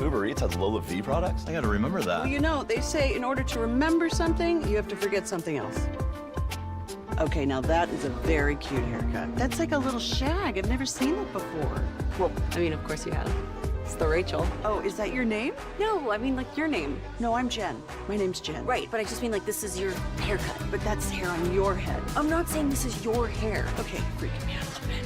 Uber Eats has Lola V products? I gotta remember that. Well, you know, they say in order to remember something, you have to forget something else. Okay, now that is a very cute haircut. That's like a little shag. I've never seen that before. Well, I mean, of course you have. It's the Rachel. Oh, is that your name? No, I mean, like, your name. No, I'm Jen. My name's Jen. Right, but I just mean, like, this is your haircut. But that's hair on your head. I'm not saying this is your hair. Okay, freaking me out a little bit.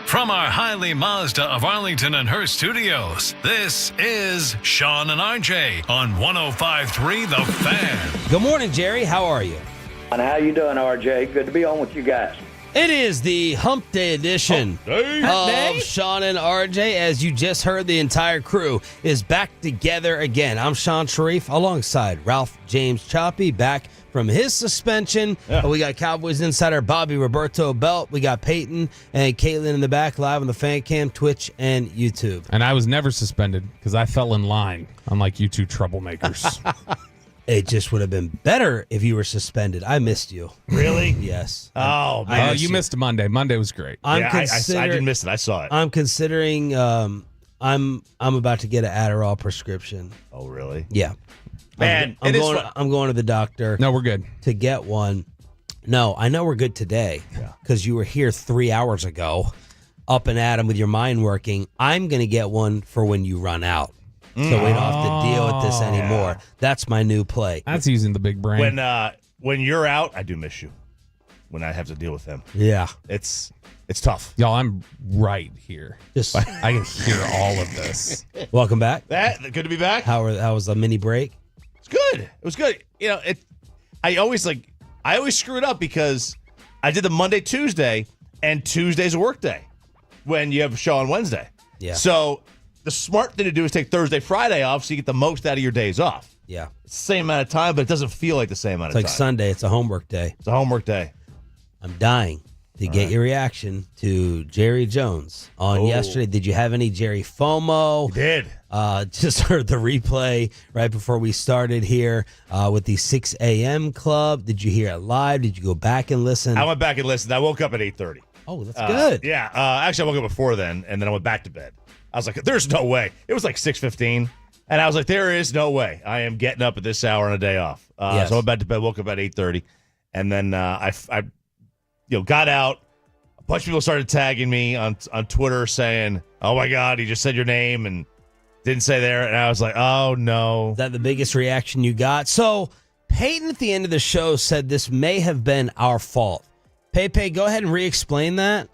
From our Highly Mazda of Arlington and Hearst studios, this is Sean and RJ on 105.3 The Fan. Good morning, Jerry. How are you? And how you doing, RJ? Good to be on with you guys. It is the Hump Day edition of Sean and RJ. As you just heard, the entire crew is back together again. I'm Sean Sharif alongside Ralph James Choppy, back from his suspension. We got Cowboys insider Bobby Roberto Belt. We got Peyton and Caitlin in the back, live on the fan cam, Twitch, and YouTube. And I was never suspended because I fell in line, unlike you two troublemakers. It just would have been better if you were suspended. I missed you. Really? Yes. Oh, man. You missed Monday. Monday was great. I didn't miss it. I saw it. I'm considering I'm about to get an Adderall prescription. Oh, really? Yeah. Man, I'm going to the doctor. No, we're good. To get one. No, I know we're good today because you were here 3 hours ago, up and at 'em with your mind working. I'm going to get one for when you run out. So we don't have to deal with this anymore. That's my new play. That's using the big brain. When you're out, I do miss you. when I have to deal with him. Yeah. It's tough. Y'all, I'm right here. Just I can hear all of this. welcome back. Good to be back. How was the mini break? It's good. It was good. I always screw it up because I did the Monday, Tuesday, and Tuesday's a work day when you have a show on Wednesday. Yeah. So the smart thing to do is take Thursday, Friday off so you get the most out of your days off. Yeah. It's the same amount of time, but it doesn't feel like the same amount It's of like time. Sunday. It's a homework day. It's a homework day. I'm dying to get your reaction to Jerry Jones on yesterday. Did you have any Jerry FOMO? You did. Just heard the replay right before we started here with the 6 a.m. club. Did you hear it live? Did you go back and listen? I went back and listened. I woke up at 8:30. Oh, that's good. Yeah. Actually, I woke up before then, and then I went back to bed. I was like, there's no way. It was like 6:15, and I was like, there is no way I am getting up at this hour on a day off. Yes. So I went back to bed, woke up at 8:30, and then I got out. A bunch of people started tagging me on Twitter saying, oh, my God, he just said your name and didn't say there. And I was like, oh, no. Is that the biggest reaction you got? So Peyton at the end of the show said this may have been our fault. Pepe, go ahead and re-explain that.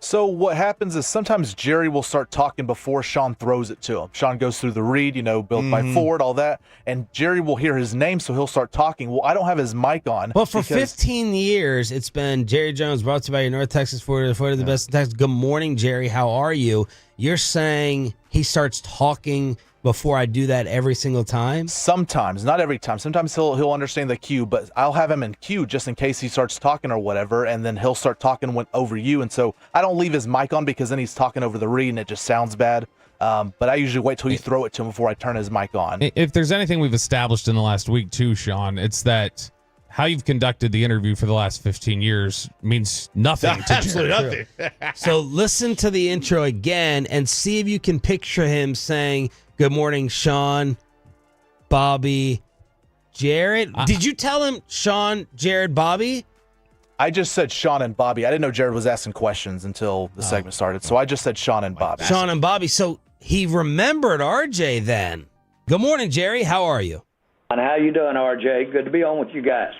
So what happens is sometimes Jerry will start talking before Sean throws it to him. Sean goes through the read, built by Ford, all that, and Jerry will hear his name, so he'll start talking. Well, I don't have his mic on. Well, for 15 years, it's been Jerry Jones, brought to you by your North Texas Ford, the best in Texas. Good morning, Jerry. How are you? You're saying he starts talking before I do that every single time? Sometimes, not every time. Sometimes he'll understand the cue, but I'll have him in cue just in case he starts talking or whatever, and then he'll start talking over you. And so I don't leave his mic on because then he's talking over the read and it just sounds bad. But I usually wait till you throw it to him before I turn his mic on. If there's anything we've established in the last week too, Sean, it's that how you've conducted the interview for the last 15 years means nothing to Absolutely Jerry. nothing. So listen to the intro again and see if you can picture him saying, good morning, Sean, Bobby, Jared. Did you tell him Sean, Jared, Bobby? I just said Sean and Bobby. I didn't know Jared was asking questions until the segment started, so I just said Sean and Bobby. Sean and Bobby. So he remembered RJ then. Good morning, Jerry. How are you? And how you doing, RJ? Good to be on with you guys.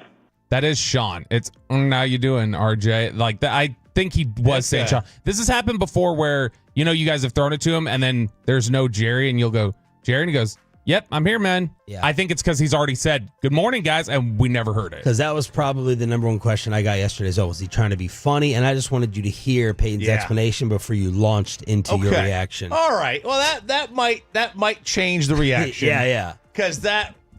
That is Sean. It's how you doing, RJ? Like that. I think he was saying Sean. This has happened before where, you guys have thrown it to him and then there's no Jerry and you'll go, Jerry, and he goes, yep, I'm here, man. Yeah. I think it's because he's already said, good morning, guys, and we never heard it. Because that was probably the number one question I got yesterday is, was he trying to be funny? And I just wanted you to hear Peyton's explanation before you launched into your reaction. All right. Well, that might change the reaction. Yeah. Because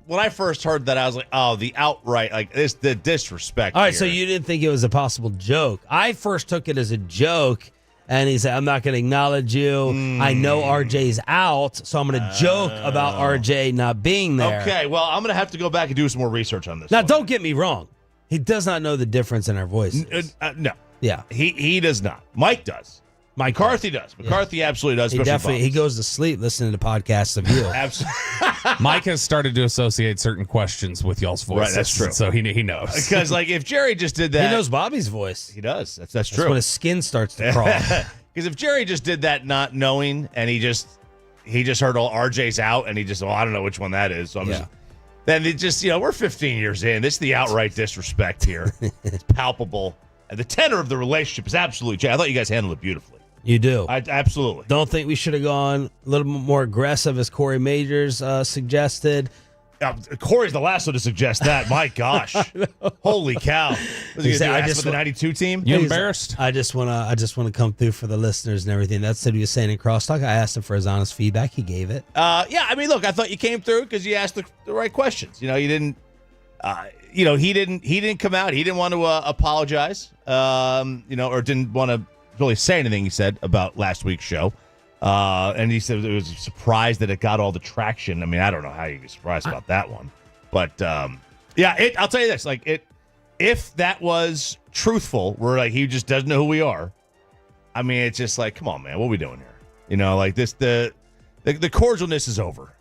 when I first heard that, I was like, oh, the outright, like, the disrespect. All right, here. so you didn't think it was a possible joke. I first took it as a joke, and he said, I'm not going to acknowledge you. I know RJ's out, so I'm going to joke about RJ not being there. Okay, well, I'm going to have to go back and do some more research on this. Now, don't get me wrong. He does not know the difference in our voices. No. Yeah. He does not. Mike does. McCarthy does. McCarthy absolutely does. He goes to sleep listening to podcasts of you. Absolutely. Mike has started to associate certain questions with y'all's voices. Right, that's true. So he knows. Because, like, if Jerry just did that. He knows Bobby's voice. He does. That's That's true. when his skin starts to crawl. Because if Jerry just did that not knowing and he just heard all RJ's out and he just, I don't know which one that is. So then it just, we're 15 years in. This is the outright disrespect here. It's palpable. And the tenor of the relationship is absolutely changed. I thought you guys handled it beautifully. You do. Absolutely. Don't think we should have gone a little bit more aggressive as Corey Majors suggested. Corey's the last one to suggest that. My gosh. Holy cow. Was he I ask just for the 92 team? You embarrassed? I just wanna come through for the listeners and everything. That's what he was saying in crosstalk. I asked him for his honest feedback. He gave it. Yeah, I mean, look, I thought you came through because you asked the right questions. You didn't he didn't come out. He didn't want to apologize. Or didn't want to really say anything, he said, about last week's show. And he said it was surprised that it got all the traction. I mean, I don't know how you get surprised about that one. But, I'll tell you this. Like, if that was truthful, where, like, he just doesn't know who we are, I mean, it's just like, come on, man, what are we doing here? Like, this, the cordialness is over.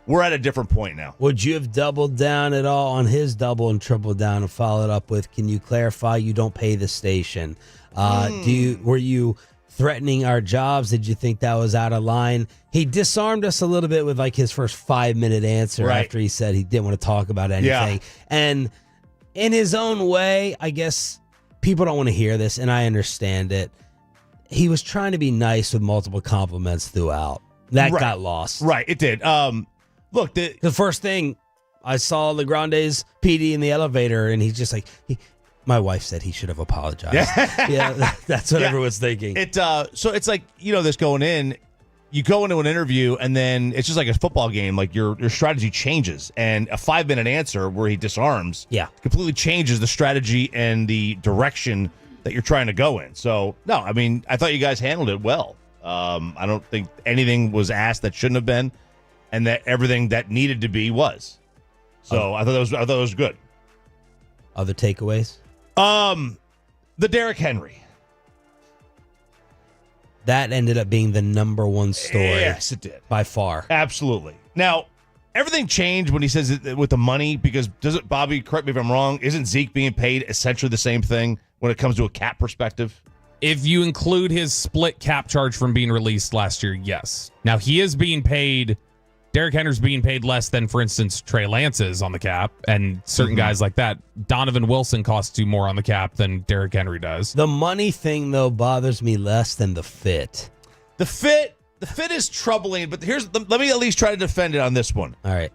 We're at a different point now. Would you have doubled down at all on his double and triple down and followed up with, can you clarify you don't pay the station? Were you threatening our jobs? Did you think that was out of line? He disarmed us a little bit with like his first 5-minute answer after he said he didn't want to talk about anything. Yeah. And in his own way, I guess people don't want to hear this, and I understand it. He was trying to be nice with multiple compliments throughout. That got lost. Right, it did. Look, the first thing I saw Legrande's PD in the elevator, and he's just like, my wife said he should have apologized. Yeah, that's what everyone's thinking. So it's like, this going in, you go into an interview, and then it's just like a football game. Like your strategy changes, and a 5-minute answer where he disarms completely changes the strategy and the direction that you're trying to go in. So, no, I mean, I thought you guys handled it well. I don't think anything was asked that shouldn't have been, and that everything that needed to be was. So I thought it was good. Other takeaways? The Derrick Henry. That ended up being the number one story. Yes, it did. By far. Absolutely. Now, everything changed when he says it with the money, because Bobby, correct me if I'm wrong, isn't Zeke being paid essentially the same thing when it comes to a cap perspective? If you include his split cap charge from being released last year, yes. Now, he is being paid, Derrick Henry's being paid less than, for instance, Trey Lance is on the cap, and certain guys like that. Donovan Wilson costs you more on the cap than Derrick Henry does. The money thing, though, bothers me less than the fit. The fit is troubling, but let me at least try to defend it on this one. All right.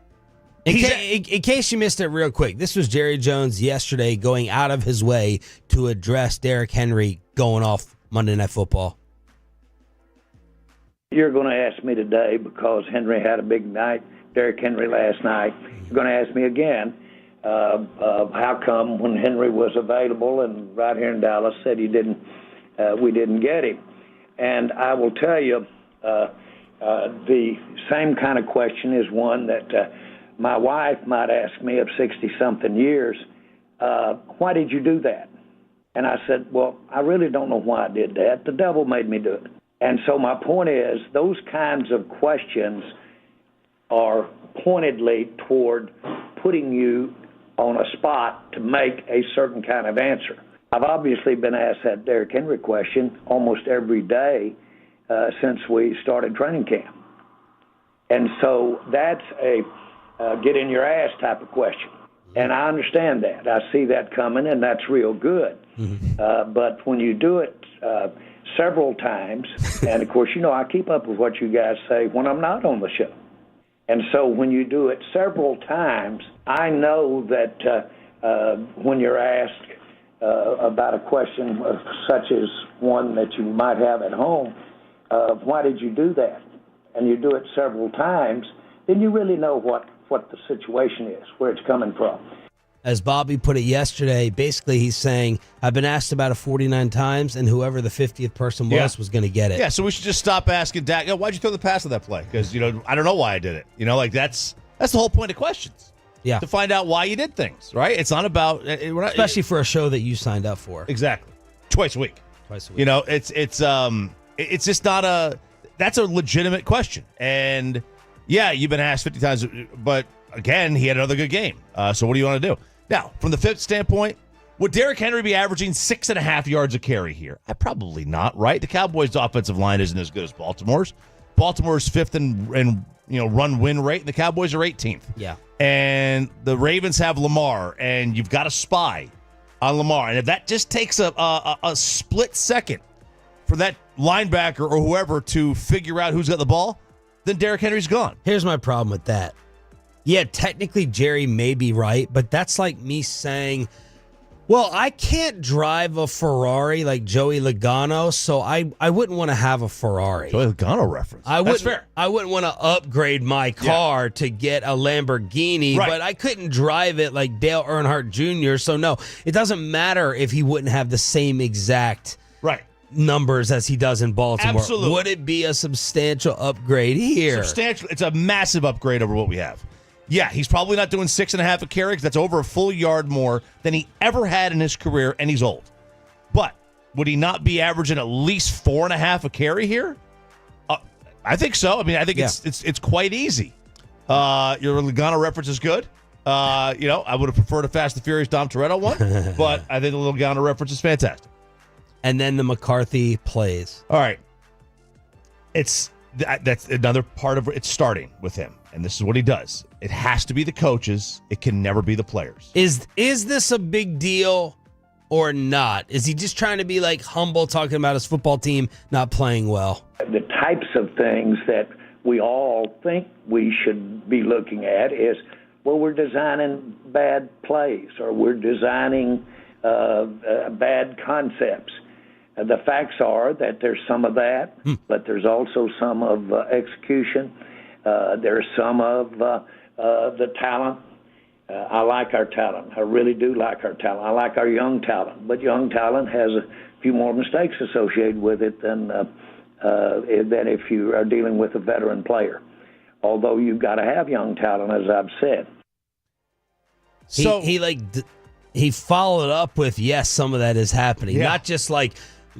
In case you missed it real quick, this was Jerry Jones yesterday going out of his way to address Derrick Henry going off Monday Night Football. You're going to ask me today because Henry had a big night, Derrick Henry last night. You're going to ask me again how come when Henry was available and right here in Dallas said we didn't get him. And I will tell you, the same kind of question is one that my wife might ask me of 60-something years, why did you do that? And I said, well, I really don't know why I did that. The devil made me do it. And so my point is, those kinds of questions are pointedly toward putting you on a spot to make a certain kind of answer. I've obviously been asked that Derrick Henry question almost every day since we started training camp. And so that's a get in your ass type of question. And I understand that. I see that coming, and that's real good. But when you do it several times, and of course, I keep up with what you guys say when I'm not on the show. And so when you do it several times, I know that when you're asked about a question such as one that you might have at home, why did you do that? And you do it several times, then you really know what the situation is, where it's coming from. As Bobby put it yesterday, basically he's saying, I've been asked about it 49 times, and whoever the 50th person was going to get it. Yeah, so we should just stop asking Dak, why'd you throw the pass on that play? Because, I don't know why I did it. That's the whole point of questions. Yeah. To find out why you did things, right? It's not about... Especially for a show that you signed up for. Exactly. Twice a week. It's just not a... That's a legitimate question. And, yeah, you've been asked 50 times, but, again, he had another good game. So what do you want to do? Now, from the fifth standpoint, would Derrick Henry be averaging 6.5 yards a carry here? Probably not, right? The Cowboys' offensive line isn't as good as Baltimore's. Baltimore's fifth in run win rate, and the Cowboys are 18th. Yeah. And the Ravens have Lamar, and you've got a spy on Lamar. And if that just takes a split second for that linebacker or whoever to figure out who's got the ball, then Derrick Henry's gone. Here's my problem with that. Yeah, technically Jerry may be right, but that's like me saying, well, I can't drive a Ferrari like Joey Logano, so I wouldn't want to have a Ferrari. Joey Logano reference. That's fair. I wouldn't want to upgrade my car to get a Lamborghini, but I couldn't drive it like Dale Earnhardt Jr., so no, it doesn't matter if he wouldn't have the same exact numbers as he does in Baltimore. Absolutely. Would it be a substantial upgrade here? Substantial. It's a massive upgrade over what we have. Yeah, he's probably not doing 6.5 a carry. That's over a full yard more than he ever had in his career, and he's old. But would he not be averaging at least 4.5 a carry here? I think so. I mean, I think it's quite easy. Your Logano reference is good. I would have preferred a Fast and Furious Dom Toretto one, but I think the Logano reference is fantastic. And then the McCarthy plays. All right. It's That's another part of it's starting with him, and this is what he does. It has to be the coaches. It can never be the players. Is this a big deal or not? Is he just trying to be like humble, talking about his football team not playing well? The types of things that we all think we should be looking at is, well, we're designing bad plays or we're designing bad concepts. The facts are that there's some of that, but there's also some of execution. There's some of the talent. I like our talent. I really do like our talent. I like our young talent, but young talent has a few more mistakes associated with it than if you are dealing with a veteran player. Although you've got to have young talent, as I've said. So he followed up with, yes, some of that is happening. Yeah. Not just like,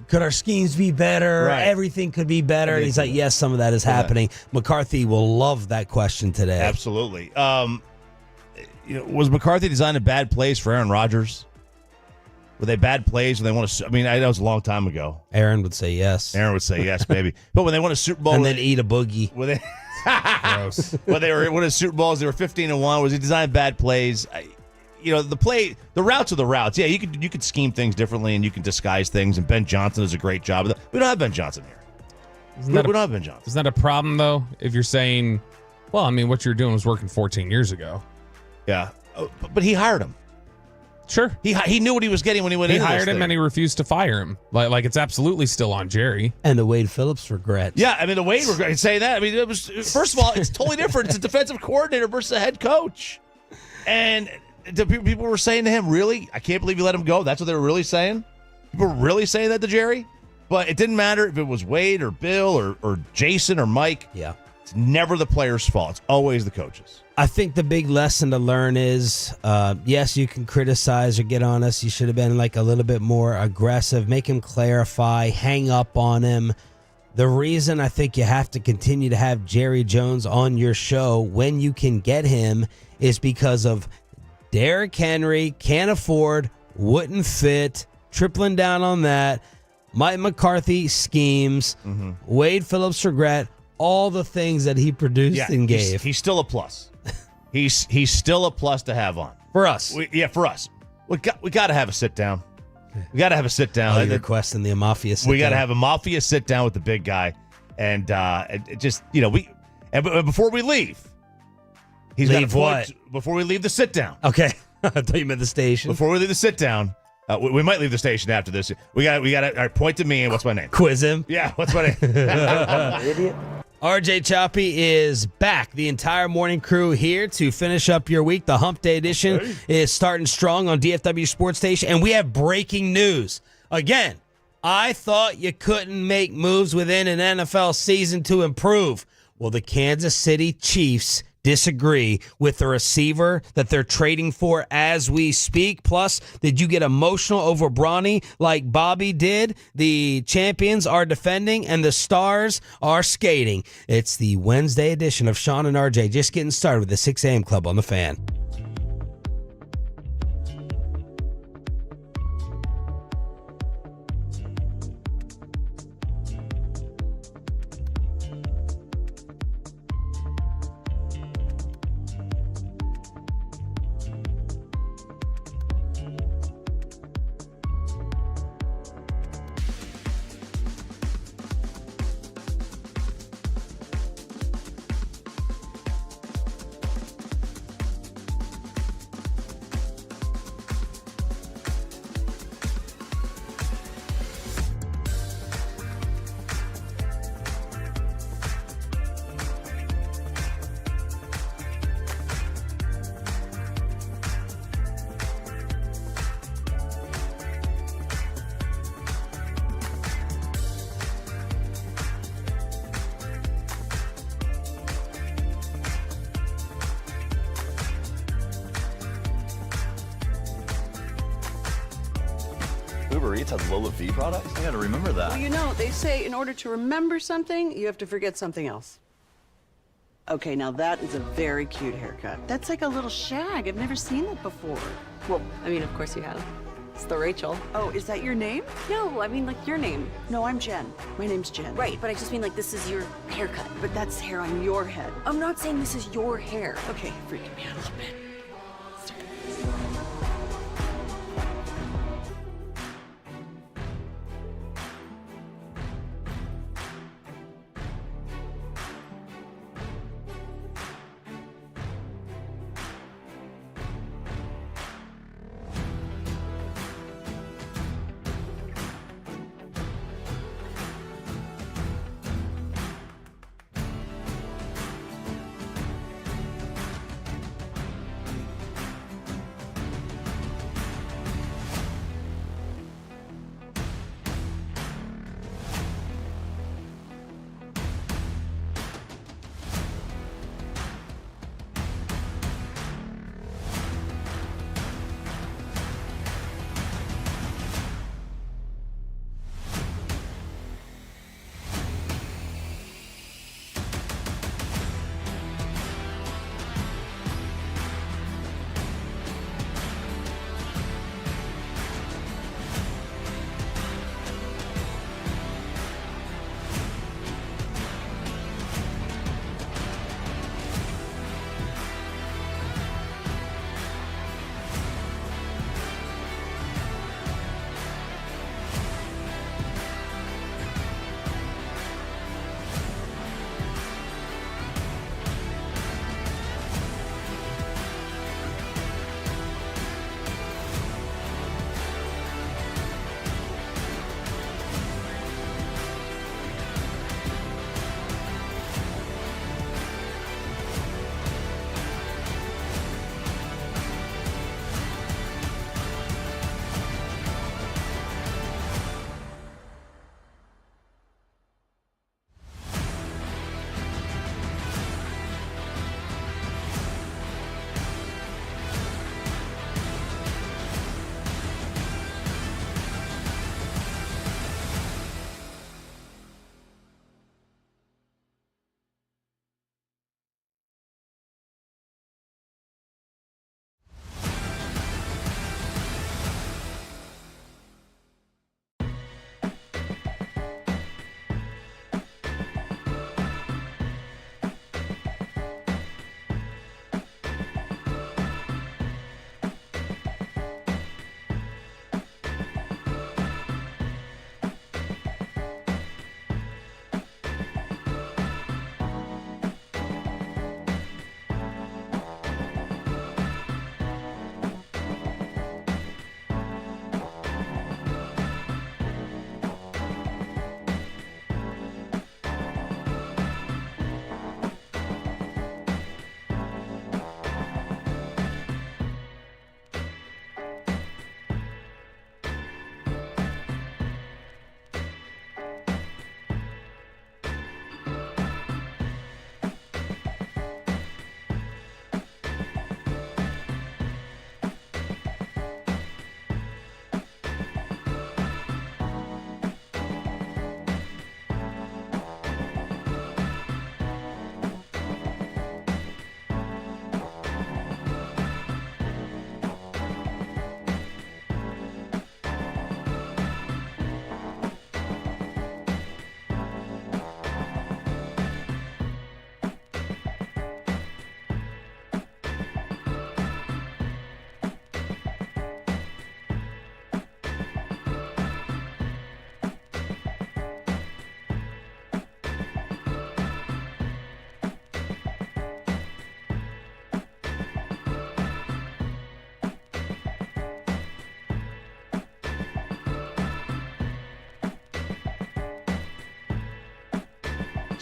could our schemes be better? Right. Everything could be better. And he's like, yes, some of that is happening. McCarthy will love that question today. Absolutely. Was McCarthy designing bad plays for Aaron Rodgers? Were they bad plays when they want to? I mean, that was a long time ago. Aaron would say yes. Aaron would say yes, baby. But when they won a Super Bowl, And then eat a boogie. Were they? Gross. When they were winning Super Bowls, they were 15-1. Was he designing bad plays? The routes are the routes. Yeah, you could scheme things differently and you can disguise things. And Ben Johnson does a great job of that. We don't have Ben Johnson here. We don't have Ben Johnson. Isn't that a problem, though? If you're saying, well, I mean, what you're doing was working 14 years ago. Yeah, but he hired him. Sure. He knew what he was getting when he went in. He hired him and he refused to fire him. Like it's absolutely still on Jerry. And the Wade Phillips regret. Yeah, I mean, the Wade regret saying that. I mean, it was, first of all, it's totally different. It's a defensive coordinator versus a head coach. And the people were saying to him, really? I can't believe you let him go. That's what they were really saying? People were really saying that to Jerry? But it didn't matter if it was Wade or Bill or Jason or Mike. Yeah. It's never the player's fault. It's always the coaches. I think the big lesson to learn is, yes, you can criticize or get on us. You should have been like a little bit more aggressive. Make him clarify. Hang up on him. The reason I think you have to continue to have Jerry Jones on your show when you can get him is because of Derrick Henry, can't afford, wouldn't fit, tripling down on that. Mike McCarthy schemes, Wade Phillips regret, all the things that he produced and gave. He's still a plus. He's still a plus to have on. For us. For us. We got to have a sit down. We got to have a sit down. Oh, you're requesting the Mafia sit down. We got to have a Mafia sit down with the big guy. And before we leave, he's got a point. Before we leave the sit down. Okay. I thought you meant the station. Before we leave the sit down, we might leave the station after this. We got to point to me and what's my name? Quiz him. Yeah, what's my name? Idiot. RJ Choppy is back. The entire morning crew here to finish up your week. The Hump Day edition is starting strong on DFW Sports Station. And we have breaking news. Again, I thought you couldn't make moves within an NFL season to improve. Well, the Kansas City Chiefs disagree with the receiver that they're trading for as we speak. Plus, did you get emotional over Bronny like Bobby did? The champions are defending and the stars are skating. It's the Wednesday edition of Sean and RJ, just getting started with the 6 a.m. Club on the Fan. Uber Eats has low fee products? I gotta remember that. Well, they say in order to remember something, you have to forget something else. Okay, now that is a very cute haircut. That's like a little shag. I've never seen that before. Well, I mean, of course you have. It's the Rachel. Oh, is that your name? No, I mean like your name. No, I'm Jen. My name's Jen. Right, but I just mean like this is your haircut. But that's hair on your head. I'm not saying this is your hair. Okay, freaking me out a little bit.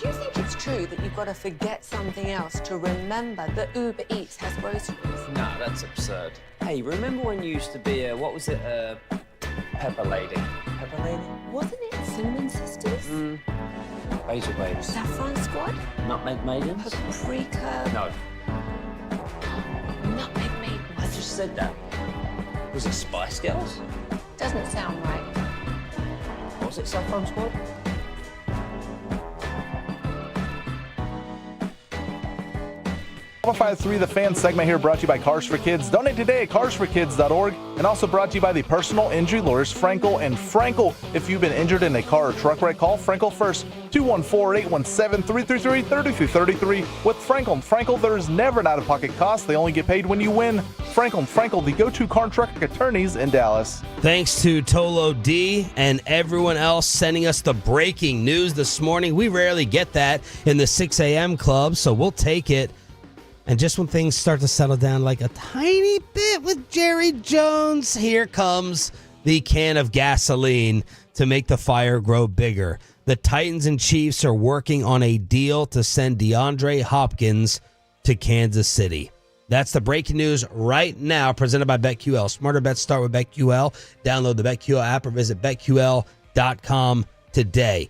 Do you think it's true that you've got to forget something else to remember that Uber Eats has groceries? No, that's absurd. Hey, remember when you used to be a, what was it, Pepper Lady? Pepper Lady? Wasn't it Cinnamon Sisters? Basil Babes. Saffron Squad? Nutmeg Maidens? Paprika? No, Nutmeg Maidens. I just said that. Was it Spice Girls? Doesn't sound right. Was it Saffron Squad? 1053 The Fan segment here brought to you by Cars for Kids. Donate today at carsforkids.org, and also brought to you by the personal injury lawyers Frankel and Frankel. If you've been injured in a car or truck wreck, call Frankel first. 214-817-333-3333. With Frankel and Frankel, there's never an out-of-pocket cost. They only get paid when you win. Frankel and Frankel, the go-to car and truck attorneys in Dallas. Thanks to Tolo D and everyone else sending us the breaking news this morning. We rarely get that in the 6 a.m. club, so we'll take it. And just when things start to settle down like a tiny bit with Jerry Jones, here comes the can of gasoline to make the fire grow bigger. The Titans and Chiefs are working on a deal to send DeAndre Hopkins to Kansas City. That's the breaking news right now, presented by BetQL. Smarter bets start with BetQL. Download the BetQL app or visit BetQL.com today.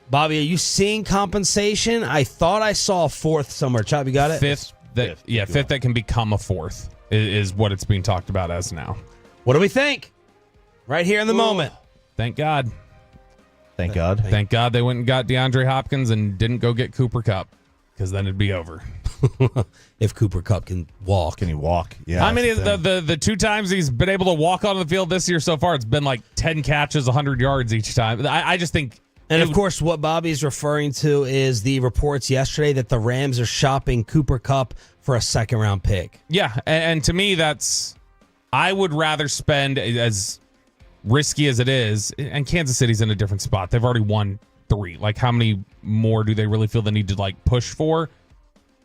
Bobby, are you seeing compensation? I thought I saw a fourth somewhere. Chop, you got it? Fifth that can become a fourth is what it's being talked about as now. What do we think? Right here in the moment. Thank God. Thank God. Thank God they went and got DeAndre Hopkins and didn't go get Cooper Kupp, because then it'd be over. If Cooper Kupp can walk. Can he walk? Yeah. I mean, the two times he's been able to walk on the field this year so far, it's been like 10 catches, 100 yards each time. I just think... And, of course, what Bobby's referring to is the reports yesterday that the Rams are shopping Cooper Kupp for a second-round pick. Yeah, and to me, I would rather spend, as risky as it is, and Kansas City's in a different spot. They've already won 3. Like, how many more do they really feel the need to, like, push for?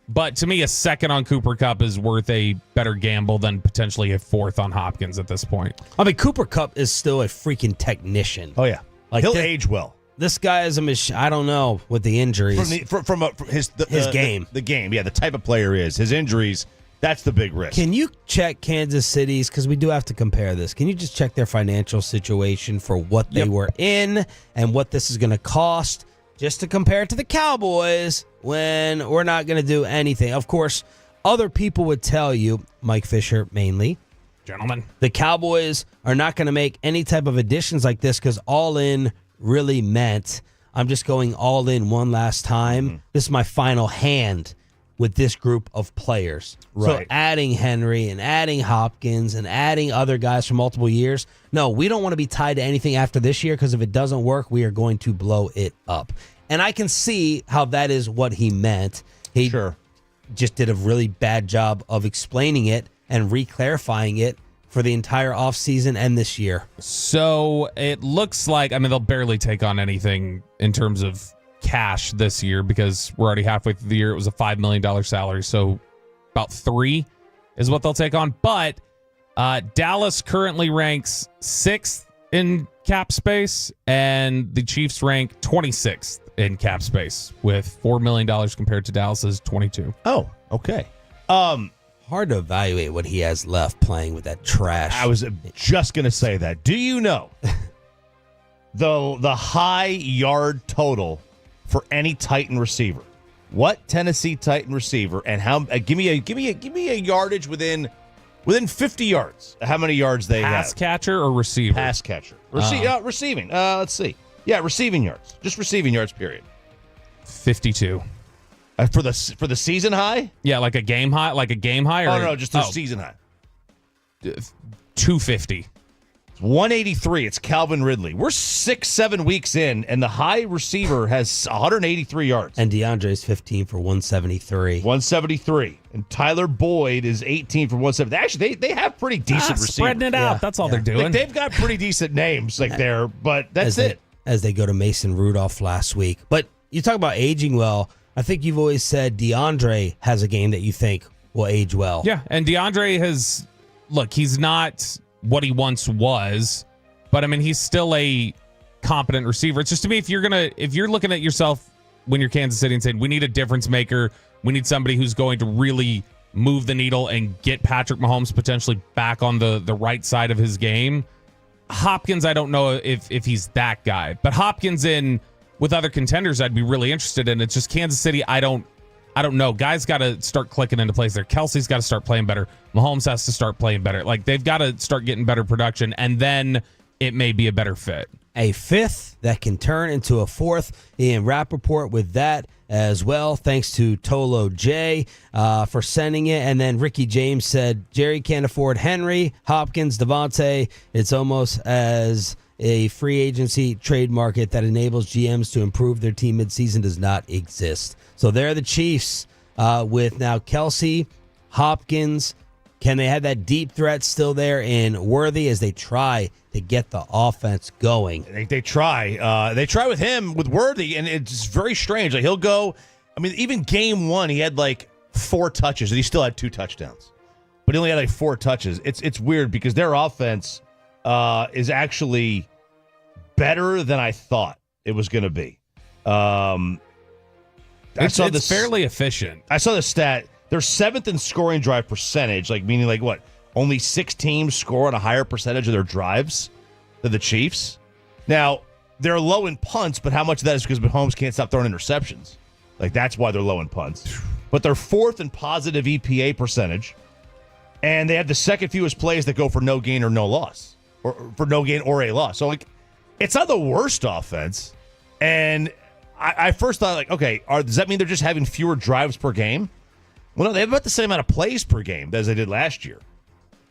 But to me, a second on Cooper Kupp is worth a better gamble than potentially a fourth on Hopkins at this point. I mean, Cooper Kupp is still a freaking technician. Oh, yeah. Like he'll age well. This guy is a machine. I don't know with the injuries. From his game. The game, yeah, the type of player is. His injuries, that's the big risk. Can you check Kansas City's, because we do have to compare this, can you just check their financial situation for what they were in and what this is going to cost, just to compare it to the Cowboys when we're not going to do anything? Of course, other people would tell you, Mike Fisher mainly, gentlemen, the Cowboys are not going to make any type of additions like this because all in really meant I'm just going all in one last time. Mm-hmm. This is my final hand with this group of players. Right. So adding Henry and adding Hopkins and adding other guys for multiple years. No, we don't want to be tied to anything after this year, because if it doesn't work, we are going to blow it up. And I can see how that is what he meant. He just did a really bad job of explaining it and re-clarifying it for the entire offseason and this year. So it looks like, I mean, they'll barely take on anything in terms of cash this year, because we're already halfway through the year. It was a $5 million salary, so about 3 is what they'll take on. But Dallas currently ranks 6th in cap space, and the Chiefs rank 26th in cap space with $4 million compared to Dallas's 22. Oh, okay. Hard to evaluate what he has left playing with that trash. I was just going to say that. Do you know the high yard total for any Titan receiver? What Tennessee Titan receiver, and how? Give me a yardage within 50 yards. How many yards they have? Pass catcher or receiver? Pass catcher. Receiving. Let's see. Yeah, receiving yards. Just receiving yards. Period. 52. For the season high? Yeah, like a game high. Or, no, just the season high. 250. 183. It's Calvin Ridley. We're 6-7 weeks in, and the high receiver has 183 yards. And DeAndre's 15 for 173. 173. And Tyler Boyd is 18 for 170. Actually, they have pretty decent receivers. Spreading it out. That's all they're doing. They've got pretty decent names there, but that's it. As they go to Mason Rudolph last week. But you talk about aging well. I think you've always said DeAndre has a game that you think will age well. Yeah, and DeAndre he's not what he once was, but I mean, he's still a competent receiver. It's just, to me, if you're looking at yourself when you're Kansas City and saying, we need a difference maker, we need somebody who's going to really move the needle and get Patrick Mahomes potentially back on the right side of his game, Hopkins, I don't know if he's that guy, but Hopkins with other contenders, I'd be really interested in. It's just Kansas City, I don't know. Guys got to start clicking into place there. Kelsey's got to start playing better. Mahomes has to start playing better. Like, they've got to start getting better production, and then it may be a better fit. a fifth that can turn into a fourth. Ian Rappaport with that as well. Thanks to Tolo J for sending it. And then Ricky James said, Jerry can't afford Henry, Hopkins, Devontae. It's almost as a free agency trade market that enables GMs to improve their team midseason does not exist. So they're the Chiefs with now Kelsey, Hopkins. Can they have that deep threat still there in Worthy as they try to get the offense going? They try. They try with him, with Worthy, and it's very strange. Like, he'll go, I mean, even game one, he had like 4 touches, and he still had 2 touchdowns. But he only had like 4 touches. It's weird because their offense is actually better than I thought it was going to be. It's fairly efficient. I saw the stat. They're 7th in scoring drive percentage, like meaning like what? Only 6 teams score on a higher percentage of their drives than the Chiefs. Now, they're low in punts, but how much of that is because Mahomes can't stop throwing interceptions? Like, that's why they're low in punts. But they're 4th in positive EPA percentage, and they have the second fewest plays that go for no gain or no loss, or for no gain or a loss. So, like, it's not the worst offense. And I first thought, like, okay, does that mean they're just having fewer drives per game? Well, no, they have about the same amount of plays per game as they did last year.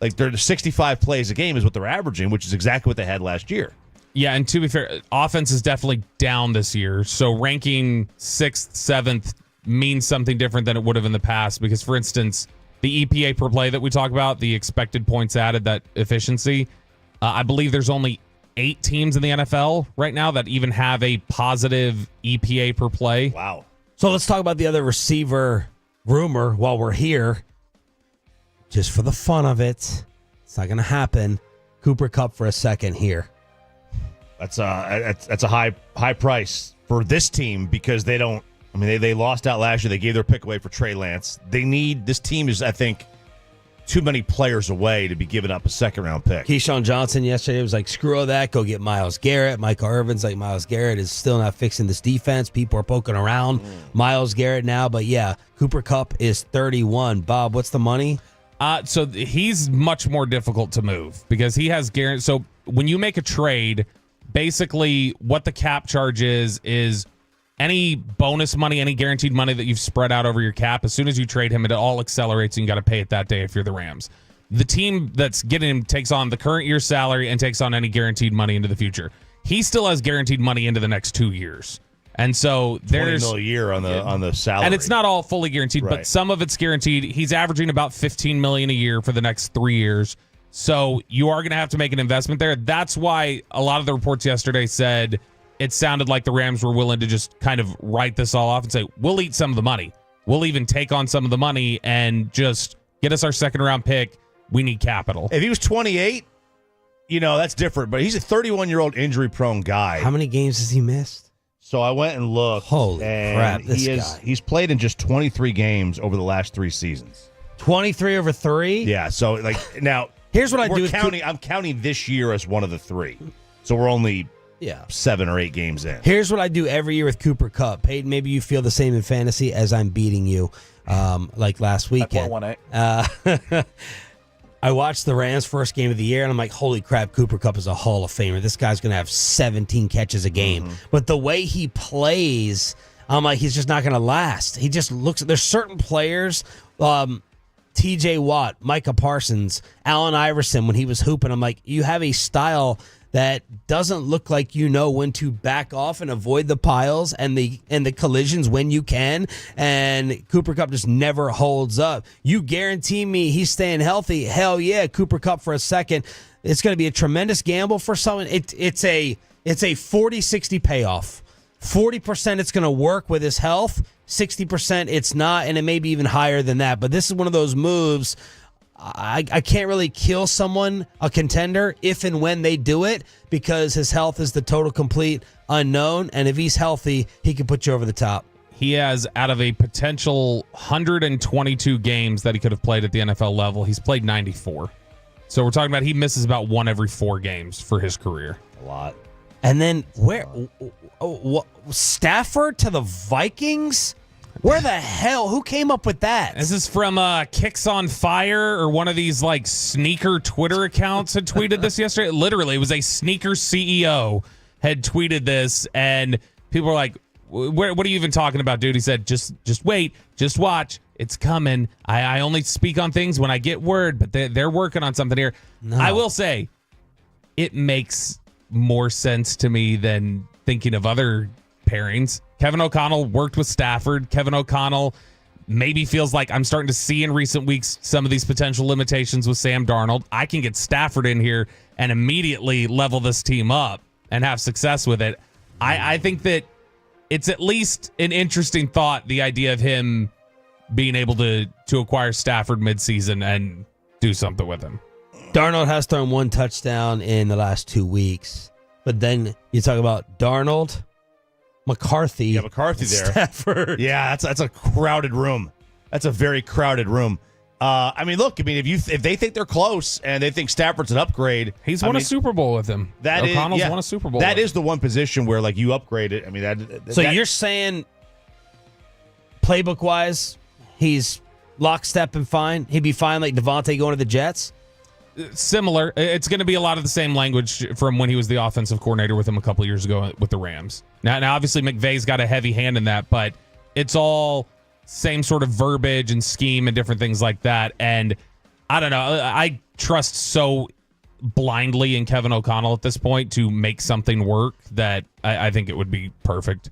Like, they're 65 plays a game is what they're averaging, which is exactly what they had last year. Yeah, and to be fair, offense is definitely down this year. So ranking 6th, 7th means something different than it would have in the past. Because, for instance, the EPA per play that we talk about, the expected points added, that efficiency, I believe there's only 8 teams in the NFL right now that even have a positive EPA per play. Wow. So let's talk about the other receiver rumor while we're here. Just for the fun of it. It's not going to happen. Cooper Kupp for a second here. That's a high price for this team because they don't. I mean, they lost out last year. They gave their pick away for Trey Lance. This team is, I think, too many players away to be giving up a second-round pick. Keyshawn Johnson yesterday was like, screw all that, go get Myles Garrett. Michael Irvin's like, Myles Garrett is still not fixing this defense. People are poking around Myles Garrett now. But, yeah, Cooper Kupp is 31. Bob, what's the money? So he's much more difficult to move because he has guarantee. So when you make a trade, basically what the cap charge is any bonus money, any guaranteed money that you've spread out over your cap, as soon as you trade him, it all accelerates and you got to pay it that day if you're the Rams. The team that's getting him takes on the current year's salary and takes on any guaranteed money into the future. He still has guaranteed money into the next 2 years. And so there's $20 million a year on the salary. And it's not all fully guaranteed, Right. but some of it's guaranteed. He's averaging about $15 million a year for the next 3 years. So you are going to have to make an investment there. That's why a lot of the reports yesterday said it sounded like the Rams were willing to just kind of write this all off and say, we'll eat some of the money. We'll even take on some of the money and just get us our second-round pick. We need capital. If he was 28, that's different. But he's a 31-year-old injury-prone guy. How many games has he missed? So I went and looked. Holy crap, this guy. He's played in just 23 games over the last 3 seasons. 23 over 3? Yeah, so like now here's what I do. I'm counting this year as one of the 3. So we're only 7 or 8 games in. Here's what I do every year with Cooper Kupp. Peyton, maybe you feel the same in fantasy as I'm beating you like last weekend. I watched the Rams' first game of the year, and I'm like, holy crap, Cooper Kupp is a Hall of Famer. This guy's going to have 17 catches a game. But the way he plays, I'm like, he's just not going to last. He just looks – there's certain players, T.J. Watt, Micah Parsons, Allen Iverson, when he was hooping, I'm like, you have a style that doesn't look like you know when to back off and avoid the piles and the collisions when you can. And Cooper Kupp just never holds up. You guarantee me he's staying healthy. Hell yeah, Cooper Kupp for a second. It's going to be a tremendous gamble for someone. It's a 40-60 payoff. 40% it's going to work with his health. 60% it's not, and it may be even higher than that. But this is one of those moves. I can't really kill someone, a contender, if and when they do it, because his health is the total complete unknown. And if he's healthy, he can put you over the top. He has, out of a potential 122 games that he could have played at the NFL level, he's played 94. So we're talking about he misses about 1 every 4 games for his career. A lot. And then Stafford to the Vikings? Where the hell? Who came up with that? This is from Kicks on Fire, or one of these like sneaker Twitter accounts had tweeted this yesterday. Literally, it was a sneaker CEO had tweeted this, and people were like, what are you even talking about, dude? He said, just wait, just watch. It's coming. I only speak on things when I get word, but they're working on something here. No. I will say, it makes more sense to me than thinking of other pairings. Kevin O'Connell worked with Stafford. Kevin O'Connell maybe feels like I'm starting to see in recent weeks some of these potential limitations with Sam Darnold. I can get Stafford in here and immediately level this team up and have success with it. I think that it's at least an interesting thought, the idea of him being able to acquire Stafford midseason and do something with him. Darnold has thrown 1 touchdown in the last 2 weeks. But then you talk about Darnold, McCarthy. Yeah, McCarthy there. Stafford. Yeah, that's a crowded room. That's a very crowded room. If they think they're close and they think Stafford's an upgrade, he's won a Super Bowl with him. O'Connell's won a Super Bowl. That is the one position where you upgrade it. I mean, so you're saying playbook wise, he's lockstep and fine. He'd be fine like Devontae going to the Jets. Similar. It's going to be a lot of the same language from when he was the offensive coordinator with him a couple of years ago with the Rams. Now, obviously, McVay's got a heavy hand in that, but it's all same sort of verbiage and scheme and different things like that. And I don't know. I trust so blindly in Kevin O'Connell at this point to make something work that I think it would be perfect.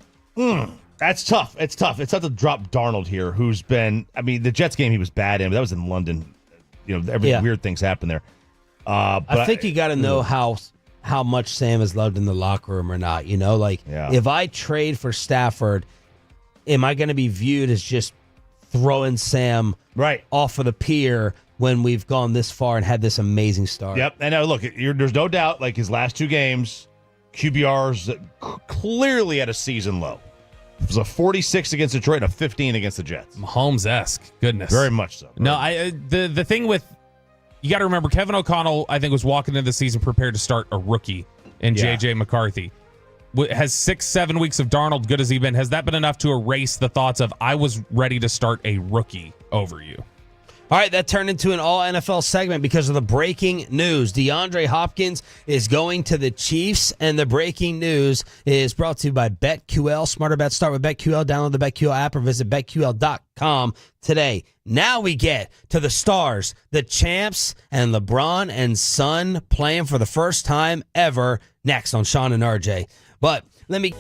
That's tough. It's tough. It's tough to drop Darnold here, who's been, the Jets game he was bad in, but that was in London. Weird things happen there. But I think you got to know how much Sam is loved in the locker room or not. If I trade for Stafford, am I going to be viewed as just throwing Sam off of the pier when we've gone this far and had this amazing start? Yep. And now look, there's no doubt, his last 2 games, QBR's clearly at a season low. It was a 46 against Detroit and a 15 against the Jets. Mahomes-esque. Goodness. Very much so. The thing with, you got to remember, Kevin O'Connell, I think, was walking into the season prepared to start a rookie in J.J. McCarthy. Has 6-7 weeks of Darnold, good as he been, has that been enough to erase the thoughts of, I was ready to start a rookie over you? All right, that turned into an all-NFL segment because of the breaking news. DeAndre Hopkins is going to the Chiefs, and the breaking news is brought to you by BetQL. Smarter bets start with BetQL. Download the BetQL app or visit BetQL.com today. Now we get to the stars, the champs, and LeBron and Son playing for the first time ever next on Sean and RJ. But let me...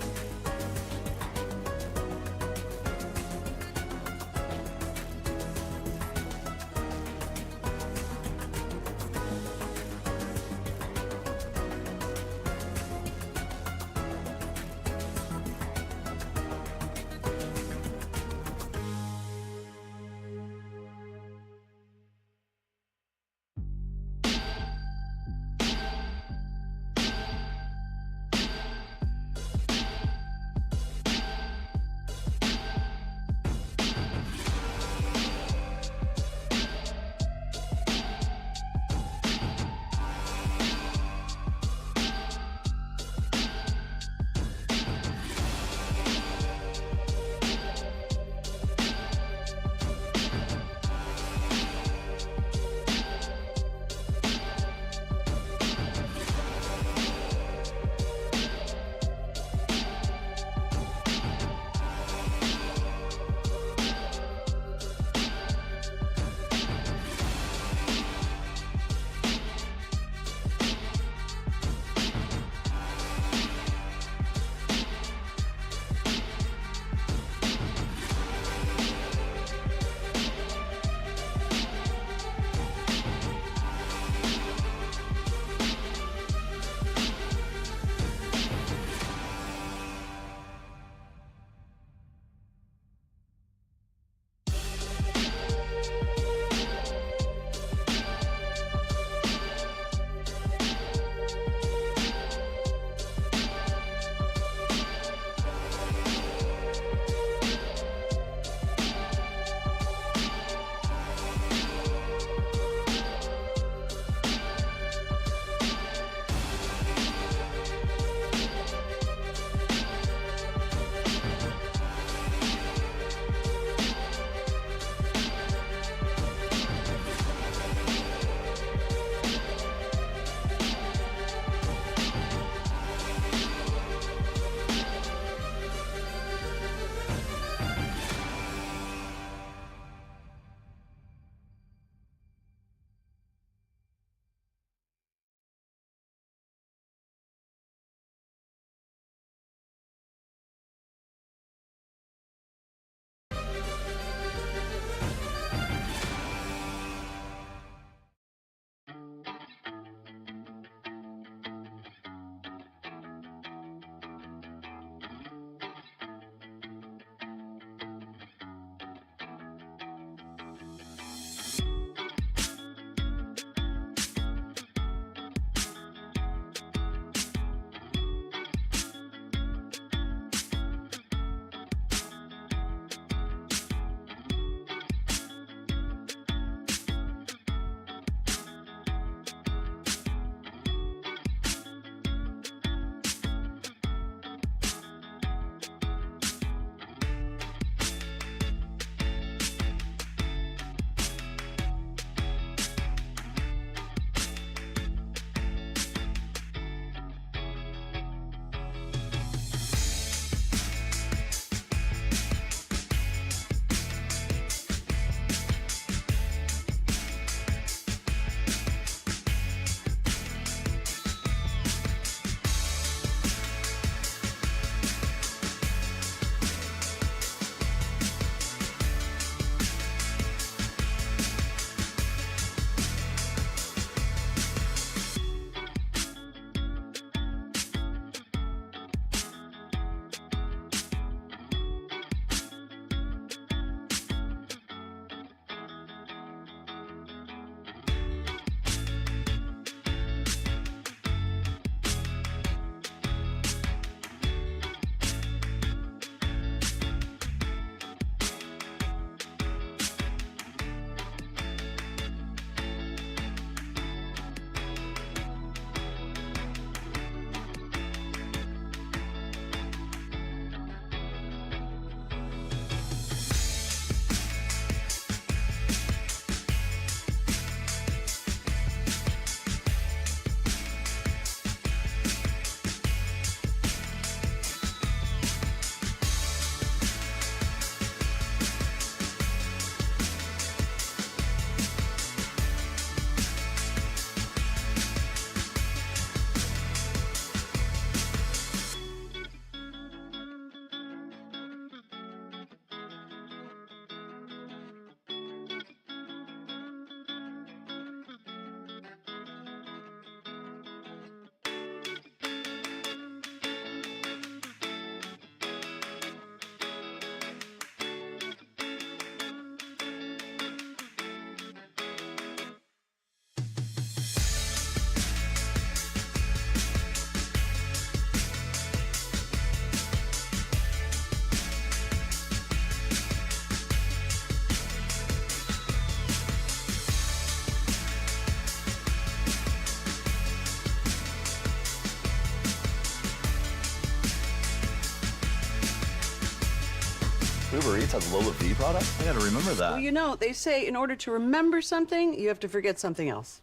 Uber Eats has low fee products? I gotta remember that. Well, you know, they say in order to remember something, you have to forget something else.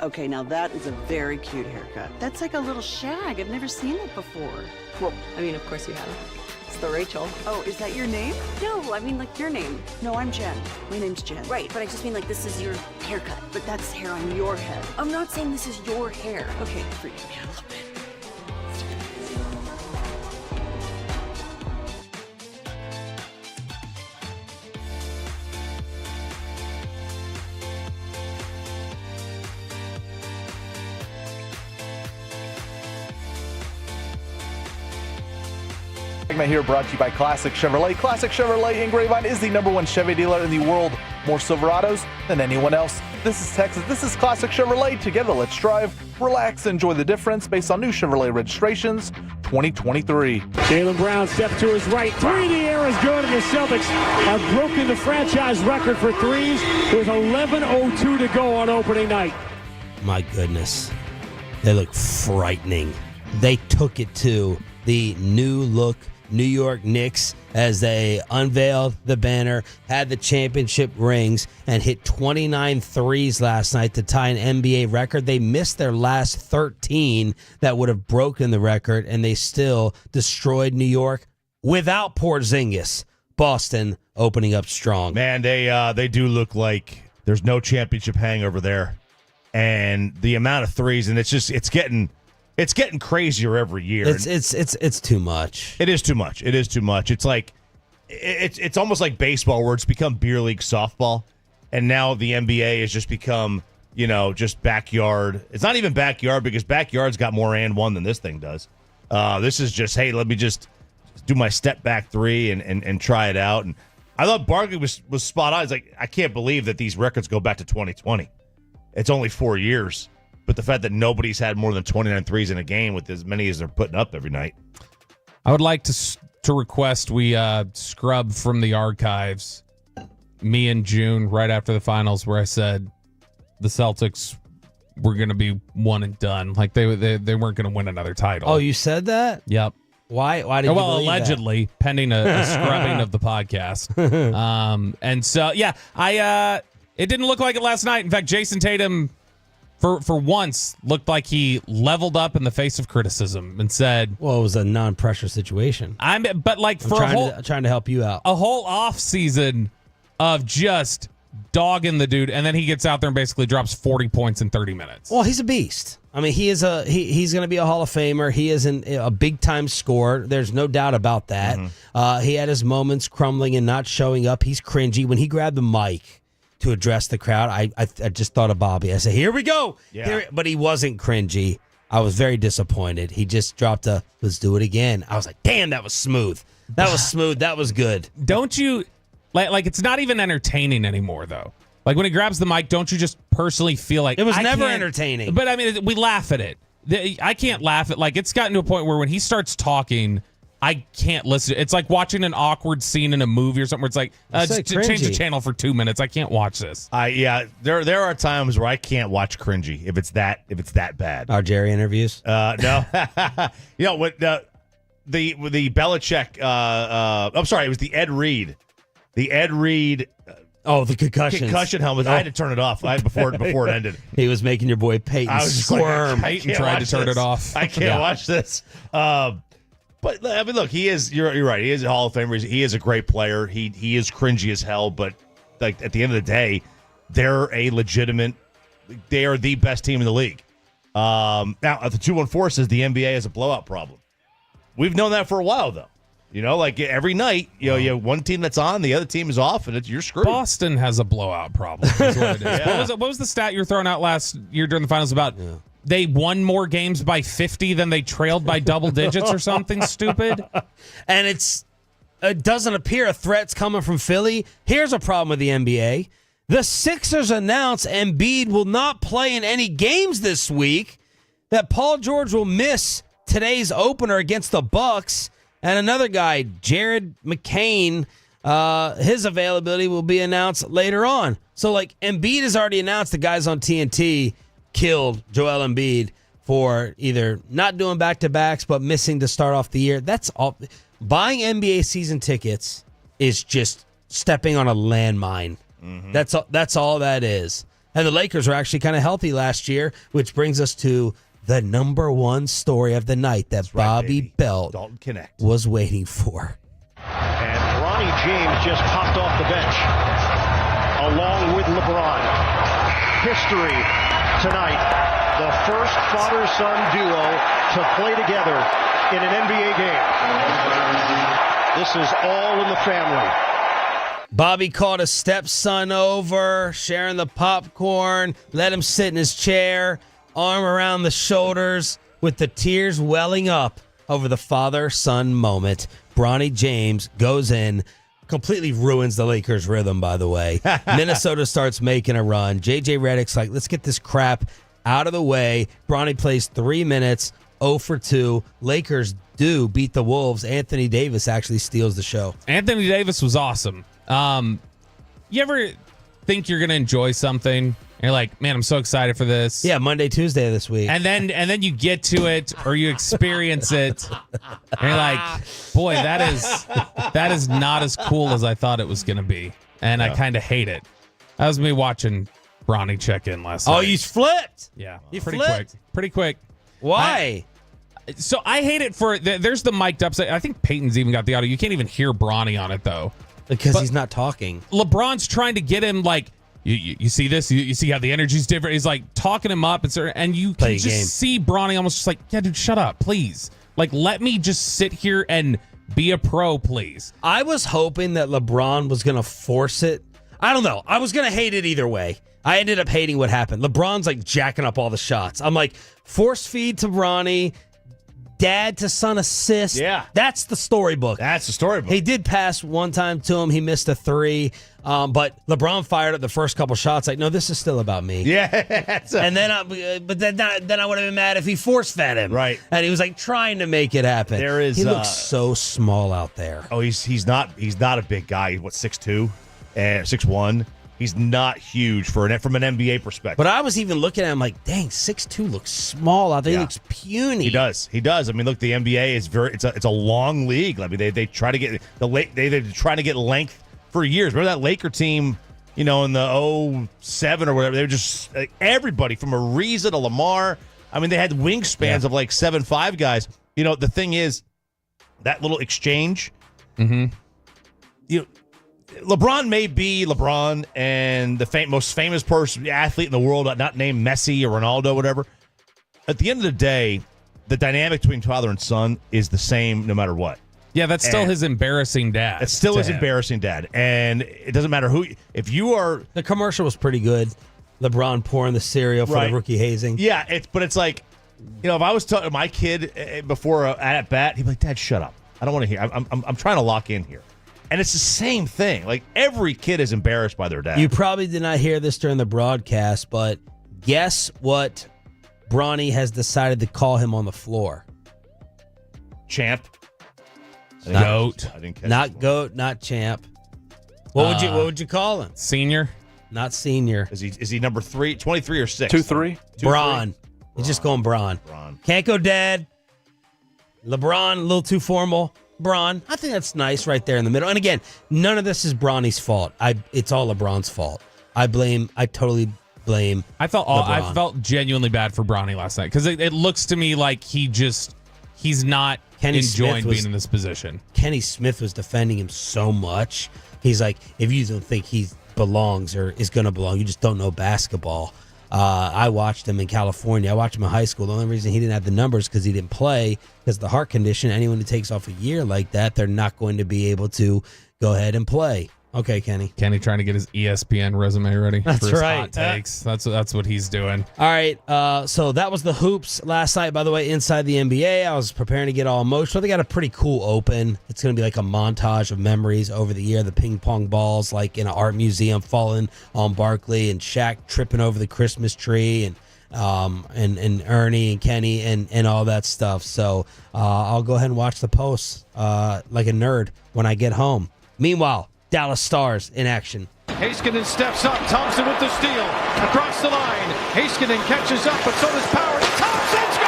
Okay, now that is a very cute haircut. That's like a little shag. I've never seen it before. Well, I mean, of course you have. It's the Rachel. Oh, is that your name? No, I mean, like your name. No, I'm Jen. My name's Jen. Right, but I just mean like this is your haircut. But that's hair on your head. I'm not saying this is your hair. Okay, freak me out a little bit. Segment here brought to you by Classic Chevrolet. Classic Chevrolet in Grapevine is the #1 Chevy dealer in the world. More Silverados than anyone else. This is Texas. This is Classic Chevrolet. Together, let's drive, relax, enjoy the difference based on new Chevrolet registrations 2023. Jaylen Brown steps to his right. Three in the air is good, and the Celtics have broken the franchise record for threes with 11:02 to go on opening night. My goodness. They look frightening. They took it to the new look New York Knicks as they unveiled the banner, had the championship rings, and hit 29 threes last night to tie an NBA record. They missed their last 13 that would have broken the record, and they still destroyed New York without Porzingis. Boston opening up strong. Man, they do look like there's no championship hangover there. And the amount of threes, and it's getting crazier every year. It's too much. It is too much. It is too much. It's like it's almost like baseball where it's become beer league softball, and now the NBA has just become, just backyard. It's not even backyard because backyard's got more and one than this thing does. This is just, hey, let me just do my step back three and try it out. And I thought Barkley was spot on. It's like, I can't believe that these records go back to 2020. It's only 4 years. But the fact that nobody's had more than 29 threes in a game with as many as they're putting up every night. I would like to request we scrub from the archives me in June right after the finals where I said the Celtics were going to be one and done. Like they weren't going to win another title. Oh, you said that? Yep. Why did you believe allegedly, that? Pending a scrubbing of the podcast. And so, yeah, it didn't look like it last night. In fact, Jason Tatum, for once, looked like he leveled up in the face of criticism and said, "Well, it was a non-pressure situation." I'm trying to help you out. A whole off season of just dogging the dude, and then he gets out there and basically drops 40 points in 30 minutes. Well, he's a beast. I mean, he's going to be a Hall of Famer. He is a big time scorer. There's no doubt about that. Mm-hmm. He had his moments crumbling and not showing up. He's cringy when he grabbed the mic to address the crowd. I just thought of Bobby. I said, "Here we go." Yeah. But he wasn't cringy. I was very disappointed. He just dropped "Let's do it again." I was like, "Damn, that was smooth. That was smooth. That was good." Don't you like? It's not even entertaining anymore, though. Like when he grabs the mic, don't you just personally feel like it was never entertaining? But I mean, we laugh at it. I can't laugh at it's gotten to a point where when he starts talking, I can't listen. It's like watching an awkward scene in a movie or something where it's like, just change the channel for 2 minutes. I can't watch this. There are times where I can't watch cringy if it's that bad. Our Jerry interviews? No. What the Belichick I'm sorry, it was the Ed Reed. The Ed Reed the concussion helmet. I had to turn it off before it ended. He was making your boy Peyton squirm. Peyton tried to turn it off. I can't watch this. But I mean, look, he is. You're right. He is a Hall of Famer. He is a great player. He is cringy as hell. But like at the end of the day, they're a legitimate. They are the best team in the league. Now, the 214 says the NBA has a blowout problem. We've known that for a while, though. Like every night, you have one team that's on, the other team is off, and you're screwed. Boston has a blowout problem. Is what it is. Yeah. What was the stat you were throwing out last year during the finals about? Yeah. They won more games by 50 than they trailed by double digits or something stupid. And it doesn't appear a threat's coming from Philly. Here's a problem with the NBA. The Sixers announced Embiid will not play in any games this week, that Paul George will miss today's opener against the Bucks, and another guy, Jared McCain, his availability will be announced later on. So, Embiid has already announced the guys on TNT killed Joel Embiid for either not doing back-to-backs but missing to start off the year. That's all. buying NBA season tickets is just stepping on a landmine. That's all that is. And the Lakers were actually kind of healthy last year, which brings us to the number one story of the night that Bobby Belt Dalton Connect was waiting for. And Bronny James just popped off the bench along with LeBron. History tonight. The first father-son duo to play together in an NBA game. This is all in the family. Bobby called his stepson over, sharing the popcorn, let him sit in his chair, arm around the shoulders, with the tears welling up over the father-son moment. Bronny James goes in, completely ruins the Lakers' rhythm, by the way. Minnesota starts making a run. J.J. Redick's like, let's get this crap out of the way. Bronny plays 3 minutes, 0 for 2. Lakers do beat the Wolves. Anthony Davis actually steals the show. Anthony Davis was awesome. You ever think you're going to enjoy something? And you're like, man, I'm so excited for this. Yeah, Monday, Tuesday this week. And then you get to it or you experience it. And you're like, boy, that is not as cool as I thought it was going to be. And I kind of hate it. That was me watching Bronny check in last night. Oh, you flipped? Yeah. You pretty flipped? quick. Pretty quick. Why? So I hate it for, there's the mic'd up. I think Peyton's even got the audio. You can't even hear Bronny on it, though. Because he's not talking. LeBron's trying to get him, like, you see this? You see how the energy's different? He's, like, talking him up. And you can just see Bronny almost just like, yeah, dude, shut up, please. Like, let me just sit here and be a pro, please. I was hoping that LeBron was going to force it. I don't know. I was going to hate it either way. I ended up hating what happened. LeBron's, like, jacking up all the shots. I'm like, force feed to Bronny. Dad to son assist. Yeah. That's the storybook. That's the storybook. He did pass one time to him. He missed a 3. But LeBron fired up the first couple shots. Like, no, this is still about me. Yeah. And then I would have been mad if he force fed him. Right. And he was like trying to make it happen. He looks so small out there. Oh, he's not a big guy. He's what, 6'2", 6'1". He's not huge from an NBA perspective. But I was even looking at him like, dang, 6'2" looks small out there. He looks puny. He does. I mean, look, the NBA is it's a long league. I mean, they try to get they're trying to get length for years. Remember that Laker team, in the 07 or whatever? They were just everybody from Ariza to Lamar. I mean, they had wingspans of like 7'5" guys. The thing is, that little exchange. LeBron may be LeBron and the most famous athlete in the world, not named Messi or Ronaldo or whatever. At the end of the day, the dynamic between father and son is the same no matter what. Yeah, that's still his embarrassing dad. It's still his embarrassing dad. And it doesn't matter who. If you are. The commercial was pretty good. LeBron pouring the cereal for the rookie hazing. Yeah, it's like, if I was talking to my kid before at bat, he'd be like, Dad, shut up. I don't want to hear. I'm trying to lock in here. And it's the same thing. Like, every kid is embarrassed by their dad. You probably did not hear this during the broadcast, but guess what Bronny has decided to call him on the floor? Champ. Goat. I didn't catch not goat, not champ. What would you call him? Senior? Not senior. Is he number 3, 23 or 6? 2-3. Bron. He's just going Bron. Can't go dad. LeBron, a little too formal. Bron. I think that's nice right there in the middle. And again, none of this is Bronny's fault. It's all LeBron's fault. I totally blame I felt genuinely bad for Bronny last night because it looks to me like he's not enjoying being in this position. Kenny Smith was defending him so much. He's like, if you don't think he belongs or is going to belong, you just don't know basketball. I watched him in California. I watched him in high school. The only reason he didn't have the numbers because he didn't play because the heart condition. Anyone who takes off a year like that, they're not going to be able to go ahead and play. Okay, Kenny. Kenny trying to get his ESPN resume ready. That's for his right. Hot takes. That's what he's doing. All right. So that was the hoops last night. By the way, inside the NBA, I was preparing to get all emotional. They got a pretty cool open. It's going to be like a montage of memories over the year. The ping pong balls, like in an art museum, falling on Barkley and Shaq tripping over the Christmas tree, and Ernie and Kenny and all that stuff. So I'll go ahead and watch the posts like a nerd when I get home. Meanwhile, Dallas Stars in action. Heiskanen steps up. Thompson with the steal. Across the line. Heiskanen catches up, but so does Powers. Thompson scores!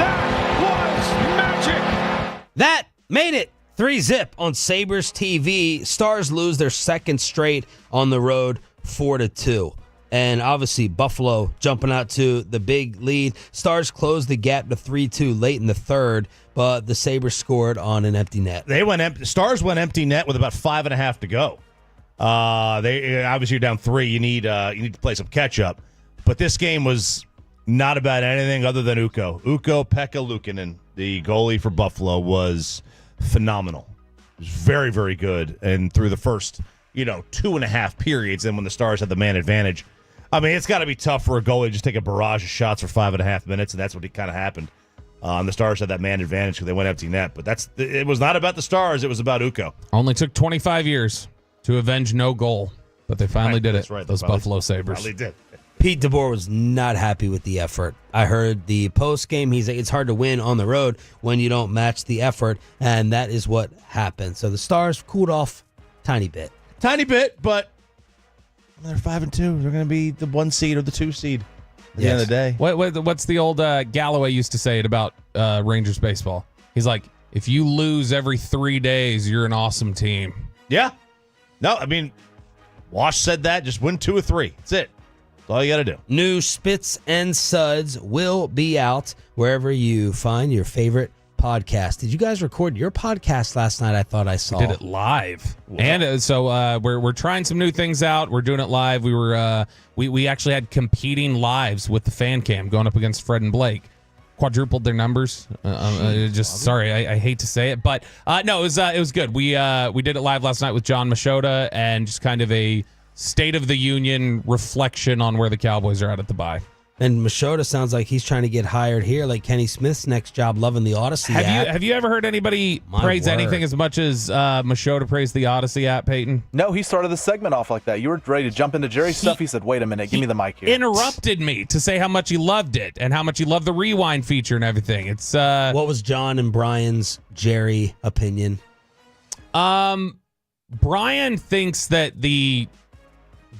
That That made it 3-0 on Sabres TV. Stars lose their second straight on the road, 4-2. And obviously Buffalo jumping out to the big lead. Stars closed the gap to 3-2 late in the third, but the Sabres scored on an empty net. Stars went empty net with about 5.5 to go. They obviously you're down 3. You need to play some catch up. But this game was not about anything other than Ukko. Ukko-Pekka Luukkonen, the goalie for Buffalo, was phenomenal. It was very, very good. And through the first, 2.5 periods, and when the Stars had the man advantage, I mean, it's got to be tough for a goalie to just take a barrage of shots for 5.5 minutes, and that's what kind of happened. And the Stars had that man advantage because they went empty net. But it was not about the Stars. It was about Ukko. Only took 25 years to avenge no goal, but they finally did it. That's right. Those Buffalo Sabres. Finally did. Pete DeBoer was not happy with the effort. I heard the post game. He's like, it's hard to win on the road when you don't match the effort, and that is what happened. So the Stars cooled off tiny bit. Tiny bit, but they're 5-2. They're going to be the 1 seed or the 2 seed at the end of the day. What's the old Galloway used to say it about Rangers baseball? He's like, if you lose every 3 days, you're an awesome team. Yeah. No, I mean, Wash said that. Just win 2 or 3. That's it. That's all you got to do. New Spits and Suds will be out wherever you find your favorite podcast. Did you guys record your podcast last night? I thought I saw. We did it live. And so we're trying some new things out. We're doing it live. We were we actually had competing lives with the fan cam going up against Fred and Blake. Quadrupled their numbers. Sorry, I hate to say it, but no, it was good. We did it live last night with John Machota and just kind of a State of the Union reflection on where the Cowboys are at the bye. And Machota sounds like he's trying to get hired here, like Kenny Smith's next job, loving the Odyssey app. Have you ever heard anybody praise anything as much as Machota praised the Odyssey app, Peyton? No, he started the segment off like that. You were ready to jump into Jerry's stuff. He said, wait a minute, give me the mic here. Interrupted me to say how much he loved it and how much he loved the rewind feature and everything. It's what was John and Brian's Jerry opinion? Brian thinks that the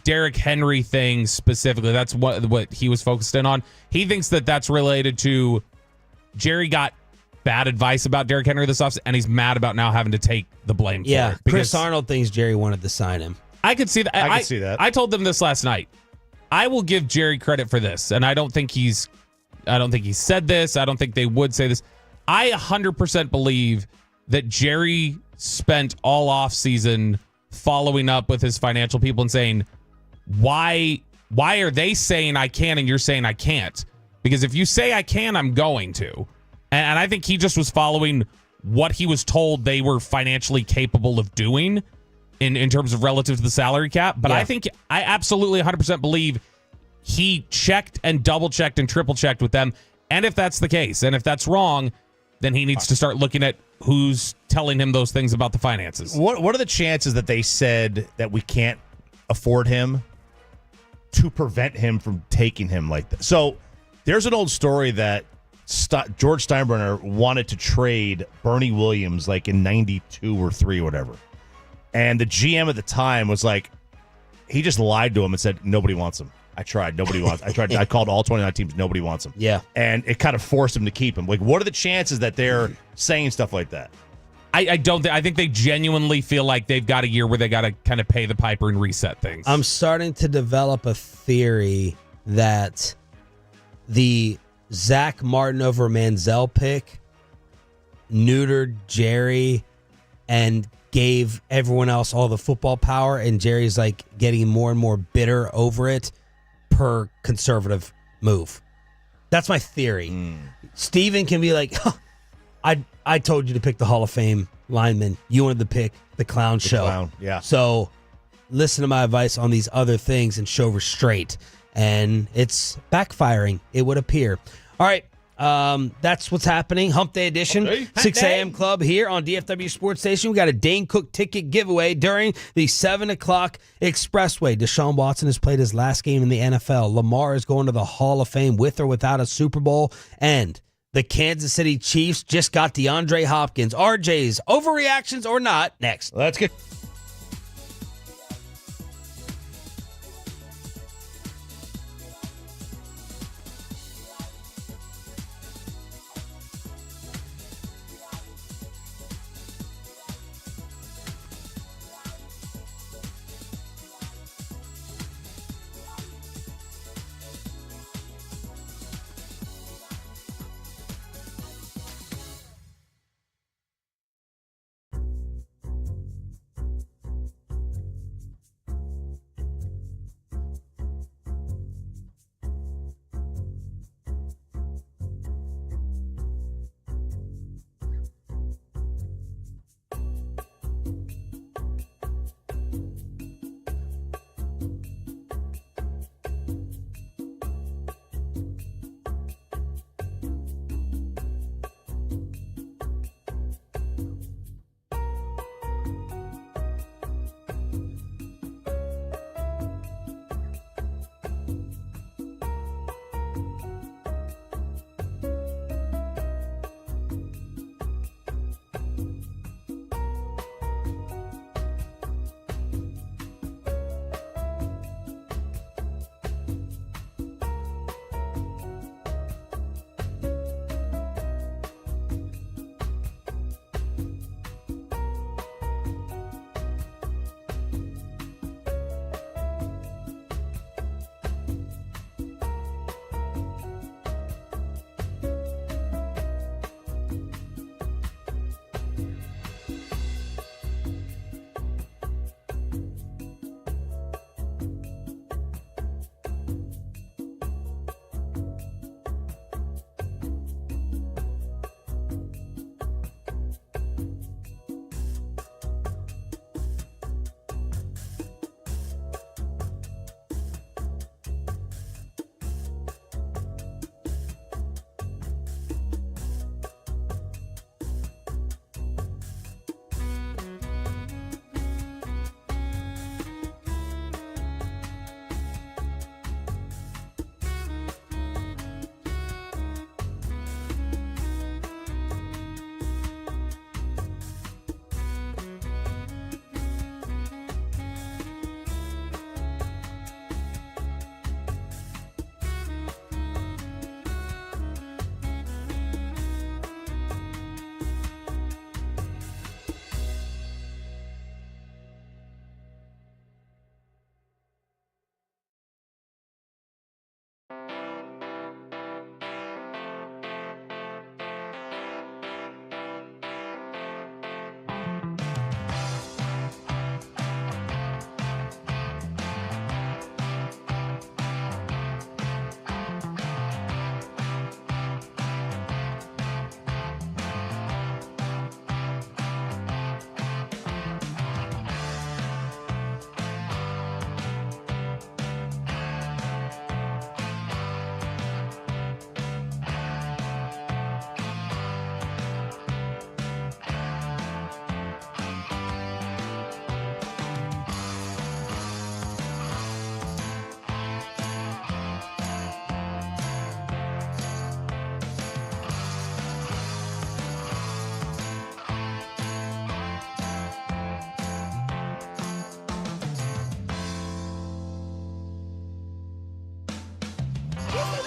Derrick Henry thing specifically, that's what he was focused in on. He thinks that that's related to Jerry got bad advice about Derrick Henry this offseason, and he's mad about now having to take the blame for it. Yeah, Chris Arnold thinks Jerry wanted to sign him. I could see that. I could see that. I told them this last night. I will give Jerry credit for this, and I don't think he said this. I don't think they would say this. I 100% believe that Jerry spent all offseason following up with his financial people and saying, why are they saying I can and you're saying I can't? Because if you say I can, I'm going to. And I think he just was following what he was told they were financially capable of doing in terms of relative to the salary cap. But yeah. I absolutely 100% believe he checked and double checked and triple checked with them. And if that's the case, and if that's wrong, then he needs to start looking at who's telling him those things about the finances. What are the chances that they said that we can't afford him to prevent him from taking him like that? So there's an old story that George Steinbrenner wanted to trade Bernie Williams like in 92 or 3 or whatever. And the GM at the time was like, he just lied to him and said, nobody wants him. I tried. Nobody wants. I called all 29 teams. Nobody wants him. Yeah. And it kind of forced him to keep him. Like, what are the chances that they're saying stuff like that? I think they genuinely feel like they've got a year where they got to kind of pay the piper and reset things. I'm starting to develop a theory that the Zach Martin over Manziel pick neutered Jerry and gave everyone else all the football power, and Jerry's like getting more and more bitter over it per conservative move. That's my theory. Steven can be like, I told you to pick the Hall of Fame lineman. You wanted to pick the clown show. Clown, yeah. So listen to my advice on these other things and show restraint. And it's backfiring, it would appear. All right. That's what's happening. Hump Day edition, 6 a.m. club here on DFW Sports Station. We got a Dane Cook ticket giveaway during the 7 o'clock expressway. Deshaun Watson has played his last game in the NFL. Lamar is going to the Hall of Fame with or without a Super Bowl. And the Kansas City Chiefs just got DeAndre Hopkins. RJ's overreactions or not, next. Let's get...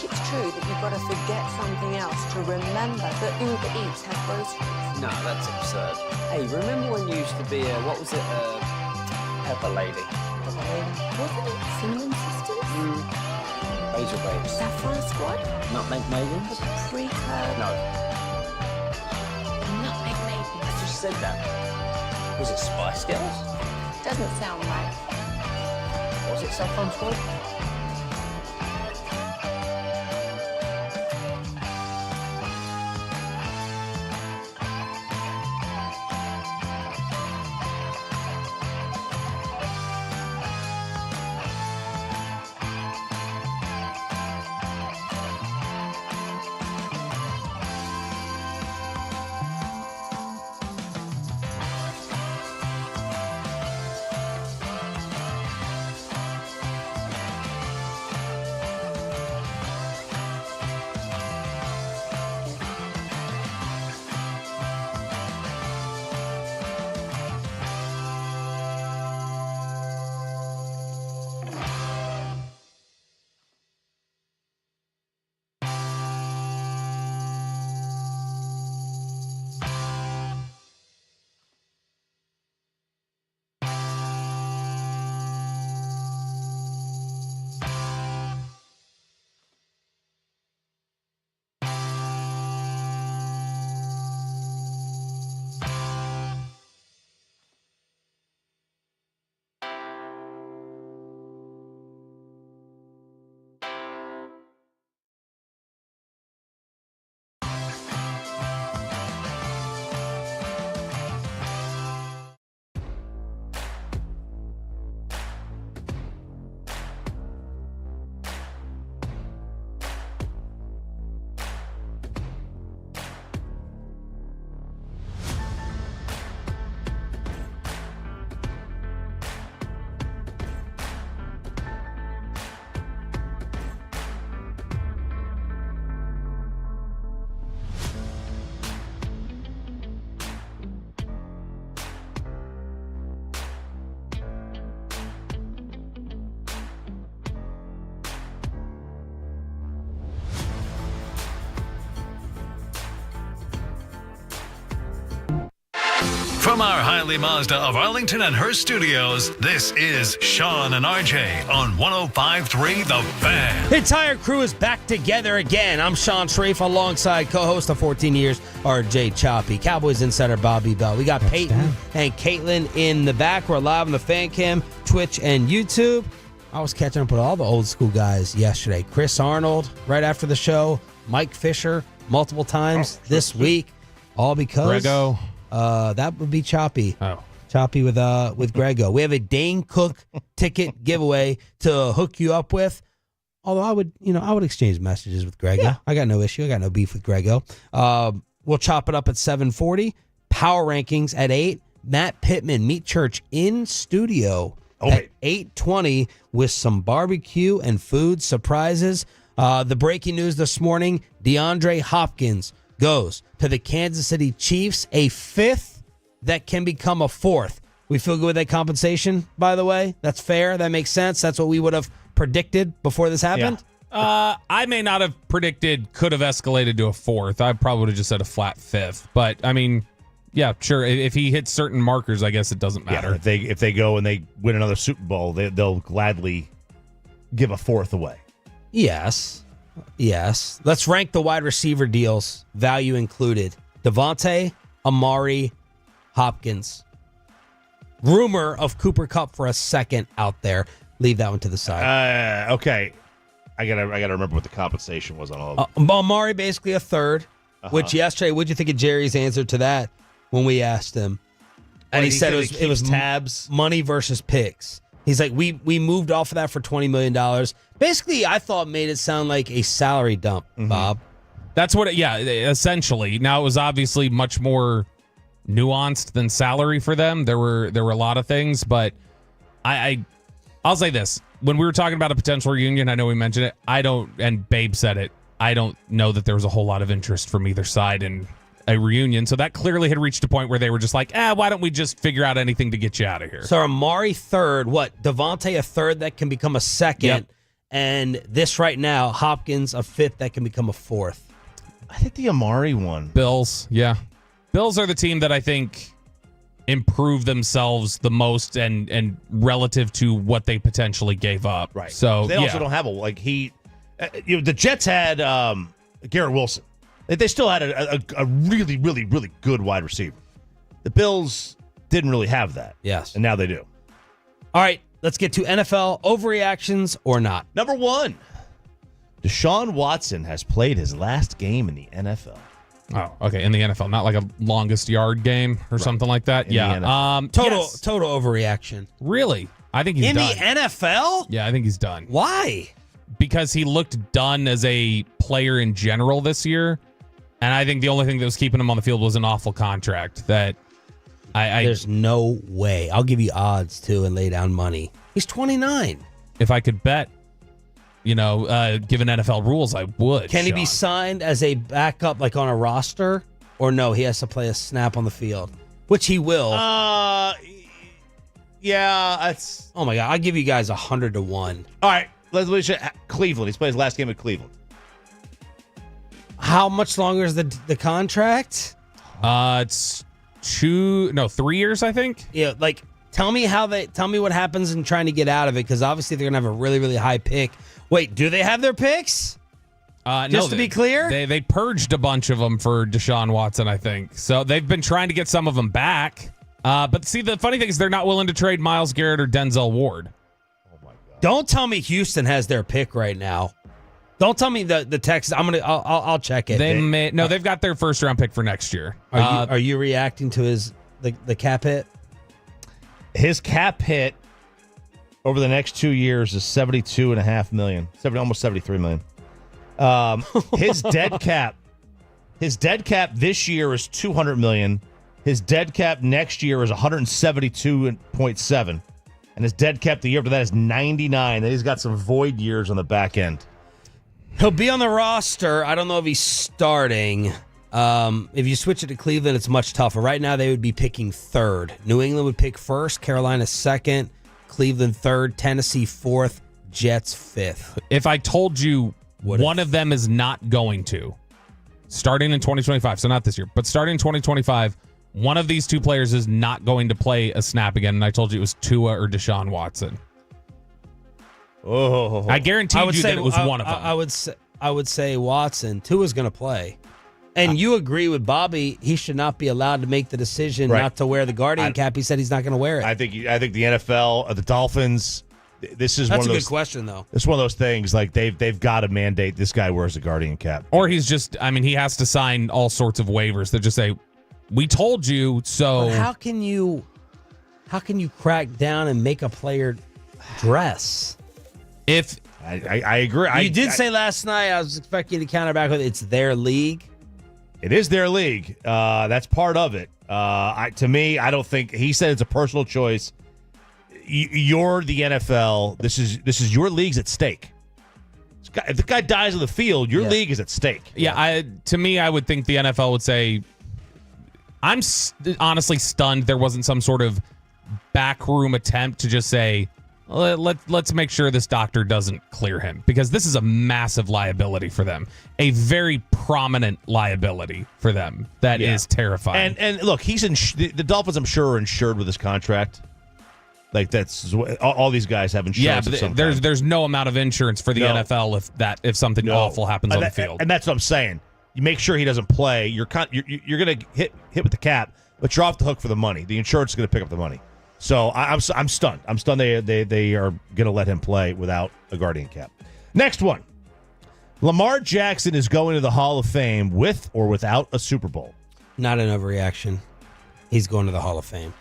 it's true that you've got to forget something else to remember that Uber Eats has groceries? No, that's absurd. Hey, remember when you used to be what was it, Pepper Lady? Wasn't it Cinnamon Sisters? Basil Babes. Saffron Squad? Nutmeg Maidens? Pre-curd? No, Nutmeg Maidens. I just said that. Was it Spice Girls? Doesn't sound right. Was it Saffron Squad? From our Highly Mazda of Arlington and Hearst studios, this is Sean and RJ on 105.3 The Fan. The entire crew is back together again. I'm Sean Sharif alongside co-host of 14 years, RJ Choppy. Cowboys insider Bobby Bell. We got Peyton and Caitlin in the back. We're live on the Fan Cam, Twitch, and YouTube. I was catching up with all the old school guys yesterday. Chris Arnold right after the show. Mike Fisher multiple times this week. All because... Grego. That would be Choppy. Oh. Choppy with Grego. We have a Dane Cook ticket giveaway to hook you up with. Although I would exchange messages with Grego. Yeah. I got no issue. I got no beef with Grego. We'll chop it up at 7:40. Power rankings at 8. Matt Pittman, Meat Church in studio at 8:20 with some barbecue and food surprises. The breaking news this morning, DeAndre Hopkins goes to the Kansas City Chiefs, a fifth that can become a fourth. We feel good with that compensation, by the way. That's fair. That makes sense. That's what we would have predicted before this happened. Yeah. I may not have predicted could have escalated to a fourth. I probably would have just said a flat fifth. But, I mean, yeah, sure. If he hits certain markers, I guess it doesn't matter. Yeah, if they go and they win another Super Bowl, they'll gladly give a fourth away. Yes. Let's rank the wide receiver deals, value included. Devontae, Amari, Hopkins. Rumor of Cooper Kupp for a second out there. Leave that one to the side. Okay. I gotta remember what the compensation was on all of them. Amari basically a third, which yesterday, what'd you think of Jerry's answer to that when we asked him? And he said it was tabs, money versus picks. He's like, we moved off of that for $20 million. Basically, I thought made it sound like a salary dump, Bob. That's what essentially. Now, it was obviously much more nuanced than salary for them. There were a lot of things, but I'll say this. When we were talking about a potential reunion, I know we mentioned it. And Babe said it, I don't know that there was a whole lot of interest from either side in a reunion. So that clearly had reached a point where they were just like, why don't we just figure out anything to get you out of here? So Amari third, Devontae a third that can become a second. Yep. and this right now, Hopkins a fifth that can become a fourth. I think the Amari one. Bills, yeah. Bills are the team that I think improve themselves the most and relative to what they potentially gave up. Right. So they also don't have the Jets had Garrett Wilson. They still had a really, really, really good wide receiver. The Bills didn't really have that. Yes. And now they do. All right, let's get to NFL overreactions or not. Number 1, Deshaun Watson has played his last game in the NFL. Oh, okay. In the NFL, not like a longest yard game or something like that. Yeah. Total Yes. overreaction. Really? I think he's in done. the NFL? Yeah, I think he's done. Why? Because he looked done as a player in general this year, and I think the only thing that was keeping him on the field was an awful contract. That There's no way. I'll give you odds too and lay down money. He's 29. If I could bet, given NFL rules, I would. Can he be signed as a backup, like on a roster, or no? He has to play a snap on the field, which he will. Yeah, that's. Oh my God! I'll give you guys 100-1. All right, let's Cleveland. He's played his last game at Cleveland. How much longer is the contract? It's 3 years, I think. Yeah, like tell me what happens in trying to get out of it, because obviously they're gonna have a really, really high pick. Wait, do they have their picks? No, to be clear, they purged a bunch of them for Deshaun Watson, I think. So they've been trying to get some of them back. But see, the funny thing is they're not willing to trade Myles Garrett or Denzel Ward. Oh my God! Don't tell me Houston has their pick right now. Don't tell me the Texans. I'll check it. They've got their first round pick for next year. Are you reacting to the cap hit? His cap hit over the next 2 years is $72.5 million, almost $73 million. His dead cap this year is $200 million. His dead cap next year is $172.7, and his dead cap the year after that is $99. And he's got some void years on the back end. He'll be on the roster. I don't know if he's starting. If you switch it to Cleveland, it's much tougher. Right now, they would be picking third. New England would pick first, Carolina second, Cleveland third, Tennessee fourth, Jets fifth. If I told you one of them is not going to, starting in 2025, so not this year, but starting in 2025, one of these two players is not going to play a snap again, and I told you it was Tua or Deshaun Watson. Oh, I guaranteed you that it was one of them. I would say Watson. Tua's going to play. And you agree with Bobby, he should not be allowed to make the decision not to wear the Guardian cap. He said he's not going to wear it. I think the NFL, the Dolphins, this is That's one of those. That's a good question, though. It's one of those things like they've got to mandate this guy wears the Guardian cap. Or he's just, he has to sign all sorts of waivers that just say, we told you, so. But how can you crack down and make a player dress? If I agree. You did say last night, I was expecting you to counter back with it's their league. It is their league. That's part of it. To me, I don't think he said it's a personal choice. You're the NFL. This is your league's at stake. If the guy dies on the field, your league is at stake. Yeah, to me, I would think the NFL would say, I'm honestly stunned there wasn't some sort of backroom attempt to just say, let's make sure this doctor doesn't clear him, because this is a massive liability for them, a very prominent liability for them that is terrifying. And look, the Dolphins, I'm sure, are insured with his contract. Like that's all these guys have insurance. Yeah, but there's no amount of insurance for the NFL if something awful happens on the field. And that's what I'm saying. You make sure he doesn't play. You're going to hit with the cap, but you're off the hook for the money. The insurance is going to pick up the money. So I'm stunned. I'm stunned they are going to let him play without a Guardian cap. Next one. Lamar Jackson is going to the Hall of Fame with or without a Super Bowl. Not an overreaction. He's going to the Hall of Fame.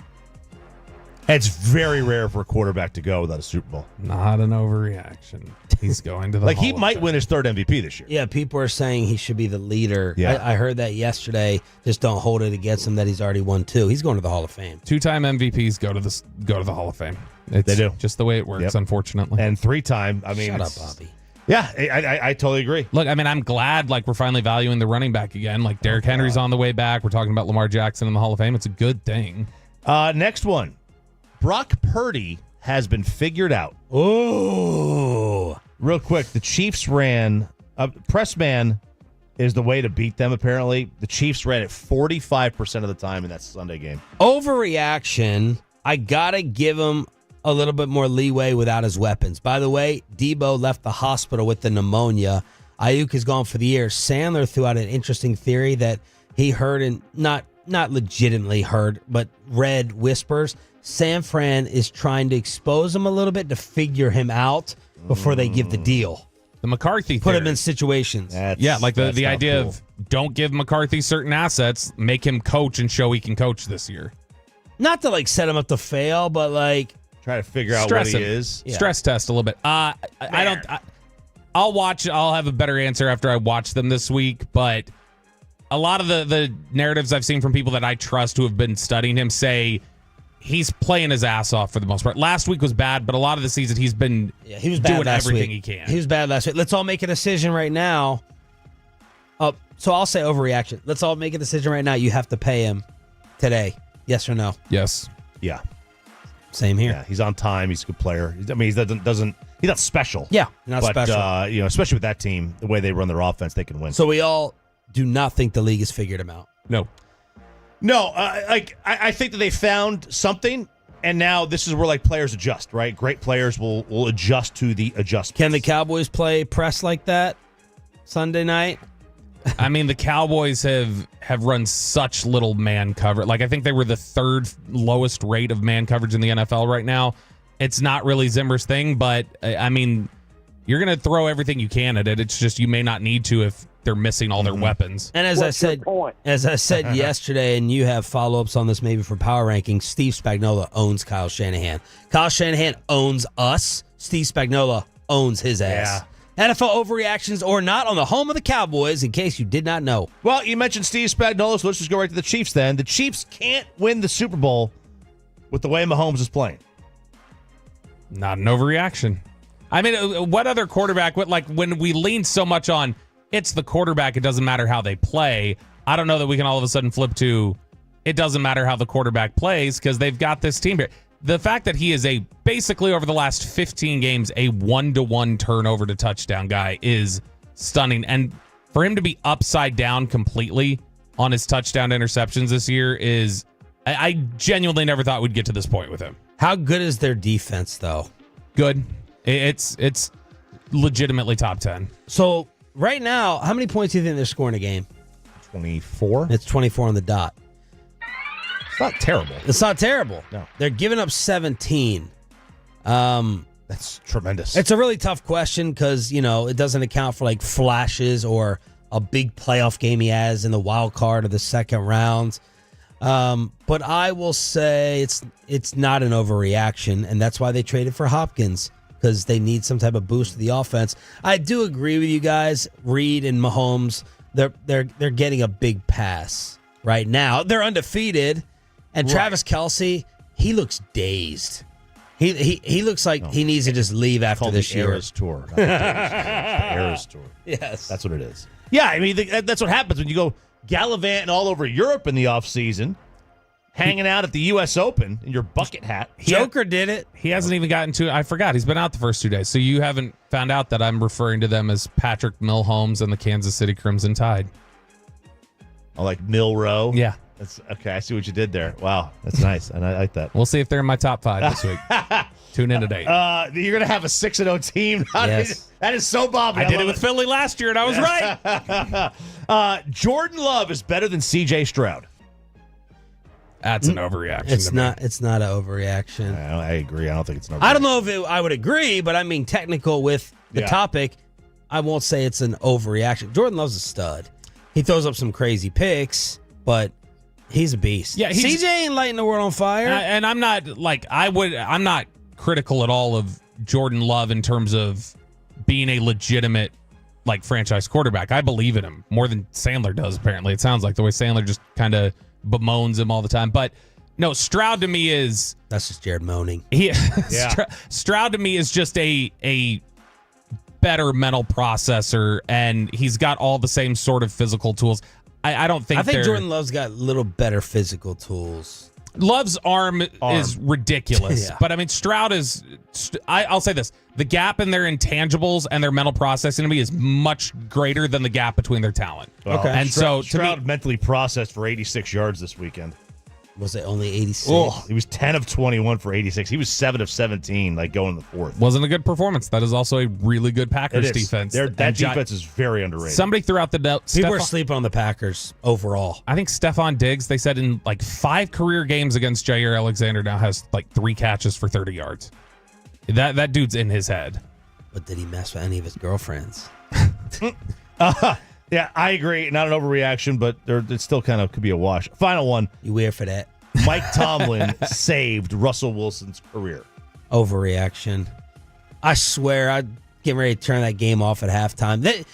It's very rare for a quarterback to go without a Super Bowl. Not an overreaction. He's going to the like Hall he of might Fame. win his third MVP this year. Yeah, people are saying he should be the leader. Yeah. I heard that yesterday. Just don't hold it against him that he's already won 2. He's going to the Hall of Fame. 2-time MVPs go to the Hall of Fame. It's they do. Just the way it works, unfortunately. And 3-time. Shut up, Bobby. Yeah, I totally agree. Look, I'm glad we're finally valuing the running back again. Like Derrick Henry's on the way back. We're talking about Lamar Jackson in the Hall of Fame. It's a good thing. Next one. Brock Purdy has been figured out. Oh. Real quick, the Chiefs ran press man is the way to beat them, apparently. The Chiefs ran it 45% of the time in that Sunday game. Overreaction, I got to give him a little bit more leeway without his weapons. By the way, Debo left the hospital with the pneumonia. Ayuk is gone for the year. Sandler threw out an interesting theory that he heard, and not legitimately heard, but read whispers. San Fran is trying to expose him a little bit to figure him out before they give the deal. The McCarthy Put theory. him in situations. The idea of don't give McCarthy certain assets, make him coach and show he can coach this year. Not to like set him up to fail, but like try to figure out what he is. Yeah. Stress test a little bit. I'll watch. I'll have a better answer after I watch them this week. But a lot of the narratives I've seen from people that I trust who have been studying him say he's playing his ass off for the most part. Last week was bad, but a lot of the season he was bad doing last everything week. he can. He was bad last week. Let's all make a decision right now. So I'll say overreaction. Let's all make a decision right now. You have to pay him today. Yes or no? Yes. Yeah. Same here. Yeah, he's on time. He's a good player. I mean, he's not special. Yeah, not special. Especially with that team, the way they run their offense, they can win. So we all do not think the league has figured him out. No, I think that they found something, and now this is where players adjust, right? Great players will adjust to the adjustments. Can the Cowboys play press like that Sunday night? I mean, the Cowboys have run such little man coverage. I think they were the third lowest rate of man coverage in the NFL right now. It's not really Zimmer's thing, but I mean, you're going to throw everything you can at it. It's just you may not need to if they're missing all their weapons. And as I said yesterday, and you have follow-ups on this maybe for power rankings, Steve Spagnuolo owns Kyle Shanahan. Kyle Shanahan owns us. Steve Spagnuolo owns his ass. Yeah. NFL overreactions or not on the home of the Cowboys, in case you did not know. Well, you mentioned Steve Spagnuolo, so let's just go right to the Chiefs then. The Chiefs can't win the Super Bowl with the way Mahomes is playing. Not an overreaction. I mean, what other quarterback, when we lean so much on it's the quarterback, it doesn't matter how they play, I don't know that we can all of a sudden flip to it doesn't matter how the quarterback plays because they've got this team here. The fact that he is basically over the last 15 games, a 1-to-1 turnover to touchdown guy is stunning. And for him to be upside down completely on his touchdown interceptions this year is, I genuinely never thought we'd get to this point with him. How good is their defense, though? Good. It's legitimately top 10. So right now, how many points do you think they're scoring a game? 24. It's 24 on the dot. It's not terrible. It's not terrible. No. They're giving up 17. That's tremendous. It's a really tough question because, it doesn't account for flashes or a big playoff game he has in the wild card or the second round. But I will say it's not an overreaction, and that's why they traded for Hopkins, because they need some type of boost to the offense. I do agree with you guys. Reed and Mahomes, they're getting a big pass right now. They're undefeated. And Travis Kelce, he looks dazed. He looks like he needs to just leave after this year. Eras Tour. Not the Eras Tour. Yes. That's what it is. Yeah, I mean, that's what happens when you go gallivanting all over Europe in the offseason, hanging out at the U.S. Open in your bucket hat. Joker did it. He hasn't even gotten to I forgot. He's been out the first 2 days. So you haven't found out that I'm referring to them as Patrick Milhomes and the Kansas City Crimson Tide. Oh, like Milrow? Yeah. That's okay. I see what you did there. Wow, that's nice, and I like that. We'll see if they're in my top 5 this week. Tune in today. You're gonna have a 6-0 team. Yes. That is so Bobby. I did it with Philly last year, and I was right. Jordan Love is better than C.J. Stroud. That's an overreaction. It's not an overreaction. I agree. I don't think it's an overreaction. I don't know if I would agree, but I mean, technical with the topic, I won't say it's an overreaction. Jordan Love's a stud. He throws up some crazy picks, but he's a beast. Yeah, CJ ain't lighting the world on fire. And I'm not I'm not critical at all of Jordan Love in terms of being a legitimate franchise quarterback. I believe in him more than Sandler does, apparently. It sounds like the way Sandler just kind of bemoans him all the time. But no, Stroud to me is... That's just Jared moaning. Stroud to me is just a better mental processor, and he's got all the same sort of physical tools. I don't think Jordan Love's got a little better physical tools. Love's arm is ridiculous. Yeah. But I mean, Stroud is. I'll say this: the gap in their intangibles and their mental processing to me is much greater than the gap between their talent. Well, Okay. And so to Stroud me, mentally processed for 86 yards this weekend. Was it only 86? Oh, he was 10 of 21 for 86. He was 7 of 17, like going in the fourth. wasn't a good performance. That is also a really good Packers It is. defense. That And defense is very underrated. Somebody threw out the note. People are sleeping on the Packers overall. I think Stephon Diggs, they said in like 5 career games against Jair Alexander, now has like 3 catches for 30 yards. That dude's in his head. But did he mess with any of his girlfriends? Yeah, I agree. Not an overreaction, but it still kind of could be a wash. Final one. You weird for that? Mike Tomlin saved Russell Wilson's career. Overreaction. I swear, I'd get ready to turn that game off at halftime.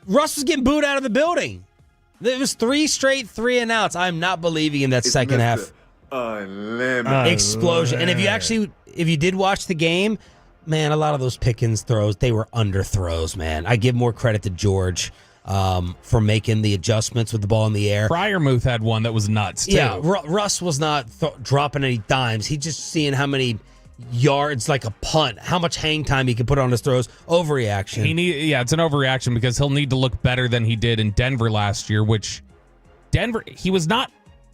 Russ was getting booed out of the building. It was 3 straight 3-and-outs. I'm not believing in that second half explosion. And if you did watch the game, man, a lot of those Pickens throws, they were under throws, man. I give more credit to George for making the adjustments with the ball in the air. Fryermuth had one that was nuts, too. Yeah, Russ was not dropping any dimes. He's just seeing how many yards, like a punt, how much hang time he can put on his throws. Overreaction. It's an overreaction because he'll need to look better than he did in Denver last year, which he was not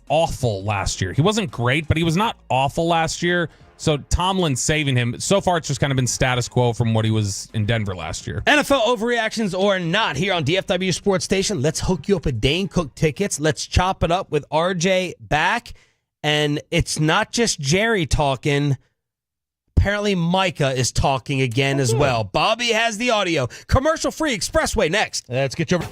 awful last year. He wasn't great, but he was not awful last year. So Tomlin saving him. So far, it's just kind of been status quo from what he was in Denver last year. NFL overreactions or not, here on DFW Sports Station, let's hook you up with Dane Cook tickets. Let's chop it up with RJ back. And it's not just Jerry talking. Apparently, Micah is talking again as well. Bobby has the audio. Commercial-free Expressway next. Let's get you over.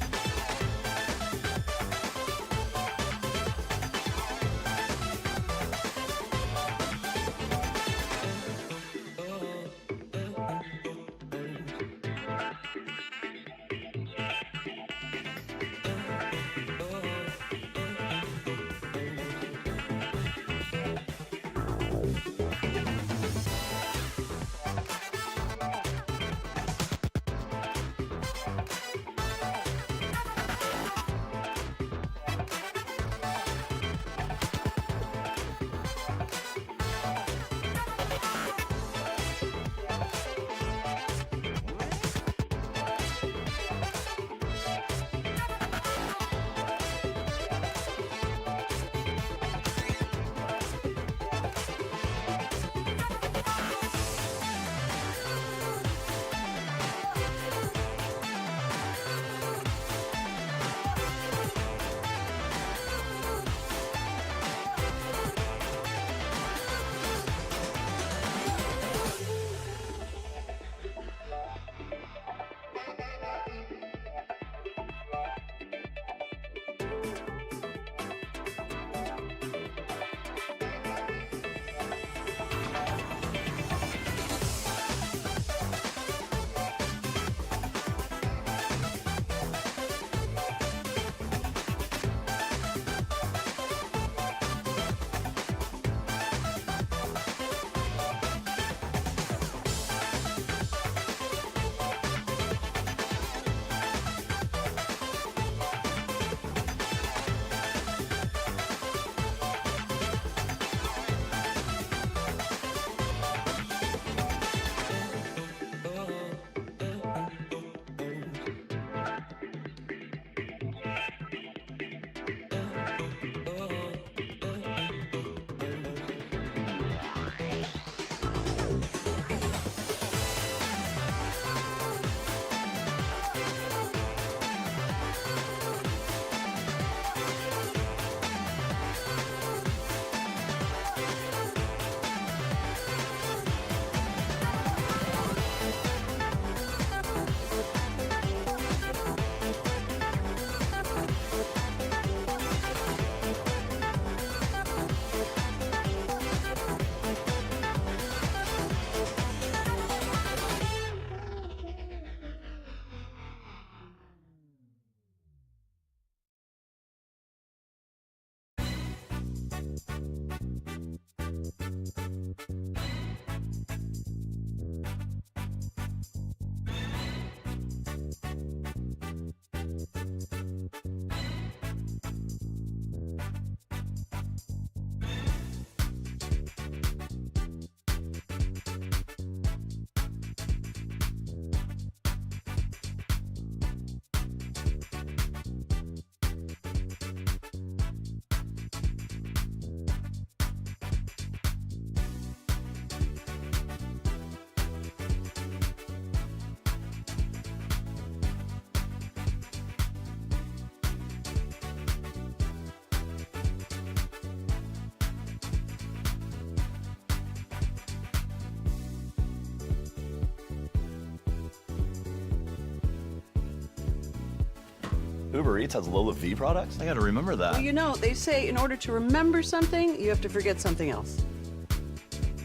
Uber Eats has Lola V products? I gotta remember that. Well, you know, they say in order to remember something, you have to forget something else.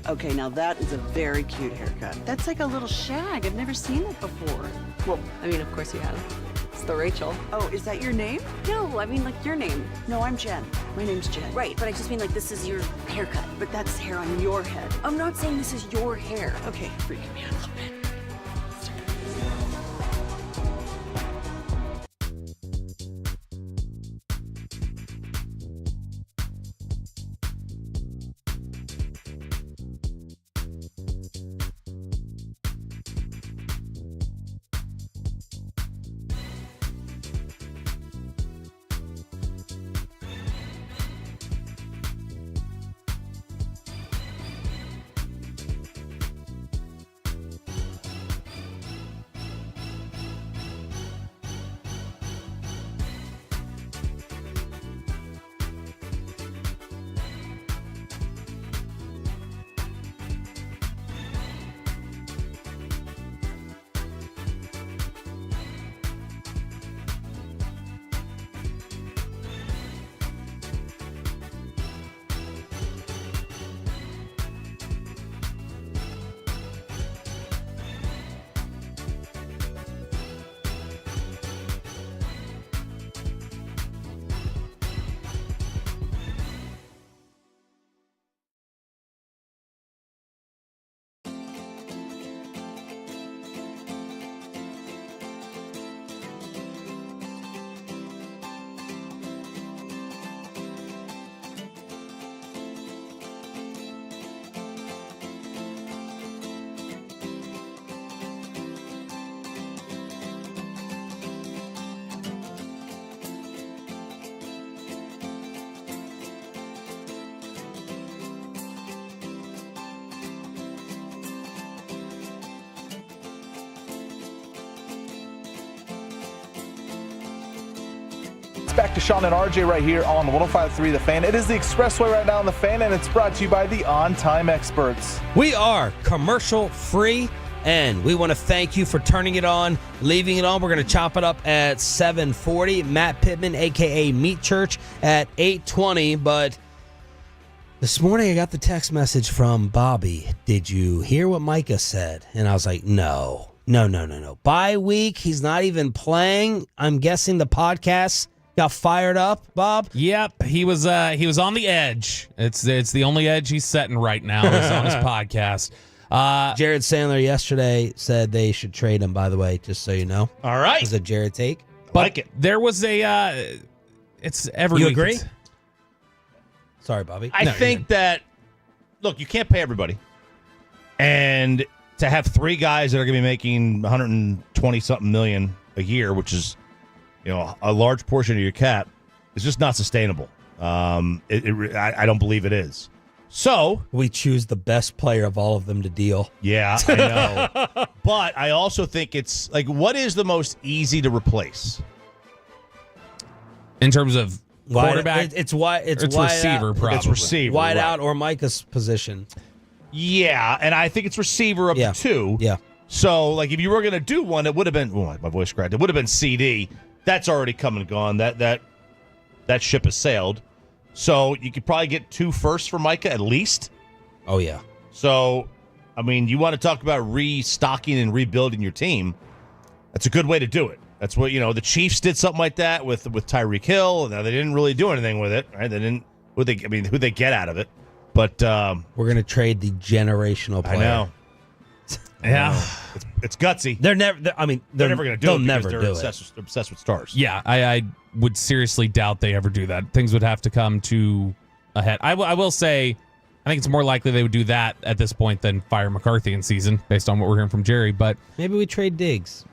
Okay, now that is a very cute haircut. That's like a little shag. I've never seen it before. Well, I mean, of course you have. It's the Rachel. Oh, is that your name? No, I mean like your name. No, I'm Jen. My name's Jen. Right, but I just mean like this is your haircut. But that's hair on your head. I'm not saying this is your hair. Okay, freaking me out a little bit. Back to Sean and RJ right here on 105.3 The Fan. It is the Expressway right now on The Fan, and it's brought to you by the On Time Experts. We are commercial free, and we want to thank you for turning it on, leaving it on. We're going to chop it up at 7:40. Matt Pittman, a.k.a. Meat Church, at 8:20. But this morning I got the text message from Bobby. Did you hear what Micah said? And I was like, no. Bye week. He's not even playing. I'm guessing the podcast got fired up, Bob? Yep, he was on the edge. It's the only edge he's setting right now is on his podcast. Jared Sandler yesterday said they should trade him, by the way, just so you know. All right. It was a Jared take. But like it. There was a it's every You week agree? it's- Sorry, Bobby. I think that, look, you can't pay everybody. And to have three guys that are going to be making 120-something million a year, which is, a large portion of your cap, is just not sustainable. I don't believe it is. So we choose the best player of all of them to deal. Yeah, I know. But I also think it's like, what is the most easy to replace? In terms of quarterback? It's wide receiver, out. probably. It's receiver. Wide right. out or Micah's position. Yeah, and I think it's receiver up Yeah. to two. Yeah. So, like, if you were going to do one, it would have been, my voice cracked. It would have been CD. That's already come and gone. That ship has sailed. So you could probably get 2 firsts for Micah at least. Oh, yeah. So, I mean, you want to talk about restocking and rebuilding your team. That's a good way to do it. That's what, the Chiefs did something like that with Tyreek Hill. Now, they didn't really do anything with it, right? They didn't. Who'd they get out of it? But we're going to trade the generational player. I know. Yeah. It's gutsy. They're never going to do it. They'll never do it. They're obsessed with stars. Yeah, I would seriously doubt they ever do that. Things would have to come to a head. I will say, I think it's more likely they would do that at this point than fire McCarthy in season, based on what we're hearing from Jerry. But maybe we trade Diggs.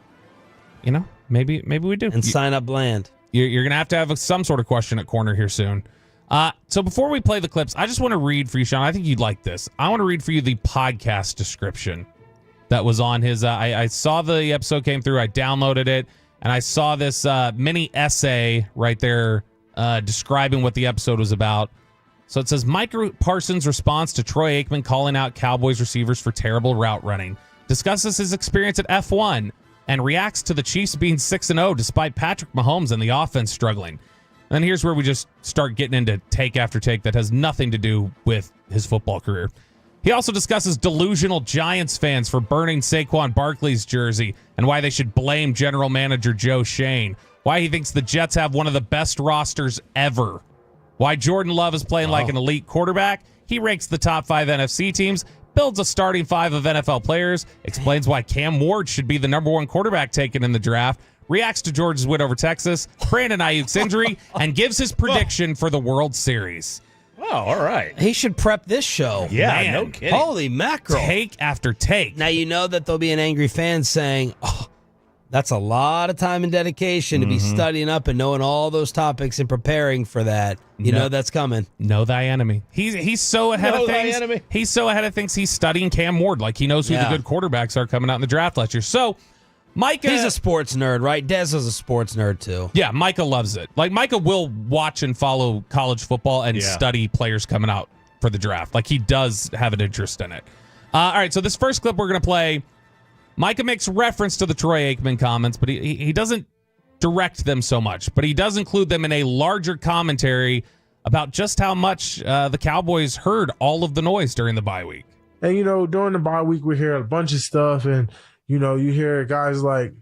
Maybe we do. And sign up Bland. You're going to have some sort of question at corner here soon. So before we play the clips, I just want to read for you, Sean. I think you'd like this. I want to read for you the podcast description that was on his. I saw the episode came through. I downloaded it, and I saw this mini essay right there describing what the episode was about. So it says, Micah Parsons' response to Troy Aikman calling out Cowboys receivers for terrible route running. Discusses his experience at F1. and reacts to the Chiefs being 6-0 despite Patrick Mahomes and the offense struggling. And then here's where we just start getting into take after take that has nothing to do with his football career. He also discusses delusional Giants fans for burning Saquon Barkley's jersey and why they should blame general manager Joe Shane, why he thinks the Jets have one of the best rosters ever, why Jordan Love is playing like an elite quarterback. He ranks the top 5 NFC teams, builds a starting 5 of NFL players, explains why Cam Ward should be the number 1 quarterback taken in the draft, reacts to Georgia's win over Texas, Brandon Ayuk's injury, and gives his prediction for the World Series. Oh, all right. He should prep this show. Yeah, Man, no kidding. Holy mackerel. Take after take. Now, you know that there'll be an angry fan saying, oh, that's a lot of time and dedication to be studying up and knowing all those topics and preparing for that. You know that's coming. Know thy enemy. He's so ahead of things. He's so ahead of things. He's studying Cam Ward like he knows who the good quarterbacks are coming out in the draft last year. So, Micah, he's a sports nerd, right? Dez is a sports nerd too. Yeah, Micah loves it. Like Micah will watch and follow college football and study players coming out for the draft. Like he does have an interest in it. All right, so this first clip we're going to play, Micah makes reference to the Troy Aikman comments, but he doesn't direct them so much. But he does include them in a larger commentary about just how much the Cowboys heard all of the noise during the bye week. And, during the bye week, we hear a bunch of stuff. And, you hear guys like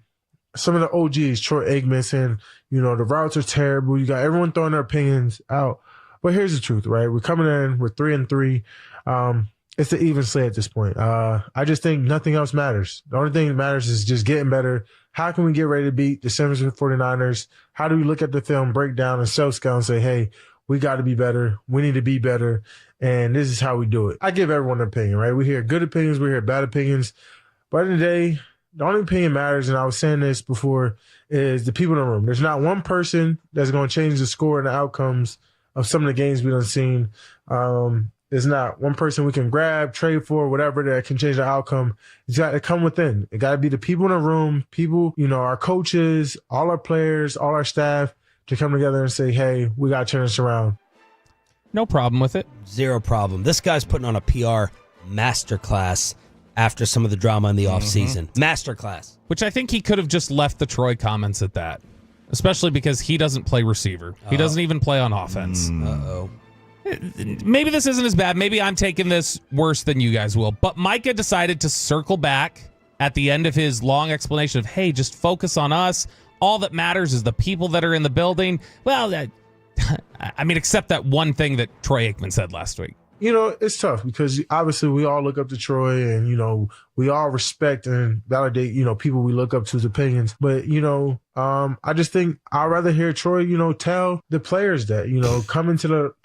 some of the OGs, Troy Aikman, saying, the routes are terrible. You got everyone throwing their opinions out. But here's the truth, right? We're coming in, we're 3-3. It's an even slate at this point. I just think nothing else matters. The only thing that matters is just getting better. How can we get ready to beat the San Francisco 49ers? How do we look at the film, break down, and self-scout and say, hey, we got to be better. We need to be better. And this is how we do it. I give everyone an opinion, right? We hear good opinions. We hear bad opinions. But in the day, the only opinion matters, and I was saying this before, is the people in the room. There's not one person that's going to change the score and the outcomes of some of the games we've done seen. There's not one person we can grab, trade for, whatever that can change the outcome. It's got to come within. It got to be the people in the room, people, our coaches, all our players, all our staff to come together and say, hey, we got to turn this around. No problem with it. Zero problem. This guy's putting on a PR masterclass after some of the drama in the offseason. Masterclass. Which I think he could have just left the Troy comments at that, especially because he doesn't play receiver. He doesn't even play on offense. Uh-oh. Maybe this isn't as bad. Maybe I'm taking this worse than you guys will. But Micah decided to circle back at the end of his long explanation of, hey, just focus on us. All that matters is the people that are in the building. Well, I mean, except that one thing that Troy Aikman said last week. It's tough because obviously we all look up to Troy and, we all respect and validate, people we look up to's opinions. But, I just think I'd rather hear Troy, tell the players that,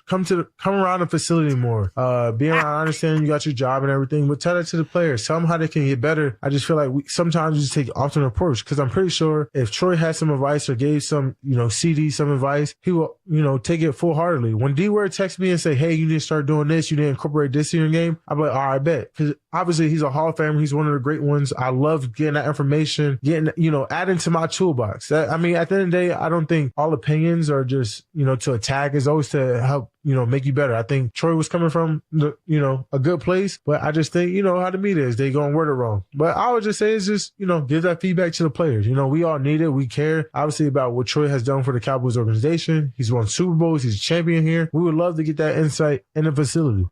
come around the facility more. Being around, I understand you got your job and everything, but tell that to the players. Tell them how they can get better. I just feel like sometimes we just take alternate approach because I'm pretty sure if Troy had some advice or gave some, CD some advice, he will, take it full-heartedly. When D-Word texts me and say, hey, you need to start doing this, you need to incorporate this in your game, I'm like, all right, I bet. Because obviously he's a Hall of Famer. He's one of the great ones. I love getting that information, adding to my toolbox. At the end of the day, I don't think all opinions are just, to attack. It's always to help, make you better. I think Troy was coming from, a good place, but I just think, how the media is. They going to word it wrong. But I would just say it's just, give that feedback to the players. We all need it. We care, obviously, about what Troy has done for the Cowboys organization. He's won Super Bowls. He's a champion here. We would love to get that insight in the facility.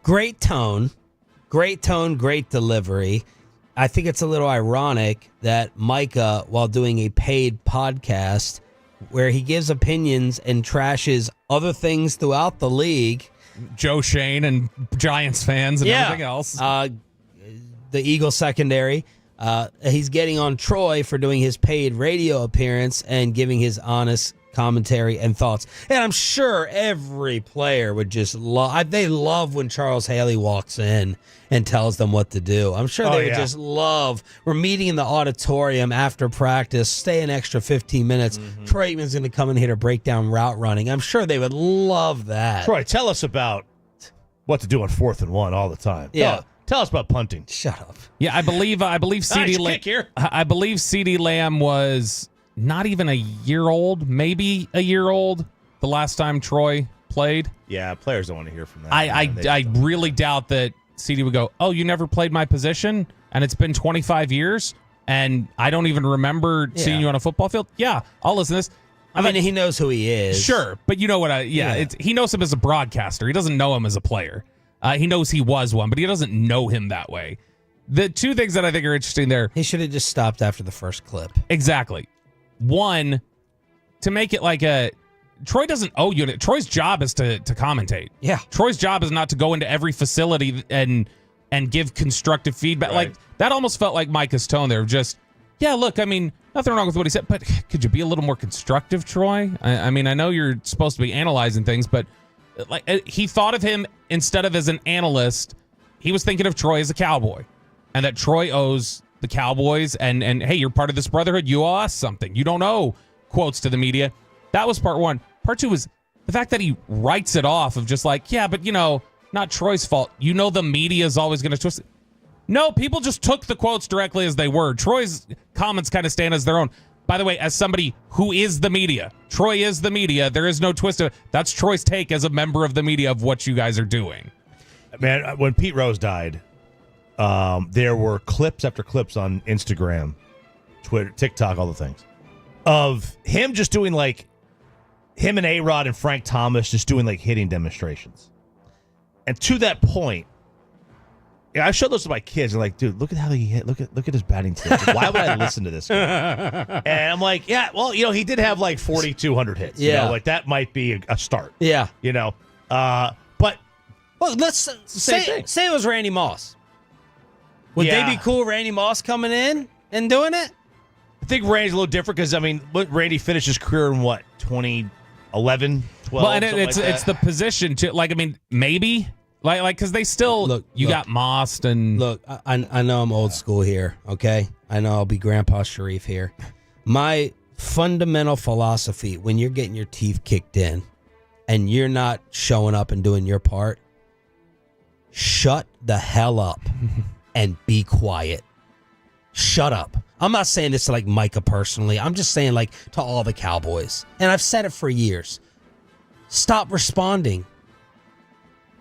Great tone, great delivery. I think it's a little ironic that Micah, while doing a paid podcast where he gives opinions and trashes other things throughout the league, Joe Shane and Giants fans and everything else, the Eagles secondary, he's getting on Troy for doing his paid radio appearance and giving his honest commentary and thoughts. And I'm sure every player would just love, they love when Charles Haley walks in and tells them what to do. I'm sure they would just love, we're meeting in the auditorium after practice, stay an extra 15 minutes. Troy Aikman's going to come in here to break down route running. I'm sure they would love that. Troy, tell us about what to do on 4th and 1 all the time. Yeah. Tell us about punting. Shut up. Yeah, I believe CD Lamb. I believe CD Lamb was not even a year old, maybe a year old, the last time Troy played. Yeah, players don't want to hear from that. I really doubt that CD would go, oh, you never played my position, and it's been 25 years, and I don't even remember seeing you on a football field. Yeah, I'll listen to this. I mean, he knows who he is. Sure, but you know what? He knows him as a broadcaster. He doesn't know him as a player. He knows he was one, but he doesn't know him that way. The two things that I think are interesting there. He should have just stopped after the first clip. Exactly. One, to make it like Troy doesn't owe you. Troy's job is to commentate. Yeah. Troy's job is not to go into every facility and give constructive feedback. Right. Like, that almost felt like Micah's tone there of just, yeah, look, I mean, nothing wrong with what he said, but could you be a little more constructive, Troy? I mean, I know you're supposed to be analyzing things, but like he thought of him instead of as an analyst, he was thinking of Troy as a Cowboy, and that Troy owes the Cowboys and hey, you're part of this brotherhood. You owe us something. You don't owe quotes to the media. That was part one. Part two was the fact that he writes it off of just like, yeah, but not Troy's fault. The media is always going to twist it. No, people just took the quotes directly as they were. Troy's comments kind of stand as their own. By the way, as somebody who is the media, Troy is the media. There is no twist of it. That's Troy's take as a member of the media of what you guys are doing. Man, when Pete Rose died, there were clips after clips on Instagram, Twitter, TikTok, all the things, of him just doing like, him and A-Rod and Frank Thomas just doing like hitting demonstrations. And to that point, I showed those to my kids. They're like, dude, look at how he hit. Look at his batting stance. Why would I listen to this guy? And I'm like, yeah, well, he did have like 4,200 hits. Yeah. Like that might be a start. Yeah. But well, let's say it was Randy Moss. Would they be cool, Randy Moss coming in and doing it? I think Randy's a little different because, I mean, Randy finished his career in what, 2011, 12? Well, and it's the position too. Like, I mean, maybe. Like, because they still got Mossed and look. I know I'm old school here. Okay, I know I'll be Grandpa Sharif here. My fundamental philosophy when you're getting your teeth kicked in, and you're not showing up and doing your part, shut the hell up and be quiet. Shut up. I'm not saying this to like Micah personally. I'm just saying like to all the Cowboys, and I've said it for years. Stop responding.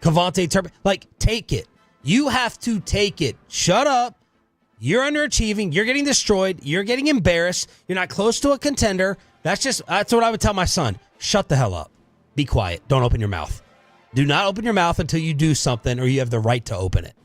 Cavante Turpin, take it. You have to take it. Shut up. You're underachieving. You're getting destroyed. You're getting embarrassed. You're not close to a contender. That's what I would tell my son. Shut the hell up. Be quiet. Don't open your mouth. Do not open your mouth until you do something or you have the right to open it.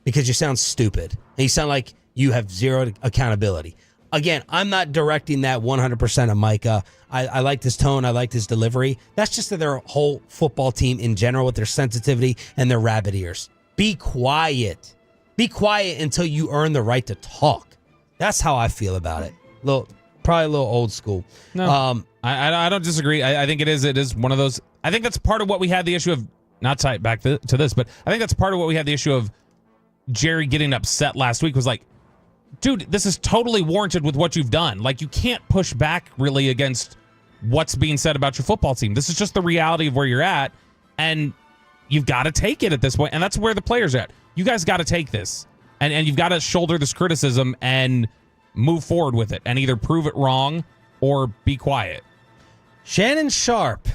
Because you sound stupid. And you sound like you have zero accountability. Again, I'm not directing that 100% of Micah. I liked his tone. I liked his delivery. That's just their whole football team in general with their sensitivity and their rabbit ears. Be quiet. Be quiet until you earn the right to talk. That's how I feel about it. Probably a little old school. No, I don't disagree. I think it is one of those. I think that's part of what we had the issue of, not tied back to this, but I think that's part of what we had the issue of Jerry getting upset last week was like, dude, this is totally warranted with what you've done. Like, you can't push back really against what's being said about your football team. This is just the reality of where you're at, and you've got to take it at this point, and that's where the players are at. You guys got to take this, and you've got to shoulder this criticism and move forward with it, and either prove it wrong or be quiet. Shannon Sharpe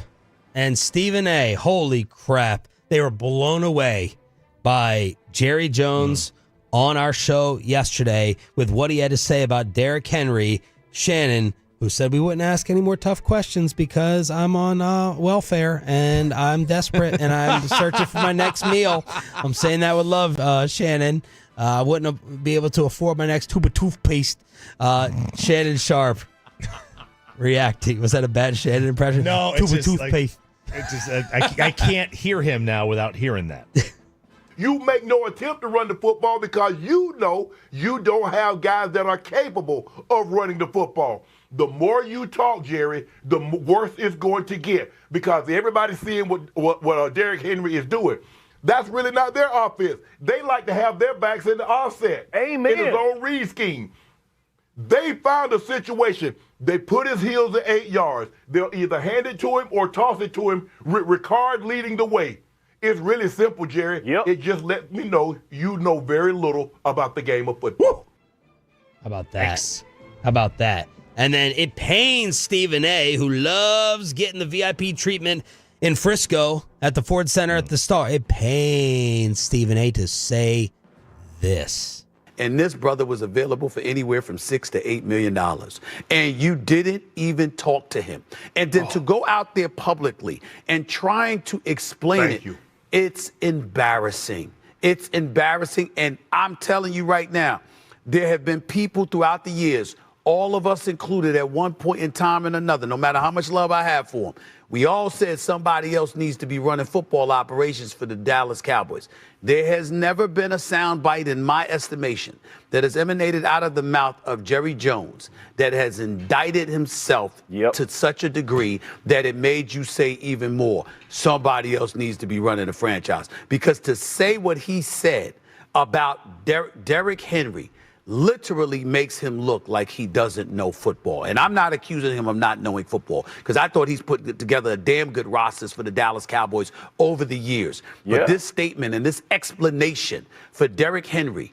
and Stephen A., holy crap, they were blown away by Jerry Jones on our show yesterday with what he had to say about Derrick Henry. Shannon, who said we wouldn't ask any more tough questions because I'm on welfare and I'm desperate and I'm searching for my next meal. I'm saying that with love, Shannon. I wouldn't be able to afford my next tube of toothpaste. Shannon Sharpe reacting. Was that a bad Shannon impression? No, tube it's of just toothpaste. I can't hear him now without hearing that. You make no attempt to run the football because you know you don't have guys that are capable of running the football. The more you talk, Jerry, the worse it's going to get because everybody's seeing what Derrick Henry is doing. That's really not their offense. They like to have their backs in the offset. Amen. In the zone read scheme. They found a situation. They put his heels at 8 yards. They'll either hand it to him or toss it to him, Ricard leading the way. It's really simple, Jerry. Yep. It just lets me know you know very little about the game of football. How about that? How about that? And then it pains Stephen A., who loves getting the VIP treatment in Frisco at the Ford Center at the Star. It pains Stephen A. to say this. and this brother was available for anywhere from $6 to $8 million, and you didn't even talk to him. And then to go out there publicly and trying to explain it's embarrassing. It's embarrassing, and I'm telling you right now, there have been people throughout the years, all of us included at one point in time and another, no matter how much love I have for them, we all said somebody else needs to be running football operations for the Dallas Cowboys. There has never been a soundbite, in my estimation, that has emanated out of the mouth of Jerry Jones that has indicted himself to such a degree that it made you say even more, somebody else needs to be running the franchise. Because to say what he said about Derrick Henry literally makes him look like he doesn't know football. And I'm not accusing him of not knowing football, because I thought he's put together a damn good rosters for the Dallas Cowboys over the years. But this statement and this explanation for Derrick Henry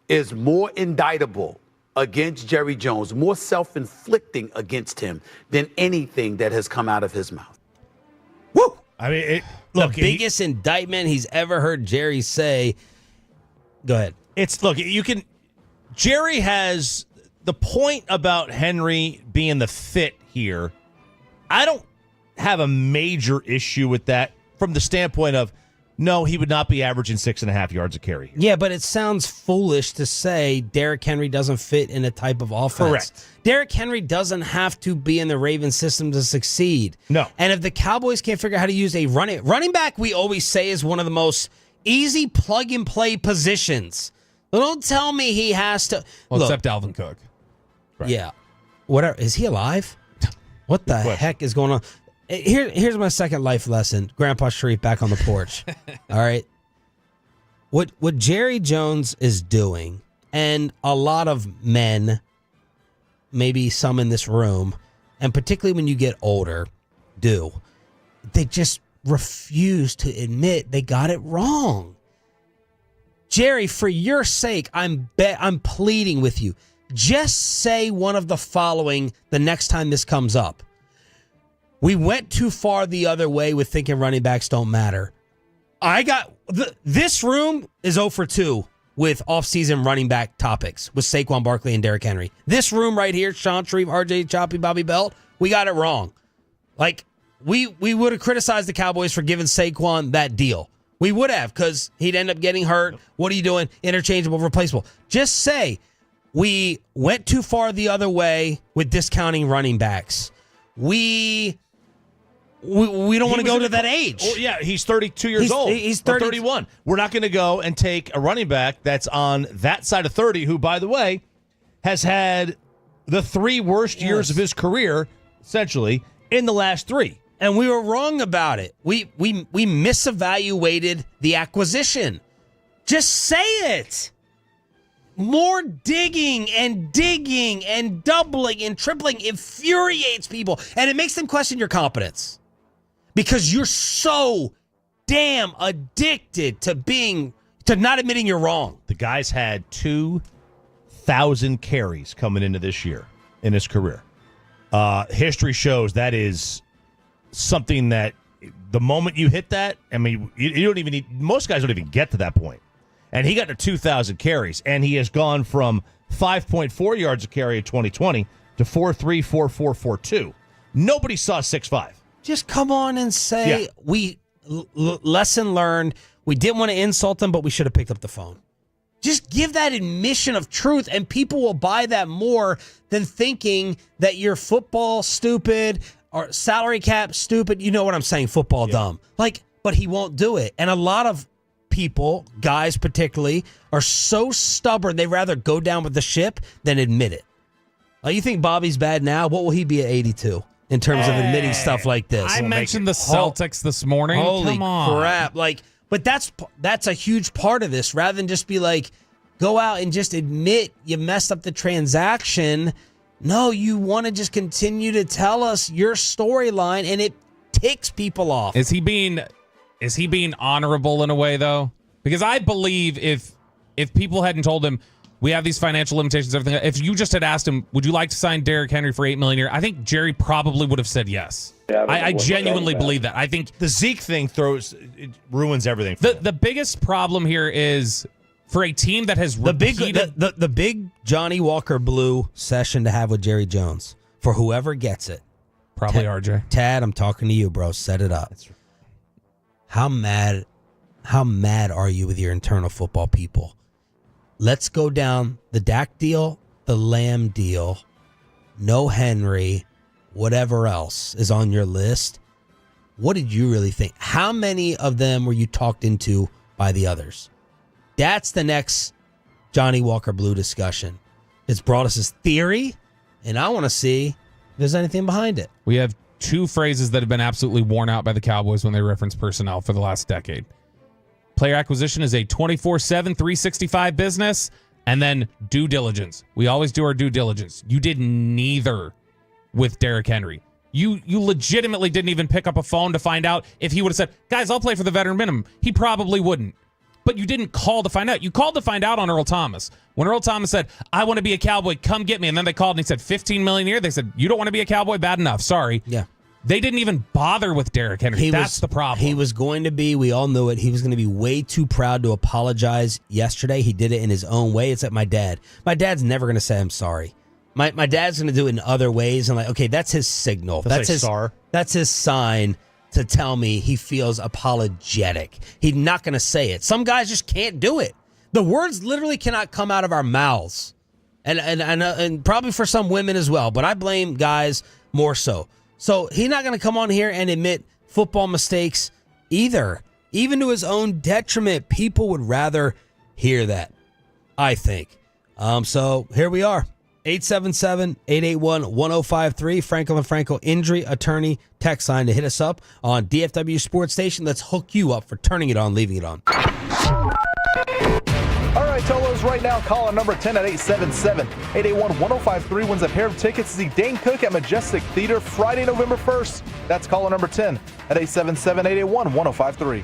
is more indictable against Jerry Jones, more self-inflicting against him than anything that has come out of his mouth. Woo! I mean, the biggest indictment he's ever heard Jerry say. Go ahead. Jerry has the point about Henry being the fit here. I don't have a major issue with that from the standpoint of, no, he would not be averaging 6.5 yards a carry. Yeah, but it sounds foolish to say Derrick Henry doesn't fit in a type of offense. Correct. Derrick Henry doesn't have to be in the Ravens system to succeed. No. And if the Cowboys can't figure out how to use a running back, we always say is one of the most easy plug-and-play positions. Don't tell me he has to. Well, Look, except Dalvin Cook. Right. Yeah. Whatever. Is he alive? What the heck is going on? Here's my second life lesson. Grandpa Sharif back on the porch. All right. What Jerry Jones is doing, and a lot of men, maybe some in this room, and particularly when you get older, they just refuse to admit they got it wrong. Jerry, for your sake, I'm pleading with you. Just say one of the following the next time this comes up. We went too far the other way with thinking running backs don't matter. This room is 0 for 2 with offseason running back topics with Saquon Barkley and Derrick Henry. This room right here, Sean Sharif, RJ Choppy, Bobby Belt, we got it wrong. Like, we would have criticized the Cowboys for giving Saquon that deal. We would have, because he'd end up getting hurt. What are you doing? Interchangeable, replaceable. Just say, we went too far the other way with discounting running backs. We don't want to go to that age. Well, yeah, he's 32 years old. He's 31. We're not going to go and take a running back that's on that side of 30, who, by the way, has had the 3 worst years of his career, essentially, in the last 3. And we were wrong about it. We misevaluated the acquisition. Just say it. More digging and doubling and tripling infuriates people. And it makes them question your competence. Because you're so damn addicted to not admitting you're wrong. The guy's had 2,000 carries coming into this year in his career. History shows that is something that the moment you hit that, I mean, you don't even need, most guys don't even get to that point. And he got to 2,000 carries, and he has gone from 5.4 yards a carry in 2020 to 4.3, 4.4, 4.2. Nobody saw 6.5. Just come on and say, lesson learned. We didn't want to insult them, but we should have picked up the phone. Just give that admission of truth, and people will buy that more than thinking that you're football stupid or salary cap stupid. You know what I'm saying? Football dumb. But he won't do it. And a lot of people, guys particularly, are so stubborn they rather go down with the ship than admit it. You think Bobby's bad now? What will he be at 82 in terms of admitting stuff like this? I mentioned the Celtics this morning. Holy Come on. crap. But that's a huge part of this. Rather than just be like, go out and just admit you messed up the transaction. No, you want to just continue to tell us your storyline, and it ticks people off. Is he being honorable in a way, though? Because I believe if people hadn't told him we have these financial limitations, everything, if you just had asked him, would you like to sign Derrick Henry for $8 million a year? I think Jerry probably would have said yes. Yeah, I genuinely believe that. I think the Zeke thing ruins everything. The biggest problem here is for a team that has The repeated the big Johnny Walker Blue session to have with Jerry Jones for whoever gets it. Probably RJ. Tad, I'm talking to you, bro. Set it up. That's right. How mad are you with your internal football people? Let's go down the Dak deal, the Lamb deal, no Henry, whatever else is on your list. What did you really think? How many of them were you talked into by the others? That's the next Johnny Walker Blue discussion. It's brought us his theory, and I want to see if there's anything behind it. We have two phrases that have been absolutely worn out by the Cowboys when they reference personnel for the last decade. Player acquisition is a 24/7, 365 business, and then due diligence. We always do our due diligence. You did neither with Derrick Henry. You legitimately didn't even pick up a phone to find out if he would have said, guys, I'll play for the veteran minimum. He probably wouldn't. But you didn't call to find out. You called to find out on Earl Thomas. When Earl Thomas said, I want to be a Cowboy, come get me. And then they called and he said, $15 million a year. They said, you don't want to be a Cowboy? Bad enough. Sorry. Yeah. They didn't even bother with Derrick Henry. That's the problem. He was going to be, we all knew it, he was going to be way too proud to apologize yesterday. He did it in his own way. It's like my dad. My dad's never going to say, I'm sorry. My dad's going to do it in other ways. And like, okay, that's his signal. That's his sign to tell me he feels apologetic. He's not going to say it. Some guys just can't do it. The words literally cannot come out of our mouths. And probably for some women as well. But I blame guys more so. So he's not going to come on here and admit football mistakes either. Even to his own detriment, people would rather hear that, I think. So here we are. 877-881-1053. Franco and Franco injury attorney text line to hit us up on DFW Sports Station. Let's hook you up for turning it on, leaving it on. All right, Tolos, right now, caller number 10 at 877-881-1053 wins a pair of tickets to see Dane Cook at Majestic Theater Friday, November 1st. That's caller number 10 at 877-881-1053.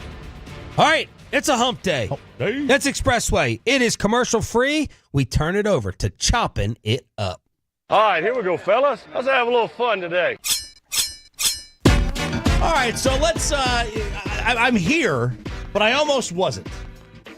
All right, it's a hump day. That's Expressway. It is commercial free. We turn it over to chopping it up. All right, here we go, fellas. Let's have a little fun today. All right, so let's, I'm here, but I almost wasn't.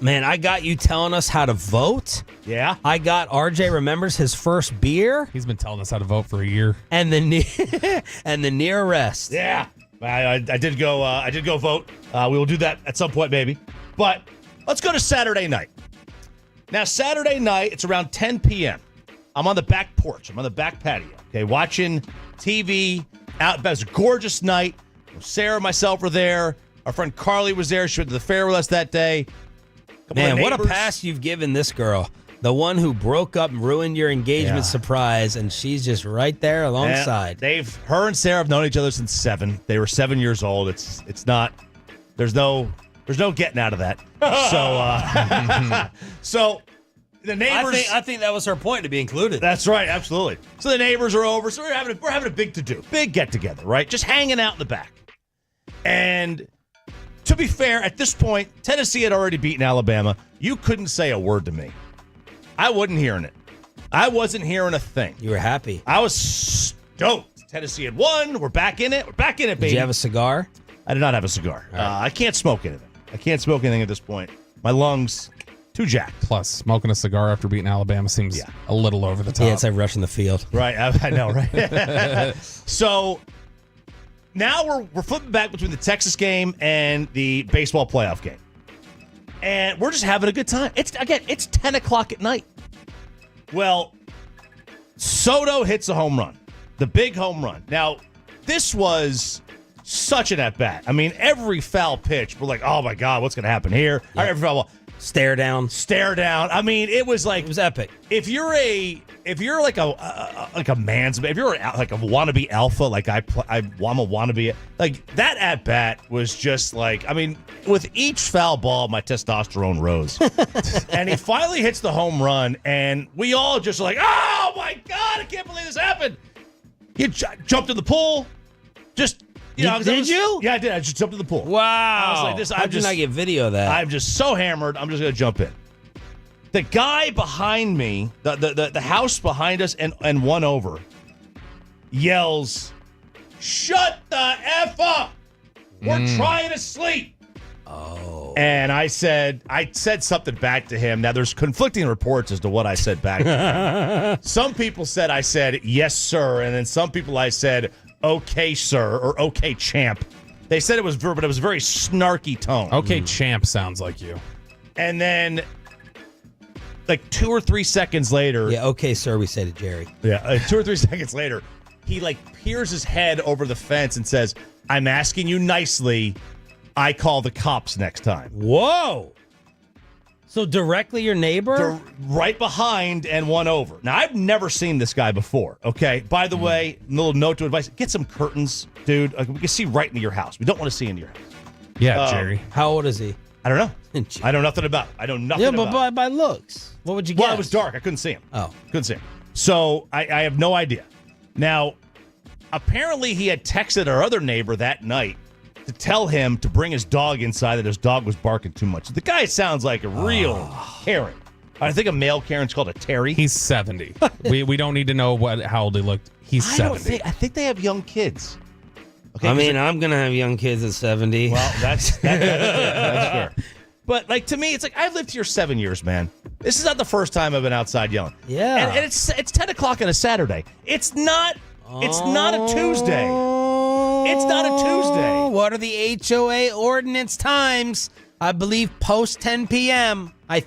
Man, I got you telling us how to vote. Yeah. I got RJ remembers his first beer. He's been telling us how to vote for a year. And the near arrest. Yeah. I did go vote. We will do that at some point, maybe. But let's go to Saturday night. Now, Saturday night, it's around 10 p.m. I'm on the back porch. I'm on the back patio, okay, watching TV. It was a gorgeous night. Sarah and myself were there. Our friend Carly was there. She went to the fair with us that day. Man, what a pass you've given this girl. The one who broke up and ruined your engagement surprise, and she's just right there alongside. Her and Sarah have known each other since 7. They were 7 years old. It's not. There's no getting out of that. So the neighbors. I think that was her point to be included. That's right, absolutely. So the neighbors are over. So we're having a big to do, big get together, right? Just hanging out in the back. And to be fair, at this point, Tennessee had already beaten Alabama. You couldn't say a word to me. I wasn't hearing it. I wasn't hearing a thing. You were happy. I was stoked. Tennessee had won. We're back in it. We're back in it, baby. Did you have a cigar? I did not have a cigar. Right. I can't smoke anything. I can't smoke anything at this point. My lungs, too jacked. Plus, smoking a cigar after beating Alabama seems a little over the top. Yeah, it's like rushing the field. Right, I know, right? So now we're flipping back between the Texas game and the baseball playoff game. And we're just having a good time. It's 10 o'clock at night. Well, Soto hits a home run. The big home run. Now, this was such an at-bat. I mean, every foul pitch, we're like, oh my God, what's going to happen here? Yep. Every foul ball. Stare down. I mean, it was epic. If you're like a man's, if you're like a wannabe alpha, like I'm a wannabe, like that at bat was just like, I mean, with each foul ball, my testosterone rose, and he finally hits the home run, and we all just like, oh my God, I can't believe this happened. He jumped in the pool, just. Did you? Yeah, I did. I just jumped in the pool. Wow. I was like, this. How did I get video of that? I'm just so hammered. I'm just going to jump in. The guy behind me, the house behind us and one over, yells, "Shut the F up! We're trying to sleep." Oh. And I said something back to him. Now, there's conflicting reports as to what I said back to him. Some people said I said, yes, sir. And then some people I said, okay, sir, or okay, champ. They said it was but it was a very snarky tone. Okay, champ sounds like you. And then, like 2 or 3 seconds later. Yeah, okay, sir, we say to Jerry. Yeah, 2 or 3 seconds later, he like peers his head over the fence and says, I'm asking you nicely. I call the cops next time. Whoa. So directly your neighbor? Right behind and one over. Now, I've never seen this guy before, okay? By the way, a little note to advice. Get some curtains, dude. We can see right into your house. We don't want to see into your house. Yeah, Jerry. How old is he? I don't know. I know nothing about it. I know nothing about it. Yeah, but by looks, what would you guess? Well, it was dark. I couldn't see him. Oh. Couldn't see him. So I have no idea. Now, apparently he had texted our other neighbor that night to tell him to bring his dog inside, that his dog was barking too much. The guy sounds like a real Karen. I think a male Karen's called a Terry. He's 70. we don't need to know how old he looked. He's 70. I think they have young kids. Okay, I mean, I'm going to have young kids at 70. Well, that's fair. But, like, to me, it's like, I've lived here 7 years, man. This is not the first time I've been outside yelling. Yeah. And it's 10 o'clock on a Saturday. It's not a Tuesday. It's not a Tuesday. What are the HOA ordinance times? I believe post 10 p.m. I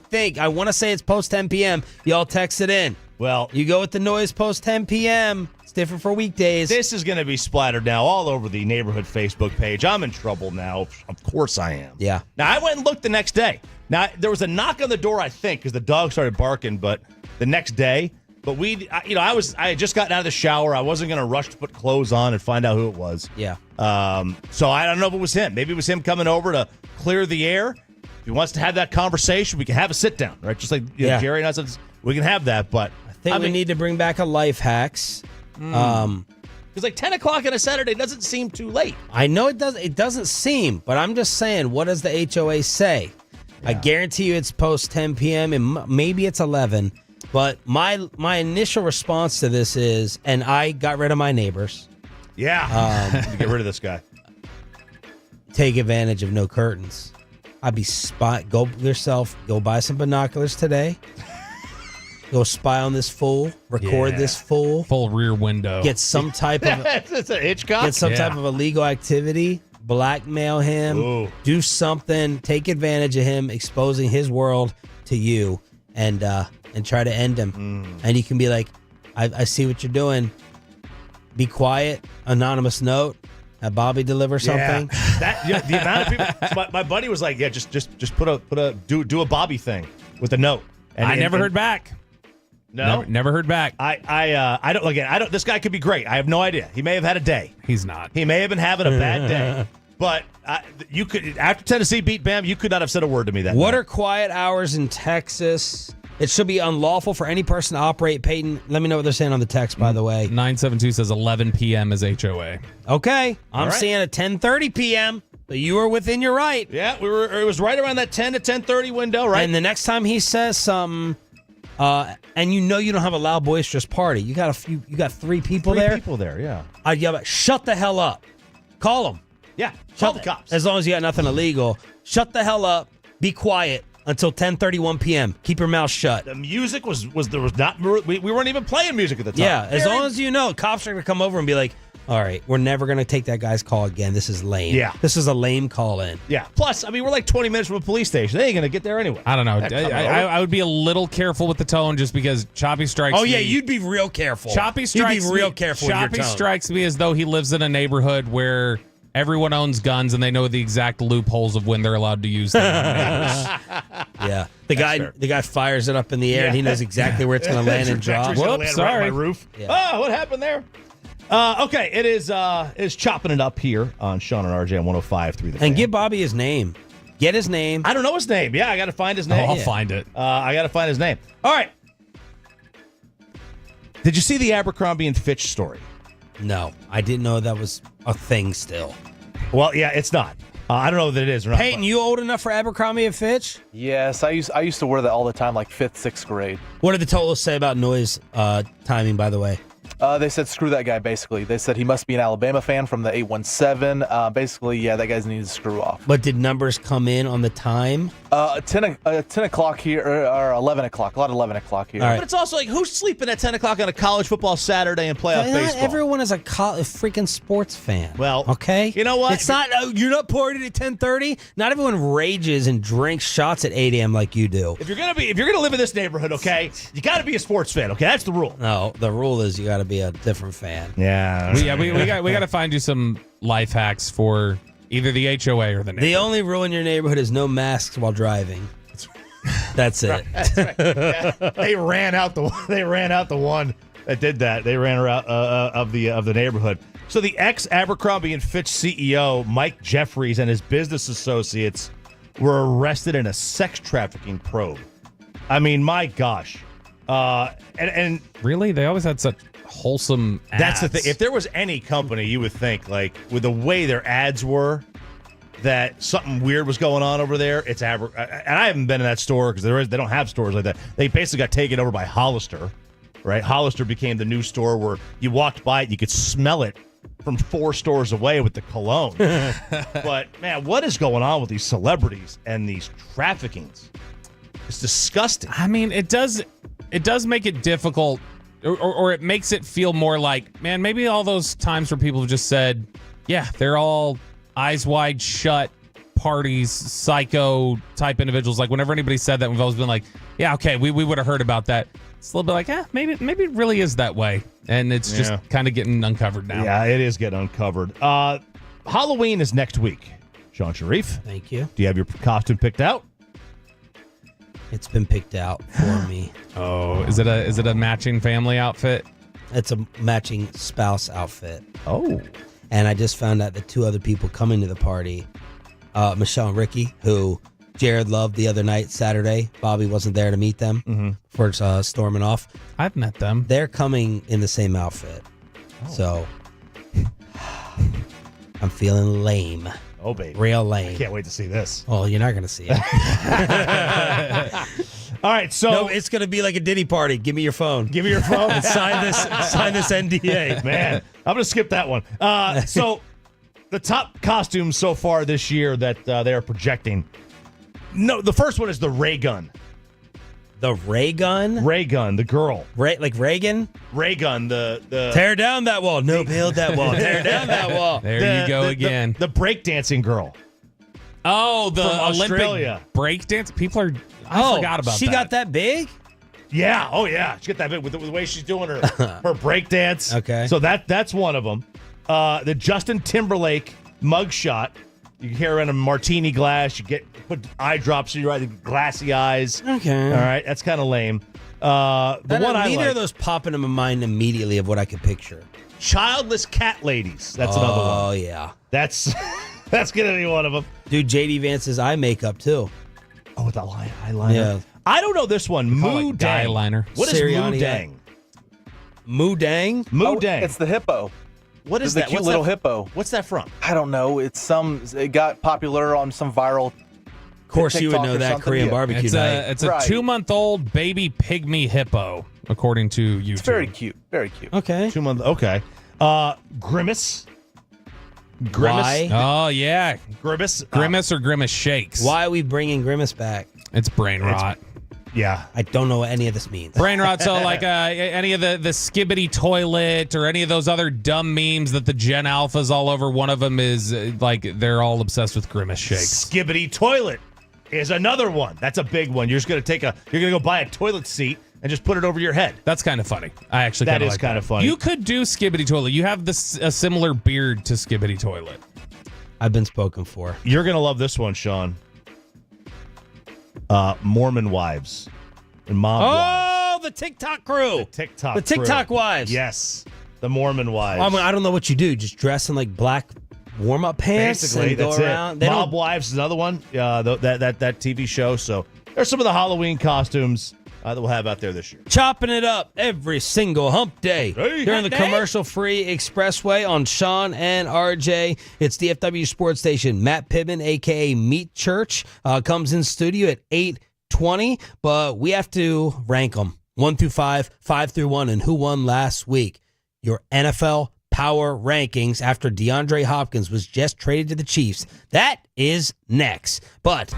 want to say it's post 10 p.m. Y'all text it in. Well, you go with the noise post 10 p.m. It's different for weekdays. This is going to be splattered now all over the neighborhood Facebook page. I'm in trouble now. Of course I am. Yeah. Now, I went and looked the next day. Now, there was a knock on the door, I think, because the dog started barking, but the next day. But I had just gotten out of the shower. I wasn't going to rush to put clothes on and find out who it was. Yeah. So I don't know if it was him. Maybe it was him coming over to clear the air. If he wants to have that conversation, we can have a sit down, right? Just like Jerry and I said, we can have that. But I think we need to bring back a life hacks. Because like 10 o'clock on a Saturday doesn't seem too late. I know it does. It doesn't seem, but I'm just saying, what does the HOA say? Yeah. I guarantee you it's post 10 p.m. and maybe it's 11. But my initial response to this is, and I got rid of my neighbors. Yeah. Get rid of this guy. Take advantage of no curtains. I'd be go buy some binoculars today. Go spy on this fool. Record this fool. Full rear window. Get some type of it's a Hitchcock. Get some type of illegal activity. Blackmail him. Ooh. Do something. Take advantage of him exposing his world to you, and try to end him. And you can be like, I see what you're doing. Be quiet. Anonymous note. Have Bobby deliver something. Yeah. The amount of people. My buddy was like, yeah, just do a Bobby thing with a note. And I never heard back. No, never heard back. I don't. This guy could be great. I have no idea. He may have had a day. He's not. He may have been having a bad day. But you could, after Tennessee beat Bam, you could not have said a word to me that. What night. are quiet hours in Texas? It should be unlawful for any person to operate. Peyton, let me know what they're saying on the text, by the way. 972 says 11 p.m. is HOA. Okay. I'm right. seeing at 10:30 p.m. But you were within your right. Yeah, it was right around that 10 to 10:30 window, right? And the next time he says something, and you don't have a loud, boisterous party. You got 3 people there. 3 people there, yeah. I'd yell, shut the hell up. Call them. Yeah, call the cops. As long as you got nothing illegal. Shut the hell up. Be quiet until 10:31 p.m. Keep your mouth shut. The music was there was not. We weren't even playing music at the time. Yeah, as long as you know, cops are going to come over and be like, all right, we're never going to take that guy's call again. This is lame. Yeah. This is a lame call in. Yeah. Plus, I mean, we're like 20 minutes from a police station. They ain't going to get there anyway. I don't know. I would be a little careful with the tone just because Choppy strikes me. Oh, yeah, you'd be real careful. Choppy strikes You'd be real careful with your Choppy tone. strikes me as though he lives in a neighborhood where everyone owns guns and they know the exact loopholes of when they're allowed to use them. Yeah. The guy fires it up in the air and he knows exactly where it's going to land and drop. Whoops, sorry. Right on my roof. Yeah. Oh, what happened there? Okay, it is chopping it up here on Sean and RJ on 105.3 The Fan. And give Bobby his name. Get his name. I don't know his name. Yeah, I got to find his name. I'll find it. I got to find his name. All right. Did you see the Abercrombie and Fitch story? No, I didn't know that was a thing still. Well, yeah, it's not. I don't know that it is or not. Peyton, you old enough for Abercrombie and Fitch? Yes, I used to wear that all the time, like 5th, 6th grade. What did the totals say about noise timing, by the way? They said screw that guy, basically. They said he must be an Alabama fan from the 817. Basically, yeah, that guy's needs to screw off. But did numbers come in on the time? 10 o'clock here, or 11 o'clock. A lot of 11 o'clock here. All right. But it's also like, who's sleeping at 10 o'clock on a college football Saturday and playoff Not baseball? everyone is a freaking sports fan. Well, okay. you know what? It's not. You're not partying at 10:30. Not everyone rages and drinks shots at 8 a.m. like you do. If you're gonna live in this neighborhood, okay, you got to be a sports fan. Okay, that's the rule. No, the rule is you got to be a different fan. Yeah. We got to find you some life hacks for either the HOA or the neighborhood. The only rule in your neighborhood is no masks while driving. That's it. That's right. Yeah. They ran out the one that did that. They ran her out of the neighborhood. So the ex-Abercrombie and Fitch CEO Mike Jeffries and his business associates were arrested in a sex trafficking probe. I mean, my gosh. And really, they always had such wholesome ads. That's the thing. If there was any company, you would think, like, with the way their ads were, that something weird was going on over there. It's and I haven't been in that store because they don't have stores like that. They basically got taken over by Hollister, right? Hollister became the new store where you walked by it, you could smell it from 4 stores away with the cologne. But man, what is going on with these celebrities and these traffickings? It's disgusting. I mean, it does make it difficult, or it makes it feel more like, man, maybe all those times where people have just said, yeah, they're all eyes wide shut parties, psycho type individuals. Like whenever anybody said that, we've always been like, yeah, okay, we would have heard about that. It's a little bit like, maybe it really is that way. And it's just kind of getting uncovered now. Yeah, it is getting uncovered. Halloween is next week. Sean Sharif. Thank you. Do you have your costume picked out? It's been picked out for me. Oh, is it a matching family outfit? It's a matching spouse outfit. Oh. And I just found out that 2 other people coming to the party, Michelle and Ricky, who Jared loved the other night, Saturday. Bobby wasn't there to meet them for storming off. I've met them. They're coming in the same outfit. Oh. So I'm feeling lame. Oh, baby. Real lame. I can't wait to see this. Well, you're not going to see it. All right, so no, it's going to be like a Diddy party. Give me your phone. Give me your phone. And sign this NDA. Man, I'm going to skip that one. So the top costumes so far this year that they are projecting. No, the first one is the ray gun. The ray gun? Ray gun, the girl. Like Reagan? Ray gun, the tear down that wall. No, build that wall. Tear down that wall. There you go again. The breakdancing girl. Oh, the From Australia. Olympic breakdance. People are. I forgot about that. She got that big? Yeah. Oh, yeah. She got that big with the way she's doing her breakdance. Okay. So that's one of them. The Justin Timberlake mugshot. You can hear her in a martini glass. You put eye drops in your eyes, glassy eyes. Okay. All right. That's kind of lame. The one I neither like. of those pop into my mind immediately of what I could picture. Childless cat ladies. That's another one. Oh, yeah. That's going to be one of them. Dude, JD Vance's eye makeup, too. Oh, with the eyeliner. Yeah. I don't know this one. Moo like Dang. eyeliner. What is Moo Sirianni. Dang? Moo Dang? Moo Dang. It's the hippo. What is the that? cute What's little that? hippo. What's that from? I don't know. It got popular on some viral. Of course, you would TikTok know or that something. Korean Yeah. barbecue night. It's a Right. 2-month-old baby pygmy hippo, according to YouTube. It's very cute. Very cute. Okay. 2 months. Okay. Grimace. Why? Oh yeah, Grimace. Grimace or Grimace shakes. Why are we bringing Grimace back? It's brain rot. Yeah. I don't know what any of this means. Brain rot. So like any of the skibbity toilet or any of those other dumb memes that the Gen Alphas all over. One of them is like they're all obsessed with Grimace shakes. Skibbity toilet is another one. That's a big one. You're just gonna you're gonna go buy a toilet seat and just put it over your head. That's kind of funny. I actually That kinda is like kind of funny. You could do skibbity toilet. You have a similar beard to skibbity toilet. I've been spoken for. You're gonna love this one, Sean. Mormon wives and mom wives. Oh, the TikTok crew. TikTok. The TikTok crew. wives. Yes, the Mormon wives. I don't know what you do. Just dress in like black warm-up pants Basically, and go that's around. it. Mob Wives is another one. That TV show. So there's some of the Halloween costumes that we'll have out there this year. Chopping it up every single hump day during the commercial-free expressway on Sean and RJ. It's DFW Sports Station. Matt Pittman, a.k.a. Meat Church, comes in studio at 8:20, but we have to rank them 1 through 5, 5 through 1, and who won last week. your NFL power rankings after DeAndre Hopkins was just traded to the Chiefs. That is next. But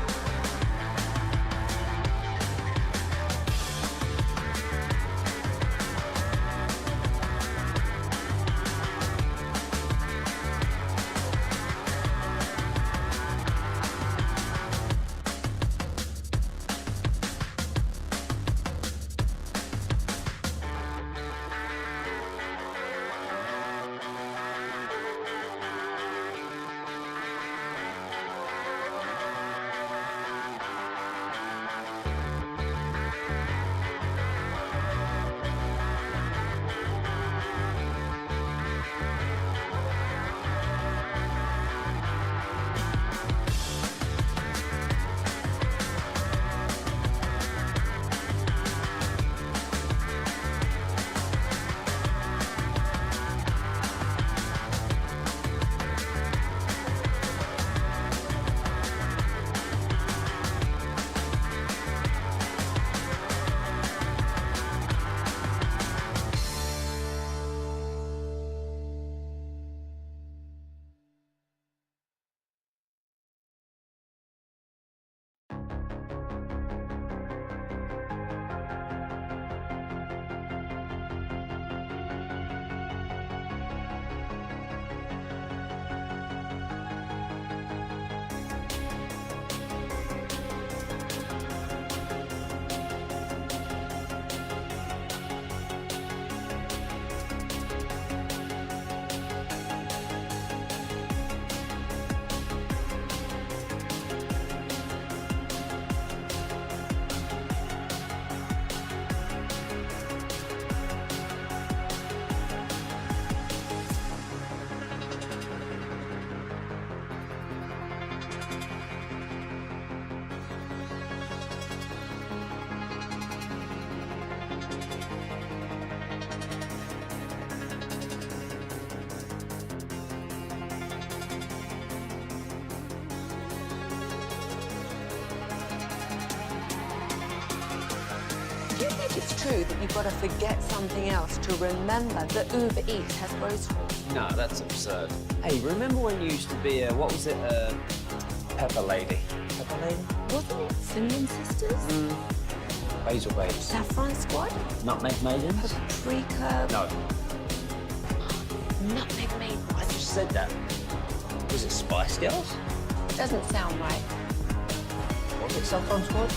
Do you think it's true that you've got to forget something else to remember that Uber Eats has groceries? No, that's absurd. Hey, remember when you used to be a, what was it, Pepper Lady? Pepper Lady? Wasn't it Simeon Sisters? Basil Babes. Saffron Squad? Nutmeg Maidens? Paprika? No. Nutmeg Maidens? I just said that. Was it Spice Girls? Doesn't sound right. Was it Saffron Squad?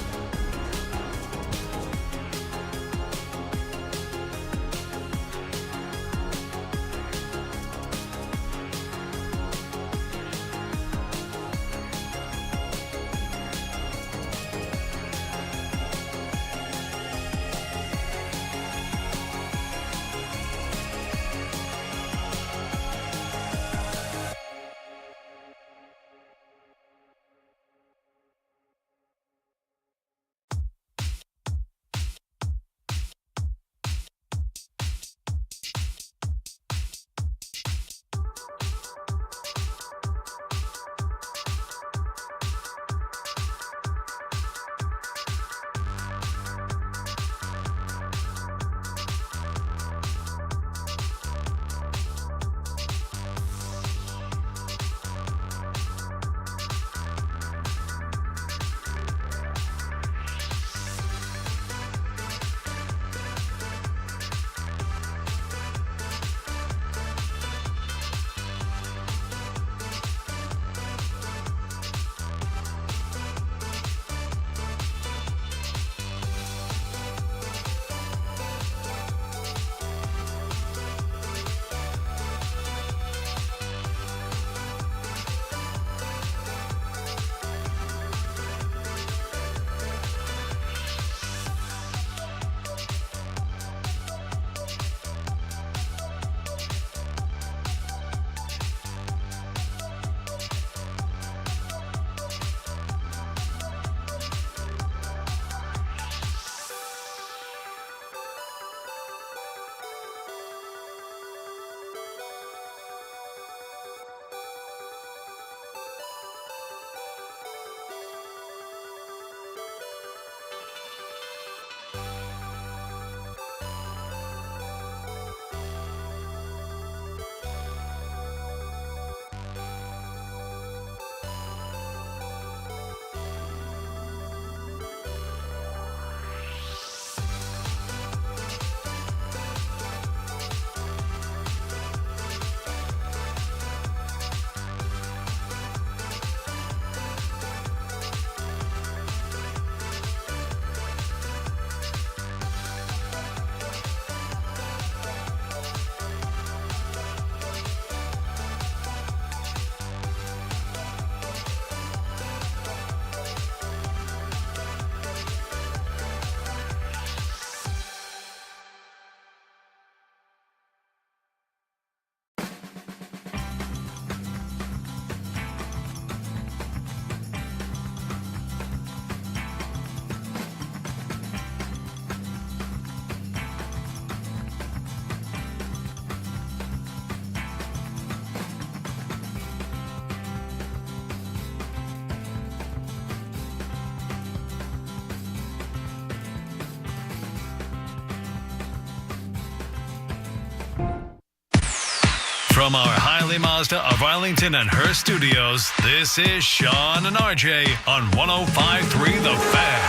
From our Highly Mazda of Arlington and Hearst studios, this is Sean and RJ on 105.3 The Fan.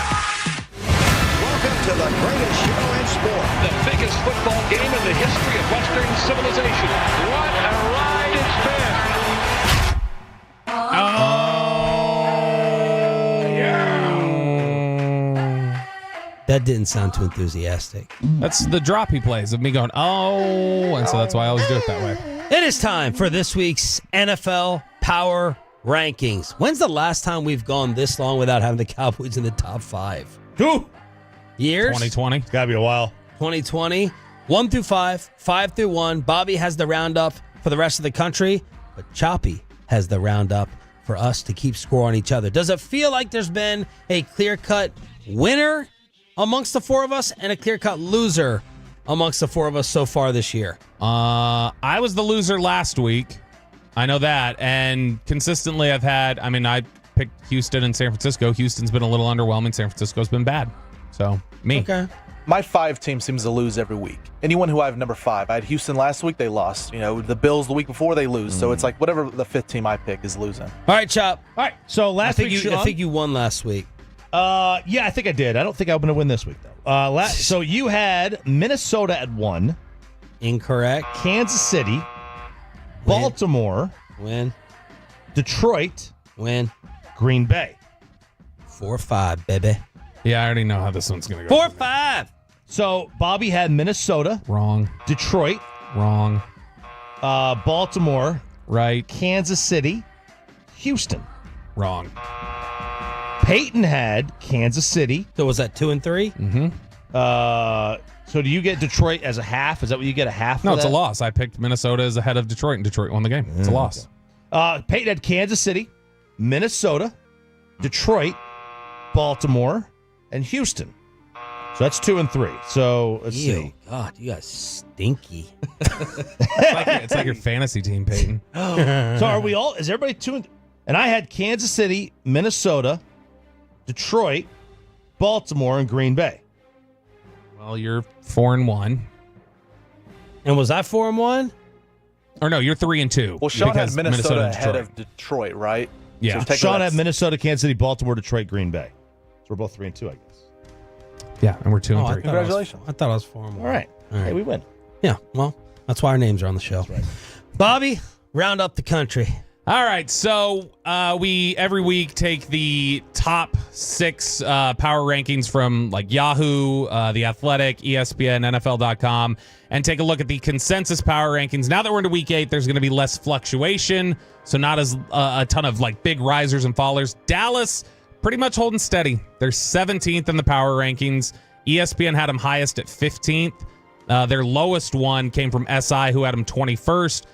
Welcome to the greatest show in sport. The biggest football game in the history of Western civilization. What a ride it's been. That didn't sound too enthusiastic. That's the drop he plays of me going, oh, and so that's why I always do it that way. It is time for this week's NFL Power Rankings. When's the last time we've gone this long without having the Cowboys in the top 5? 2 years? 2020. It's got to be a while. 2020. 1 through 5, 5 through 1. Bobby has the roundup for the rest of the country, but Choppy has the roundup for us to keep score on each other. Does it feel like there's been a clear-cut winner amongst the four of us and a clear-cut loser amongst the four of us so far this year? I was the loser last week. I know that. And consistently I picked Houston and San Francisco. Houston's been a little underwhelming. San Francisco's been bad. So, me. Okay. My 5 team seems to lose every week. Anyone who I have number 5. I had Houston last week, they lost. The Bills the week before, they lose. So it's like whatever the 5th team I pick is losing. All right, Chop. All right. So last week, Sean, I think you won last week. Yeah, I think I did. I don't think I'm going to win this week, though. So you had Minnesota at 1. Incorrect. Kansas City. Baltimore. Win. Detroit. Win. Green Bay. 4-5, baby. Yeah, I already know how this one's going to go. 4-5. So Bobby had Minnesota. Wrong. Detroit. Wrong. Baltimore. Right. Kansas City. Houston. Wrong. Peyton had Kansas City. So was that 2 and 3? Mm-hmm. So do you get Detroit as a half? Is that what you get, a half? No, for it's that? a loss. I picked Minnesota as ahead of Detroit, and Detroit won the game. It's a loss. Peyton had Kansas City, Minnesota, Detroit, Baltimore, and Houston. So that's 2 and 3. So let's see. God, you guys stinky. It's like your fantasy team, Peyton. So are we all? Is everybody 2 and I had Kansas City, Minnesota, Detroit, Baltimore, and Green Bay. Well, you're 4-1. And was I 4-1? Or no, you're 3-2. Well, Sean had because Minnesota and ahead Detroit. of Detroit, right? Yeah. So technically Sean that's- had Minnesota, Kansas City, Baltimore, Detroit, Green Bay. So we're both 3-2, I guess. Yeah, and we're 2 and 3. Congratulations. I thought I was 4-1. All right. Hey, we win. Yeah, well, that's why our names are on the show. That's right. Bobby, round up the country. All right, so we every week take the top 6 power rankings from like Yahoo, The Athletic, ESPN, NFL.com, and take a look at the consensus power rankings. Now that we're into week 8, there's going to be less fluctuation, so not as a ton of like big risers and fallers. Dallas pretty much holding steady. They're 17th in the power rankings. ESPN had them highest at 15th. Their lowest one came from SI, who had them 21st.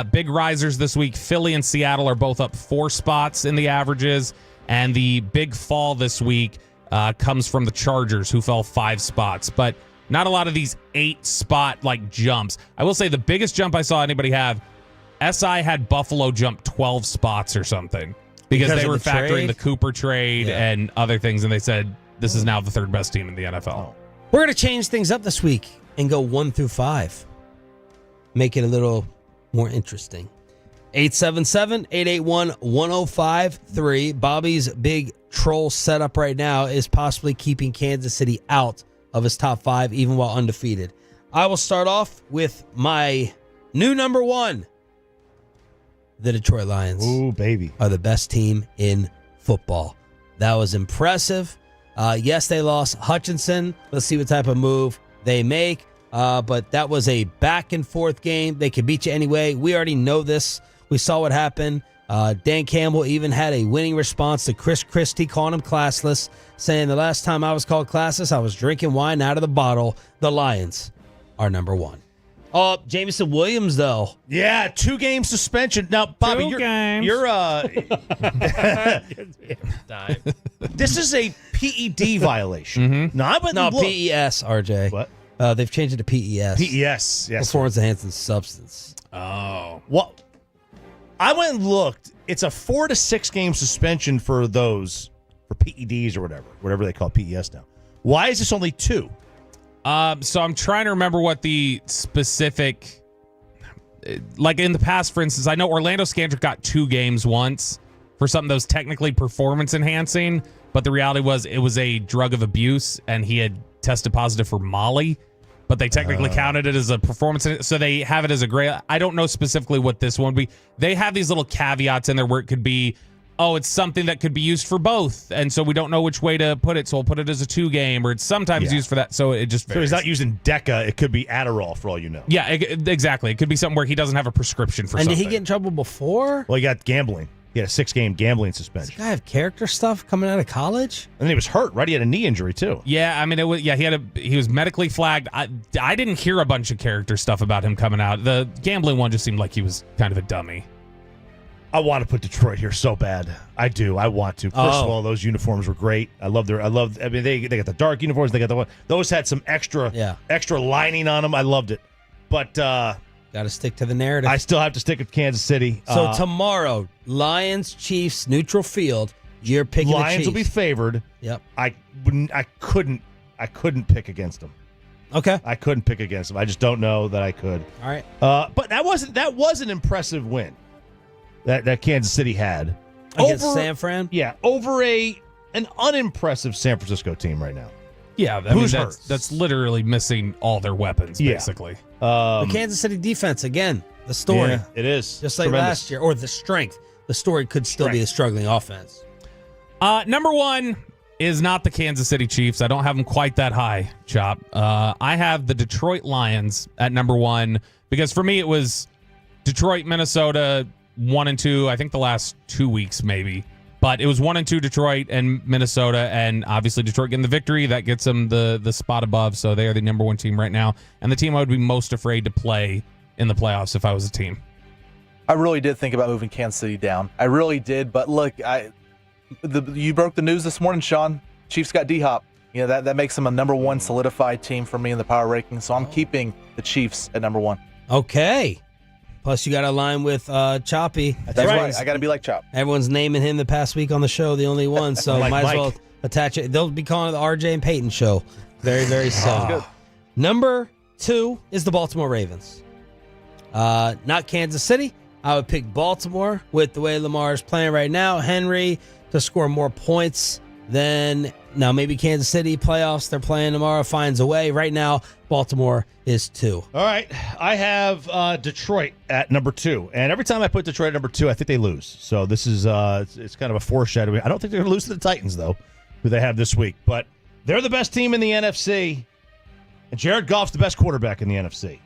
Big risers this week. Philly and Seattle are both up 4 spots in the averages. And the big fall this week comes from the Chargers, who fell 5 spots. But not a lot of these 8-spot like jumps. I will say the biggest jump I saw anybody have, SI had Buffalo jump 12 spots or something. Because they were factoring the Cooper trade and other things. And they said, this is now the 3rd best team in the NFL. We're going to change things up this week and go 1 through 5. Make it a little more interesting. 877-881-1053. Bobby's big troll setup right now is possibly keeping Kansas City out of his top 5 even while undefeated. I will start off with my new number 1. The Detroit Lions. Ooh, baby. Are the best team in football. That was impressive. Yes, they lost Hutchinson. Let's see what type of move they make. But that was a back and forth game. They could beat you anyway. We already know this. We saw what happened. Dan Campbell even had a winning response to Chris Christie calling him classless, saying the last time I was called classless, I was drinking wine out of the bottle. The Lions are number 1. Oh, Jameson Williams, though. Yeah, 2-game suspension. Now, Bobby, you're this is a PED violation. Mm-hmm. No, I went No, and looked. PES, RJ. What? They've changed it to PES. PES, yes. Performance enhancing substance. Oh. Well, I went and looked. It's a 4 to 6 game suspension for those, for PEDs or whatever they call PES now. Why is this only 2? So I'm trying to remember what the specific like in the past, for instance, I know Orlando Scandrick got 2 games once for something that was technically performance enhancing, but the reality was it was a drug of abuse, and he had tested positive for Molly, but they technically counted it as a performance. So they have it as a gray. I don't know specifically what this one would be. They have these little caveats in there where it could be, oh, it's something that could be used for both, and so we don't know which way to put it, so we'll put it as a 2-game, or it's sometimes used for that, so it just varies. So he's not using Deca. It could be Adderall, for all you know. Yeah, exactly. It could be something where he doesn't have a prescription for And something. did he get in trouble before? Well, he got gambling. He had a 6-game gambling suspension. Does this guy have character stuff coming out of college? And then he was hurt, right? He had a knee injury, too. Yeah, I mean, he was medically flagged. I didn't hear a bunch of character stuff about him coming out. The gambling one just seemed like he was kind of a dummy. I want to put Detroit here so bad. I do. I want to. First of all, those uniforms were great. I mean, they got the dark uniforms. They got the one. Those had some extra lining on them. I loved it. But got to stick to the narrative. I still have to stick with Kansas City. So tomorrow, Lions, Chiefs, neutral field. You're picking Lions the Chiefs. will be favored. Yep. I couldn't pick against them. Okay. I couldn't pick against them. I just don't know that I could. All right. But that was an impressive win that Kansas City had against San Fran. Yeah, over an unimpressive San Francisco team right now. Yeah, I mean, that's literally missing all their weapons, basically. The Kansas City defense, again, the story. Yeah, it is. Just like last year, or the strength. The story could still be a struggling offense. Number 1 is not the Kansas City Chiefs. I don't have them quite that high, Chop. I have the Detroit Lions at number 1 because for me it was Detroit, Minnesota, 1 and 2. I think the last 2 weeks maybe. But it was 1 and 2 Detroit and Minnesota, and obviously Detroit getting the victory. That gets them the spot above, so they are the number 1 team right now. And the team I would be most afraid to play in the playoffs if I was a team. I really did think about moving Kansas City down. I really did, but look, you broke the news this morning, Sean. Chiefs got D-Hop. You know, that makes them a number 1 solidified team for me in the power rankings, so I'm keeping the Chiefs at number 1. Okay. Plus, you got to align with Choppy. That's right. I got to be like Chop. Everyone's naming him the past week on the show, the only one. So Like might Mike. as well attach it. They'll be calling it the RJ and Peyton show very, very soon. Good. Number 2 is the Baltimore Ravens. Not Kansas City. I would pick Baltimore with the way Lamar is playing right now. Henry to score more points than now. Maybe Kansas City playoffs. They're playing tomorrow. Finds a way. Right now, Baltimore is 2. All right. I have Detroit at number 2. And every time I put Detroit at number 2, I think they lose. So this is it's kind of a foreshadowing. I don't think they're going to lose to the Titans, though, who they have this week. But they're the best team in the NFC. And Jared Goff's the best quarterback in the NFC.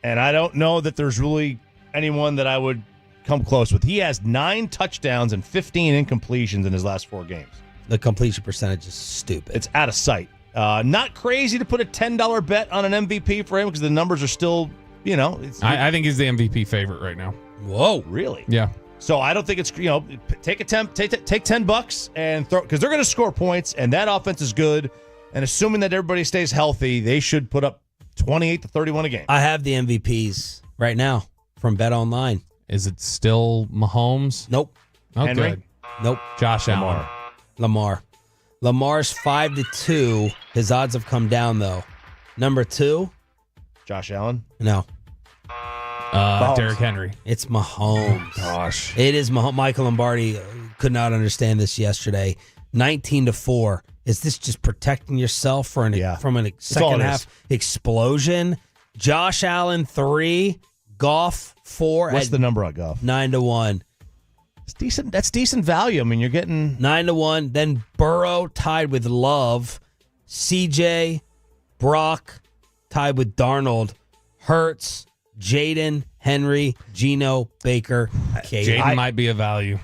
And I don't know that there's really anyone that I would come close with. He has 9 touchdowns and 15 incompletions in his last 4 games. The completion percentage is stupid. It's out of sight. Not crazy to put a $10 bet on an MVP for him because the numbers are still, you know. I think he's the MVP favorite right now. Whoa. Really? Yeah. So I don't think it's, take $10 and throw, because they're going to score points, and that offense is good. And assuming that everybody stays healthy, they should put up 28 to 31 a game. I have the MVPs right now from Bet Online. Is it still Mahomes? Nope. Oh, Henry? good. Nope. Josh Allen. Lamar. Lamar's 5-2. His odds have come down though. Number 2. Josh Allen? No. Derrick Henry. It's Mahomes. Gosh. It is Mahomes. Michael Lombardi could not understand this yesterday. 19-4. Is this just protecting yourself from a second half explosion? Josh Allen 3, Goff 4. What's the number on Goff? 9-1. It's decent. That's decent value. I mean, you're getting 9-1. Then Burrow tied with Love. CJ, Brock tied with Darnold. Hurts, Jaden, Henry, Geno, Baker, Jaden might be a value.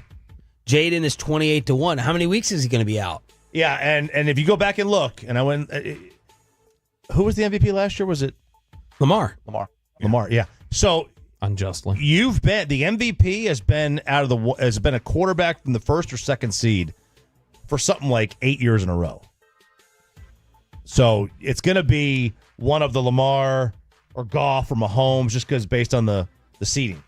Jaden is 28-1. How many weeks is he going to be out? Yeah, and if you go back and look, and I went, who was the MVP last year? Was it Lamar? Lamar, yeah. So unjustly, the MVP has been a quarterback from the first or second seed for something like 8 years in a row. So it's going to be one of the Lamar or Goff or Mahomes, just because based on the seeding.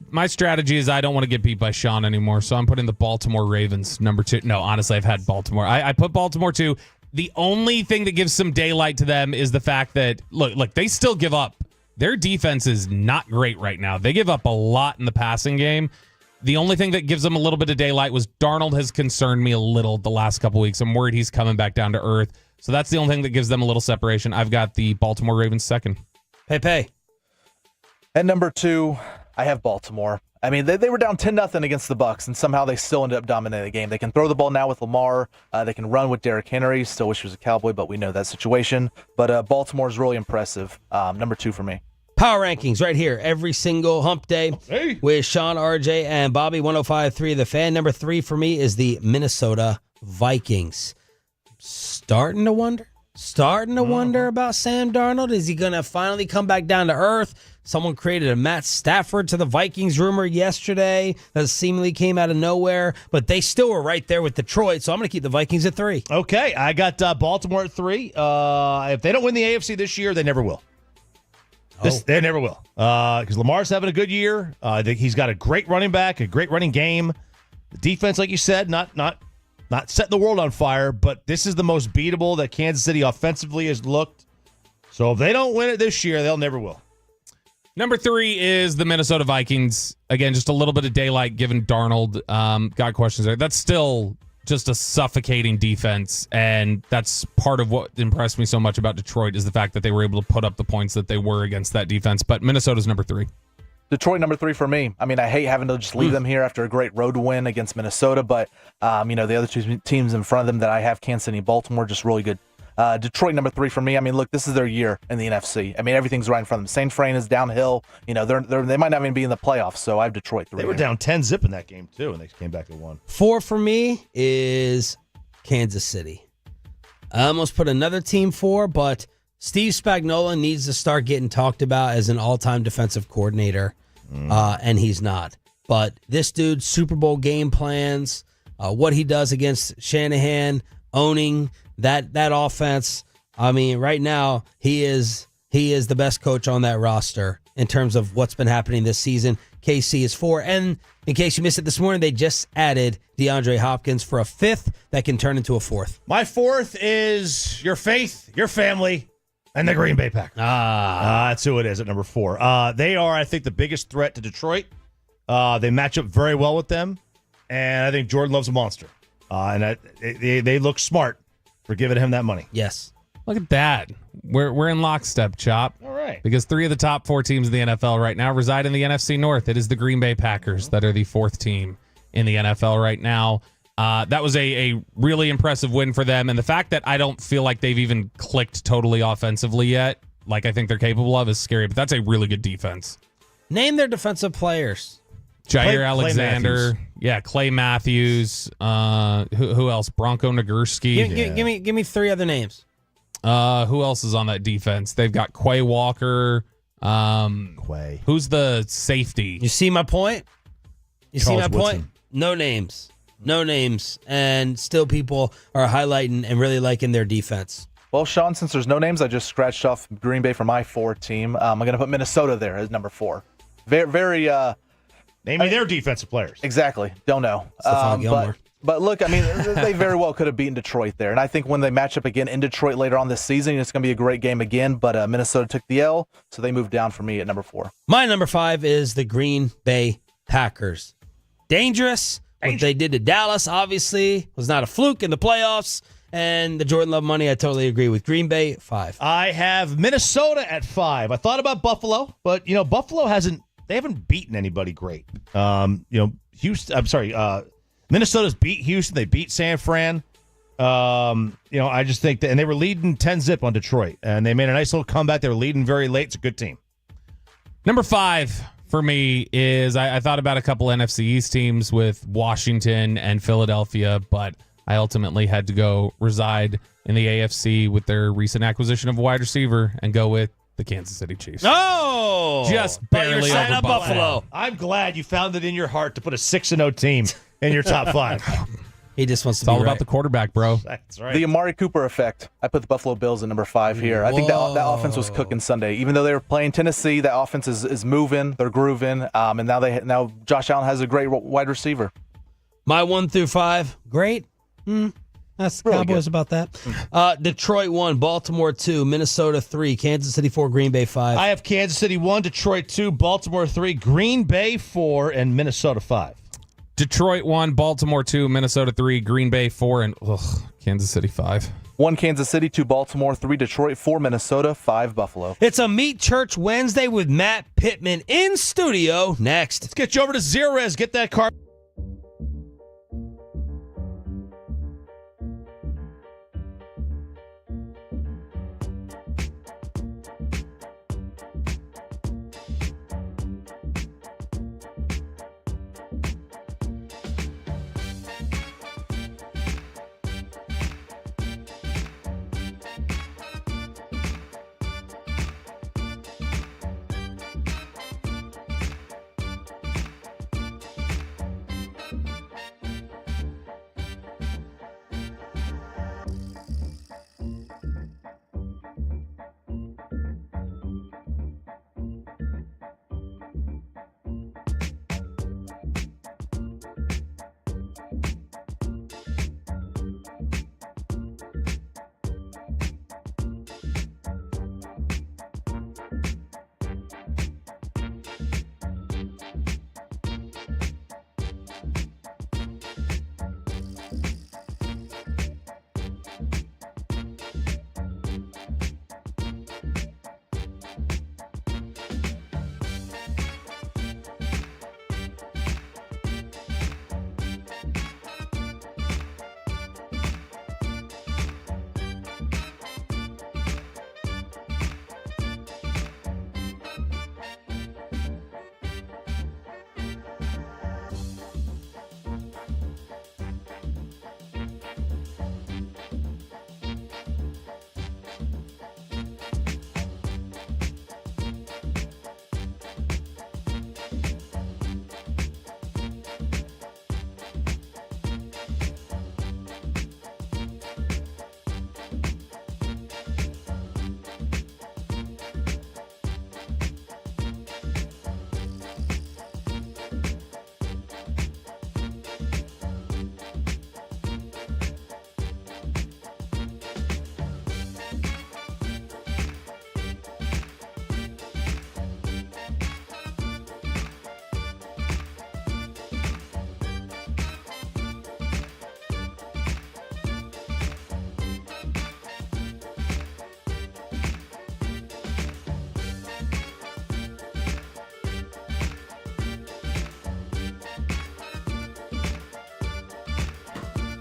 My strategy is I don't want to get beat by Sean anymore, so I'm putting the Baltimore Ravens number 2. No, honestly, I've had Baltimore. I put Baltimore 2. The only thing that gives some daylight to them is the fact that, look, they still give up their defense is not great right now. They give up a lot in the passing game. The only thing that gives them a little bit of daylight was Darnold has concerned me a little the last couple weeks. I'm worried he's coming back down to earth. So that's the only thing that gives them a little separation. I've got the Baltimore Ravens second. Pepe. At number 2, I have Baltimore. I mean, they were down 10-0 against the Bucs, and somehow they still ended up dominating the game. They can throw the ball now with Lamar. They can run with Derrick Henry. Still wish he was a Cowboy, but we know that situation. But Baltimore is really impressive. Number 2 for me. Power rankings right here every single hump day with Sean, RJ, and Bobby. 105.3 The Fan. Number 3 for me is the Minnesota Vikings. Starting to wonder about Sam Darnold. Is he going to finally come back down to earth? Someone created a Matt Stafford to the Vikings rumor yesterday that seemingly came out of nowhere, but they still were right there with Detroit, so I'm going to keep the Vikings at 3. Okay, I got Baltimore at 3. If they don't win the AFC this year, they never will. They never will. Because Lamar's having a good year. He's got a great running back, a great running game. The defense, like you said, not setting the world on fire, but this is the most beatable that Kansas City offensively has looked. So if they don't win it this year, they'll never will. Number 3 is the Minnesota Vikings. Again, just a little bit of daylight given Darnold. Got questions there. That's still just a suffocating defense, and that's part of what impressed me so much about Detroit is the fact that they were able to put up the points that they were against that defense. But Minnesota's number 3. Detroit, number 3 for me. I mean, I hate having to just leave them here after a great road win against Minnesota, but, the other 2 teams in front of them that I have, Kansas City and Baltimore, just really good. Detroit, number 3 for me. I mean, look, this is their year in the NFC. I mean, everything's right in front of them. St. Fran is downhill. They might not even be in the playoffs, so I have Detroit 3. They were down 10-0 in that game, too, and they came back and won. 4 for me is Kansas City. I almost put another team 4, but Steve Spagnuolo needs to start getting talked about as an all-time defensive coordinator, and he's not. But this dude's Super Bowl game plans, what he does against Shanahan, owning that offense. I mean, right now he is the best coach on that roster in terms of what's been happening this season. KC is 4, and in case you missed it this morning, they just added DeAndre Hopkins for a 5th that can turn into a 4th. My 4th is your faith, your family, and the Green Bay Packers. That's who it is at number 4. They are, I think, the biggest threat to Detroit. They match up very well with them, and I think Jordan Love's a monster. And they look smart for giving him that money. Yes. Look at that. We're in lockstep, Chop. All right. Because 3 of the top 4 teams in the NFL right now reside in the NFC North. It is the Green Bay Packers that are the 4th team in the NFL right now. That was a really impressive win for them. And the fact that I don't feel like they've even clicked totally offensively yet, like I think they're capable of, is scary. But that's a really good defense. Name their defensive players. Jair Alexander. Clay Matthews. Who else? Bronco Nagurski. Give me 3 other names. Who else is on that defense? They've got Quay Walker. Quay. Who's the safety? You see my point? Charles Woodson. No names. And still people are highlighting and really liking their defense. Well, Sean, since there's no names, I just scratched off Green Bay for my 4 team. I'm going to put Minnesota there as number 4. Very name me their defensive players. Exactly. Don't know. Stephon Gilmore. But look, I mean, they very well could have beaten Detroit there. And I think when they match up again in Detroit later on this season, it's going to be a great game again. But Minnesota took the L, so they moved down for me at number 4. My number 5 is the Green Bay Packers. Dangerous. What they did to Dallas, obviously, was not a fluke in the playoffs. And the Jordan Love money, I totally agree with. Green Bay, 5. I have Minnesota at 5. I thought about Buffalo, but, Buffalo they haven't beaten anybody great. Minnesota's beat Houston. They beat San Fran. I just think that, and they were leading 10-0 on Detroit, and they made a nice little comeback. They were leading very late. It's a good team. Number 5 for me is I thought about a couple NFC East teams with Washington and Philadelphia, but I ultimately had to go reside in the AFC with their recent acquisition of a wide receiver and go with the Kansas City Chiefs. Oh! Just barely over Buffalo. I'm glad you found it in your heart to put a 6-0 team in your top 5. He just wants to It's be all right. about the quarterback, bro. That's right. The Amari Cooper effect. I put the Buffalo Bills at number 5 here. I think that offense was cooking Sunday. Even though they were playing Tennessee, that offense is moving. They're grooving. And now Josh Allen has a great wide receiver. My 1 through 5, great. Ask the Really Cowboys good. about that. Detroit 1, Baltimore 2, Minnesota 3, Kansas City 4, Green Bay 5. I have Kansas City 1, Detroit 2, Baltimore 3, Green Bay 4, and Minnesota 5. Detroit 1, Baltimore 2, Minnesota 3, Green Bay 4, and Kansas City 5. 1 Kansas City, 2 Baltimore, 3 Detroit, 4 Minnesota, 5 Buffalo. It's a Meet Church Wednesday with Matt Pittman in studio next. Let's get you over to Zerez. Get that car.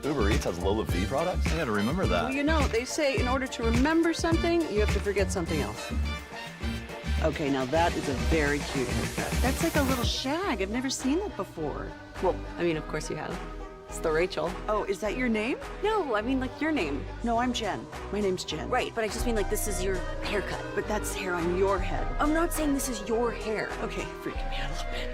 Uber Eats has Lola V products? I gotta remember that. Well, you know, they say in order to remember something, you have to forget something else. Okay, now that is a very cute haircut. That's like a little shag. I've never seen that before. Well, I mean, of course you have. It's the Rachel. Oh, is that your name? No, I mean, like, your name. No, I'm Jen. My name's Jen. Right, but I just mean, like, this is your haircut. But that's hair on your head. I'm not saying this is your hair. Okay, freaking me out a little bit.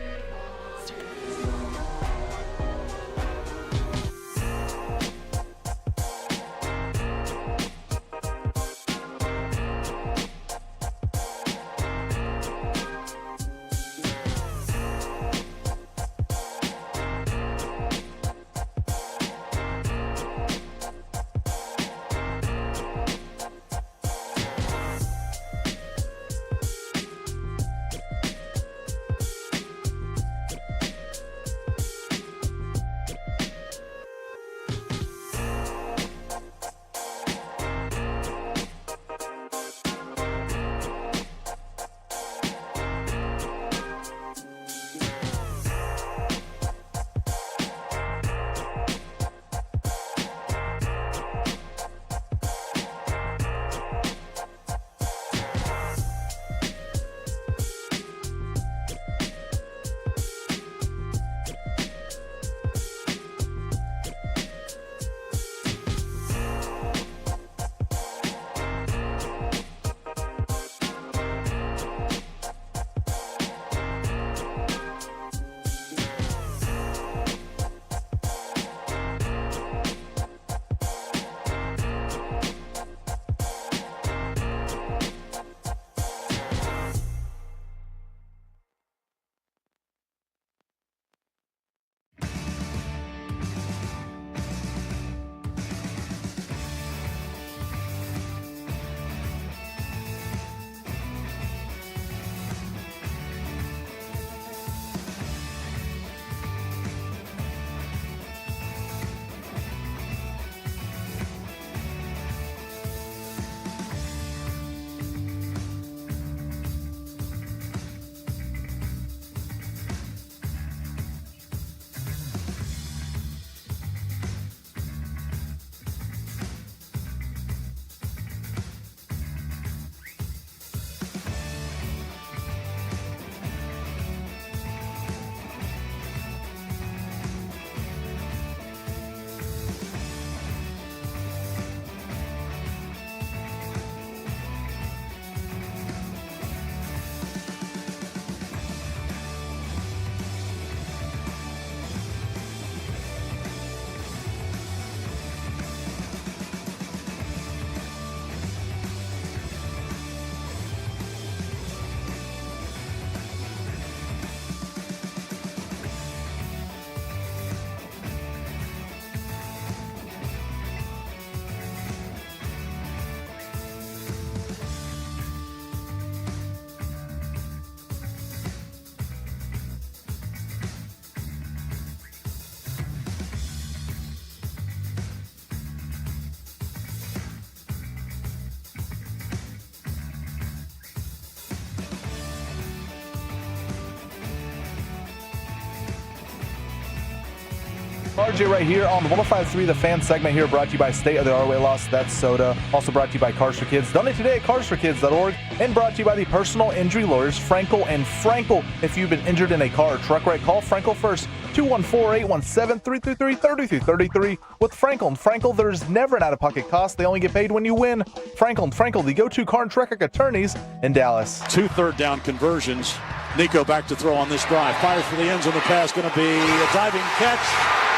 RJ right here on the 105.3 The Fan segment here, brought to you by State of the Our Way Loss, that's soda. Also brought to you by Cars for Kids. Donate today at carsforkids.org. And brought to you by the personal injury lawyers, Frankel and Frankel. If you've been injured in a car or truck wreck, call Frankel first. 214-817-333-3333. With Frankel and Frankel, there's never an out-of-pocket cost. They only get paid when you win. Frankel and Frankel, the go-to car and truck wreck attorneys in Dallas. 2 third-down conversions. Nico back to throw on this drive. Fires for the end zone. The pass going to be a diving catch.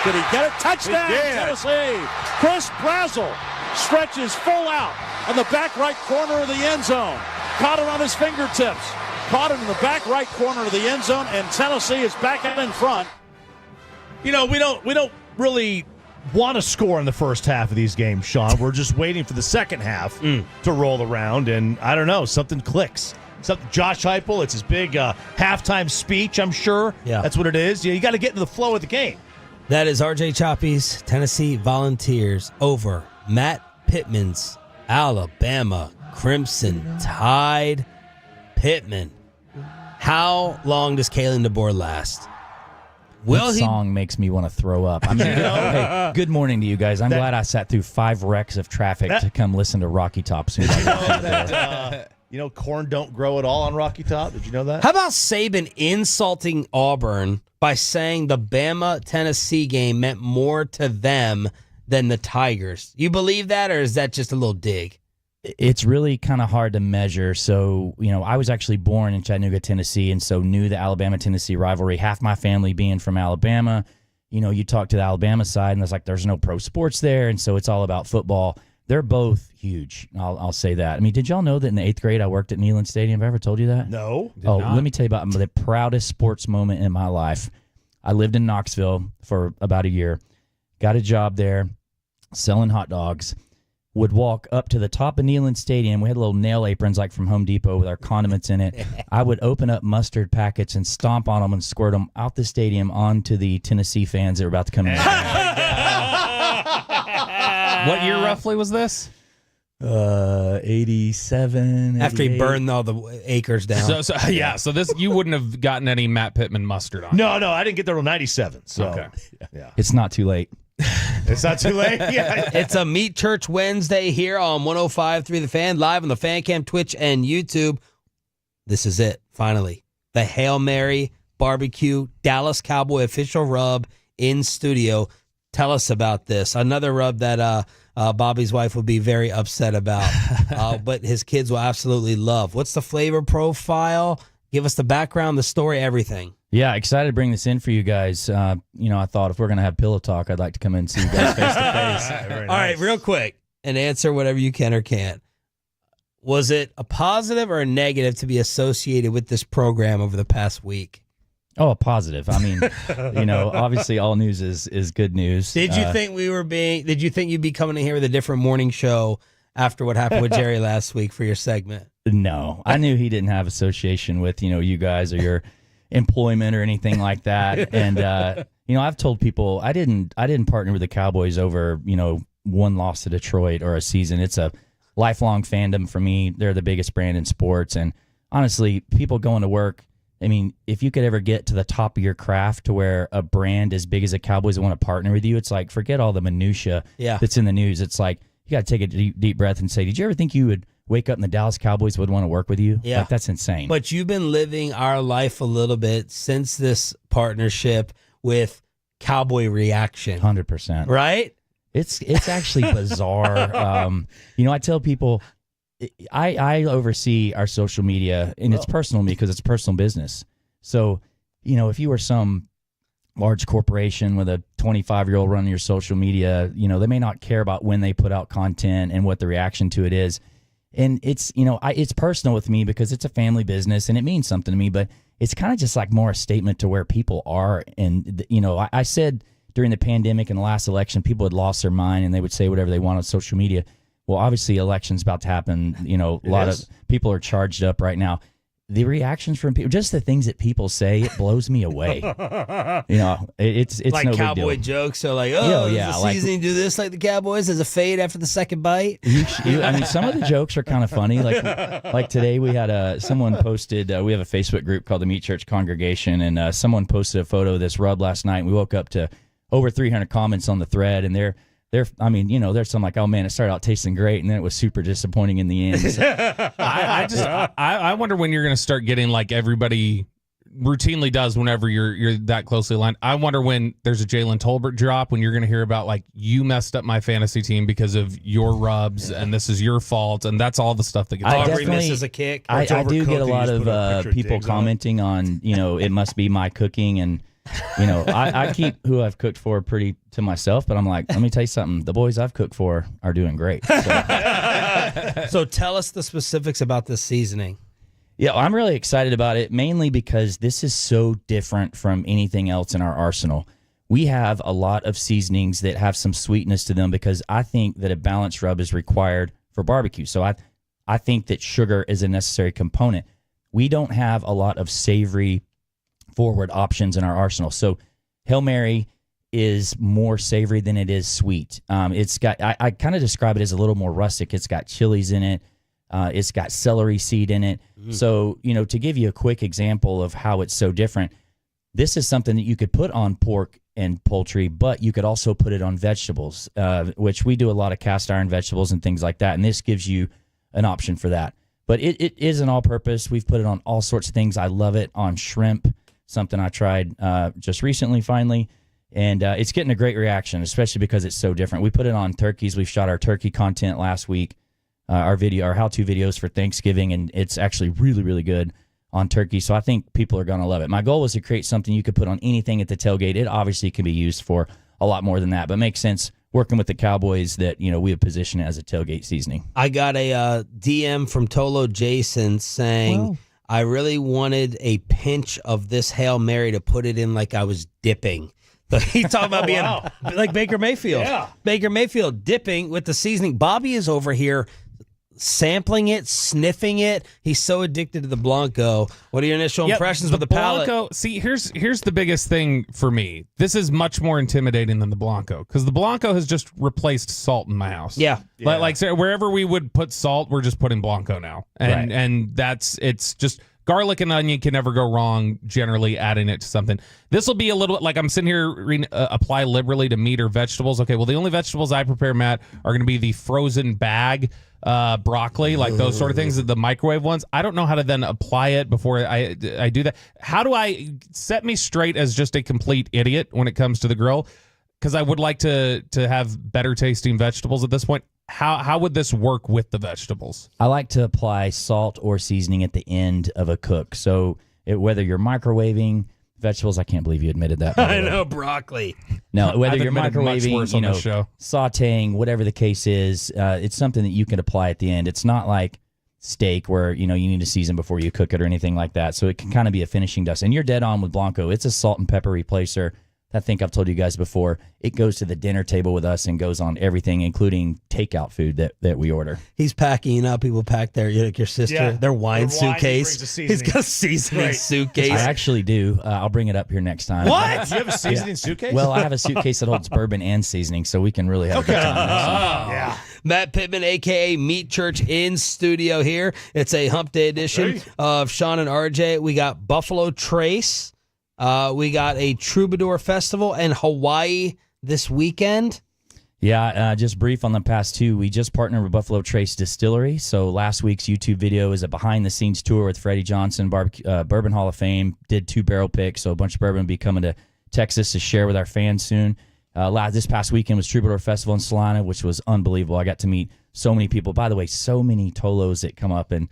Did he get it? Touchdown, Tennessee. Chris Brazzell stretches full out in the back right corner of the end zone. Caught it on his fingertips. Caught it in the back right corner of the end zone, and Tennessee is back in front. You know, we don't really want to score in the first half of these games, Sean. We're just waiting for the second half to roll around, and I don't know, something clicks. Josh Heupel, it's his big halftime speech, I'm sure. Yeah. That's what it is. You got to get into the flow of the game. That is RJ Choppy's Tennessee Volunteers over Matt Pittman's Alabama Crimson Tide. Pittman. How long does Kalen DeBoer last? That song makes me want to throw up. I mean, hey, good morning to you guys. I'm glad I sat through 5 wrecks of traffic to come listen to Rocky Top soon. Corn don't grow at all on Rocky Top. Did you know that? How about Saban insulting Auburn by saying the Bama-Tennessee game meant more to them than the Tigers? You believe that, or is that just a little dig? It's really kind of hard to measure. So, I was actually born in Chattanooga, Tennessee, and so knew the Alabama-Tennessee rivalry. Half my family being from Alabama. You talk to the Alabama side, and there's no pro sports there, and so it's all about football. They're both huge. I'll say that. I mean, did y'all know that in the 8th grade I worked at Neyland Stadium? Have I ever told you that? No. Let me tell you about the proudest sports moment in my life. I lived in Knoxville for about a year, got a job there selling hot dogs, would walk up to the top of Neyland Stadium. We had little nail aprons like from Home Depot with our condiments in it. I would open up mustard packets and stomp on them and squirt them out the stadium onto the Tennessee fans that were about to come in. What year roughly was this? 87. After he 88. burned all the acres down. So this you wouldn't have gotten any Matt Pittman mustard on. No, I didn't get there till 97. So Okay. Yeah. It's not too late. It's not too late. Yeah. It's a Meat Church Wednesday here on 105.3 The Fan, live on the Fan Cam, Twitch, and YouTube. This is it, finally. The Hail Mary Barbecue Dallas Cowboy official rub in studio. Tell us about this. Another rub that Bobby's wife will be very upset about, but his kids will absolutely love. What's the flavor profile? Give us the background, the story, everything. Yeah, excited to bring this in for you guys. I thought if we're going to have pillow talk, I'd like to come in and see you guys face to face. All right, real quick, and answer whatever you can or can't. Was it a positive or a negative to be associated with this program over the past week? Oh, a positive. I mean, obviously all news is good news. Did you think did you think you'd be coming in here with a different morning show after what happened with Jerry last week for your segment? No, I knew he didn't have association with, you guys or your employment or anything like that. And, I've told people I didn't partner with the Cowboys over, one loss to Detroit or a season. It's a lifelong fandom for me. They're the biggest brand in sports. And honestly, people going to work, I mean, if you could ever get to the top of your craft to where a brand as big as the Cowboys want to partner with you, it's like, forget all the minutia that's in the news. It's like, you got to take a deep breath and say, did you ever think you would wake up and the Dallas Cowboys would want to work with you? Yeah. Like, that's insane. But you've been living our life a little bit since this partnership with Cowboy Reaction. 100%. Right? It's actually bizarre. I tell people, I oversee our social media, and it's personal to me because it's personal business. So, if you were some large corporation with a 25-year-old running your social media, they may not care about when they put out content and what the reaction to it is. And it's, it's personal with me because it's a family business and it means something to me, but it's kind of just like more a statement to where people are. And, I said during the pandemic and the last election, people had lost their mind and they would say whatever they want on social media. Well, obviously, election's about to happen. A lot of people are charged up right now. The reactions from people, just the things that people say, it blows me away. It's like no Cowboy big deal. jokes. So like, yeah, does the seasoning do this like the Cowboys? Does it fade after the second bite? Some of the jokes are kind of funny. Like today, we had someone posted. We have a Facebook group called the Meat Church Congregation, and someone posted a photo of this rub last night. And we woke up to over 300 comments on the thread, and they're I mean, there's some like, oh man, it started out tasting great, and then it was super disappointing in the end. So, I wonder when you're going to start getting like everybody routinely does whenever you're that closely aligned. I wonder when there's a Jalen Tolbert drop, when you're going to hear about like, you messed up my fantasy team because of your rubs, and this is your fault, and that's all the stuff that gets. Aubrey misses a kick. I do get a lot of people commenting on, it must be my cooking, and I keep who I've cooked for pretty to myself, but I'm like, let me tell you something. The boys I've cooked for are doing great. So tell us the specifics about this seasoning. Yeah, I'm really excited about it, mainly because this is so different from anything else in our arsenal. We have a lot of seasonings that have some sweetness to them because I think that a balanced rub is required for barbecue. So I think that sugar is a necessary component. We don't have a lot of savory forward options in our arsenal. So Hail Mary is more savory than it is sweet. It's got, I kind of describe it as a little more rustic. It's got chilies in it. It's got celery seed in it. So, to give you a quick example of how it's so different, this is something that you could put on pork and poultry, but you could also put it on vegetables, which we do a lot of cast iron vegetables and things like that. And this gives you an option for that. But it is an all-purpose. We've put it on all sorts of things. I love it on shrimp, something I tried just recently, finally. And it's getting a great reaction, especially because it's so different. We put it on turkeys. We shot our turkey content last week, our how-to videos for Thanksgiving, and it's actually really, really good on turkey. So I think people are going to love it. My goal was to create something you could put on anything at the tailgate. It obviously can be used for a lot more than that, but it makes sense working with the Cowboys that, we have positioned it as a tailgate seasoning. I got a DM from Tolo Jason saying, I really wanted a pinch of this Hail Mary to put it in like I was dipping. So he's talking about being like Baker Mayfield. Yeah. Baker Mayfield dipping with the seasoning. Bobby is over here sampling it, sniffing it. He's so addicted to the Blanco. What are your initial impressions with the palate? Blanco, see, here's the biggest thing for me. This is much more intimidating than the Blanco, because the Blanco has just replaced salt in my house. Yeah. Like so wherever we would put salt, we're just putting Blanco now. And it's just garlic and onion can never go wrong, generally adding it to something. This will be a little like I'm sitting here apply liberally to meat or vegetables. Okay, well, the only vegetables I prepare, Matt, are going to be the frozen bag broccoli, like those sort of things, the microwave ones. I don't know how to then apply it before I do that. How do I set me straight as just a complete idiot when it comes to the grill? Because I would like to have better tasting vegetables at this point. How would this work with the vegetables? I like to apply salt or seasoning at the end of a cook. So whether you're microwaving vegetables, I can't believe you admitted that. I know, broccoli. No, whether you're microwaving, sauteing, whatever the case is, it's something that you can apply at the end. It's not like steak where, you need to season before you cook it or anything like that. So it can kind of be a finishing dust. And you're dead on with Blanco. It's a salt and pepper replacer. I think I've told you guys before, it goes to the dinner table with us and goes on everything, including takeout food that we order. He's packing up. People pack their sister, their wine suitcase. He's got a seasoning suitcase. I actually do. I'll bring it up here next time. What? You have a seasoning suitcase? Well, I have a suitcase that holds bourbon and seasoning, so we can really have a good time. Yeah. Matt Pittman, a.k.a. Meat Church, in studio here. It's a hump day edition of Sean and RJ. We got Buffalo Trace. We got a Troubadour Festival in Hawaii this weekend. Yeah, just brief on the past two. We just partnered with Buffalo Trace Distillery. So last week's YouTube video is a behind-the-scenes tour with Freddie Johnson, Bourbon Hall of Fame. Did 2 barrel picks, so a bunch of bourbon will be coming to Texas to share with our fans soon. This past weekend was Troubadour Festival in Salina, which was unbelievable. I got to meet so many people. By the way, so many Tolos that come up and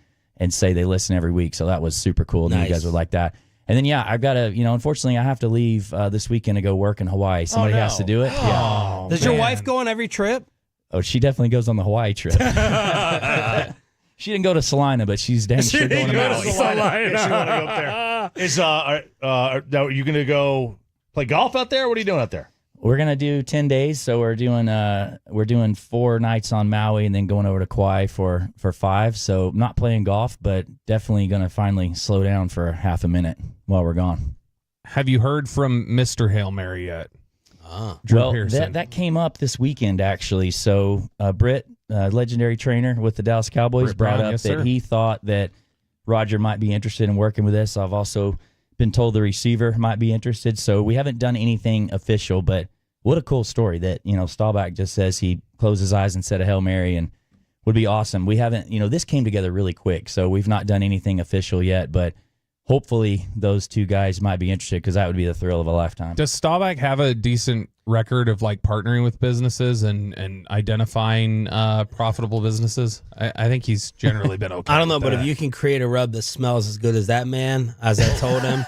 say they listen every week. So that was super cool. Nice. You guys would like that. And then, I've got to, unfortunately, I have to leave this weekend to go work in Hawaii. Somebody has to do it. Yeah. Does your wife go on every trip? Oh, she definitely goes on the Hawaii trip. She didn't go to Salina, but she's damn sure going to Maui. Yeah, she want to go up there. Are you going to go play golf out there? What are you doing out there? We're gonna do 10 days, so we're doing 4 nights on Maui and then going over to Kauai for 5. So not playing golf, but definitely gonna finally slow down for half a minute while we're gone. Have you heard from Mr. Hail Mary yet? Well, that came up this weekend actually. So Britt, legendary trainer with the Dallas Cowboys, brought up that he thought that Roger might be interested in working with us. I've also been told the receiver might be interested. So we haven't done anything official, but what a cool story that, Staubach just says he closed his eyes and said a Hail Mary and would be awesome. We haven't, this came together really quick, so we've not done anything official yet, but hopefully those two guys might be interested because that would be the thrill of a lifetime. Does Staubach have a decent record of like partnering with businesses and identifying profitable businesses? I think he's generally been okay. I don't know, with but that. if you can create a rub that smells as good as that man, as I told him,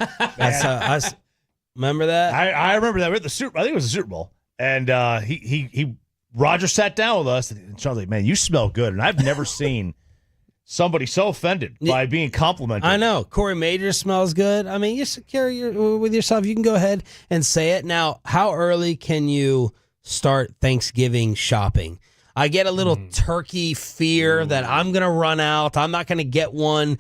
remember that? I remember that. We're at the Super. I think it was the Super Bowl, and Roger sat down with us, and Sean's like, "Man, you smell good," and I've never seen somebody so offended by being complimented. I know. Corey Major smells good. I mean, you're secure with yourself. You can go ahead and say it. Now, how early can you start Thanksgiving shopping? I get a little turkey fear that I'm going to run out. I'm not going to get one.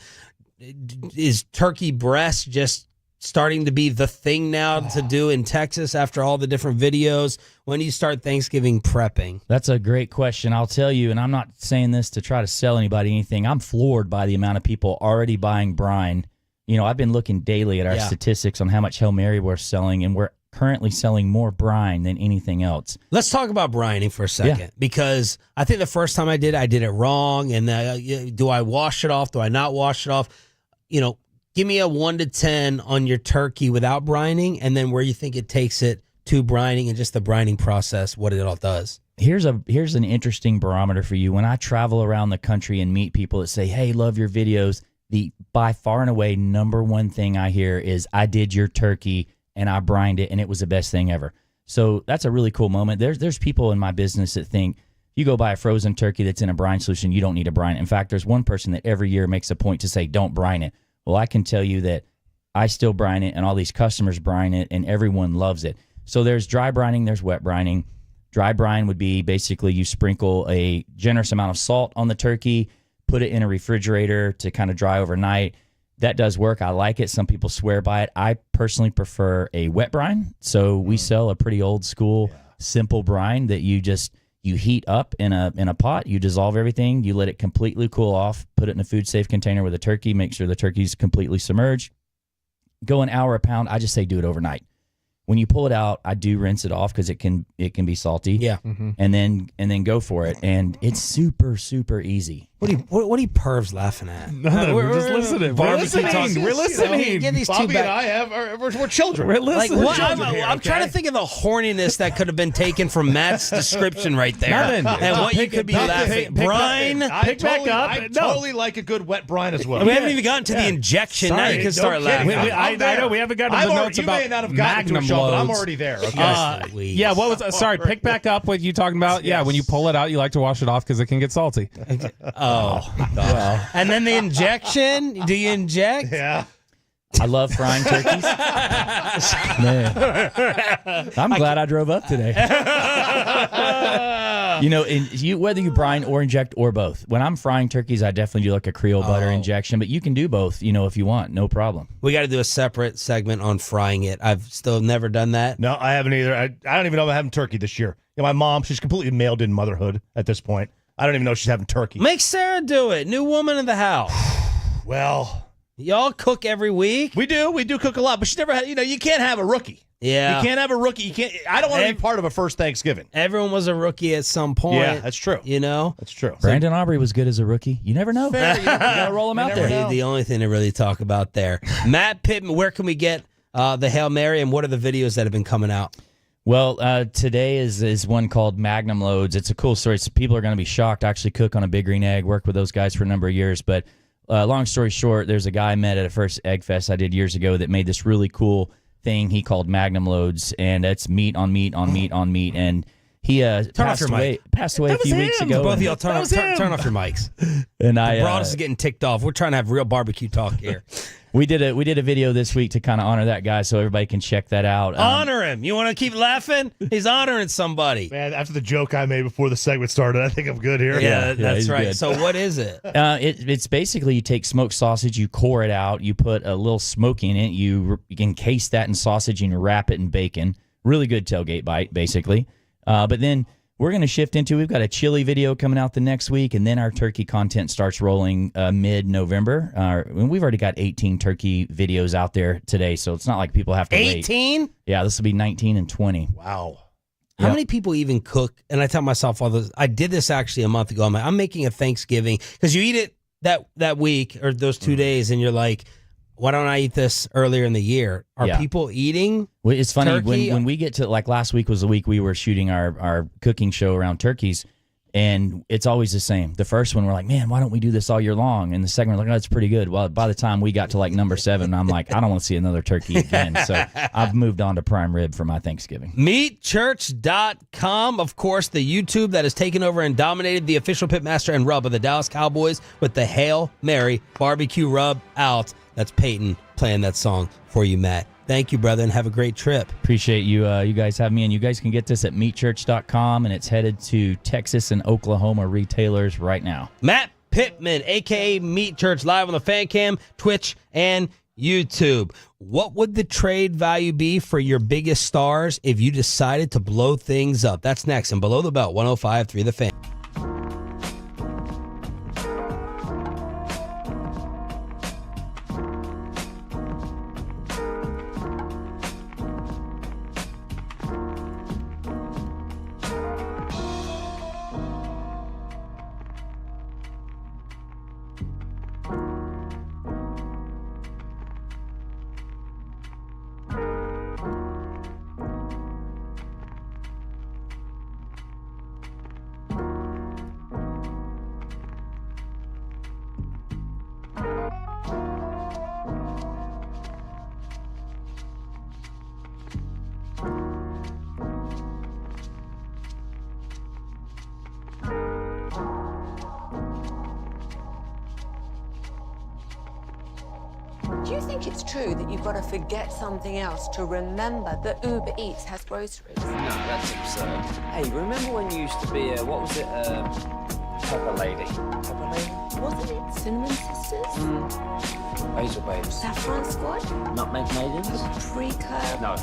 Is turkey breast just starting to be the thing now to do in Texas after all the different videos? When do you start Thanksgiving prepping? That's a great question. I'll tell you, and I'm not saying this to try to sell anybody anything. I'm floored by the amount of people already buying brine. I've been looking daily at our statistics on how much Hail Mary we're selling, and we're currently selling more brine than anything else. Let's talk about brining for a second, because I think the first time I did it wrong. And do I wash it off? Do I not wash it off? Give me a 1 to 10 on your turkey without brining, and then where you think it takes it to brining and just the brining process, what it all does. Here's an interesting barometer for you. When I travel around the country and meet people that say, "Hey, love your videos," the by far and away number one thing I hear is, "I did your turkey and I brined it and it was the best thing ever." So that's a really cool moment. There's people in my business that think you go buy a frozen turkey that's in a brine solution, you don't need to brine it. In fact, there's one person that every year makes a point to say, "Don't brine it." Well, I can tell you that I still brine it, and all these customers brine it, and everyone loves it. So there's dry brining, there's wet brining. Dry brine would be basically you sprinkle a generous amount of salt on the turkey, put it in a refrigerator to kind of dry overnight. That does work. I like it. Some people swear by it. I personally prefer a wet brine. So we sell a pretty old school, simple brine that you heat up in a pot. You dissolve everything. You let it completely cool off. Put it in a food safe container with a turkey. Make sure the turkey's completely submerged. Go an hour a pound. I just say do it overnight. When you pull it out, I do rinse it off because it can be salty. Yeah. And then go for it. And it's super, super easy. What are you pervs laughing at? We're just listening. We're listening. Get these Bobby two and back. we're children. We're listening. I'm trying to think of the horniness that could have been taken from Matt's description right there. Nothing. And what you could be laughing. Brine. Pick back up. I totally like a good wet brine as well. We haven't even gotten to the injection. Now you can start laughing. I know we haven't gotten to the notes about you may not have gotten to it, Sean, but I'm already there. Okay. Yeah, what was sorry, pick back up what you talking about. Yeah, when you pull it out, you like to wash it off because it can get salty. Oh, well. And then the injection. Do you inject? Yeah. I love frying turkeys. Man. I'm glad I drove up today. Whether you brine or inject or both. When I'm frying turkeys, I definitely do like a Creole butter injection, but you can do both, if you want, no problem. We got to do a separate segment on frying it. I've still never done that. No, I haven't either. I don't even know if I'm having turkey this year. My mom, she's completely mailed in motherhood at this point. I don't even know she's having turkey. Make Sarah do it. New woman in the house. Well, y'all cook every week? We do. We do cook a lot, but she never had, you can't have a rookie. Yeah. You can't have a rookie. You can't. I don't want to be part of a first Thanksgiving. Everyone was a rookie at some point. Yeah, that's true. That's true. Brandon Aubrey was good as a rookie. You never know. Fair, you gotta roll him out there. The only thing to really talk about there. Matt Pittman, where can we get the Hail Mary, and what are the videos that have been coming out? Well, today is one called Magnum Loads. It's a cool story. So people are going to be shocked. I actually cook on a Big Green Egg, worked with those guys for a number of years. But long story short, there's a guy I met at a first Egg Fest I did years ago that made this really cool thing he called Magnum Loads, and that's meat on meat on meat on meat. And he passed away a few weeks ago. Both of y'all turn off your mics. And the broad is getting ticked off. We're trying to have real barbecue talk here. We did a video this week to kind of honor that guy, so everybody can check that out. Honor him. You want to keep laughing? He's honoring somebody. Man, after the joke I made before the segment started, I think I'm good here. Yeah, that's right. Good. So what is it? It's basically you take smoked sausage, you core it out, you put a little smoke in it, you encase that in sausage and you wrap it in bacon. Really good tailgate bite, basically. But then we're going to shift into, we've got a chili video coming out the next week, and then our turkey content starts rolling mid-November. We've already got 18 turkey videos out there today, so it's not like people have to wait. 18? Yeah, this will be 19 and 20. Wow. How many people even cook? And I tell myself all this. I did this actually a month ago. I'm making a Thanksgiving because you eat it that week or those 2 days, and you're like, why don't I eat this earlier in the year? Are people eating? Well, it's funny turkey? when we get to, like, last week was the week we were shooting our cooking show around turkeys. And it's always the same. The first one, we're like, man, why don't we do this all year long? And the second one, we're like, oh, that's pretty good. Well, by the time we got to like number 7, I'm like, I don't want to see another turkey again. So I've moved on to prime rib for my Thanksgiving. Meatchurch.com, of course, the YouTube that has taken over and dominated the official pitmaster and rub of the Dallas Cowboys with the Hail Mary barbecue rub out. That's Peyton playing that song for you, Matt. Thank you, brother, and have a great trip. Appreciate you you guys having me, and you guys can get this at meatchurch.com, and it's headed to Texas and Oklahoma retailers right now. Matt Pittman, a.k.a. Meat Church, live on the Fan Cam, Twitch, and YouTube. What would the trade value be for your biggest stars if you decided to blow things up? That's next, and Below the Belt, 105.3 The Fan. Do you think it's true that you've got to forget something else to remember that Uber Eats has groceries? No, that's absurd. Hey, remember when you used to be what was it, Pepper Lady? Pepper Lady? Wasn't it Cinnamon Sisters? Basil Babes. Saffron Squad? Nutmeg Maidens? Pre-curb? No.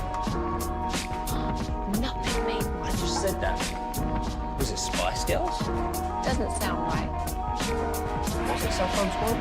Nutmeg Maidens? I just said that. Was it Spice Girls? Doesn't sound right. Was it Saffron Squad?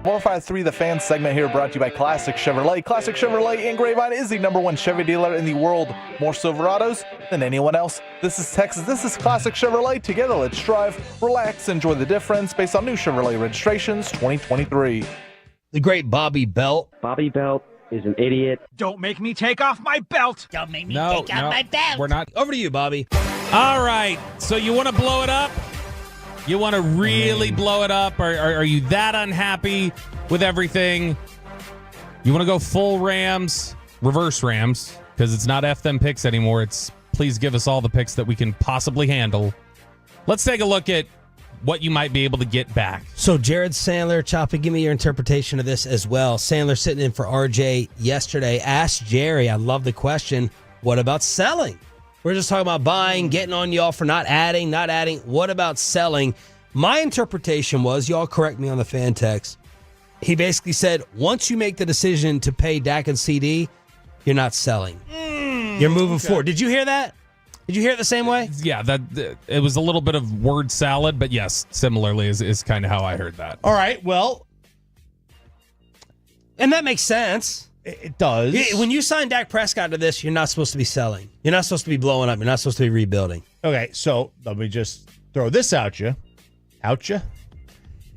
105.3 The Fan segment here brought to you by Classic Chevrolet. Classic Chevrolet in Grapevine is the #1 Chevy dealer in the world. More Silverados than anyone else. This is Texas. This is Classic Chevrolet. Together, let's drive, relax, enjoy the difference based on new Chevrolet registrations 2023. The great Bobby Belt. Bobby Belt is an idiot. Don't make me take off my belt. Don't make me No, take off my belt. we're not. Over to you, Bobby. All right. So you want to blow it up? You want to really blow it up? Are you that unhappy with everything? You want to go full Rams, reverse Rams, because it's not F them picks anymore. It's please give us all the picks that we can possibly handle. Let's take a look at what you might be able to get back. So Jared Sandler, Choppy, give me your interpretation of this as well. Sandler sitting in for RJ yesterday asked Jerry, I love the question, what about selling? We're just talking about buying, getting on y'all for not adding. What about selling? My interpretation was, y'all correct me on the fan text, he basically said, once you make the decision to pay Dak and CD, you're not selling. You're moving forward. Did you hear that? Did you hear it the same way? Yeah, that it was a little bit of word salad, but yes, similarly is kind of how I heard that. All right, well. And that makes sense. It does. When you sign Dak Prescott to this, you're not supposed to be selling. You're not supposed to be blowing up. You're not supposed to be rebuilding. Okay, so let me just throw this out you.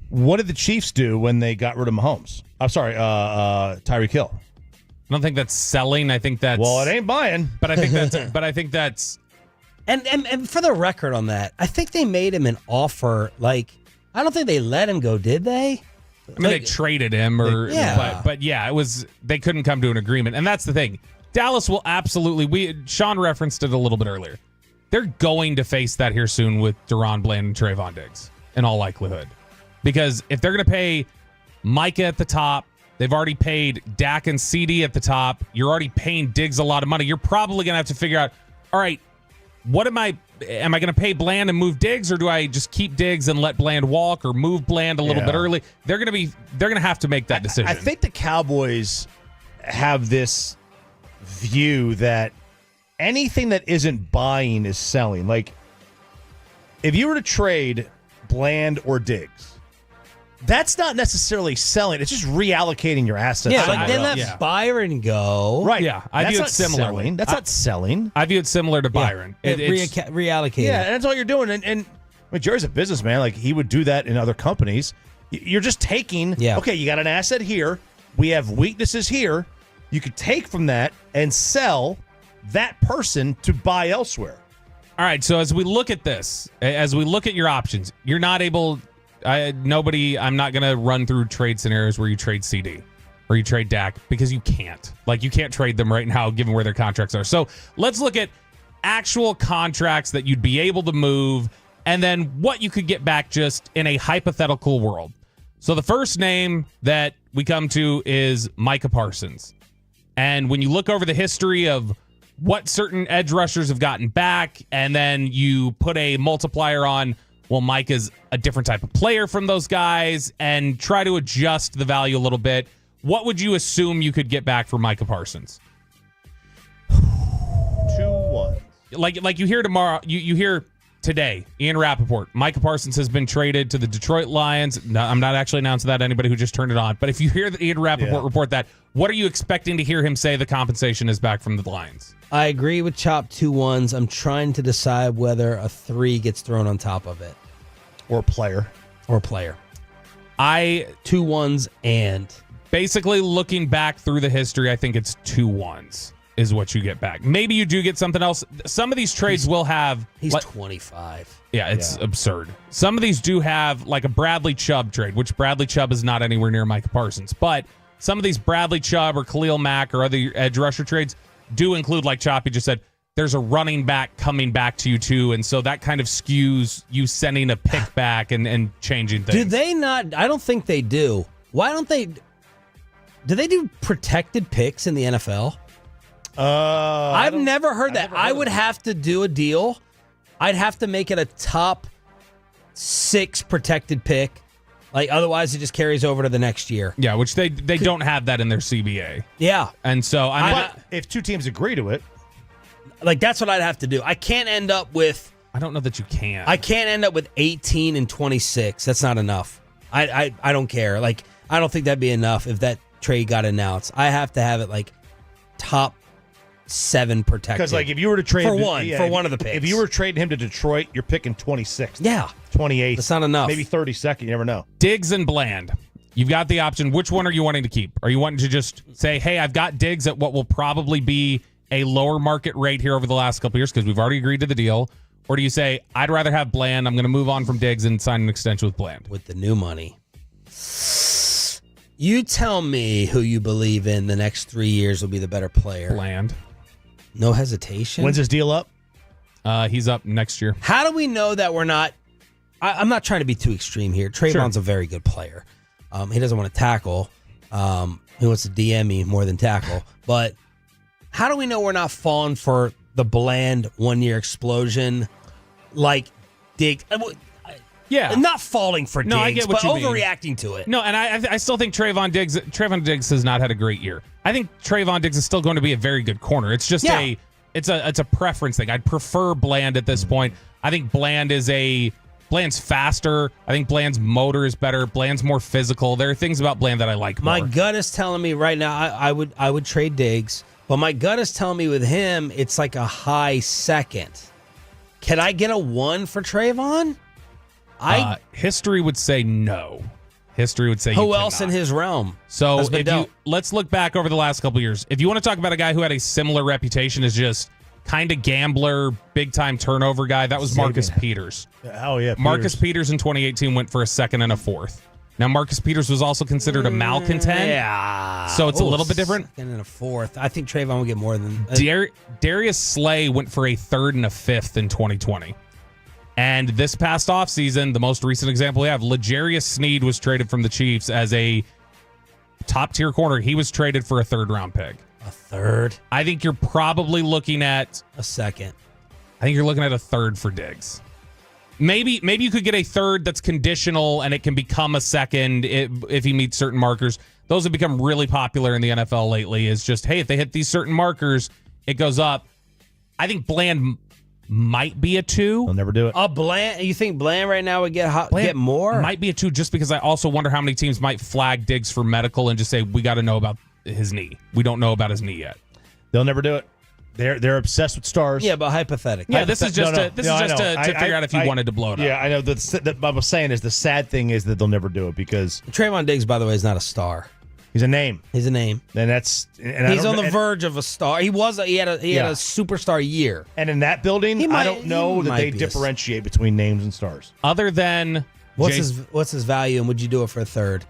What did the Chiefs do when they got rid of Mahomes? I'm sorry, Tyreek Hill. I don't think that's selling. I think that's it ain't buying. But I think that's And for the record on that, I think they made him an offer. Like, I don't think they let him go, did they? I mean, they traded him, but yeah, it was they couldn't come to an agreement, and that's the thing. Dallas will absolutely. Sean referenced it a little bit earlier. They're going to face that here soon with Deron Bland and Trayvon Diggs, in all likelihood, because if they're going to pay Micah at the top, they've already paid Dak and CD at the top. You're already paying Diggs a lot of money. You're probably going to have to figure out, all right, what am I going to pay Bland and move Diggs, or do I just keep Diggs and let Bland walk, or move Bland a little bit early? They're going to have to make that decision. I think the Cowboys have this view that anything that isn't buying is selling. Like, if you were to trade Bland or Diggs, that's not necessarily selling. It's just reallocating your assets. Yeah, like then let Byron go. Right. Yeah, I view it similarly. That's not selling. I view it similar to Byron. It's reallocating. Yeah, and that's all you're doing. And I mean, Jerry's a businessman. Like, he would do that in other companies. You're just taking, okay, you got an asset here. We have weaknesses here. You could take from that and sell that person to buy elsewhere. All right, so as we look at this, as we look at your options, you're not able... I'm not going to run through trade scenarios where you trade CD or you trade Dak, because you can't. Like, you can't trade them right now given where their contracts are. So let's look at actual contracts that you'd be able to move, and then what you could get back just in a hypothetical world. So the first name that we come to is Micah Parsons. And when you look over the history of what certain edge rushers have gotten back, and then you put a multiplier on, well, Mike is a different type of player from those guys, and try to adjust the value a little bit, what would you assume you could get back for Micah Parsons? 2-1. Like you hear tomorrow, you hear today, Ian Rappaport, Micah Parsons has been traded to the Detroit Lions. No, I'm not actually announcing that to anybody who just turned it on, but if you hear the Ian Rappaport report that, what are you expecting to hear him say the compensation is back from the Lions? I agree with Chop 2 1s. I'm trying to decide whether a 3 gets thrown on top of it. Or player. 2 1s and. Basically, looking back through the history, I think it's 2 1s is what you get back. Maybe you do get something else. Some of these trades will have... He's 25. Yeah, it's absurd. Some of these do have like a Bradley Chubb trade, which Bradley Chubb is not anywhere near Micah Parsons. But some of these Bradley Chubb or Khalil Mack or other edge rusher trades do include, like Choppy just said, there's a running back coming back to you too, and so that kind of skews you sending a pick back and changing things. Do they not? I don't think they do. Why don't they? Do they do protected picks in the NFL? I've never heard that. I would have to do a deal. I'd have to make it a top 6 protected pick. Like, otherwise it just carries over to the next year. Yeah, which they don't have that in their CBA. Yeah. And so but if 2 teams agree to it, like, that's what I'd have to do. I can't end up with... I don't know that you can. I can't end up with 18 and 26. That's not enough. I don't care. Like, I don't think that'd be enough if that trade got announced. I have to have it like top 7 protected. Because like if you were to trade for one of the picks. if you were trading him to Detroit, you're picking 26th. Yeah. 28th. That's not enough. Maybe 32nd. You never know. Diggs and Bland. You've got the option. Which one are you wanting to keep? Are you wanting to just say, hey, I've got Diggs at what will probably be a lower market rate here over the last couple of years because we've already agreed to the deal? Or do you say, I'd rather have Bland. I'm going to move on from Diggs and sign an extension with Bland? With the new money. You tell me who you believe in the next 3 years will be the better player. Bland. No hesitation. When's his deal up? He's up next year. How do we know that we're not... I'm not trying to be too extreme here. Trayvon's a very good player. He doesn't want to tackle. He wants to DM me more than tackle. But how do we know we're not falling for the Bland 1-year explosion like Diggs? Yeah. Not falling for Diggs, I get what but you mean. overreacting to it. No, and I still think Trayvon Diggs has not had a great year. I think Trayvon Diggs is still going to be a very good corner. It's just it's a preference thing. I'd prefer Bland at this point. I think Bland's faster. I think Bland's motor is better. Bland's more physical. There are things about Bland that I like more. My gut is telling me right now I would trade Diggs, but my gut is telling me with him it's like a high second. Can I get a 1 for Trayvon? History would say no. History would say who else in his realm? So let's look back over the last couple of years. If you want to talk about a guy who had a similar reputation as just kind of gambler, big time turnover guy, that was Marcus Peters. Oh yeah, Marcus Peters in 2018 went for a 2nd and a 4th. Now Marcus Peters was also considered a malcontent. Yeah, so it's a little bit different. 2nd and a 4th. I think Trayvon will get more than Darius Slay went for a 3rd and a 5th in 2020. And this past offseason, the most recent example we have, L'Jarius Sneed was traded from the Chiefs as a top-tier corner. He was traded for a 3rd-round pick. A 3rd? I think you're probably looking at... a 2nd. I think you're looking at a 3rd for Diggs. Maybe you could get a 3rd that's conditional and it can become a 2nd if he meets certain markers. Those have become really popular in the NFL lately. Is just, hey, if they hit these certain markers, it goes up. I think Bland might be a 2. They'll never do it. Bland? You think Bland right now would get more? Might be a 2 just because I also wonder how many teams might flag Diggs for medical and just say, we got to know about his knee. We don't know about his knee yet. They'll never do it. They're obsessed with stars. Yeah, but hypothetically. Yeah, this is just to figure out if you wanted to blow it up. Yeah, I know. What I was saying is the sad thing is that they'll never do it because Trayvon Diggs, by the way, is not a star. He's a name. He's a name. And he's on the verge of a star. He had a superstar year. And in that building, I don't know that they differentiate between names and stars. Other than what's his value, and would you do it for a 3rd?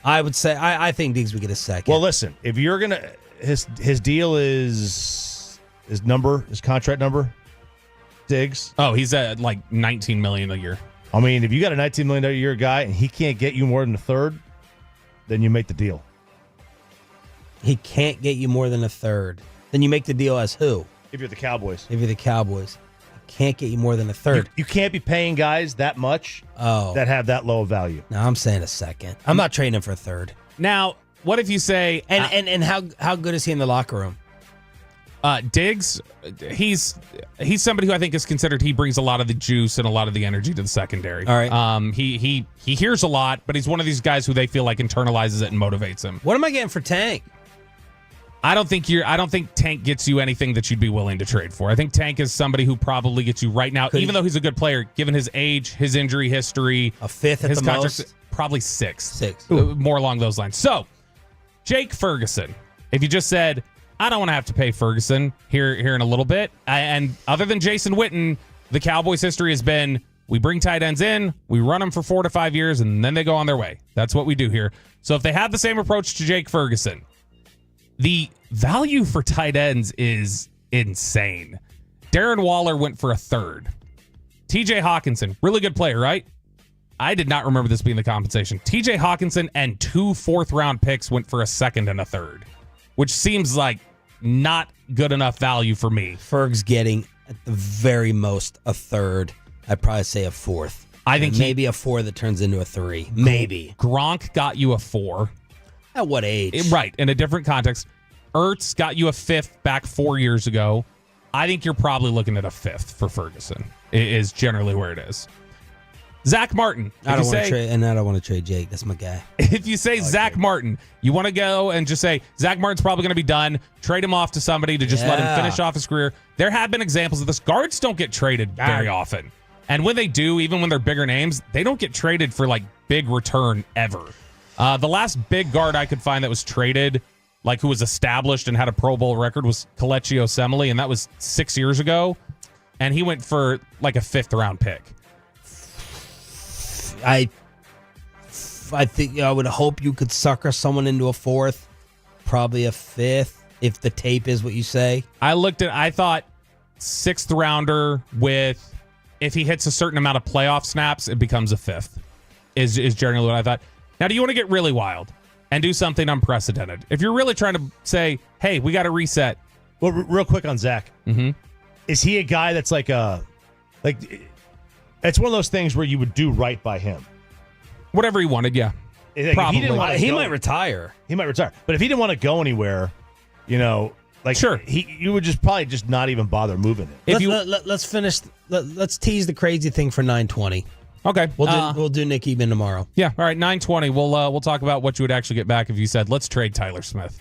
I would say I think Diggs would get a 2nd. Well, listen, if you're gonna his deal is his contract number, Diggs. Oh, he's at like $19 million a year. I mean, if you got a $19 million a year guy and he can't get you more than a 3rd, then you make the deal. He can't get you more than a 3rd. Then you make the deal as who? If you're the Cowboys. He can't get you more than a 3rd. You can't be paying guys that much that have that low of value. No, I'm saying a 2nd. I'm not trading him for a 3rd. Now, what if you say... And how good is he in the locker room? Diggs, he's somebody who I think is considered, he brings a lot of the juice and a lot of the energy to the secondary. All right. He hears a lot, but he's one of these guys who they feel like internalizes it and motivates him. What am I getting for Tank? I don't think Tank gets you anything that you'd be willing to trade for. I think Tank is somebody who probably gets you right now, even though he's a good player, given his age, his injury history. A 5th at the most? Probably 6th. More along those lines. So, Jake Ferguson, if you just said, I don't want to have to pay Ferguson here in a little bit. And other than Jason Witten, the Cowboys' history has been, we bring tight ends in, we run them for 4 to 5 years, and then they go on their way. That's what we do here. So if they have the same approach to Jake Ferguson, the value for tight ends is insane. Darren Waller went for a 3rd. TJ Hawkinson, really good player, right? I did not remember this being the compensation. TJ Hawkinson and 2 4th-round picks went for a 2nd and a 3rd, which seems like not good enough value for me. Ferg's getting at the very most a 3rd. I'd probably say a 4th. I think maybe a 4 that turns into a 3. Maybe. Gronk got you a 4. At what age? Right, in a different context. Ertz got you a 5th back 4 years ago. I think you're probably looking at a 5th for Ferguson, is generally where it is. Zach Martin. I don't want to trade, and I don't want to trade Jake. That's my guy. If you say Zach Martin, you want to go and just say Zach Martin's probably going to be done. Trade him off to somebody to just let him finish off his career. There have been examples of this. Guards don't get traded very often, and when they do, even when they're bigger names, they don't get traded for like big return ever. The last big guard I could find that was traded, like who was established and had a Pro Bowl record, was Kelechi Osemele, and that was 6 years ago, and he went for like a 5th round pick. I think I would hope you could sucker someone into a 4th, probably a 5th, if the tape is what you say. I thought 6th rounder with, if he hits a certain amount of playoff snaps, it becomes a 5th, is generally what I thought. Now, do you want to get really wild and do something unprecedented? If you're really trying to say, hey, we got to reset. Well, real quick on Zach. Mm-hmm. Is he a guy that's like it's one of those things where you would do right by him? Whatever he wanted, yeah. Probably. He might retire. He might retire. But if he didn't want to go anywhere, sure, you would just probably just not even bother moving it. Let's finish. Let's tease the crazy thing for 9:20. Okay, we'll do Nick Eben tomorrow. Yeah, all right, 9:20. We'll talk about what you would actually get back if you said let's trade Tyler Smith.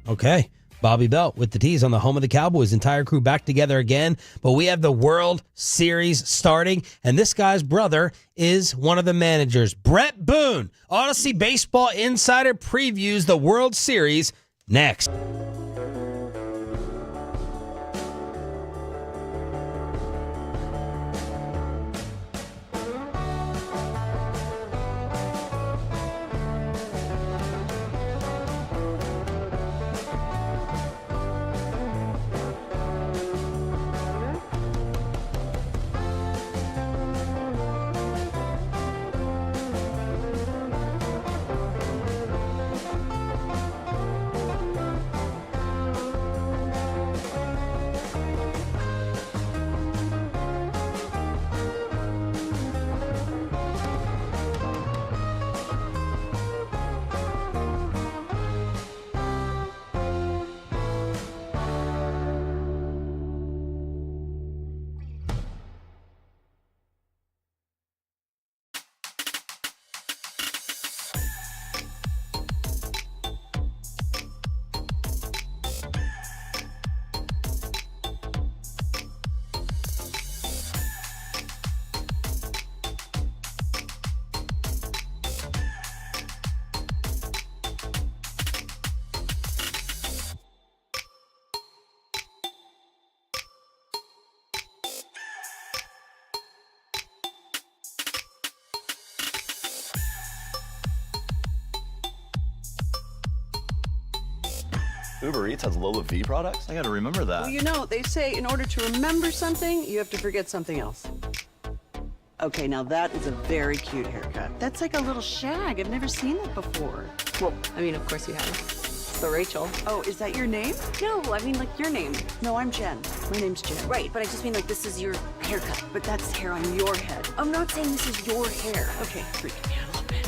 Okay. Bobby Belt with the tease on the home of the Cowboys. Entire crew back together again. But we have the World Series starting, and this guy's brother is one of the managers. Brett Boone, Odyssey Baseball Insider, previews the World Series next. Uber Eats has Lola V products? I gotta remember that. Well, you know, they say in order to remember something, you have to forget something else. Okay, now that is a very cute haircut. That's like a little shag. I've never seen that before. Well, I mean, of course you have. It's the Rachel. Oh, is that your name? No, I mean, like, your name. No, I'm Jen. My name's Jen. Right, but I just mean, like, this is your haircut. But that's hair on your head. I'm not saying this is your hair. Okay, freaking me out a little bit.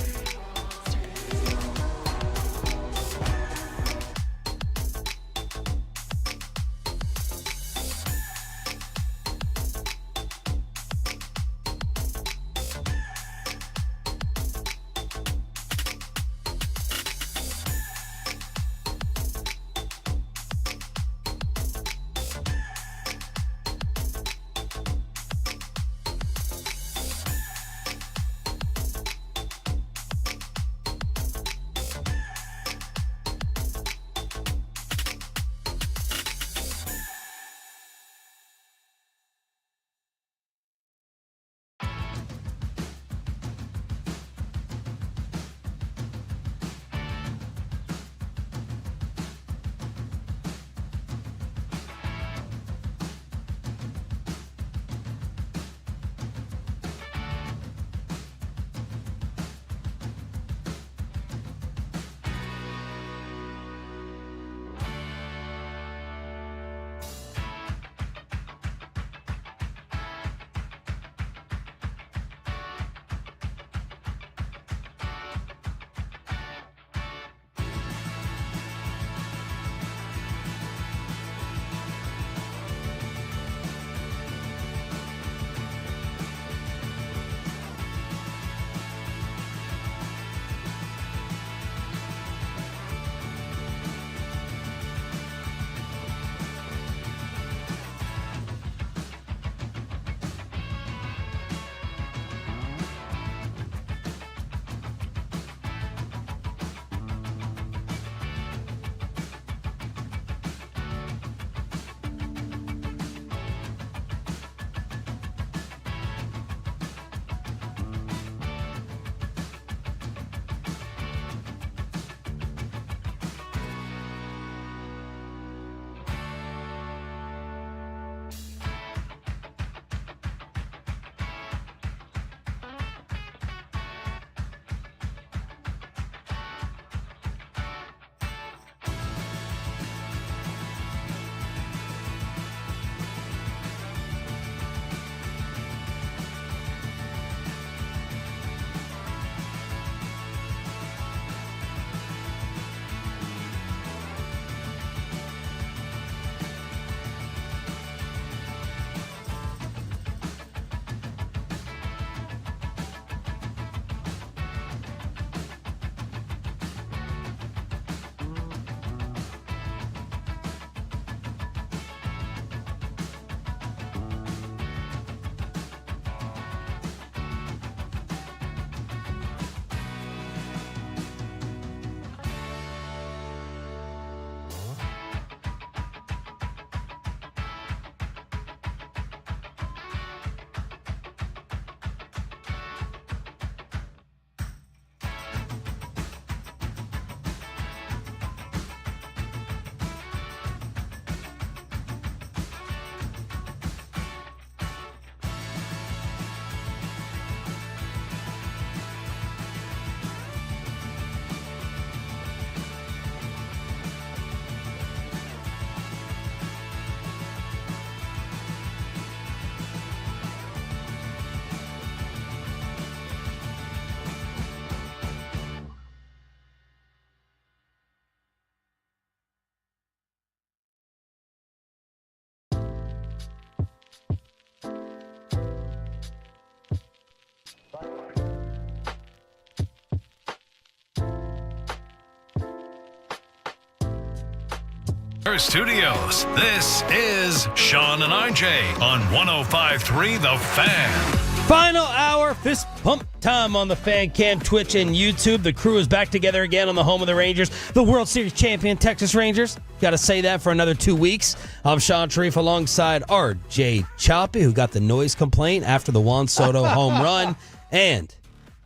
Her studios. This is Sean and RJ on 105.3 The Fan. Final hour, fist pump time on the Fan Cam, Twitch, and YouTube. The crew is back together again on the home of the Rangers, the World Series champion Texas Rangers. Got to say that for another 2 weeks. I'm Sean Sharif alongside RJ Choppy, who got the noise complaint after the Juan Soto home run, and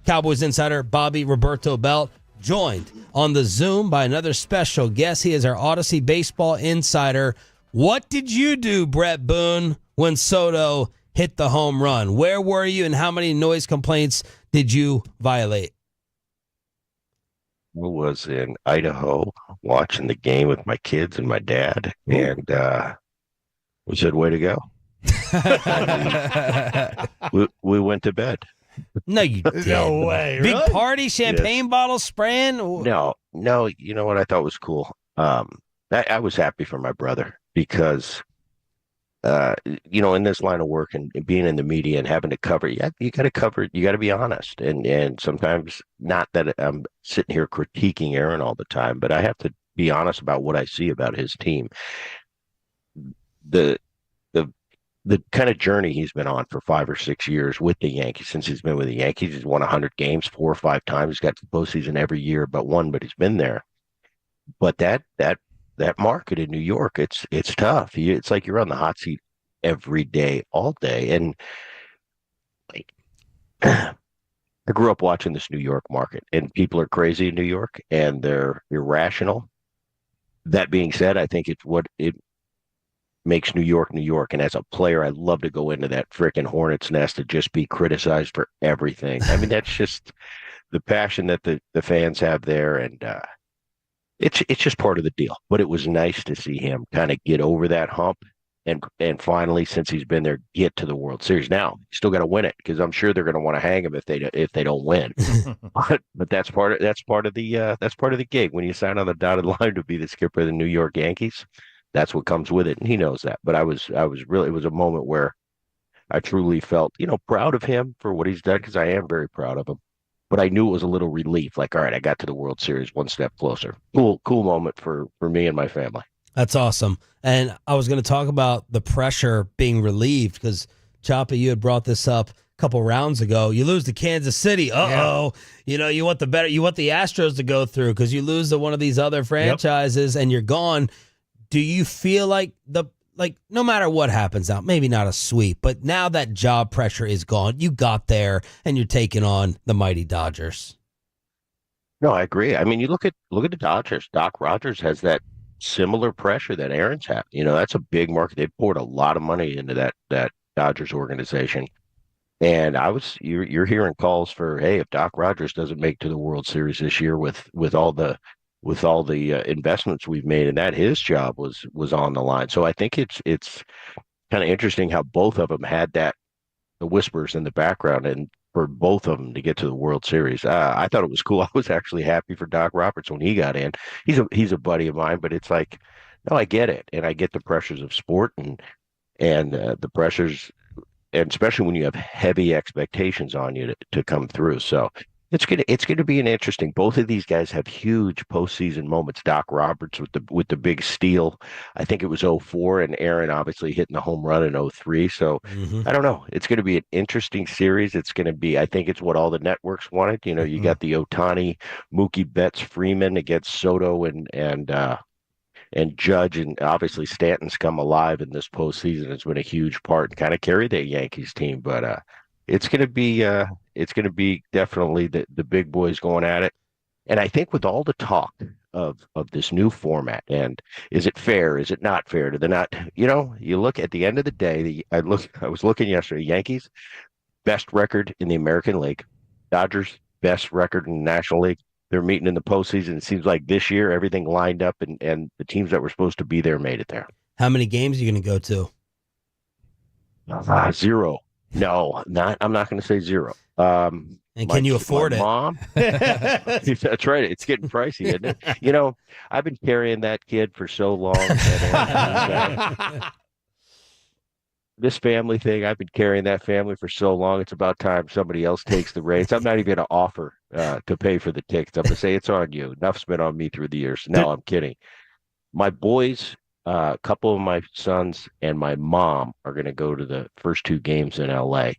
Cowboys insider Bobby Roberto Belt, joined on the Zoom by another special guest. He is our Odyssey baseball insider. What did you do, Brett Boone, when Soto hit the home run? Where were you, and how many noise complaints did you violate? I was in Idaho watching the game with my kids and my dad, and we said, way to go. we went to bed. No, you didn't. No way. Big Really? party, champagne bottles spraying? No. You know what I thought was cool? I was happy for my brother because, in this line of work and being in the media and having to cover, you got to cover, you got to be honest. And sometimes, not that I'm sitting here critiquing Aaron all the time, but I have to be honest about what I see about his team. The kind of journey he's been on for 5 or 6 years with the Yankees, since he's been with the Yankees, he's won 100 games 4 or 5 times. He's got the postseason every year but one, but he's been there. But that market in New York, it's tough. It's like you're on the hot seat every day, all day. And I grew up watching this New York market, and people are crazy in New York, and they're irrational. That being said, I think it's what it makes New York, New York. And as a player, I love to go into that freaking hornet's nest to just be criticized for everything. I mean, that's just the passion that the fans have there. And it's just part of the deal. But it was nice to see him kind of get over that hump and finally, since he's been there, get to the World Series. Now, you still got to win it, because I'm sure they're going to want to hang him if they don't win. but that's part of the gig. When you sign on the dotted line to be the skipper of the New York Yankees, that's what comes with it, and he knows that. But I was really, it was a moment where I truly felt, proud of him for what he's done, because I am very proud of him. But I knew it was a little relief, like, all right, I got to the World Series one step closer. Cool moment for me and my family. That's awesome. And I was going to talk about the pressure being relieved, because, Choppy, you had brought this up a couple rounds ago. You lose to Kansas City. Uh-oh. Yeah. You want the Astros to go through, because you lose to one of these other franchises and you're gone. Do you feel like no matter what happens now, maybe not a sweep, but now that job pressure is gone, you got there and you're taking on the mighty Dodgers? No, I agree. I mean, you look at the Dodgers. Doc Rogers has that similar pressure that Aaron's had. That's a big market. They poured a lot of money into that Dodgers organization. And you're hearing calls for, hey, if Doc Rogers doesn't make to the World Series this year with all the investments we've made, and that his job was on the line. So I think it's kind of interesting how both of them had the whispers in the background, and for both of them to get to the World Series. I thought it was cool. I was actually happy for Doc Roberts when he got in. He's a buddy of mine, but it's like, no, I get it, and I get the pressures of sport and the pressures, and especially when you have heavy expectations on you to come through. So it's gonna be an interesting. Both of these guys have huge postseason moments. Doc Roberts with the big steal, I think it was 2004, and Aaron obviously hitting the home run in 2003. So I don't know. It's going to be an interesting series. It's going to be. I think it's what all the networks wanted. You got the Ohtani, Mookie Betts, Freeman against Soto and Judge, and obviously Stanton's come alive in this postseason. It's been a huge part and kind of carried that Yankees team, but it's going to be definitely the big boys going at it. And I think with all the talk of this new format, and is it fair? Is it not fair? Do they not? You look at the end of the day. I was looking yesterday. Yankees best record in the American League. Dodgers best record in the National League. They're meeting in the postseason. It seems like this year everything lined up, and the teams that were supposed to be there made it there. How many games are you going to go to? 0. No, I'm not going to say 0. And can you afford it? Mom? That's right. It's getting pricey, isn't it? I've been carrying that kid for so long. This family thing, I've been carrying that family for so long. It's about time somebody else takes the reins. I'm not even going to offer to pay for the tickets. I'm going to say it's on you. Enough's been on me through the years. No, I'm kidding. My boys a couple of my sons and my mom are going to go to the first 2 games in LA.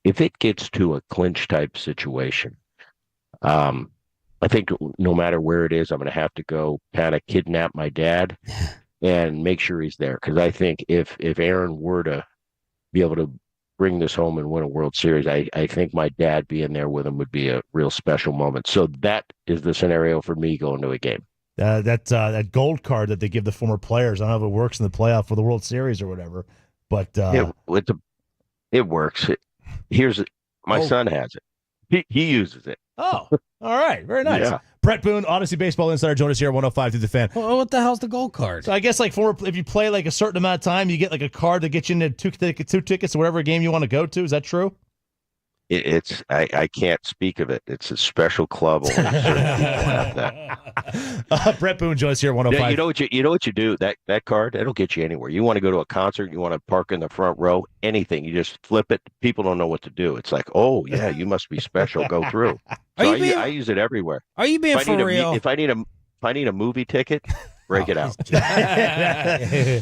If it gets to a clinch type situation, I think no matter where it is, I'm going to have to go kind of kidnap my dad and make sure he's there. Because I think if Aaron were to be able to bring this home and win a World Series, I think my dad being there with him would be a real special moment. So that is the scenario for me going to a game. That gold card that they give the former players. I don't know if it works in the playoff for the World Series or whatever, but it works. My son has it. He uses it. Oh, all right. Very nice. Yeah. Brett Boone, Odyssey Baseball Insider, join us here at 105 through the Fan. Well, what the hell's the gold card? So I guess if you play like a certain amount of time, you get like a card that gets you into two tickets to whatever game you want to go to. Is that true? I can't speak of it. It's a special club. Only certain people have that. Brett Boone joins us here at 105. Yeah, you know what you do? That card, it'll get you anywhere. You want to go to a concert, you want to park in the front row, anything. You just flip it. People don't know what to do. It's like, oh yeah, you must be special. Go through. So I use it everywhere. Are you being for real? If I need a movie ticket, break it out.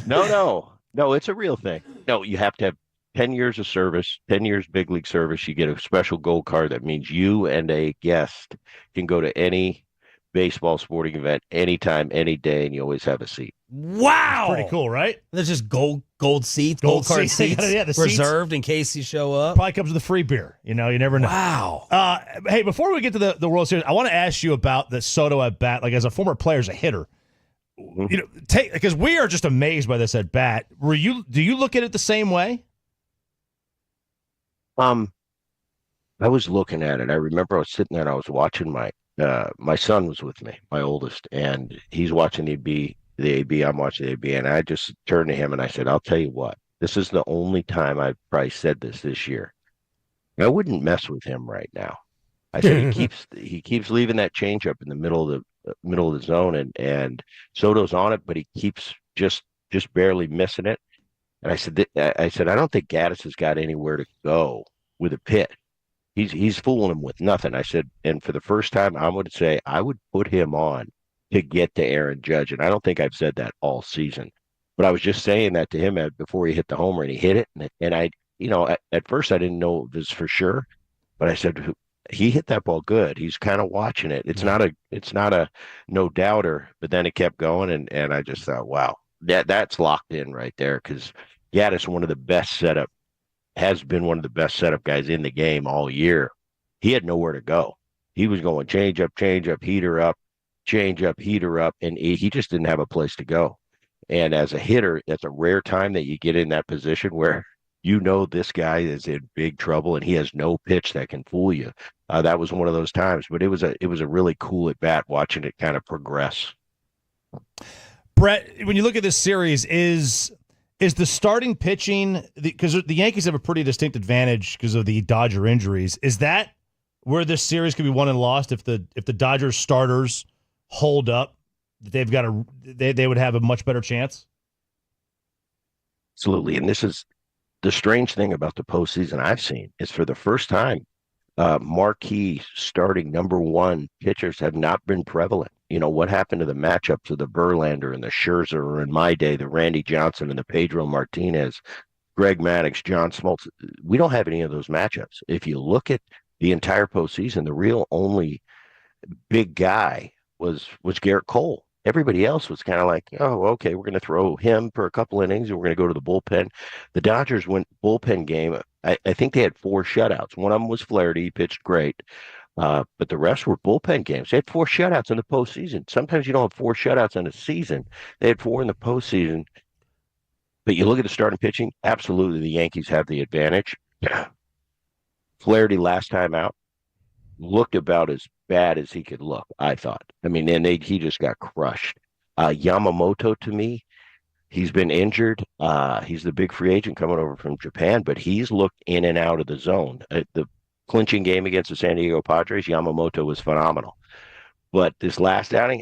No, it's a real thing. No, you have to have 10 years of service, 10 years big league service. You get a special gold card that means you and a guest can go to any baseball sporting event anytime, any day, and you always have a seat. Wow. Pretty cool, right? There's just gold seats, gold card seats, reserved in case you show up. Probably comes with a free beer. You never know. Wow. Hey, before we get to the World Series, I want to ask you about the Soto at bat. Like as a former player, as a hitter, because we are just amazed by this at bat. Do you look at it the same way? I was looking at it. I remember I was sitting there and I was watching my son was with me, my oldest, and he's watching the AB. I'm watching the AB, and I just turned to him and I said, "I'll tell you what. This is the only time I've probably said this year. I wouldn't mess with him right now." I said he keeps leaving that changeup in the middle of the zone, and Soto's on it, but he keeps just barely missing it. And I said, I don't think Gaddis has got anywhere to go with a pit. He's fooling him with nothing. I said, and for the first time, I'm going to say I would put him on to get to Aaron Judge. And I don't think I've said that all season, but I was just saying that to him before he hit the homer, and he hit it. And I, at first I didn't know it was for sure, but I said, he hit that ball good. He's kind of watching it. It's not a no doubter, but then it kept going. And I just thought, wow, that's locked in right there. Cause Gaddis, has been one of the best setup guys in the game all year. He had nowhere to go. He was going change up, heater up, change up, heater up, and he just didn't have a place to go. And as a hitter, that's a rare time that you get in that position where this guy is in big trouble and he has no pitch that can fool you. That was one of those times, but it was a really cool at bat watching it kind of progress. Brett, when you look at this series, is the starting pitching, because the Yankees have a pretty distinct advantage because of the Dodger injuries, is that where this series could be won and lost if the Dodgers starters hold up? They would have a much better chance? Absolutely, and this is the strange thing about the postseason I've seen is for the first time, marquee starting number one pitchers have not been prevalent. What happened to the matchups of the Verlander and the Scherzer, or in my day, the Randy Johnson and the Pedro Martinez, Greg Maddux, John Smoltz? We don't have any of those matchups. If you look at the entire postseason, the real only big guy was Garrett Cole. Everybody else was kind of like, oh, okay, we're going to throw him for a couple innings and we're going to go to the bullpen. The Dodgers went bullpen game. I think they had 4 shutouts. One of them was Flaherty. He pitched great. But the rest were bullpen games. They had 4 shutouts in the postseason. Sometimes you don't have 4 shutouts in a season. They had 4 in the postseason. But you look at the starting pitching, absolutely the Yankees have the advantage. Flaherty last time out looked about as bad as he could look, I thought. I mean, and he just got crushed. Yamamoto, to me, he's been injured. He's the big free agent coming over from Japan, but he's looked in and out of the zone. The clinching game against the San Diego Padres, Yamamoto was phenomenal. But this last outing,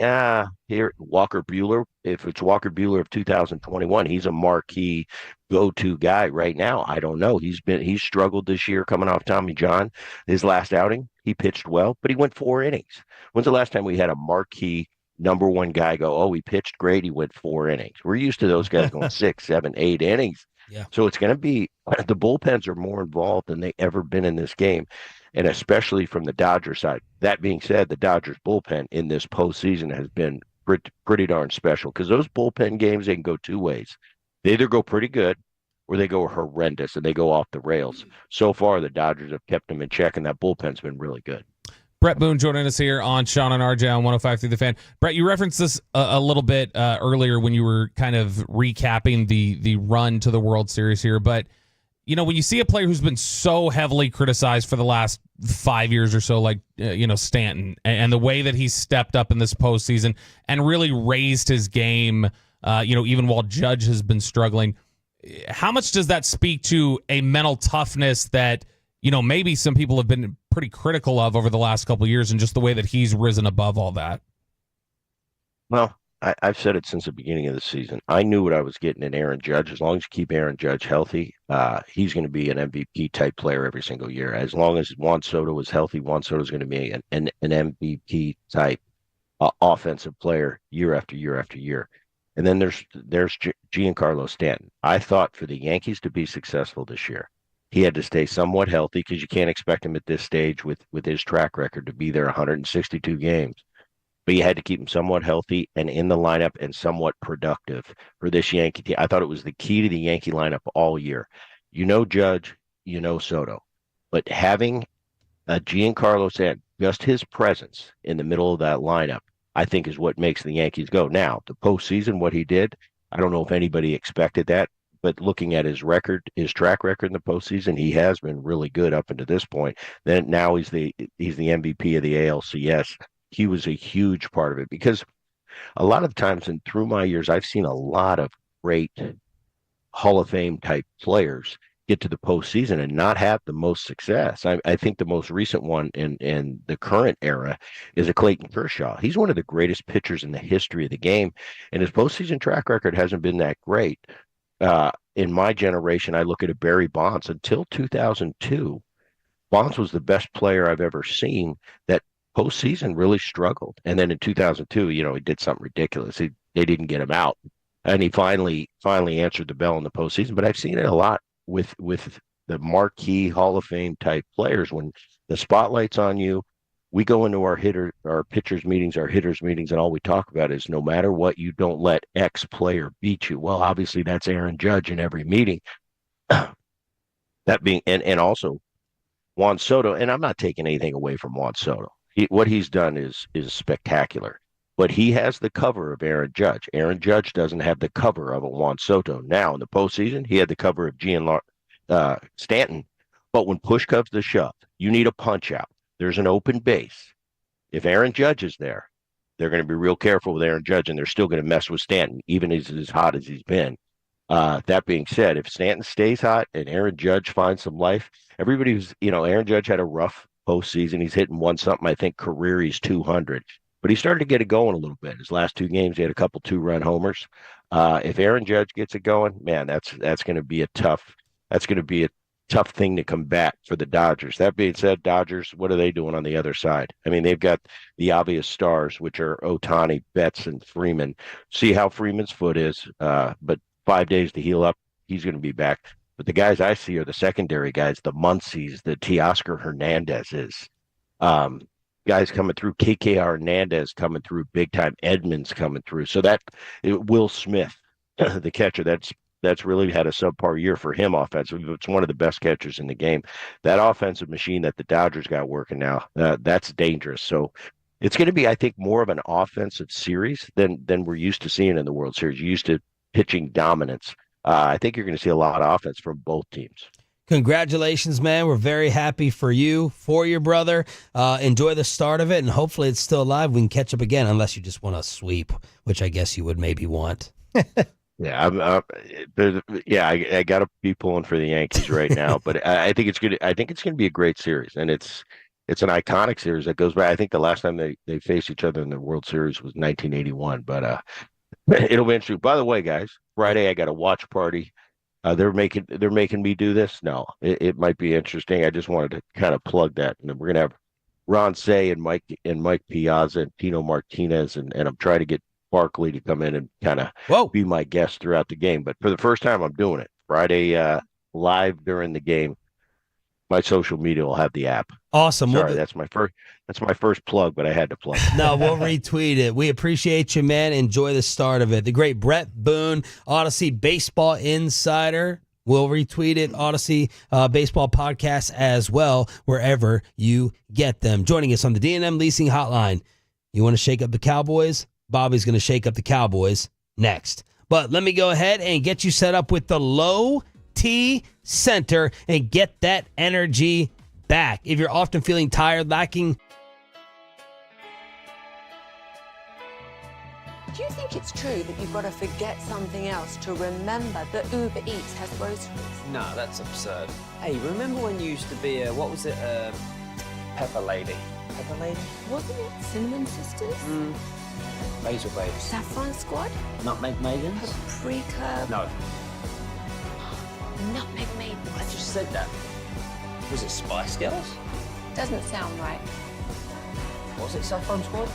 here, Walker Buehler, if it's Walker Buehler of 2021, he's a marquee go-to guy right now. I don't know. He's struggled this year coming off Tommy John. His last outing, he pitched well, but he went 4 innings. When's the last time we had a marquee number one guy go, oh, he pitched great. He went 4 innings. We're used to those guys going 6, 7, 8 innings. Yeah. So it's going to be the bullpens are more involved than they ever been in this game, and especially from the Dodgers side. That being said, the Dodgers bullpen in this postseason has been pretty darn special because those bullpen games, they can go two ways. They either go pretty good or they go horrendous and they go off the rails. So far, the Dodgers have kept them in check, and that bullpen's been really good. Brett Boone joining us here on Sean and RJ on 105 through the Fan. Brett, you referenced this a little bit earlier when you were kind of recapping the run to the World Series here. But, you know, when you see a player who's been so heavily criticized for the last 5 years or so, like, Stanton, and the way that he's stepped up in this postseason and really raised his game, even while Judge has been struggling, how much does that speak to a mental toughness that, maybe some people have been pretty critical of over the last couple of years, and just the way that he's risen above all that? Well, I've said it since the beginning of the season. I knew what I was getting in Aaron Judge. As long as you keep Aaron Judge healthy, he's going to be an MVP type player every single year. As long as Juan Soto is healthy, Juan Soto is going to be an MVP type offensive player year after year after year. And then there's Giancarlo Stanton. I thought for the Yankees to be successful this year, he had to stay somewhat healthy because you can't expect him at this stage with his track record to be there 162 games. But you had to keep him somewhat healthy and in the lineup and somewhat productive for this Yankee team. I thought it was the key to the Yankee lineup all year. Judge, Soto. But having a Giancarlo Stanton, just his presence in the middle of that lineup, I think is what makes the Yankees go. Now, the postseason, what he did, I don't know if anybody expected that. But looking at his track record in the postseason, he has been really good up until this point. Then now he's the MVP of the ALCS. He was a huge part of it because a lot of times and through my years, I've seen a lot of great Hall of Fame type players get to the postseason and not have the most success. I think the most recent one in the current era is a Clayton Kershaw. He's one of the greatest pitchers in the history of the game, and his postseason track record hasn't been that great. In my generation, I look at a Barry Bonds. Until 2002, Bonds was the best player I've ever seen that postseason really struggled. And then in 2002, he did something ridiculous. They didn't get him out. And he finally answered the bell in the postseason. But I've seen it a lot with the marquee Hall of Fame type players. When the spotlight's on you, we go into our pitchers meetings, our hitters meetings, and all we talk about is no matter what, you don't let X player beat you. Well, obviously that's Aaron Judge in every meeting. That being, and also Juan Soto, and I'm not taking anything away from Juan Soto. What he's done is spectacular, but he has the cover of Aaron Judge. Aaron Judge doesn't have the cover of a Juan Soto. Now in the postseason, he had the cover of Stanton, but when push comes to shove, you need a punch out. There's an open base. If Aaron Judge is there, they're going to be real careful with Aaron Judge, and they're still going to mess with Stanton, even as hot as he's been. That being said, if Stanton stays hot and Aaron Judge finds some life, Aaron Judge had a rough postseason. He's hitting something, I think, career he's 200. But he started to get it going a little bit. His last 2 games, he had a couple 2-run homers. If Aaron Judge gets it going, man, that's going to be a tough thing to combat for the Dodgers. That being said, Dodgers, what are they doing on the other side? I mean, they've got the obvious stars, which are Ohtani, Betts, and Freeman. See how Freeman's foot is, but 5 days to heal up, he's going to be back. But the guys I see are the secondary guys, the Muncies, the Teoscar Hernandezes, guys coming through, KK Hernandez coming through big time, Edmonds coming through. So Will Smith, the catcher, that's really had a subpar year for him offensively. It's one of the best catchers in the game. That offensive machine that the Dodgers got working now, that's dangerous. So it's going to be, I think, more of an offensive series than we're used to seeing in the World Series. You're used to pitching dominance. I think you're going to see a lot of offense from both teams. Congratulations, man. We're very happy for you, for your brother. Enjoy the start of it, and hopefully it's still alive. We can catch up again, unless you just want to sweep, which I guess you would maybe want. Yeah, I got to be pulling for the Yankees right now, but I think it's good. I think it's going to be a great series, and it's an iconic series that goes back. I think the last time they faced each other in the World Series was 1981, but it'll be interesting. By the way, guys, Friday I got a watch party. They're making me do this. No, it might be interesting. I just wanted to kind of plug that, and we're Ron Say and Mike Piazza and Tino Martinez, and I'm trying to get Barkley to come in and kind of be my guest throughout the game. But for the first time, I'm doing it Friday live during the game. My social media will have the app. Awesome. Sorry, that's my first plug, but I had to plug it. No, we'll retweet it. We appreciate you, man. Enjoy the start of it. The great Brett Boone, Odyssey Baseball Insider. We'll retweet it, Odyssey Baseball Podcast as well, wherever you get them. Joining us on the D&M Leasing Hotline. You want to shake up the Cowboys? Bobby's going to shake up the Cowboys next. But let me go ahead and get you set up with the Low T Center and get that energy back. If you're often feeling tired, lacking... Do you think it's true that you've got to forget something else to remember that Uber Eats has groceries? No, that's absurd. Hey, remember when you used to be a, what was it, Pepper Lady? Pepper Lady? Wasn't it Cinnamon Sisters? Basil Babies. Saffron Squad? Nutmeg Maidens? Paprika? No. Nutmeg Maidens. I just said that. Was it Spice Girls? Doesn't sound right. Was it Saffron Squad?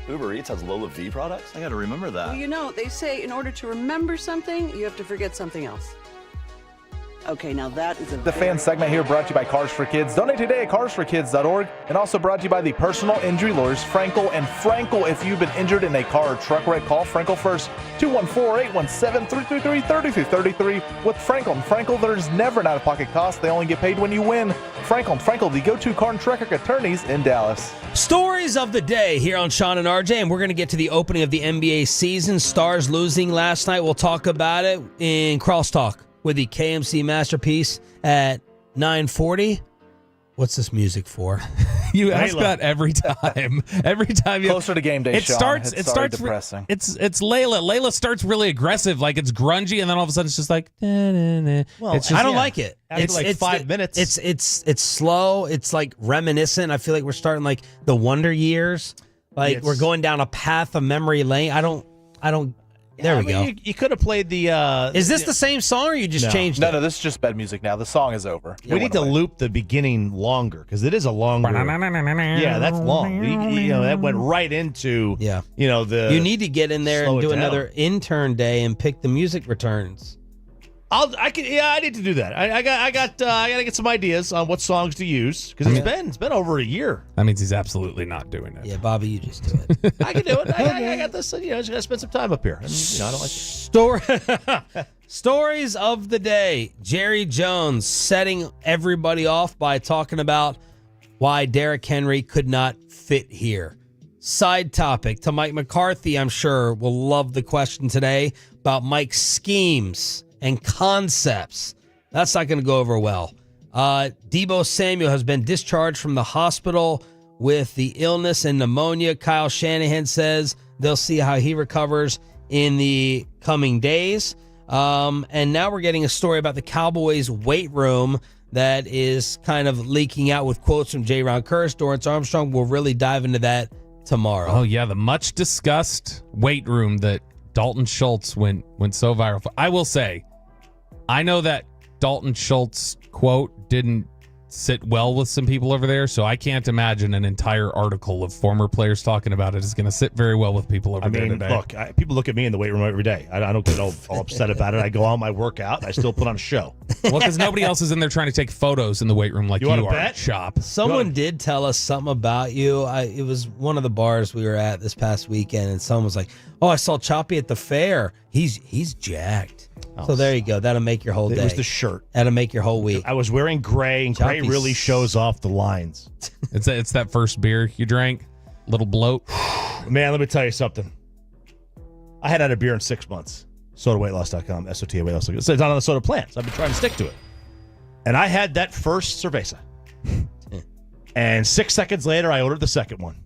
Uber Eats has Lola V products? I gotta remember that. Well, you know, they say in order to remember something, you have to forget something else. Okay, now that is a The fan segment here brought to you by Cars for Kids. Donate today at carsforkids.org, and also brought to you by the personal injury lawyers Frankel and Frankel. If you've been injured in a car or truck wreck, call Frankel first. 214-817-333-3333 with Frankel and Frankel. There's never an out-of-pocket cost. They only get paid when you win. Frankel and Frankel, the go-to car and truck wreck attorneys in Dallas. Stories of the day here on Sean and RJ, and we're going to get to the opening of the NBA season. Stars losing last night. We'll talk about it in Crosstalk with the KMC Masterpiece at 9:40. What's this music for? You ask that every time. Every time you Closer to game day, it Sean. starts. It's It starts depressing. It's Layla. Layla starts really aggressive, like it's grungy, and then all of a sudden it's just like. Well, It's just, I don't like it. After like 5 minutes. It's slow. It's like reminiscent. I feel like we're starting like the Wonder Years. Like we're going down a path of memory lane. I don't. There we go. You could have played the. Is this the same song, or you just changed it? No, this is just bed music now. The song is over. We need to loop the beginning longer because it is a longer. Yeah, that's long. You know, that went right into. Yeah. You know the. You need to get in there slow and it do down. another intern day and pick the music returns. I need to do that. I gotta get some ideas on what songs to use because it's been over a year. That means he's absolutely not doing it. Yeah, Bobby, you just do it. I can do it. I got this. You know, I just gotta spend some time up here. I don't like Stories of the day. Jerry Jones setting everybody off by talking about why Derrick Henry could not fit here. Side topic to Mike McCarthy, I'm sure will love the question today about Mike's schemes and concepts. That's not going to go over well. Deebo Samuel has been discharged from the hospital with the illness and pneumonia. Kyle Shanahan says they'll see how he recovers in the coming days. And now we're getting a story about the Cowboys weight room that is kind of leaking out with quotes from J. Ron Curtis. Dorrance Armstrong will really dive into that tomorrow. Oh yeah, the much discussed weight room that Dalton Schultz went so viral. I will say, I know that Dalton Schultz quote didn't sit well with some people over there, so I can't imagine an entire article of former players talking about it is going to sit very well with people over there today. Look, people look at me in the weight room every day. I don't get all upset about it. I go on my workout, and I still put on a show. Well, because nobody else is in there trying to take photos in the weight room like you wanna are bet? at shop. Someone did tell us something about you. It was one of the bars we were at this past weekend, and someone was like, "Oh, I saw Choppy at the fair. He's jacked." So there you go. That'll make your whole day. It was the shirt. That'll make your whole week. I was wearing gray, and gray Choppy's- really shows off the lines. It's that first beer you drank, little bloat. Man, let me tell you something. I hadn't had a beer in 6 months. SodaWeightLoss.com, SOTA Weight Loss. It's on the soda plan, so I've been trying to stick to it. And I had that first cerveza. And 6 seconds later, I ordered the second one.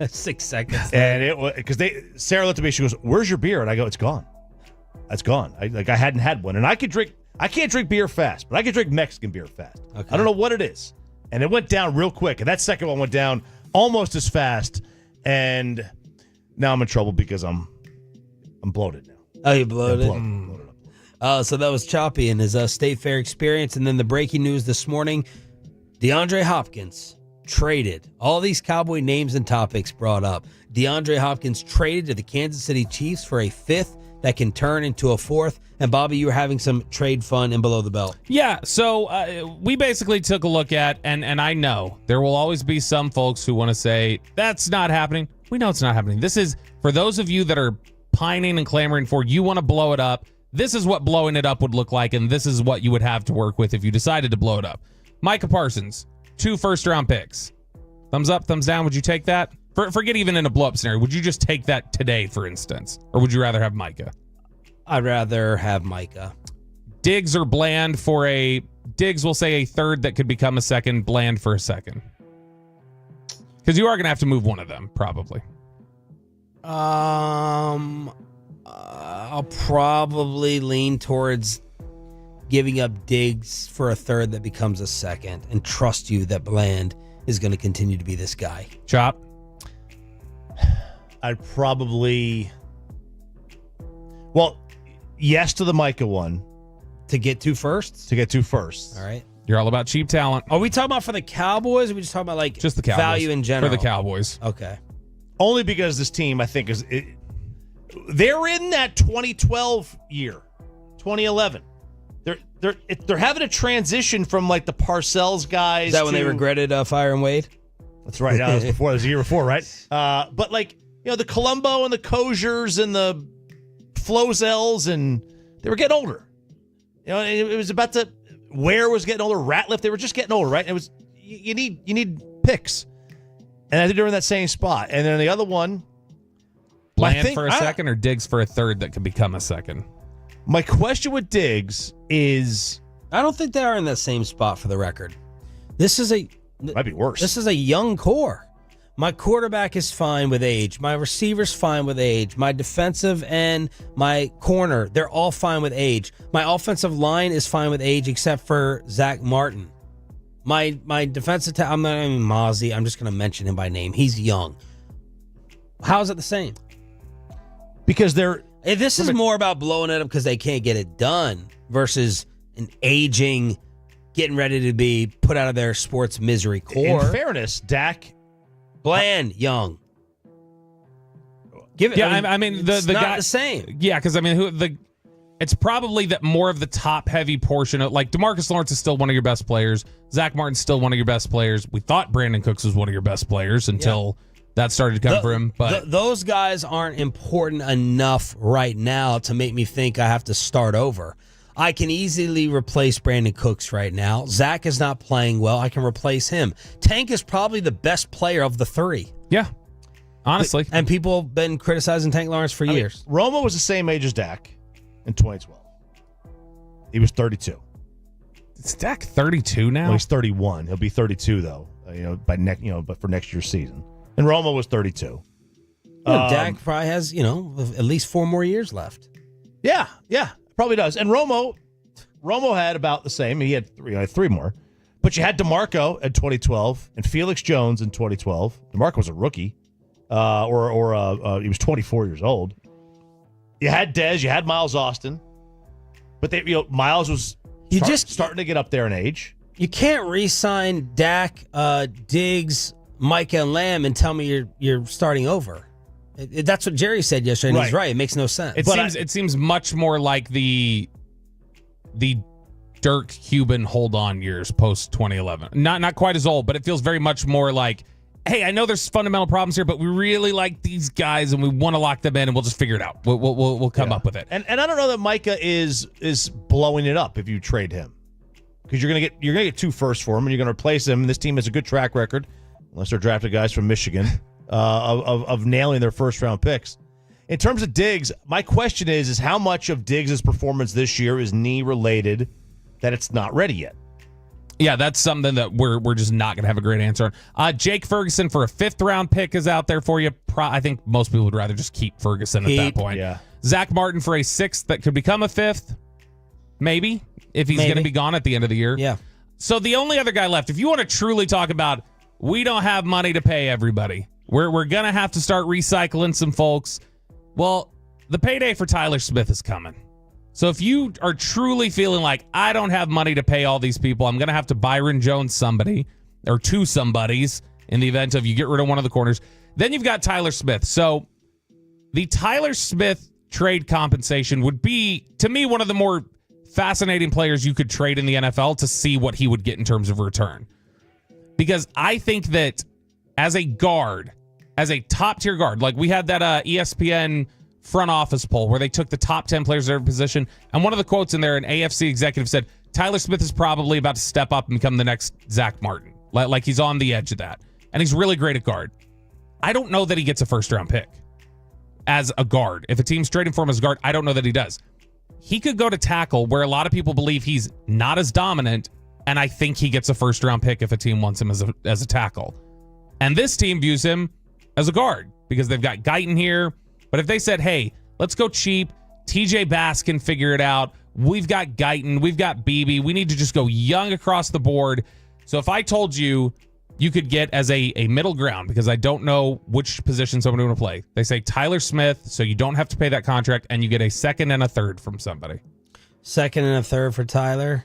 6 seconds. And it was because Sarah looked at me. She goes, "Where's your beer?" And I go, "It's gone. It's gone." I hadn't had one, and I can't drink beer fast, but I can drink Mexican beer fast. Okay. I don't know what it is, and it went down real quick. And that second one went down almost as fast, and now I'm in trouble because I'm bloated now. Oh, you bloated? Bloated up. So that was Choppy and his State Fair experience. And then the breaking news this morning, DeAndre Hopkins traded. All these Cowboy names and topics brought up. DeAndre Hopkins traded to the Kansas City Chiefs for a fifth that can turn into a fourth. And Bobby, you were having some trade fun and below the belt. Yeah, so we basically took a look at, and I know there will always be some folks who want to say, that's not happening. We know it's not happening. This is, for those of you that are pining and clamoring for, you want to blow it up, this is what blowing it up would look like, and this is what you would have to work with if you decided to blow it up. Micah Parsons, 2 first-round picks. Thumbs up, thumbs down, would you take that? Forget even in a blow-up scenario. Would you just take that today, for instance? Or would you rather have Micah? I'd rather have Micah. Diggs or Bland for a... Diggs will say a third that could become a second. Bland for a second. Because you are going to have to move one of them, probably. I'll probably lean towards giving up Diggs for a third that becomes a second and trust you that Bland is going to continue to be this guy. Chop. I'd probably... Well, yes to the Micah one. To get 2 firsts? To get 2 firsts. All right. You're all about cheap talent. Are we talking about for the Cowboys, or are we just talking about like just the Cowboys. value in general? For the Cowboys. Okay. Only because this team, I think, they're in that 2012 year, 2011. They're having a transition from like the Parcells guys. Is that when they regretted firing Wade? That's right. That was before. That was the year before, right? But like the Colombo and the Koziers and the Flozells, and they were getting older. It was about to. Ware was getting older. Ratliff, they were just getting older, right? It was you need picks, and I think they're in that same spot. And then the other one, Bland for a second or Diggs for a third that could become a second. My question with Diggs is, I don't think they are in that same spot for the record. Might be worse. This is a young core. My quarterback is fine with age. My receiver's fine with age. My defensive and my corner, they're all fine with age. My offensive line is fine with age except for Zach Martin. My defensive I'm not even Mozzie. I'm just going to mention him by name. He's young. How is it the same? Because this is more about blowing it up because they can't get it done versus an aging, getting ready to be put out of their sports misery core. In fairness, Dak, Bland, young. Give it. Yeah, I mean the not guy the same. Yeah, because I mean it's probably that more of the top heavy portion of like DeMarcus Lawrence is still one of your best players. Zach Martin's still one of your best players. We thought Brandon Cooks was one of your best players until that started to come for him. But those guys aren't important enough right now to make me think I have to start over. I can easily replace Brandon Cooks right now. Zach is not playing well. I can replace him. Tank is probably the best player of the three. Yeah, honestly. And people have been criticizing Tank Lawrence for years. Romo was the same age as Dak in 2012. He was 32. Is Dak 32 now? Well, he's 31. He'll be 32 though. But for next year's season. And Romo was 32. Dak probably has at least 4 more years left. Yeah, probably does. And Romo had about the same. He had 3 more. But you had DeMarco in 2012 and Felix Jones in 2012. DeMarco was a rookie, he was 24 years old. You had Dez, you had Miles Austin, but Miles was starting to get up there in age. You can't re-sign Dak, Diggs, Micah, and Lamb and tell me you're starting over. That's what Jerry said yesterday, and he's right. It makes no sense. It seems much more like the Dirk Cuban hold-on years post-2011. Not quite as old, but it feels very much more like, hey, I know there's fundamental problems here, but we really like these guys, and we want to lock them in, and we'll just figure it out. We'll come up with it. And I don't know that Micah is blowing it up if you trade him, because you're gonna get 2 firsts for him, and you're gonna replace him. And this team has a good track record, unless they're drafted guys from Michigan. Of nailing their first-round picks. In terms of Diggs, my question is how much of Diggs' performance this year is knee-related that it's not ready yet? Yeah, that's something that we're just not going to have a great answer on. Jake Ferguson for a 5th-round pick is out there for you. I think most people would rather just keep Ferguson at that point. Yeah. Zach Martin for a 6th that could become a 5th, maybe, if he's going to be gone at the end of the year. Yeah. So the only other guy left, if you want to truly talk about we don't have money to pay everybody, we're going to have to start recycling some folks. Well, the payday for Tyler Smith is coming. So if you are truly feeling like, I don't have money to pay all these people, I'm going to have to Byron Jones somebody or 2 somebodies in the event of you get rid of one of the corners, then you've got Tyler Smith. So the Tyler Smith trade compensation would be, to me, one of the more fascinating players you could trade in the NFL to see what he would get in terms of return. Because I think that as a guard, as a top-tier guard, like we had that ESPN front office poll where they took the top 10 players at every position, and one of the quotes in there, an AFC executive said, Tyler Smith is probably about to step up and become the next Zach Martin. Like he's on the edge of that. And he's really great at guard. I don't know that he gets a first-round pick as a guard. If a team's trading for him as a guard, I don't know that he does. He could go to tackle where a lot of people believe he's not as dominant, and I think he gets a first-round pick if a team wants him as a tackle. And this team views him as a guard because they've got Guyton here. But if they said, hey, let's go cheap, TJ Bass can figure it out, we've got Guyton, we've got Beebe, we need to just go young across the board. So if I told you could get as a middle ground, because I don't know which position someone would play, they say Tyler Smith, so you don't have to pay that contract, and you get a 2nd and a 3rd from somebody. 2nd and a 3rd for Tyler?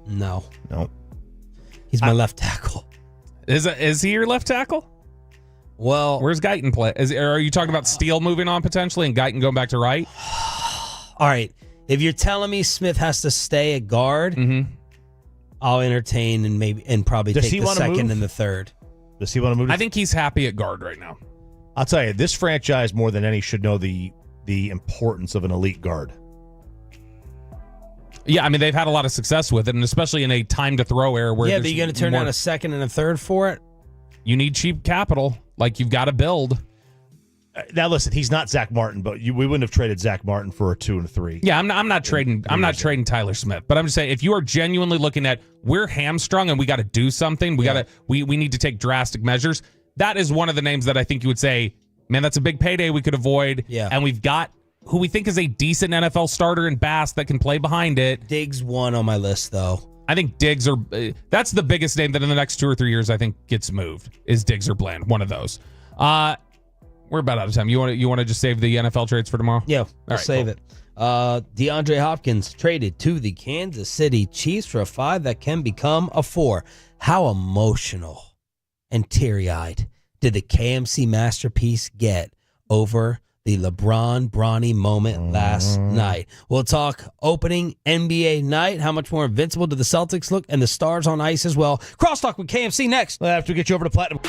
No. No. He's my left tackle. Is he your left tackle? Well, where's Guyton play? Are you talking about Steele moving on potentially and Guyton going back to right? All right. If you're telling me Smith has to stay at guard, I'll entertain and probably Does take he the wanna second move? and the third. Does he want to move? I think he's happy at guard right now. I'll tell you, this franchise more than any should know the importance of an elite guard. Yeah, I mean, they've had a lot of success with it, and especially in a time to throw era where Yeah, but you're going to turn down a second and a third for it? You need cheap capital. Like, you've got to build. Now, listen, he's not Zach Martin, but we wouldn't have traded Zach Martin for a 2 and a 3. Yeah, I'm not trading Tyler Smith, but I'm just saying if you are genuinely looking at we're hamstrung and we got to do something, we need to take drastic measures. That is one of the names that I think you would say, man, that's a big payday we could avoid. Yeah. And we've got who we think is a decent NFL starter in Bass that can play behind it. Diggs one on my list, though. I think Diggs that's the biggest name that in the next 2 or 3 years I think gets moved is Diggs or Bland, one of those. We're about out of time. You want to just save the NFL trades for tomorrow? Yeah, All we'll right, save cool. it. DeAndre Hopkins traded to the Kansas City Chiefs for a 5 that can become a 4. How emotional and teary-eyed did the KMC masterpiece get over the LeBron Bronny moment last night? We'll talk opening NBA night. How much more invincible do the Celtics look? And the stars on ice as well. Crosstalk with KMC next. We'll have to get you over to Platinum.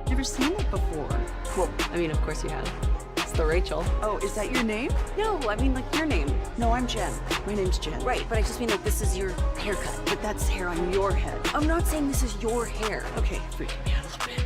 Never seen it before. Well, I mean, of course you have. It's the Rachel. Oh, is that your name? No, I mean, like your name. No, I'm Jen. My name's Jen. Right, but I just mean like this is your haircut. But that's hair on your head. I'm not saying this is your hair. Okay, freaking me out a little bit.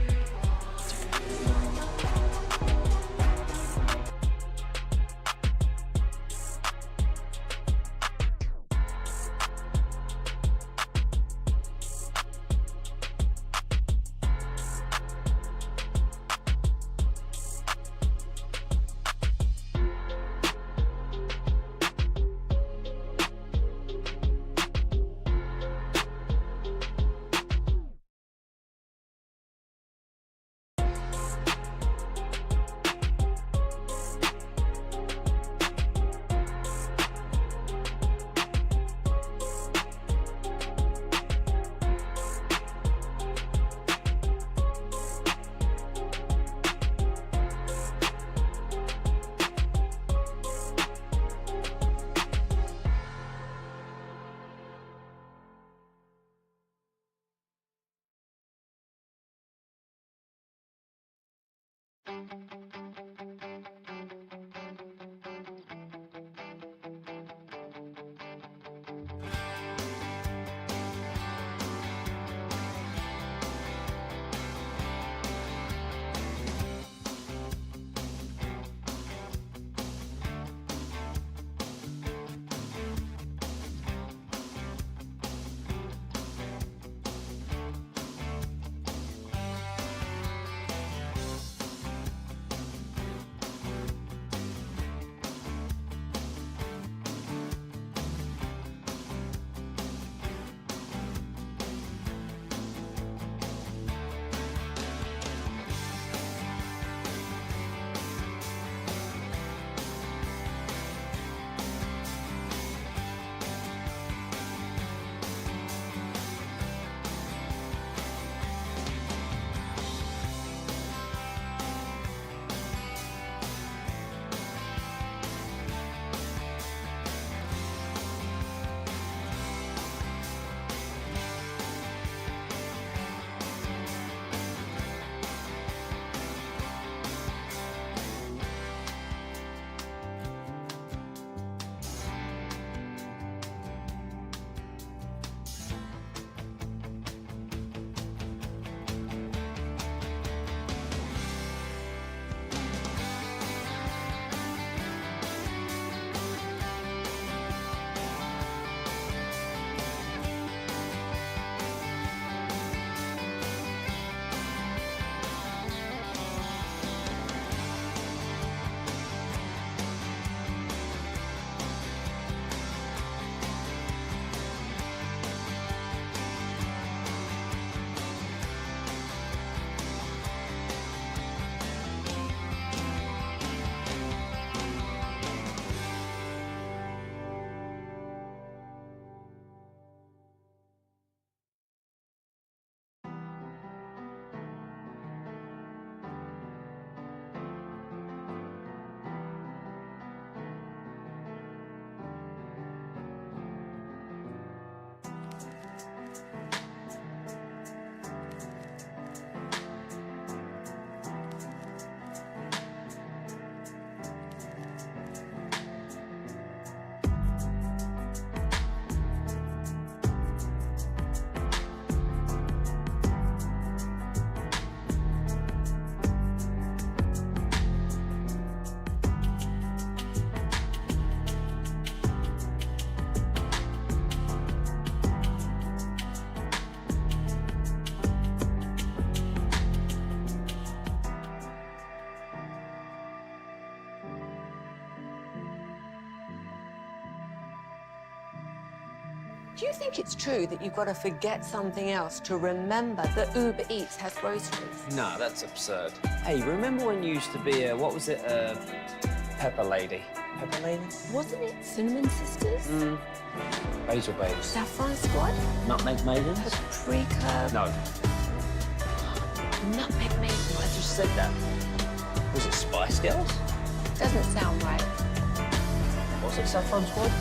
Do you think it's true that you've got to forget something else to remember that Uber Eats has groceries? No, that's absurd. Hey, remember when you used to be a, what was it, Pepper Lady? Pepper Lady? Wasn't it Cinnamon Sisters? Basil Babes. Saffron Squad? Nutmeg Maidens? Paprika? No. Nutmeg Maidens? I just said that. Was it Spice Girls? Doesn't sound right. Was it Saffron Squad?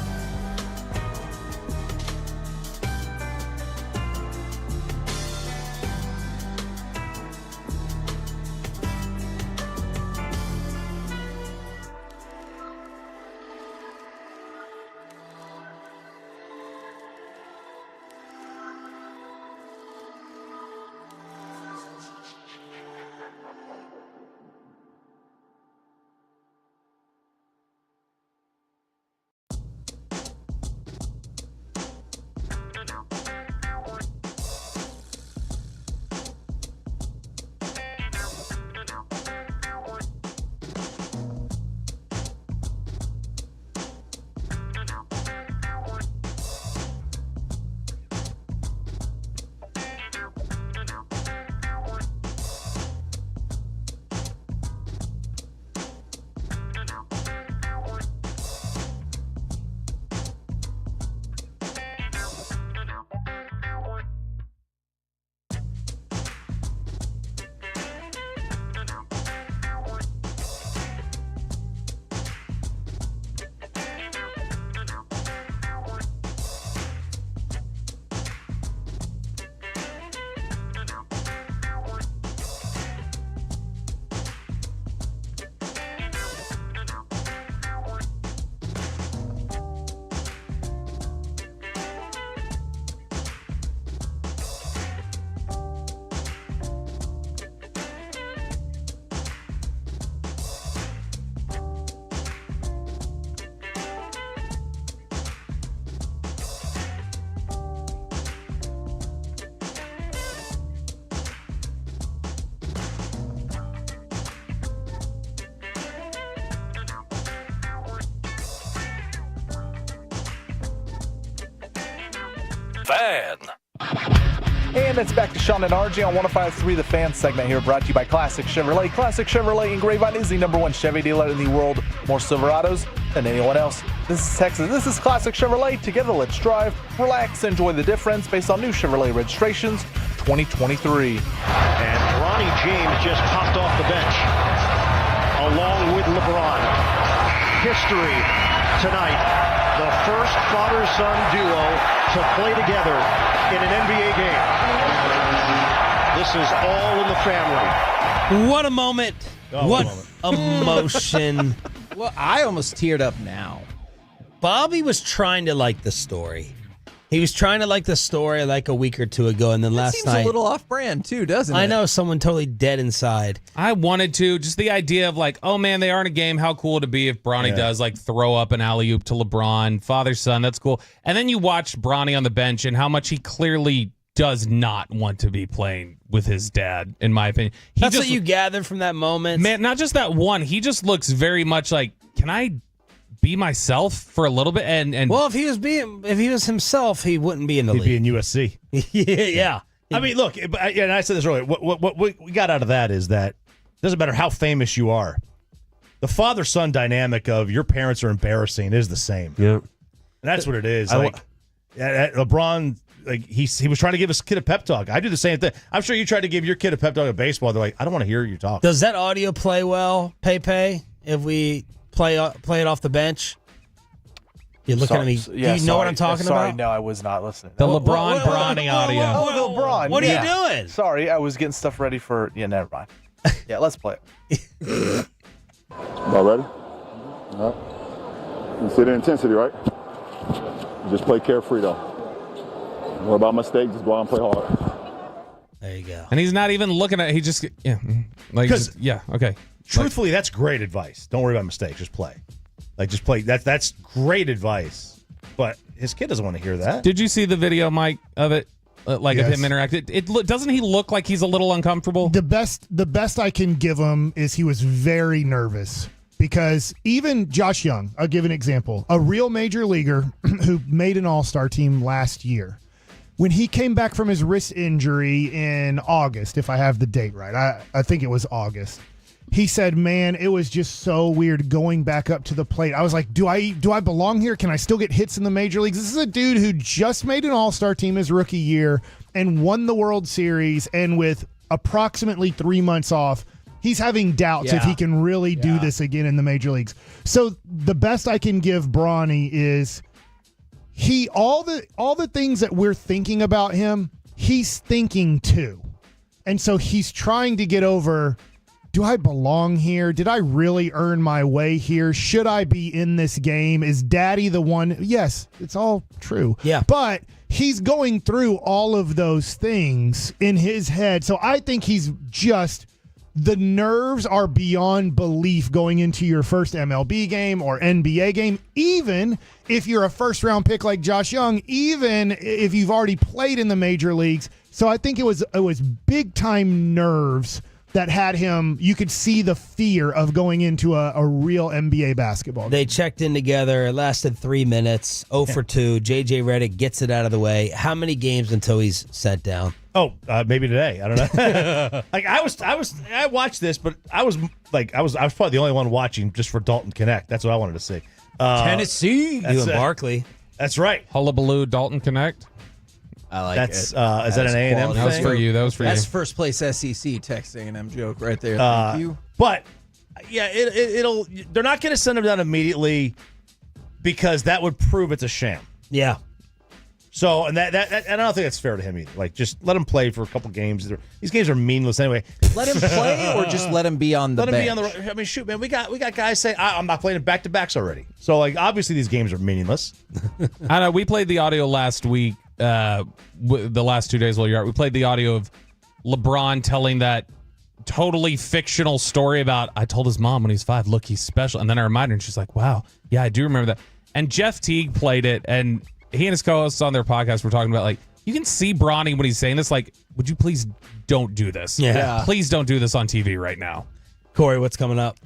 Fan. And it's back to Sean and RJ on 105.3 The Fan segment here, brought to you by Classic Chevrolet. Classic Chevrolet in Grapevine is the #1 Chevy dealer in the world. More Silverados than anyone else. This is Texas. This is Classic Chevrolet. Together, let's drive, relax, enjoy the difference based on new Chevrolet registrations 2023. And Ronnie James just popped off the bench along with LeBron. History tonight. The first father-son duo to play together in an NBA game. This is all in the family. What a moment. What emotion. Well, I almost teared up now. Bobby was trying to like the story. He was trying to like the story like a week or two ago, and then last seems night a little off-brand too, doesn't it? I know, someone totally dead inside. I wanted to, just the idea of like, oh man, they are in a game. How cool would it be if Bronny does like throw up an alley-oop to LeBron, father, son, that's cool. And then you watch Bronny on the bench and how much he clearly does not want to be playing with his dad, in my opinion. That's what you gathered from that moment? Man, not just that one. He just looks very much like, can I be myself for a little bit? And well, if he was himself, he wouldn't be in the league. He'd be in USC. Yeah. I mean, look, and I said this earlier. What we got out of that is that it doesn't matter how famous you are. The father-son dynamic of your parents are embarrassing is the same. Yeah. And that's what it is. LeBron, like he was trying to give his kid a pep talk. I do the same thing. I'm sure you tried to give your kid a pep talk at baseball. They're like, I don't want to hear you talk. Does that audio play well, Pepe, if we play it off the bench? You're looking at me. Do you know what I'm talking about? No, I was not listening. The LeBron Bronny audio. Oh, LeBron. What are you doing? Sorry, I was getting stuff ready for. Yeah, never mind. Yeah, let's play it. All ready? All right. You see the intensity, right? Just play carefree, though. Don't worry about mistakes. Just go out and play hard. There you go. And he's not even looking at. He just okay. Truthfully, that's great advice. Don't worry about mistakes. Just play. Just play. That's great advice. But his kid doesn't want to hear that. Did you see the video, Mike, of it? Of Yes. him interacting? Doesn't he look like he's a little uncomfortable? The best I can give him is he was very nervous because even Josh Young, I'll give an example, a real major leaguer who made an all-star team last year. When he came back from his wrist injury in August, if I have the date right, I think it was August. He said, man, it was just so weird going back up to the plate. I was like, do I belong here? Can I still get hits in the major leagues? This is a dude who just made an all-star team his rookie year and won the World Series, and with approximately 3 months off, he's having doubts if he can really do this again in the major leagues. So the best I can give Bronny is all the things that we're thinking about him, he's thinking too. And so he's trying to get over, do I belong here? Did I really earn my way here? Should I be in this game? Is daddy the one? Yes, it's all true. Yeah. But he's going through all of those things in his head. So I think he's just, the nerves are beyond belief going into your first MLB game or NBA game, even if you're a first-round pick like Josh Young, even if you've already played in the major leagues. So I think it was big-time nerves that had him, you could see the fear of going into a real NBA basketball game. They checked in together. It lasted 3 minutes. 0 for 2. JJ Redick gets it out of the way. How many games until he's set down? Oh, maybe today. I don't know. I watched this, but I was probably the only one watching just for Dalton Connect. That's what I wanted to see. Tennessee. You and Barkley. That's right. Hullabaloo, Dalton Connect. I like it. Is that an A&M thing? That was for you. That's first place SEC Texas A&M joke right there. Thank you. But yeah, it'll. They're not going to send him down immediately because that would prove it's a sham. Yeah. So and that I don't think that's fair to him either. Like, just let him play for a couple games. These games are meaningless anyway. Let him play, or just let him be on the bench. Let him be on the. I mean, shoot, man, we got guys saying I'm not playing back to backs already. So like, obviously these games are meaningless. I know we played the audio last week. The last 2 days while you're out, we played the audio of LeBron telling that totally fictional story about, I told his mom when he's 5, look, he's special. And then I reminded her, and she's like, wow, yeah, I do remember that. And Jeff Teague played it, and he and his co-hosts on their podcast were talking about, like, you can see Bronny when he's saying this, like, would you please don't do this? Yeah. Please don't do this on TV right now. Corey, what's coming up?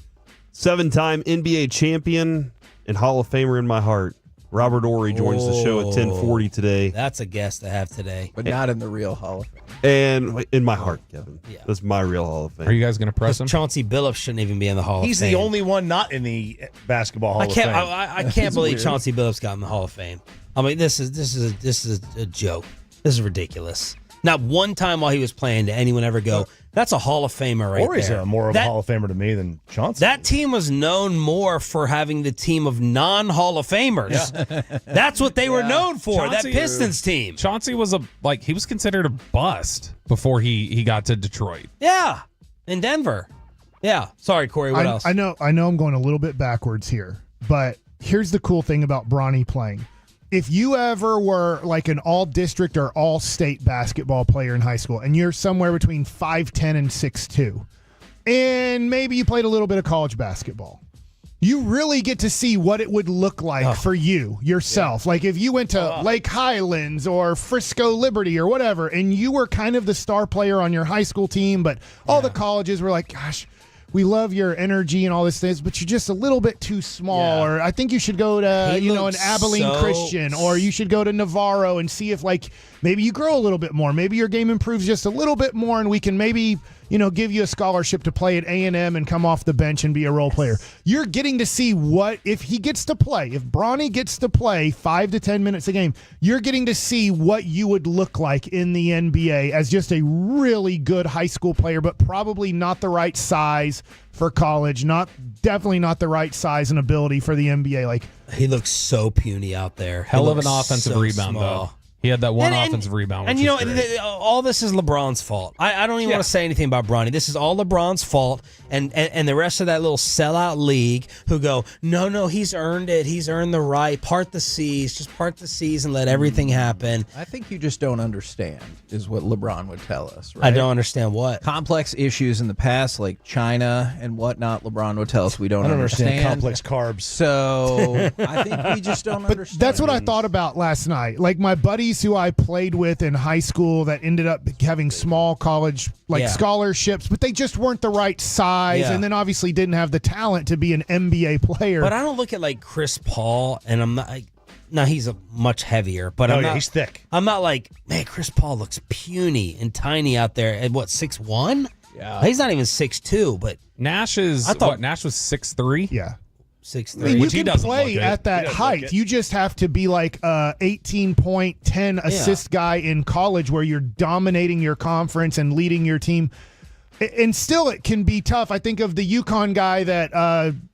7-time NBA champion and Hall of Famer in my heart. Robert Ory joins the show at 10:40 today. That's a guest to have today. But not in the real Hall of Fame. And in my heart, Kevin. Yeah. That's my real Hall of Fame. Are you guys going to press him? Chauncey Billups shouldn't even be in the Hall of Fame. He's the only one not in the basketball Hall of Fame. I can't believe Chauncey Billups got in the Hall of Fame. I mean, this is a joke. This is ridiculous. Not one time while he was playing did anyone ever go, that's a Hall of Famer right Ory's there. more of a Hall of Famer to me than Chauncey. That team was known more for having the team of non-Hall of Famers. Yeah. That's what they were known for, that Pistons team. Chauncey was he was considered a bust before he got to Detroit. Yeah, in Denver. Yeah. Sorry, Corey, what else? I know I'm going a little bit backwards here, but here's the cool thing about Bronny playing. If you ever were like an all-district or all-state basketball player in high school, and you're somewhere between 5'10" and 6'2", and maybe you played a little bit of college basketball, you really get to see what it would look like for you, yourself. Yeah. Like if you went to Lake Highlands or Frisco Liberty or whatever, and you were kind of the star player on your high school team, but all the colleges were like, gosh, we love your energy and all this things, but you're just a little bit too small. Or I think you should go to, an Abilene Christian, or you should go to Navarro and see if like maybe you grow a little bit more. Maybe your game improves just a little bit more, and we can maybe, give you a scholarship to play at A&M and come off the bench and be a role player. You're getting to see what, if he gets to play, if Bronny gets to play 5 to 10 minutes a game, you're getting to see what you would look like in the NBA as just a really good high school player, but probably not the right size for college, definitely not the right size and ability for the NBA. Like, he looks so puny out there. Hell of an offensive rebound, though. He had that one offensive rebound. And all this is LeBron's fault. I don't even want to say anything about Bronny. This is all LeBron's fault, and the rest of that little sellout league who go, no, he's earned it. He's earned the right. Part the seas and let everything happen. I think you just don't understand, is what LeBron would tell us. Right? I don't understand what. Complex issues in the past, like China and whatnot, LeBron would tell us we don't understand. Complex carbs. So I think we just don't understand. That's what I thought about last night. Like my buddies buddies who I played with in high school that ended up having small college scholarships, but they just weren't the right size, and then obviously didn't have the talent to be an NBA player. But I don't look at like Chris Paul, and I'm not. Now he's a much heavier, but he's thick. I'm not like, man, Chris Paul looks puny and tiny out there at 6'1"? Yeah, he's not even 6'2", but Nash is. Nash was 6'3". Yeah. 6'3". I mean, you Which he can doesn't play look it. at that height. You just have to be like 18-point, 10 assist guy in college where you're dominating your conference and leading your team. And still, it can be tough. I think of the UConn guy that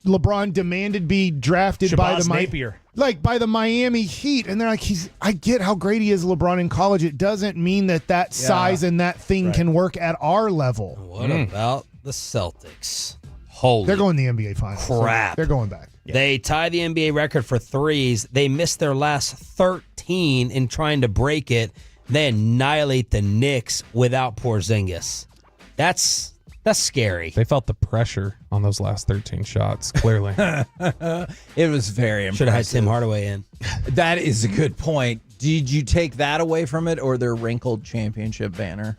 LeBron demanded be drafted by the Napier. by the Miami Heat, and they're like, I get how great he is, LeBron, in college. It doesn't mean that size and that thing can work at our level. What about the Celtics? Holy, they're going to the NBA Finals. Crap. They're going back. Yeah. They tie the NBA record for threes. They missed their last 13 in trying to break it. They annihilate the Knicks without Porzingis. That's scary. They felt the pressure on those last 13 shots, clearly. It was very impressive. Should have had Tim Hardaway in. That is a good point. Did you take that away from it or their wrinkled championship banner?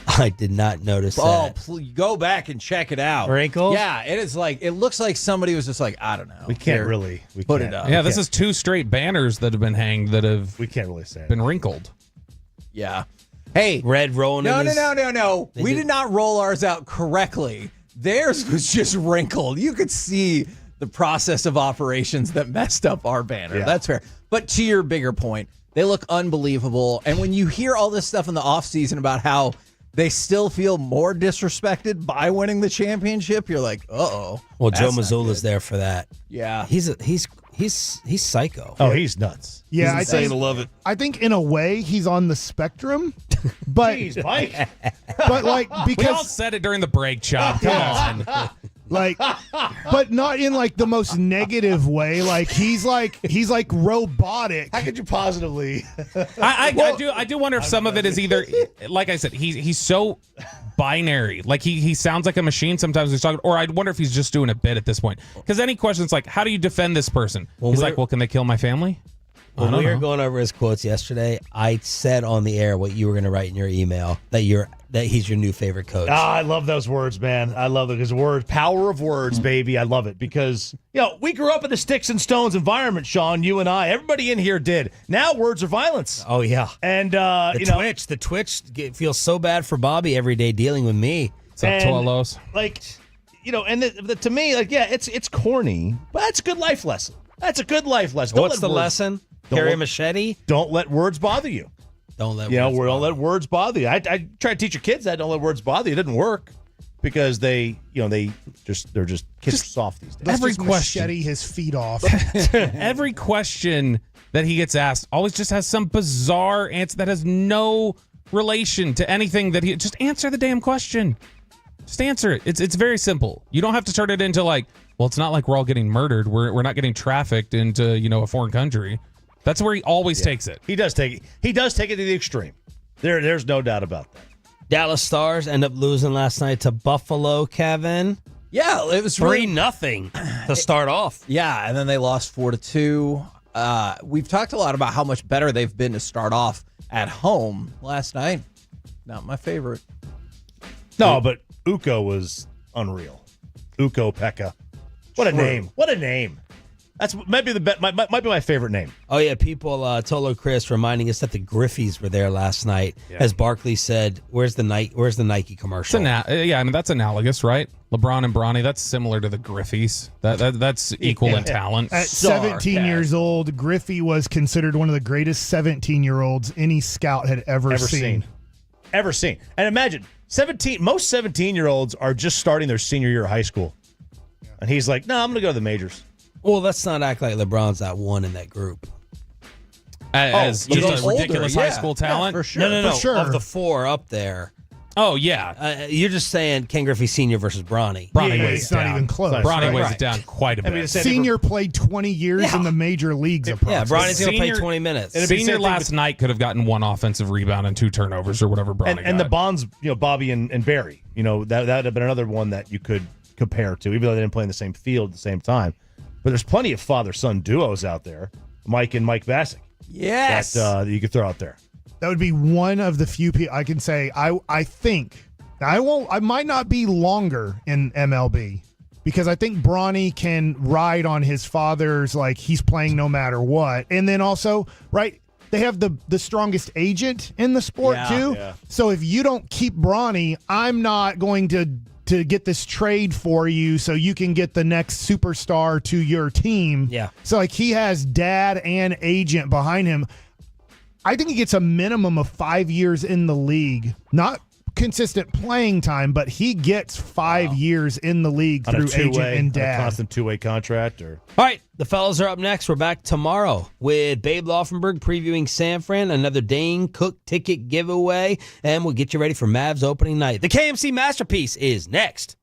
I did not notice that. Go back and check it out. Wrinkled? Yeah, it is like, it looks like somebody was just like, I don't know. We can't really put it up. Yeah, this is 2 straight banners that have been hanged that have we can't really say been wrinkled. Yeah. Hey, red rolling. No. We did not roll ours out correctly. Theirs was just wrinkled. You could see the process of operations that messed up our banner. Yeah. That's fair. But to your bigger point, they look unbelievable. And when you hear all this stuff in the offseason about how they still feel more disrespected by winning the championship, you're like, uh-oh. Well, Joe Mazzulla's there for that. Yeah. He's psycho. Oh, he's nuts. Yeah, He's insane. I love it. I think in a way he's on the spectrum, but Jeez, Mike. but like We all because said it during the break, Chop. Come on. like, but not in like the most negative way. Like he's like robotic. How could you positively? I do wonder if some of it is either, like I said, he's so binary. Like he sounds like a machine sometimes he's talking, or I wonder if he's just doing a bit at this point. Because any questions like, how do you defend this person? He's like, well, can they kill my family? When we were going over his quotes yesterday, I said on the air what you were going to write in your email, that he's your new favorite coach. I love those words, man. I love it because words, power of words, baby. I love it because we grew up in the sticks and stones environment, Sean. You and I, everybody in here did. Now words are violence. Oh yeah, and the Twitch feels so bad for Bobby every day dealing with me. What's up, Tolos? Like, and to me, like, yeah, it's corny, but that's a good life lesson. That's a good life lesson. What's the lesson? Carry a machete? Don't let words bother you. Don't let words bother you. I try to teach your kids that. Don't let words bother you. It didn't work because they're just kids are soft these days. Every machete his feet off. Every question that he gets asked always just has some bizarre answer that has no relation to anything that he just answer the damn question. Just answer it. It's very simple. You don't have to turn it into like, well, it's not like we're all getting murdered. We're not getting trafficked into a foreign country. That's where he always takes it. He does take it. He does take it to the extreme. There's no doubt about that. Dallas Stars end up losing last night to Buffalo, Kevin. Yeah, it was 3-0 to start off. Yeah, and then they lost 4-2. We've talked a lot about how much better they've been to start off at home last night. Not my favorite. No, but Uko was unreal. Uko Pekka. What a name. What a name. That's maybe might be my favorite name. Oh yeah, people Tolo Chris reminding us that the Griffies were there last night. Yeah. As Barkley said, where's the Nike commercial? That's analogous, right? LeBron and Bronny, that's similar to the Griffies. That's equal in talent. At 17 years old, Griffey was considered one of the greatest 17-year-olds any scout had ever seen. Ever seen. And imagine, most 17-year-olds are just starting their senior year of high school. And he's like, no, I'm going to go to the majors. Well, let's not act like LeBron's that one in that group. As just a ridiculous high school talent? Yeah, for sure. No. For sure. Of the four up there. Oh, yeah. You're just saying Ken Griffey Sr. versus Bronny. Bronny weighs it's down. not even close. Bronny weighs it down quite a bit. I mean, Senior played 20 years in the major leagues. Yeah, Bronny's going to play 20 minutes. Senior last night could have gotten 1 offensive rebound and 2 turnovers or whatever Bronny got. And the Bonds, Bobby and Barry, that would have been another one that you could compare to, even though they didn't play in the same field at the same time. But there's plenty of father-son duos out there, Mike and Mike Bassick. Yes. That you could throw out there. That would be one of the few people I can say. I think I might not be longer in MLB because I think Bronny can ride on his father's, like, he's playing no matter what. And then also, right, they have the strongest agent in the sport too. Yeah. So if you don't keep Bronny, I'm not going to get this trade for you so you can get the next superstar to your team. Yeah. So, like, he has dad and agent behind him. I think he gets a minimum of 5 years in the league. Not consistent playing time, but he gets 5 years in the league On a through agent two-way, and on a dad. constant two-way contract, or All right, the fellas are up next. We're back tomorrow with Babe Laufenberg previewing San Fran, another Dane Cook ticket giveaway, and we'll get you ready for Mavs opening night. The KMC Masterpiece is next.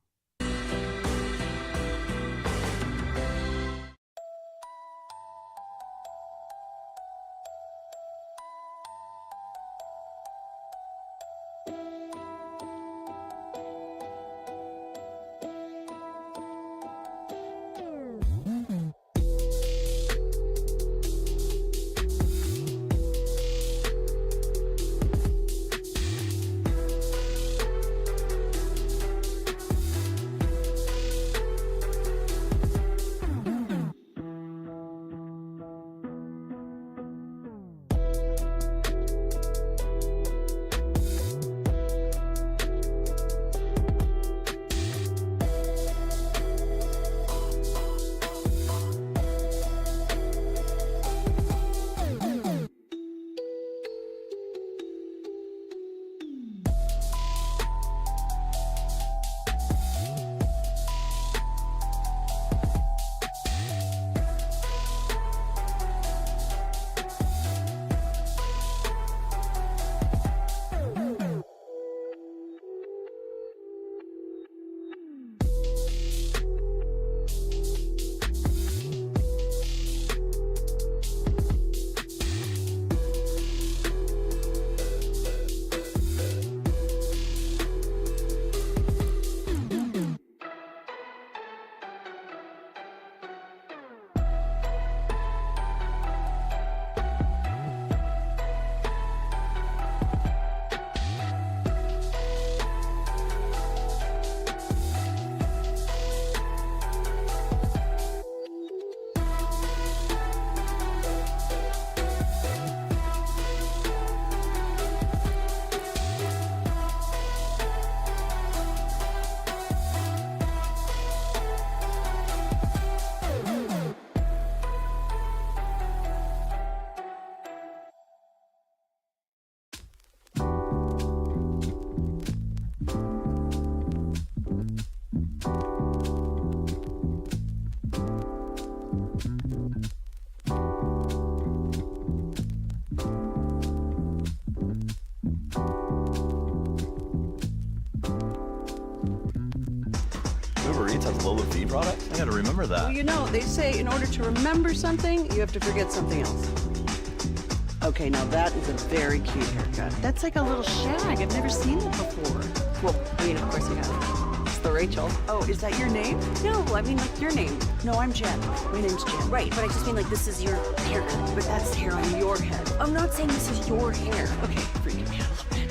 Uber Eats has low fee products? I gotta remember that. Well, you know, they say in order to remember something, you have to forget something else. Okay, now that is a very cute haircut. That's like a little shag. I've never seen it before. Well, I mean, of course you have. It's the Rachel. Oh, is that your name? No, I mean, like, your name. No, I'm Jen. My name's Jen. Right, but I just mean, like, this is your haircut. But that's hair on your head. I'm not saying this is your hair. Okay, freaking me out a little bit.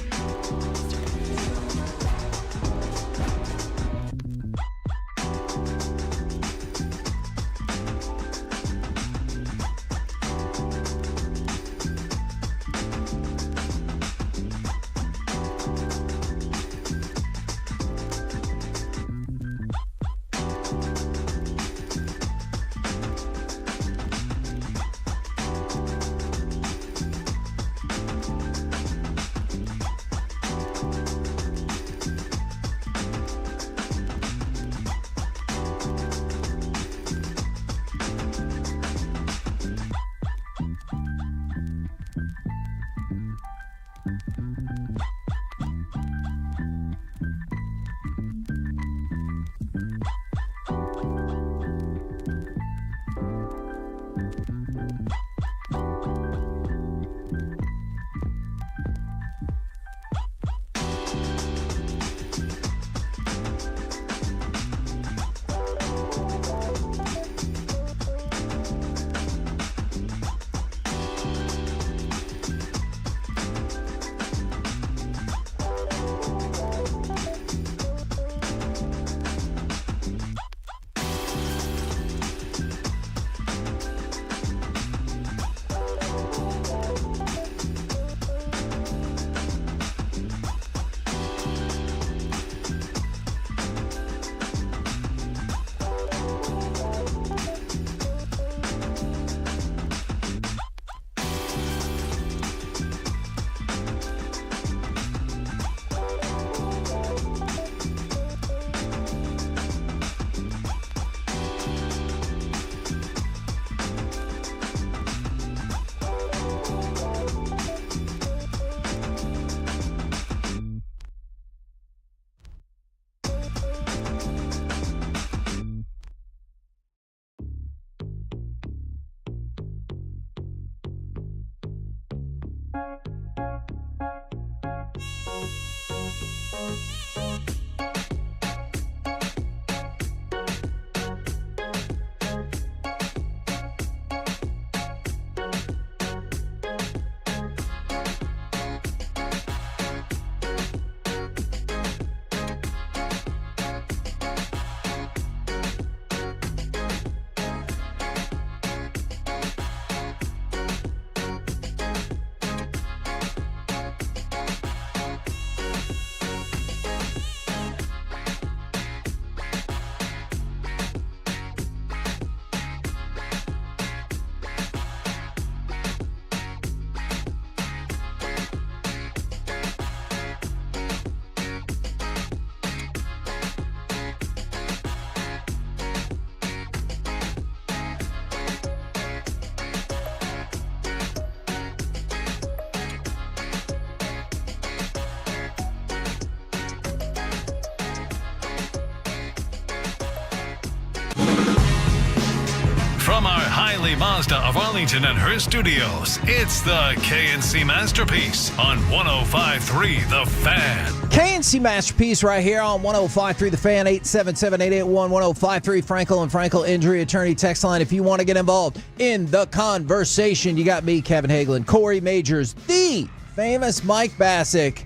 From our Hiley Mazda of Arlington and her studios, it's the KNC Masterpiece on 105.3 The Fan. KNC Masterpiece right here on 105.3 The Fan, 877-881-1053. Frankel and Frankel Injury Attorney text line. If you want to get involved in the conversation, you got me, Kevin Hagelin, Corey Majors, the famous Mike Bassick,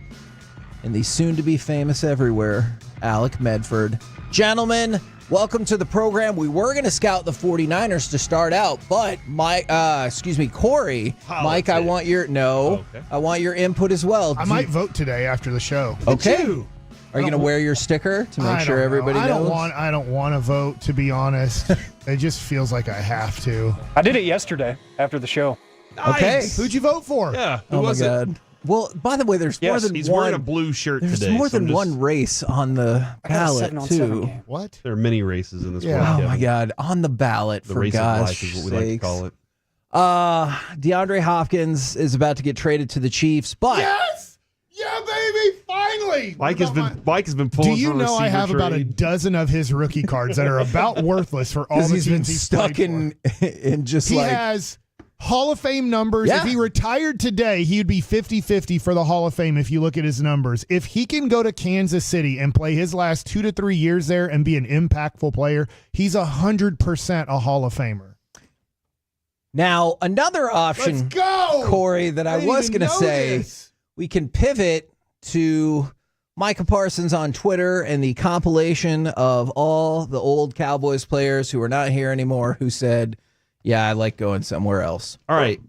and the soon-to-be famous everywhere, Alec Medford. Gentlemen, welcome to the program. We were going to scout the 49ers to start out, but Corey, Mike, I want your I want your input as well. I might vote today after the show. Okay. Are you going to wear your sticker to make sure everybody knows? I don't want to vote, to be honest. It just feels like I have to. I did it yesterday after the show. Nice. Okay. Who'd you vote for? Yeah. Who was it? Well, by the way, there's more than he's one. wearing a blue shirt there's today. More than one race on the ballot, too. What? There are many races in this world. Oh, my God. On the ballot, the for race God's of life is what we like to call it. DeAndre Hopkins is about to get traded to the Chiefs, but... Yes! Yeah, baby! Finally! Mike has been pulling. Do you know I have about a dozen of his rookie cards that are about worthless for all the he's teams been he's stuck in just he has Hall of Fame numbers. Yeah. If he retired today, he would be 50-50 for the Hall of Fame if you look at his numbers. If he can go to Kansas City and play his last 2 to 3 years there and be an impactful player, he's 100% a Hall of Famer. Now, another option, Let's go! Corey, that I was going to say, we can pivot to Micah Parsons on Twitter and the compilation of all the old Cowboys players who are not here anymore who said, yeah, I like going somewhere else. All right,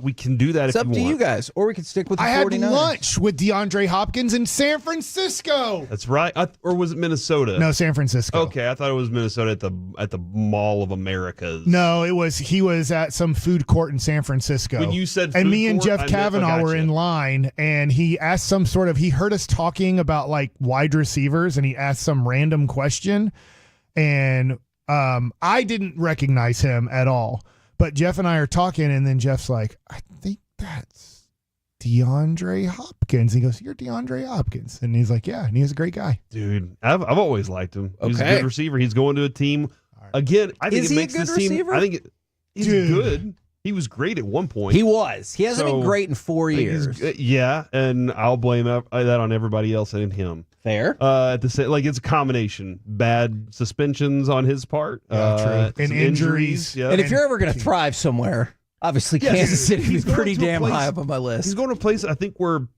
we can do that It's if up you to want. you guys, or we could stick with the I had 49ers. lunch with DeAndre Hopkins in San That's right. Or was it Minnesota? No, San Francisco. Okay, I thought it was Minnesota at the Mall of Americas. No, he was at some food court in San Francisco. When you said and food me and court, Jeff Kavanaugh were in line, and he asked he heard us talking about like wide receivers, and he asked some random question, and I didn't recognize him at all. But Jeff and I are talking, and then Jeff's like, I think that's DeAndre Hopkins. He goes, you're DeAndre Hopkins. And he's like, yeah, and he's a great guy. Dude, I've always liked him. He's a Okay. good receiver. He's going to a team. Again, I think Is it he a makes good this team. receiver? I think he's good. He was great at one point. He was. He hasn't been great in 4 I think years. yeah, and I'll blame that on everybody else and him. Fair. At the same, it's a combination. Bad suspensions on his part. True. And some injuries. Yeah. And if you're ever going to thrive somewhere, obviously Yeah, Kansas City he's is going pretty to a damn place- high up on my list. He's going to a place I think where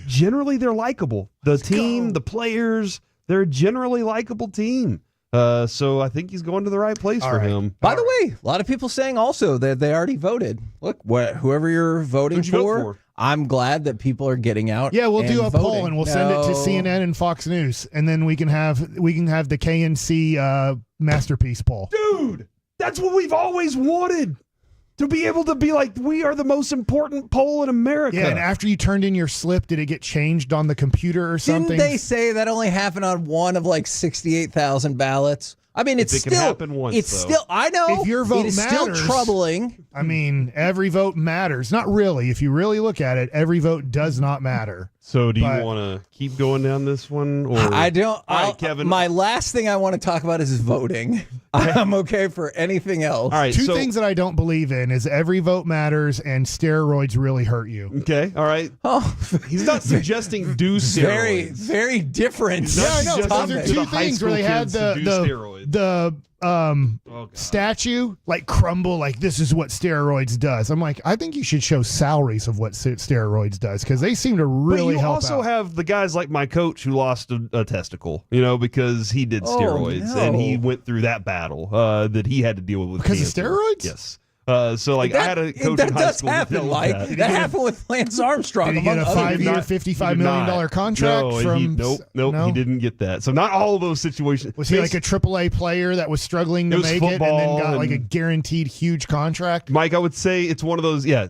generally they're likable. The team, the players, they're a generally likable team. So I think he's going to the right place for him. By the way, a lot of people saying also that they already voted. Look, whoever you're voting Who'd you vote for? I'm glad that people are getting out. Yeah, we'll do a voting. poll and we'll send it to CNN and Fox News, and then we can have the KNC masterpiece poll. Dude, that's what we've always wanted. To be able to be like, we are the most important poll in America. Yeah, and after you turned in your slip, did it get changed on the computer or something? Didn't they say that only happened on one of like 68,000 ballots? I mean, it's It can still happen once, it's though. still. I know If your vote it is matters, still troubling. I mean, every vote matters. Not really. If you really look at it, every vote does not matter. So do But- you want to keep going down this one? Or I don't. All right, Kevin. My last thing I want to talk about is voting. I'm okay for anything else. All right. Two so, things that I don't believe in is every vote matters and steroids really hurt you. Okay. All right. Oh, He's not suggesting do steroids. very, very different. He's not Yeah, I know. suggesting Those are to two the high things where school they had kids to do steroids. the statue like crumble, like this is what steroids does. I'm like, I think you should show salaries of what steroids does because they seem to really but you help also out. have the guys like my coach who lost a testicle, because he did steroids and he went through that battle that he had to deal with Because of cancer. steroids? Yes. So like I had a coach that in high does school who happen, dealt with Mike. that. That happened with Lance Armstrong. Did he get among a other 5-year, people. $55 million contract No, from? nope, he didn't get that. So not all of those situations. Was he like a AAA player that was struggling to It was make it and then football got like a and- guaranteed huge contract? Mike, I would say it's one of those. Yeah,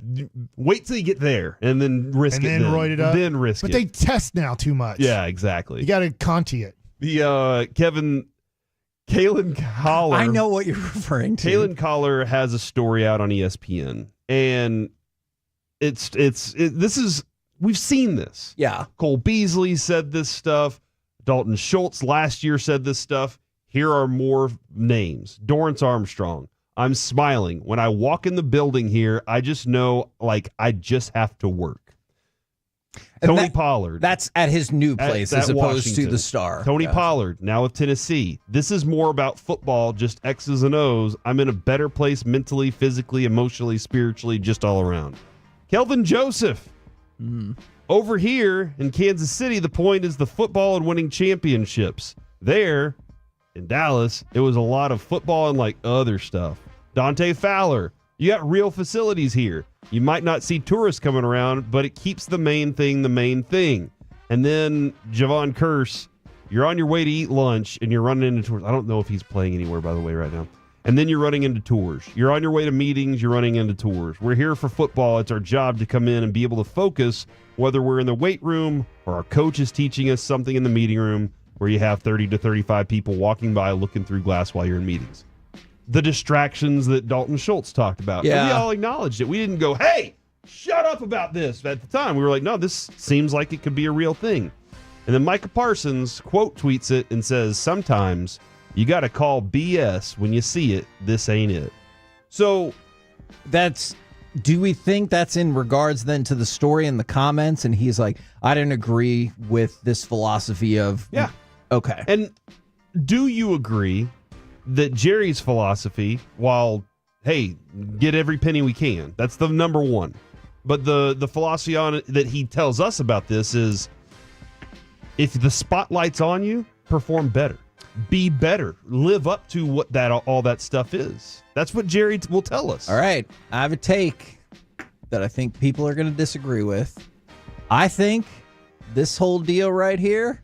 wait till you get there and then risk And it. then roid it up? Then risk But it. they test now too much. Yeah, exactly. You got to Conti it. The Kalen Collar. I know what you're referring to. Kalen Collar has a story out on ESPN, and this is we've seen this. Yeah. Cole Beasley said this stuff. Dalton Schultz last year said this stuff. Here are more names. Dorrance Armstrong. I'm smiling. When I walk in the building here, I just know, like, I just have to work. And Tony Pollard. That's at his new place as at opposed to Washington. the Star. Tony Yeah. Pollard, now with Tennessee. This is more about football, just X's and O's. I'm in a better place mentally, physically, emotionally, spiritually, just all around. Kelvin Joseph. Over here in Kansas City, the point is the football and winning championships. There, in Dallas, it was a lot of football and like other stuff. Dante Fowler. You got real facilities here. You might not see tourists coming around, but it keeps the main thing the main thing. And then Javon Curse, you're on your way to eat lunch and you're running into tours. I don't know if he's playing anywhere, by the way, right now. And then you're running into tours. You're on your way to meetings, you're running into tours. We're here for football. It's our job to come in and be able to focus, whether we're in the weight room or our coach is teaching us something in the meeting room where you have 30 to 35 people walking by looking through glass while you're in meetings. The distractions that Dalton Schultz talked about. Yeah. And we all acknowledged it. We didn't go, hey, shut up about this at the time. We were like, no, this seems like it could be a real thing. And then Micah Parsons quote tweets it and says, sometimes you got to call BS when you see it. This ain't it. So do we think that's in regards then to the story in the comments? And he's like, I didn't agree with this philosophy of. Yeah. Okay. And do you agree that Jerry's philosophy, while, hey, get every penny we can, that's the number one. But the philosophy on it that he tells us about this is if the spotlight's on you, perform better. Be better. Live up to what all that stuff is. That's what Jerry will tell us. All right. I have a take that I think people are going to disagree with. I think this whole deal right here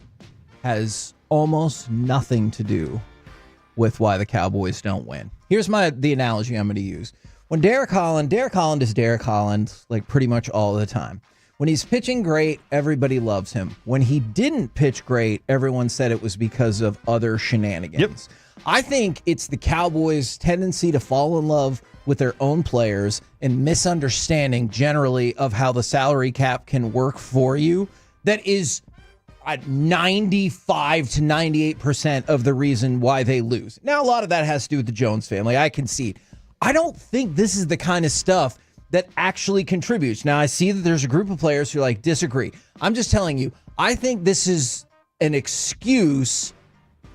has almost nothing to do with why the Cowboys don't win. Here's the analogy I'm going to use. When Derek Holland is Derek Holland, like pretty much all the time. When he's pitching great, everybody loves him. When he didn't pitch great, everyone said it was because of other shenanigans. Yep. I think it's the Cowboys' tendency to fall in love with their own players and misunderstanding generally of how the salary cap can work for you that is at 95 to 98% of the reason why they lose. Now, a lot of that has to do with the Jones family. I concede. I don't think this is the kind of stuff that actually contributes. Now, I see that there's a group of players who disagree. I'm just telling you, I think this is an excuse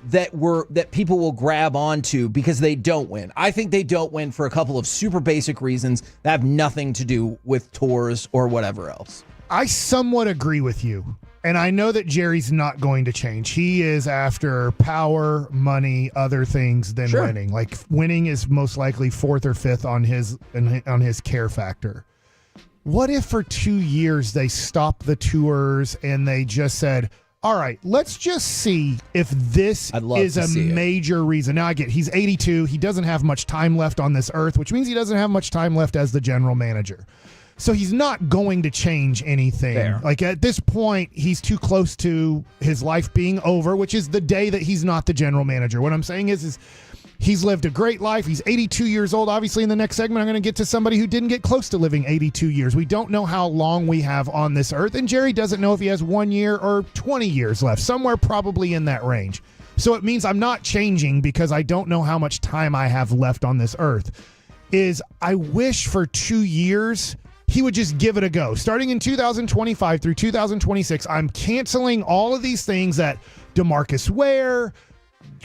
that people will grab onto because they don't win. I think they don't win for a couple of super basic reasons that have nothing to do with tours or whatever else. I somewhat agree with you. And I know that Jerry's not going to change. He is after power, money, other things than winning. Like winning is most likely fourth or fifth on his care factor. What if for 2 years they stopped the tours and they just said, all right, let's just see if this is a major reason. Now I get he's 82. He doesn't have much time left on this earth, which means he doesn't have much time left as the general manager. So he's not going to change anything. Fair. Like at this point, he's too close to his life being over, which is the day that he's not the general manager. What I'm saying is he's lived a great life. He's 82 years old. Obviously, in the next segment, I'm going to get to somebody who didn't get close to living 82 years. We don't know how long we have on this earth, and Jerry doesn't know if he has 1 year or 20 years left, somewhere probably in that range. So it means I'm not changing because I don't know how much time I have left on this earth. I wish for 2 years he would just give it a go. Starting in 2025 through 2026, I'm canceling all of these things that DeMarcus Ware,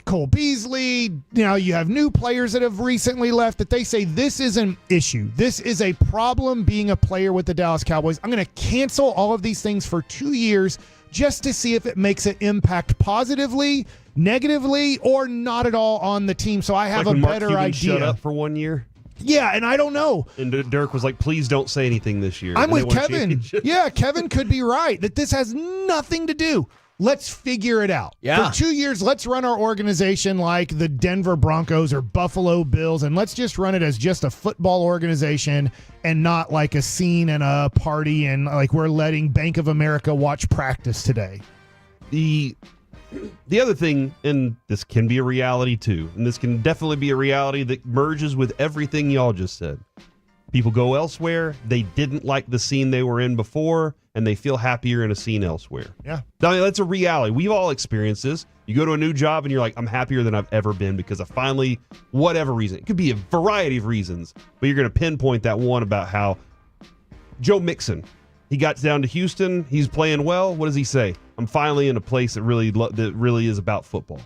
Cole Beasley, you have new players that have recently left that they say this is an issue. This is a problem being a player with the Dallas Cowboys. I'm going to cancel all of these things for 2 years just to see if it makes an impact positively, negatively, or not at all on the team. So I have like a when Mark better Cuban idea. Shut up for 1 year. Yeah, and I don't know. And Dirk was like, please don't say anything this year. I'm And they with won a Kevin. championship. Yeah, Kevin could be right that this has nothing to do. Let's figure it out. Yeah. For 2 years, let's run our organization like the Denver Broncos or Buffalo Bills, and let's just run it as just a football organization and not like a scene and a party and like we're letting Bank of America watch practice today. The other thing, and this can be a reality too, and this can definitely be a reality that merges with everything y'all just said. People go elsewhere, they didn't like the scene they were in before, and they feel happier in a scene elsewhere. Yeah. I mean, that's a reality. We've all experienced this. You go to a new job and you're like, I'm happier than I've ever been because I finally, whatever reason, it could be a variety of reasons, but you're going to pinpoint that one about how Joe Mixon, he got down to Houston, he's playing well. What does he say? I'm finally in a place that really is about football.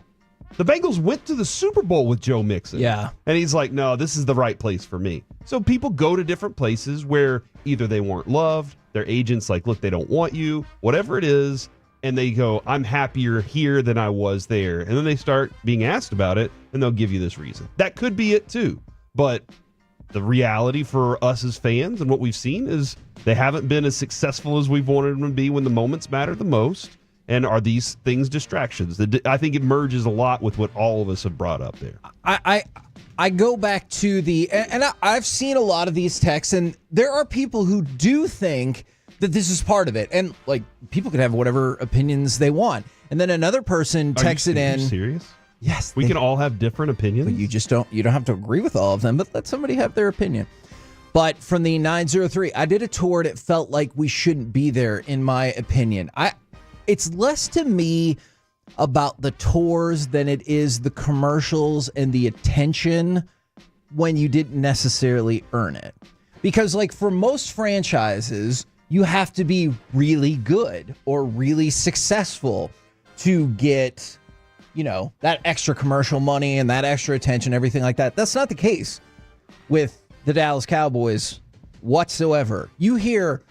The Bengals went to the Super Bowl with Joe Mixon. Yeah. And he's like, no, this is the right place for me. So people go to different places where either they weren't loved, their agent's like, look, they don't want you, whatever it is, and they go, I'm happier here than I was there. And then they start being asked about it, and they'll give you this reason. That could be it too. But the reality for us as fans and what we've seen is they haven't been as successful as we've wanted them to be when the moments matter the most. And are these things distractions? I think it merges a lot with what all of us have brought up there. I go back to I've seen a lot of these texts, and there are people who do think that this is part of it. And like people can have whatever opinions they want. And then another person texted in. Are you serious? Yes. We can all have different opinions. But you don't have to agree with all of them, but let somebody have their opinion. But from the 903, I did a tour and it felt like we shouldn't be there, in my opinion. It's less to me about the tours than it is the commercials and the attention when you didn't necessarily earn it. Because like for most franchises, you have to be really good or really successful to get, that extra commercial money and that extra attention, everything like that. That's not the case with the Dallas Cowboys whatsoever. You hear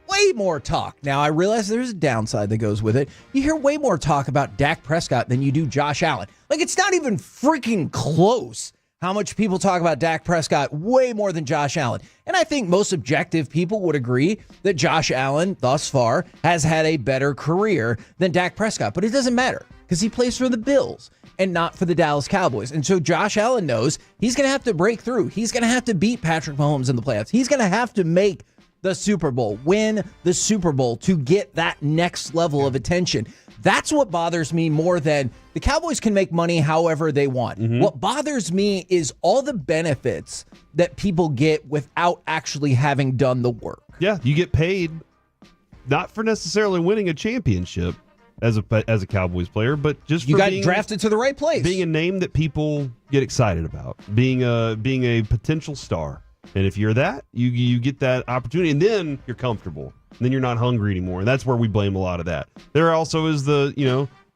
way more talk. Now, I realize there's a downside that goes with it. You hear way more talk about Dak Prescott than you do Josh Allen. Like, it's not even freaking close how much people talk about Dak Prescott way more than Josh Allen. And I think most objective people would agree that Josh Allen, thus far, has had a better career than Dak Prescott. But it doesn't matter because he plays for the Bills and not for the Dallas Cowboys. And so Josh Allen knows he's going to have to break through. He's going to have to beat Patrick Mahomes in the playoffs. He's going to have to make the Super Bowl, win the Super Bowl to get that next level of attention. That's what bothers me more than the Cowboys can make money however they want. Mm-hmm. What bothers me is all the benefits that people get without actually having done the work. Yeah, you get paid not for necessarily winning a championship as a Cowboys player, but just for you got drafted to the right place, being a name that people get excited about, being a potential star. And if you're that, you get that opportunity, and then you're comfortable. And then you're not hungry anymore. And that's where we blame a lot of that. There also is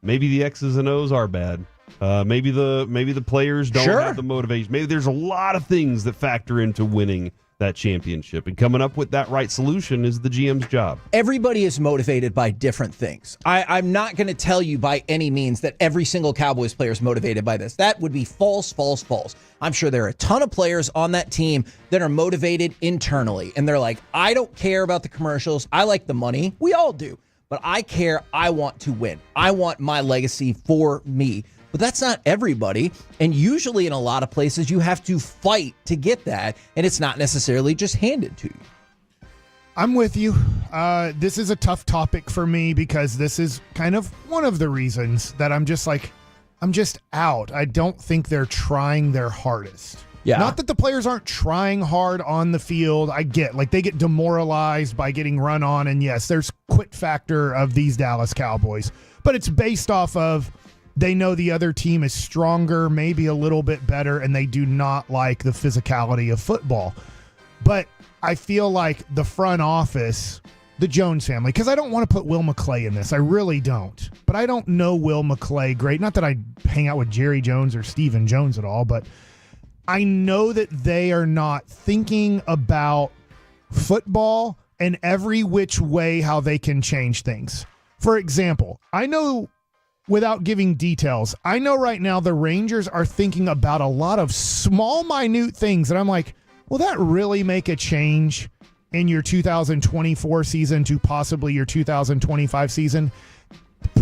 maybe the X's and O's are bad. Maybe the players don't have the motivation. Maybe there's a lot of things that factor into winning that championship. And coming up with that right solution is the GM's job. Everybody is motivated by different things. I'm not going to tell you by any means that every single Cowboys player is motivated by this. That would be false, false, false. I'm sure there are a ton of players on that team that are motivated internally. And they're like, I don't care about the commercials. I like the money. We all do. But I care. I want to win. I want my legacy for me. But that's not everybody. And usually in a lot of places, you have to fight to get that. And it's not necessarily just handed to you. I'm with you. This is a tough topic for me because this is kind of one of the reasons that I'm just out. I don't think they're trying their hardest. Yeah. Not that the players aren't trying hard on the field. I get, like, they get demoralized by getting run on, and yes, there's quit factor of these Dallas Cowboys, but it's based off of they know the other team is stronger, maybe a little bit better, and they do not like the physicality of football. But I feel like the front office, the Jones family, because I don't want to put Will McClay in this. I really don't. But I don't know Will McClay great. Not that I hang out with Jerry Jones or Stephen Jones at all, but I know that they are not thinking about football and every which way how they can change things. For example, I know, without giving details, I know right now the Rangers are thinking about a lot of small, minute things. And I'm like, will that really make a change in your 2024 season to possibly your 2025 season?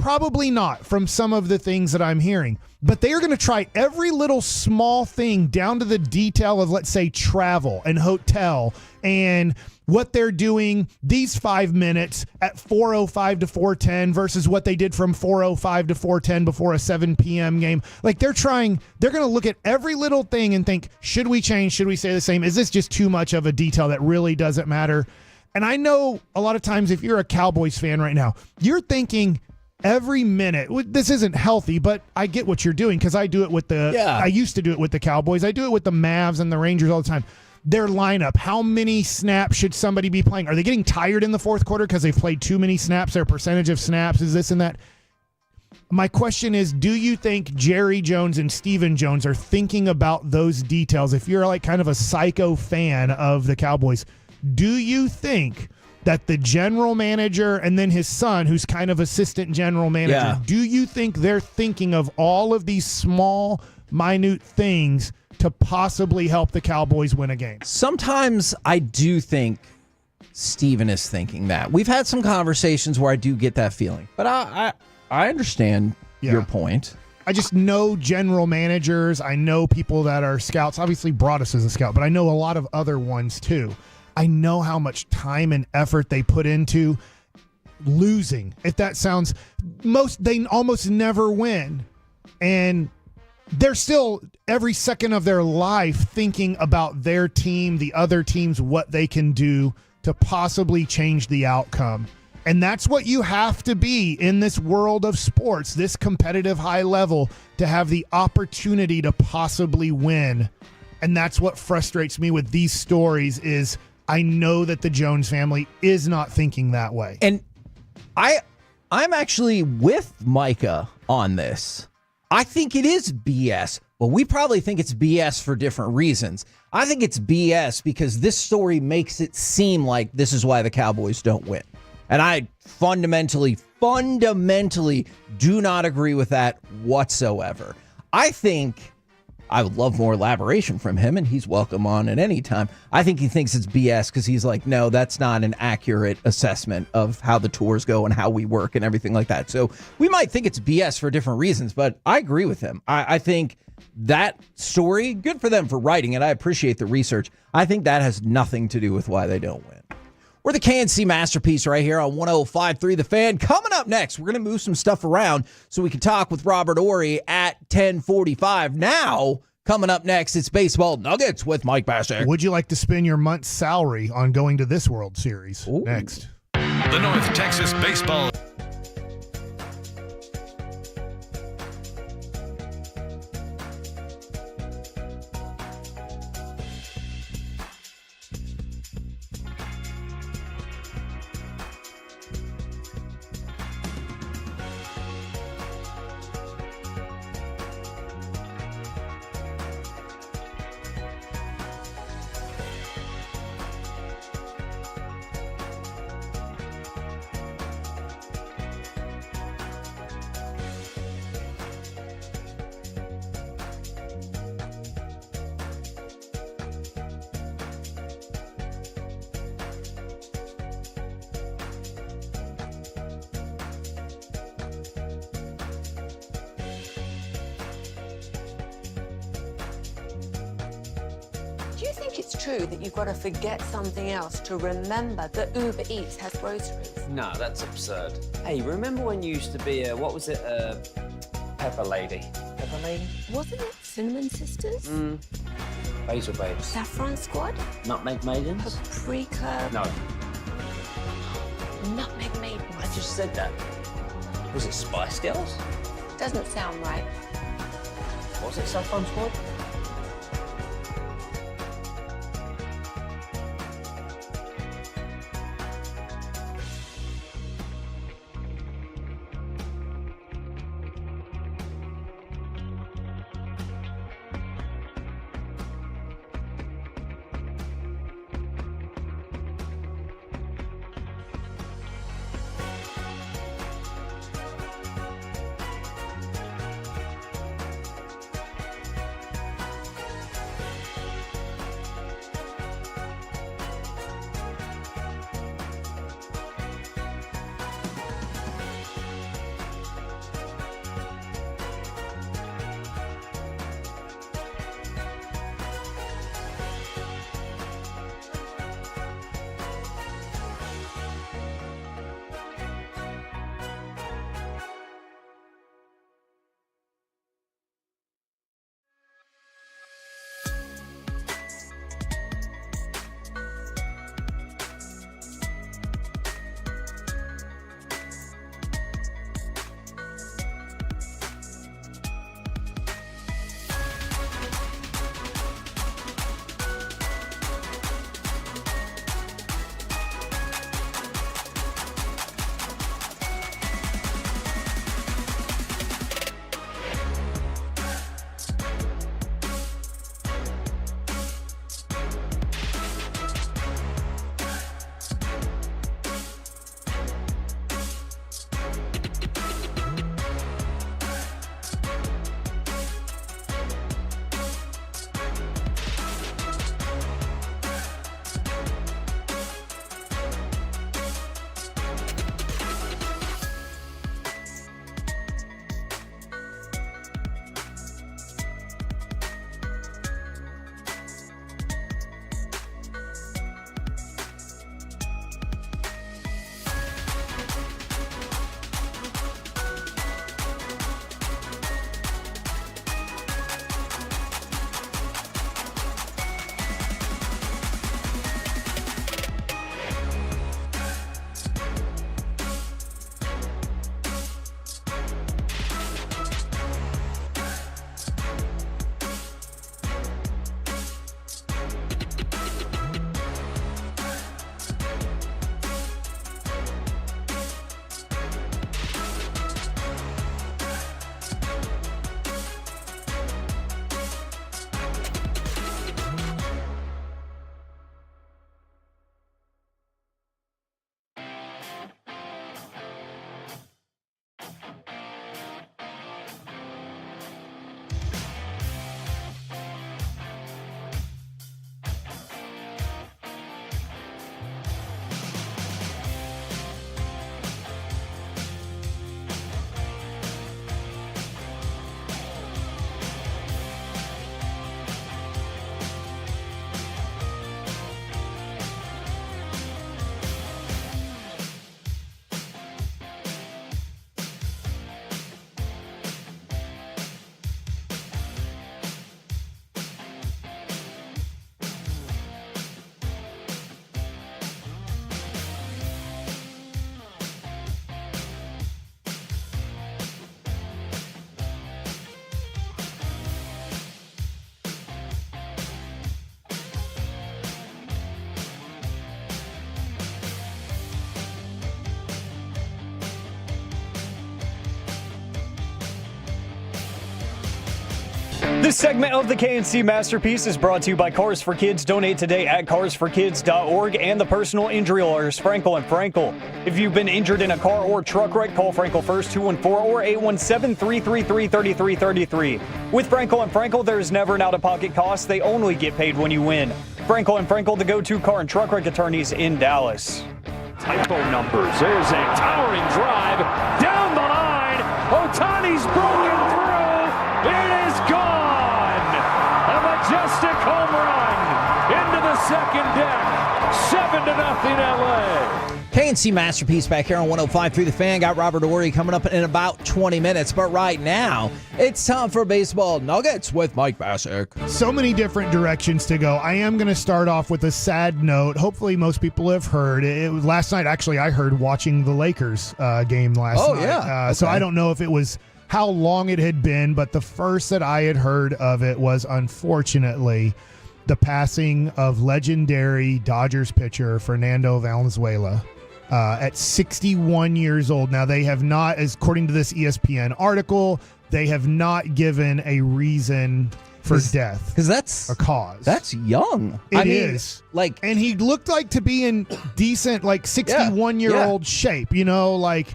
Probably not, from some of the things that I'm hearing. But they are going to try every little small thing down to the detail of, let's say, travel and hotel and what they're doing these 5 minutes at 4:05 to 4:10 versus what they did from 4:05 to 4:10 before a 7 p.m. game. Like, they're going to look at every little thing and think, should we change? Should we stay the same? Is this just too much of a detail that really doesn't matter? And I know a lot of times if you're a Cowboys fan right now, you're thinking every minute, this isn't healthy, but I get what you're doing because I do it with I used to do it with the Cowboys. I do it with the Mavs and the Rangers all the time. Their lineup, how many snaps should somebody be playing? Are they getting tired in the fourth quarter because they've played too many snaps? Their percentage of snaps is this and that. My question is, do you think Jerry Jones and Stephen Jones are thinking about those details? If you're like kind of a psycho fan of the Cowboys, do you think that the general manager and then his son, who's kind of assistant general manager, do you think they're thinking of all of these small, minute things to possibly help the Cowboys win a game? Sometimes I do think Steven is thinking that. We've had some conversations where I do get that feeling. But I understand your point. I just know general managers. I know people that are scouts. Obviously, Broadus is a scout, but I know a lot of other ones too. I know how much time and effort they put into losing. If that sounds, they almost never win. And they're still every second of their life thinking about their team, the other teams, what they can do to possibly change the outcome. And that's what you have to be in this world of sports, this competitive high level, to have the opportunity to possibly win. And that's what frustrates me with these stories is I know that the Jones family is not thinking that way. And I'm actually with Micah on this. I think it is BS. Well, we probably think it's BS for different reasons. I think it's BS because this story makes it seem like this is why the Cowboys don't win. And I fundamentally do not agree with that whatsoever. I think I would love more elaboration from him, and he's welcome on at any time. I think he thinks it's BS because he's like, no, that's not an accurate assessment of how the tours go and how we work and everything like that. So we might think it's BS for different reasons, but I agree with him. I think that story, good for them for writing it. I appreciate the research. I think that has nothing to do with why they don't win. We're the KNC Masterpiece right here on 105.3 The Fan. Coming up next, we're going to move some stuff around so we can talk with Robert Ory at 10:45. Now, coming up next, it's Baseball Nuggets with Mike Bassick. Would you like to spend your month's salary on going to this World Series? Ooh. Next. The North Texas Baseball. Do you think it's true that you've got to forget something else to remember that Uber Eats has groceries? No, that's absurd. Hey, remember when you used to be a, what was it, Pepper Lady? Pepper Lady? Wasn't it Cinnamon Sisters? Basil Babes. Saffron Squad? Nutmeg Maidens? Paprika? No, Nutmeg Maidens? I just said that. Was it Spice Girls? Doesn't sound right. Was it Saffron Squad? This segment of the KNC Masterpiece is brought to you by Cars for Kids. Donate today at carsforkids.org and the personal injury lawyers, Frankel and Frankel. If you've been injured in a car or truck wreck, call Frankel first, 214 or 817-333-3333. With Frankel and Frankel, there is never an out-of-pocket cost. They only get paid when you win. Frankel and Frankel, the go-to car and truck wreck attorneys in Dallas. Typo numbers. There's a towering drive down the line. Ohtani's broken through. It is gone. A majestic home run. the second deck. 7-0 LA. KNC Masterpiece back here on 105.3 The Fan. Got Robert Ory coming up in about 20 minutes. But right now, it's time for Baseball Nuggets with Mike Bassick. So many different directions to go. I am going to start off with a sad note. Hopefully most people have heard. It was last night, actually, I heard watching the Lakers game last night. Oh, yeah. So Okay. I don't know if it was how long it had been, but the first that I had heard of it was, unfortunately, the passing of legendary Dodgers pitcher Fernando Valenzuela. At 61 years old. Now, they have not, as according to this ESPN article, they have not given a reason for death. Because that's a cause. That's young. It is. Like, and he looked like to be in decent, like 61-year-old shape. You know, like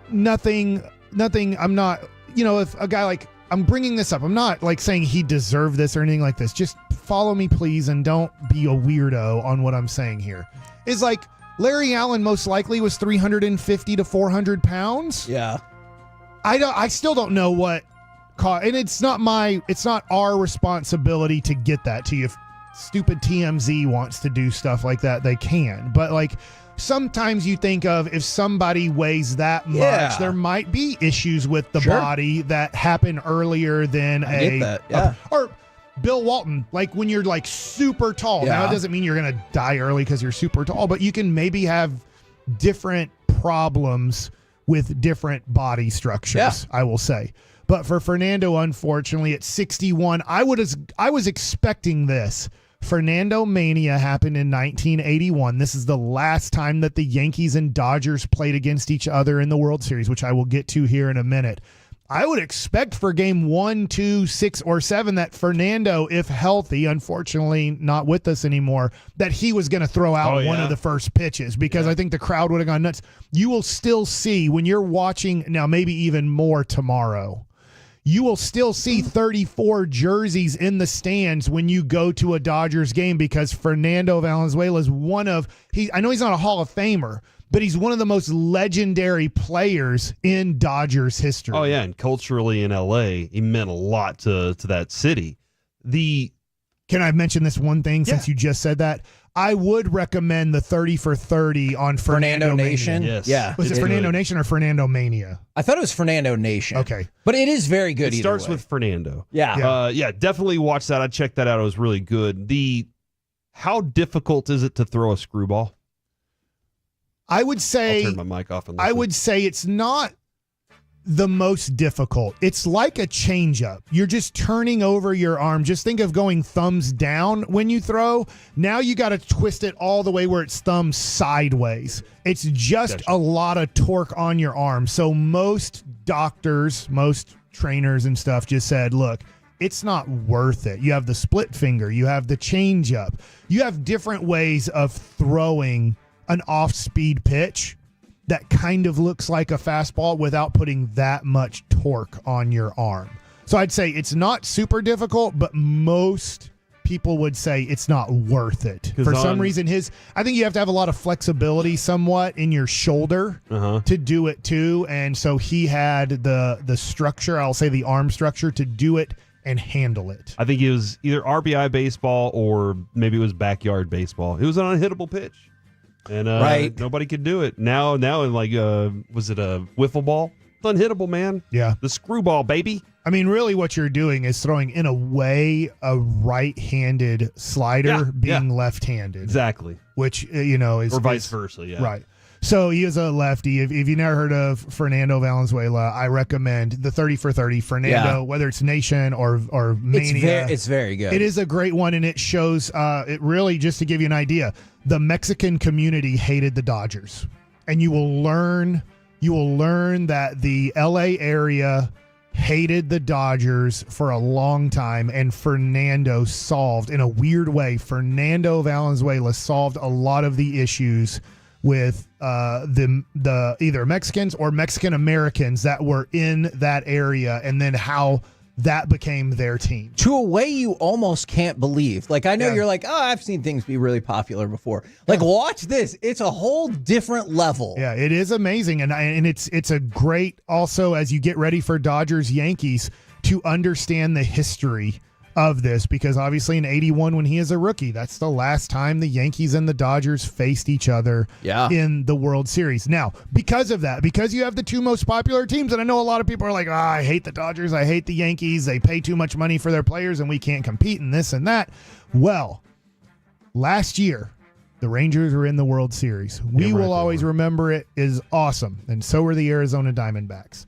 nothing. I'm not. You know, if a guy like, I'm bringing this up. I'm not like saying he deserved this or anything like this. Just follow me, please, and don't be a weirdo on what I'm saying here. Is like, Larry Allen most likely was 350 to 400 pounds. Yeah. I still don't know what caused, and it's not our responsibility to get that to you. If stupid TMZ wants to do stuff like that, they can. But like, sometimes you think of, if somebody weighs that much, there might be issues with the body that happen earlier than or Bill Walton, like when you're like super tall. Now, it doesn't mean you're going to die early because you're super tall, but you can maybe have different problems with different body structures, I will say. But for Fernando, unfortunately, at 61, I was expecting this. Fernando Mania happened in 1981. This is the last time that the Yankees and Dodgers played against each other in the World Series, which I will get to here in a minute. I would expect for game 1, 2, 6, or 7 that Fernando, if healthy, unfortunately not with us anymore, that he was going to throw out one of the first pitches, because I think the crowd would have gone nuts. You will still see, when you're watching, now maybe even more tomorrow, you will still see 34 jerseys in the stands when you go to a Dodgers game, because Fernando Valenzuela is I know he's not a Hall of Famer, but he's one of the most legendary players in Dodgers history. Oh, yeah, and culturally in L.A., he meant a lot to that city. Can I mention this one thing since you just said that? I would recommend the 30 for 30 on Fernando Nation. Mania. Yes. Yeah. Was it Fernando Nation or Fernando Mania? I thought it was Fernando Nation. Okay. But it is very good. It starts with Fernando. Yeah. Definitely watch that. I checked that out. It was really good. How difficult is it to throw a screwball? I would say, I'll turn my mic off and listen. I would say it's not the most difficult. It's like a changeup. You're just turning over your arm. Just think of going thumbs down when you throw. Now you got to twist it all the way where it's thumbs sideways. It's just a lot of torque on your arm. So most doctors, most trainers and stuff just said, look, it's not worth it. You have the split finger. You have the changeup. You have different ways of throwing an off-speed pitch that kind of looks like a fastball without putting that much torque on your arm. So I'd say it's not super difficult, but most people would say it's not worth it. For some reason, I think you have to have a lot of flexibility somewhat in your shoulder to do it too. And so he had the structure, I'll say the arm structure, to do it and handle it. I think it was either RBI baseball or maybe it was backyard baseball. It was an unhittable pitch. And nobody could do it. Now in like was it a wiffle ball? It's unhittable, man. Yeah. The screwball, baby. I mean, really what you're doing is throwing in a way a right-handed slider being left-handed. Exactly. Which is or vice versa, yeah. Right. So he is a lefty. If you never heard of Fernando Valenzuela, I recommend the 30 for 30 Fernando, whether it's Nation or Mania. It's very good. It is a great one, and it shows, it really, just to give you an idea, the Mexican community hated the Dodgers. And you will learn that the LA area hated the Dodgers for a long time, and Fernando solved, in a weird way, Fernando Valenzuela solved a lot of the issues with the either Mexicans or Mexican Americans that were in that area, and then how that became their team. To a way you almost can't believe. Like, I know you're like, oh, I've seen things be really popular before. Like, watch this. It's a whole different level. Yeah, it is amazing. And it's a great, also, as you get ready for Dodgers Yankees, to understand the history of this, because obviously in 81, when he is a rookie, that's the last time the Yankees and the Dodgers faced each other in the World Series. Now, because of that, because you have the two most popular teams, and I know a lot of people are like, I hate the Dodgers, I hate the Yankees, they pay too much money for their players and we can't compete in this and that. Well, last year, the Rangers were in the World Series. We will always remember it is awesome, and so were the Arizona Diamondbacks.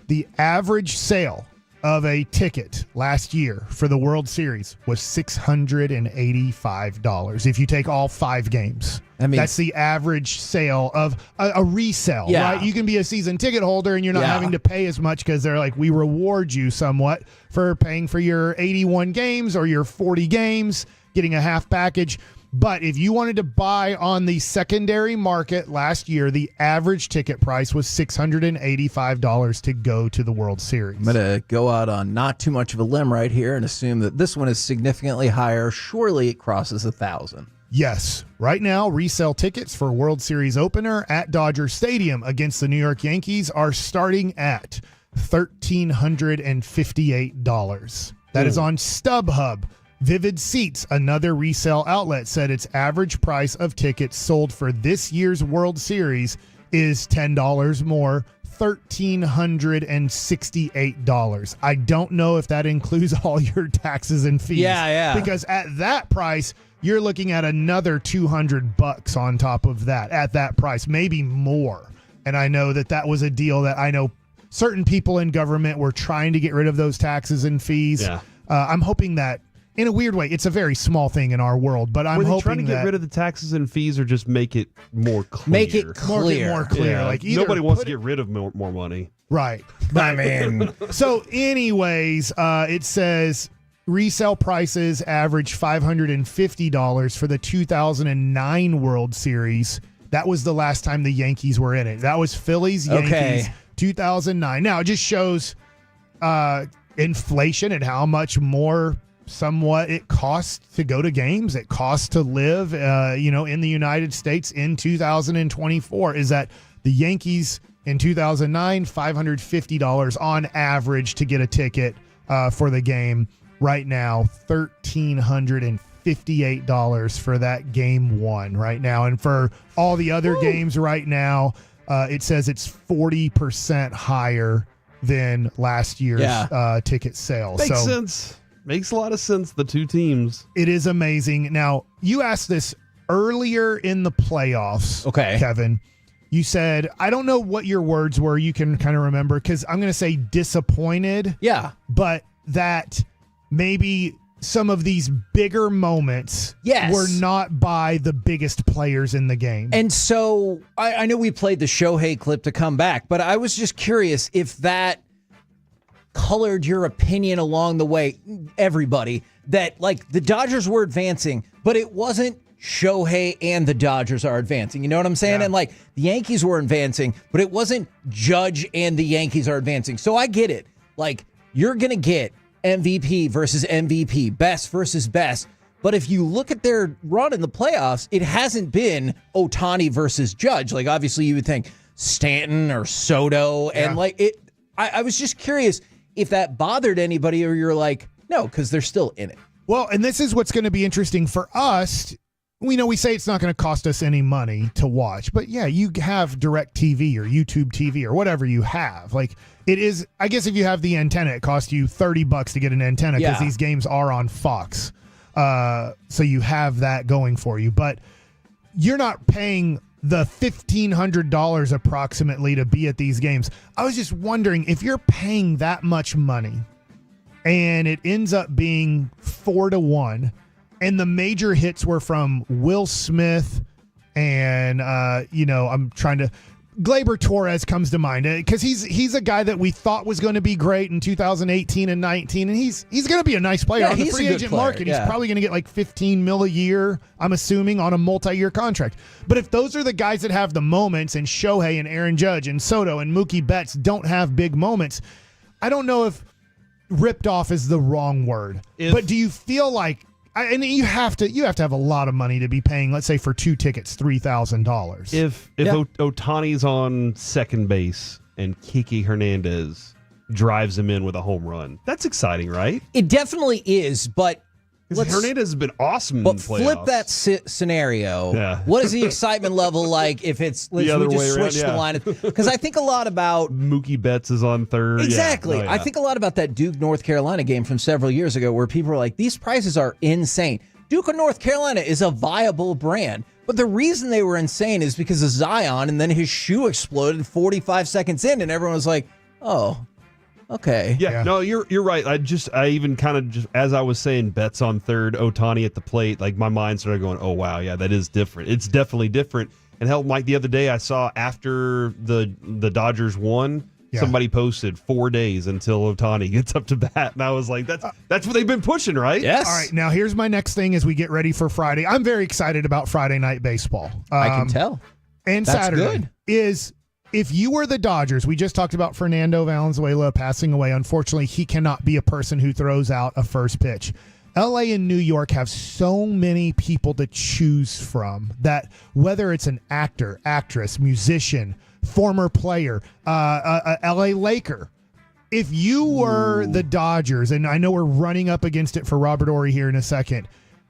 The average sale of a ticket last year for the World Series was $685 if you take all 5 games. That's the average sale of a resale, right? You can be a season ticket holder and you're not having to pay as much because they're like, we reward you somewhat for paying for your 81 games or your 40 games, getting a half package. But if you wanted to buy on the secondary market last year, the average ticket price was $685 to go to the World Series. I'm going to go out on not too much of a limb right here and assume that this one is significantly higher. Surely it crosses 1,000. Yes. Right now, resale tickets for World Series opener at Dodger Stadium against the New York Yankees are starting at $1,358. That is on StubHub. Vivid Seats, another resale outlet, said its average price of tickets sold for this year's World Series is $10 more, $1,368. I don't know if that includes all your taxes and fees. Yeah. Because at that price, you're looking at another $200 on top of that, at that price, maybe more. And I know that was a deal that I know certain people in government were trying to get rid of those taxes and fees. Yeah. I'm hoping that, in a weird way, it's a very small thing in our world, but I'm Were they hoping trying to get rid of the taxes and fees or just make it more clear? Make it clear. More clear. Yeah. Like either Nobody wants to get rid of more money. Right. I mean. So anyways, it says resale prices average $550 for the 2009 World Series. That was the last time the Yankees were in it. That was Phillies, Yankees, 2009. Now, it just shows inflation and how much more somewhat it costs to go to games. It costs to live, in the United States in 2024. Is that the Yankees in 2009, $550 on average to get a ticket for the game. Right now, $1,358 for that game one right now. And for all the other games right now, it says it's 40% higher than last year's ticket sales. Makes sense. Makes a lot of sense, the two teams. It is amazing. Now, you asked this earlier in the playoffs, Kevin. You said, I don't know what your words were. You can kind of remember, because I'm going to say disappointed. Yeah. But that maybe some of these bigger moments were not by the biggest players in the game. And so I know we played the Shohei clip to come back, but I was just curious if that colored your opinion along the way, everybody, that like the Dodgers were advancing, but it wasn't Shohei and the Dodgers are advancing. You know what I'm saying? Yeah. And like the Yankees were advancing, but it wasn't Judge and the Yankees are advancing. So I get it. Like you're going to get MVP versus MVP, best versus best. But if you look at their run in the playoffs, it hasn't been Ohtani versus Judge. Like obviously you would think Stanton or Soto. And like it, I was just curious if that bothered anybody, or you're like, no, because they're still in it. Well, and this is what's going to be interesting for us. We know we say it's not going to cost us any money to watch, but yeah, you have Direct TV or YouTube TV or whatever you have. Like it is, I guess if you have the antenna, it costs you $30 to get an antenna because these games are on Fox. So you have that going for you, but you're not paying the $1,500 approximately to be at these games. I was just wondering if you're paying that much money and it ends up being 4-1 and the major hits were from Will Smith and, I'm trying to, Gleyber Torres comes to mind because he's a guy that we thought was going to be great in 2018 and 19, and he's going to be a nice player on the free agent market. He's probably going to get like $15 million a year, I'm assuming, on a multi-year contract. But if those are the guys that have the moments, and Shohei and Aaron Judge and Soto and Mookie Betts don't have big moments, I don't know if ripped off is the wrong word. But do you feel like, and you have to have a lot of money to be paying, let's say for 2 tickets, $3,000. If Ohtani's on second base and Kiki Hernandez drives him in with a home run. That's exciting, right? It definitely is, but Hernandez has been awesome But in playoffs. flip that scenario. Yeah. What is the excitement level like if it's The other we way just around, switch yeah. the line? Because I think a lot about Mookie Betts is on third. exactly. Yeah. Oh, yeah. I think a lot about that Duke North Carolina game from several years ago, where people were like, "These prices are insane." Duke of North Carolina is a viable brand, but the reason they were insane is because of Zion, and then his shoe exploded 45 seconds in, and everyone was like, "Oh." Okay. Yeah, no, you're right. I even kind of just as I was saying, Betts on third, Ohtani at the plate. Like my mind started going, oh wow, yeah, that is different. It's definitely different. And hell, Mike, the other day I saw after the Dodgers won, somebody posted 4 days until Ohtani gets up to bat, and I was like, that's what they've been pushing, right? Yes. All right, now here's my next thing as we get ready for Friday. I'm very excited about Friday night baseball. I can tell. And That's Saturday good. is. If you were the Dodgers, we just talked about Fernando Valenzuela passing away. Unfortunately, he cannot be a person who throws out a first pitch. LA and New York have so many people to choose from that whether it's an actor, actress, musician, former player, a LA Laker. If you were the Dodgers, and I know we're running up against it for Robert Horry here in a second,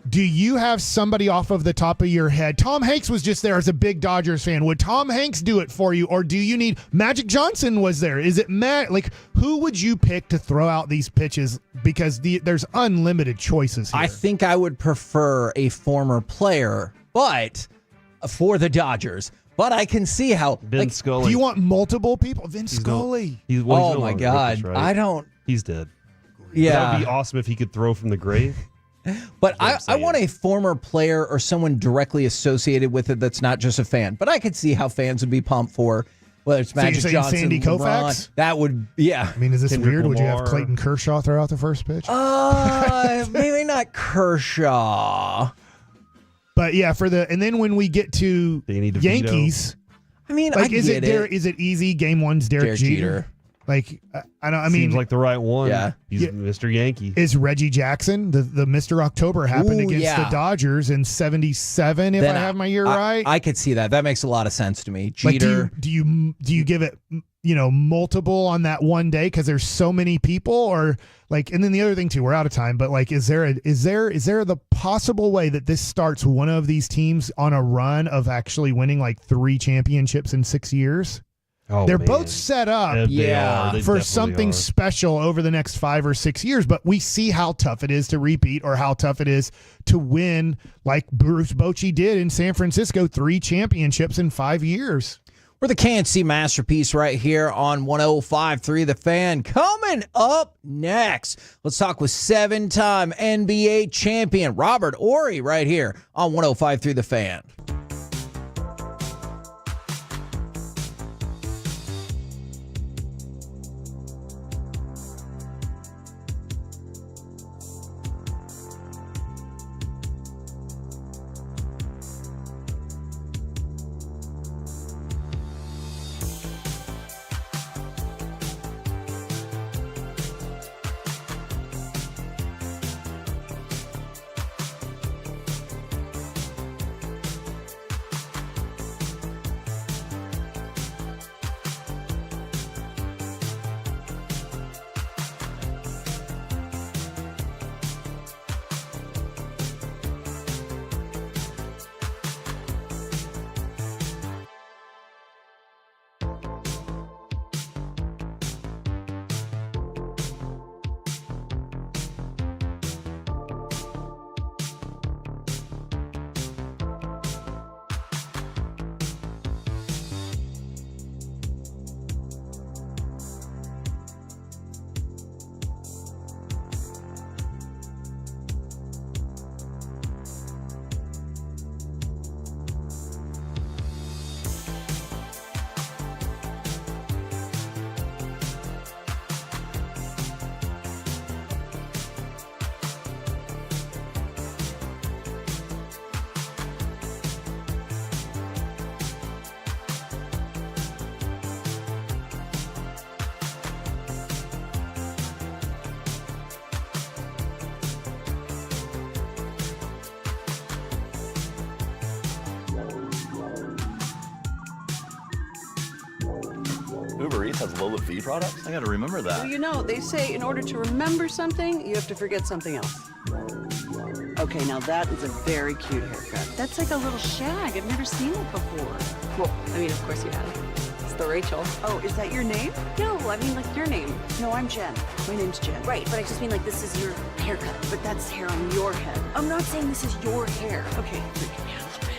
do you have somebody off of the top of your head? Tom Hanks was just there as a big Dodgers fan. Would Tom Hanks do it for you, or do you need Magic Johnson was there? Is it like who would you pick to throw out these pitches? Because there's unlimited choices here. I think I would prefer a former player, but for the Dodgers. But I can see how Vin Scully. Do you want multiple people? Vince Scully. He's oh no my longer God! with us, right? I don't. He's dead. Yeah, that would be awesome if he could throw from the grave. But I want a former player or someone directly associated with it that's not just a fan. But I could see how fans would be pumped for whether it's So you're Magic saying Johnson, Sandy LeBron. Koufax? That would, yeah. I mean, is this Kendrick weird? Would you have Lamar. Clayton Kershaw throw out the first pitch? Maybe not Kershaw. But yeah, and then when we get to Danny DeVito. Yankees, I mean, like, I is get it is it easy? Game one's Derek Jeter. Like, I don't. I mean, Seems like the right one. Yeah. He's Mr. Yankee. is Reggie Jackson the Mr. October happened Ooh, against yeah. the Dodgers in '77? If Then I have my year right, I could see that. That makes a lot of sense to me. like, Jeter. do you give it multiple on that one day because there's so many people, or like? And then the other thing too, we're out of time. But like, is there the possible way that this starts one of these teams on a run of actually winning like 3 championships in 6 years? Oh, They're man. both set up They are. They for definitely something are. special over the next 5 or 6 years, but we see how tough it is to repeat or how tough it is to win like Bruce Bochy did in San Francisco, 3 championships in 5 years. We're the KNC Masterpiece right here on 105.3 The Fan. Coming up next, let's talk with 7-time NBA champion Robert Horry right here on 105.3 The Fan. Uber Eats has low fee products? I gotta remember that. Well, you know, they say in order to remember something, you have to forget something else. Okay, now that is a very cute haircut. That's like a little shag. I've never seen it before. Well, I mean, of course you have. It's the Rachel. Oh, is that your name? No, I mean like your name. No, I'm Jen. My name's Jen. Right, but I just mean like this is your haircut. But that's hair on your head. I'm not saying this is your hair. Okay, freaking me out a little bit.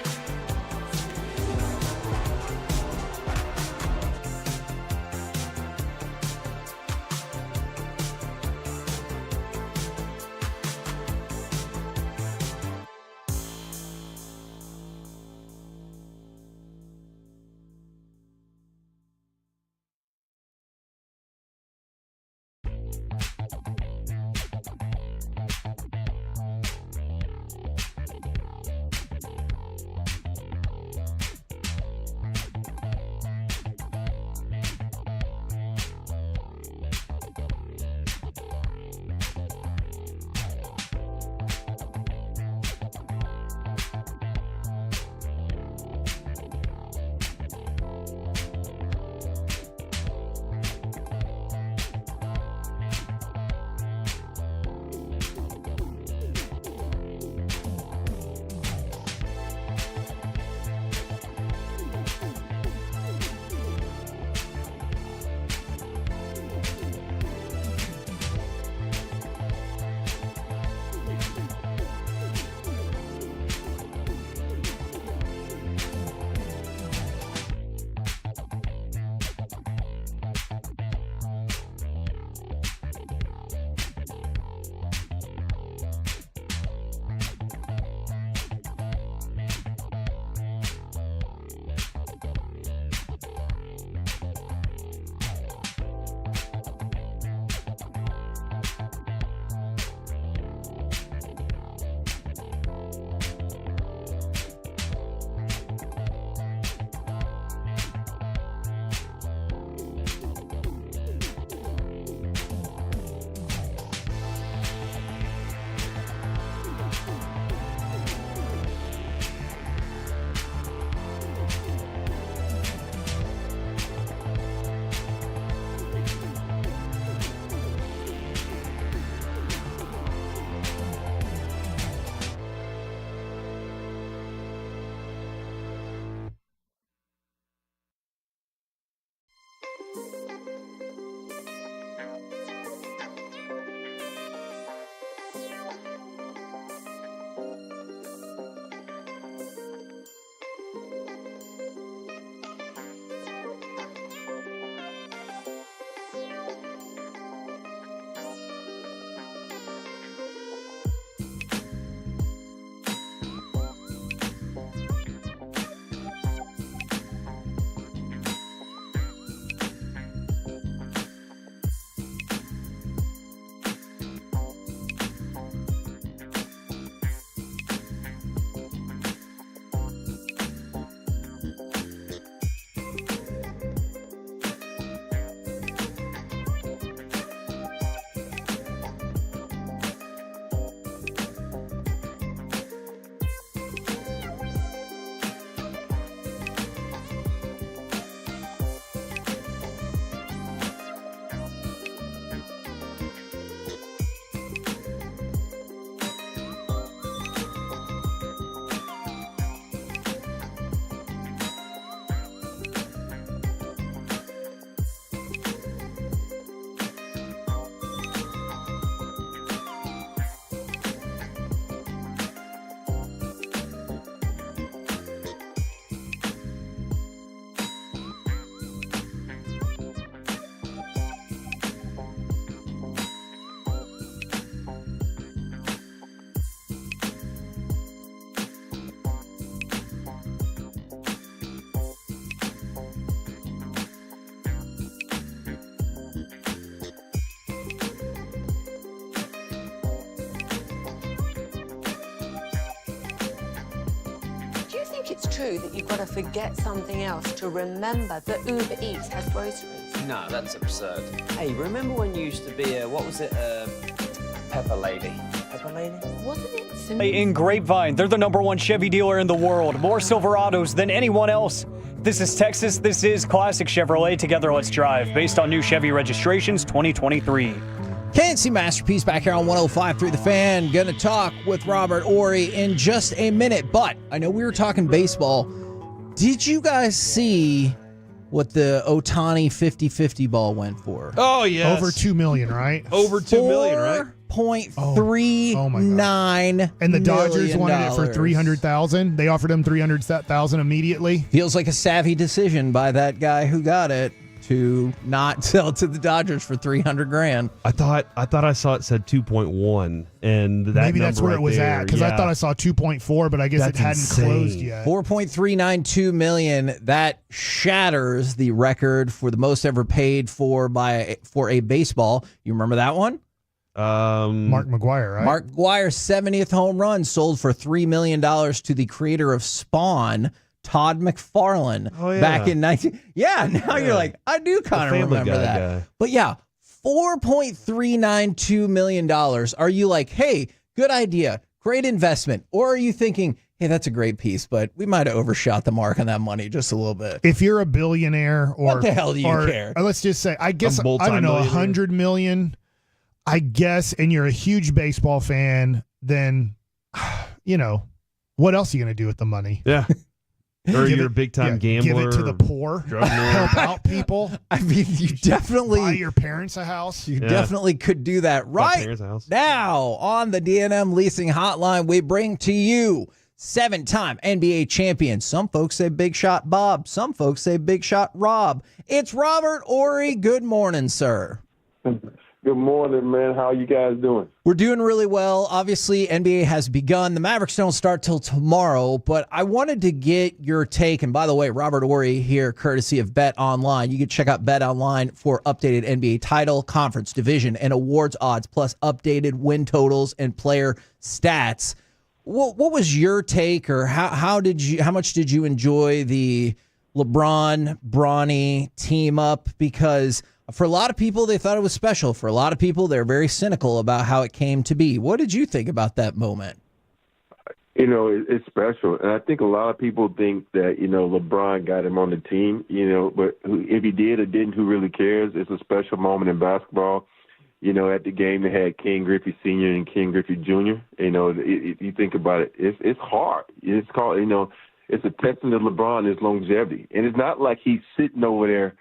It's true that you've got to forget something else to remember that Uber Eats has groceries. No, that's absurd. Hey, remember when you used to be a, what was it, Pepper Lady? Pepper Lady? Wasn't it In Grapevine, they're the #1 Chevy dealer in the world. More Silverados than anyone else. This is Texas. This is Classic Chevrolet. Together, let's drive. Based on new Chevy registrations, 2023. KNC Masterpiece back here on 105.3 The Fan. Going to talk with Robert Horry in just a minute. But I know we were talking baseball. Did you guys see what the Ohtani 50-50 ball went for? Oh, yes. Over $2 million, right? Over $2 million, right? $4.39 And the Dodgers million wanted it for $300,000. They offered him $300,000 immediately. Feels like a savvy decision by that guy who got it to not sell to the Dodgers for $300,000. I thought I saw it said 2.1, and that maybe that's where right it was there, at, because I thought I saw 2.4, but I guess That's it hadn't insane. closed yet. $4.392 million. That shatters the record for the most ever paid for a baseball. You remember that one? Mark McGwire, right? Mark McGwire's 70th home run sold for $3 million to the creator of Spawn, Todd McFarlane, back in 19. Yeah, now you're like, I do kind of remember that. Guy. But yeah, $4.392 million. Are you like, hey, good idea, great investment? Or are you thinking, hey, that's a great piece, but we might have overshot the mark on that money just a little bit? If you're a billionaire, or what the hell do you care? Or let's just say, I guess, I don't know, $100 million, I guess, and you're a huge baseball fan, then, what else are you going to do with the money? Yeah. Or you're a big-time gambler. Give it to the poor. Help out people. I mean, you definitely buy your parents a house. You definitely could do that right now on the D&M Leasing Hotline. We bring to you 7-time NBA champion. Some folks say Big Shot Bob. Some folks say Big Shot Rob. It's Robert Horry. Good morning, sir. Good morning, man. How you guys doing? We're doing really well. Obviously, NBA has begun. The Mavericks don't start till tomorrow, but I wanted to get your take. And by the way, Robert Horry here, courtesy of Bet Online. You can check out Bet Online for updated NBA title, conference, division, and awards odds, plus updated win totals and player stats. What was your take, or how much did you enjoy the LeBron Bronny team up? Because for a lot of people, they thought it was special. For a lot of people, they're very cynical about how it came to be. What did you think about that moment? It's special. And I think a lot of people think that, LeBron got him on the team, but if he did or didn't, who really cares? It's a special moment in basketball. At the game, they had Ken Griffey Sr. and Ken Griffey Jr. You think about it, it's hard. It's called, it's a testament to LeBron, his longevity. And it's not like he's sitting over there,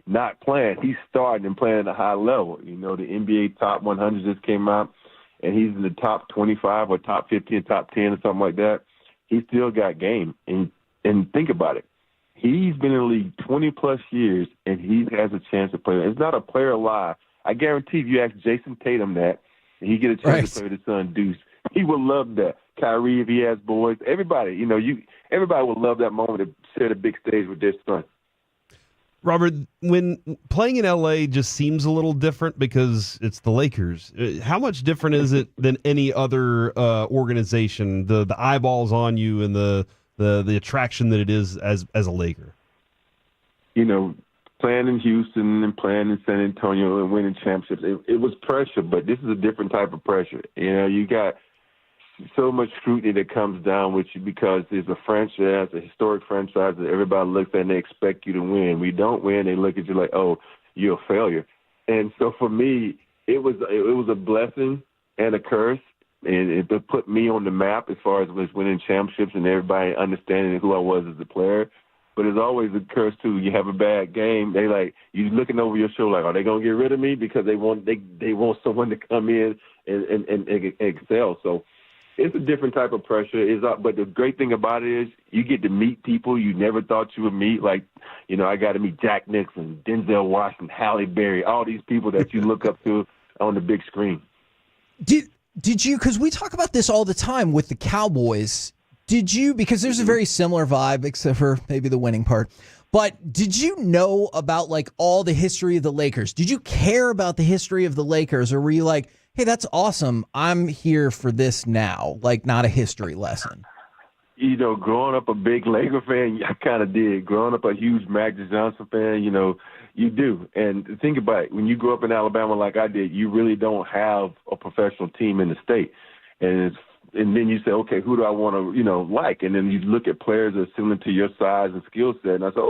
not playing. He's starting and playing at a high level. The NBA top 100 just came out, and he's in the top 25 or top 15, top 10 or something like that. He still got game. And think about it. He's been in the league 20-plus years, and he has a chance to play. It's not a player alive. I guarantee if you ask Jason Tatum that, and he get a chance to play with his son Deuce, he would love that. Kyrie, if he has boys, everybody, everybody would love that moment to share the big stage with their son. Robert, when playing in LA just seems a little different because it's the Lakers. How much different is it than any other organization? The eyeballs on you and the attraction that it is as a Laker. Playing in Houston and playing in San Antonio and winning championships, it was pressure, but this is a different type of pressure. You got so much scrutiny that comes down with you because it's a franchise, a historic franchise that everybody looks at and they expect you to win. We don't win, they look at you like, oh, you're a failure. And so for me, it was a blessing and a curse, and it put me on the map as far as winning championships and everybody understanding who I was as a player. But it's always a curse too. You have a bad game, they like you looking over your shoulder like, are they gonna get rid of me because they want someone to come in and excel. So it's a different type of pressure. But the great thing about it is you get to meet people you never thought you would meet. Like, I got to meet Jack Nicholson, Denzel Washington, Halle Berry, all these people that you look up to on the big screen. Did you, because we talk about this all the time with the Cowboys, did you, because there's a very similar vibe, except for maybe the winning part, but did you know about like all the history of the Lakers? Did you care about the history of the Lakers, or were you like, hey, that's awesome, I'm here for this now, like not a history lesson? Growing up a big Laker fan, I kind of did. Growing up a huge Magic Johnson fan, you do. And think about it. When you grew up in Alabama like I did, you really don't have a professional team in the state. And and then you say, okay, who do I want to, like? And then you look at players that are similar to your size and skill set, and I say,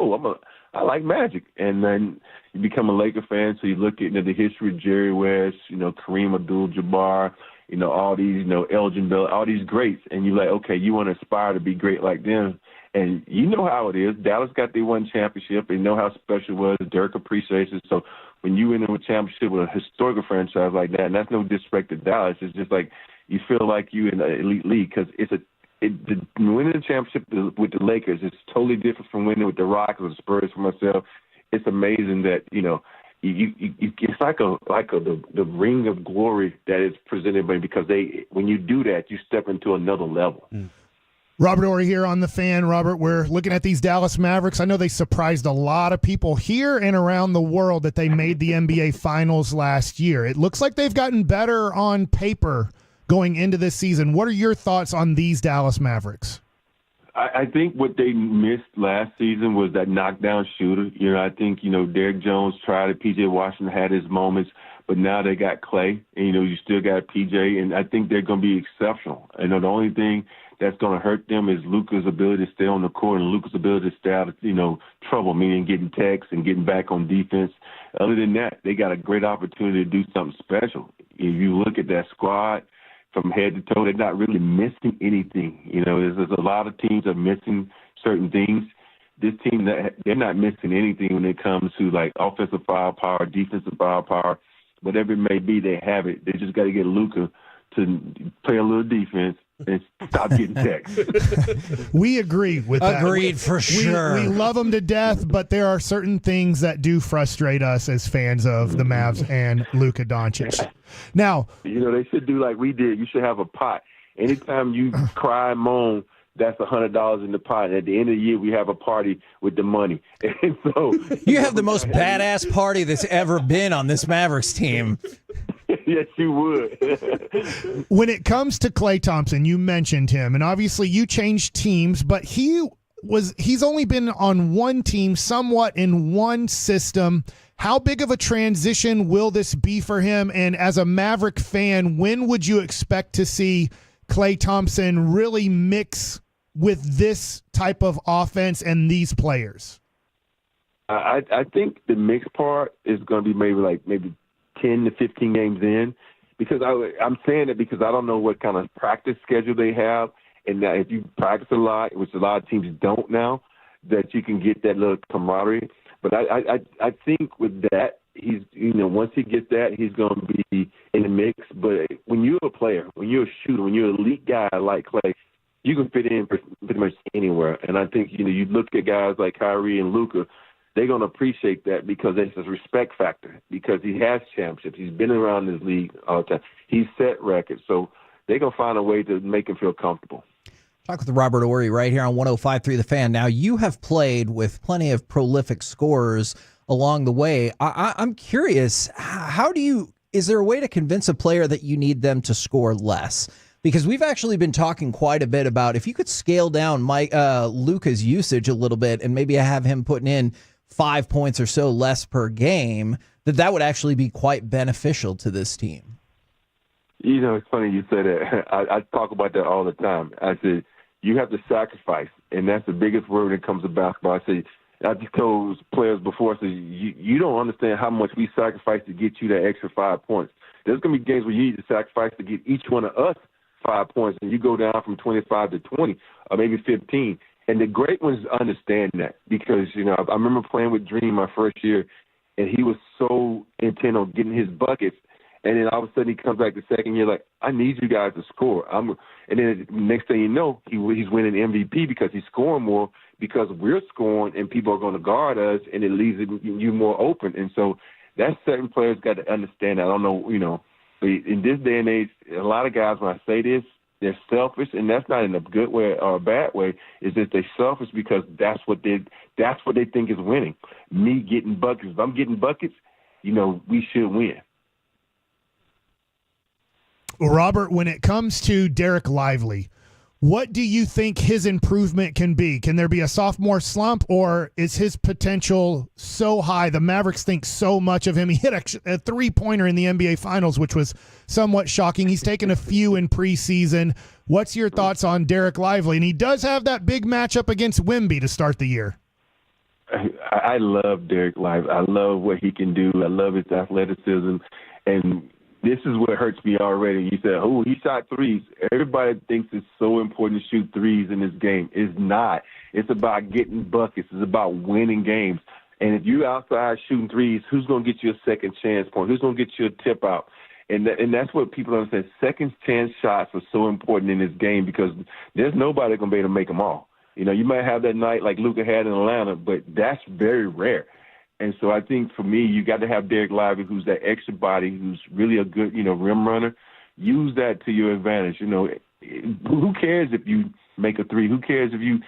I like Magic. And then you become a Laker fan, so you look at the history of Jerry West, Kareem Abdul-Jabbar, all these, Elgin Bell, all these greats, and you're like, okay, you want to aspire to be great like them. And you know how it is. Dallas got their one championship. They know how special it was. Dirk appreciates it. So when you win a championship with a historical franchise like that, and that's no disrespect to Dallas, it's just like you feel like you in the elite league because winning the championship with the Lakers is totally different from winning with the Rockets or the Spurs for myself. It's amazing that, it's like the ring of glory that is presented because when you do that, you step into another level. Robert Ory here on The Fan. Robert, we're looking at these Dallas Mavericks. I know they surprised a lot of people here and around the world that they made the NBA Finals last year. It looks like they've gotten better on paper going into this season. What are your thoughts on these Dallas Mavericks? I think what they missed last season was that knockdown shooter. I think, Derrick Jones tried it. P.J. Washington had his moments, but now they got Clay, and, you still got P.J., and I think they're going to be exceptional. The only thing that's going to hurt them is Luka's ability to stay on the court and Luka's ability to stay out of, trouble, meaning getting texts and getting back on defense. Other than that, they got a great opportunity to do something special. If you look at that squad from head to toe, they're not really missing anything. There's a lot of teams that are missing certain things. This team, they're not missing anything when it comes to, like, offensive firepower, defensive firepower, whatever it may be, they have it. They just got to get Luka to play a little defense and stop getting texts. We agree with that. Agreed for sure. We love them to death, but there are certain things that do frustrate us as fans of the Mavs and Luka Doncic. Now, they should do like we did. You should have a pot. Anytime you cry and moan, that's $100 in the pot. And at the end of the year, we have a party with the money. And so you have the most badass party that's ever been on this Mavericks team. Yes, you would. When it comes to Klay Thompson, you mentioned him, and obviously you changed teams, but he's only been on one team, somewhat in one system. How big of a transition will this be for him? And as a Maverick fan, when would you expect to see Klay Thompson really mix with this type of offense and these players? I think the mix part is going to be maybe 10 to 15 games in, because I'm saying it because I don't know what kind of practice schedule they have, and that if you practice a lot, which a lot of teams don't now, that you can get that little camaraderie. But I think with that, he's once he gets that, he's going to be in the mix. But when you're a player, when you're a shooter, when you're an elite guy like Klay, you can fit in pretty much anywhere. And I think you look at guys like Kyrie and Luka, they're going to appreciate that because it's a respect factor, because he has championships. He's been around this league all the time. He's set records. So they're going to find a way to make him feel comfortable. Talk with Robert Ory right here on 105.3 The Fan. Now, you have played with plenty of prolific scorers along the way. I'm curious, is there a way to convince a player that you need them to score less? Because we've actually been talking quite a bit about if you could scale down Luka's usage a little bit and maybe have him putting in 5 points or so less per game, that would actually be quite beneficial to this team. It's funny you say that. I talk about that all the time. I said, you have to sacrifice, and that's the biggest word when it comes to basketball. I just told players before, I said, you don't understand how much we sacrifice to get you that extra 5 points. There's going to be games where you need to sacrifice to get each one of us 5 points, and you go down from 25 to 20 or maybe 15. And the great ones understand that because, I remember playing with Dream my first year, and he was so intent on getting his buckets. And then all of a sudden he comes back the second year like, I need you guys to score. And then the next thing you know, he's winning MVP because he's scoring more because we're scoring and people are going to guard us, and it leaves you more open. And so that's certain players got to understand that. I don't know, but in this day and age, a lot of guys, when I say this, they're selfish, and that's not in a good way or a bad way. It's just they're selfish because that's what they think is winning. Me getting buckets. If I'm getting buckets, we should win. Robert, when it comes to Derek Lively, What do you think his improvement can be? Can there be a sophomore slump, or is his potential so high? The Mavericks think so much of him. He hit a three-pointer in the NBA Finals, which was somewhat shocking. He's taken a few in preseason. What's your thoughts on Derek Lively? And he does have that big matchup against Wemby to start the year. I love Derek Lively. I love what he can do. I love his athleticism. And this is what hurts me already. You said, oh, he shot threes. Everybody thinks it's so important to shoot threes in this game. It's not. It's about getting buckets. It's about winning games. And if you're outside shooting threes, who's going to get you a second chance point? Who's going to get you a tip out? And that's what people don't understand. Second chance shots are so important in this game because there's nobody going to be able to make them all. You know, you might have that night like Luka had in Atlanta, but that's very rare. And so I think for me, you got to have Derek Lively, who's that extra body, who's really a good, rim runner. Use that to your advantage. Who cares if you make a three? Who cares if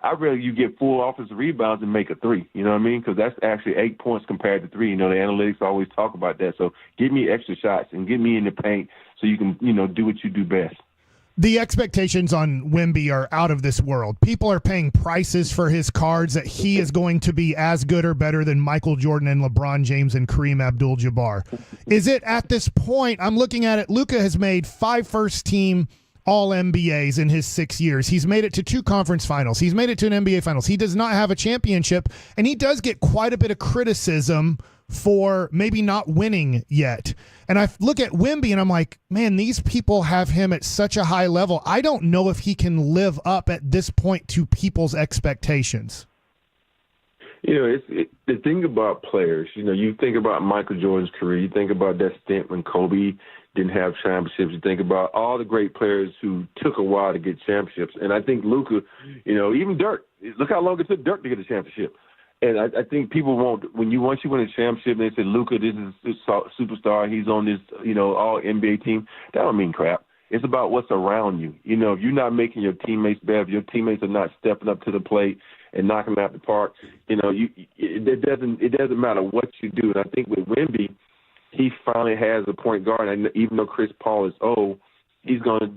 I'd rather you get full offensive rebounds and make a three. You know what I mean? Because that's actually 8 points compared to 3. The analytics always talk about that. So give me extra shots and get me in the paint so you can, do what you do best. The expectations on Wemby are out of this world. People are paying prices for his cards that he is going to be as good or better than Michael Jordan and LeBron James and Kareem Abdul-Jabbar. Is it at this point, I'm looking at it, Luka has made 5 first-team All-NBAs in his 6 years. He's made it to 2 conference finals. He's made it to an NBA finals. He does not have a championship, and he does get quite a bit of criticism for maybe not winning yet. And I look at Wemby and I'm like, man, these people have him at such a high level. I don't know if he can live up at this point to people's expectations. The thing about players, you think about Michael Jordan's career, you think about that stint when Kobe didn't have championships, you think about all the great players who took a while to get championships. And I think Luka, even Dirk, look how long it took Dirk to get a championship. And I think people once you win a championship, they say, Luka, this is a superstar. He's on this, all NBA team. That don't mean crap. It's about what's around you. If you're not making your teammates better, if your teammates are not stepping up to the plate and knocking them out the park, it doesn't matter what you do. And I think with Wemby, he finally has a point guard. And even though Chris Paul is old, he's going to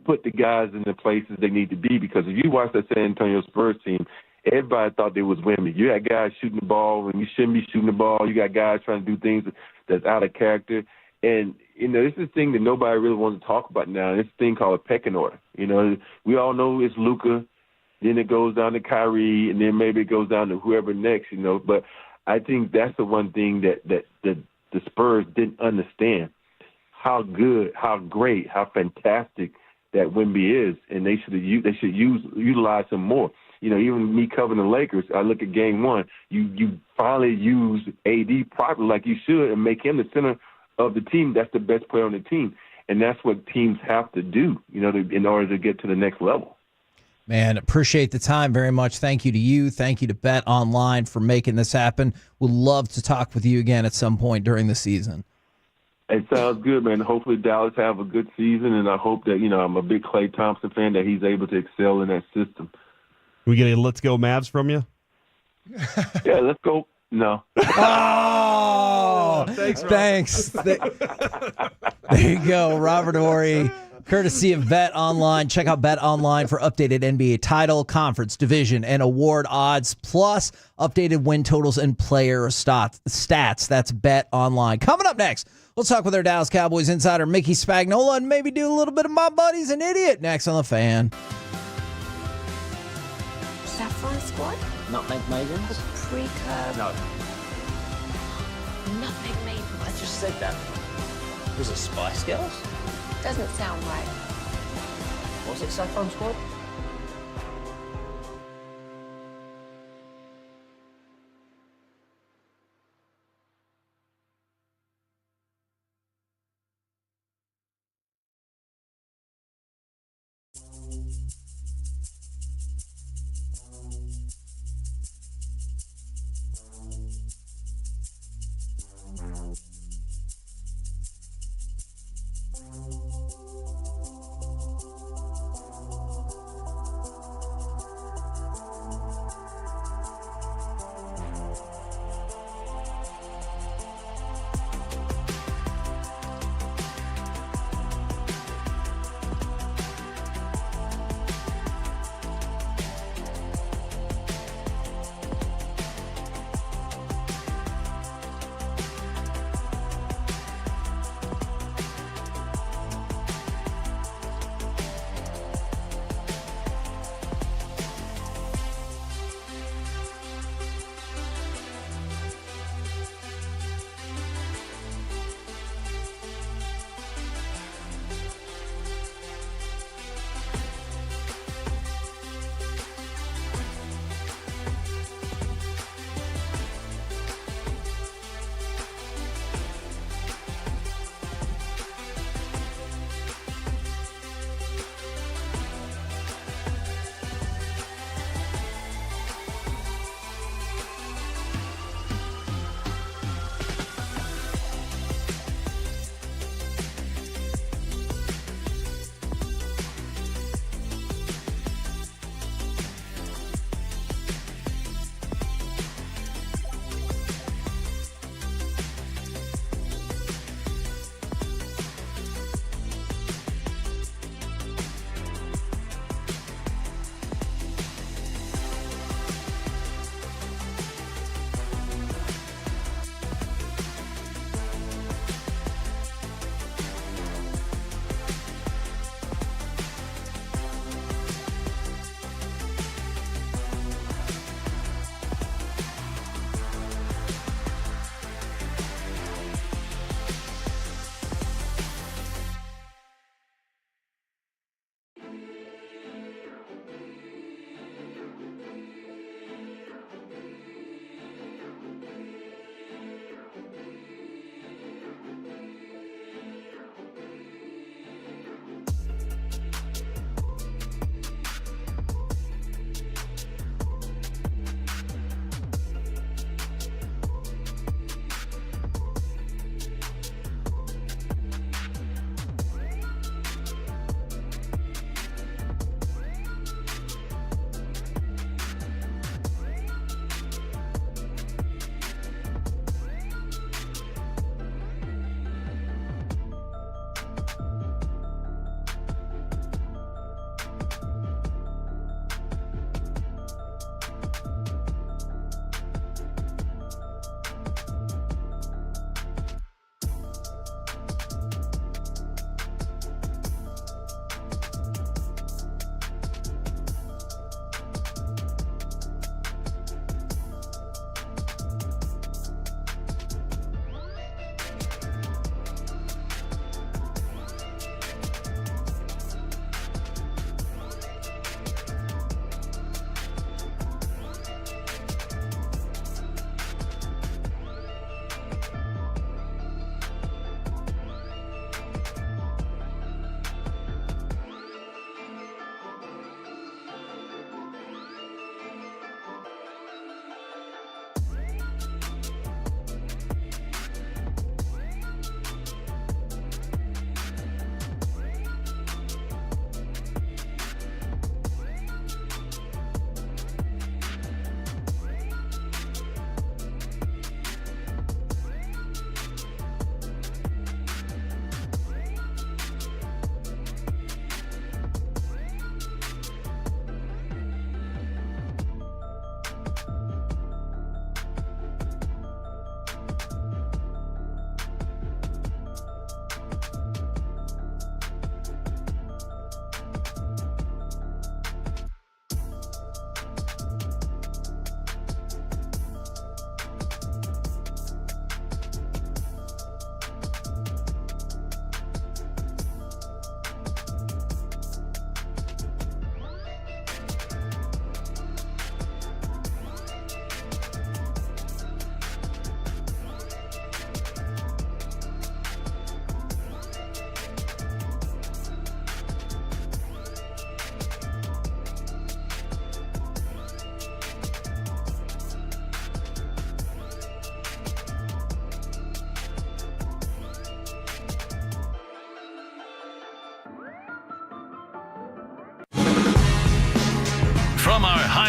put the guys in the places they need to be. Because if you watch that San Antonio Spurs team, everybody thought they was Wemby. You got guys shooting the ball when you shouldn't be shooting the ball. You got guys trying to do things that's out of character. And, this is a thing that nobody really wants to talk about now. It's a thing called a pecking order. We all know it's Luka, then it goes down to Kyrie, and then maybe it goes down to whoever next, But I think that's the one thing that the Spurs didn't understand, how good, how great, how fantastic that Wemby is, and they should utilize him more. Even me covering the Lakers, I look at game 1, you finally use AD properly like you should and make him the center of the team. That's the best player on the team. And that's what teams have to do, in order to get to the next level. Man, appreciate the time very much. Thank you to you. Thank you to Bet Online for making this happen. Would love to talk with you again at some point during the season. It sounds good, man. Hopefully Dallas have a good season, and I hope that, I'm a big Klay Thompson fan, that he's able to excel in that system. We get a let's go Mavs from you? Yeah, let's go. No. Oh, thanks. There you go, Robert Horry, courtesy of Bet Online. Check out Bet Online for updated NBA title, conference, division, and award odds, plus updated win totals and player stats. That's Bet Online. Coming up next, we'll talk with our Dallas Cowboys insider, Mickey Spagnola, and maybe do a little bit of My Buddy's an Idiot next on The Fan. Saffron Squad? Nutmeg Maidens? Pre-curve? No. Nutmeg Maidens. I just said that. Was it Spice Girls? Doesn't sound right. Was it Saffron Squad?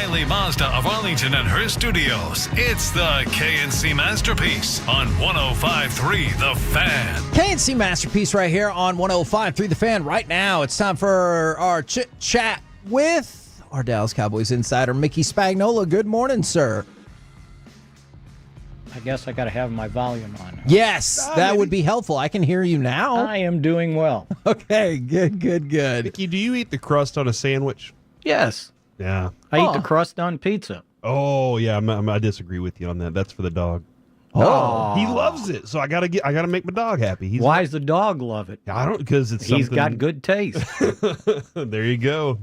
Hiley Mazda of Arlington and her studios. It's the KNC Masterpiece on 105.3 The Fan. KNC Masterpiece right here on 105.3 The Fan. Right now, it's time for our chit-chat with our Dallas Cowboys insider, Mickey Spagnola. Good morning, sir. I guess I got to have my volume on. Yes, that would be helpful. I can hear you now. I am doing well. Okay, good. Mickey, do you eat the crust on a sandwich? Yes. Yeah. I eat the crust on pizza. Oh, yeah, I disagree with you on that. That's for the dog. Oh. He loves it, so I gotta make my dog happy. Why does the dog love it? I don't, because it's He's something... got good taste. There you go.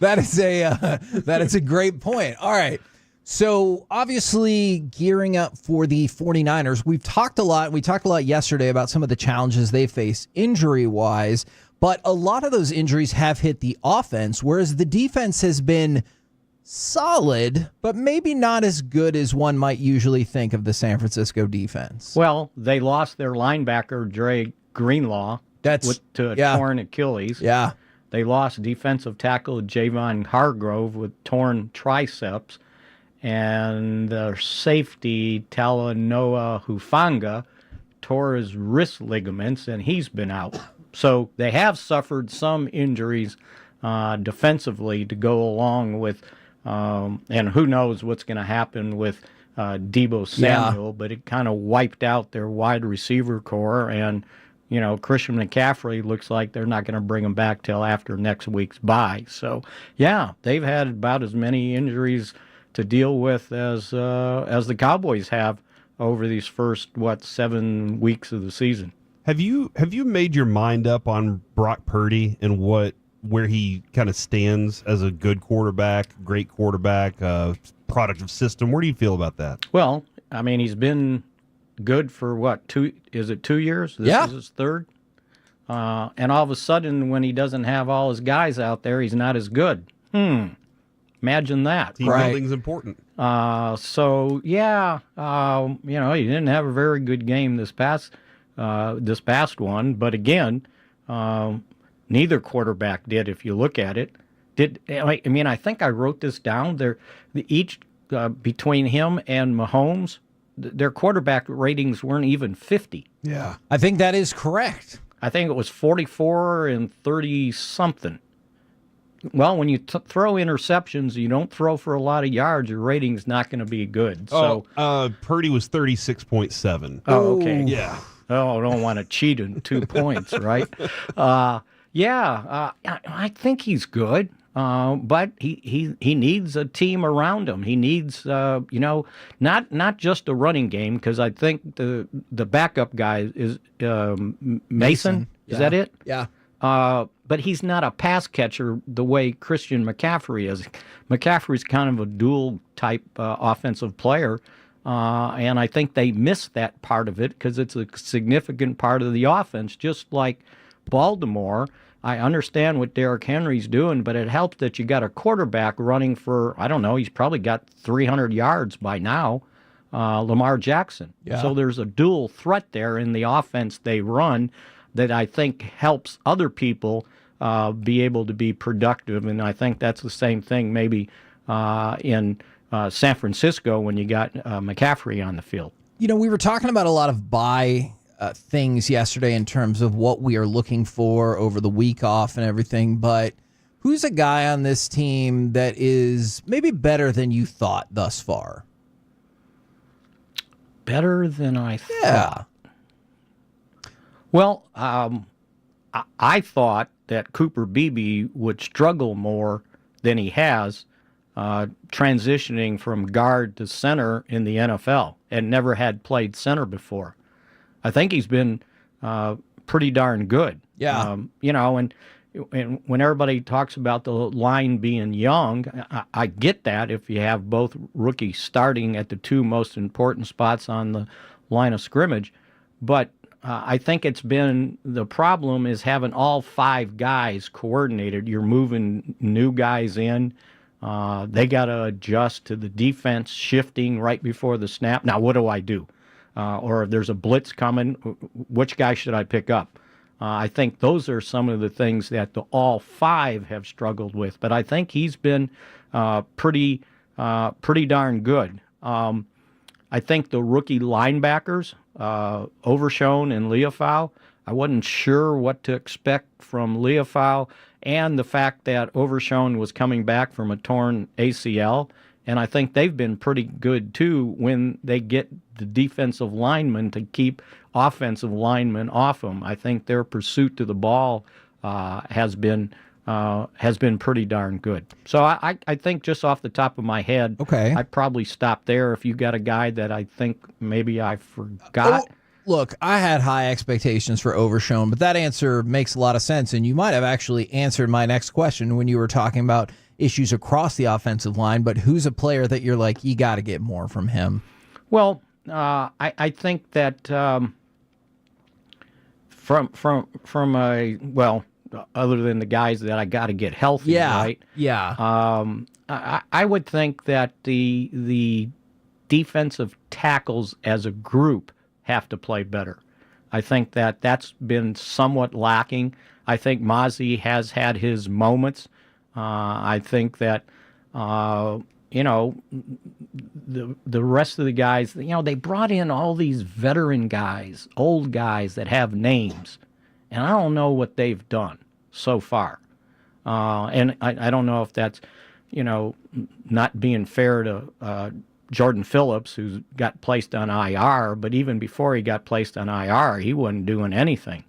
That is a great point. All right. So obviously gearing up for the 49ers, we talked a lot yesterday about some of the challenges they face injury-wise, but a lot of those injuries have hit the offense, whereas the defense has been solid, but maybe not as good as one might usually think of the San Francisco defense. Well, they lost their linebacker, Dre Greenlaw, to a torn Achilles. Yeah. They lost defensive tackle Javon Hargrove with torn triceps. And the safety, Talanoa Hufanga, tore his wrist ligaments, and he's been out. So they have suffered some injuries defensively to go along with, and who knows what's going to happen with Deebo Samuel, but it kind of wiped out their wide receiver core, and Christian McCaffrey looks like they're not going to bring him back till after next week's bye. So, yeah, they've had about as many injuries to deal with as the Cowboys have over these first 7 weeks of the season. Have you made your mind up on Brock Purdy and where he kind of stands as a good quarterback, great quarterback, product of system? Where do you feel about that? Well, I mean, he's been good for 2 years? This is his third. And all of a sudden, when he doesn't have all his guys out there, he's not as good. Imagine that. Team building's important. So yeah, he didn't have a very good game this past one, but again, neither quarterback did. If you look at it, I think I wrote this down. Each between him and Mahomes, their quarterback ratings weren't even 50. Yeah, I think that is correct. I think it was 44 and 30 something. Well, when you throw interceptions, you don't throw for a lot of yards, your rating's not going to be good. So, Purdy was 36.7. Oh, okay. Yeah. Oh, I don't want to cheat in 2 points, right? I think he's good, but he needs a team around him. He needs, not just a running game, because I think the backup guy is Mason. Is that it? Yeah. But he's not a pass catcher the way Christian McCaffrey is. McCaffrey's kind of a dual type offensive player, and I think they missed that part of it because it's a significant part of the offense. Just like Baltimore, I understand what Derrick Henry's doing, but it helps that you got a quarterback running for, I don't know, he's probably got 300 yards by now, Lamar Jackson. Yeah. So there's a dual threat there in the offense they run that I think helps other people be able to be productive. And I think that's the same thing maybe in San Francisco when you got McCaffrey on the field. We were talking about a lot of bye things yesterday in terms of what we are looking for over the week off and everything, but who's a guy on this team that is maybe better than you thought thus far? Better than I thought? Yeah. Well, I thought that Cooper Beebe would struggle more than he has transitioning from guard to center in the NFL and never had played center before. I think he's been pretty darn good. Yeah. And when everybody talks about the line being young, I get that if you have both rookies starting at the two most important spots on the line of scrimmage. But I think the problem is having all five guys coordinated. You're moving new guys in. They got to adjust to the defense shifting right before the snap. Now, what do I do? Or if there's a blitz coming, which guy should I pick up? I think those are some of the things that all five have struggled with. But I think he's been pretty darn good. I think the rookie linebackers, Overshone and Leofau, I wasn't sure what to expect from Leofau, and the fact that Overshone was coming back from a torn ACL. And I think they've been pretty good, too, when they get the defensive linemen to keep offensive linemen off them. I think their pursuit to the ball has been pretty darn good. So I think just off the top of my head, okay, I'd probably stop there. If you got a guy that I think maybe I forgot. Look, I had high expectations for Overshone, but that answer makes a lot of sense. And you might have actually answered my next question when you were talking about issues across the offensive line. But who's a player that you're like, you got to get more from him? Well, I think that from a, well, other than the guys that I got to get healthy, right? Yeah. I would think that the defensive tackles as a group have to play better. I think that that's been somewhat lacking. I think Mozzie has had his moments. I think that, the rest of the guys, they brought in all these veteran guys, old guys that have names, and I don't know what they've done so far. And I don't know if that's, not being fair to Jordan Phillips, who's got placed on IR, but even before he got placed on IR, he wasn't doing anything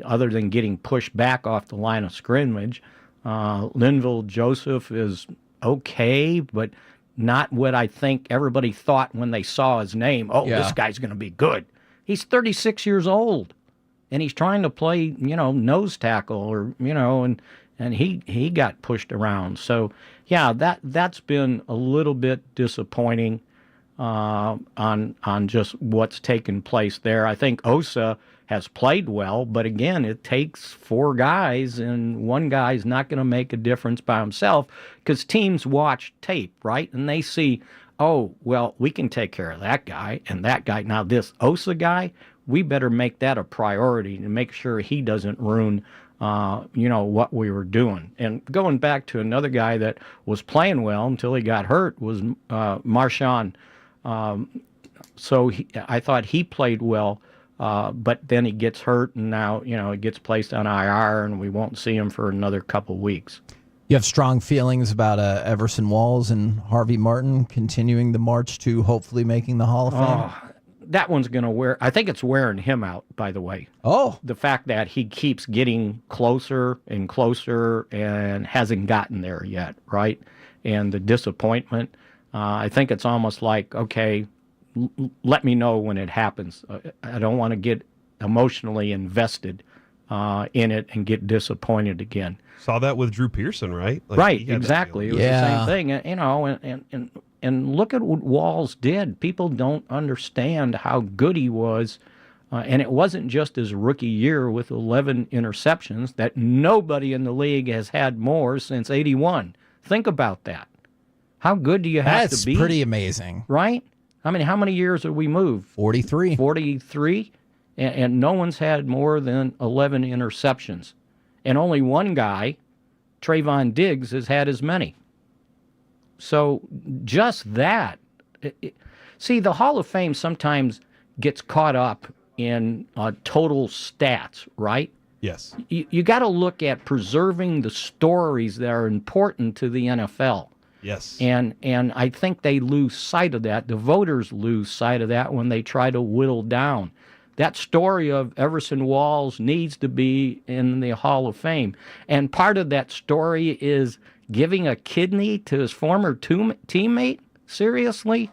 other than getting pushed back off the line of scrimmage. Linville Joseph is okay, but not what I think everybody thought when they saw his name. Oh, this guy's going to be good. He's 36 years old, and he's trying to play, nose tackle, or and he got pushed around. So yeah, that's been a little bit disappointing on just what's taken place there. I think Osa has played well, but again, it takes four guys, and one guy's not going to make a difference by himself, because teams watch tape, right? And they see, oh, well, we can take care of that guy and that guy. Now this Osa guy, we better make that a priority to make sure he doesn't ruin what we were doing. And going back to another guy that was playing well until he got hurt was Marshawn. I thought he played well, but then he gets hurt, and now, he gets placed on IR, and we won't see him for another couple weeks. You have strong feelings about Everson Walls and Harvey Martin continuing the march to hopefully making the Hall of Fame? That one's going to I think it's wearing him out, by the way. Oh. The fact that he keeps getting closer and closer and hasn't gotten there yet, right? And the disappointment, I think it's almost like, okay, let me know when it happens. I don't want to get emotionally invested in it and get disappointed again. Saw that with Drew Pearson, right? Right, exactly. It was the same thing, and look at what Walls did. People don't understand how good he was, and it wasn't just his rookie year with 11 interceptions, that nobody in the league has had more since '81. Think about that. How good do you have to be? That's pretty amazing. Right? I mean, how many years have we moved? 43. 43? And no one's had more than 11 interceptions. And only one guy, Trayvon Diggs, has had as many. So just that. See, the Hall of Fame sometimes gets caught up in total stats, right? Yes. You got to look at preserving the stories that are important to the NFL. Yes. And I think they lose sight of that. The voters lose sight of that when they try to whittle down. That story of Everson Walls needs to be in the Hall of Fame. And part of that story is giving a kidney to his former teammate? Seriously?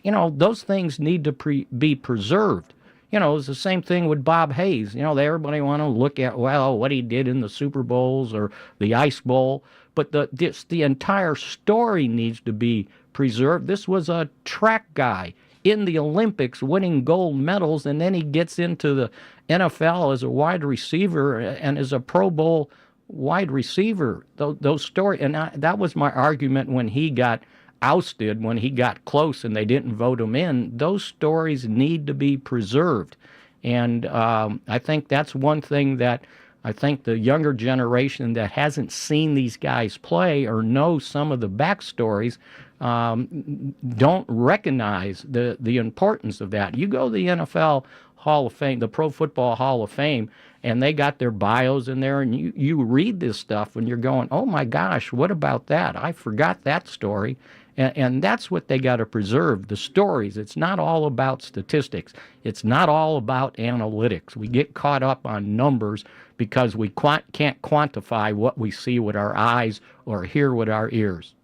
Those things need to be preserved. It's the same thing with Bob Hayes. Everybody want to look at, what he did in the Super Bowls or the Ice Bowl. But the entire story needs to be preserved. This was a track guy in the Olympics winning gold medals, and then he gets into the NFL as a wide receiver and as a Pro Bowl wide receiver. Those stories, and that was my argument when he got ousted, when he got close and they didn't vote him in. Those stories need to be preserved. And I think that's one thing that I think the younger generation that hasn't seen these guys play or know some of the backstories don't recognize the importance of that. You go to the NFL Hall of Fame, the Pro Football Hall of Fame, and they got their bios in there, and you read this stuff and you're going, oh my gosh, what about that? I forgot that story. And that's what they got to preserve, the stories. It's not all about statistics. It's not all about analytics. We get caught up on numbers because we can't quantify what we see with our eyes or hear with our ears.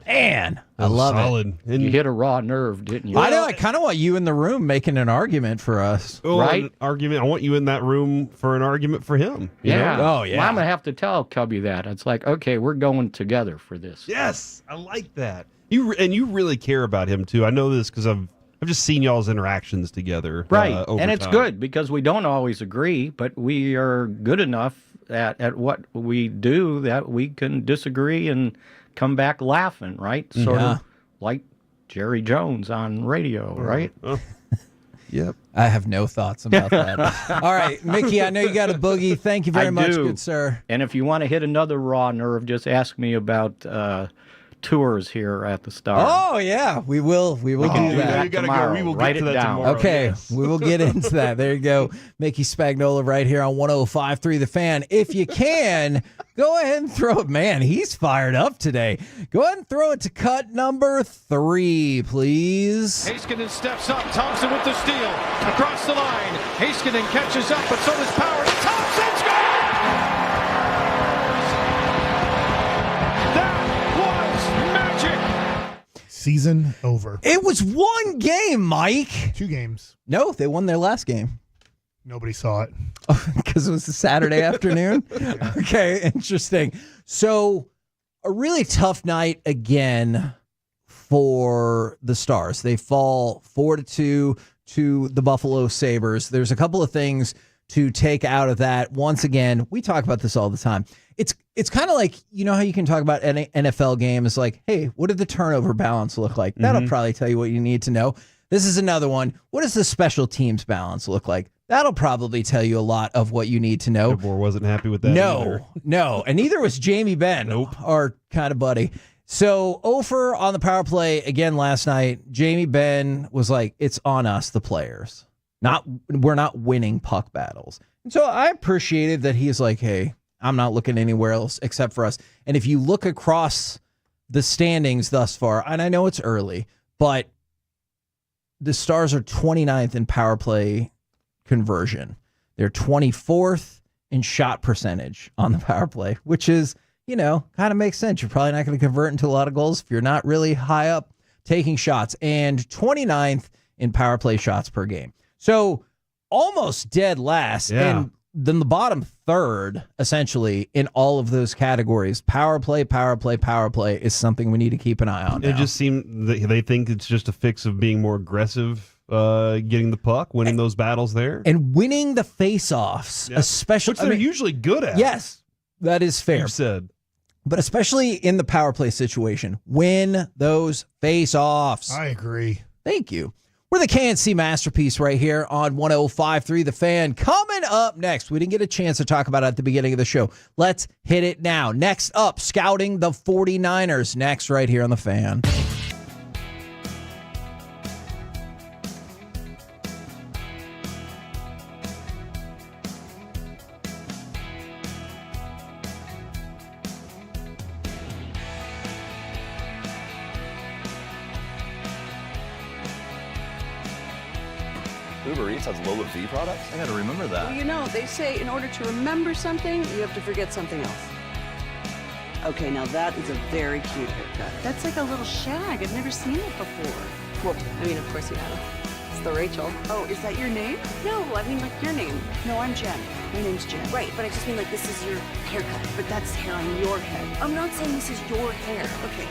Man, I love it. You hit a raw nerve, didn't you? I know. I kind of want you in the room making an argument for us, right? An argument. I want you in that room for an argument for him. you know? Oh, yeah. Well, I'm going to have to tell Cubby that. It's like, okay, we're going together for this. Yes, I like that. You really care about him too. I know this because I've just seen y'all's interactions together, Right. over And it's time. good because we don't always agree, but we are good enough at what we do that we can disagree and come back laughing, right? Sort of like Jerry Jones on radio, right? Yep. I have no thoughts about that. All right, Mickey, I know you got a boogie. Thank you very much, good sir. And if you want to hit another raw nerve, just ask me about tours here at the Star. Oh yeah, we will do that. You gotta tomorrow. go. We will Write get to it that down. tomorrow. Okay, Yes. we will get into that. There you go. Mickey Spagnola right here on 105.3 The Fan. If you can, go ahead and throw it. Man, he's fired up today. Go ahead and throw it to cut number 3, please. Heiskanen steps up. Thompson with the steal. Across the line. Heiskanen catches up, but so does Powers. Thompson scores! That was magic! Season over. It was one game, Mike. 2 games. No, they won their last game. Nobody saw it. Because it was a Saturday afternoon? Okay, interesting. So, a really tough night again for the Stars. They fall 4-2 to the Buffalo Sabres. There's a couple of things to take out of that. Once again, we talk about this all the time. It's kind of like, you know how you can talk about NFL games like, hey, what did the turnover balance look like? That'll probably tell you what you need to know. This is another one. What does the special teams balance look like? That'll probably tell you a lot of what you need to know. DeBoer wasn't happy with that either. No. And neither was Jamie Benn, our kind of buddy. So, Ofer on the power play again last night. Jamie Benn was like, it's on us, the players. We're not winning puck battles. And so I appreciated that he's like, hey, I'm not looking anywhere else except for us. And if you look across the standings thus far, and I know it's early, but the Stars are 29th in power play conversion. They're 24th in shot percentage on the power play, which is, kind of makes sense. You're probably not going to convert into a lot of goals if you're not really high up taking shots. And 29th in power play shots per game. So almost dead last. Yeah. And then the bottom third, essentially, in all of those categories. Power play is something we need to keep an eye on now. It just seemed they think it's just a fix of being more aggressive, getting the puck, winning those battles there. And winning the face-offs, especially... Which they're usually good at. Yes, that is fair. You said. But especially in the power play situation, win those face-offs. I agree. Thank you. We're the KNC Masterpiece right here on 105.3 The Fan. Coming up next, we didn't get a chance to talk about it at the beginning of the show. Let's hit it now. Next up, scouting the 49ers. Next right here on The Fan. Uber Eats has low fee products? I gotta remember that. Well, they say in order to remember something, you have to forget something else. Okay, now that is a very cute haircut. That's like a little shag. I've never seen it before. Well, of course you have. It's the Rachel. Oh, is that your name? No, like your name. No, I'm Jen. My name's Jen. Right, but I just mean like this is your haircut. But that's hair on your head. I'm not saying this is your hair. Okay.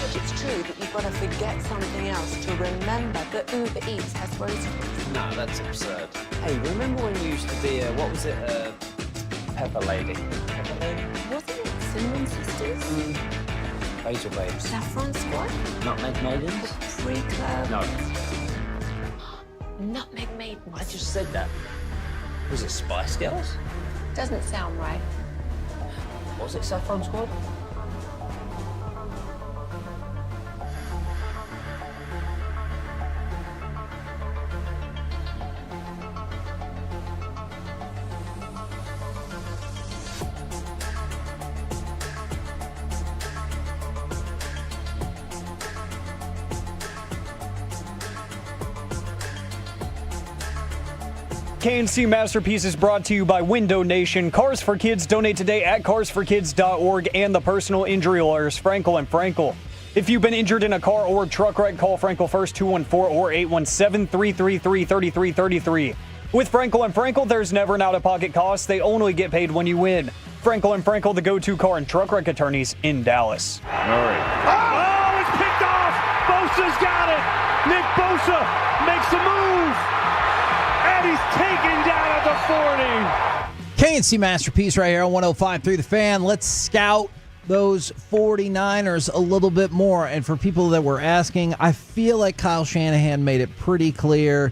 think it's true that you've got to forget something else to remember that Uber Eats has groceries? No, that's absurd. Hey, remember when you used to be What was it? Pepper Lady. Pepper Lady? Wasn't it Cinnamon Sisters? Basil Babes. Saffron Squad? Nutmeg Maidens? Free Club? No. Nutmeg Maidens? I just said that. Was it Spice Girls? Doesn't sound right. Was it Saffron Squad? KNC Masterpiece is brought to you by Window Nation. Cars for Kids donate today at carsforkids.org and the personal injury lawyers, Frankel and Frankel. If you've been injured in a car or truck wreck, call Frankel first, 214 or 817-333-3333. With Frankel and Frankel, there's never an out-of-pocket cost. They only get paid when you win. Frankel and Frankel, the go-to car and truck wreck attorneys in Dallas. Oh, it's picked off! Bosa's got it! Nick Bosa makes a move! And he's taken down at the 40. KNC Masterpiece right here on 105.3 The Fan. Let's scout those 49ers a little bit more. And for people that were asking, I feel like Kyle Shanahan made it pretty clear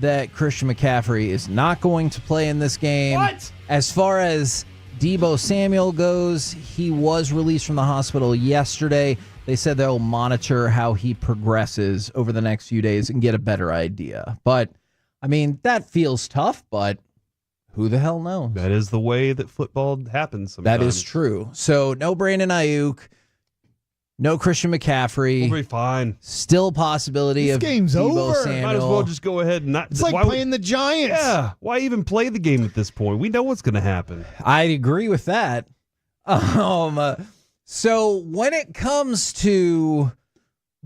that Christian McCaffrey is not going to play in this game. What? As far as Deebo Samuel goes, he was released from the hospital yesterday. They said they'll monitor how he progresses over the next few days and get a better idea. But I mean, that feels tough, but who the hell knows? That is the way that football happens sometimes. That is true. So no Brandon Ayuk, no Christian McCaffrey. We'll be fine. Still a possibility This of game's Deebo over. Samuel. Might as well just go ahead and not. It's like playing the Giants. Yeah. Why even play the game at this point? We know what's going to happen. I agree with that. So when it comes to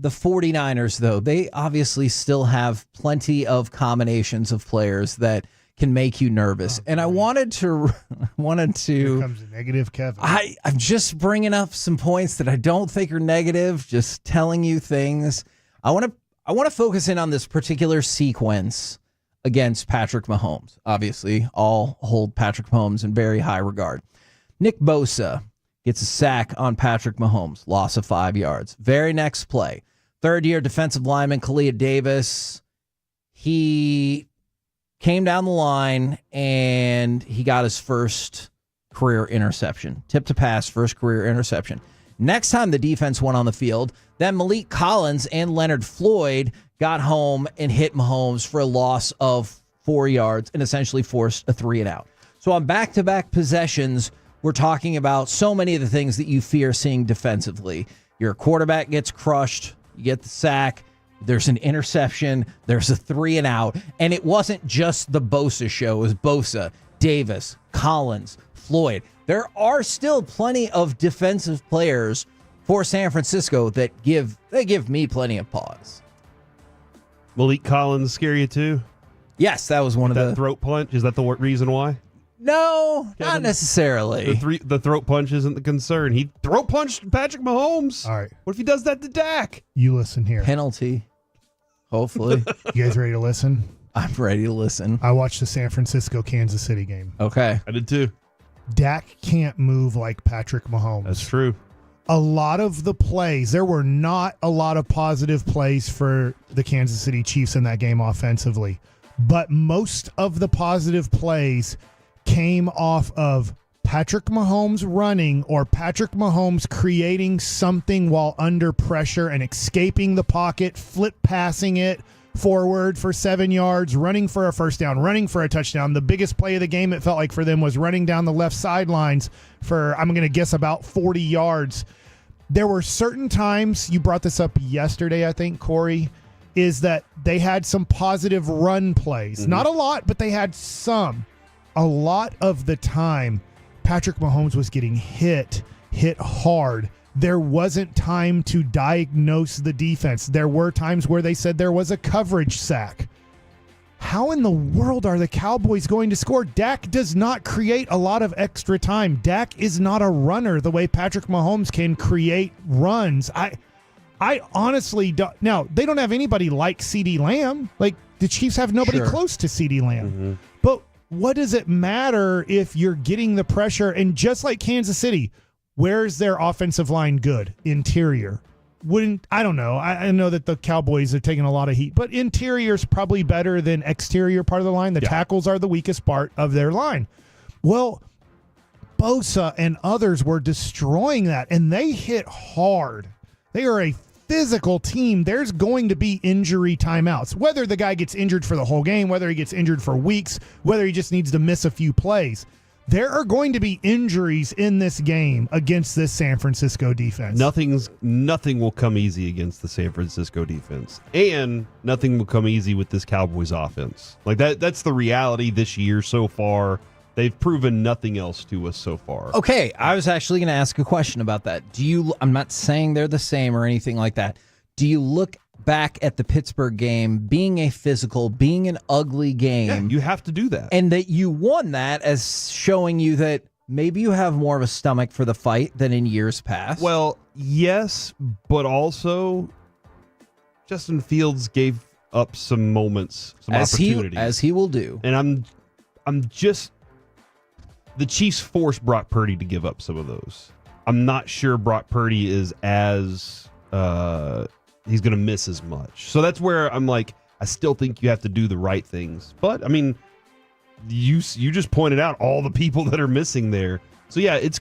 the 49ers, though, they obviously still have plenty of combinations of players that can make you nervous. And I wanted to Here comes a negative Kevin. I'm just bringing up some points that I don't think are negative, just telling you things. I want to focus in on this particular sequence against Patrick Mahomes. Obviously, all hold Patrick Mahomes in very high regard. Nick Bosa gets a sack on Patrick Mahomes, loss of 5 yards. Very next play, third-year defensive lineman Kalia Davis, he came down the line and he got his first career interception. Tip to pass, first career interception. Next time the defense went on the field, then Malik Collins and Leonard Floyd got home and hit Mahomes for a loss of 4 yards and essentially forced a 3-and-out. So on back-to-back possessions, we're talking about so many of the things that you fear seeing defensively. Your quarterback gets crushed, you get the sack, there's an interception, there's a 3-and-out, and it wasn't just the Bosa show. It was Bosa, Davis, Collins, Floyd. There are still plenty of defensive players for San Francisco that give me plenty of pause. Malik Collins scare you too? Yes, that was one of the throat punch. Is that the reason why? No, Kevin, not necessarily. The throat punch isn't the concern. He throat punched Patrick Mahomes. All right. What if he does that to Dak? You listen here. Penalty. Hopefully. You guys ready to listen? I'm ready to listen. I watched the San Francisco-Kansas City game. Okay. I did too. Dak can't move like Patrick Mahomes. That's true. A lot of the plays, there were not a lot of positive plays for the Kansas City Chiefs in that game offensively, but most of the positive plays came off of Patrick Mahomes running or Patrick Mahomes creating something while under pressure and escaping the pocket, flip passing it forward for 7 yards, running for a first down, running for a touchdown. The biggest play of the game, it felt like for them, was running down the left sidelines for, I'm going to guess, about 40 yards. There were certain times, you brought this up yesterday, I think, Corey, is that they had some positive run plays. Not a lot, but they had some. A lot of the time, Patrick Mahomes was getting hit hard. There wasn't time to diagnose the defense. There were times where they said there was a coverage sack. How in the world are the Cowboys going to score? Dak does not create a lot of extra time. Dak is not a runner the way Patrick Mahomes can create runs. I honestly don't. Now, they don't have anybody like CeeDee Lamb. Like, the Chiefs have nobody close to CeeDee Lamb. But what does it matter if you're getting the pressure? And just like Kansas City, where's their offensive line good? Interior. I don't know. I know that the Cowboys are taking a lot of heat, but interior's probably better than exterior part of the line. The tackles are the weakest part of their line. Well, Bosa and others were destroying that, and they hit hard. They are a physical team. There's going to be injury timeouts. Whether the guy gets injured for the whole game, whether he gets injured for weeks, whether he just needs to miss a few plays, there are going to be injuries in this game against this San Francisco defense. Nothing will come easy against the San Francisco defense, and nothing will come easy with this Cowboys offense. Like that's the reality this year so far. They've proven nothing else to us so far. Okay, I was actually going to ask a question about that. I'm not saying they're the same or anything like that. Do you look back at the Pittsburgh game being a physical, being an ugly game? Yeah, you have to do that. And that you won that as showing you that maybe you have more of a stomach for the fight than in years past? Well, yes, but also Justin Fields gave up some moments, some opportunities. As he will do. And I'm just... The Chiefs forced Brock Purdy to give up some of those. I'm not sure Brock Purdy is as he's going to miss as much. So that's where I'm like, I still think you have to do the right things. But I mean, you just pointed out all the people that are missing there. So yeah, it is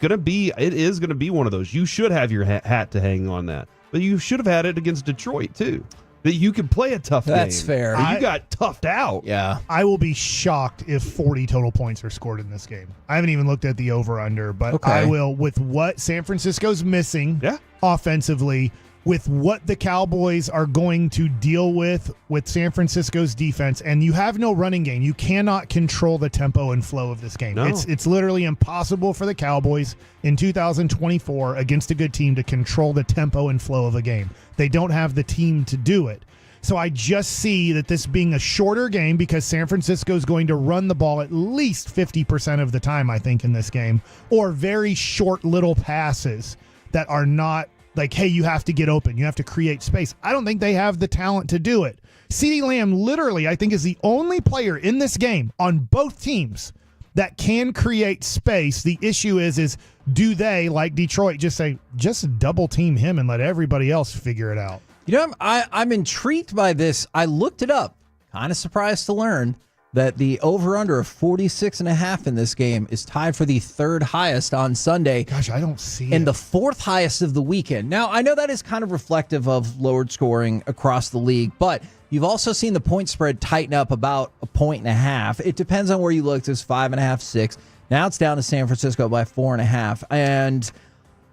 going to be one of those. You should have your hat to hang on that, but you should have had it against Detroit too. That you could play a tough game. That's fair. You got toughed out. Yeah. I will be shocked if 40 total points are scored in this game. I haven't even looked at the over-under, but I will, with what San Francisco's missing offensively, with what the Cowboys are going to deal with San Francisco's defense, and you have no running game. You cannot control the tempo and flow of this game. No. It's literally impossible for the Cowboys in 2024 against a good team to control the tempo and flow of a game. They don't have the team to do it. So I just see that this being a shorter game because San Francisco is going to run the ball at least 50% of the time, I think, in this game, or very short little passes that are not like, hey, you have to get open. You have to create space. I don't think they have the talent to do it. CeeDee Lamb literally, I think, is the only player in this game on both teams that can create space. The issue is do they, like Detroit, just say, just double team him and let everybody else figure it out? You know, I'm intrigued by this. I looked it up. Kind of surprised to learn that the over-under of 46.5 in this game is tied for the third highest on Sunday. Gosh, I don't see it. And the fourth highest of the weekend. Now, I know that is kind of reflective of lowered scoring across the league, but you've also seen the point spread tighten up about 1.5 points. It depends on where you look. It's 5.5, 6. Now it's down to San Francisco by 4.5. And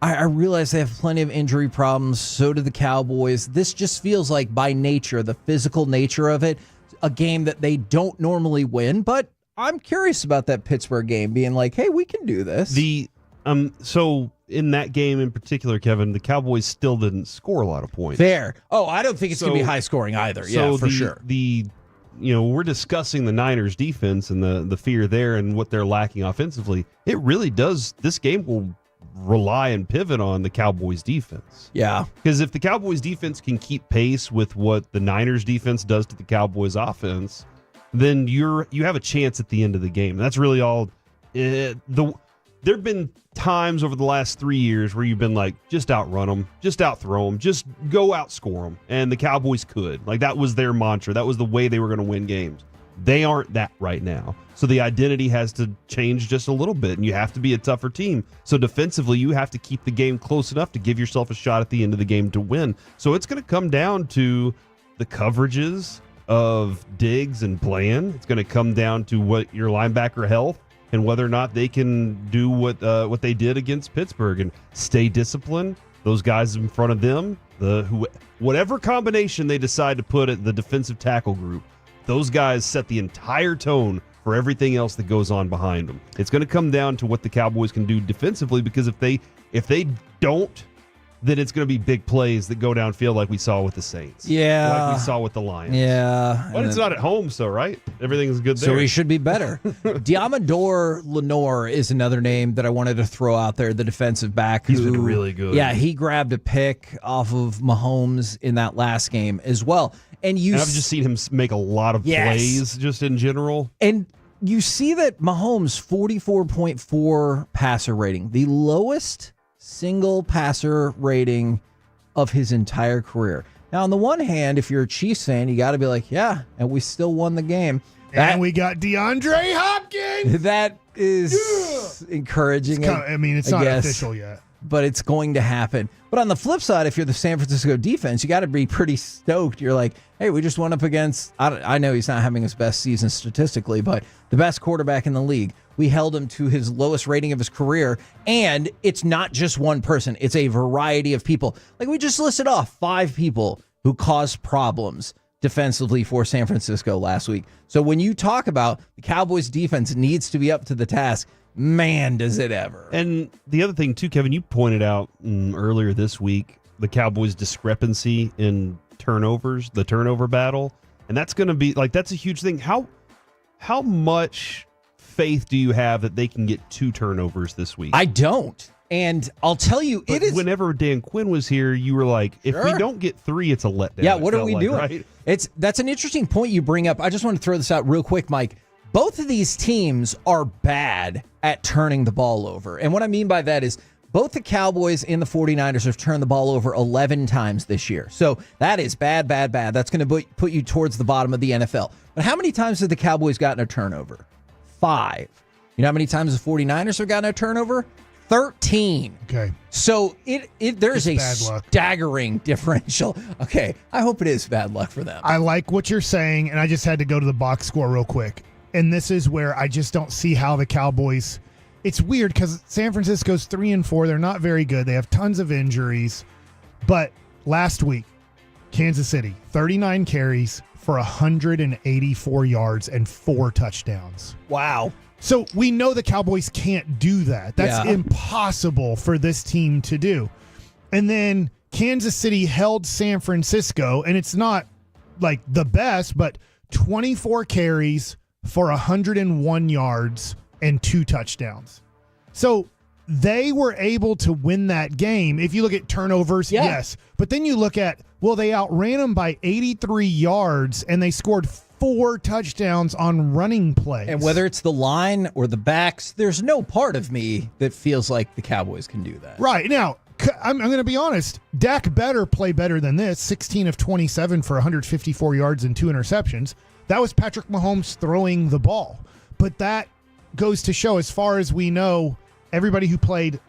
I realize they have plenty of injury problems. So do the Cowboys. This just feels like, by nature, the physical nature of it, a game that they don't normally win. But I'm curious about that Pittsburgh game being like, hey, we can do this. So in that game in particular, Kevin, the Cowboys still didn't score a lot of points. Fair. Oh, I don't think it's going to be high scoring either. Yeah, for sure. We're discussing the Niners defense and the fear there and what they're lacking offensively. It really does. This game will rely and pivot on the Cowboys defense. Yeah. Because if the Cowboys defense can keep pace with what the Niners defense does to the Cowboys offense, then you have a chance at the end of the game. That's really all. There have been times over the last 3 years where you've been like, just outrun them, just outthrow them, just go outscore them. And the Cowboys could. Like, that was their mantra. That was the way they were going to win games. They aren't that right now. So the identity has to change just a little bit, and you have to be a tougher team. So defensively, you have to keep the game close enough to give yourself a shot at the end of the game to win. So it's going to come down to the coverages of Diggs and Bland. It's going to come down to what your linebacker health and whether or not they can do what they did against Pittsburgh and stay disciplined. Those guys in front of them, whatever combination they decide to put at the defensive tackle group, those guys set the entire tone for everything else that goes on behind them. It's going to come down to what the Cowboys can do defensively, because if they don't then it's going to be big plays that go downfield like we saw with the Saints. Yeah. Like we saw with the Lions. Yeah. But it's not at home, so, right? Everything's good there. So he should be better. Diamador Lenore is another name that I wanted to throw out there, the defensive back. He's been really good. Yeah, he grabbed a pick off of Mahomes in that last game as well. And I've just seen him make a lot of plays just in general. And you see that Mahomes, 44.4 passer rating, the lowest single passer rating of his entire career. Now, on the one hand, if you're a Chiefs fan, you got to be like, yeah, and we still won the game. And we got DeAndre Hopkins. That is encouraging. It's not official yet. But it's going to happen. But on the flip side, if you're the San Francisco defense, you got to be pretty stoked. You're like, hey, we just went up against, I know he's not having his best season statistically, but the best quarterback in the league. We held him to his lowest rating of his career. And it's not just one person. It's a variety of people. Like we just listed off 5 people who caused problems defensively for San Francisco last week. So when you talk about the Cowboys defense needs to be up to the task, man, does it ever. And the other thing, too, Kevin, you pointed out earlier this week, the Cowboys' discrepancy in turnovers, the turnover battle. And that's going to be, that's a huge thing. How much faith do you have that they can get 2 turnovers this week? I don't. And I'll tell you, but whenever Dan Quinn was here, you were like, if we don't get 3, it's a letdown. Yeah, what are we doing? Right? That's an interesting point you bring up. I just want to throw this out real quick, Mike. Both of these teams are bad at turning the ball over. And what I mean by that is both the Cowboys and the 49ers have turned the ball over 11 times this year. So that is bad, bad, bad. That's going to put you towards the bottom of the NFL. But how many times have the Cowboys gotten a turnover? 5. You know how many times the 49ers have gotten a turnover? 13. Okay. So there's a bad luck. staggering differential. Okay, I hope it is bad luck for them. I like what you're saying, and I just had to go to the box score real quick. And this is where I just don't see how the Cowboys. It's weird because San Francisco's 3-4. They're not very good. They have tons of injuries. But last week, Kansas City, 39 carries for 184 yards and 4 touchdowns. Wow. So we know the Cowboys can't do that. That's impossible for this team to do. And then Kansas City held San Francisco, and it's not like the best, but 24 carries for 101 yards and 2 touchdowns. So they were able to win that game. If you look at turnovers, yes. But then you look at, they outran them by 83 yards, and they scored 4 touchdowns on running plays. And whether it's the line or the backs, there's no part of me that feels like the Cowboys can do that. Right. Now, I'm going to be honest. Dak better play better than this. 16 of 27 for 154 yards and 2 interceptions. That was Patrick Mahomes throwing the ball. But that goes to show, as far as we know, everybody who played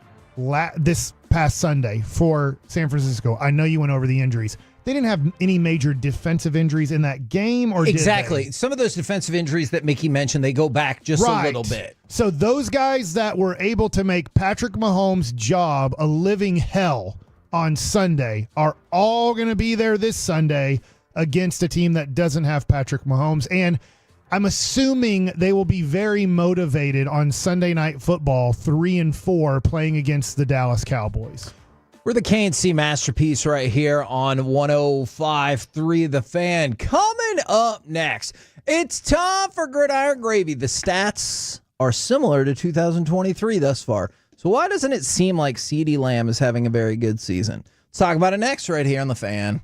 this past Sunday for San Francisco, I know you went over the injuries. They didn't have any major defensive injuries in that game, or exactly. Did they? Some of those defensive injuries that Mickey mentioned, they go back just a little bit. So those guys that were able to make Patrick Mahomes' job a living hell on Sunday are all going to be there this Sunday against a team that doesn't have Patrick Mahomes. And I'm assuming they will be very motivated on Sunday Night Football, 3-4, playing against the Dallas Cowboys. We're the KNC Masterpiece right here on 105.3 The Fan. Coming up next, it's time for Gridiron Gravy. The stats are similar to 2023 thus far. So why doesn't it seem like CeeDee Lamb is having a very good season? Let's talk about it next right here on The Fan.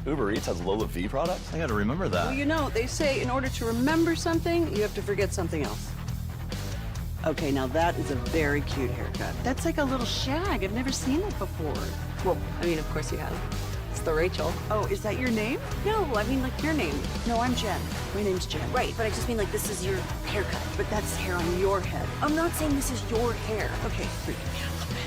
Uber Eats has Lola V products? I gotta remember that. Well, you know, they say in order to remember something, you have to forget something else. Okay, now that is a very cute haircut. That's like a little shag. I've never seen it before. Well, I mean, of course you have. It's the Rachel. Oh, is that your name? No, I mean like your name. No, I'm Jen. My name's Jen. Right, but I just mean like this is your haircut. But that's hair on your head. I'm not saying this is your hair. Okay, freak me out a little bit.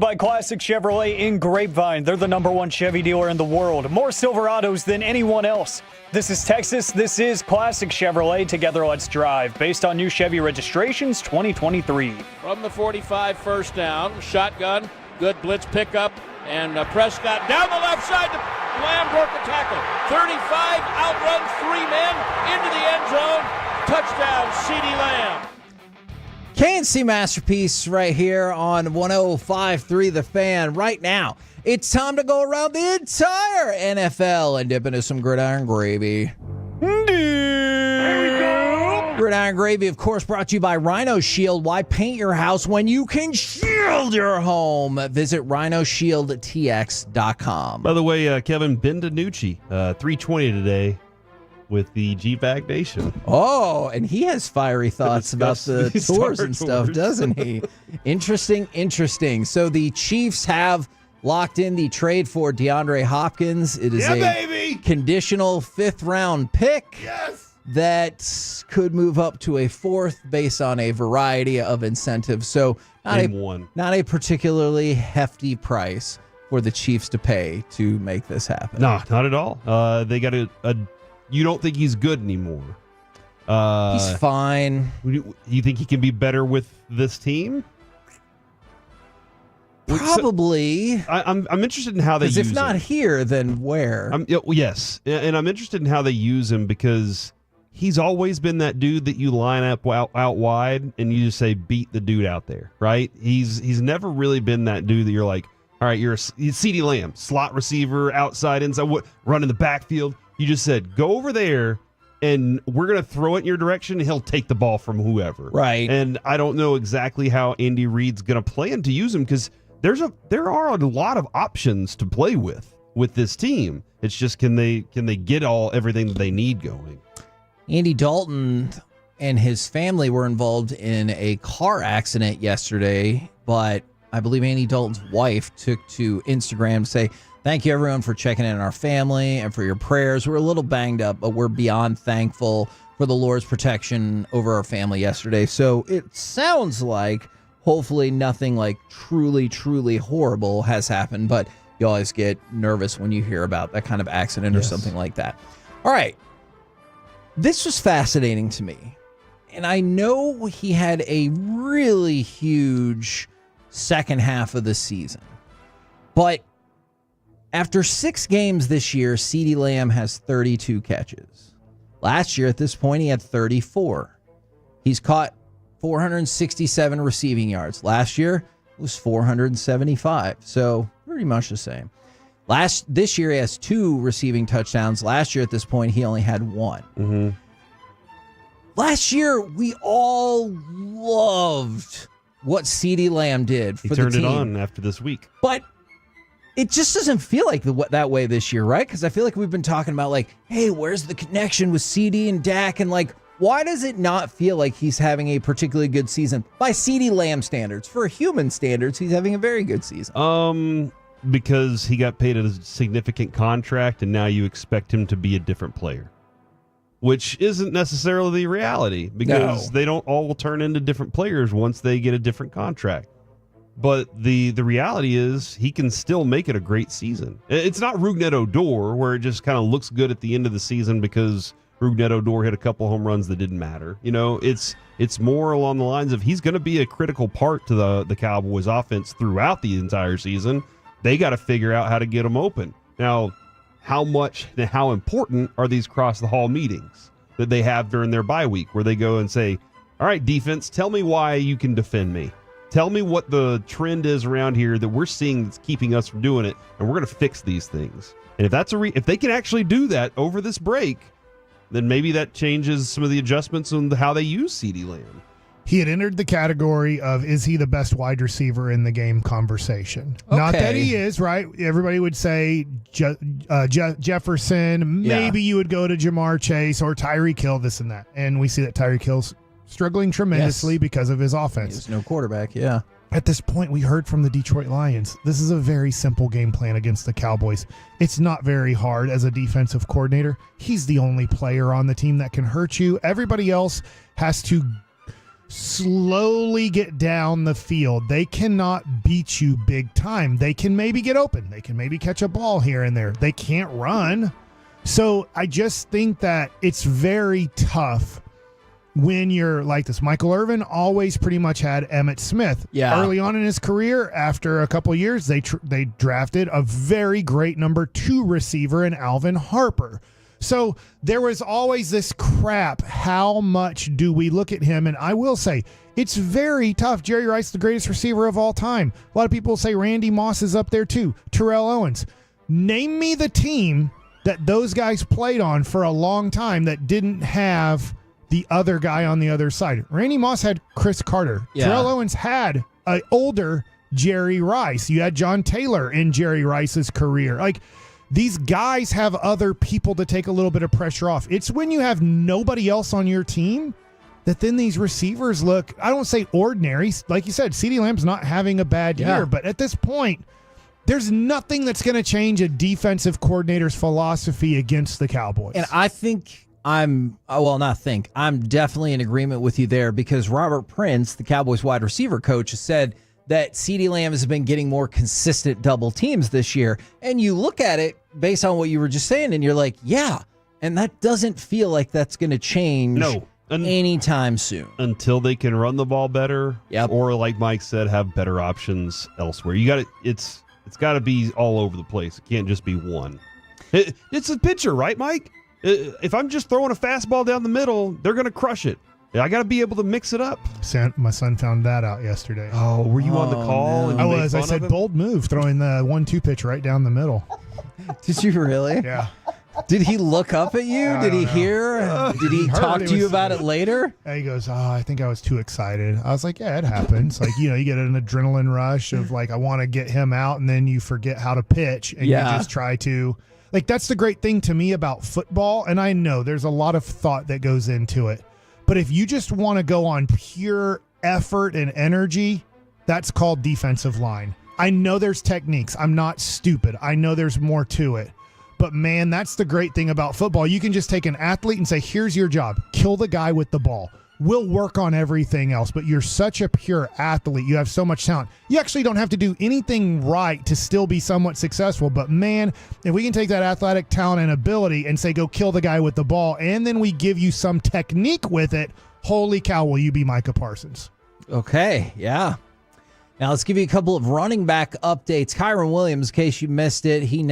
By Classic Chevrolet in Grapevine. They're the #1 Chevy dealer in the world. More Silverados than anyone else. This is Texas. This is Classic Chevrolet. Together, let's drive. Based on new Chevy registrations 2023. From the 45, first down. Shotgun. Good blitz pickup. And Prescott down the left side. Lamb broke the tackle. 35, outruns 3 men into the end zone. Touchdown, CeeDee Lamb. KNC Masterpiece right here on 105.3 The Fan. Right now, it's time to go around the entire NFL and dip into some gridiron gravy. Gridiron Gravy, of course, brought to you by Rhino Shield. Why paint your house when you can shield your home? Visit rhinoshieldtx.com. By the way, Kevin Benvenucci, 320 today with the G-Bag Nation. Oh, and he has fiery thoughts about the tours and stuff, doesn't he? Interesting. So the Chiefs have locked in the trade for DeAndre Hopkins. It is a conditional 5th-round pick. Yes. That could move up to a 4th based on a variety of incentives. So not a particularly hefty price for the Chiefs to pay to make this happen. No, not at all. They got you don't think he's good anymore? He's fine. You think he can be better with this team? Probably. I'm interested in how they use him. Because if not here, then where? Yes, and I'm interested in how they use him because he's always been that dude that you line up out wide and you just say beat the dude out there, right? He's never really been that dude that you're like, all right, you're CeeDee Lamb, slot receiver, outside, inside, run in the backfield. You just said, go over there, and we're going to throw it in your direction, and he'll take the ball from whoever. Right. And I don't know exactly how Andy Reid's going to plan to use him because there are a lot of options to play with this team. It's just can they get everything that they need going? Andy Dalton and his family were involved in a car accident yesterday, but I believe Andy Dalton's wife took to Instagram to say, thank you, everyone, for checking in on our family and for your prayers. We're a little banged up, but we're beyond thankful for the Lord's protection over our family yesterday. So it sounds like hopefully nothing like truly, truly horrible has happened, but you always get nervous when you hear about that kind of accident or something like that. All right. This was fascinating to me. And I know he had a really huge second half of the season, but after 6 games this year, CeeDee Lamb has 32 catches. Last year, at this point, he had 34. He's caught 467 receiving yards. Last year, it was 475. So pretty much the same. This year, he has 2 receiving touchdowns. Last year, at this point, he only had 1. Mm-hmm. Last year, we all loved what CeeDee Lamb did for the team. He turned it on after this week. But it just doesn't feel like that way this year, right? Because I feel like we've been talking about like, hey, where's the connection with CD and Dak? And like, why does it not feel like he's having a particularly good season by CeeDee Lamb standards? For human standards, he's having a very good season. Because he got paid a significant contract and now you expect him to be a different player, which isn't necessarily the reality because they don't all turn into different players once they get a different contract. But the reality is he can still make it a great season. It's not Rougned Odor where it just kind of looks good at the end of the season because Rougned Odor hit a couple home runs that didn't matter. You know, it's more along the lines of he's going to be a critical part to the Cowboys offense throughout the entire season. They got to figure out how to get him open. Now, how much and how important are these cross-the-hall meetings that they have during their bye week, where they go and say, all right, defense, tell me why you can defend me. Tell me what the trend is around here that we're seeing that's keeping us from doing it, and we're going to fix these things. And if that's if they can actually do that over this break, then maybe that changes some of the adjustments on how they use CeeDee Lamb. He had entered the category of, is he the best wide receiver in the game conversation? Okay. Not that he is, right? Everybody would say Jefferson. Maybe you would go to Jamar Chase or Tyreek Hill, this and that. And we see that Tyreek Hill's struggling tremendously because of his offense. There's no quarterback, yeah. At this point, we heard from the Detroit Lions. This is a very simple game plan against the Cowboys. It's not very hard as a defensive coordinator. He's the only player on the team that can hurt you. Everybody else has to slowly get down the field. They cannot beat you big time. They can maybe get open. They can maybe catch a ball here and there. They can't run. So I just think that it's very tough when you're like this. Michael Irvin always pretty much had Emmitt Smith. Yeah. Early on in his career, after a couple of years, they drafted a very great number 2 receiver in Alvin Harper. So there was always this crap. How much do we look at him? And I will say, it's very tough. Jerry Rice, the greatest receiver of all time. A lot of people say Randy Moss is up there too. Terrell Owens. Name me the team that those guys played on for a long time that didn't have the other guy on the other side. Randy Moss had Chris Carter. Yeah. Terrell Owens had an older Jerry Rice. You had John Taylor in Jerry Rice's career. Like, these guys have other people to take a little bit of pressure off. It's when you have nobody else on your team that then these receivers look, I don't say ordinary. Like you said, CeeDee Lamb's not having a bad year, but at this point, there's nothing that's going to change a defensive coordinator's philosophy against the Cowboys. And I think I'm definitely in agreement with you there, because Robert Prince, the Cowboys wide receiver coach, has said that CeeDee Lamb has been getting more consistent double teams this year. And you look at it based on what you were just saying, and you're like, yeah. And that doesn't feel like that's going to change anytime soon. Until they can run the ball better. Yep. Or, like Mike said, have better options elsewhere. It's got to be all over the place. It can't just be one. It's a pitcher, right, Mike? If I'm just throwing a fastball down the middle, they're going to crush it. I got to be able to mix it up. My son found that out yesterday. Oh, were you on the call? And I was. I said, bold move, throwing the 1-2 pitch right down the middle. Did you really? Yeah. Did he look up at you? Did he hear? Did he talk to you about it later? He goes, I think I was too excited. I was like, yeah, it happens. Like, you get an adrenaline rush of like, I want to get him out, and then you forget how to pitch, and you just try to. Like, that's the great thing to me about football, and I know there's a lot of thought that goes into it. But if you just want to go on pure effort and energy, that's called defensive line. I know there's techniques. I'm not stupid. I know there's more to it. But, man, that's the great thing about football. You can just take an athlete and say, here's your job. Kill the guy with the ball. We'll work on everything else. But you're such a pure athlete. You have so much talent. You actually don't have to do anything right to still be somewhat successful. But, man, if we can take that athletic talent and ability and say, go kill the guy with the ball, and then we give you some technique with it, holy cow, will you be Micah Parsons? Okay, yeah. Now let's give you a couple of running back updates. Kyron Williams, in case you missed it, he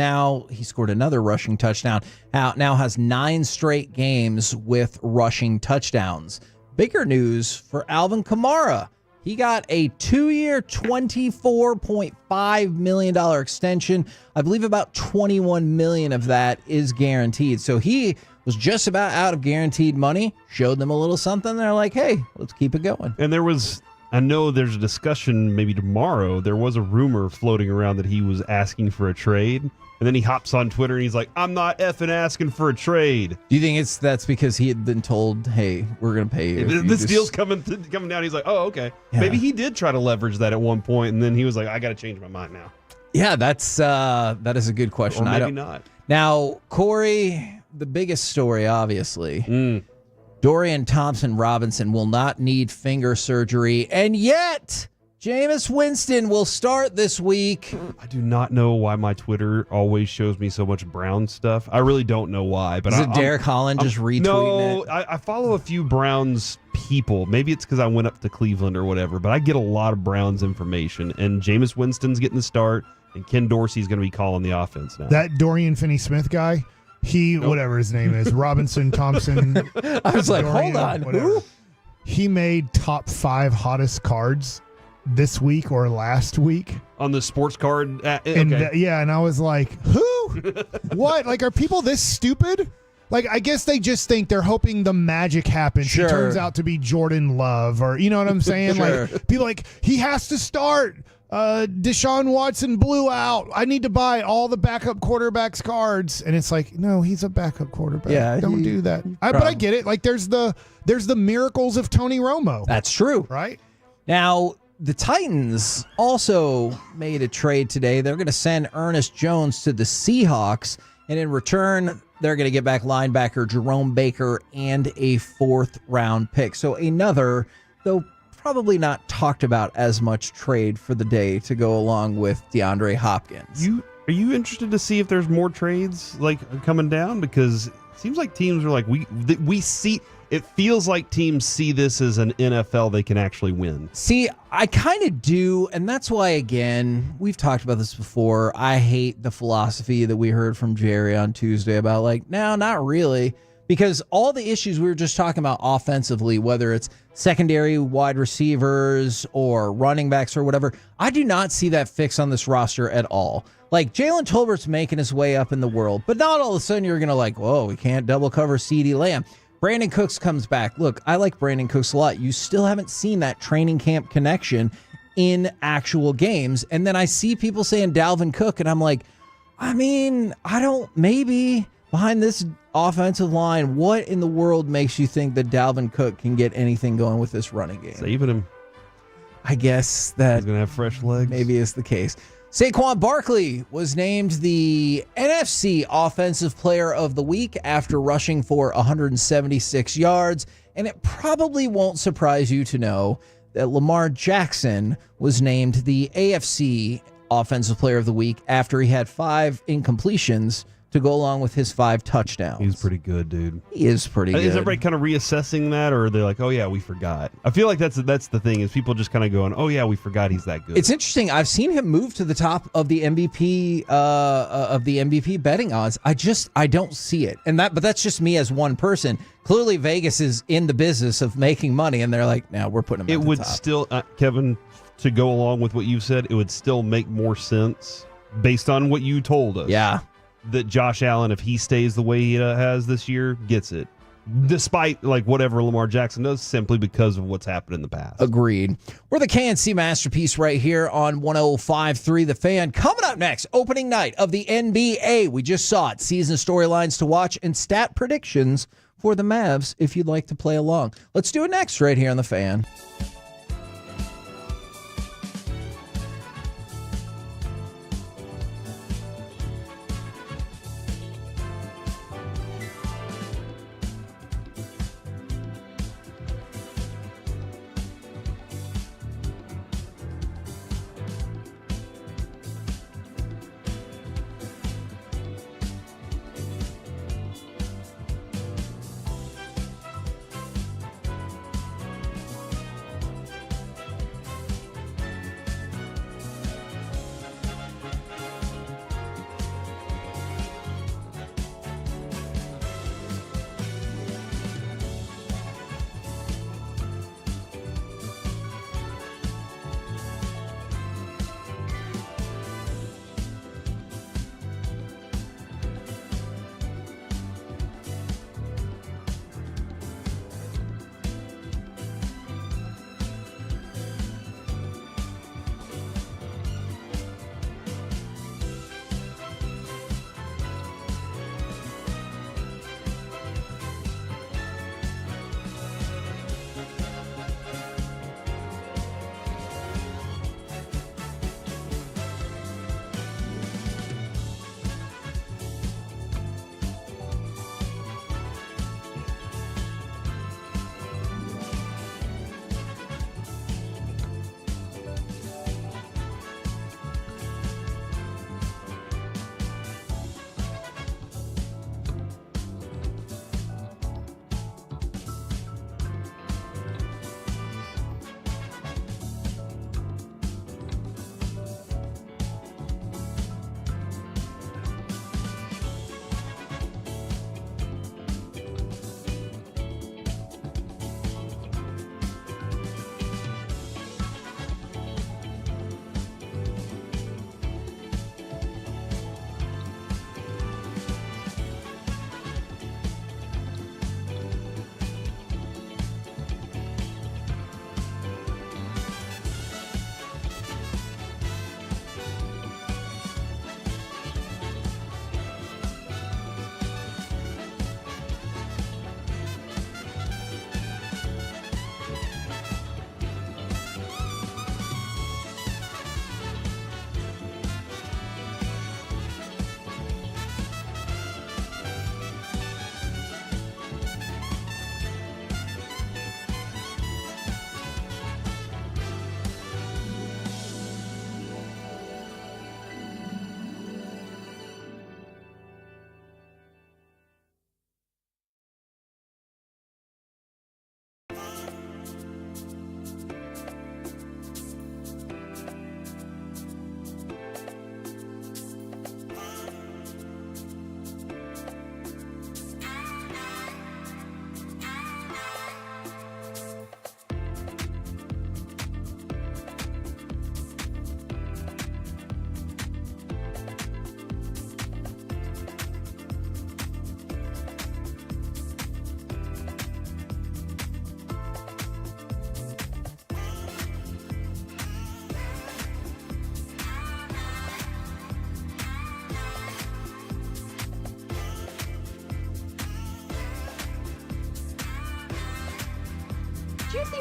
scored another rushing touchdown. Now has 9 straight games with rushing touchdowns. Bigger news for Alvin Kamara. He got a 2-year, $24.5 million extension. I believe about $21 million of that is guaranteed. So he was just about out of guaranteed money, showed them a little something. They're like, hey, let's keep it going. And I know there's a discussion maybe tomorrow. There was a rumor floating around that he was asking for a trade. And then he hops on Twitter and he's like, I'm not effing asking for a trade. Do you think that's because he had been told, hey, we're going to pay you? This deal's coming down. He's like, oh, okay. Yeah. Maybe he did try to leverage that at one point, and then he was like, I got to change my mind now. Yeah, that is a good question. Or maybe not. Now, Corey, the biggest story, obviously. Dorian Thompson-Robinson will not need finger surgery, and yet Jameis Winston will start this week. I do not know why my Twitter always shows me so much Brown stuff. I really don't know why. But is it Derek Holland just retweeting it? No, I follow a few Browns people. Maybe it's because I went up to Cleveland or whatever, but I get a lot of Browns information, and Jameis Winston's getting the start, And Ken Dorsey's going to be calling the offense now. That Dorian Finney-Smith guy, whatever his name is, Robinson Thompson. I was like, Dorian, hold on. whatever. Who? He made top 5 hottest cards this week or last week. On the sports card? And I was like, who? What? Like, are people this stupid? Like, I guess they just think they're hoping the magic happens. Sure. He turns out to be Jordan Love, or you know what I'm saying? Sure. Like, people like, he has to start. Deshaun Watson blew out. I need to buy all the backup quarterbacks cards. And it's like, no, he's a backup quarterback. Yeah, don't do that. But I get it. Like, there's the miracles of Tony Romo. That's true. Right? Now, the Titans also made a trade today. They're going to send Ernest Jones to the Seahawks, and in return, they're going to get back linebacker Jerome Baker and a 4th-round pick. So another, though probably not talked about as much, trade for the day to go along with DeAndre Hopkins. Are you interested to see if there's more trades like coming down? Because it seems like teams are like, we see... It feels like teams see this as an NFL they can actually win. See, I kind of do, and that's why, again, we've talked about this before. I hate the philosophy that we heard from Jerry on Tuesday about, like, no, not really. Because all the issues we were just talking about offensively, whether it's secondary wide receivers or running backs or whatever, I do not see that fix on this roster at all. Like, Jalen Tolbert's making his way up in the world, but not all of a sudden you're going to like, whoa, we can't double cover CeeDee Lamb. Brandon Cooks comes back. Look, I like Brandon Cooks a lot. You still haven't seen that training camp connection in actual games. And then I see people saying Dalvin Cook, and I'm like, I mean, maybe behind this offensive line, what in the world makes you think that Dalvin Cook can get anything going with this running game? Saving him. I guess that he's going to have fresh legs. Maybe is the case. Saquon Barkley was named the NFC Offensive Player of the Week after rushing for 176 yards, and it probably won't surprise you to know that Lamar Jackson was named the AFC Offensive Player of the Week after he had 5 incompletions to go along with his 5 touchdowns. He's pretty good, dude. He is pretty good. Is everybody kind of reassessing that, or are they like, oh yeah, we forgot? I feel like that's the thing, is people just kind of going, oh yeah, we forgot he's that good. It's interesting. I've seen him move to the top of the MVP betting odds. I don't see it, but that's just me as one person. Clearly, Vegas is in the business of making money, and they're like, "Now we're putting him." It would still, Kevin, to go along with what you've said, it would still make more sense based on what you told us. Yeah. That Josh Allen, if he stays the way he has this year, gets it. Despite like whatever Lamar Jackson does, simply because of what's happened in the past. Agreed. We're the KNC Masterpiece right here on 105.3 The Fan. Coming up next, opening night of the NBA. We just saw it. Season storylines to watch and stat predictions for the Mavs if you'd like to play along. Let's do it next right here on The Fan.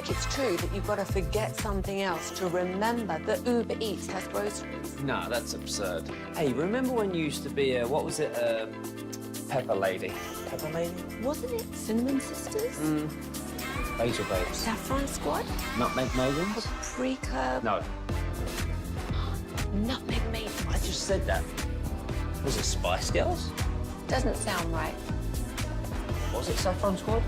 think it's true that you've got to forget something else to remember that Uber Eats has groceries? No, that's absurd. Hey, remember when you used to be a, what was it, Pepper Lady? Pepper Lady? Wasn't it Cinnamon Sisters? Basil Babes. Saffron Squad? Nutmeg Maidens? Paprika? No, Nutmeg Maidens? I just said that. Was it Spice Girls? Doesn't sound right. Was it Saffron Squad?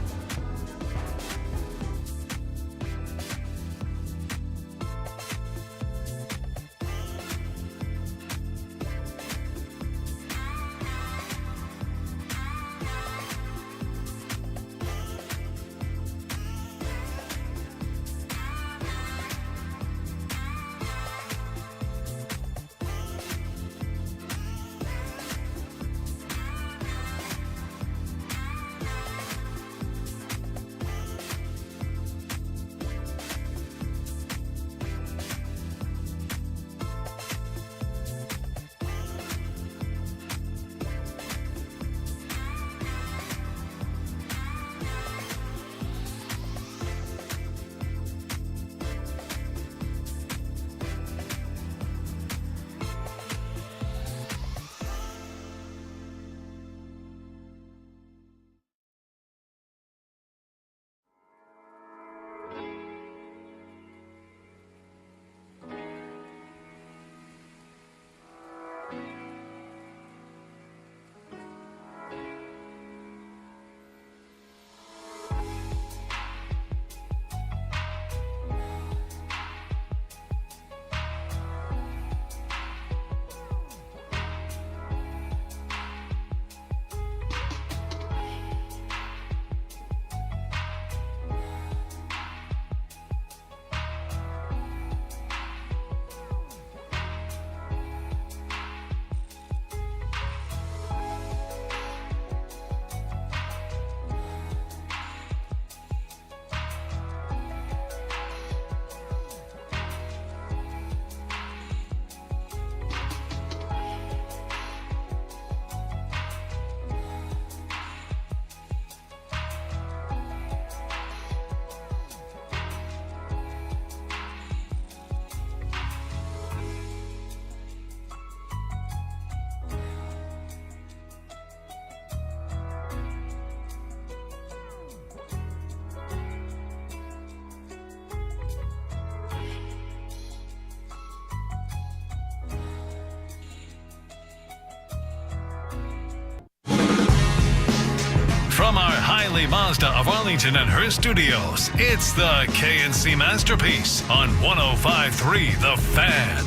From our Hiley Mazda of Arlington and her studios, it's the KNC Masterpiece on 105.3 The Fan.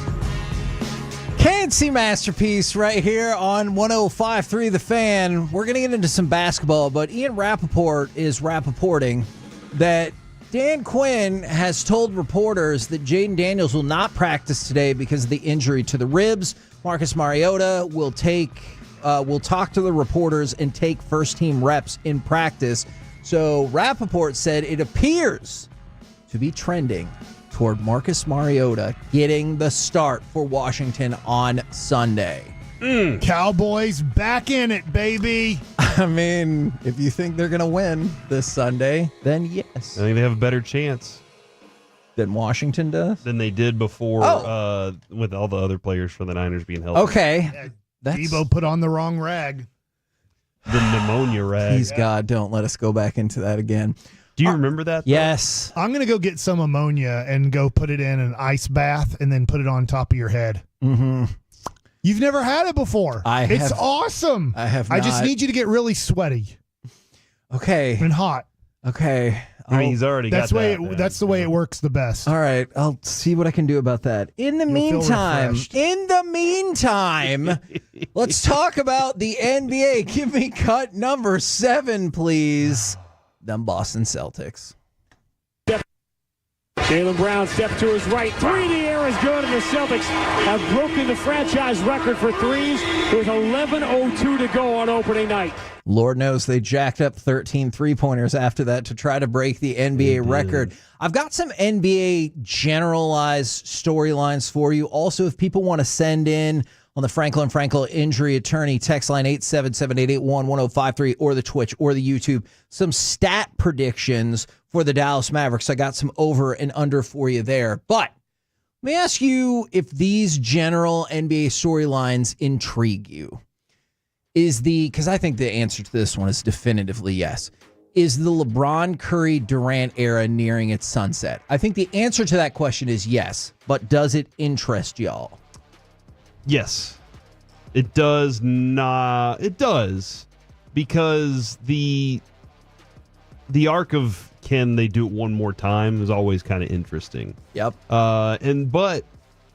KNC Masterpiece right here on 105.3 The Fan. We're going to get into some basketball, but Ian Rappaport is rapporting that Dan Quinn has told reporters that Jaden Daniels will not practice today because of the injury to the ribs. Marcus Mariota will talk to the reporters and take first-team reps in practice. So Rappaport said it appears to be trending toward Marcus Mariota getting the start for Washington on Sunday. Cowboys back in it, baby. I mean, if you think they're going to win this Sunday, then yes. I think they have a better chance than Washington does? Than they did before with all the other players for the Niners being healthy. Okay. Debo put on the wrong rag. The pneumonia rag. Please, God, don't let us go back into that again. Do you remember that? Though? Yes. I'm going to go get some ammonia and go put it in an ice bath and then put it on top of your head. Mm-hmm. You've never had it before. It's awesome. I have I just not. need you to get really sweaty. Okay. And hot. Okay. I mean, he's already That's got way that. that's the way it works the best. All right. I'll see what I can do about that. In the meantime, let's talk about the NBA. Give me cut number 7, please. Them Boston Celtics. Jaylen Brown step to his right. Three in the air is good, and the Celtics have broken the franchise record for threes with 11:02 to go on opening night. Lord knows they jacked up 13 three-pointers after that to try to break the NBA record. I've got some NBA generalized storylines for you. Also, if people want to send in on the Frankel injury attorney text line 877-881-1053 or the Twitch or the YouTube, some stat predictions for the Dallas Mavericks. I got some over and under for you there. But let me ask you if these general NBA storylines intrigue you. Because I think the answer to this one is definitively yes. Is the LeBron, Curry, Durant era nearing its sunset? I think the answer to that question is yes, but does it interest y'all? Yes. It does not. It does, because the arc of can they do it one more time is always kind of interesting. Yep. But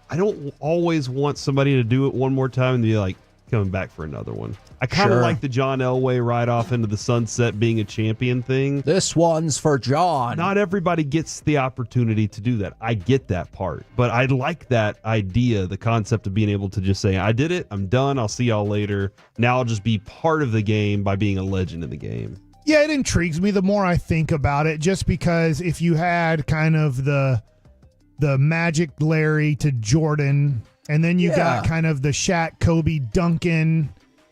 I don't always want somebody to do it one more time and be like coming back for another one. I kind of like the John Elway ride off into the sunset being a champion thing. This one's for John. Not everybody gets the opportunity to do that. I get that part. But I like that idea, the concept of being able to just say, I did it, I'm done, I'll see y'all later. Now I'll just be part of the game by being a legend in the game. Yeah, it intrigues me the more I think about it, just because if you had kind of the Magic Larry to Jordan, and then you got kind of the Shaq, Kobe, Duncan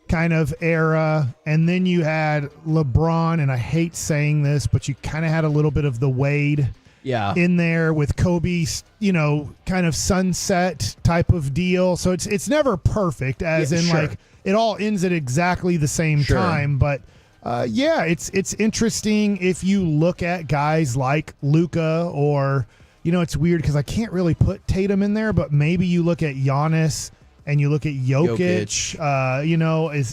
kind of era, and then you had LeBron, and I hate saying this, but you kind of had a little bit of the Wade in there with Kobe's, kind of sunset type of deal. So it's never perfect, like it all ends at exactly the same time, but it's interesting if you look at guys like Luka or, it's weird because I can't really put Tatum in there, but maybe you look at Giannis and you look at Jokic.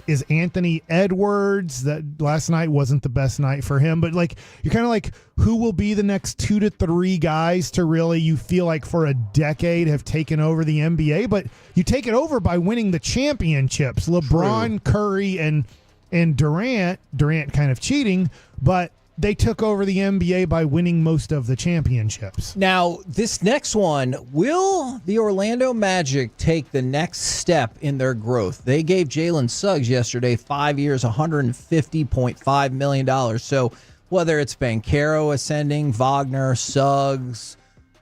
Is Anthony Edwards, that last night wasn't the best night for him, but like you're kind of like, who will be the next 2 to 3 guys to really, you feel like for a decade have taken over the NBA, but you take it over by winning the championships. LeBron, Curry, and Durant kind of cheating, but they took over the NBA by winning most of the championships. Now, this next one, will the Orlando Magic take the next step in their growth? They gave Jalen Suggs yesterday 5 years, $150.5 million. So whether it's Banchero ascending, Wagner, Suggs,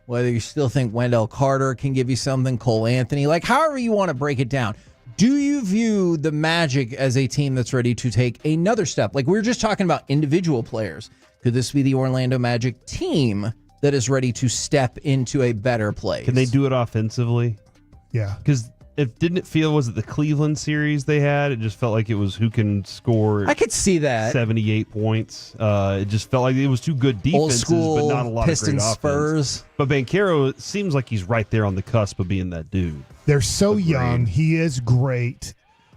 whether you still think Wendell Carter can give you something, Cole Anthony, like however you want to break it down. Do you view the Magic as a team that's ready to take another step? Like we were just talking about individual players. Could this be the Orlando Magic team that is ready to step into a better place? Can they do it offensively? Yeah. Because was it the Cleveland series they had? It just felt like it was who can score. I could see that. 78 points. It just felt like it was two good defenses, but not a lot Pistons, of great offense. Spurs. But Banchero, it seems like he's right there on the cusp of being that dude. They're so young. He is great.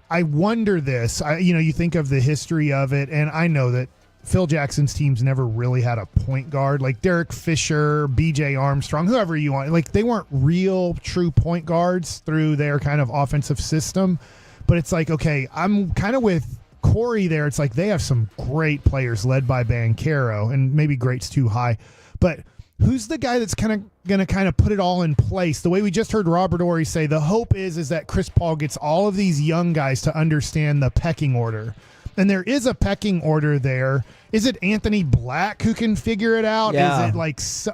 I wonder this. You think of the history of it, and I know that Phil Jackson's teams never really had a point guard. Like Derek Fisher, B.J. Armstrong, whoever you want. Like they weren't real, true point guards through their kind of offensive system. But it's like, okay, I'm kind of with Corey there. It's like they have some great players led by Banchero, and maybe great's too high. But who's the guy that's going to put it all in place? The way we just heard Robert Horry say, the hope is that Chris Paul gets all of these young guys to understand the pecking order. And there is a pecking order there. Is it Anthony Black who can figure it out? Yeah. Is it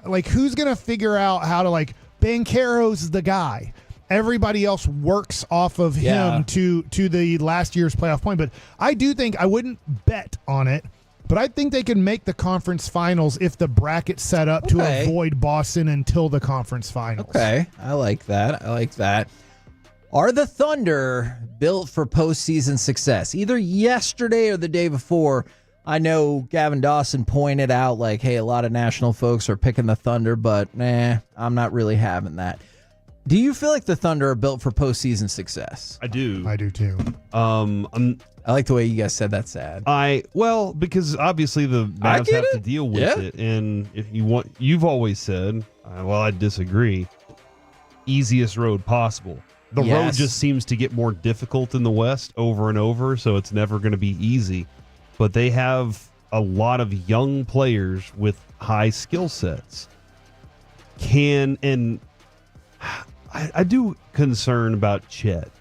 like who's going to figure out how to, like, Banchero's the guy. Everybody else works off of him to the last year's playoff point. But I do think, I wouldn't bet on it, but I think they can make the conference finals if the bracket's set up to avoid Boston until the conference finals. Okay, I like that. Are the Thunder built for postseason success? Either yesterday or the day before, I know Gavin Dawson pointed out, like, hey, a lot of national folks are picking the Thunder, but I'm not really having that. Do you feel like the Thunder are built for postseason success? I do. I do too. I like the way you guys said that's sad. Because obviously the Mavs have to deal with it, and if you've always said, I disagree. Easiest road possible. The road just seems to get more difficult in the West over and over, so it's never going to be easy. But they have a lot of young players with high skill sets. I do concern about Chet.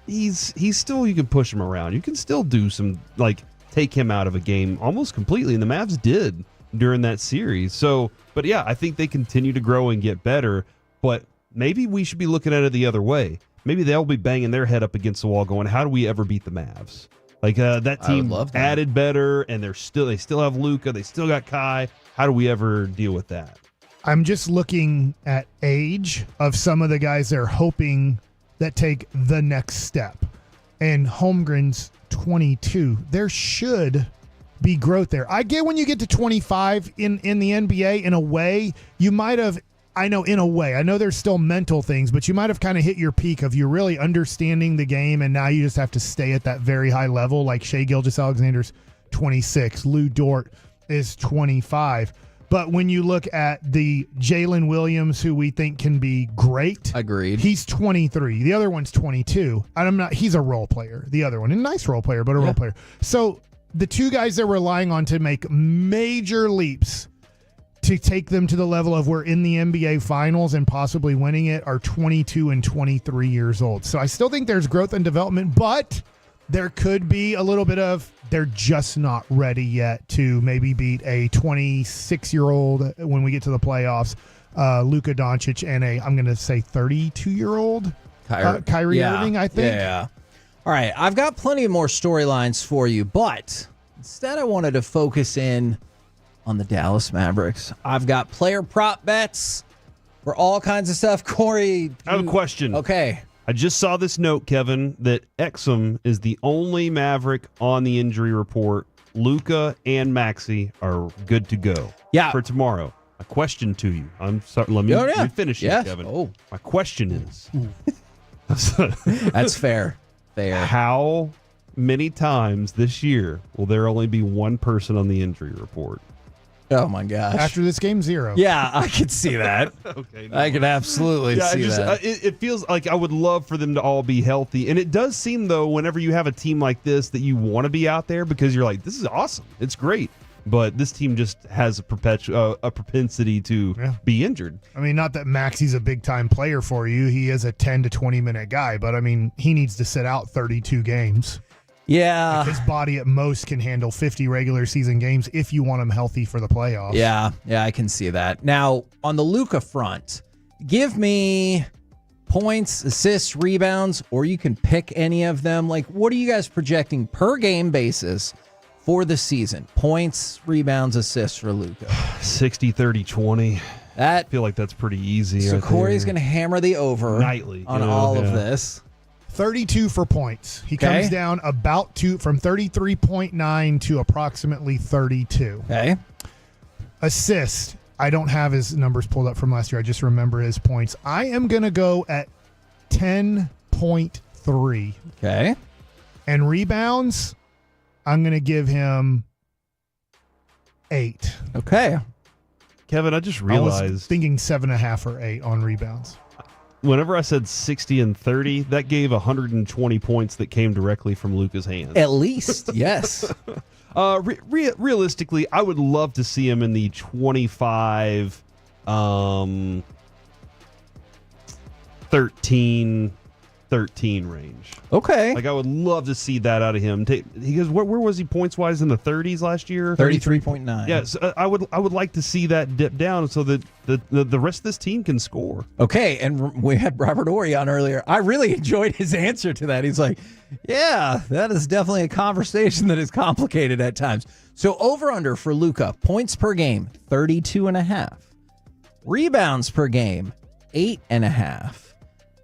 He's still, you can push him around. You can still do some, like, take him out of a game almost completely, and the Mavs did during that series. So, but yeah, I think they continue to grow and get better, but maybe we should be looking at it the other way. Maybe they'll be banging their head up against the wall going, how do we ever beat the Mavs? Like that team added better, and they still have Luka, they still got Kai. How do we ever deal with that? I'm just looking at age of some of the guys they're hoping that take the next step. And Holmgren's 22. There should be growth there. I get when you get to 25 in the NBA, in a way, you might have, I know there's still mental things, but you might have kind of hit your peak of you're really understanding the game, and now you just have to stay at that very high level, like Shai Gilgeous-Alexander's 26. Lou Dort is 25. But when you look at the Jalen Williams, who we think can be great, agreed. He's 23. The other one's 22. And he's a role player. The other one, a nice role player, but a role player. So the two guys they're relying on to make major leaps to take them to the level of we're in the NBA Finals and possibly winning it are 22 and 23 years old. So I still think there's growth and development, but there could be a little bit of they're just not ready yet to maybe beat a 26-year-old when we get to the playoffs, Luka Doncic, and I'm going to say 32-year-old Kyrie Irving, I think. Yeah. All right, I've got plenty more storylines for you, but instead I wanted to focus in on the Dallas Mavericks. I've got player prop bets for all kinds of stuff. Corey, I have a question. Okay. I just saw this note, Kevin, that Exum is the only Maverick on the injury report. Luka and Maxey are good to go for tomorrow. A question to you. I'm sorry. Let me finish it, Kevin. Oh. My question is. That's fair. How many times this year will there only be one person on the injury report? Oh, my gosh. After this game, 0. Yeah, I could see that. Okay. I could absolutely see that. It feels like I would love for them to all be healthy. And it does seem, though, whenever you have a team like this that you want to be out there because you're like, this is awesome. It's great. But this team just has a propensity to be injured. I mean, not that Maxey's a big-time player for you. He is a 10 to 20-minute guy. But, I mean, he needs to sit out 32 games. Yeah. His body at most can handle 50 regular season games if you want him healthy for the playoffs. Yeah, I can see that. Now, on the Luka front, give me points, assists, rebounds, or you can pick any of them. Like, what are you guys projecting per game basis for the season? Points, rebounds, assists for Luka. 60, 30, 20. I feel like that's pretty easy. So right Corey's there. going to hammer the over nightly on all of this. 32 for points. He comes down about from 33.9 to approximately 32. Okay. Assist. I don't have his numbers pulled up from last year. I just remember his points. I am going to go at 10.3. Okay. And rebounds, I'm going to give him 8. Okay. Kevin, I just realized. I was thinking 7.5 or 8 on rebounds. Whenever I said 60 and 30, that gave 120 points that came directly from Luka's hands. At least, yes. Realistically, I would love to see him in the 25, 13 range. Okay. Like, I would love to see that out of him. He goes, where was he points-wise in the 30s last year? 33.9. Yeah, so I would like to see that dip down so that the rest of this team can score. Okay, and we had Robert Horry on earlier. I really enjoyed his answer to that. He's like, yeah, that is definitely a conversation that is complicated at times. So over-under for Luka, points per game, 32.5. Rebounds per game, 8.5.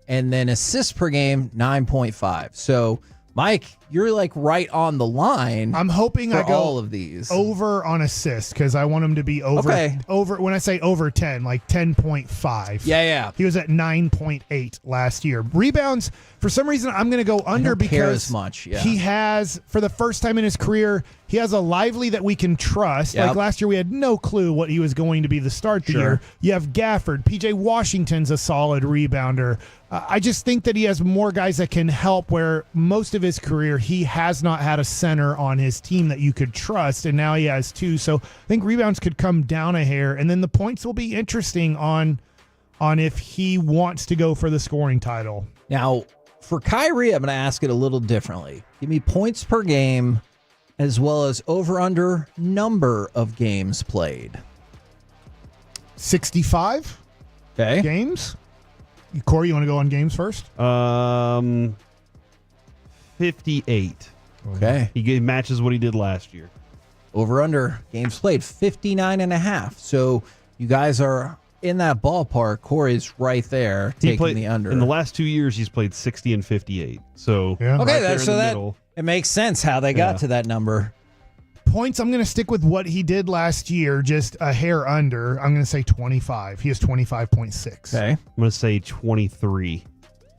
And then assists per game, 9.5. So, Mike, you're like right on the line. I'm hoping I go all of these over on assists because I want him to be over. Okay. Over when I say over 10, like 10.5. Yeah. He was at 9.8 last year. Rebounds, for some reason, I'm going to go under don't care because as much, yeah. he has, for the first time in his career, he has a Lively that we can trust. Yep. Like last year, we had no clue what he was going to be the start of the year. You have Gafford. PJ Washington's a solid rebounder. I just think that he has more guys that can help where most of his career he has not had a center on his team that you could trust, and now he has 2. So I think rebounds could come down a hair, and then the points will be interesting on if he wants to go for the scoring title. Now, for Kyrie, I'm going to ask it a little differently. Give me points per game as well as over-under number of games played. 65 games. Corey, you want to go on games first? 58. Okay. He matches what he did last year. Over-under games played 59.5. So you guys are in that ballpark. Corey's right there taking the under. In the last 2 years, he's played 60 and 58. So Okay, right there so in the that middle. it makes sense how they got to that number. Points, I'm going to stick with what he did last year, just a hair under. I'm going to say 25. He has 25.6. Okay. I'm going to say 23.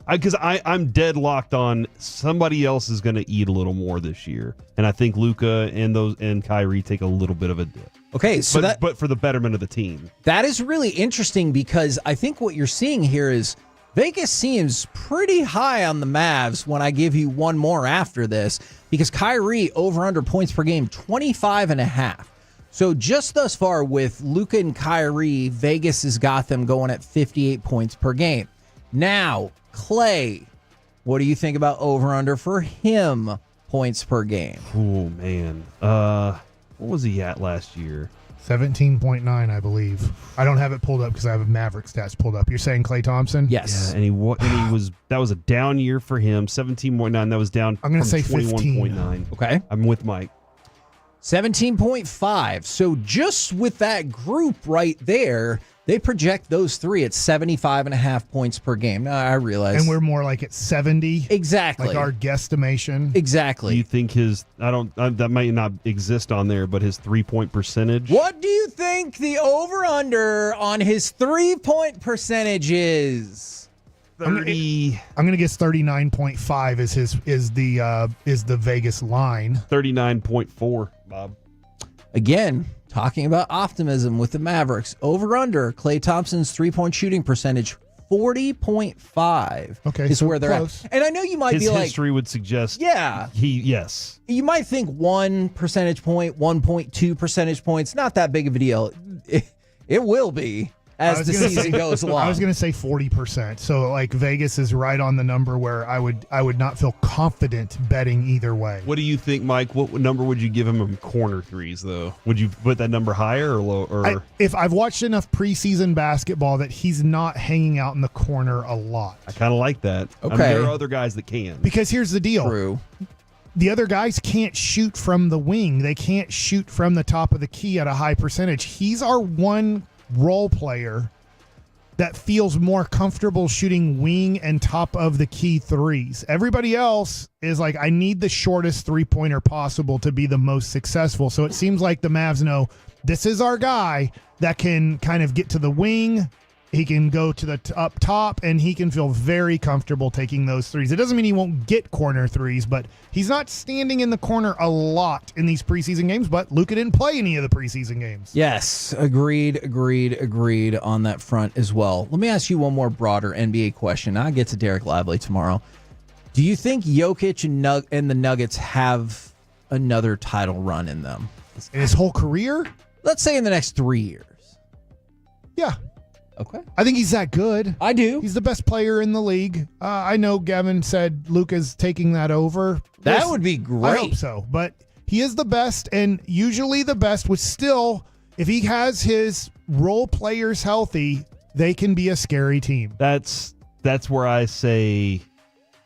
Because I'm dead locked on somebody else is going to eat a little more this year. And I think Luka and Kyrie take a little bit of a dip. Okay, so but for the betterment of the team. That is really interesting because I think what you're seeing here is Vegas seems pretty high on the Mavs when I give you one more after this because Kyrie over under points per game 25.5. So just thus far with Luka and Kyrie, Vegas has got them going at 58 points per game. Now, Clay, what do you think about over under for him points per game? Oh man. What was he at last year? 17.9, I believe. I don't have it pulled up because I have Maverick stats pulled up. You're saying Klay Thompson? Yes. Yeah, and he was that was a down year for him. 17.9. That was down. I'm going to from say 15. 21.9. Okay. I'm with Mike. 17.5. So just with that group right there, they project those three at 75.5 points per game. Now, I realize. And we're more like at 70. Exactly. Like our guesstimation. Exactly. Do you think that might not exist on there, but his 3-point percentage? What do you think the over-under on his 3-point percentage is? 30. I'm gonna guess 39.5 is the Vegas line. 39.4, Bob. Again, talking about optimism with the Mavericks. Over-under Klay Thompson's 3-point shooting percentage 40.5. Okay, is so where they're close. at. And I know you might His be like, history would suggest. Yeah. Yes. You might think 1 percentage point, 1.2 percentage points, not that big of a deal. It will be as the season goes along. I was going to say 40%. So like Vegas is right on the number where I would not feel confident betting either way. What do you think, Mike? What number would you give him in corner threes, though? Would you put that number higher or low? Or if I've watched enough preseason basketball that he's not hanging out in the corner a lot. I kind of like that. Okay. There are other guys that can. Because here's the deal. True. The other guys can't shoot from the wing. They can't shoot from the top of the key at a high percentage. He's our one role player that feels more comfortable shooting wing and top of the key threes. Everybody else is like, I need the shortest three-pointer possible to be the most successful. So it seems like the Mavs know this is our guy that can kind of get to the wing. He can go to the up top, and he can feel very comfortable taking those threes. It doesn't mean he won't get corner threes, but he's not standing in the corner a lot in these preseason games, but Luka didn't play any of the preseason games. Yes, agreed on that front as well. Let me ask you one more broader NBA question. I'll get to Derek Lively tomorrow. Do you think Jokic and the Nuggets have another title run in them? In his whole career? Let's say in the next 3 years. Yeah. Okay. I think he's that good. I do. He's the best player in the league. I know Gavin said Luka's taking that over. That would be great. I hope so. But he is the best, and usually the best was still, if he has his role players healthy, they can be a scary team. That's where I say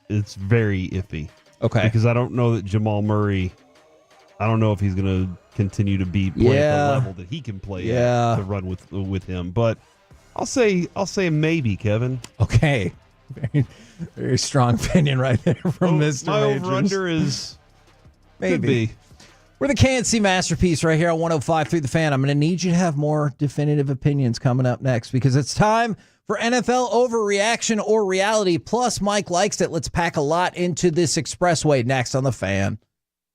it's very iffy. Okay. Because I don't know that Jamal Murray, I don't know if he's going to continue to play at the level that he can play at to run with him. But I'll say maybe, Kevin. Okay. Very, very strong opinion right there from Mr. My Majors. over-under is Maybe. could be. We're the KNC Masterpiece right here on 105.3 The Fan. I'm going to need you to have more definitive opinions coming up next because it's time for NFL overreaction or reality. Plus, Mike likes it. Let's pack a lot into this expressway next on The Fan.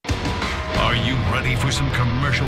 Are you ready for some commercial?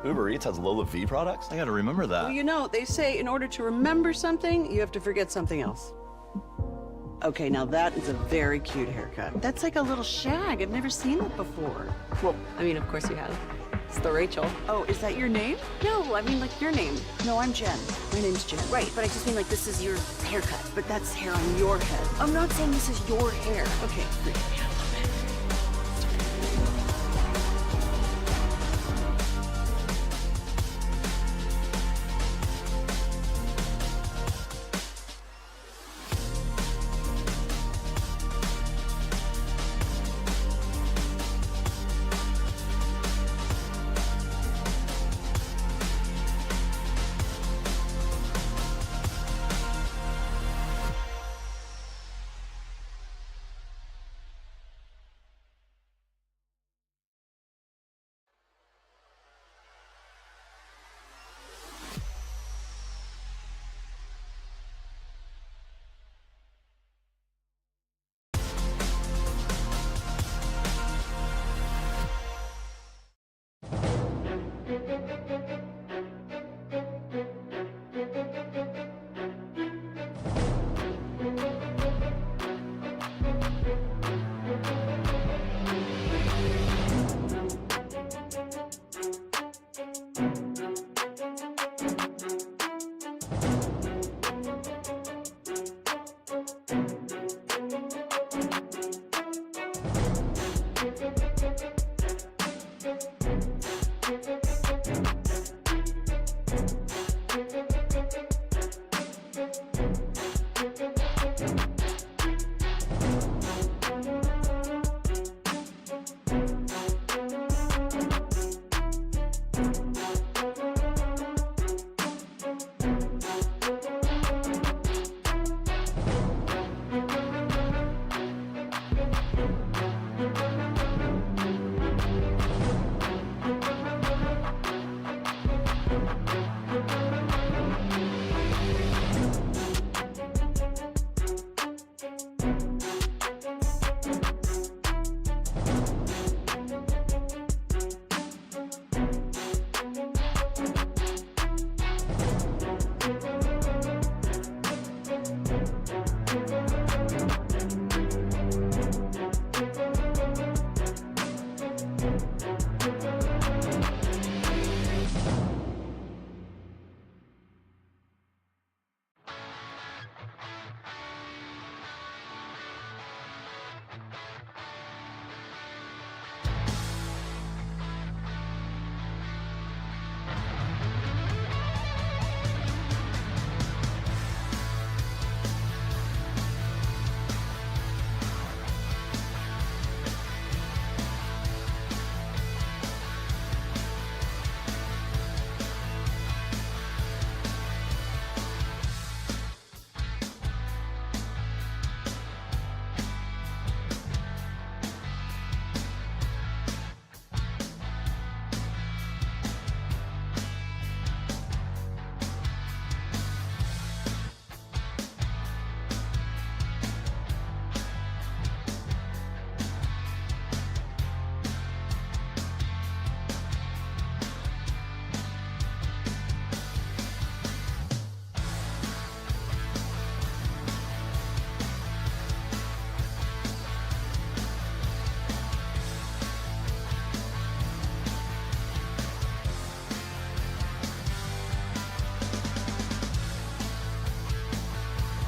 Uber Eats has Lola V products? I gotta remember that. Well, you know, they say in order to remember something, you have to forget something else. Okay, now that is a very cute haircut. That's like a little shag. I've never seen that before. Well, I mean, of course you have. It's the Rachel. Oh, is that your name? No, I mean like your name. No, I'm Jen. My name's Jen. Right, but I just mean like this is your haircut. But that's hair on your head. I'm not saying this is your hair. Okay, great.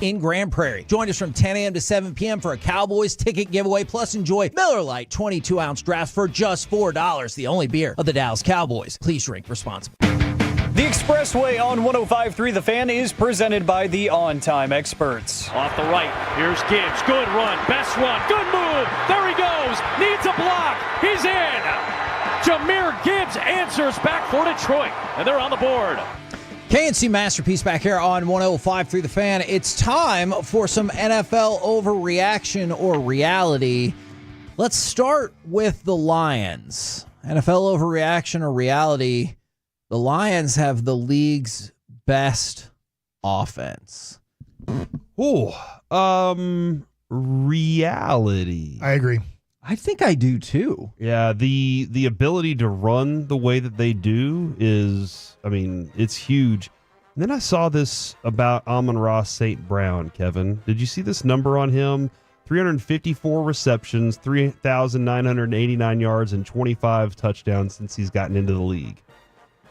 in Grand Prairie. Join us from 10 a.m. to 7 p.m. for a Cowboys ticket giveaway, plus enjoy Miller Lite 22-ounce drafts for just $4, the only beer of the Dallas Cowboys. Please drink responsibly. The Expressway on 105.3 The Fan is presented by the On Time Experts. Off the right, here's Gibbs. Good run, best run, good move. There he goes, needs a block. He's in. Jahmyr Gibbs answers back for Detroit, and they're on the board. KNC Masterpiece back here on 105.3 The Fan. It's time for some NFL overreaction or reality. Let's start with the Lions. NFL overreaction or reality. The Lions have the league's best offense. Reality. I agree. I think I do too. Yeah, the ability to run the way that they do is, I mean, it's huge. And then I saw this about Amon-Ra St. Brown, Kevin. Did you see this number on him? 354 receptions, 3,989 yards, and 25 touchdowns since he's gotten into the league.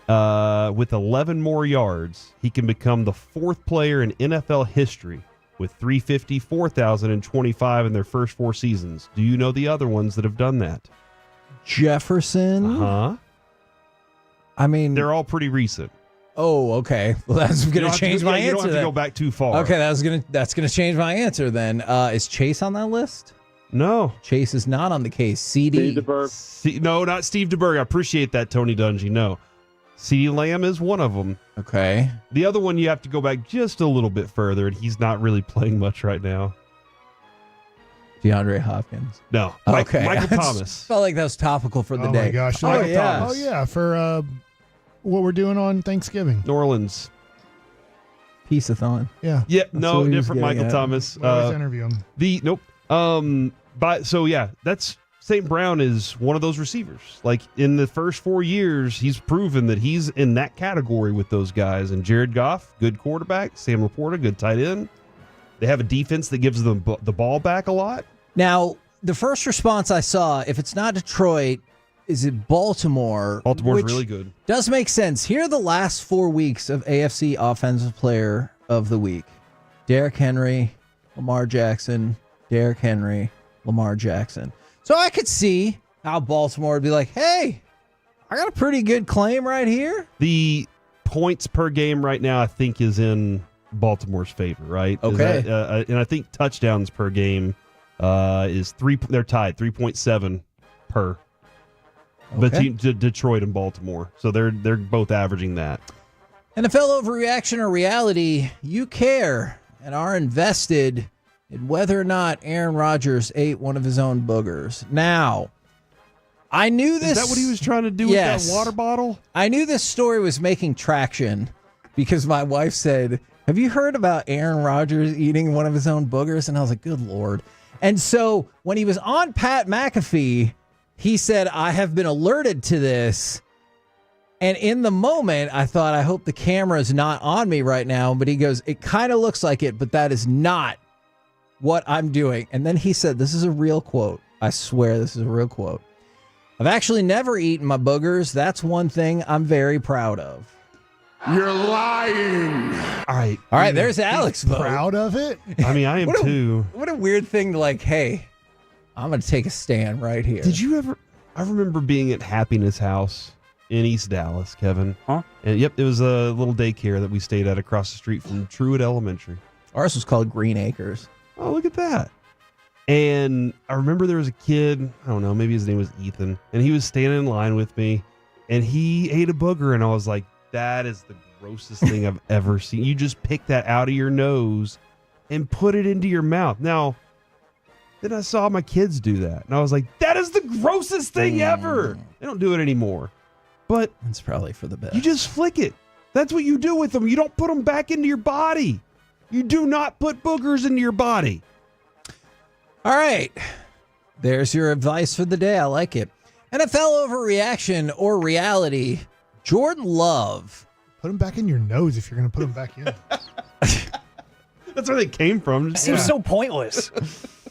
With 11 more yards, he can become the fourth player in NFL history with 354,025 in their first 4 seasons. Do you know the other ones that have done that? Jefferson? Uh-huh. I mean, they're all pretty recent. Oh, okay. Well, that's going to change my answer. You don't have to then. go back too far. Okay, that's gonna change my answer then. Is Chase on that list? No. Chase is not on the case. CD. No, not Steve DeBerg. I appreciate that, Tony Dungy. No. CeeDee Lamb is one of them. Okay. The other one, you have to go back just a little bit further, and he's not really playing much right now. DeAndre Hopkins. No. Okay. Michael Thomas. Felt like that was topical for the Oh day. my gosh. Oh, yeah. Thomas. Oh yeah, for what we're doing on Thanksgiving. New Orleans. Yeah. Peace-a-thon. Yeah, That's no, what he was different getting Michael at. Thomas. We always interview him. So yeah, that's St. Brown is one of those receivers. Like in the first 4 years, he's proven that he's in that category with those guys. And Jared Goff, good quarterback. Sam Laporta, good tight end. They have a defense that gives them the ball back a lot. Now, the first response I saw, if it's not Detroit, is it Baltimore? Baltimore's which really good. Does make sense. Here are the last 4 weeks of AFC Offensive Player of the Week. Derrick Henry, Lamar Jackson, Derrick Henry, Lamar Jackson. So I could see how Baltimore would be like, hey, I got a pretty good claim right here. The points per game right now, I think, is in Baltimore's favor, right? Is Okay. that, and I think touchdowns per game is 3. They're tied, 3.7 per. Between Detroit and Baltimore. So they're both averaging that. NFL overreaction or reality, you care and are invested in whether or not Aaron Rodgers ate one of his own boogers. Now, I knew this. Is that what he was trying to do with that water bottle? I knew this story was making traction because my wife said, have you heard about Aaron Rodgers eating one of his own boogers? And I was like, good Lord. And so when he was on Pat McAfee, he said, I have been alerted to this. And in the moment, I thought, I hope the camera is not on me right now. But he goes, it kind of looks like it, but that is not what I'm doing. And then he said, this is a real quote. I swear this is a real quote. I've actually never eaten my boogers. That's one thing I'm very proud of. You're lying. All right, there's Alex. Proud of it? I mean, I am too. What a weird thing to like, hey, I'm going to take a stand right here. Did you ever? I remember being at Happiness House in East Dallas, Kevin. Huh? And yep, it was a little daycare that we stayed at across the street from Truett Elementary. Ours was called Green Acres. Oh, look at that. And I remember there was a kid, I don't know, maybe his name was Ethan, and he was standing in line with me, and he ate a booger, and I was like, that is the grossest thing I've ever seen. You just pick that out of your nose and put it into your mouth. Now, then I saw my kids do that, and I was like, that is the grossest thing ever. They don't do it anymore. But it's probably for the best. You just flick it. That's what you do with them. You don't put them back into your body. You do not put boogers into your body. All right. There's your advice for the day. I like it. NFL overreaction or reality. Jordan Love. Put them back in your nose if you're going to put them back in. That's where they came from. Seems so pointless.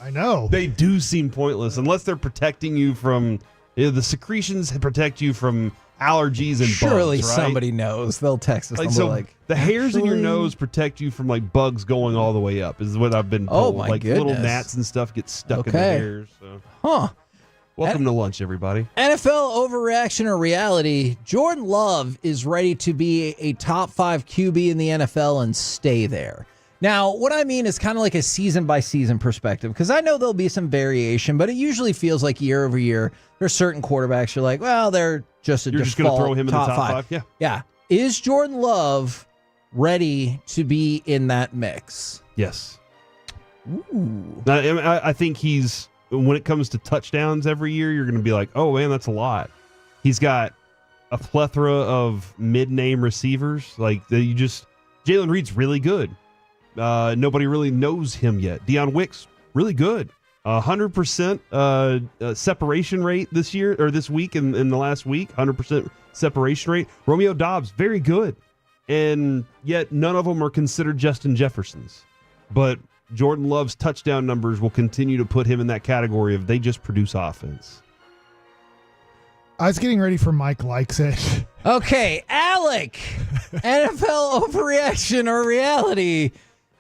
I know. They do seem pointless unless they're protecting you from the secretions protect you from allergies and Surely bugs, right? somebody knows. They'll text us. Like, and so be like, the hairs in your actually- nose protect you from like bugs going all the way up is what I've been Oh, told. my like little goodness. gnats and stuff get stuck in the Okay. hairs. So. Huh. Welcome to lunch, everybody. NFL overreaction or reality. Jordan Love is ready to be a top 5 QB in the NFL and stay there. Now, what I mean is kind of like a season by season perspective, because I know there'll be some variation, but it usually feels like year over year, there's certain quarterbacks you're like, well, they're just a You're just going to default throw him in the top five? Yeah. Yeah. Is Jordan Love ready to be in that mix? Yes. Ooh. I think he's, when it comes to touchdowns every year, you're going to be like, oh, man, that's a lot. He's got a plethora of mid-name receivers. Like, Jalen Reed's really good. Nobody really knows him yet. Deion Wick's really good. 100% separation rate this year or this week in the last week. 100% separation rate. Romeo Doubs, very good, and yet none of them are considered Justin Jeffersons. But Jordan Love's touchdown numbers will continue to put him in that category of they just produce offense. I was getting ready for Mike Likes It. Okay, Alec. NFL overreaction or reality?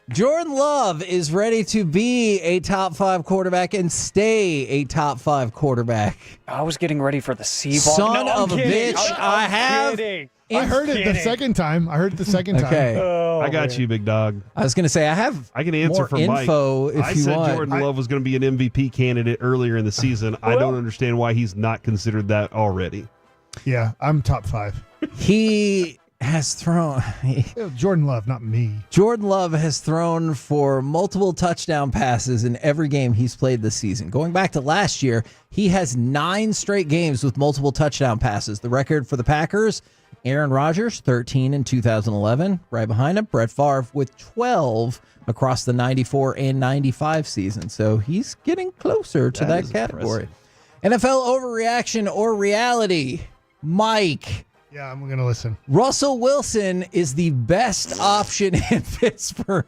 Jordan Love is ready to be a top 5 quarterback and stay a top 5 quarterback. I was getting ready for the C-ball. Son of a bitch. I have. Kidding. I heard it the second time. Okay. Oh, I got you, big dog. I was going to say, I can answer more for info Mike. if I you said want. Jordan Love was going to be an MVP candidate earlier in the season. I don't understand why he's not considered that already. Yeah, I'm top 5. He has thrown. Jordan Love, not me. Jordan Love has thrown for multiple touchdown passes in every game he's played this season. Going back to last year, he has 9 straight games with multiple touchdown passes. The record for the Packers, Aaron Rodgers, 13 in 2011. Right behind him, Brett Favre with 12 across the 94 and 95 season. So he's getting closer to that category. Impressive. NFL overreaction or reality? Mike. Yeah, I'm going to listen. Russell Wilson is the best option in Pittsburgh.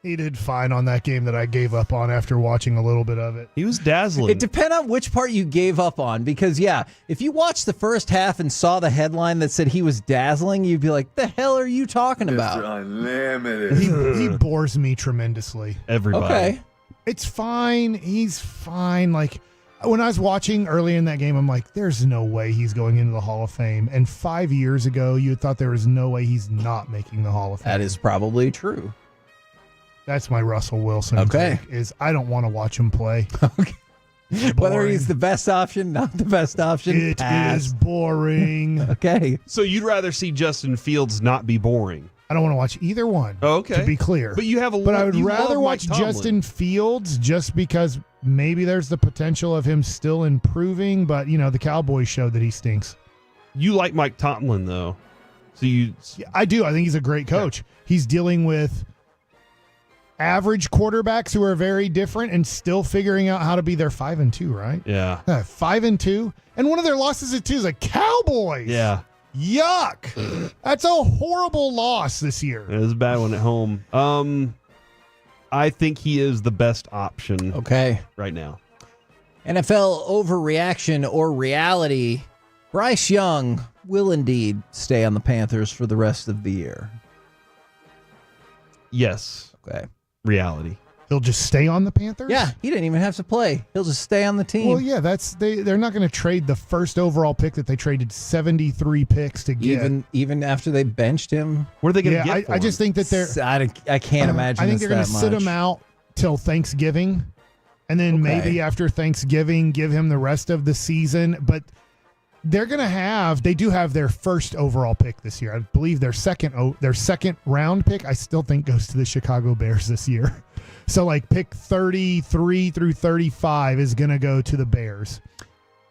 He did fine on that game that I gave up on after watching a little bit of it. He was dazzling. It depends on which part you gave up on, because, yeah, if you watched the first half and saw the headline that said he was dazzling, you'd be like, the hell are you talking about? Unlimited. He bores me tremendously. Everybody. Okay. It's fine. He's fine. Like, when I was watching early in that game, I'm like, there's no way he's going into the Hall of Fame. And 5 years ago, you thought there was no way he's not making the Hall of Fame. That is probably true. That's my Russell Wilson Okay. take, is I don't want to watch him play. Okay. Whether he's the best option, not the best option, It is boring. Okay. So you'd rather see Justin Fields not be boring? I don't want to watch either one. Oh, okay. To be clear. But you have a But I would you rather love watch Mike Tomlin. Justin Fields just because maybe there's the potential of him still improving, but the Cowboys showed that he stinks. You like Mike Tomlin though. So you Yeah, I do. I think he's a great coach. Yeah. He's dealing with average quarterbacks who are very different and still figuring out how to be their 5-2, right? Yeah. 5-2. And one of their losses at 2 is the Cowboys. Yeah. Yuck. That's a horrible loss this year. It was a bad one at home. I think he is the best option. Okay. Right now. NFL overreaction or reality? Bryce Young will indeed stay on the Panthers for the rest of the year. Yes. Okay. Reality. He'll just stay on the Panthers? Yeah, he didn't even have to play. He'll just stay on the team. Well, yeah, they're not going to trade the first overall pick that they traded 73 picks to get. Even after they benched him. What are they going to get for I just think that they're. I can't imagine. I think they're going to to sit him out till Thanksgiving, and then maybe after Thanksgiving give him the rest of the season. But they're going to they do have their first overall pick this year. I believe their second round pick, I still think goes to the Chicago Bears this year. So like pick 33 through 35 is going to go to the Bears.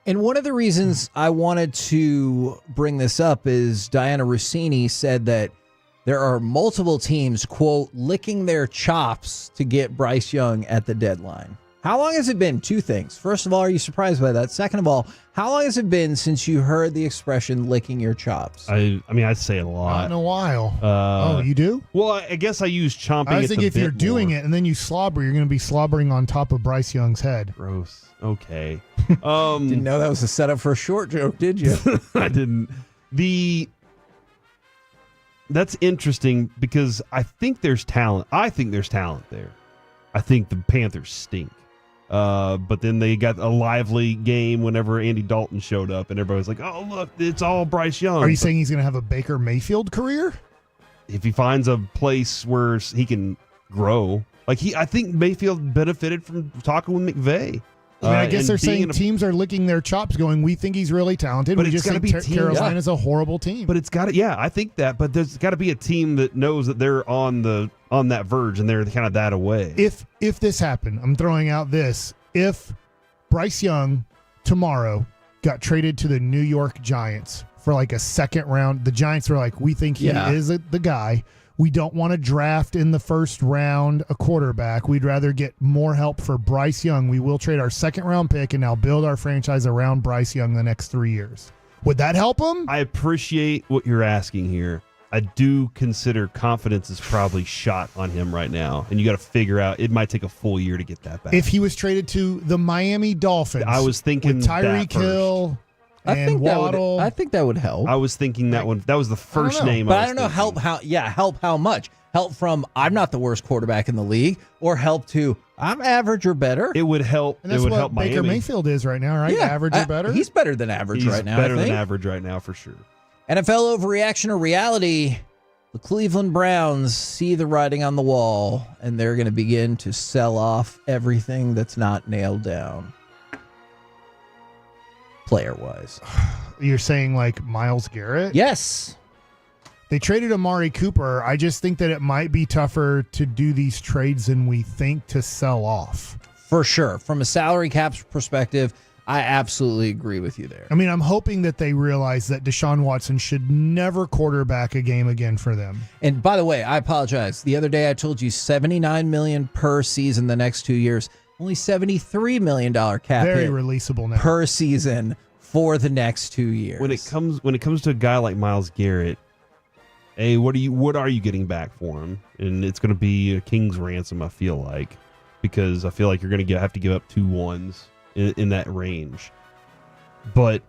And one of the reasons I wanted to bring this up is Diana Rossini said that there are multiple teams, quote, licking their chops to get Bryce Young at the deadline. How long has it been? 2 things. First of all, are you surprised by that? Second of all, how long has it been since you heard the expression licking your chops? I mean, I'd say a lot. Not in a while. You do? Well, I guess I use chomping. I think if you're doing it and then you slobber, you're going to be slobbering on top of Bryce Young's head. Gross. Okay. Didn't know that was a setup for a short joke, did you? I didn't. That's interesting because I think there's talent. I think there's talent there. I think the Panthers stink. But then they got a lively game whenever Andy Dalton showed up, and everybody was like, oh, look, it's all Bryce Young. Are you saying he's going to have a Baker Mayfield career? If he finds a place where he can grow. I think Mayfield benefited from talking with McVay. I mean, I guess they're saying teams are licking their chops going, we think he's really talented. But we it's just think Carolina's a horrible team. But it's got to, I think that. But there's got to be a team that knows that they're on that verge and they're kind of that away. If this happened, I'm throwing out this. If Bryce Young tomorrow got traded to the New York Giants for like a second round, the Giants were like, we think he is the guy. We don't want to draft in the first round a quarterback. We'd rather get more help for Bryce Young. We will trade our second-round pick and now build our franchise around Bryce Young the next 3 years. Would that help him? I appreciate what you're asking here. I do consider confidence is probably shot on him right now, and you got to figure out it might take a full year to get that back. If he was traded to the Miami Dolphins, I was thinking with Tyreek that Hill and Waddle. I think that would help. I was thinking that one. That was the first name. But I I don't know help how much. Help from I'm not the worst quarterback in the league, or help to I'm average or better. It would help. And that's it would what help Baker Miami. Mayfield is right now, right? Yeah, Average or better? He's better than average He's right now. better I think. than average right now for sure. NFL overreaction or reality? The Cleveland Browns see the writing on the wall, and they're going to begin to sell off everything that's not nailed down, player-wise. You're saying like Myles Garrett? Yes. They traded Amari Cooper. I just think that it might be tougher to do these trades than we think to sell off. For sure. From a salary cap perspective, I absolutely agree with you there. I mean, I'm hoping that they realize that Deshaun Watson should never quarterback a game again for them. And by the way, I apologize. The other day I told you $79 million per season the next 2 years. Only $73 million cap Very hit releasable now. per season for the next 2 years. When it comes to a guy like Myles Garrett, hey, what are you getting back for him? And it's going to be a king's ransom, I feel like, because I feel like you're going to have to give up 2 1s in that range. But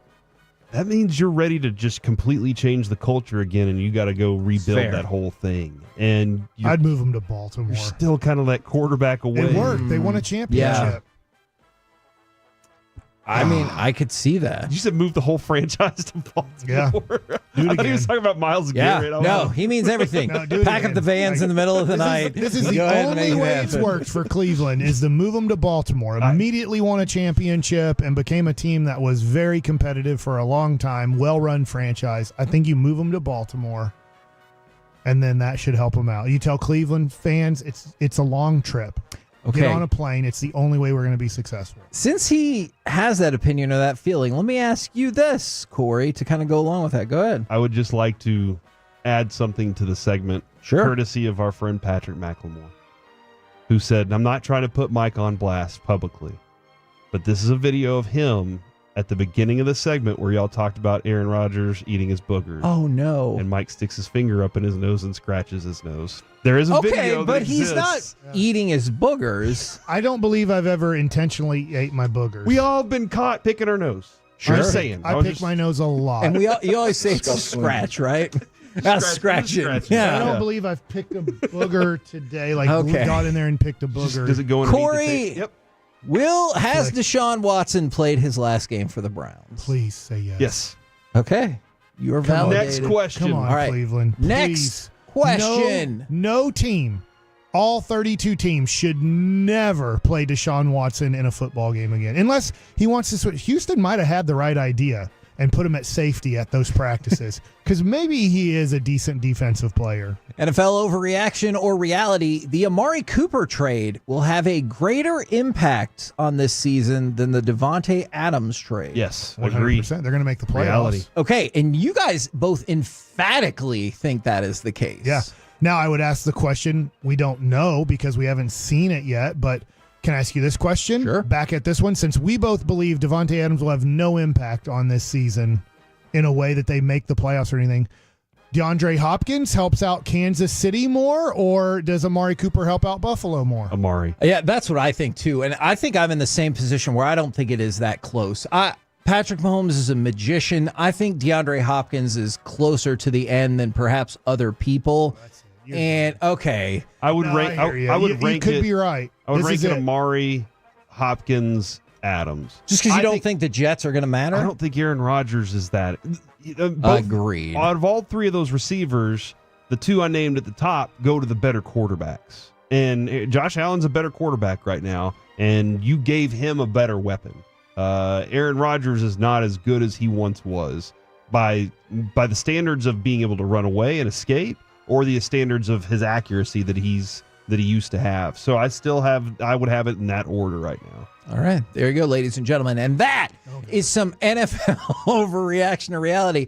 that means you're ready to just completely change the culture again, and you got to go rebuild that whole thing. And I'd move him to Baltimore. You're still kind of that quarterback away. It worked. They won a championship. Yeah. I mean, I could see that. You said move the whole franchise to Baltimore. Yeah. I thought he was talking about Myles Garrett. No, he means everything. No, do it Pack again. up the vans in the middle of the night. This is and the go ahead and only make it way it's happen. worked for Cleveland is to move them to Baltimore. Immediately won a championship and became a team that was very competitive for a long time, well-run franchise. I think you move them to Baltimore, and then that should help them out. You tell Cleveland fans it's a long trip. Okay. Get on a plane. It's the only way we're going to be successful. Since he has that opinion or that feeling, let me ask you this, Corey, to kind of go along with that. Go ahead. I would just like to add something to the segment, courtesy of our friend Patrick McLemore, who said, I'm not trying to put Mike on blast publicly, but this is a video of him at the beginning of the segment where y'all talked about Aaron Rodgers eating his boogers. Oh, no. And Mike sticks his finger up in his nose and scratches his nose. There is a video that but he's not exists. eating his boogers. I don't believe I've ever intentionally ate my boogers. We all been caught picking our nose. Sure. Just saying. I pick my nose a lot. And you always say it's a scratch, right? Not scratching. Yeah. I don't believe I've picked a booger today. Like, Okay. got in there and picked a booger. Does it go in Corey, Yep. has Deshaun Watson played his last game for the Browns? Please say yes. Yes. Okay. You are Come on. validated. Next question. Come on, All right. Cleveland. Next Please. question. No team, all 32 teams should never play Deshaun Watson in a football game again. Unless he wants to switch. Houston might have had the right idea and put him at safety at those practices because maybe he is a decent defensive player. NFL overreaction or reality, the Amari Cooper trade will have a greater impact on this season than the Devontae Adams trade. Yes, 100%. agree. They're going to make the playoffs. Reality. Okay, and you guys both emphatically think that is the case. Yeah. Now, I would ask the question, we don't know because we haven't seen it yet, but can I ask you this question? Sure. Back at this one, since we both believe Devontae Adams will have no impact on this season in a way that they make the playoffs or anything, DeAndre Hopkins helps out Kansas City more, or does Amari Cooper help out Buffalo more? Amari. Yeah, that's what I think too. And I think I'm in the same position where I don't think it is that close. Patrick Mahomes is a magician. I think DeAndre Hopkins is closer to the end than perhaps other people. And okay, I would rank. I would you rank could it. be right. I would This rank is it it. Amari, Hopkins, Adams. just because you don't think the Jets are going to matter? I don't think Aaron Rodgers is that. Agreed. Out of all three of those receivers, the two I named at the top go to the better quarterbacks. And Josh Allen's a better quarterback right now, and you gave him a better weapon. Aaron Rodgers is not as good as he once was by the standards of being able to run away and escape, or the standards of his accuracy that he used to have. So I would have it in that order right now. All right, there you go, ladies and gentlemen. And that is some NFL overreaction to reality.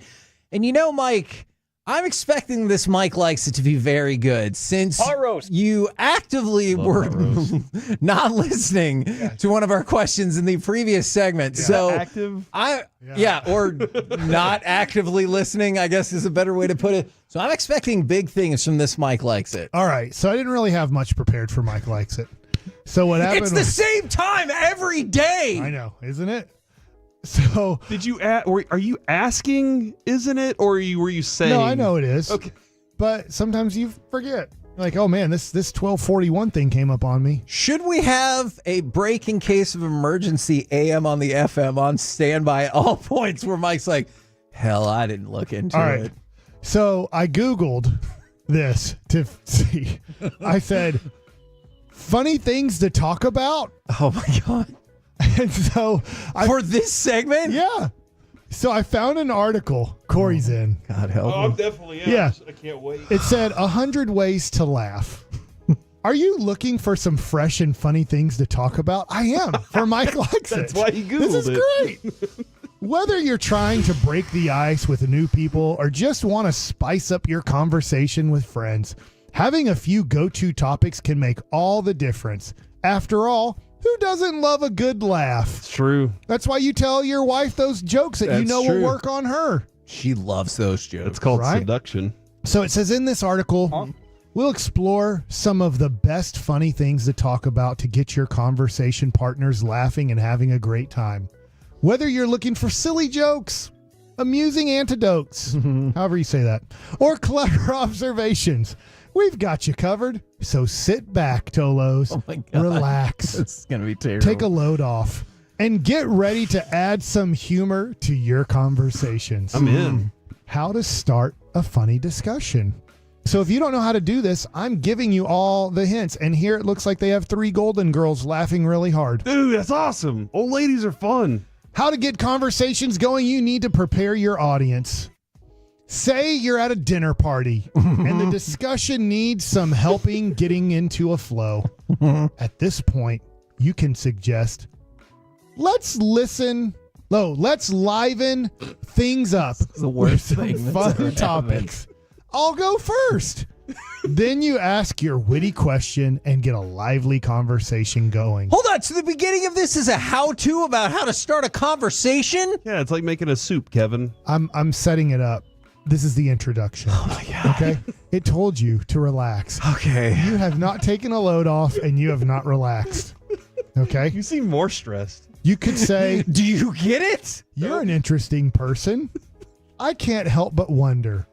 And you know, Mike, I'm expecting this Mike Likes It to be very good since you actively were not listening to one of our questions in the previous segment. So active? Or not actively listening, I guess is a better way to put it. So I'm expecting big things from this Mike Likes It. All right. So I didn't really have much prepared for Mike Likes It. So what happened? It's the same time every day. I know, isn't it? So did you or are you asking, isn't it? Or were you saying? No, I know it is. Okay. But sometimes you forget. Like, oh man, this 1241 thing came up on me. Should we have a break in case of emergency AM on the FM on standby at all points where Mike's like, hell, I didn't look into it. So I Googled this to see. I said, funny things to talk about. Oh my God. And so for this segment? Yeah. So I found an article. Corey's in. God help me. I'm definitely in. Yeah. I can't wait. It said 100 ways to laugh. Are you looking for some fresh and funny things to talk about? I am. For Mike Likes It. That's why he Googled This is great. Whether you're trying to break the ice with new people or just want to spice up your conversation with friends, having a few go-to topics can make all the difference. After all, who doesn't love a good laugh? It's true. That's why you tell your wife those jokes that you know will work on her. She loves those jokes. It's called seduction. So it says in this article, we'll explore some of the best funny things to talk about to get your conversation partners laughing and having a great time. Whether you're looking for silly jokes, amusing anecdotes, however you say that, or clever observations, we've got you covered. So sit back, Tolos. Oh my God. Relax. This is going to be terrible. Take a load off and get ready to add some humor to your conversations. I'm in. How to start a funny discussion. So if you don't know how to do this, I'm giving you all the hints. And here it looks like they have 3 Golden Girls laughing really hard. Dude, that's awesome. Old ladies are fun. How to get conversations going, you need to prepare your audience. Say you're at a dinner party and the discussion needs some helping getting into a flow. At this point, you can suggest, let's liven things up. The worst with some thing that's fun ever topics. I'll go first. Then you ask your witty question and get a lively conversation going. Hold on. So the beginning of this is a how-to about how to start a conversation? Yeah, it's like making a soup, Kevin. I'm setting it up. This is the introduction. Oh my God. Okay? It told you to relax. Okay. You have not taken a load off and you have not relaxed. Okay? You seem more stressed. You could say, do you get it? You're an interesting person. I can't help but wonder.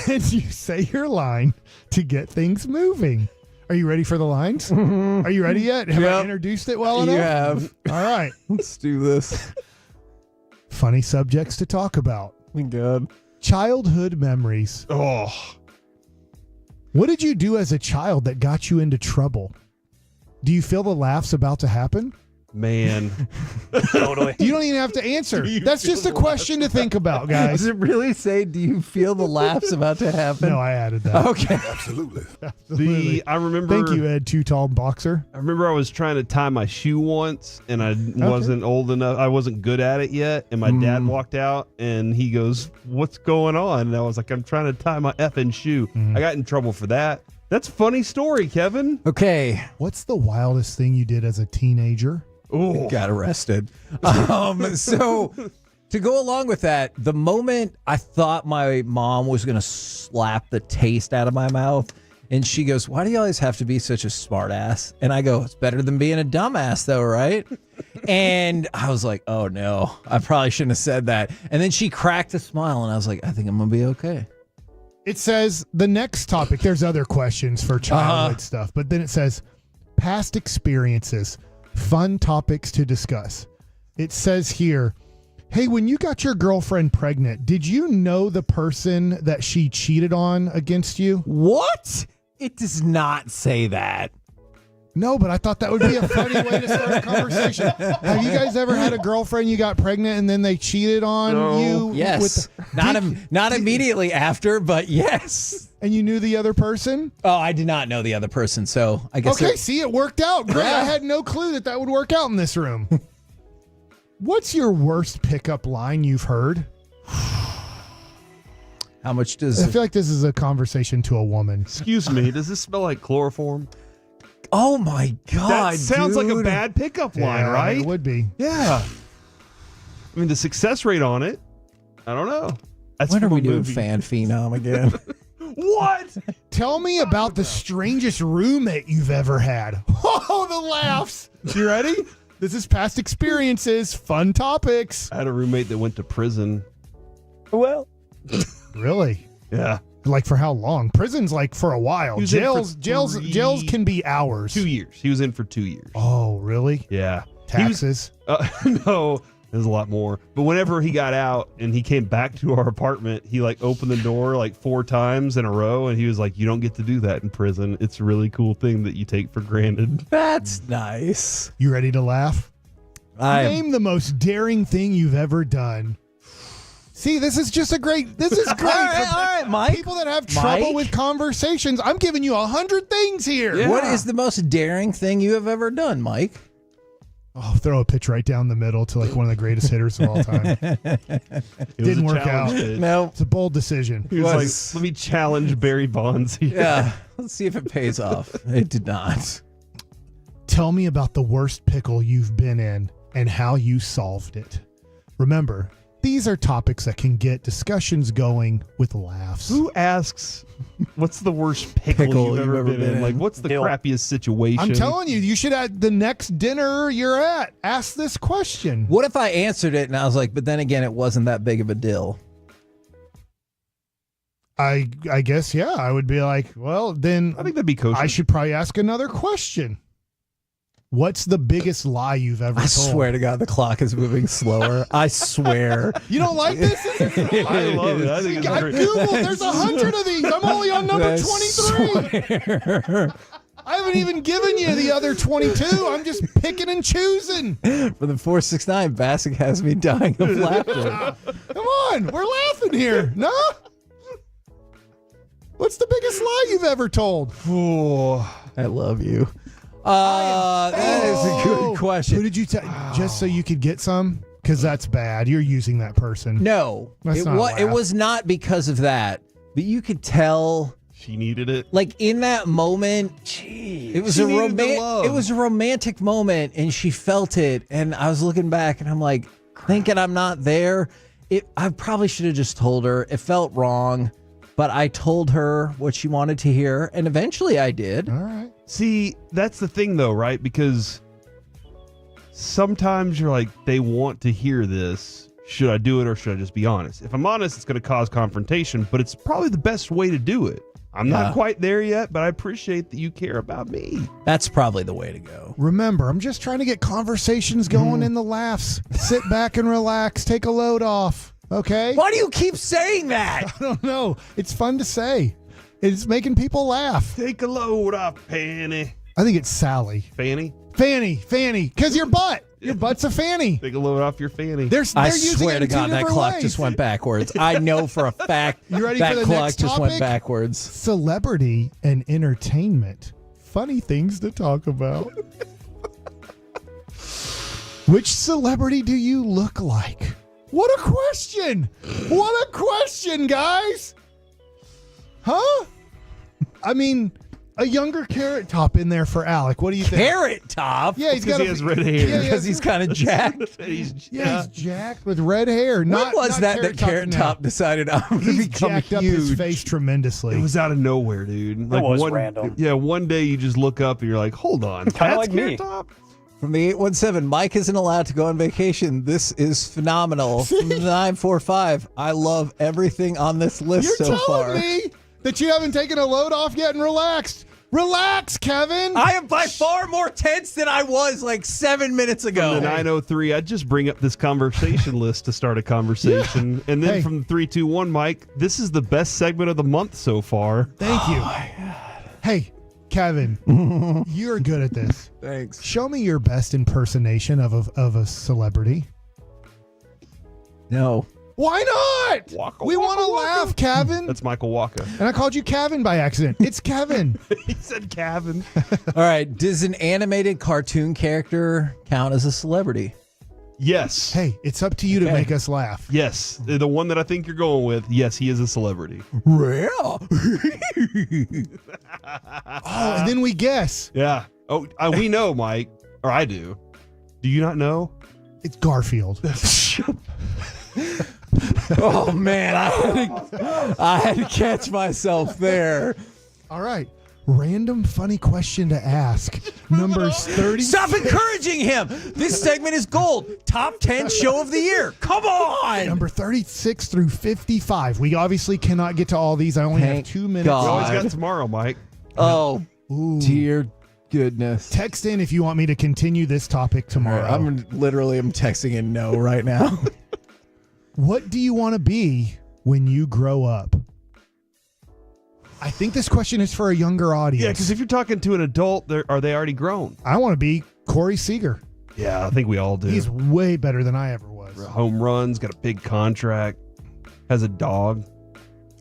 Then you say your line to get things moving. Are you ready for the lines? Are you ready yet? Have I introduced it well enough? You have. All right. Let's do this. Funny subjects to talk about. My God. Childhood memories. Oh. What did you do as a child that got you into trouble? Do you feel the laughs about to happen? Man. Totally. You don't even have to answer. That's just a question to think about, guys. Does it really say, do you feel the laughs about to happen? No, I added that. Okay. Absolutely. I remember. Thank you, Ed, Too Tall Boxer. I remember I was trying to tie my shoe once, and I wasn't old enough. I wasn't good at it yet, and my dad walked out, and he goes, "What's going on?" And I was like, "I'm trying to tie my effing shoe." I got in trouble for that. That's a funny story, Kevin. Okay. What's the wildest thing you did as a teenager? Oh, got arrested. So to go along with that, the moment I thought my mom was going to slap the taste out of my mouth, and she goes, "Why do you always have to be such a smart ass?" And I go, "It's better than being a dumbass though, right?" And I was like, oh no, I probably shouldn't have said that. And then she cracked a smile, and I was like, I think I'm going to be okay. It says the next topic, there's other questions for childhood stuff, but then it says past experiences. Fun topics to discuss. It says here, hey, when you got your girlfriend pregnant, did you know the person that she cheated on against you? What? It does not say that. No, but I thought that would be a funny way to start a conversation. Have you guys ever had a girlfriend you got pregnant and then they cheated on you? Yes. Not immediately after, but yes. And you knew the other person? Oh, I did not know the other person, so I guess. Okay, see, it worked out. Great. Yeah. I had no clue that would work out in this room. What's your worst pickup line you've heard? How much does I feel like this is a conversation to a woman. Excuse me, does this smell like chloroform? Oh my God, That sounds like a dude. bad pickup line, Yeah, right? It would be. Yeah. I mean, the success rate on it, I don't know. That's When are from we a doing movie. fan phenom again? What? Tell me about the strangest roommate you've ever had. Oh, the laughs. You ready? This is past experiences, fun topics. I had a roommate that went to prison. Well, Really? Yeah. Like for how long? Prison's like for a while. He was in for Jails can be hours. 2 years. He was in for 2 years. Oh, really? Yeah. Taxes? No, there's a lot more. But whenever he got out and he came back to our apartment, he like opened the door like 4 times in a row, and he was like, "You don't get to do that in prison. It's a really cool thing that you take for granted." That's nice. You ready to laugh? Name the most daring thing you've ever done. See, this is just this is great. All right, Mike. People that have trouble Mike? with conversations. I'm giving you 100 things here. What is the most daring thing you have ever done, Mike? Oh, throw a pitch right down the middle to like one of the greatest hitters of all time. Didn't work out. No. It's a bold decision. He was like, "Let me challenge Barry Bonds here." Yeah. Let's see if it pays off. It did not. Tell me about the worst pickle you've been in and how you solved it. Remember, these are topics that can get discussions going with laughs. Who asks, "What's the worst pickle you've ever been in?" Like, what's the crappiest situation? I'm telling you, you should at the next dinner you're at, ask this question. What if I answered it and I was like, but then again, it wasn't that big of a deal? I guess, yeah, I would be like, well, then I think that'd be kosher. I should probably ask another question. What's the biggest lie you've ever I told? swear to God, the clock is moving slower. I swear. You don't like this? I love it. I think it's I great. Googled. There's 100 of these. I'm only on number I 23. swear. I haven't even given you the other 22. I'm just picking and choosing. For the 469, Bassick has me dying of laughter. Come on. We're laughing here. No? What's the biggest lie you've ever told? I love you. That is a good question. Who did you tell? Just so you could get some? Because that's bad. You're using that person. No, That's it not a was. It laugh. was not because of that. But you could tell, She needed it. like in that moment, it was She a needed the love. It was a romantic moment, and she felt it. And I was looking back, and I'm like, thinking I'm not there. I probably should have just told her. It felt wrong, but I told her what she wanted to hear, and eventually I did. All right. See, that's the thing though, right? Because sometimes you're like, they want to hear this. Should I do it or should I just be honest? If I'm honest, it's going to cause confrontation, but it's probably the best way to do it. I'm not quite there yet, but I appreciate that you care about me. That's probably the way to go. Remember, I'm just trying to get conversations going in the laughs. Sit back and relax. Take a load off. Okay? Why do you keep saying that? I don't know. It's fun to say. It's making people laugh. Take a load off, Fanny. I think it's Sally. Fanny? Fanny. Because your butt. Your butt's a fanny. Take a load off your fanny. I using swear it to in two God, that different clock ways. just went backwards. I know for a fact You ready that for the clock next just went topic? backwards. Celebrity and entertainment. Funny things to talk about. Which celebrity do you look like? What a question! What a question, guys! Huh? I mean, a younger Carrot Top in there for Alec. What do you think? Carrot Top? Yeah, he's got he has red hair. Because he's kind of jacked. He's he's jacked with red hair. When was that Carrot Top decided I'm going to He's become jacked up his huge? face tremendously. It was out of nowhere, dude. It was random. Yeah, one day you just look up and you're like, hold on. Kinda that's like me. Carrot Top? From the 817, Mike isn't allowed to go on vacation. This is phenomenal. From the 945, I love everything on this list You're so telling far. me that you haven't taken a load off yet and relaxed. Relax, Kevin. I am by far more tense than I was like 7 minutes ago. From the 903, I'd just bring up this conversation list to start a conversation. Yeah. And then Hey. from the 321, Mike, this is the best segment of the month so far. Thank you. Hey, Kevin, you're good at this. Thanks. Show me your best impersonation of a celebrity. No. Why not? Waka, we waka, want to waka. laugh, Kevin. That's Michael Waka. And I called you Kevin by accident. It's Kevin. He said Kevin. All right. Does an animated cartoon character count as a celebrity? Yes. Hey, it's up to you to make us laugh. Yes. The one that I think you're going with, yes, he is a celebrity. Real? And then we guess. Yeah. Oh, we know, Mike. Or I do. Do you not know? It's Garfield. Oh, man. I had to catch myself there. All right. Random funny question to ask. Numbers 30. Stop encouraging him. This segment is gold. Top 10 show of the year. Come on. Number 36 through 55. We obviously cannot get to all these. I only have 2 minutes. We always got tomorrow, Mike. Oh, dear goodness. Text in if you want me to continue this topic tomorrow. I'm texting in no right now. What do you want to be when you grow up? I think this question is for a younger audience. Yeah, because if you're talking to an adult, are they already grown? I want to be Corey Seager. Yeah, I think we all do. He's way better than I ever was. Home runs, got a big contract, has a dog.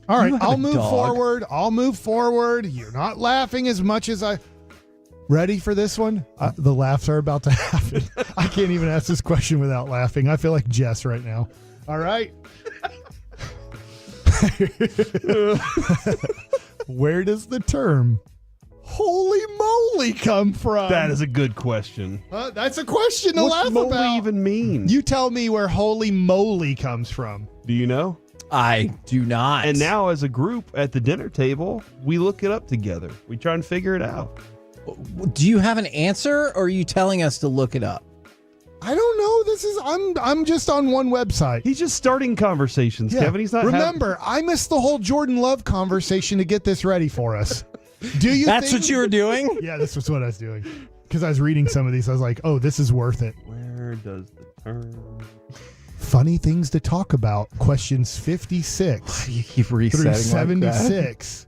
All right, I'll move forward. I'll move forward. You're not laughing as much as I... Ready for this one? The laughs are about to happen. I can't even ask this question without laughing. I feel like Jess right now. All right. Where does the term holy moly come from? That is a good question. That's a question to laugh about. What about. even mean? You tell me where holy moly comes from. Do you know? I do not. And now as a group at the dinner table, we look it up together. We try and figure it out. Do you have an answer, or are you telling us to look it up? I don't know. I'm just on one website. He's just starting conversations, Kevin. He's not. Remember, I missed the whole Jordan Love conversation to get this ready for us. Do you? That's what you were doing? Yeah, this was what I was doing. Because I was reading some of these, I was like, "Oh, this is worth it." Where does the term? Funny things to talk about. Questions 56 you keep resetting through 76.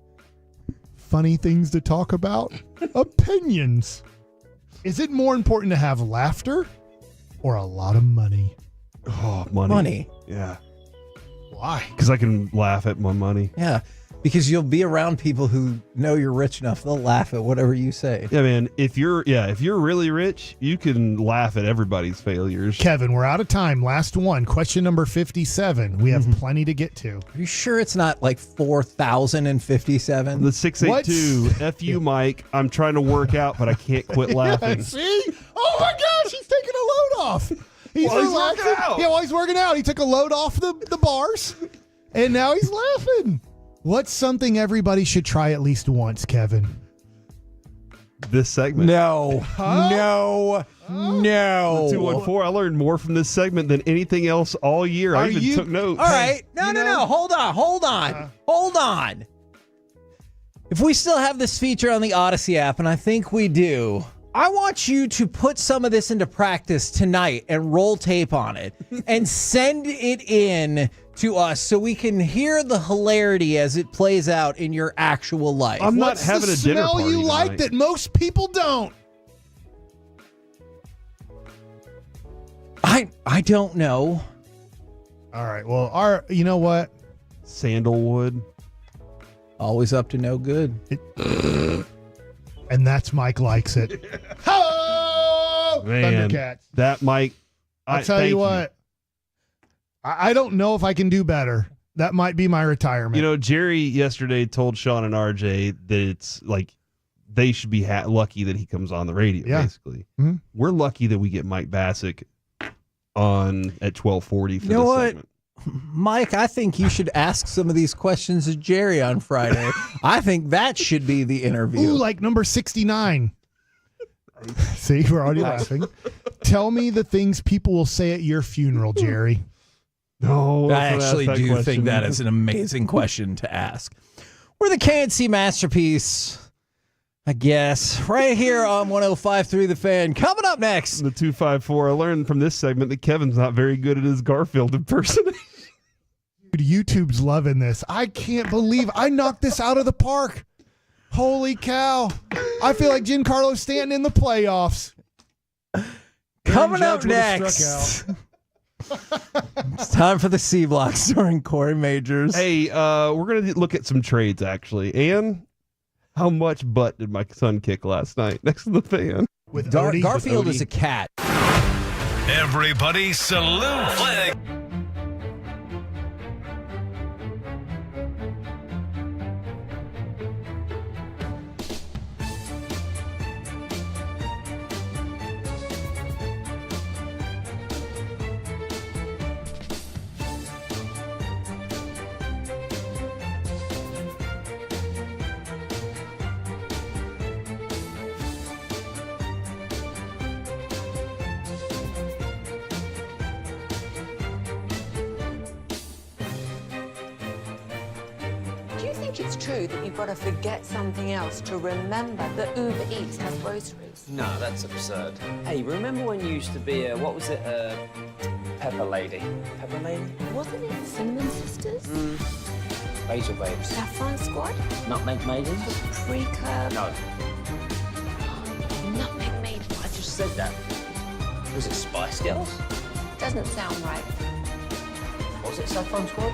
Funny things to talk about. Opinions. Is it more important to have laughter or a lot of money? Oh, money. Yeah. Why? Because I can laugh at my money. Yeah, because you'll be around people who know you're rich enough. They'll laugh at whatever you say. Yeah, man. If you're really rich, you can laugh at everybody's failures. Kevin, we're out of time. Last one. Question number 57. We have plenty to get to. Are you sure it's not like 4,057? The 682. F you, Mike. I'm trying to work out, but I can't quit laughing. See? Oh my gosh, he's taking a load off. He's working out. Yeah, while he's working out, he took a load off the bars, and now he's laughing. What's something everybody should try at least once, Kevin? This segment. No. No. No. The 214. I learned more from this segment than anything else all year. I even took notes. All right. No. Hold on. If we still have this feature on the Odyssey app, and I think we do, I want you to put some of this into practice tonight and roll tape on it and send it in to us so we can hear the hilarity as it plays out in your actual life. I'm not having a dinner party you like tonight. that most people don't? I don't know. All right. Well, you know what? Sandalwood. Always up to no good. And that's Mike likes it. Ho! Man, Thundercats. that Mike. I'll tell you what. I don't know if I can do better. That might be my retirement. You know, Jerry yesterday told Sean and RJ that it's like they should be lucky that he comes on the radio, basically. Mm-hmm. We're lucky that we get Mike Bassick on at 12:40 for You know this what? segment. Mike, I think you should ask some of these questions to Jerry on Friday. I think that should be the interview. Ooh, like number 69. See, we're already laughing. Tell me the things people will say at your funeral, Jerry. No, I actually do think that is an amazing question to ask. We're the KNC Masterpiece, I guess, right here on 105.3 The Fan. Coming up next. The 254. I learned from this segment that Kevin's not very good at his Garfield impersonation. Dude, YouTube's loving this. I can't believe I knocked this out of the park. Holy cow. I feel like Giancarlo Stanton in the playoffs. Coming up next. It's time for the C Block starring Corey Majors. Hey, we're going to look at some trades, actually. And how much butt did my son kick last night next to the fan? With Garfield is a cat. Everybody salute flag. Do you think it's true that you've got to forget something else to remember that Uber Eats has groceries? No, that's absurd. Hey, remember when you used to be a, what was it, Pepper Lady? Pepper Lady? Wasn't it the Cinnamon Sisters? Basil Babes. Saffron Squad? Nutmeg Maidens? Pre-curve? No, Nutmeg Maid? I just said that. Was it Spice Girls? Doesn't sound right. Was it Saffron Squad?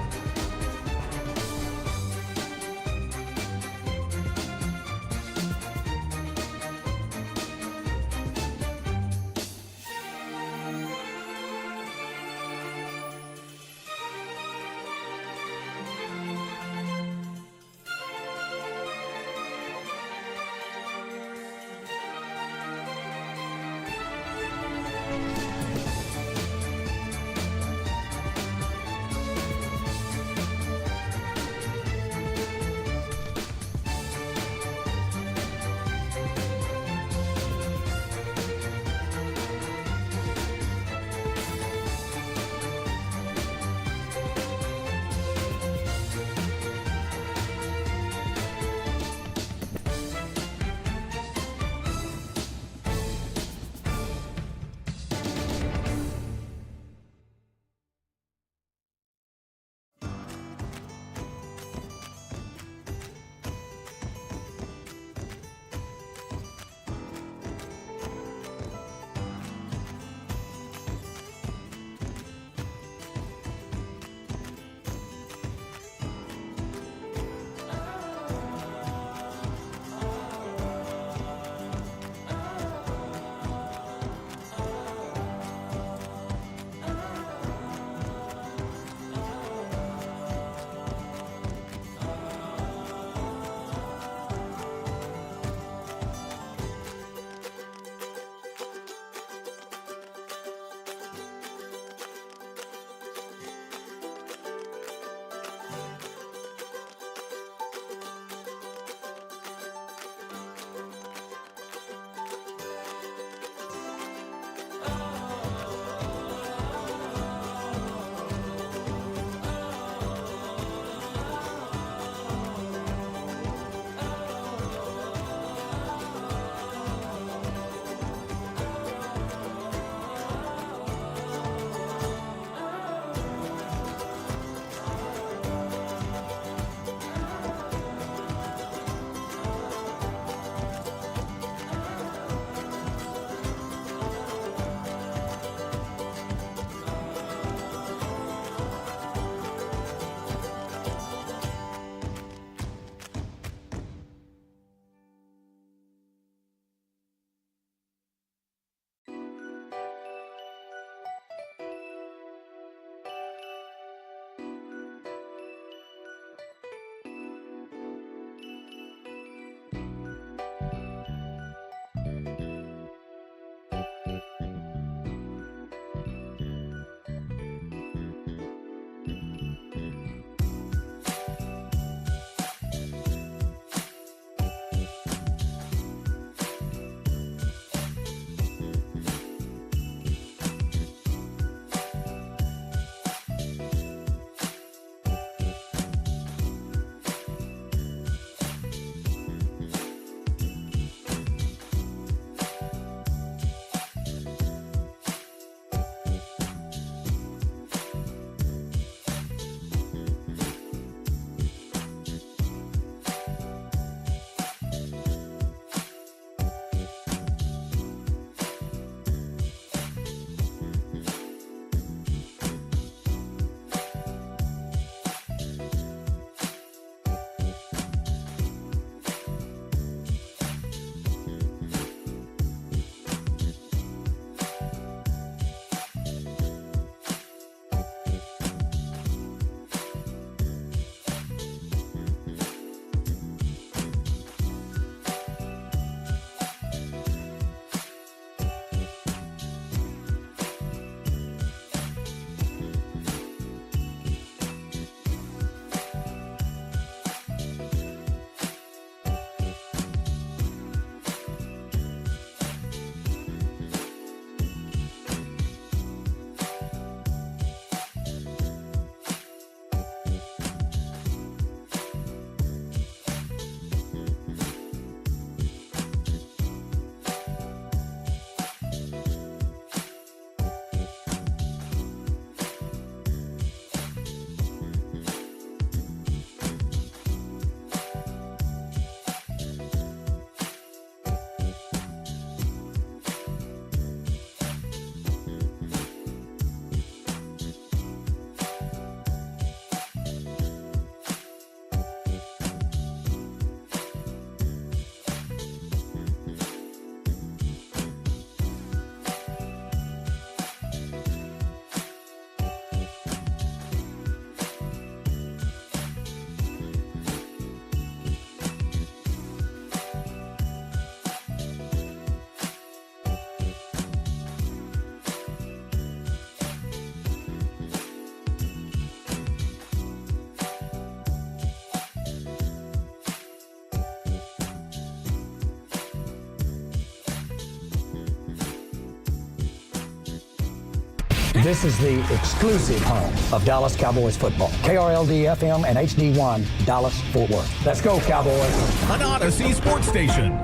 This is the exclusive home of Dallas Cowboys football. KRLD-FM and HD1, Dallas, Fort Worth. Let's go, Cowboys. An Odyssey sports station.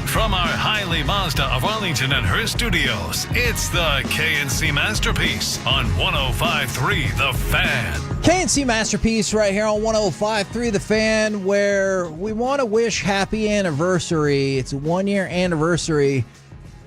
From our Highly Mazda of Arlington and her studios, it's the KNC Masterpiece on 105.3 The Fan. KNC Masterpiece right here on 105.3 The Fan, where we want to wish happy anniversary. It's a 1-year anniversary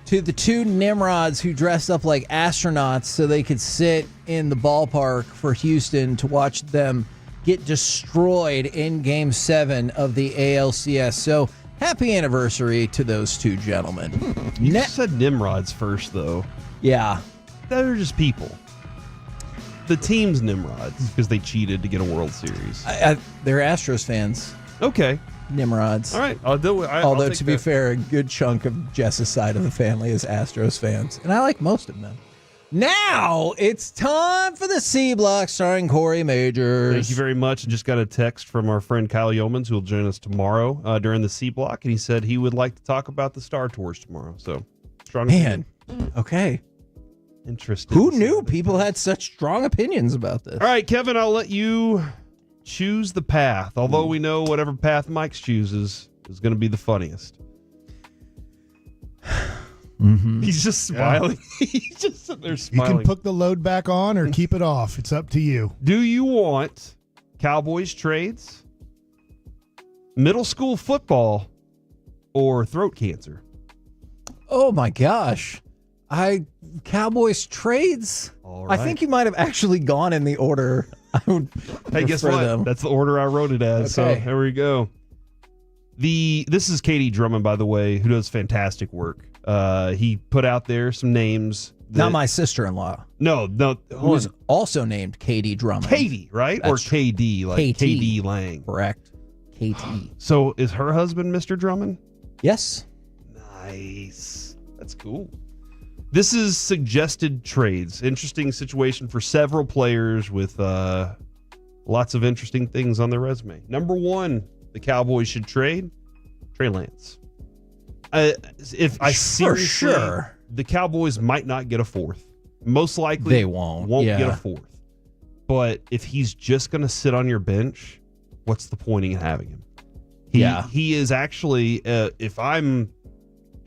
to the two Nimrods who dressed up like astronauts so they could sit in the ballpark for Houston to watch them get destroyed in Game 7 of the ALCS. So happy anniversary to those two gentlemen. You said Nimrods first, though. Yeah. They're just people. The team's Nimrods because they cheated to get a World Series. They're Astros fans. Okay. Nimrods. All right. I'll do it. Although, to be fair, a good chunk of Jess's side of the family is Astros fans. And I like most of them. Now it's time for the C Block starring Corey Majors. Thank you very much. Just got a text from our friend Kyle Yeomans, who will join us tomorrow during the C Block, and he said he would like to talk about the Star Tours tomorrow. So, strong opinion. Okay. Interesting. Who knew people had such strong opinions about this? All right, Kevin, I'll let you choose the path, although we know whatever path Mike chooses is going to be the funniest. Mm-hmm. He's just smiling. Yeah. He's just sitting there smiling. You can put the load back on or keep it off. It's up to you. Do you want Cowboys trades, middle school football, or throat cancer? Oh my gosh. Cowboys trades? All right. I think you might have actually gone in the order I would Hey, guess what? them. That's the order I wrote it as. Okay. So there we go. This is Katie Drummond, by the way, who does fantastic work. He put out there some names. Not my sister-in-law. No. Who was also named Katie Drummond. Katie, right? Or KD, like KT. KD Lang. Correct. KT. So is her husband Mr. Drummond? Yes. Nice. That's cool. This is suggested trades. Interesting situation for several players with lots of interesting things on their resume. Number one, the Cowboys should trade Trey Lance. Sure. The Cowboys might not get a fourth. Most likely they won't get a fourth. But if he's just going to sit on your bench, what's the point in having him? He is actually, if I'm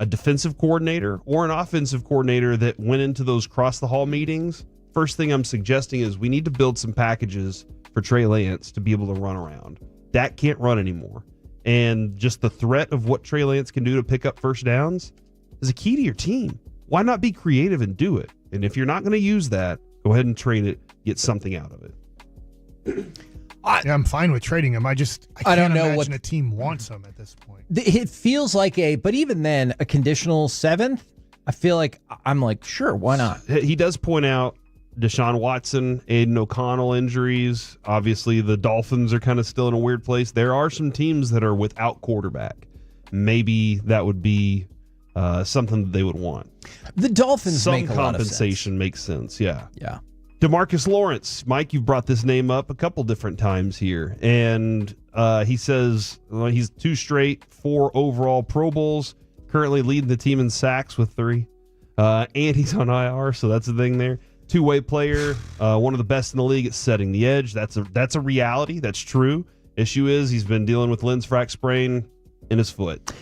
a defensive coordinator or an offensive coordinator that went into those cross the hall meetings, first thing I'm suggesting is we need to build some packages for Trey Lance to be able to run around. Dak can't run anymore. And just the threat of what Trey Lance can do to pick up first downs is a key to your team. Why not be creative and do it? And if you're not going to use that, go ahead and trade it, get something out of it. I'm fine with trading him. I don't know imagine what a team wants him at this point. It feels like but even then, a conditional seventh, I feel like I'm like, sure, why not? He does point out Deshaun Watson, Aiden O'Connell injuries. Obviously, the Dolphins are kind of still in a weird place. There are some teams that are without quarterback. Maybe that would be something that they would want. The Dolphins make a lot of sense. Some compensation makes sense, yeah. Yeah. DeMarcus Lawrence. Mike, you've brought this name up a couple different times here. And he says he's 2 straight, 4 overall Pro Bowls, currently leading the team in sacks with 3. And he's on IR, so that's the thing there. 2-way player, one of the best in the league at setting the edge. That's a reality. That's true. Issue is he's been dealing with Lindsfrack sprain in his foot.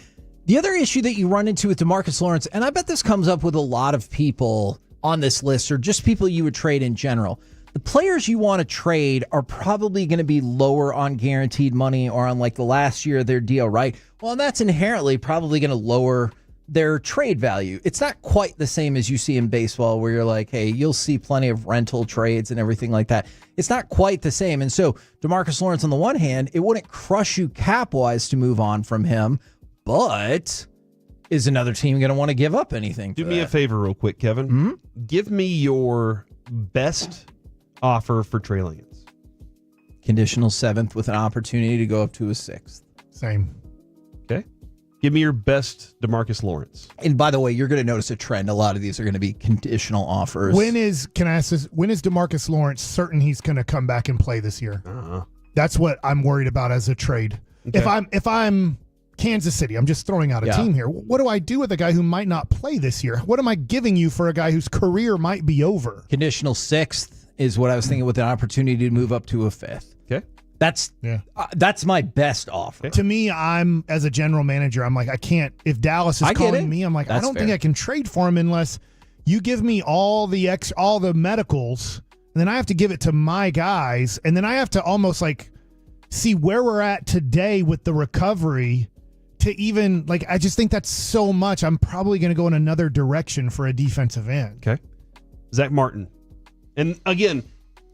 The other issue that you run into with DeMarcus Lawrence, and I bet this comes up with a lot of people on this list, or just people you would trade in general. The players you want to trade are probably going to be lower on guaranteed money or on like the last year of their deal, right? Well, that's inherently probably going to lower their trade value. It's not quite the same as you see in baseball where you're like, hey, you'll see plenty of rental trades and everything like that. It's not quite the same. And so DeMarcus Lawrence, on the one hand, it wouldn't crush you cap-wise to move on from him, but is another team going to want to give up anything? Do me a favor real quick, Kevin. Mm-hmm. Give me your best offer for Trey Lance. Conditional 7th with an opportunity to go up to a 6th. Same. Okay. Give me your best DeMarcus Lawrence. And by the way, you're going to notice a trend. A lot of these are going to be conditional offers. Can I ask this? When is DeMarcus Lawrence certain he's going to come back and play this year? Uh-huh. That's what I'm worried about as a trade. Okay. If I'm Kansas City. I'm just throwing out a Yeah. team here. What do I do with a guy who might not play this year? What am I giving you for a guy whose career might be over? Conditional 6th is what I was thinking, with an opportunity to move up to a 5th. Okay. That's my best offer. To me, I'm as a general manager, I'm like, I can't. If Dallas is I get calling it. me, I'm like, I That's don't think fair. I can trade for him unless you give me all the medicals, and then I have to give it to my guys, and then I have to almost like see where we're at today with the recovery to even like. I just think that's so much. I'm probably going to go in another direction for a defensive end. Okay. Zach Martin. And again,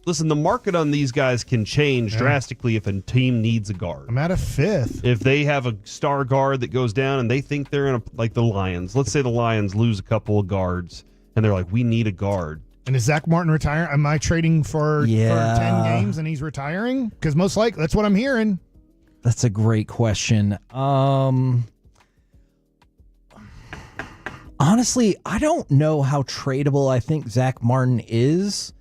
listen, the market on these guys can change drastically if a team needs a guard. I'm at a 5th. If they have a star guard that goes down and they think they're in a, like the Lions, let's say the Lions lose a couple of guards and they're like, we need a guard. And is Zach Martin retiring? Am I trading for 10 games and he's retiring? Because most likely that's what I'm hearing. That's a great question. Honestly, I don't know how tradable I think Zach Martin is,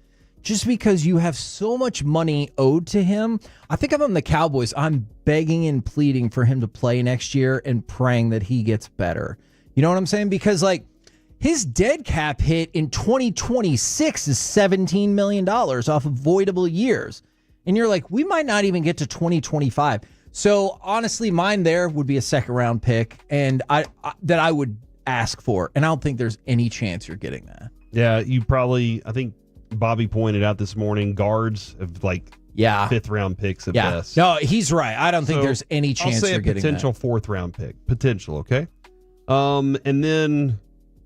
just because you have so much money owed to him. I think if I'm the Cowboys, I'm begging and pleading for him to play next year and praying that he gets better. You know what I'm saying? Because like his dead cap hit in 2026 is $17 million off of voidable years. And you're like, we might not even get to 2025. So honestly, mine there would be a second round pick, and I would ask for. And I don't think there's any chance you're getting that. Yeah, you probably, I think Bobby pointed out this morning, guards of like 5th round picks at best. No, he's right. I don't think there's any chance I'll say you're a getting potential that. 4th round pick. Potential, okay? And then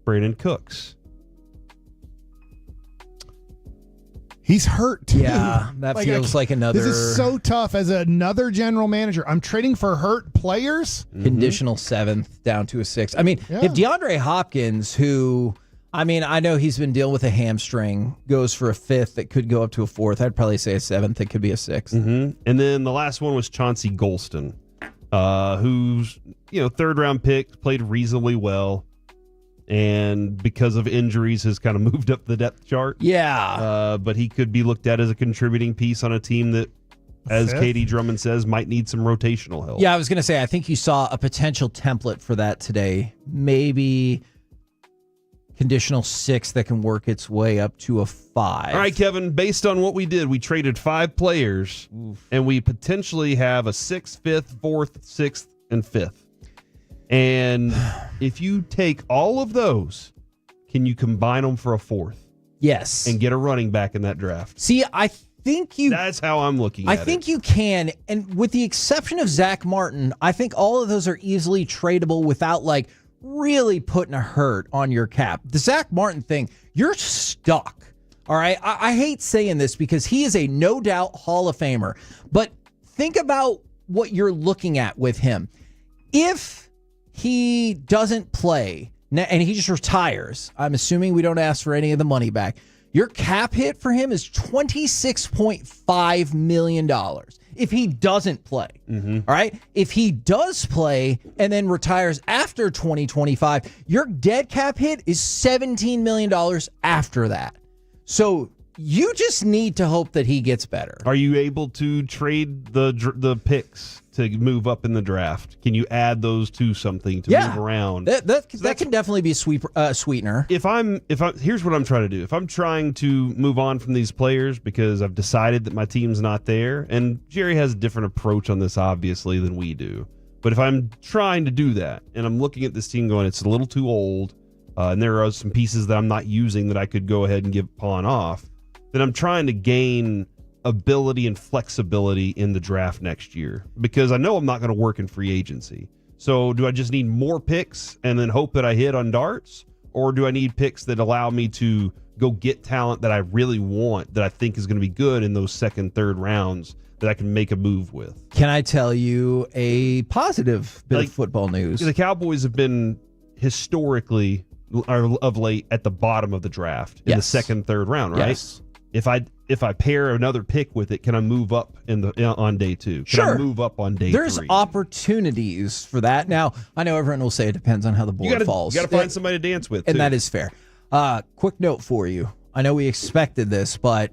Brandon Cooks. He's hurt too. Yeah, that feels like another. This is so tough as another general manager. I'm trading for hurt players. Conditional 7th down to a 6th. I mean, if DeAndre Hopkins, who, I mean, I know he's been dealing with a hamstring, goes for a 5th that could go up to a 4th, I'd probably say a 7th. It could be a 6th. And then the last one was Chauncey Golston, who's, 3rd round pick, played reasonably well, and because of injuries has kind of moved up the depth chart. Yeah. But he could be looked at as a contributing piece on a team that, as Katie Drummond says, might need some rotational help. Yeah, I was going to say, I think you saw a potential template for that today. Maybe conditional 6 that can work its way up to a 5. All right, Kevin, based on what we did, we traded 5 players, and we potentially have a 6th, 5th, 4th, 6th, and 5th. And if you take all of those, can you combine them for a 4th? Yes. And get a running back in that draft? See, I think you... That's how I'm looking at it. I think you can, and with the exception of Zach Martin, I think all of those are easily tradable without, like, really putting a hurt on your cap. The Zach Martin thing, you're stuck, all right? I hate saying this because he is a no-doubt Hall of Famer, but think about what you're looking at with him. If he doesn't play and he just retires, I'm assuming we don't ask for any of the money back, your cap hit for him is $26.5 million if he doesn't play. All right? If he does play and then retires after 2025, your dead cap hit is $17 million after that. So you just need to hope that he gets better. Are you able to trade the picks to move up in the draft? Can you add those to something to move around? That can definitely be a sweetener. If here's what I'm trying to do. If I'm trying to move on from these players because I've decided that my team's not there, and Jerry has a different approach on this obviously than we do. But if I'm trying to do that and I'm looking at this team going, it's a little too old, and there are some pieces that I'm not using that I could go ahead and pawn off, then I'm trying to gain ability and flexibility in the draft next year because I know I'm not going to work in free agency. So do I just need more picks and then hope that I hit on darts, or do I need picks that allow me to go get talent that I really want, that I think is going to be good in those 2nd, 3rd rounds that I can make a move with? Can I tell you a positive bit of football news? The Cowboys have been historically of late at the bottom of the draft in the 2nd, 3rd round, right? Yes. If I pair another pick with it, can I move up on day 2? Can I move up on day 3? There's opportunities for that. Now, I know everyone will say it depends on how the board falls. You got to find somebody to dance with, and too. that is fair. Quick note for you. I know we expected this, but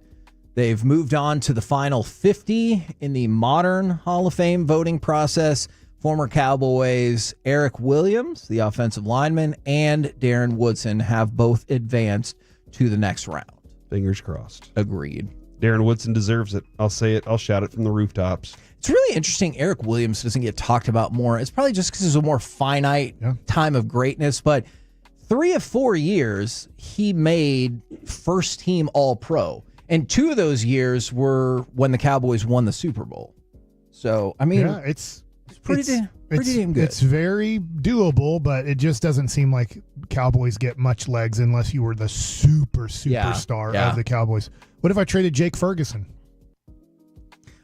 they've moved on to the final 50 in the modern Hall of Fame voting process. Former Cowboys Eric Williams, the offensive lineman, and Darren Woodson have both advanced to the next round. Fingers crossed. Agreed. Darren Woodson deserves it. I'll say it. I'll shout it from the rooftops. It's really interesting Eric Williams doesn't get talked about more. It's probably just because it's a more finite time of greatness, but 3 of 4 years, he made first team All-Pro. And 2 of those years were when the Cowboys won the Super Bowl. So, I mean, it's pretty damn good. It's very doable, but it just doesn't seem like Cowboys get much legs unless you were the superstar of the Cowboys. What if I traded Jake Ferguson?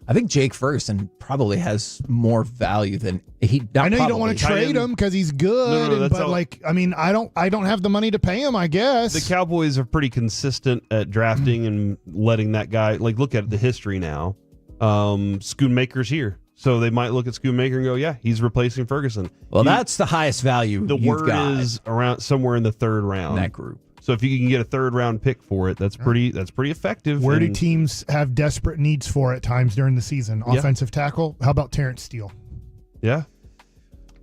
I think Jake Ferguson probably has more value than he. I know you don't want to trade him because he's good, but I don't have the money to pay him. I guess the Cowboys are pretty consistent at drafting and letting that guy. Like, look at the history now. Schoonmaker's here, so they might look at Schoonmaker and go, "Yeah, he's replacing Ferguson." Well, that's the highest value. The word is around somewhere in the third round. In that group. So if you can get a third round pick for it, that's pretty effective. Where do teams have desperate needs for at times during the season? Offensive tackle? How about Terrence Steele? Yeah.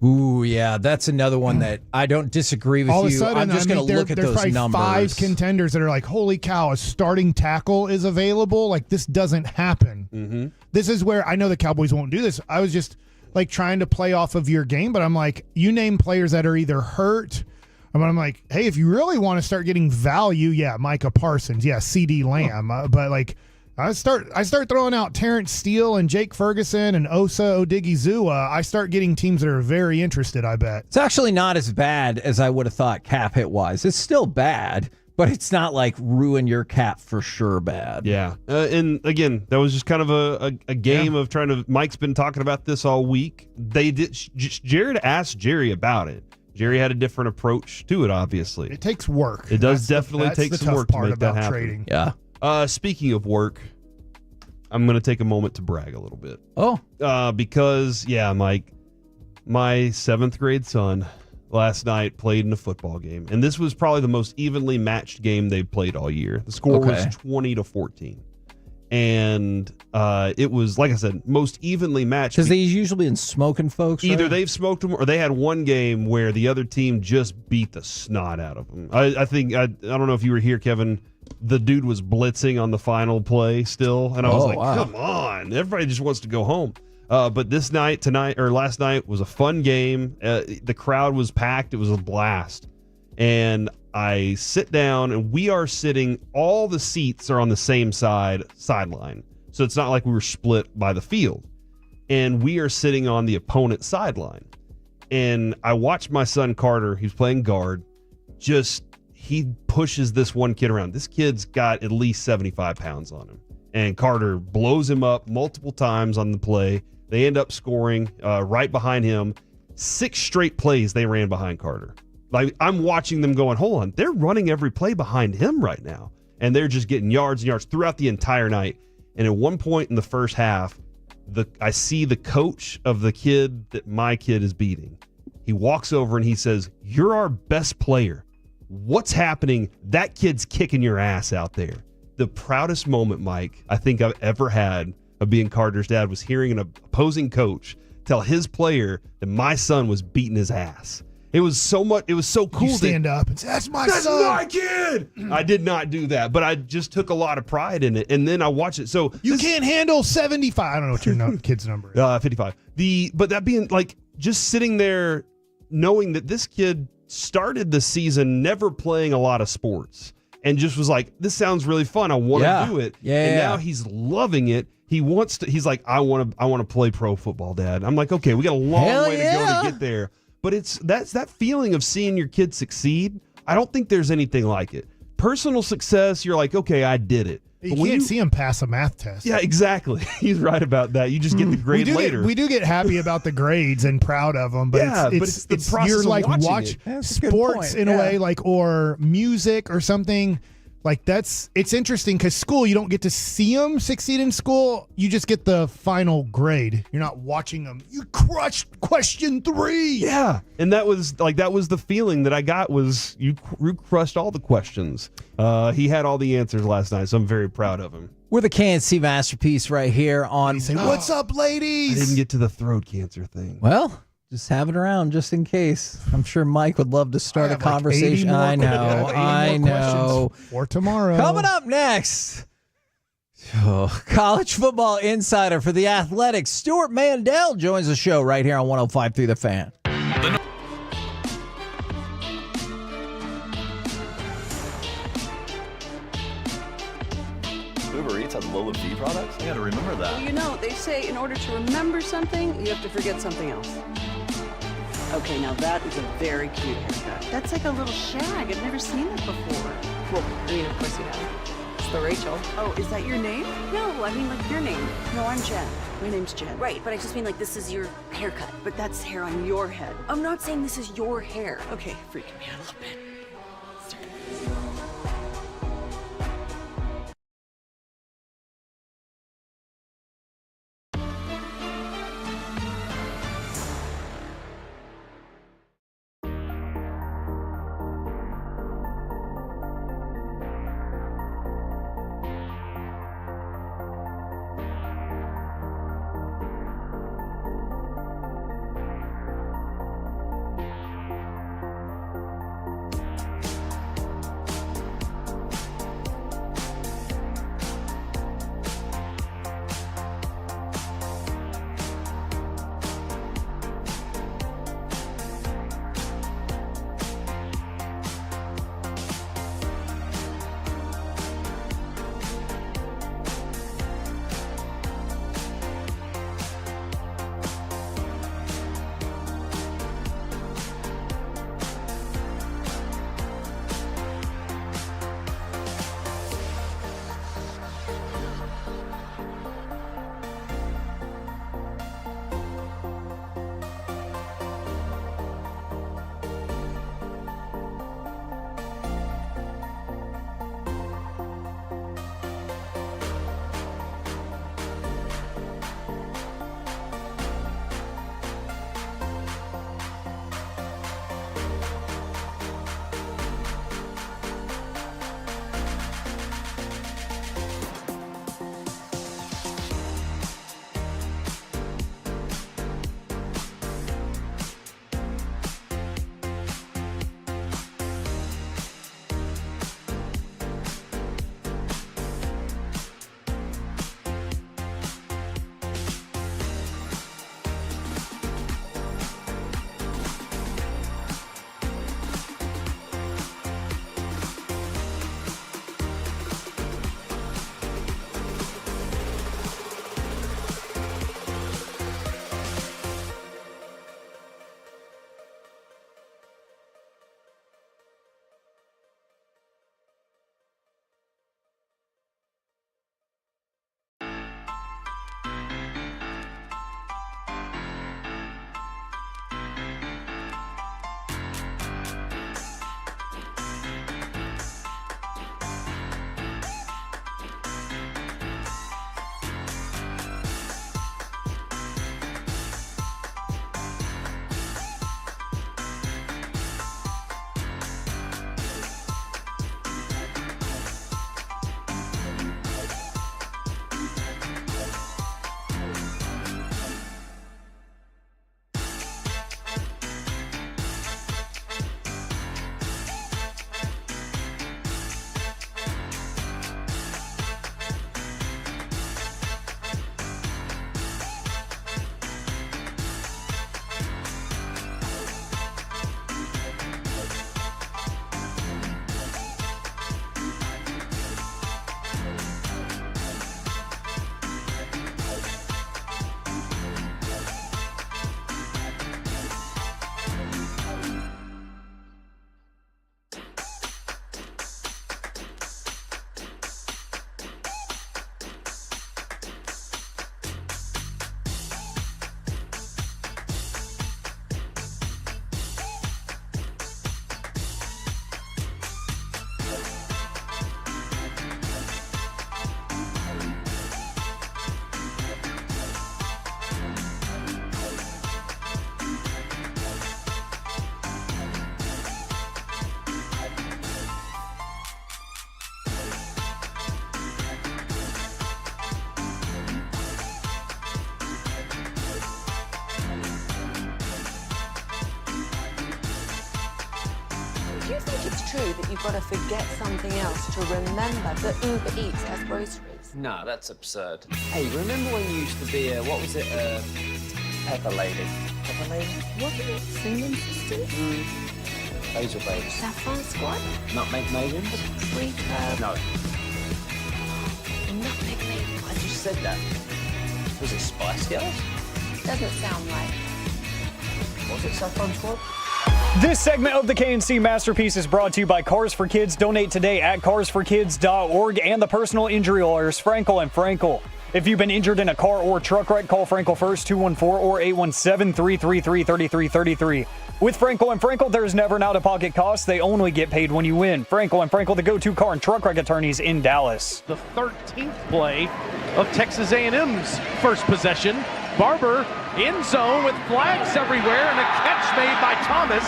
Ooh, yeah, that's another one that I don't disagree with All you. of a sudden, I'm just going to look at those probably numbers. 5 contenders that are like, holy cow, a starting tackle is available. Like, this doesn't happen. Mm-hmm. This is where I know the Cowboys won't do this. I was just like trying to play off of your game, but I'm like, you name players that are either hurt. But I'm like, hey, if you really want to start getting value, Micah Parsons, CD Lamb. But like, I start throwing out Terrence Steele and Jake Ferguson and Osa Odigizua. I start getting teams that are very interested, I bet. It's actually not as bad as I would have thought cap hit wise. It's still bad, but it's not like ruin your cap for sure bad. Yeah. And again, that was just kind of a game of trying to. Mike's been talking about this all week. Jared asked Jerry about it. Jerry had a different approach to it, obviously. It takes work. It does definitely take some work to make that happen. Trading. Yeah. Speaking of work, I'm going to take a moment to brag a little bit. Oh. Because, Mike, my 7th grade son last night played in a football game. And this was probably the most evenly matched game they've played all year. The score was 20-14. And it was, like I said, most evenly matched. Because they've usually been smoking folks, Either right? they've smoked them or they had one game where the other team just beat the snot out of them. I think, I don't know if you were here, Kevin, the dude was blitzing on the final play still. And I was come on. Everybody just wants to go home. But last night was a fun game. The crowd was packed. It was a blast. And I sit down, and we are sitting, all the seats are on the same sideline. So it's not like we were split by the field. And we are sitting on the opponent's sideline. And I watched my son Carter, he's playing guard, he pushes this one kid around. This kid's got at least 75 pounds on him. And Carter blows him up multiple times on the play. They end up scoring right behind him. 6 straight plays they ran behind Carter. Like, I'm watching them going, hold on, they're running every play behind him right now. And they're just getting yards and yards throughout the entire night. And at one point in the first half, I see the coach of the kid that my kid is beating. He walks over and he says, "You're our best player. What's happening? That kid's kicking your ass out there." The proudest moment, Mike, I think I've ever had of being Carter's dad was hearing an opposing coach tell his player that my son was beating his ass. It was so cool. You stand up and say, "That's my son. That's my kid." I did not do that, but I just took a lot of pride in it. And then I watched it. So you can't handle 75. I don't know what your kid's number is. 55. But that being like just sitting there knowing that this kid started the season never playing a lot of sports and just was like, this sounds really fun. I want to do it. Yeah. And now he's loving it. He's like, I want to play pro football, Dad. I'm like, okay, we got a long way to go to get there. But that's that feeling of seeing your kid succeed. I don't think there's anything like it. Personal success, you're like, okay, I did it. You can't see him pass a math test. Yeah, exactly. He's right about that. You just get the grade later. We do get happy about the grades and proud of them, but it's the process. You're like watch sports in a way, like, or music or something. Like it's interesting because school, you don't get to see them succeed in school. You just get the final grade. You're not watching them. You crushed question 3. Yeah. And that was the feeling that I got you crushed all the questions. He had all the answers last night, so I'm very proud of him. We're the KNC Masterpiece right here on. Say, what's up, ladies? I didn't get to the throat cancer thing. Well, just have it around just in case. I'm sure Mike would love to start a conversation. I know. For tomorrow. Coming up next, college football insider for the Athletics, Stuart Mandel, joins the show right here on 105.3 The Fan. Uber Eats has low fee products? I gotta remember that. Well, you know, they say in order to remember something, you have to forget something else. Okay, now that is a very cute haircut. That's like a little shag. I've never seen that before. Well, I mean, of course you have. It's the Rachel. Oh, is that your name? No, I mean, like your name. No, I'm Jen. My name's Jen. Right, but I just mean like this is your haircut. But that's hair on your head. I'm not saying this is your hair. Okay, freaking me out a little bit. think it's true that you've got to forget something else to remember that Uber Eats has groceries? No, that's absurd. Hey, remember when you used to be a, what was it, Pepper Lady? Pepper Lady? What are you, Cinnamon Sisters? Basil Babes. Saffron Squad? Nutmeg Maidens? Free Club? No, Nutmeg Maiden? I just said that. Was it Spice Girls? Doesn't sound right. Was it Saffron Squad? This segment of the KNC Masterpiece is brought to you by Cars for Kids. Donate today at carsforkids.org and the personal injury lawyers, Frankel and Frankel. If you've been injured in a car or truck wreck, call Frankel first, 214 or 817-333-3333. With Frankel and Frankel, there's never an out-of-pocket cost. They only get paid when you win. Frankel and Frankel, the go-to car and truck wreck attorneys in Dallas. The 13th play of Texas A&M's first possession. Barber in zone with flags everywhere and a catch made by Thomas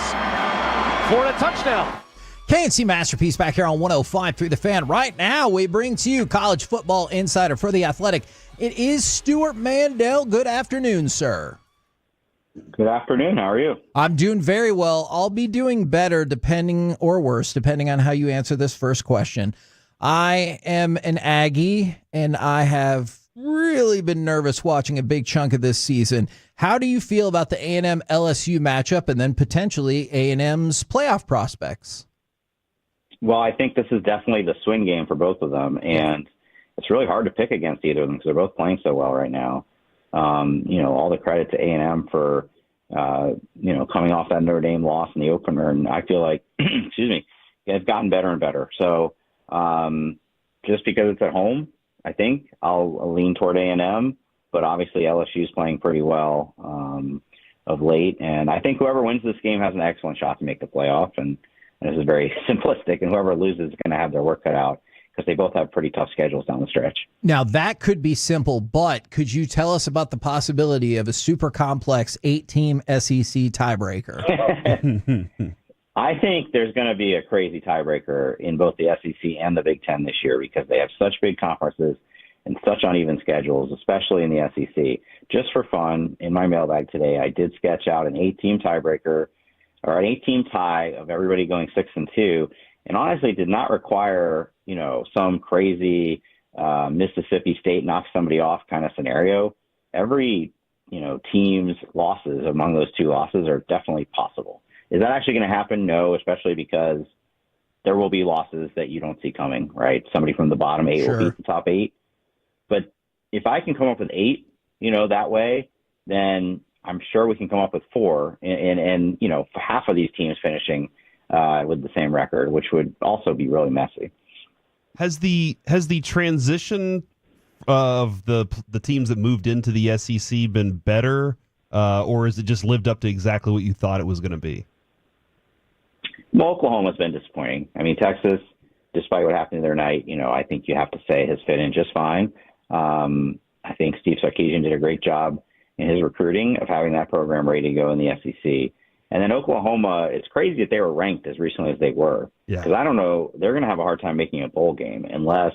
for a touchdown. KNC Masterpiece back here on 105.3 The Fan. Right now, we bring to you college football insider for The Athletic. It is Stuart Mandel. Good afternoon, sir. Good afternoon. How are you? I'm doing very well. I'll be doing better depending or worse, depending on how you answer this first question. I am an Aggie, and I have really been nervous watching a big chunk of this season. How do you feel about the A&M LSU matchup and then potentially A&M's playoff prospects? Well, I think this is definitely the swing game for both of them, and it's really hard to pick against either of them because they're both playing so well right now. All the credit to A&M for, coming off that Notre Dame loss in the opener, and I feel like, excuse me, it's gotten better and better. So just because it's at home, I think I'll lean toward A&M, but obviously LSU is playing pretty well of late, and I think whoever wins this game has an excellent shot to make the playoff, and this is very simplistic, and whoever loses is going to have their work cut out because they both have pretty tough schedules down the stretch. Now, that could be simple, but could you tell us about the possibility of a super complex 8-team SEC tiebreaker? I think there's going to be a crazy tiebreaker in both the SEC and the Big Ten this year because they have such big conferences and such uneven schedules, especially in the SEC. Just for fun, in my mailbag today, I did sketch out an 8-team tiebreaker or an 8-team tie of everybody going 6-2, and honestly did not require, some crazy Mississippi State knock somebody off kind of scenario. Every, team's losses among those two losses are definitely possible. Is that actually going to happen? No, especially because there will be losses that you don't see coming, right? Somebody from the bottom 8 will beat the top 8. But if I can come up with 8, that way, then I'm sure we can come up with 4 and half of these teams finishing with the same record, which would also be really messy. Has the transition of the teams that moved into the SEC been better, or has it just lived up to exactly what you thought it was going to be? Well, Oklahoma's been disappointing. I mean, Texas, despite what happened the other night, I think you have to say has fit in just fine. I think Steve Sarkisian did a great job in his recruiting of having that program ready to go in the SEC. And then Oklahoma, it's crazy that they were ranked as recently as they were. Because I don't know, they're going to have a hard time making a bowl game unless,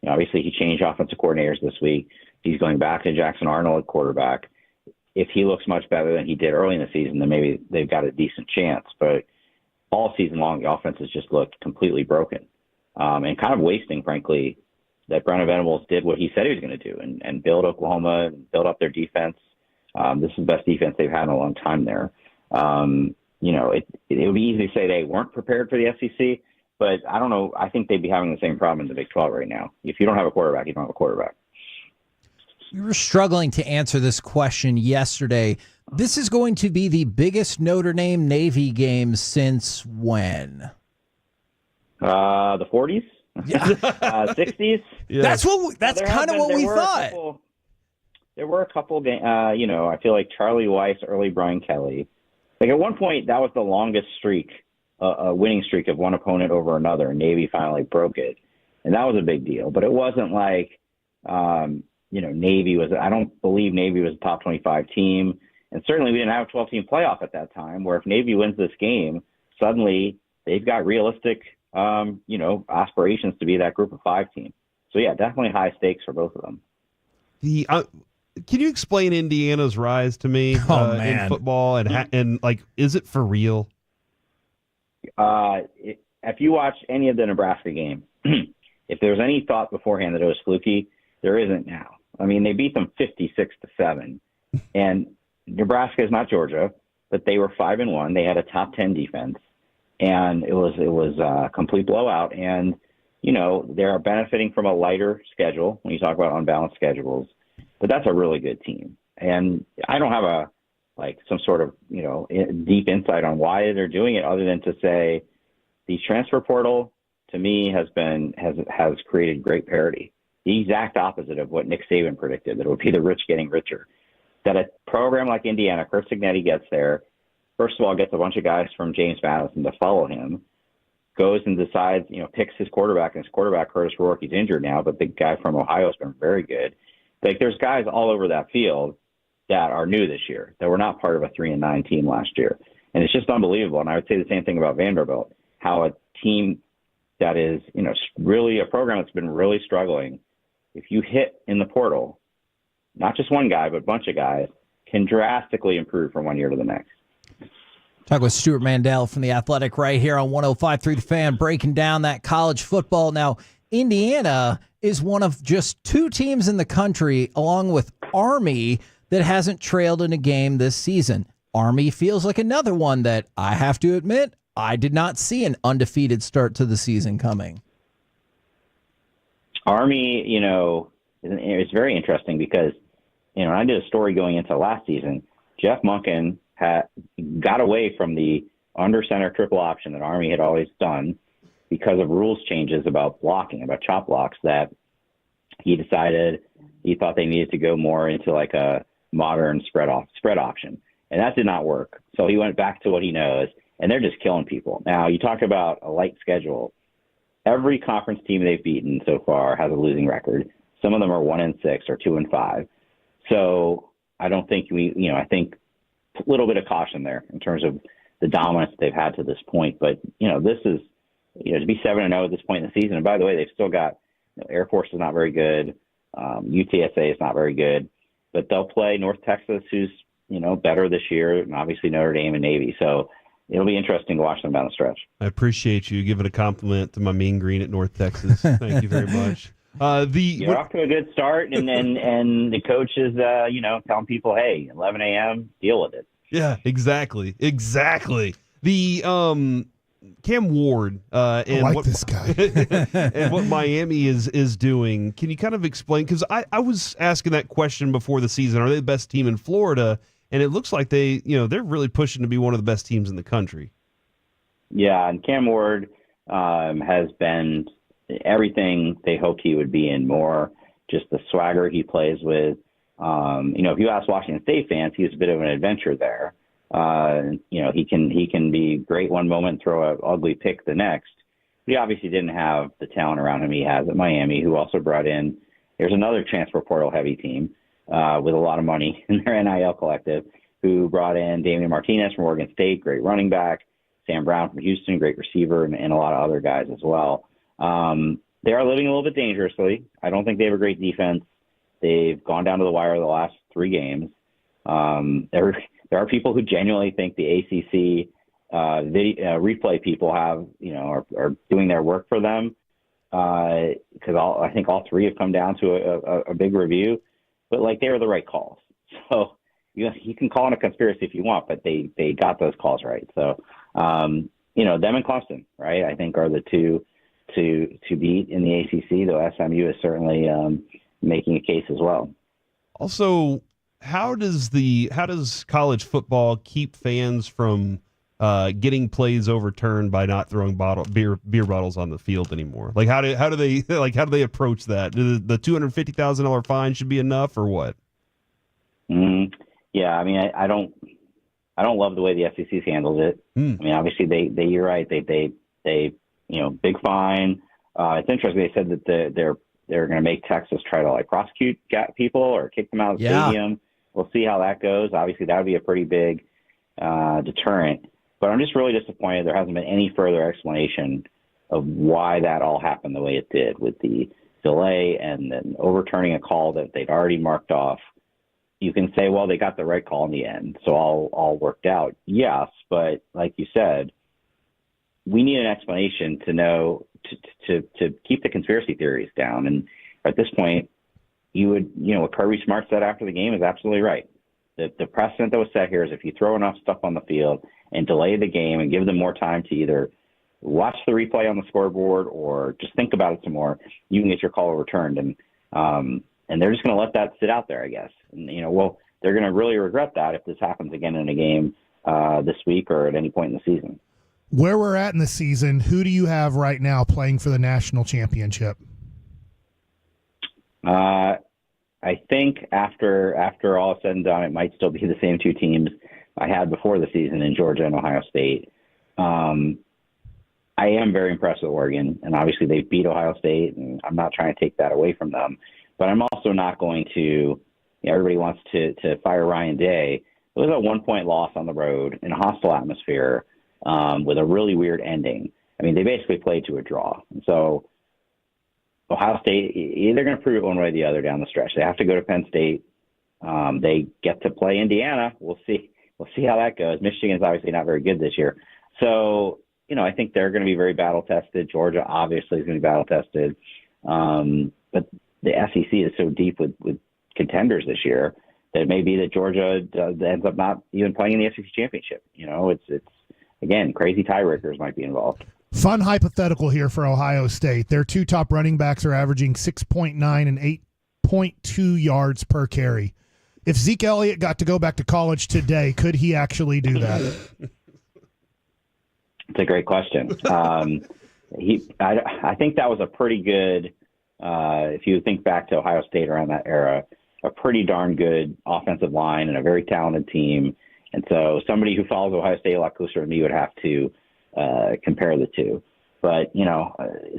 obviously he changed offensive coordinators this week. He's going back to Jackson Arnold at quarterback. If he looks much better than he did early in the season, then maybe they've got a decent chance. But all season long, the offense has just looked completely broken and kind of wasting, frankly, that Brent Venables did what he said he was going to do and build Oklahoma and build up their defense. This is the best defense they've had in a long time there. It would be easy to say they weren't prepared for the SEC, but I don't know. I think they'd be having the same problem in the Big 12 right now. If you don't have a quarterback, you don't have a quarterback. We were struggling to answer this question yesterday. This is going to be the biggest Notre Dame Navy game since when? The 40s? 60s? Yeah. That's kind of what we thought. There were a couple games, I feel like Charlie Weiss, early Brian Kelly. Like at one point, that was the longest streak, a winning streak of one opponent over another, and Navy finally broke it. And that was a big deal. But it wasn't like, Navy was, I don't believe Navy was a top 25 team. And certainly we didn't have a 12-team playoff at that time, where if Navy wins this game, suddenly they've got realistic, aspirations to be that group of 5 team. So, yeah, definitely high stakes for both of them. Can you explain Indiana's rise to me in football and is it for real? if you watch any of the Nebraska game, if there's any thought beforehand that it was fluky, there isn't now. I mean, they beat them 56-7, and Nebraska is not Georgia, but they were 5-1. They had a top 10 defense, and it was a complete blowout. And they are benefiting from a lighter schedule when you talk about unbalanced schedules, but that's a really good team. And I don't have some sort of deep insight on why they're doing it, other than to say the transfer portal to me has created great parity. The exact opposite of what Nick Saban predicted, that it would be the rich getting richer. That a program like Indiana, Chris Signetti gets there, first of all, gets a bunch of guys from James Madison to follow him, goes and decides, picks his quarterback, and his quarterback, Curtis Rourke's injured now, but the guy from Ohio has been very good. Like, there's guys all over that field that are new this year, that were not part of a 3-9 team last year. And it's just unbelievable. And I would say the same thing about Vanderbilt, how a team that is, really a program that's been really struggling, if you hit in the portal, not just one guy, but a bunch of guys, can drastically improve from one year to the next. Talk with Stuart Mandel from The Athletic right here on 105.3 The Fan, breaking down that college football. Now, Indiana is one of just two teams in the country, along with Army, that hasn't trailed in a game this season. Army feels like another one that I have to admit, I did not see an undefeated start to the season coming. Army, it's very interesting because, I did a story going into last season. Jeff Monken got away from the under center triple option that Army had always done because of rules changes about blocking, about chop blocks, that he decided he thought they needed to go more into like a modern spread option. And that did not work. So he went back to what he knows, and they're just killing people. Now, you talk about a light schedule. Every conference team they've beaten so far has a losing record. Some of them are 1-6 or 2-5. So I don't think I think a little bit of caution there in terms of the dominance they've had to this point. But, this is, to be 7-0 at this point in the season. And by the way, they've still got, Air Force is not very good. UTSA is not very good, but they'll play North Texas, who's, better this year, and obviously Notre Dame and Navy. So it'll be interesting to watch them down the stretch. I appreciate you giving a compliment to my mean green at North Texas. Thank you very much. You're off to a good start, and the coach is, telling people, hey, 11 a.m., deal with it. Yeah, exactly. The Cam Ward and this guy and what Miami is doing. Can you kind of explain? Because I was asking that question before the season. Are they the best team in Florida? And it looks like they're really pushing to be one of the best teams in the country. Yeah, and Cam Ward has been everything they hoped he would be and more. Just the swagger he plays with. If you ask Washington State fans, he's a bit of an adventure there. He can be great one moment, throw an ugly pick the next. He obviously didn't have the talent around him he has at Miami, who also brought in. There's another transfer portal heavy team with a lot of money in their NIL collective, who brought in Damian Martinez from Oregon State, great running back, Sam Brown from Houston, great receiver, and a lot of other guys as well. They are living a little bit dangerously. I don't think they have a great defense. They've gone down to the wire the last 3 games. There are people who genuinely think the ACC replay people have, are doing their work for them, because I think all 3 have come down to a big review, but they are the right calls. So you can call it a conspiracy if you want, but they got those calls right. So them and Clemson, right, I think are the two to beat in the ACC. Though SMU is certainly making a case as well. Also, how does college football keep fans from getting plays overturned by not throwing beer bottles on the field anymore? How do they approach that? The $250,000 fine should be enough, or what? Yeah, I mean, I don't love the way the SEC's handled it. I mean, obviously you're right. They big fine. It's interesting. They said that they're going to make Texas try to prosecute people or kick them out of the stadium. We'll see how that goes. Obviously, that would be a pretty big deterrent. But I'm just really disappointed there hasn't been any further explanation of why that all happened the way it did, with the delay and then overturning a call that they'd already marked off. You can say, well, they got the right call in the end, so all worked out. Yes, but like you said, we need an explanation to know to keep the conspiracy theories down. And at this point, what Kirby Smart said after the game is absolutely right. The precedent that was set here is if you throw enough stuff on the field and delay the game and give them more time to either watch the replay on the scoreboard or just think about it some more, you can get your call overturned. And they're just going to let that sit out there, I guess. And, they're going to really regret that if this happens again in a game this week or at any point in the season. Where we're at in the season, who do you have right now playing for the national championship? I think after all is said and done, it might still be the same two teams I had before the season in Georgia and Ohio State. I am very impressed with Oregon, and obviously they beat Ohio State, and I'm not trying to take that away from them. But I'm also not going to everybody wants to fire Ryan Day. It was a 1-point loss on the road in a hostile atmosphere with a really weird ending. I mean, they basically played to a draw. And so Ohio State, they're going to prove it one way or the other down the stretch. They have to go to Penn State. They get to play Indiana. We'll see how that goes. Michigan's obviously not very good this year. So, I think they're going to be very battle-tested. Georgia obviously is going to be battle-tested. But the SEC is so deep with contenders this year that it may be that Georgia ends up not even playing in the SEC championship. It's again, crazy tiebreakers might be involved. Fun hypothetical here for Ohio State. Their two top running backs are averaging 6.9 and 8.2 yards per carry. If Zeke Elliott got to go back to college today, could he actually do that? It's a great question. I think that was a pretty good, if you think back to Ohio State around that era, a pretty darn good offensive line and a very talented team. And so somebody who follows Ohio State a lot closer to me would have to compare the two. But,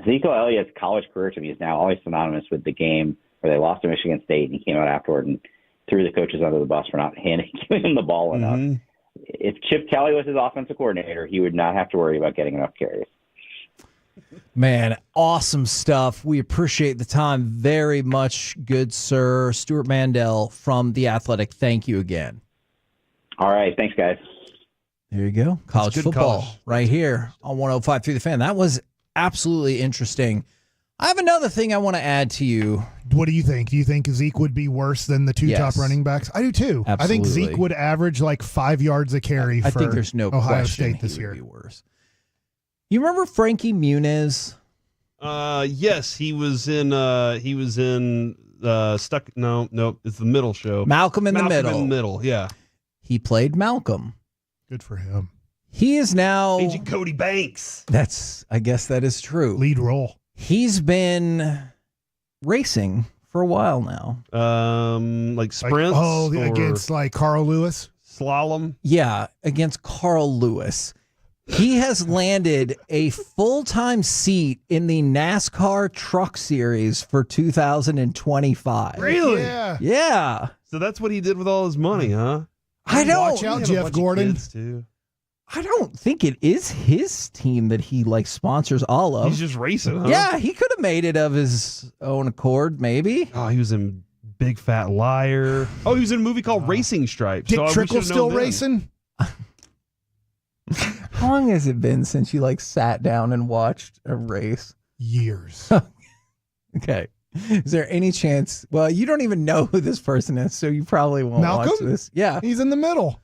Zeke Elliott's college career to me is now always synonymous with the game where they lost to Michigan State and he came out afterward and threw the coaches under the bus for not giving him the ball enough. If Chip Kelly was his offensive coordinator, he would not have to worry about getting enough carries. Man, awesome stuff. We appreciate the time very much, good sir. Stuart Mandel from The Athletic, thank you again. All right, thanks, guys. There you go. College football college. right here on 105.3 The Fan. That was absolutely interesting. I have another thing I want to add to you. What do you think? Do you think Zeke would be worse than the two top running backs? I do too. Absolutely. I think Zeke would average like 5 yards a carry I for think there's no Ohio question State this he year. would be worse. You remember Frankie Muniz? Yes, he was in Stuck. No, it's the middle show. Malcolm in the Middle. In the Middle, yeah. He played Malcolm. Good for him. He is now Agent Cody Banks. I guess that is true. Lead role. He's been racing for a while now. Like sprints. Against like Carl Lewis. Slalom. Yeah, against Carl Lewis. He has landed a full-time seat in the NASCAR Truck Series for 2025. Really? Yeah. Yeah. So that's what he did with all his money, huh? I don't. Watch out, Jeff Gordon. I don't think it is his team that he sponsors all of. He's just racing, huh? Yeah, he could have made it of his own accord, maybe. Oh, he was in Big Fat Liar. Oh, he was in a movie called Racing Stripes. Dick So Trickle still racing? How long has it been since you sat down and watched a race? Years. Okay. Is there any chance? Well, you don't even know who this person is, so you probably won't watch Malcolm? this. Yeah. He's in the middle.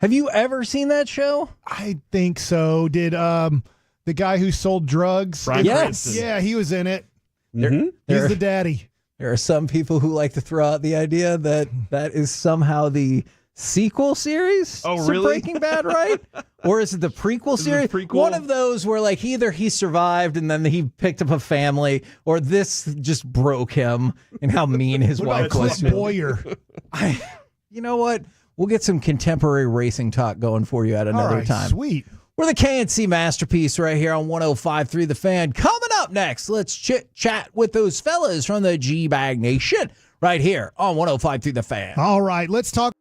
Have you ever seen that show? I think so. Did the guy who sold drugs? Bryan Cranston. Yeah, he was in it. There- He's the daddy. There are some people who like to throw out the idea that is somehow the sequel series Oh, to really? Breaking Bad, right? Or is it the prequel Is it series? the prequel? One of those where either he survived and then he picked up a family, or this just broke him and how mean his What wife about was. Clint Boyer? You know what? We'll get some contemporary racing talk going for you at another All right, time. Sweet. We're the KNC Masterpiece right here on 105.3 The Fan. Coming up next, let's chit-chat with those fellas from the G-Bag Nation right here on 105.3 The Fan. All right, let's talk.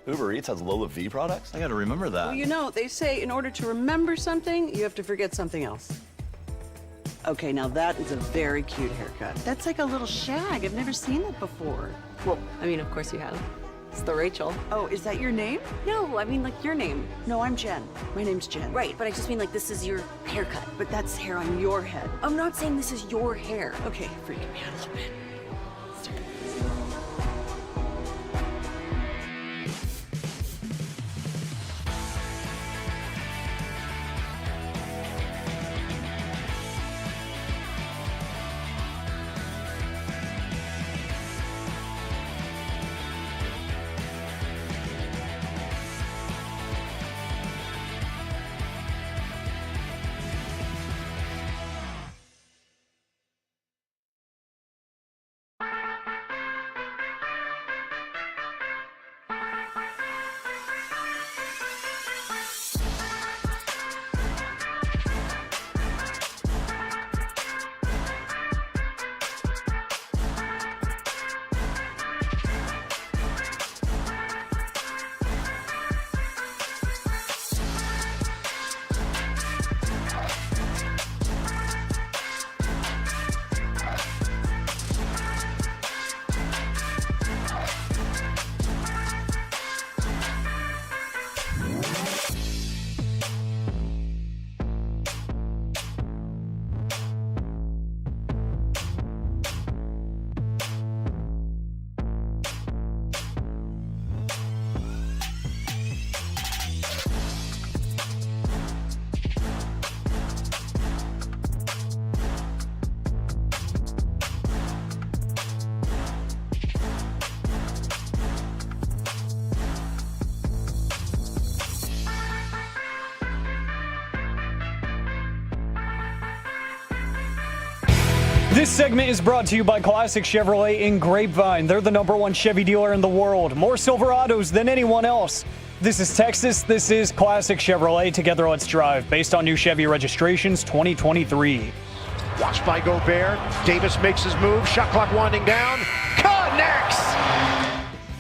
Uber Eats has Lola V products? I gotta remember that. Well, you know, they say in order to remember something, you have to forget something else. Okay, now that is a very cute haircut. That's like a little shag. I've never seen that before. Well, I mean, of course you have. It's the Rachel. Oh, is that your name? No, I mean like your name. No, I'm Jen. My name's Jen. Right, but I just mean like this is your haircut. But that's hair on your head. I'm not saying this is your hair. Okay, freaking me out a little bit. This segment is brought to you by Classic Chevrolet in Grapevine. They're the #1 Chevy dealer in the world. More Silverados than anyone else. This is Texas. This is Classic Chevrolet. Together, let's drive. Based on new Chevy registrations 2023. Watched by Gobert. Davis makes his move. Shot clock winding down. Connects!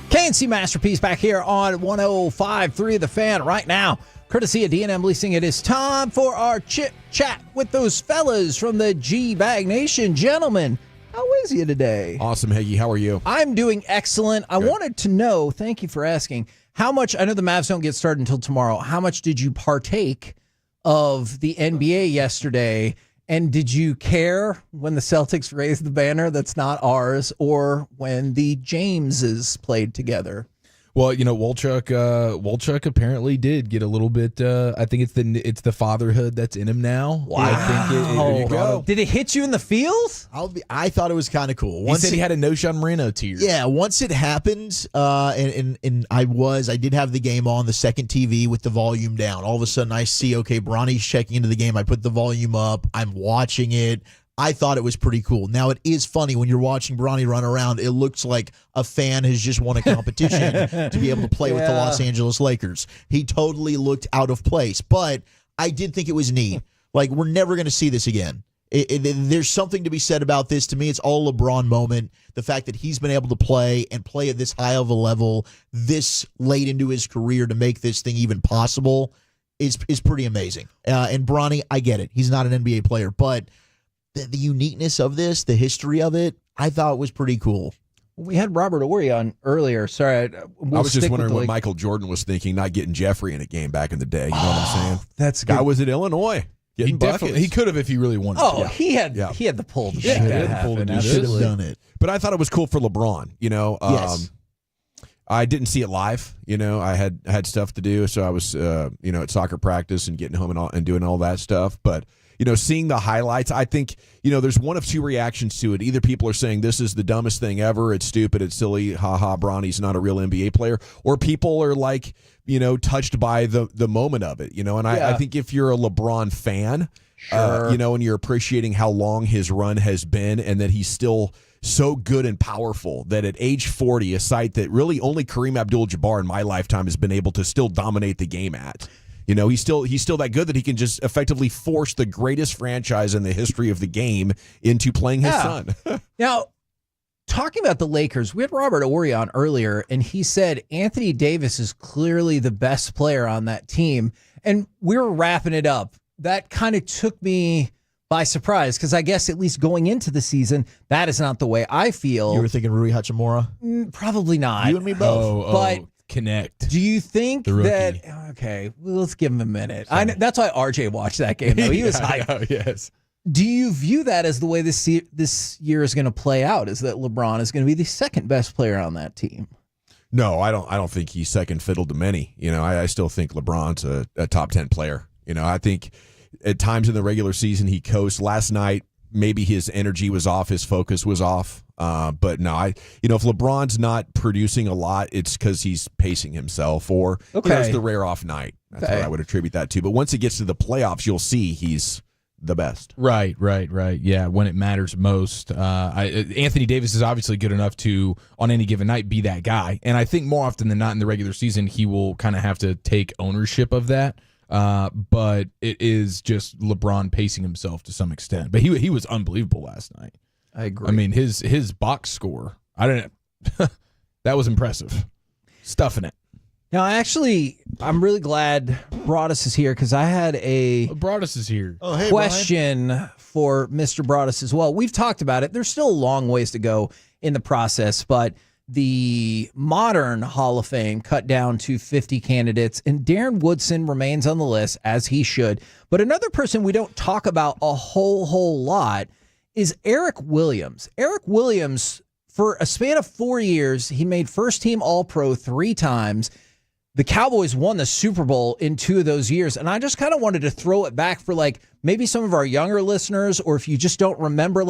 KNC Masterpiece back here on 105.3 The Fan right now. Courtesy of D&M Leasing, it is time for our chit-chat with those fellas from the G-Bag Nation. Gentlemen, how is you today? Awesome, Heggie. How are you? I'm doing excellent. I wanted to know, thank you for asking, how much, I know the Mavs don't get started until tomorrow, how much did you partake of the NBA yesterday? And did you care when the Celtics raised the banner that's not ours or when the Jameses played together? Well, you know, Wolchuk apparently did get a little bit. I think it's the fatherhood that's in him now. Wow! I think there you go. Did it hit you in the feels? I thought it was kind of cool. He said he had a no Sean Marino tear. Yeah, once it happened, and I did have the game on the second TV with the volume down. All of a sudden, I see Bronny's checking into the game. I put the volume up. I'm watching it. I thought it was pretty cool. Now, it is funny when you're watching Bronny run around, it looks like a fan has just won a competition to be able to play with the Los Angeles Lakers. He totally looked out of place, but I did think it was neat. Like, we're never going to see this again. There's something to be said about this. To me, it's all LeBron moment. The fact that he's been able to play and play at this high of a level this late into his career to make this thing even possible is pretty amazing. And Bronny, I get it. He's not an NBA player, but the uniqueness of this, the history of it, I thought was pretty cool. We had Robert Ory on earlier. Sorry, I was just wondering what Michael Jordan was thinking, not getting Jeffrey in a game back in the day. You know what I'm saying? That's guy good. was at Illinois. Getting buckets. He could have if he really wanted to. Oh, he had the pull to he had the pull to do Should have done it. But I thought it was cool for LeBron. You know, yes. I didn't see it live. You know, I had stuff to do, so I was at soccer practice and getting home and doing all that stuff. But seeing the highlights, I think, there's one of two reactions to it. Either people are saying this is the dumbest thing ever, it's stupid, it's silly, haha, Bronny's not a real NBA player, or people are like, touched by the moment of it, and I think if you're a LeBron fan, Sure. And you're appreciating how long his run has been and that he's still so good and powerful that at age 40, a site that really only Kareem Abdul-Jabbar in my lifetime has been able to still dominate the game at. He's still that good that he can just effectively force the greatest franchise in the history of the game into playing his son. Now, talking about the Lakers, we had Robert Ory on earlier, and he said Anthony Davis is clearly the best player on that team. And we were wrapping it up. That kind of took me by surprise, because I guess at least going into the season, that is not the way I feel. You were thinking Rui Hachimura? Probably not. You and me both. But connect. do you think that... Okay, well, let's give him a minute. That's why RJ watched that game, though. He was hyped. Yes. Do you view that as the way this year is going to play out, is that LeBron is going to be the second best player on that team? No, I don't think he's second fiddle to many. I still think LeBron's a top 10 player. I think at times in the regular season he coasts. Last night, maybe his energy was off, his focus was off. But no, if LeBron's not producing a lot, it's because he's pacing himself, or it's the rare off night. That's what I would attribute that to. But once it gets to the playoffs, you'll see he's the best. Right. Yeah, when it matters most. Anthony Davis is obviously good enough to, on any given night, be that guy. And I think more often than not in the regular season, he will kind of have to take ownership of that. But it is just LeBron pacing himself to some extent. But he was unbelievable last night. I agree. I mean, his box score, that was impressive. Stuffing it. Now, I'm really glad Broadus is here, because I had a Broadus is here. Oh, hey, question Brian. for Mr. Broadus as well. We've talked about it. There's still a long ways to go in the process, but the modern Hall of Fame cut down to 50 candidates, and Darren Woodson remains on the list, as he should. But another person we don't talk about a whole lot is Eric Williams. Eric Williams, for a span of 4 years, he made first-team All-Pro 3 times. The Cowboys won the Super Bowl in 2 of those years, and I just kind of wanted to throw it back for maybe some of our younger listeners, or if you just don't remember,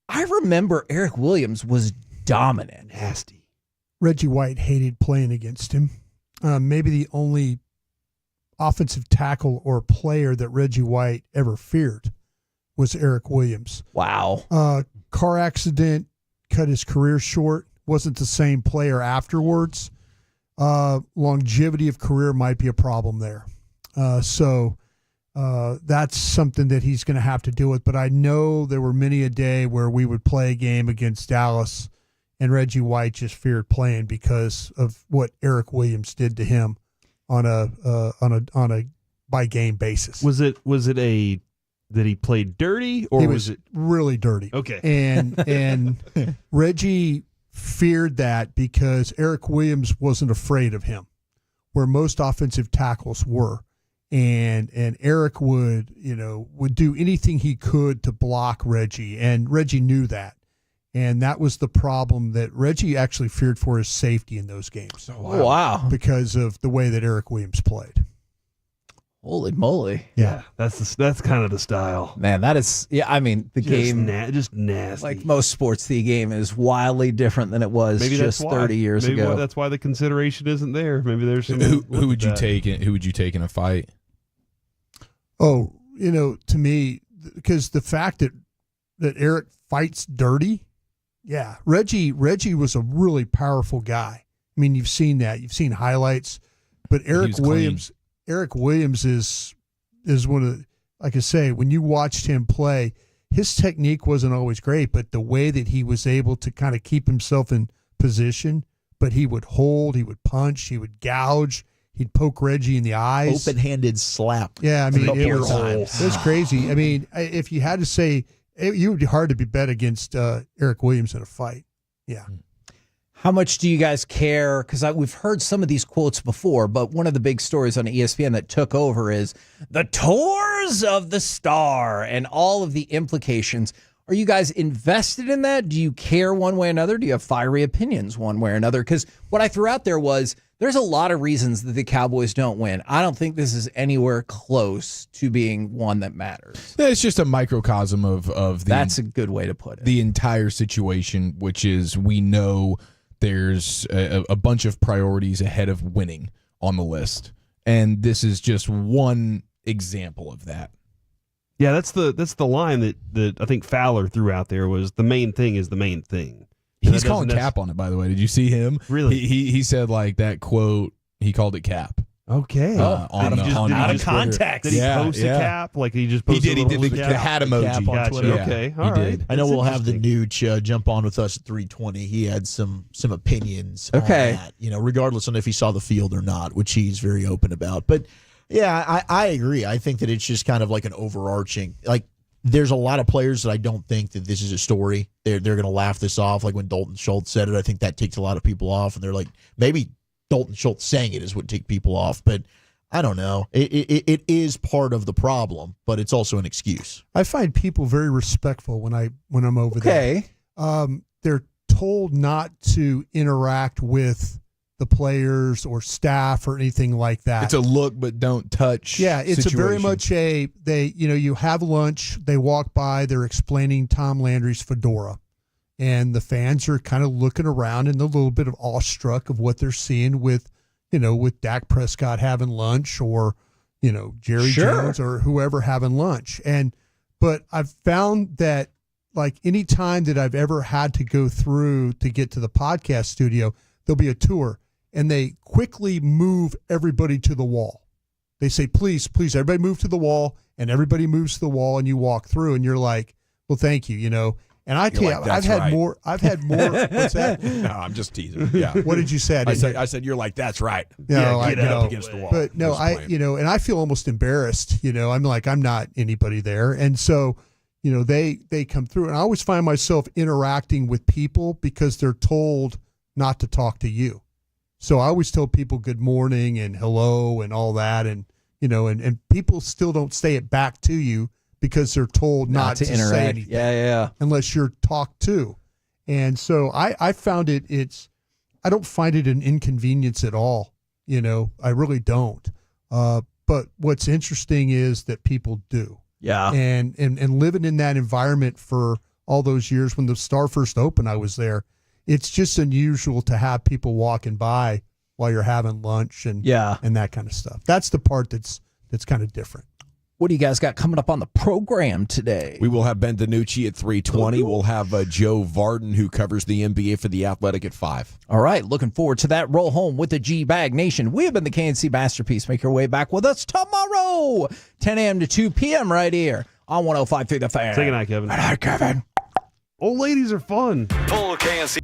I remember Eric Williams was dominant. Nasty. Reggie White hated playing against him. Maybe the only offensive tackle or player that Reggie White ever feared was Eric Williams. Wow. Car accident cut his career short. Wasn't the same player afterwards. Longevity of career might be a problem there. So that's something that he's going to have to deal with. But I know there were many a day where we would play a game against Dallas and Reggie White just feared playing because of what Eric Williams did to him on a by game basis. Was it that he played dirty, or was it really dirty? Okay. And Reggie feared that because Eric Williams wasn't afraid of him, where most offensive tackles were. And Eric would do anything he could to block Reggie, and Reggie knew that. And that was the problem, that Reggie actually feared for his safety in those games. Oh, wow. Because of the way that Eric Williams played. Holy moly. Yeah. That's kind of the style. Man, that is, the game. Just nasty. Like most sports, the game is wildly different than it was just 30 years ago. That's why the consideration isn't there. Maybe there's some. Who would you take? Who would you take in a fight? Oh, to me, because the fact that Eric fights dirty, yeah, Reggie was a really powerful guy. I mean, you've seen that. You've seen highlights, but Eric Williams is one of the, like I say, when you watched him play, his technique wasn't always great, but the way that he was able to kind of keep himself in position, but he would hold, he would punch, he would gouge, he'd poke Reggie in the eyes. Open-handed slap. Yeah, I mean, it was crazy. I mean, if you had to say, you would be hard to be bet against Eric Williams in a fight. Yeah. How much do you guys care? Because we've heard some of these quotes before, but one of the big stories on ESPN that took over is the tours of the star and all of the implications. Are you guys invested in that? Do you care one way or another? Do you have fiery opinions one way or another? Because what I threw out there was there's a lot of reasons that the Cowboys don't win. I don't think this is anywhere close to being one that matters. It's just a microcosm of the. That's a good way to put it. The entire situation, which is we know there's a bunch of priorities ahead of winning on the list, and this is just one example of that. Yeah, that's the line that I think Fowler threw out there, was the main thing is the main thing. He's calling cap on it, by the way. Did you see him? Really? He said, like, that quote, he called it cap. Okay. On Did he just- on did he on just- context. Did he post a cap? Like he just posted He a did little the cap? hat emoji. Cap on Twitter. Yeah, Okay. he All right. did. I know That's we'll have the interesting. Nooch jump on with us at 3:20. He had some opinions Okay. on that, regardless on if he saw the field or not, which he's very open about. But yeah, I agree. I think that it's just kind of like an overarching, like there's a lot of players that I don't think that this is a story. They're going to laugh this off. Like when Dalton Schultz said it, I think that takes a lot of people off, and they're like, maybe Dalton Schultz saying it is what take people off, but I don't know. It is part of the problem, but it's also an excuse. I find people very respectful when I'm over there. They're told not to interact with the players or staff or anything like that. It's a look but don't touch. Yeah, it's a very situation. much you have lunch, they walk by, they're explaining Tom Landry's fedora. And the fans are kind of looking around and a little bit of awestruck of what they're seeing with Dak Prescott having lunch or, Jerry Jones or whoever having lunch. But I've found that like any time that I've ever had to go through to get to the podcast studio, there'll be a tour and they quickly move everybody to the wall. They say, please, everybody move to the wall, and everybody moves to the wall and you walk through and you're like, well, thank you, And I tell you, I've had more. What's that? No, I'm just teasing. Yeah. What did you say? I said you're like, that's right. No, get up against the wall. But no, and I feel almost embarrassed. I'm like, I'm not anybody there, and so, they come through, and I always find myself interacting with people because they're told not to talk to you. So I always tell people good morning and hello and all that, and and people still don't say it back to you, because they're told not to interact. say anything. Yeah. Unless you're talked to. And so I found I don't find it an inconvenience at all. I really don't. But what's interesting is that people do. Yeah. And living in that environment for all those years, when the Star first opened, I was there. It's just unusual to have people walking by while you're having lunch and that kind of stuff. That's the part that's kind of different. What do you guys got coming up on the program today? We will have Ben DiNucci at 3:20. We'll have Joe Varden, who covers the NBA for The Athletic, at 5. All right, looking forward to that. Roll home with the G-Bag Nation. We have been the KNC Masterpiece. Make your way back with us tomorrow, 10 a.m. to 2 p.m. right here on 105.3 The Fan. Say goodnight, Kevin. Good night, Kevin. Old ladies are fun. Full KNC.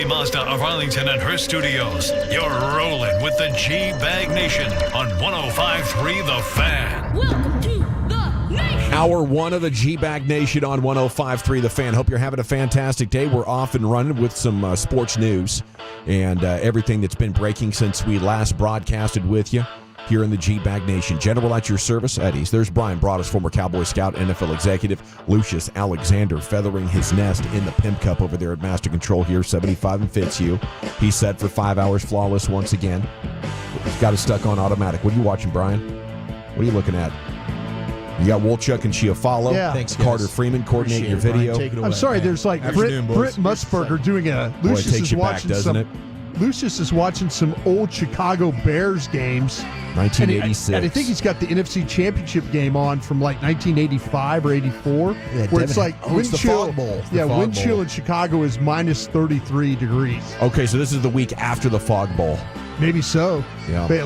Mazda of Arlington and her studios. You're rolling with the G-Bag Nation on 105.3 The Fan. Welcome to the Nation. Hour 1 of the G-Bag Nation on 105.3 The Fan. Hope you're having a fantastic day. We're off and running with some sports news and everything that's been breaking since we last broadcasted with you here in the G-Bag Nation. General at your service, Eddie's. There's Brian Broaddus, former Cowboy scout, NFL executive. Lucius Alexander feathering his nest in the Pimp Cup over there at Master Control here, 75 and Fitzhugh. He's set for 5 hours flawless once again. He's got it stuck on automatic. What are you watching, Brian? What are you looking at? You got Wolchuk and Chiafalo. Yeah. Thanks, Carter Freeman, coordinating your video. I'm sorry, there's like Britt Musburger doing a. Boy, Lucius it takes is you back, watching doesn't some. it? Lucius is watching some old Chicago Bears games. 1986. And I think he's got the NFC Championship game on from like 1985 or 84, where it's like wind chill. Wind chill in Chicago is minus 33 degrees. Okay, so this is the week after the Fog Bowl. Maybe so. Yeah. But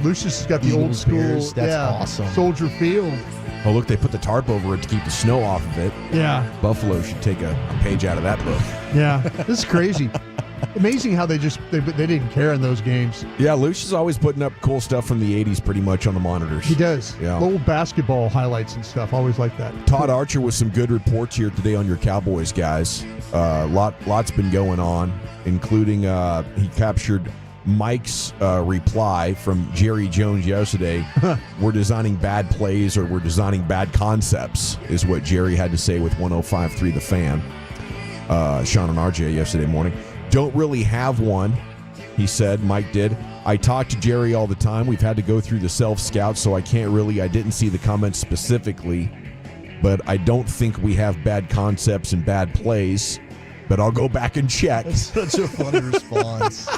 Lucius has got the old school. Bears, that's awesome. Soldier Field. Oh, look, they put the tarp over it to keep the snow off of it. Yeah. Buffalo should take a page out of that book. Yeah, this is crazy. Amazing how they didn't care in those games. Yeah, Lucius is always putting up cool stuff from the 80s pretty much on the monitors. He does. Yeah. Old basketball highlights and stuff. Always like that. Todd Archer with some good reports here today on your Cowboys, guys. Lots been going on, including he captured Mike's reply from Jerry Jones yesterday. We're designing bad plays or we're designing bad concepts is what Jerry had to say with 105.3 The Fan. Sean and RJ yesterday morning. Don't really have one, he said. Mike did. I talk to Jerry all the time. We've had to go through the self-scout, so I didn't see the comments specifically, but I don't think we have bad concepts and bad plays, but I'll go back and check. That's such a funny response.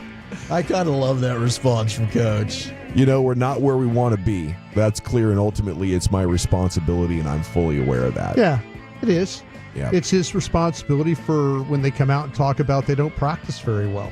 I kind of love that response from Coach. You know, we're not where we want to be. That's clear, and ultimately it's my responsibility, and I'm fully aware of that. Yeah, it is. Yeah. It's his responsibility for when they come out and talk about they don't practice very well.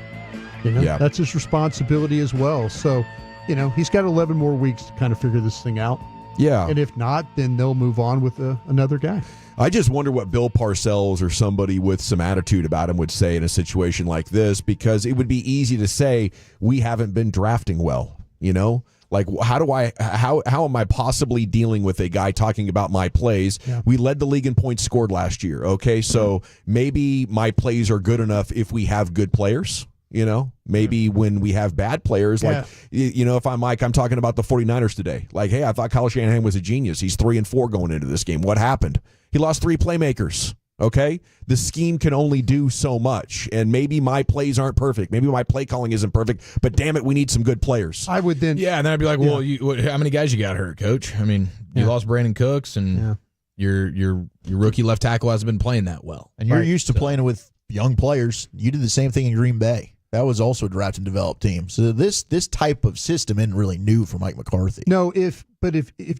You know, that's his responsibility as well. So, you know, he's got 11 more weeks to kind of figure this thing out. Yeah. And if not, then they'll move on with another guy. I just wonder what Bill Parcells or somebody with some attitude about him would say in a situation like this, because it would be easy to say we haven't been drafting well, you know? Like, how am I possibly dealing with a guy talking about my plays? Yeah. We led the league in points scored last year, okay? So maybe my plays are good enough if we have good players, you know? Maybe when we have bad players, like, you know, if I'm Mike, I'm talking about the 49ers today. Like, hey, I thought Kyle Shanahan was a genius. He's 3-4 going into this game. What happened? He lost 3 playmakers. Okay, the scheme can only do so much, and maybe my plays aren't perfect. Maybe my play calling isn't perfect, but damn it, we need some good players. I would then, and then I'd be like, well, how many guys you got hurt, Coach? I mean, you lost Brandon Cooks, and your rookie left tackle hasn't been playing that well. And you're used to playing with young players. You did the same thing in Green Bay. That was also a draft and develop team. So this type of system isn't really new for Mike McCarthy. No, if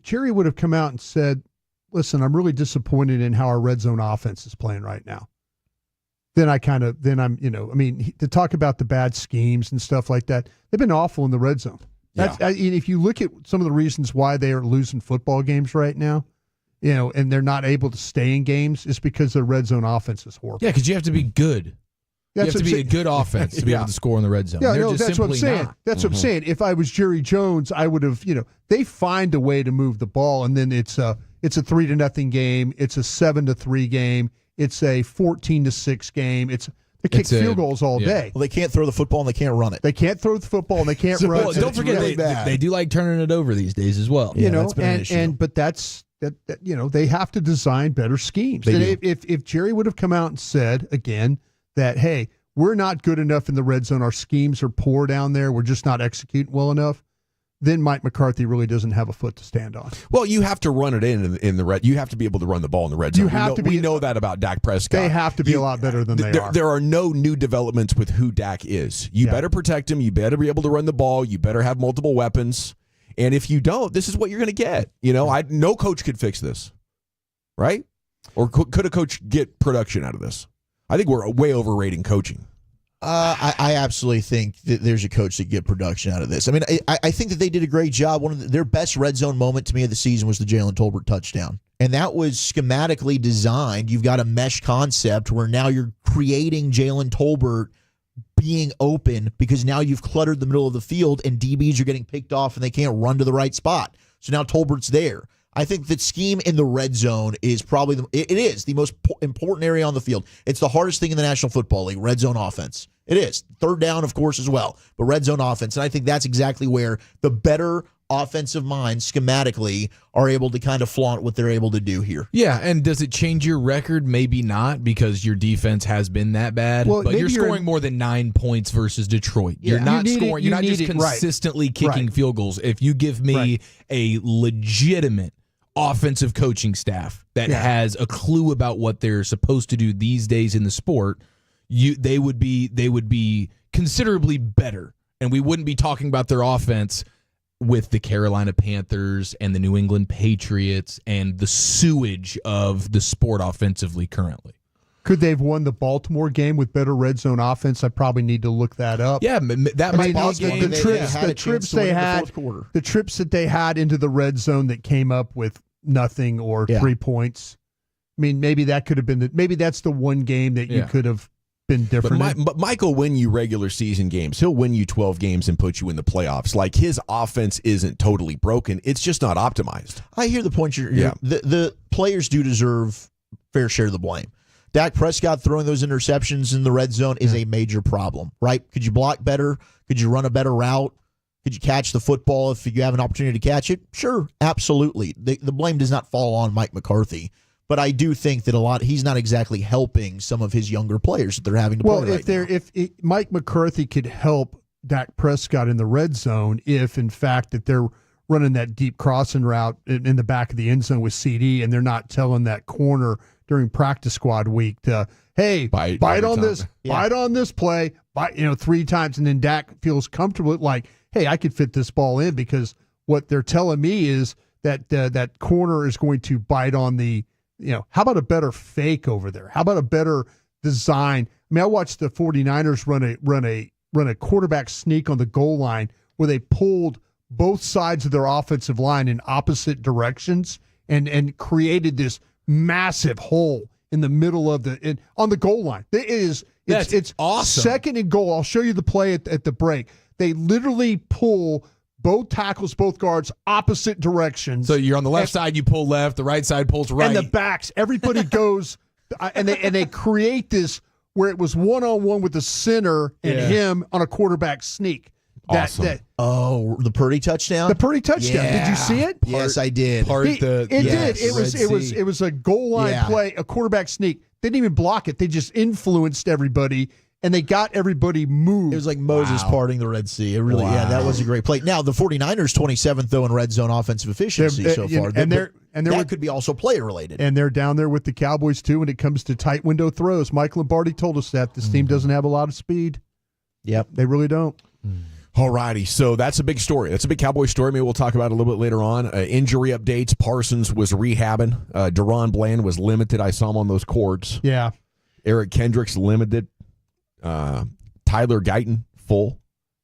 Jerry would have come out and said, listen, I'm really disappointed in how our red zone offense is playing right now. To talk about the bad schemes and stuff like that, they've been awful in the red zone. If you look at some of the reasons why they are losing football games right now, you know, and they're not able to stay in games, it's because their red zone offense is horrible. Yeah, because you have to be good. You have to be a good offense to be able to score in the red zone. Yeah, that's what I'm saying. Not. That's what I'm saying. If I was Jerry Jones, I would have, they find a way to move the ball, and then it's a 3-0 game. It's a 7-3 game. It's a 14-6 game. They kick field goals all day. Well, they can't throw the football and they can't run it. They can't throw the football and they can't run. Well, don't forget they do like turning it over these days as well. Yeah, that's been an issue. But that's they have to design better schemes. If Jerry would have come out and said again that, hey, we're not good enough in the red zone. Our schemes are poor down there. We're just not executing well enough. Then Mike McCarthy really doesn't have a foot to stand on. Well, you have to run it in the red. You have to be able to run the ball in the red zone. We know that about Dak Prescott. They have to be a lot better than they are. There are no new developments with who Dak is. You better protect him. You better be able to run the ball. You better have multiple weapons. And if you don't, this is what you're going to get. No coach could fix this, right? Or could a coach get production out of this? I think we're way overrating coaching. I absolutely think that there's a coach that get production out of this. I mean, I think that they did a great job. Their best red zone moment to me of the season was the Jalen Tolbert touchdown. And that was schematically designed. You've got a mesh concept where now you're creating Jalen Tolbert being open because now you've cluttered the middle of the field and DBs are getting picked off and they can't run to the right spot. So now Tolbert's there. I think that scheme in the red zone is probably it is the most important area on the field. It's the hardest thing in the National Football League, red zone offense. It is. Third down, of course, as well, but red zone offense. And I think that's exactly where the better offensive minds schematically are able to kind of flaunt what they're able to do here. Yeah, and does it change your record? Maybe not, because your defense has been that bad. Well, but you're maybe scoring more than 9 points versus Detroit. You're not scoring. You're not just consistently kicking field goals. If you give me a legitimate offensive coaching staff that has a clue about what they're supposed to do these days in the sport, they would be considerably better, and we wouldn't be talking about their offense with the Carolina Panthers and the New England Patriots and the sewage of the sport offensively currently. Could they have won the Baltimore game with better red zone offense? I probably need to look that up. Yeah, that might be the trips that they had into the red zone that came up with nothing or 3 points. I mean, maybe that could have been maybe that's the one game that you could have been different. But Mike will win you regular season games. He'll win you 12 games and put you in the playoffs. Like, his offense isn't totally broken. It's just not optimized. I hear the point. The players do deserve fair share of the blame. Dak Prescott throwing those interceptions in the red zone is a major problem, right? Could you block better? Could you run a better route? Could you catch the football if you have an opportunity to catch it? Sure, absolutely. The blame does not fall on Mike McCarthy. But I do think that he's not exactly helping some of his younger players that they're having to play right now. If Mike McCarthy could help Dak Prescott in the red zone, if in fact that they're running that deep crossing route in the back of the end zone with CD, and they're not telling that corner during practice squad week to, hey, bite on this, bite on this play, 3 times, and then Dak feels comfortable like, hey, I could fit this ball in, because what they're telling me is that that corner is going to bite on the. How about a better fake over there? How about a better design? I mean, I watched the 49ers run a quarterback sneak on the goal line where they pulled both sides of their offensive line in opposite directions and created this massive hole in the middle of on the goal line. It's awesome. Second and goal. I'll show you the play at the break. They literally pull both tackles, both guards, opposite directions. So you're on the left side, you pull left. The right side pulls right. And the backs, everybody goes, and they create this where it was one-on-one with the center and him on a quarterback sneak. Awesome. The Purdy touchdown. The Purdy touchdown. Yeah. Did you see it? Yes, I did. It did. It was a goal line play, a quarterback sneak. They didn't even block it. They just influenced everybody. And they got everybody moved. It was like Moses parting the Red Sea. It really, that was a great play. Now, the 49ers 27th, though, in red zone offensive efficiency so far. That could be also player related. And they're down there with the Cowboys, too, when it comes to tight window throws. Mike Lombardi told us that this team doesn't have a lot of speed. Yep. They really don't. All righty. So that's a big story. That's a big Cowboy story. Maybe we'll talk about it a little bit later on. Injury updates. Parsons was rehabbing. Deron Bland was limited. I saw him on those cords. Yeah. Eric Kendricks limited. Tyler Guyton full,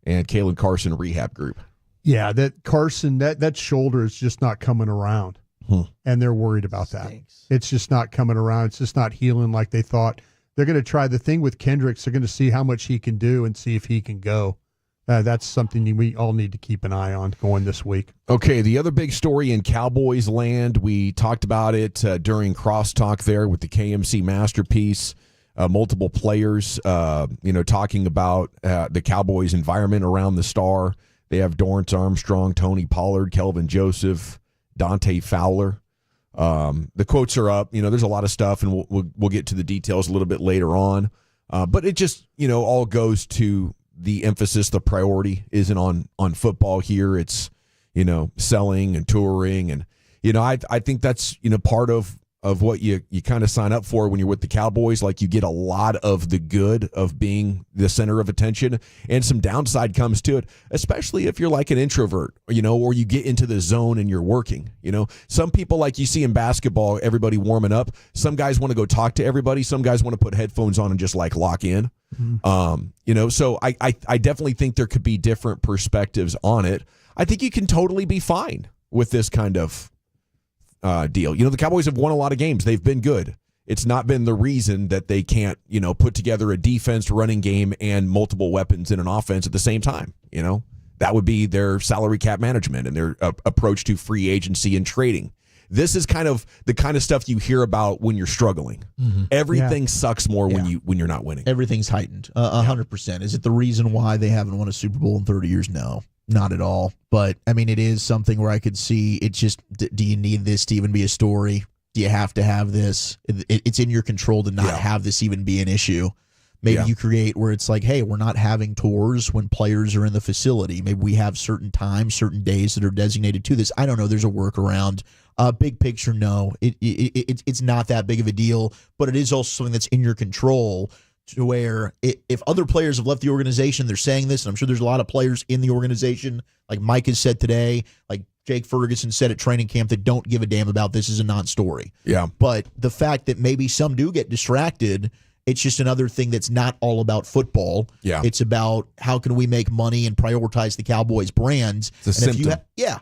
and Kalen Carson rehab group. Yeah, that Carson, that shoulder is just not coming around, and they're worried about that. It's just not coming around. It's just not healing like they thought. They're going to try the thing with Kendricks. They're going to see how much he can do and see if he can go. That's something we all need to keep an eye on going this week. Okay, the other big story in Cowboys land, we talked about it during crosstalk there with the KMC Masterpiece. Multiple players, talking about the Cowboys' environment around the star. They have Dorrance Armstrong, Tony Pollard, Kelvin Joseph, Dante Fowler. The quotes are up. There's a lot of stuff, and we'll get to the details a little bit later on. But it just, all goes to the emphasis. The priority isn't on football here. It's, selling and touring. And, I think that's, part of what you kind of sign up for when you're with the Cowboys. Like, you get a lot of the good of being the center of attention, and some downside comes to it, especially if you're like an introvert, or you get into the zone and you're working. Some people, like you see in basketball, everybody warming up. Some guys want to go talk to everybody. Some guys want to put headphones on and just like lock in. So I definitely think there could be different perspectives on it. I think you can totally be fine with this kind of deal. The Cowboys have won a lot of games. They've been good. It's not been the reason that they can't, put together a defense, running game, and multiple weapons in an offense at the same time. That would be their salary cap management and their approach to free agency and trading. This is kind of the kind of stuff you hear about when you're struggling. Mm-hmm. Everything sucks more when you're not winning. Everything's heightened. 100%. Is it the reason why they haven't won a Super Bowl in 30 years? No, not at all. But I mean, it is something where I could see it's just, do you need this to even be a story? Do you have to have this? It's in your control to not have this even be an issue. Maybe you create where it's like, hey, we're not having tours when players are in the facility. Maybe we have certain times, certain days that are designated to this. I don't know. There's a workaround. Big picture, no. It's not that big of a deal, but it is also something that's in your control to where if other players have left the organization, they're saying this, and I'm sure there's a lot of players in the organization, like Mike has said today, like Jake Ferguson said at training camp, that don't give a damn about this as a non-story. Yeah. But the fact that maybe some do get distracted, it's just another thing that's not all about football. Yeah. It's about how can we make money and prioritize the Cowboys brands. It's a symptom.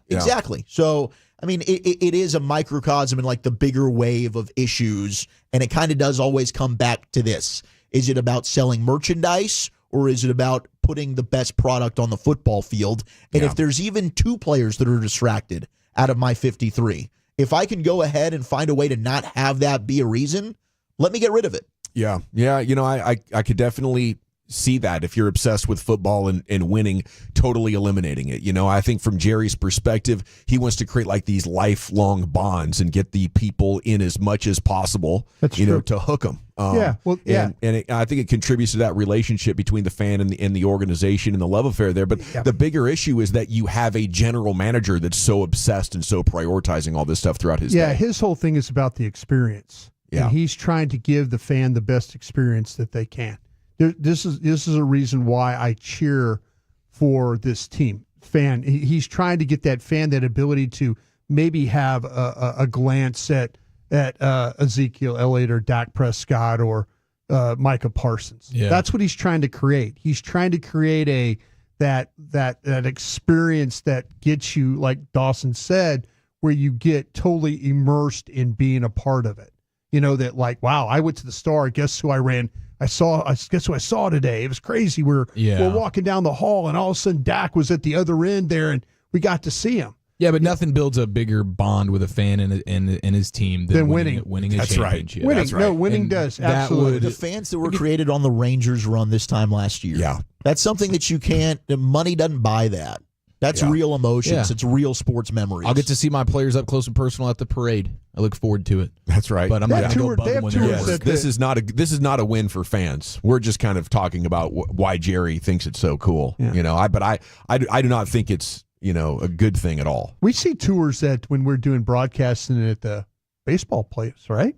Exactly. So, I mean, it is a microcosm in like the bigger wave of issues, and it kind of does always come back to this. Is it about selling merchandise, or is it about putting the best product on the football field? And if there's even two players that are distracted out of my 53, if I can go ahead and find a way to not have that be a reason, let me get rid of it. Yeah. I could definitely see that if you're obsessed with football and winning, totally eliminating it. I think from Jerry's perspective, he wants to create like these lifelong bonds and get the people in as much as possible, to hook them. I think it contributes to that relationship between the fan and the organization and the love affair there. But the bigger issue is that you have a general manager that's so obsessed and so prioritizing all this stuff throughout his day. Yeah, his whole thing is about the experience. Yeah. And he's trying to give the fan the best experience that they can. This is a reason why I cheer for this team. He's trying to get that fan that ability to maybe have a glance at Ezekiel Elliott or Dak Prescott or Micah Parsons. Yeah. That's what he's trying to create. He's trying to create that experience that gets you, like Dawson said, where you get totally immersed in being a part of it. That like, wow, I went to the Star. Guess who I ran? Guess who I saw today? It was crazy. We're walking down the hall, and all of a sudden Dak was at the other end there, and we got to see him. Yeah, but nothing builds a bigger bond with a fan and his team than winning a That's championship. right. That's right. No, winning does. Absolutely. The fans that were created on the Rangers run this time last year. Yeah. That's something that you can't, money doesn't buy that. That's real emotions. Yeah. It's real sports memories. I'll get to see my players up close and personal at the parade. I look forward to it. That's right. But I'm not going to go above them when they're working. This is not a win for fans. We're just kind of talking about why Jerry thinks it's so cool. Yeah. I do not think it's a good thing at all. We see tours that when we're doing broadcasting at the baseball place, right?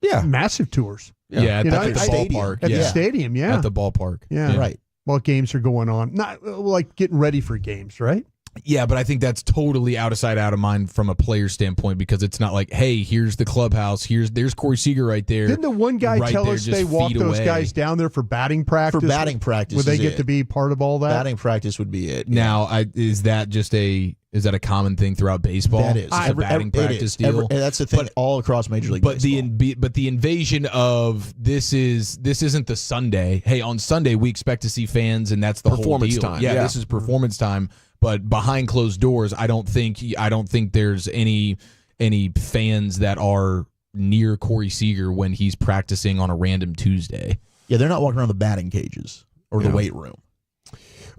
Yeah, massive tours. Yeah, at the ballpark. At the stadium, at the ballpark. Yeah, right. While games are going on, not like getting ready for games, right? Yeah, but I think that's totally out of sight, out of mind from a player standpoint, because it's not like, hey, here's the clubhouse, there's Corey Seager right there. Didn't the one guy tell us they walked those guys down there for batting practice? For batting practice, would they get to be part of all that? Batting practice would be it. Now, is that a common thing throughout baseball? That is a batting practice deal. That's the thing all across Major League Baseball. But the invasion of this isn't the Sunday. Hey, on Sunday we expect to see fans, and that's the performance whole deal. time. Yeah, this is performance time. But behind closed doors, I don't think there's any fans that are near Corey Seager when he's practicing on a random Tuesday. Yeah, they're not walking around the batting cages or the weight room.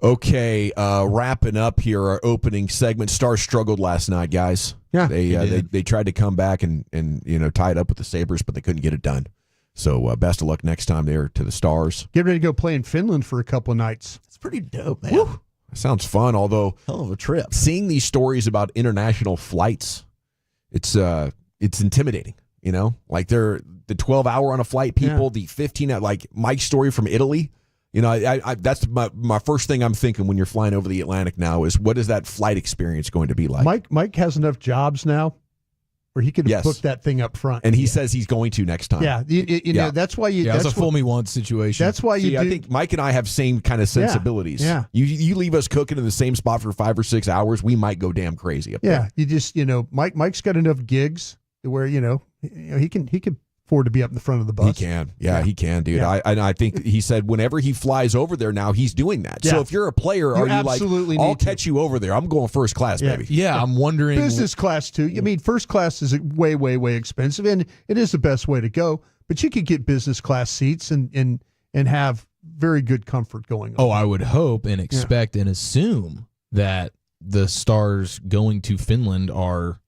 Okay, wrapping up here our opening segment. Stars struggled last night, guys. Yeah, they tried to come back and tie it up with the Sabres, but they couldn't get it done. So best of luck next time there to the Stars. Get ready to go play in Finland for a couple of nights. It's pretty dope, man. Woo. Sounds fun, although hell of a trip. Seeing these stories about international flights, it's intimidating. Like they're the 12-hour on a flight people, the 15, like Mike's story from Italy. I that's my first thing I'm thinking when you're flying over the Atlantic now is what is that flight experience going to be like? Mike has enough jobs now where he could book that thing up front, and he says he's going to next time. Yeah, you know that's why you. Yeah, that's a fool me once situation. That's why you. I think Mike and I have same kind of sensibilities. Yeah. You leave us cooking in the same spot for 5 or 6 hours, we might go damn crazy up there. You just Mike's got enough gigs where he can afford to be up in the front of the bus. He can. Yeah, he can, dude. Yeah. I think he said whenever he flies over there now, he's doing that. Yeah. So if you're a player, are you like, absolutely I'll need to. catch you over there. I'm going first class, Yeah. baby. Yeah, I'm wondering. Business class too. I mean, first class is way, way, way expensive, and it is the best way to go. But you could get business class seats and have very good comfort going on. Oh, I would hope and expect and assume that the stars going to Finland are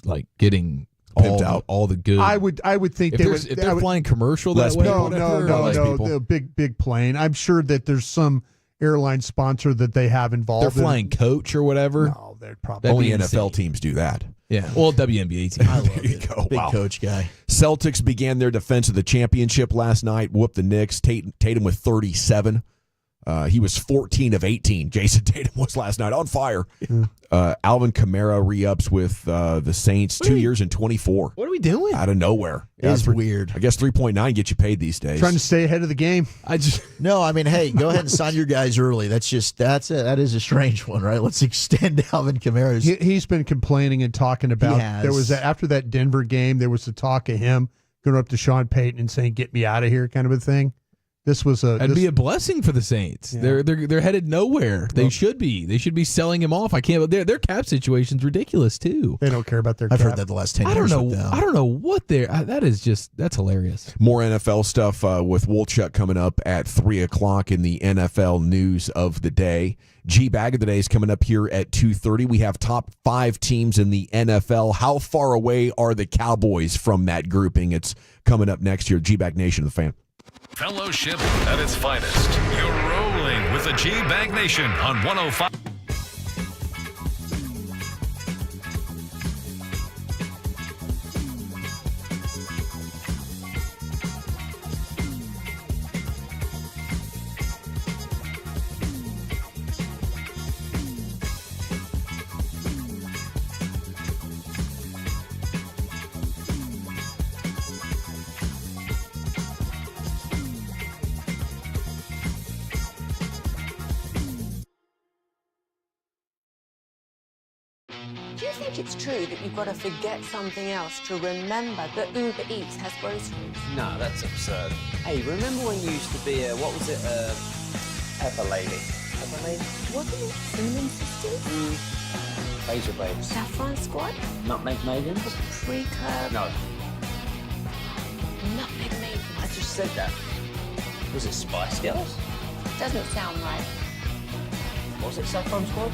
like getting Pimped out. all the good. I would think if they're flying commercial that way. No, whatever, the big plane. I'm sure that there's some airline sponsor that they have involved. They're flying coach or whatever. No, they're probably Only NFL teams do that. Yeah, well, WNBA team. I love it. Go. Big Wow. coach guy. Celtics began their defense of the championship last night. Whooped the Knicks. Tatum with 37. He was 14 of 18. Jason Tatum was last night on fire. Alvin Kamara re-ups with the Saints 2 years and 24. What are we doing? Out of nowhere. It's weird. I guess 3.9 get you paid these days. trying to stay ahead of the game. No, I mean, hey, go ahead and sign your guys early. That's it. That is a strange one, right? Let's extend Alvin Kamara's. He's been complaining and talking about. has. There was after that Denver game, there was the talk of him going up to Sean Payton and saying, "Get me out of here," kind of a thing. This was That'd be a blessing for the Saints. Yeah. They're headed nowhere. They should be. They should be selling him off. I can't. Their cap situation's ridiculous too. They don't care about their. I've cap. heard that the last 10 I don't years. know. with them. I don't know what they're. That's hilarious. More NFL stuff with Wolchuk coming up at 3 o'clock in the NFL news of the day. G-Bag of the day is coming up here at 2:30. We have top 5 teams in the NFL. How far away are the Cowboys from that grouping? It's coming up next year. G-Bag Nation, the fan. Fellowship at its finest. You're rolling with the G-Bag Nation on 105. Do you think it's true that you've got to forget something else to remember that Uber Eats has groceries? No, that's absurd. Hey, remember when you used to be a, what was it, Pepper Lady? Pepper Lady? Wasn't it Cinnamon Sisters? Razor Babes. Saffron Squad? Nutmeg Maidens? Pre-Curb? No, Nutmeg Maiden? I just said that. Was it Spice Girls? Doesn't sound right. Was it Saffron Squad?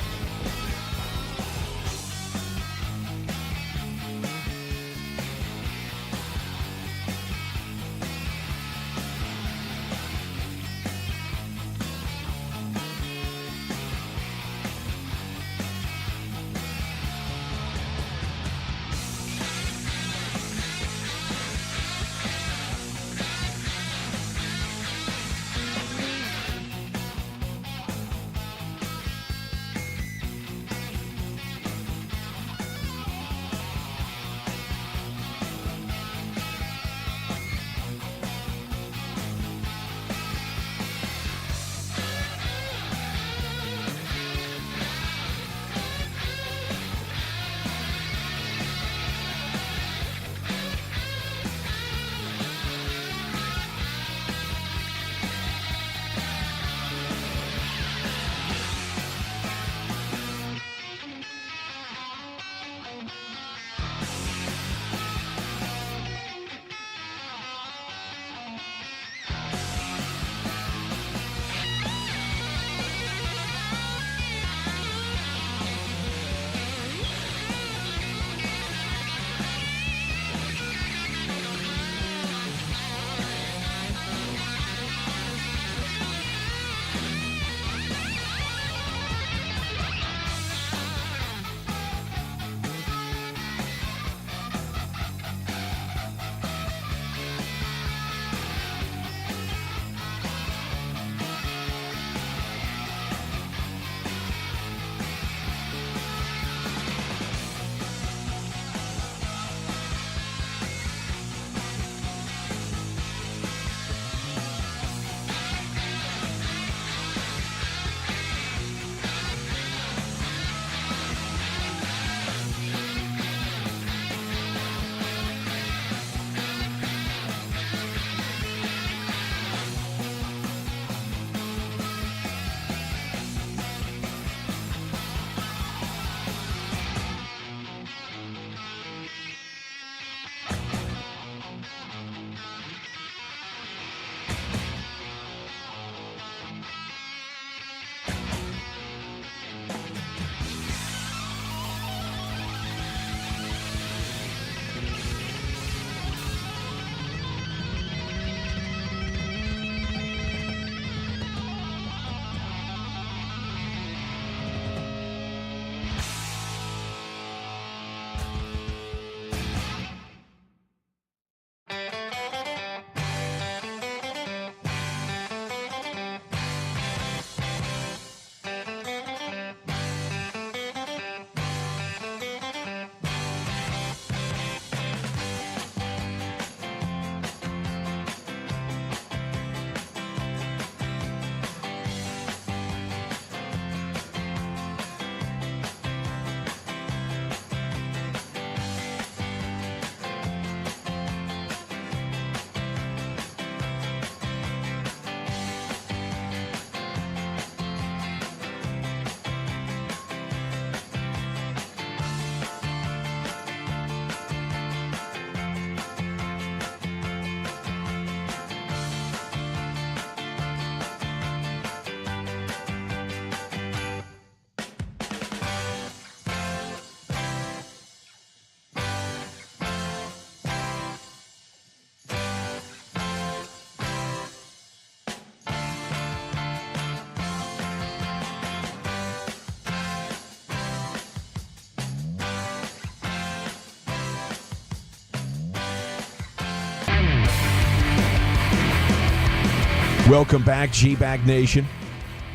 Welcome back, G-Bag Nation.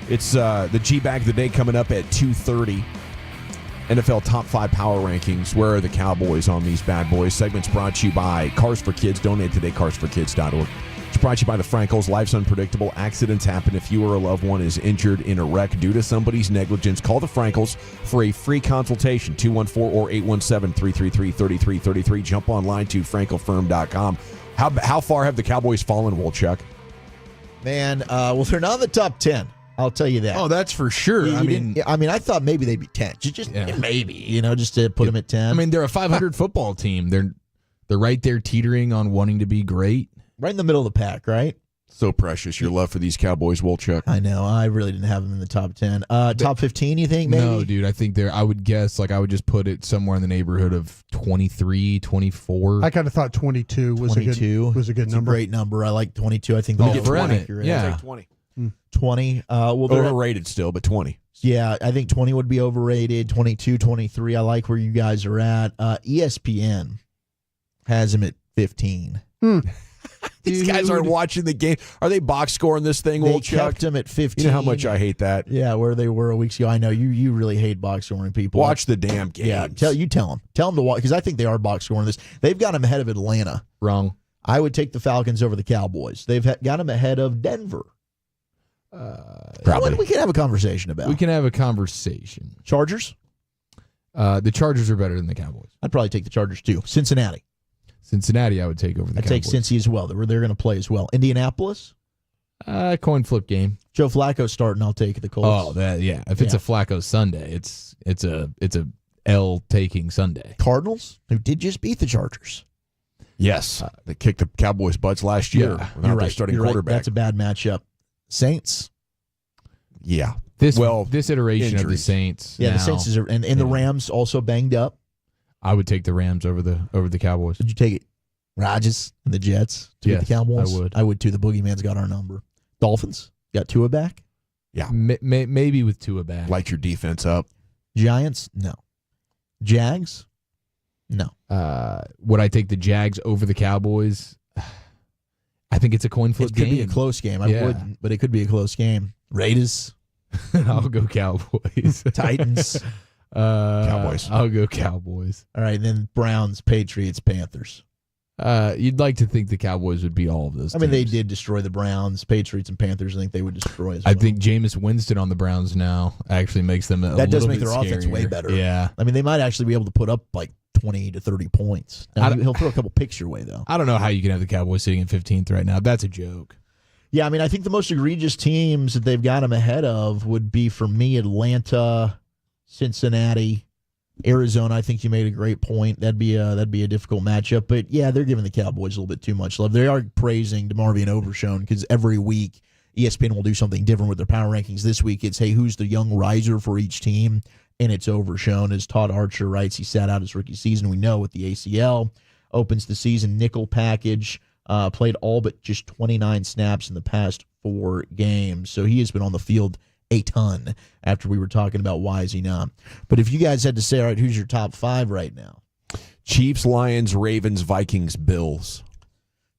It's the G-Bag of the day coming up at 2:30. NFL Top 5 Power Rankings. Where are the Cowboys on these bad boys? Segments brought to you by Cars for Kids. Donate today, carsforkids.org. It's brought to you by the Frankels. Life's unpredictable. Accidents happen. If you or a loved one is injured in a wreck due to somebody's negligence, call the Frankels for a free consultation. 214 or 817-333-3333. Jump online to frankelfirm.com. How far have the Cowboys fallen, Wolchuk? Man, well, they're not in the top 10. I'll tell you that. Oh, that's for sure. I mean, I thought maybe they'd be 10. Just maybe, just to put them at 10. I mean, they're a 500 football team. They're right there teetering on wanting to be great. Right in the middle of the pack, right? So precious, your love for these Cowboys, Wolchuk. I know. I really didn't have them in the top 10. Top 15, you think, maybe? No, dude. I think I would guess, I would just put it somewhere in the neighborhood of 23, 24. I kind of thought 22 was a good It's number. A great number. I like 22. I think they'll get 20. accurate. Yeah. 20. 20. Well, overrated still, but 20. Yeah, I think 20 would be overrated. 22, 23. I like where you guys are at. ESPN has them at 15. These guys aren't watching the game. Are they box scoring this thing, They Wolchuk? kept them at 15. You know how much I hate that. Yeah, where they were a week ago. I know you really hate box scoring people. Watch the damn games. Yeah, tell them to watch, because I think they are box scoring this. They've got them ahead of Atlanta. Wrong. I would take the Falcons over the Cowboys. They've got them ahead of Denver. Probably. We can have a conversation about. We can have a conversation. Chargers? The Chargers are better than the Cowboys. I'd probably take the Chargers too. Cincinnati, I would take over the I'd Cowboys. take Cincy as well. They're going to play as well. Indianapolis? Coin flip game. Joe Flacco starting. I'll take the Colts. Oh, If it's a Flacco Sunday, it's a L taking Sunday. Cardinals, who did just beat the Chargers. Yes, they kicked the Cowboys' butts last year Yeah, without their starting quarterback. That's a bad matchup. Saints. Yeah. This iteration of the injuries. Saints. Yeah, now, the Saints and the Rams also banged up. I would take the Rams over the Cowboys. Would you take it? Rodgers and the Jets to beat the Cowboys? I would. I would too. The boogeyman's got our number. Dolphins got Tua back. Yeah. Maybe with Tua back. Light your defense up. Giants? No. Jags? No. Would I take the Jags over the Cowboys? I think it's a coin flip game. It could be a close game. I wouldn't, but it could be a close game. Raiders? I'll go Cowboys. Titans? Cowboys. I'll go Cowboys. All right, then Browns, Patriots, Panthers. You'd like to think the Cowboys would beat all of those. I mean, they teams. did destroy the Browns, Patriots, and Panthers. I think they would destroy as well. I think Jameis Winston on the Browns now actually makes them that does make their scarier. offense way better. Yeah. I mean, they might actually be able to put up like 20 to 30 points. Now, he'll throw a couple picks your way, though. I don't know how you can have the Cowboys sitting in 15th right now. That's a joke. Yeah, I mean, I think the most egregious teams that they've got them ahead of would be, for me, Atlanta, Cincinnati, Arizona. I think you made a great point. That'd be a difficult matchup. But yeah, they're giving the Cowboys a little bit too much love. They are praising DeMar being overshown because every week ESPN will do something different with their power rankings. This week it's, hey, who's the young riser for each team? And it's overshown. As Todd Archer writes, he sat out his rookie season. We know with the ACL, opens the season nickel package, played all but just 29 snaps in the past 4 games. So he has been on the field a ton after we were talking about why is he not. But if you guys had to say, all right, who's your top 5 right now? Chiefs, Lions, Ravens, Vikings, Bills.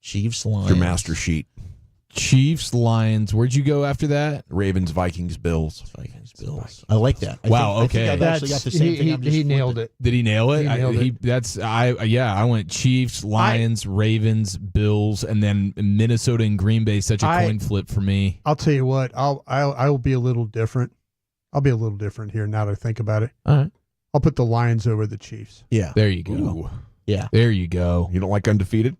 Chiefs, Lions. Your master sheet. Chiefs, Lions. Where'd you go after that? Ravens, Vikings, Bills. Vikings, Bills. I like that. Wow. I think I've actually got the same thing. He nailed it. Did he nail it? He nailed it. I went Chiefs, Lions, Ravens, Bills, and then Minnesota and Green Bay. Such a coin flip for me. I'll tell you what. I'll be a little different. I'll be a little different here now that I think about it. All right. I'll put the Lions over the Chiefs. Yeah. There you go. Ooh. Yeah. There you go. You don't like undefeated?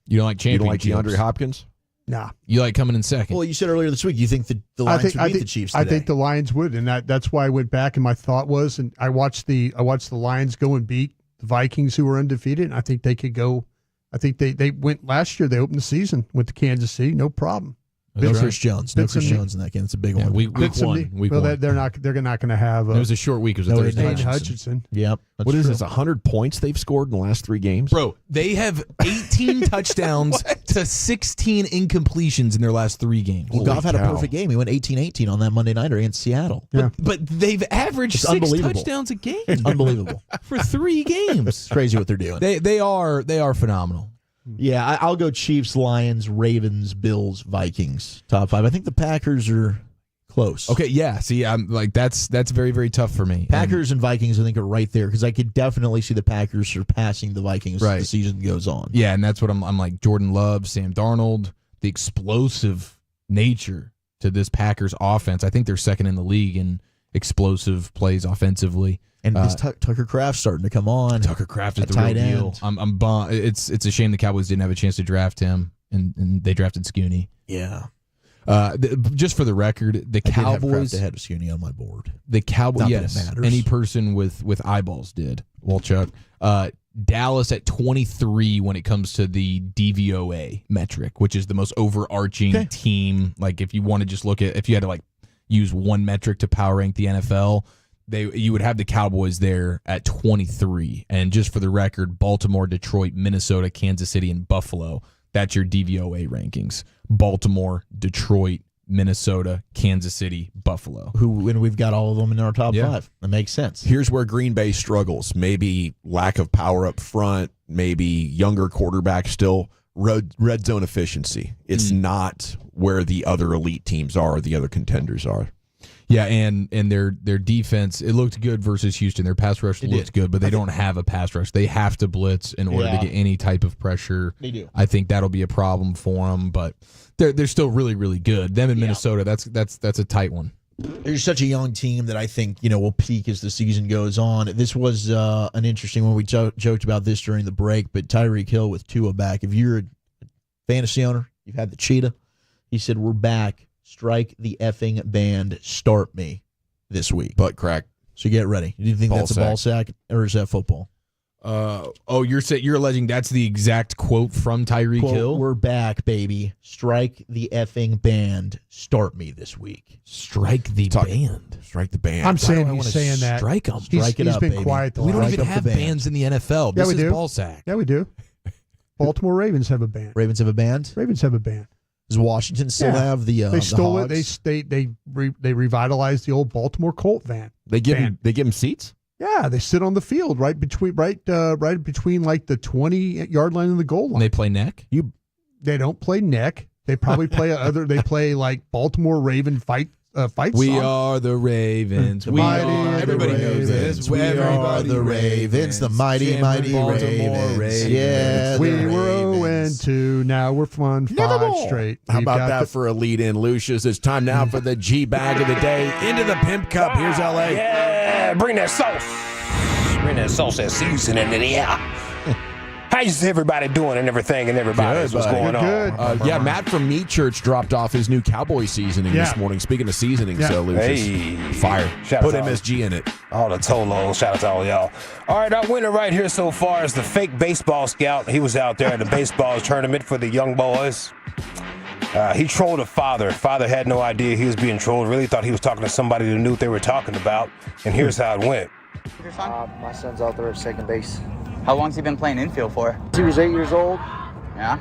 You don't like You championships? don't like DeAndre Hopkins? Nah. You like coming in second? Well, you said earlier this week you think the Lions would beat the Chiefs today. I think the Lions would, and that's why I went back and my thought was, and I watched the Lions go and beat the Vikings who were undefeated, and I think they could go. I think they went last year. They opened the season with the Kansas City, no problem. No Chris Jones. No Chris Jones in that game. It's a big one. Week one. They're not going to have. It was a short week. It was a Thursday. Aiden Hutchinson. Yep. What is this? 100 points they've scored in the last 3 games? Bro, they have 18 touchdowns to 16 incompletions in their last 3 games. Well, Goff had a perfect game. He went 18-18 on that Monday nighter against Seattle. Yeah. But they've averaged 6 touchdowns a game. It's unbelievable for 3 games. It's crazy what they're doing. They are phenomenal. Yeah, I'll go Chiefs, Lions, Ravens, Bills, Vikings. Top 5. I think the Packers are close. Okay, yeah. See, I'm like that's very, very tough for me. Packers and Vikings, I think, are right there because I could definitely see the Packers surpassing the Vikings as the season goes on. Yeah, and that's what I'm like. Jordan Love, Sam Darnold, the explosive nature to this Packers offense. I think they're second in the league in explosive plays offensively. And this Tucker Kraft starting to come on. Tucker Kraft is the tight real deal. end. I'm bummed. It's a shame the Cowboys didn't have a chance to draft him, and they drafted Scooney. Yeah. Just for the record, the Cowboys I did have Kraft ahead of Scooney on my board. The Cowboys, Not that yes, it matters. any person with eyeballs did. Walchuk. Dallas at 23 when it comes to the DVOA metric, which is the most overarching team. Like if you want to just look at, if you had to like use one metric to power rank the NFL, you would have the Cowboys there at 23. And just for the record, Baltimore, Detroit, Minnesota, Kansas City, and Buffalo. That's your DVOA rankings. Baltimore, Detroit, Minnesota, Kansas City, Buffalo. And we've got all of them in our top 5. That makes sense. Here's where Green Bay struggles. Maybe lack of power up front, maybe younger quarterback still. Red zone efficiency. It's not where the other elite teams are or the other contenders are. Yeah, and their defense, it looked good versus Houston. Their pass rush looked good, but they don't have a pass rush. They have to blitz in order to get any type of pressure. They do. I think that'll be a problem for them, but they're still really, really good. Them in Minnesota, that's a tight one. They're such a young team that I think will peak as the season goes on. This was an interesting one. We joked about this during the break, but Tyreek Hill with Tua back. If you're a fantasy owner, you've had the cheetah. He said, "We're back. Strike the effing band. Start me this week." Butt crack. So get ready. Do you think that's a ball sack or is that football? You're alleging that's the exact quote from Tyreek Hill? "We're back, baby. Strike the effing band. Start me this week." Strike the band. Strike the band. I'm saying he's saying that. Strike them. Strike it he's up, been baby. quiet. We don't Strike even up have the band. bands in the NFL. Yeah, This we is do. ball sack. Yeah, we do. Baltimore Ravens have a band. Ravens have a band? Ravens have a band. Does Washington still have the They stole the it. Hogs? They revitalized the old Baltimore Colt van. They give him seats? Yeah, they sit on the field right between like the 20-yard line and the goal line. And they play neck? They don't play neck. They probably play they play like Baltimore Raven fight We song. are the Ravens. Everybody knows this. We are the Ravens, the mighty, mighty Ravens. Yeah, we the were Ravens. 0-2. Now we're 5 straight. How We've about got that for a lead in, Lucius? It's time now for the G bag of the day. Into the Pimp Cup. Here's LA. Yeah, bring that sauce. Bring that sauce, that seasoning in the air. How's everybody doing and everything and everybody? Good, What's buddy. going Good. on? Yeah, Matt from Meat Church dropped off his new Cowboy seasoning this morning. Speaking of seasoning, so Lucius, fire. Shout Put out to MSG in it. all the Tolos. Shout out to all y'all. All right, our winner right here so far is the fake baseball scout. He was out there at the baseball tournament for the young boys. He trolled a father. Father had no idea he was being trolled. Really thought he was talking to somebody who knew what they were talking about. And here's how it went. Your son? My son's out there at second base. How long's he been playing infield for? He was 8 years old. Yeah?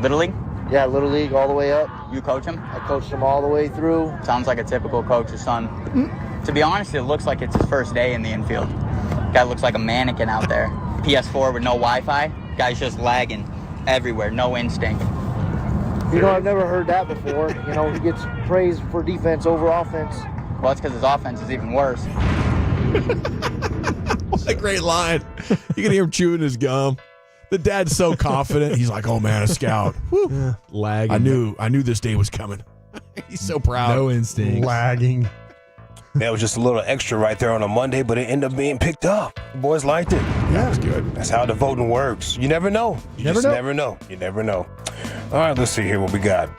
Little League? Yeah, Little League all the way up. You coach him? I coached him all the way through. Sounds like a typical coach's son. To be honest, it looks like it's his first day in the infield. Guy looks like a mannequin out there. PS4 with no Wi-Fi. Guy's just lagging everywhere, no instinct. You know, I've never heard that before. You know, he gets praised for defense over offense. Well, that's because his offense is even worse. What a great line. You can hear him chewing his gum. The dad's so confident. He's like, "Oh man, a scout." Yeah. Lagging. I knew this day was coming. He's so proud. No instinct. Lagging. That was just a little extra right there on a Monday, but it ended up being picked up. The boys liked it. Yeah, it was good. That's how the voting works. You never know. You Never just know. never know. You never know. All right, let's see here what we got.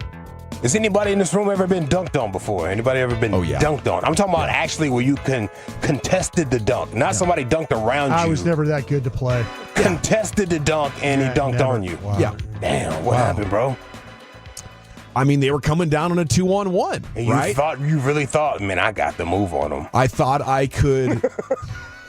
Has anybody in this room ever been dunked on before? Anybody ever been dunked on? I'm talking about actually where you contested the dunk, not somebody dunked around you. I was never that good to play. Contested the dunk and he dunked never. on you. Wow. Yeah. Damn, what happened, bro? I mean, they were coming down on a 2-on-1, And you right? really thought, man, I got the move on them. I thought I could.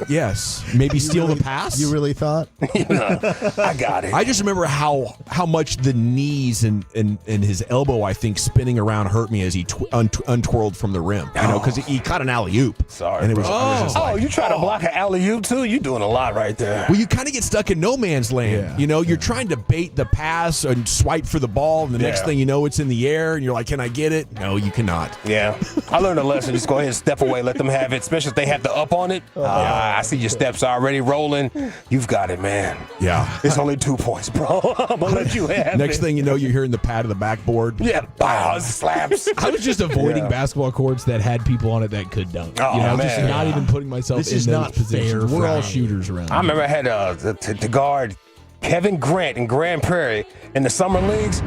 Yes. Maybe steal the pass. You really thought? I got it. I just remember how much the knees and his elbow, I think, spinning around hurt me as he untwirled from the rim. I know, because he caught an alley-oop. Sorry. And it was, I was just like, you try to block an alley-oop, too? You're doing a lot right there. Well, you kind of get stuck in no man's land. You know, you're trying to bait the pass and swipe for the ball, and the next thing you know, it's in the air, and you're like, can I get it? No, you cannot. Yeah. I learned a lesson. Just go ahead and step away. Let them have it, especially if they have the up on it. I see your steps already rolling. You've got it, man. Yeah. It's only 2 points, bro. I'm going to let you have Next it. thing you know, you're hearing the pad of the backboard. Yeah. Slaps. I was just avoiding basketball courts that had people on it that could dunk. Oh, you know, man. just not even putting myself This in is those not positions. fair, We're all Frank. shooters around. I remember I had to guard Kevin Grant in Grand Prairie in the summer leagues.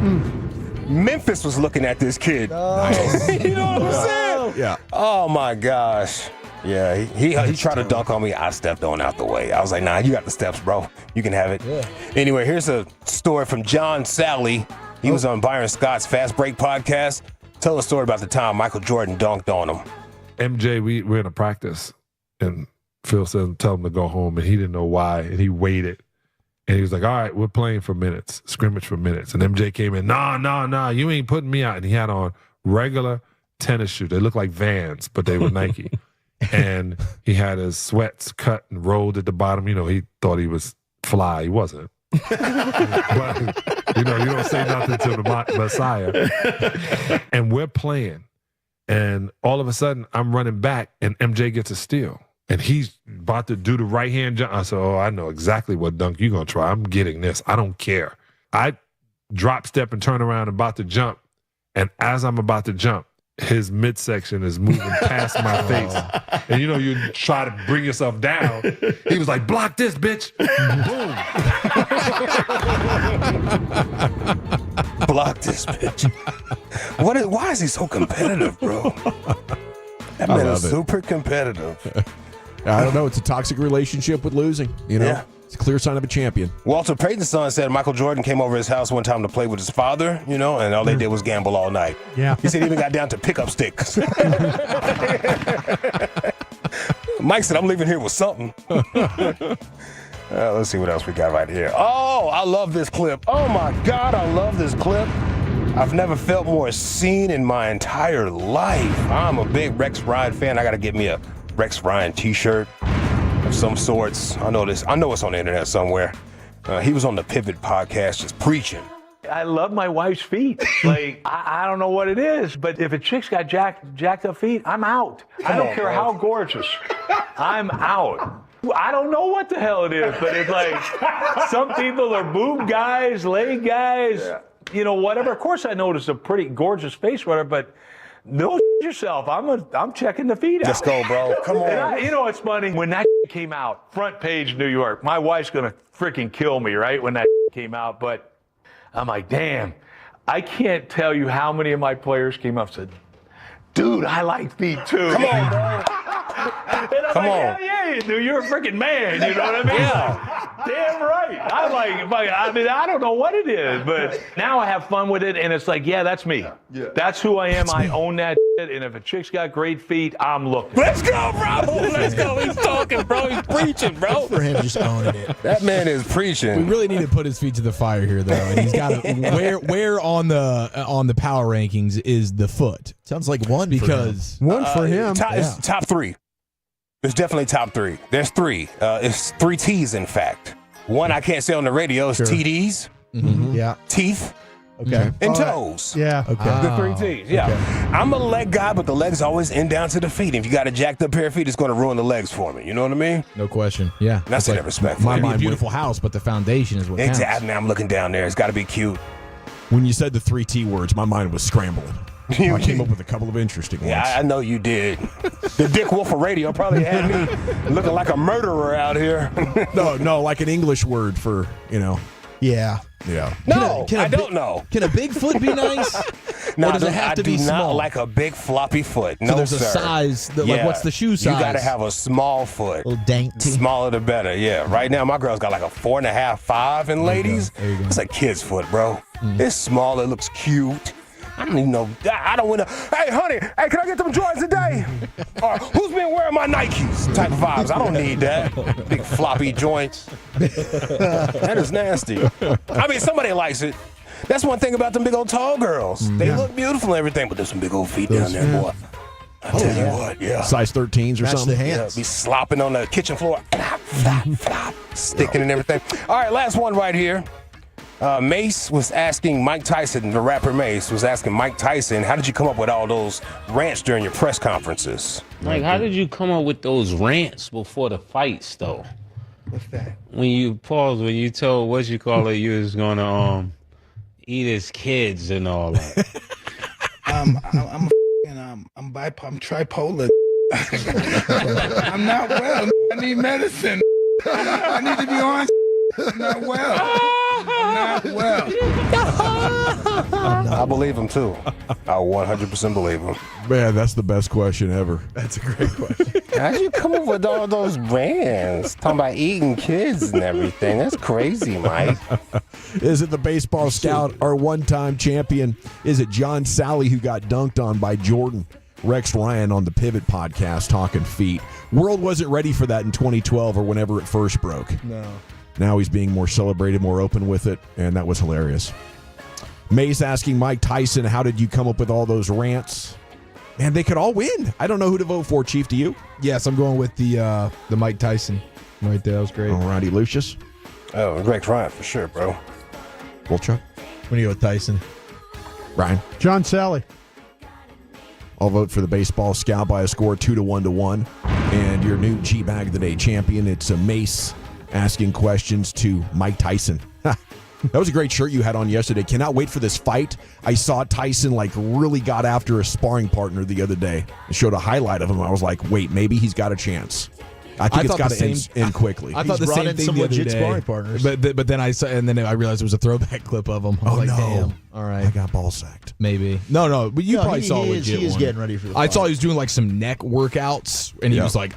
Memphis was looking at this kid. Nice. You know what I'm saying? Yeah. Oh, my gosh. Yeah, he tried to dunk on me. I stepped on out the way. I was like, nah, you got the steps, bro. You can have it. Yeah. Anyway, here's a story from John Sally. He was on Byron Scott's Fast Break podcast. Tell a story about the time Michael Jordan dunked on him. MJ, we're in a practice, and Phil said, tell him to go home, and he didn't know why, and he waited. And he was like, all right, we're playing for minutes, scrimmage for minutes. And MJ came in, nah, you ain't putting me out. And he had on regular tennis shoes. They looked like Vans, but they were Nike. And he had his sweats cut and rolled at the bottom. You know, he thought he was fly. He wasn't. But, you know, you don't say nothing to the Messiah. And we're playing. And all of a sudden, I'm running back, and MJ gets a steal. And he's about to do the right-hand jump. I said, I know exactly what dunk you're going to try. I'm getting this. I don't care. I drop, step, and turn around about to jump. And as I'm about to jump, his midsection is moving past my face. And, you know, you try to bring yourself down. He was like, block this, bitch. Boom. Block this bitch. Why is he so competitive, bro? That man is super competitive. I don't know. It's a toxic relationship with losing. You know, it's a clear sign of a champion. Walter Payton's son said Michael Jordan came over his house one time to play with his father, you know, and all they did was gamble all night. Yeah. He said he even got down to pickup sticks. Mike said, I'm leaving here with something. Let's see what else we got right here. Oh, I love this clip. Oh, my God, I love this clip. I've never felt more seen in my entire life. I'm a big Rex Ryan fan. I got to get me a Rex Ryan t-shirt of some sorts. I know it's on the internet somewhere. He was on the Pivot podcast just preaching. I love my wife's feet. Like, I don't know what it is, but if a chick's got jacked up feet, I'm out. I don't care how gorgeous. I'm out. I don't know what the hell it is, but it's like some people are boob guys, leg guys, you know, whatever. Of course, I noticed a pretty gorgeous face runner, but no yourself. I'm checking the feet out. Let's go, bro. Come on. And you know what's funny? When that came out, front page New York, my wife's gonna freaking kill me, right? When that came out, but I'm like, damn, I can't tell you how many of my players came up and said, dude, I like feet too. Come on, bro. And I'm Come like, on. yeah, dude, you're a freaking man. You know what I mean? Yeah. Damn right. I'm like, I mean, I don't know what it is, but now I have fun with it, and it's like, yeah, that's me. Yeah. That's who I am. I own that shit, and if a chick's got great feet, I'm looking. Let's go, bro. Let's go. He's talking, bro. He's preaching, bro. For him just owning it. That man is preaching. We really need to put his feet to the fire here, though, and he's got to where on the power rankings is the foot? Sounds like one because for him. One for him. It's top three. It's definitely top three. There's three. It's 3 T's, in fact. One I can't say on the radio is TDs. Mm-hmm. Yeah. Teeth. Okay. And toes. Yeah. Okay. The 3 T's. Yeah. Okay. I'm a leg guy, but the legs always end down to the feet. If you got a jacked up pair of feet, it's going to ruin the legs for me. You know what I mean? No question. Yeah. That's in that respect. Might be a beautiful house, but the foundation is what counts. Exactly. I'm looking down there. It's got to be cute. When you said the 3 T words, my mind was scrambling. I came up with a couple of interesting ones. Yeah, I know you did. The Dick Wolf of radio probably had me looking like a murderer out here. No, like an English word for, you know. Yeah. Yeah. No, I don't know. Can a big foot be nice? No, or does it have to be small? Not like a big floppy foot. So No, there's sir. a size. Like, what's the shoe size? You got to have a small foot. A little dainty. Smaller the better. Yeah. Right now, my girl's got like a 4.5, 5 in ladies. There you go. It's a kid's foot, bro. It's small. It looks cute. I don't even know. I don't want to. Hey, honey, hey, can I get them Jordans today? Or who's been wearing my Nikes? Type of vibes. I don't need that. Big floppy joints. That is nasty. I mean, somebody likes it. That's one thing about them big old tall girls. They look beautiful and everything, but there's some big old feet down there, boy. I tell you what, yeah. Size 13s or Match something. the hands. Yeah, be slopping on the kitchen floor. Flop, flop, flop, sticking and everything. All right, last one right here. Mace was asking Mike Tyson, the rapper Mace, was asking Mike Tyson, how did you come up with all those rants during your press conferences? Like, how did you come up with those rants before the fights, though? What's that? When you told what you call it, you was gonna eat his kids and all that. I'm tripolar. I'm not well. I need medicine. I need to be on. I'm not well. I'm not well. I believe him too. I 100% believe him. Man, that's the best question ever. That's a great question. How'd you come up with all those rants? Talking about eating kids and everything. That's crazy, Mike. Is it the baseball scout, our one-time champion? Is it John Sally who got dunked on by Jordan? Rex Ryan on the Pivot podcast talking feet. World wasn't ready for that in 2012 or whenever it first broke. No. Now he's being more celebrated, more open with it, and that was hilarious. Mace asking Mike Tyson, how did you come up with all those rants? Man, they could all win. I don't know who to vote for, Chief. Do you? Yes, I'm going with the Mike Tyson right there. That was great. All righty, Lucius. Oh, Rex Ryan for sure, bro. Wolchuk. I'm going to go with Tyson. Ryan. John Sally. I'll vote for the baseball scout by a score 2-1. And your new G-Bag of the Day champion, it's a Mace asking questions to Mike Tyson. That was a great shirt you had on yesterday. Cannot wait for this fight. I saw Tyson really got after a sparring partner the other day. It showed a highlight of him. I was like, wait, maybe he's got a chance. I think it's got to end quickly. I thought the same thing the other day. Sparring partners. But then I saw, and then I realized it was a throwback clip of him. I was like, damn. All right. I got ball sacked. Maybe. No, but you probably saw a legit He is one. getting ready for the I fight. saw he was doing some neck workouts, and he was like,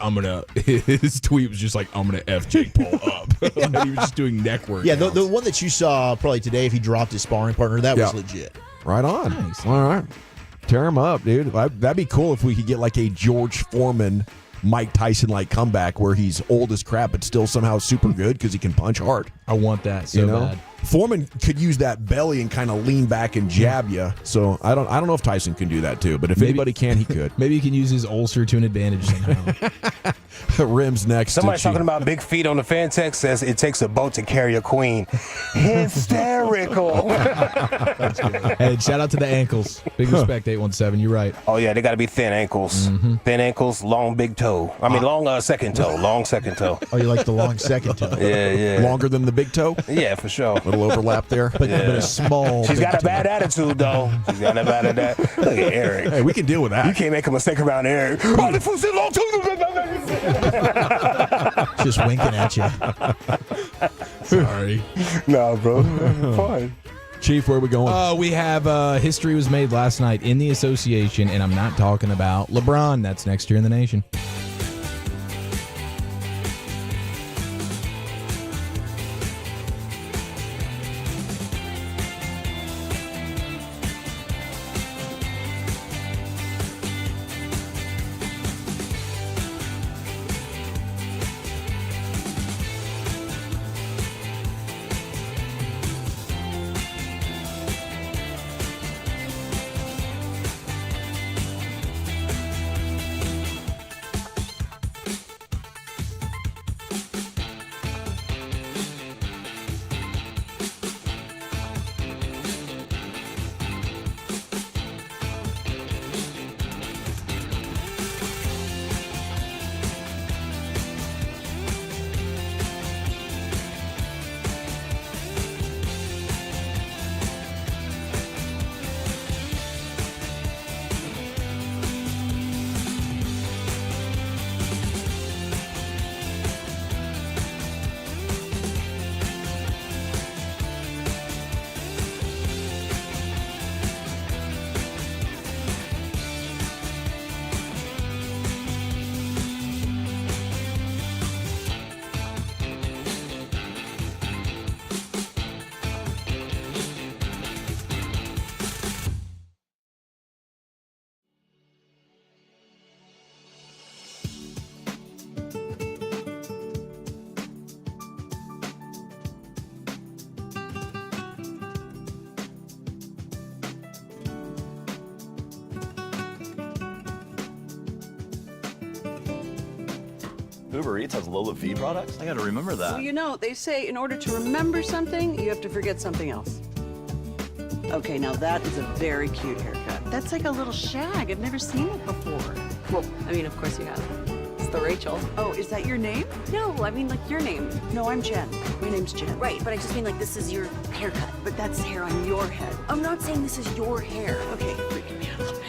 his tweet was just like, I'm going to F Jake Paul up. He was just doing neck workouts. Yeah, the one that you saw probably today, if he dropped his sparring partner, that was legit. Right on. Nice. All right. Tear him up, dude. That'd be cool if we could get a George Foreman, Mike Tyson comeback where he's old as crap but still somehow super good because he can punch hard. I want that so bad. Foreman could use that belly and kind of lean back and jab you. So I don't know if Tyson can do that too, but if anybody can, he could. Maybe he can use his ulcer to an advantage somehow. Rims next. Somebody's talking about big feet on the fan text, says it takes a boat to carry a queen. Hysterical. Hey, shout out to the ankles. Big respect, 817. You're right. Oh, yeah, they got to be thin ankles. Mm-hmm. Thin ankles, long big toe. I mean, long second toe. Long second toe. Oh, you like the long second toe? Yeah. Longer than the big toe? Yeah, for sure. Little overlap there. But a small. She's got a bad attitude, though. She's got a bad attitude. Look at Eric. Hey, we can deal with that. You can't make a mistake around Eric. Oh, the foot's long Just winking at you. Sorry. No, bro. Fine. Chief, where are we going? We have history was made last night in the association, and I'm not talking about LeBron. That's next year in the nation. Uber Eats has Lola V products? I gotta remember that. Well, you know, they say in order to remember something, you have to forget something else. Okay, now that is a very cute haircut. That's like a little shag. I've never seen it before. Well, I mean, of course you have. It's the Rachel. Oh, is that your name? No, I mean like your name. No, I'm Jen. My name's Jen. Right, but I just mean like this is your haircut. But that's hair on your head. I'm not saying this is your hair. Okay, freaking me out a little bit.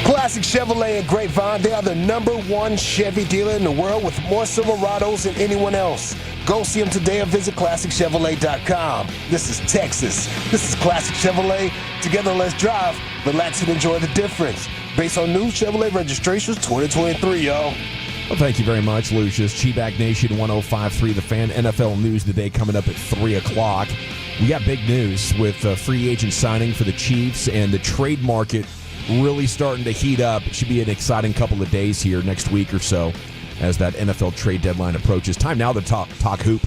Classic Chevrolet in Grapevine. They are the #1 Chevy dealer in the world with more Silverados than anyone else. Go see them today or visit ClassicChevrolet.com. This is Texas. This is Classic Chevrolet. Together, let's drive, relax, and enjoy the difference. Based on new Chevrolet registrations 2023, y'all. Well, thank you very much, Lucius. Cheeback Nation 105.3 The Fan. NFL news today coming up at 3 o'clock. We got big news with free agent signing for the Chiefs and the trade market really starting to heat up. It should be an exciting couple of days here next week or so as that NFL trade deadline approaches. Time now to talk hoop.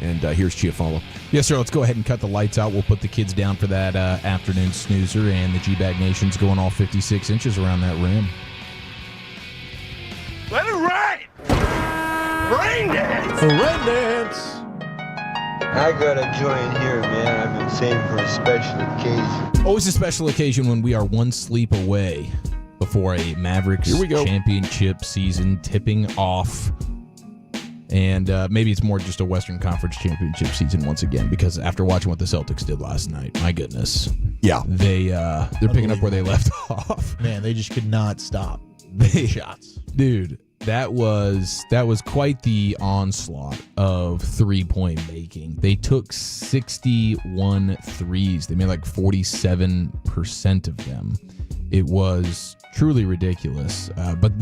And here's Chiafalo. Yes, sir. Let's go ahead and cut the lights out. We'll put the kids down for that afternoon snoozer, and the G-Bag Nation's going all 56 inches around that rim. Let it rain! Rain dance! Rain dance! I got a joint here, man. I've been saving for a special occasion. Always a special occasion when we are one sleep away before a Mavericks championship season tipping off. And maybe it's more just a Western Conference championship season once again, because after watching what the Celtics did last night, my goodness. Yeah. They're picking up where they left off. Man, they just could not stop shots. Dude, that was quite the onslaught of three-point making. They took 61 threes. They made like 47% of them. It was truly ridiculous. But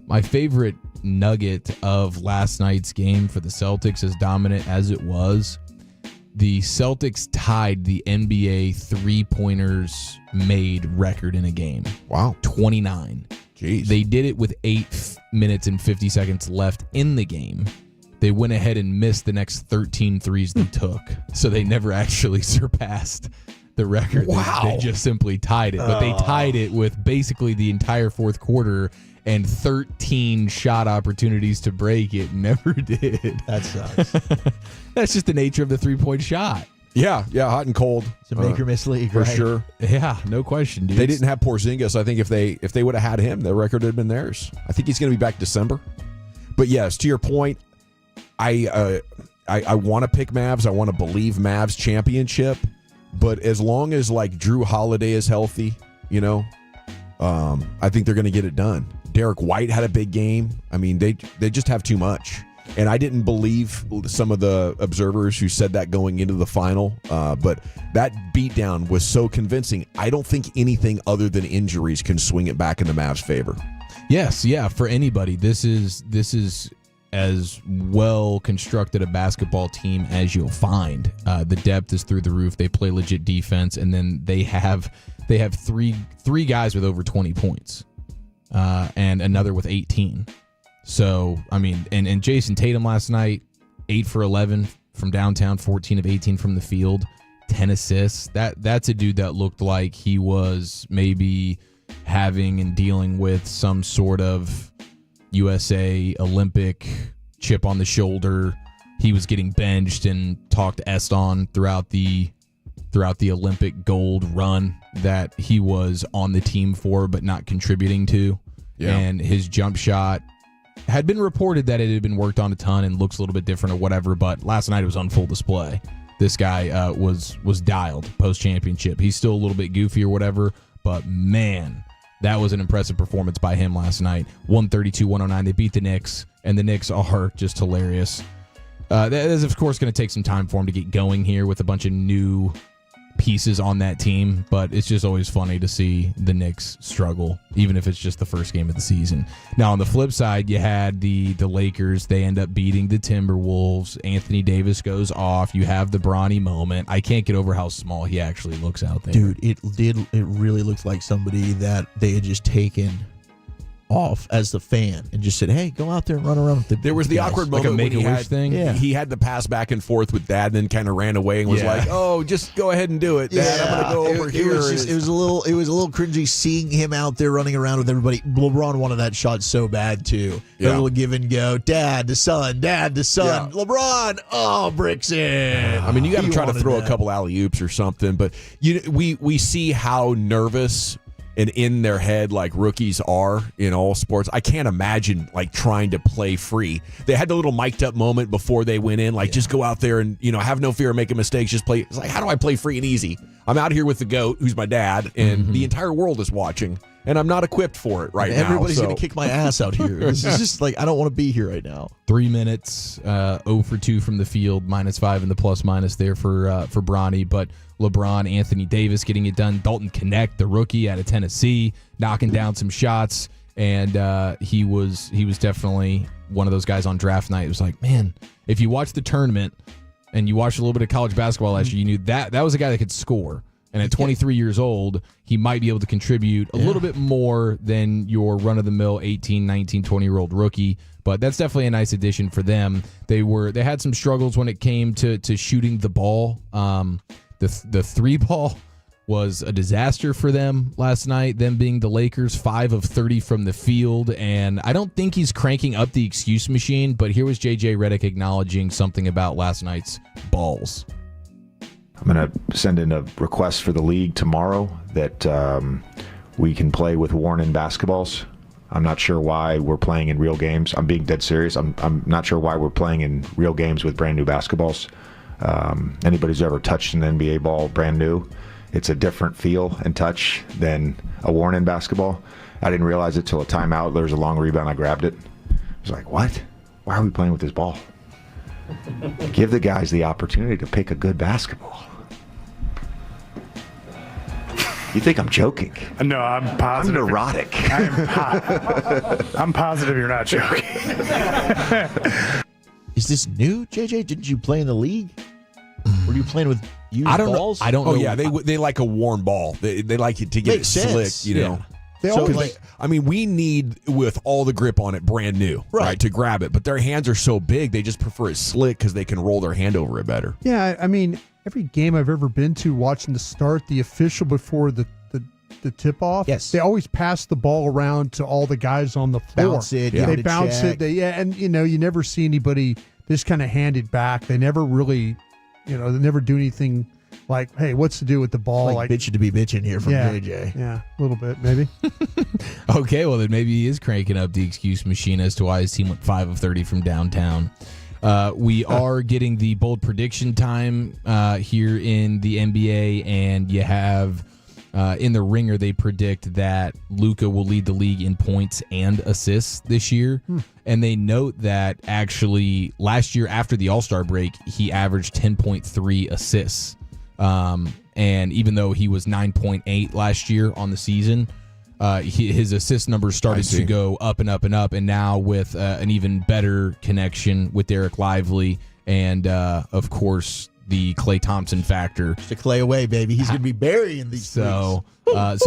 my favorite nugget of last night's game for the Celtics, as dominant as it was, the Celtics tied the NBA three-pointers made record in a game. Wow. 29. Jeez. They did it with 8 minutes and 50 seconds left in the game. They went ahead and missed the next 13 threes they took, so they never actually surpassed the record. Wow. They just simply tied it, but they tied it with basically the entire fourth quarter and 13 shot opportunities to break it. Never did. That sucks. That's just the nature of the three-point shot. Yeah, hot and cold. It's a make or miss league, for right? sure. Yeah, no question, dude. They didn't have Porzingis. I think if they would have had him, the record would have been theirs. I think he's going to be back December. But yes, to your point, I want to pick Mavs. I want to believe Mavs championship. But as long as like Drew Holiday is healthy, I think they're going to get it done. Derek White had a big game. I mean, they just have too much. And I didn't believe some of the observers who said that going into the final. But that beatdown was so convincing. I don't think anything other than injuries can swing it back in the Mavs' favor. Yes, yeah, for anybody. This is as well constructed a basketball team as you'll find. The depth is through the roof. They play legit defense, and then they have three guys with over 20 points, and another with 18. So, I mean, and Jason Tatum last night, 8 for 11 from downtown, 14 of 18 from the field, 10 assists. That's a dude that looked like he was maybe having and dealing with some sort of USA Olympic chip on the shoulder. He was getting benched and talked S on throughout the Olympic gold run that he was on the team for but not contributing to. Yeah. And his jump shot had been reported that it had been worked on a ton and looks a little bit different or whatever, but last night it was on full display. This guy was dialed post-championship. He's still a little bit goofy or whatever, but man, that was an impressive performance by him last night. 132-109. They beat the Knicks, and the Knicks are just hilarious. That is, of course, going to take some time for him to get going here with a bunch of new pieces on that team, but it's just always funny to see the Knicks struggle, even if it's just the first game of the season. Now, on the flip side, you had the Lakers. They end up beating the Timberwolves. Anthony Davis goes off. You have the Bronny moment. I can't get over how small he actually looks out there. Dude, it really looked like somebody that they had just taken off as the fan and just said, hey, go out there and run around with the There was the guys. awkward Like moment a when Make-A-Wish thing? Yeah. He had the pass back and forth with Dad, and then kind of ran away and was like, "Oh, just go ahead and do it, Dad. I'm gonna go over here." It was a little cringy seeing him out there running around with everybody. LeBron wanted that shot so bad too. Yeah. A little give and go. Dad to son. Yeah. LeBron. Bricks in. I mean, you got to He try to wanted throw that. a couple alley oops or something, but we see how nervous and in their head like rookies are in all sports. I can't imagine like trying to play free. They had the little mic'd up moment before they went in, like just go out there and have no fear of making mistakes. Just play. It's like, how do I play free and easy? I'm out here with the GOAT, who's my dad, and the entire world is watching, and I'm not equipped for it now. Everybody's going to kick my ass out here. This is just like, I don't want to be here right now. 3 minutes, 0 for 2 from the field, -5 in the plus-minus there for Bronny, but LeBron, Anthony Davis getting it done. Dalton Knecht, the rookie out of Tennessee, knocking down some shots, and he was definitely one of those guys on draft night. It was like, man, if you watch the tournament and you watched a little bit of college basketball last year, you knew that was a guy that could score. And at 23 years old, he might be able to contribute a little bit more than your run-of-the-mill 18, 19, 20-year-old rookie. But that's definitely a nice addition for them. They had some struggles when it came to shooting the ball. The three ball was a disaster for them last night, them being the Lakers, 5 of 30 from the field. And I don't think he's cranking up the excuse machine, but here was J.J. Redick acknowledging something about last night's balls. I'm going to send in a request for the league tomorrow that we can play with worn-in basketballs. I'm not sure why we're playing in real games. I'm being dead serious. I'm not sure why we're playing in real games with brand new basketballs. Anybody who's ever touched an NBA ball brand new, it's a different feel and touch than a worn-in basketball. I didn't realize it till a timeout. There was a long rebound. I grabbed it. I was like, what? Why are we playing with this ball? Give the guys the opportunity to pick a good basketball. You think I'm joking? No, I'm positive. I'm neurotic. I'm positive you're not joking. Is this new, JJ? Didn't you play in the league? Were you playing with used balls? I don't know. Yeah, they like a worn ball. They like it to get Makes it slick, sense. you know. Yeah. They always we need with all the grip on it brand new, right, to grab it. But their hands are so big, they just prefer it slick because they can roll their hand over it better. Yeah, I mean, every game I've ever been to, watching the start, the official before the tip-off, they always pass the ball around to all the guys on the floor. Bounce it, They bounce it. And, you never see anybody just kind of hand it back. They never really, they never do anything like, hey, what's to do with the ball? Like bitching to be bitching here from JJ. Yeah, a little bit, maybe. Okay, well, then maybe he is cranking up the excuse machine as to why his team went 5 of 30 from downtown. We are getting the bold prediction time here in the NBA, and you have in the Ringer, they predict that Luka will lead the league in points and assists this year. And they note that actually last year after the All-Star break, he averaged 10.3 assists. And even though he was 9.8 last year on the season, his assist numbers started to go up and up and up. And now with an even better connection with Derek Lively and, of course, the Klay Thompson factor. Just a Klay away, baby. He's going to be burying these So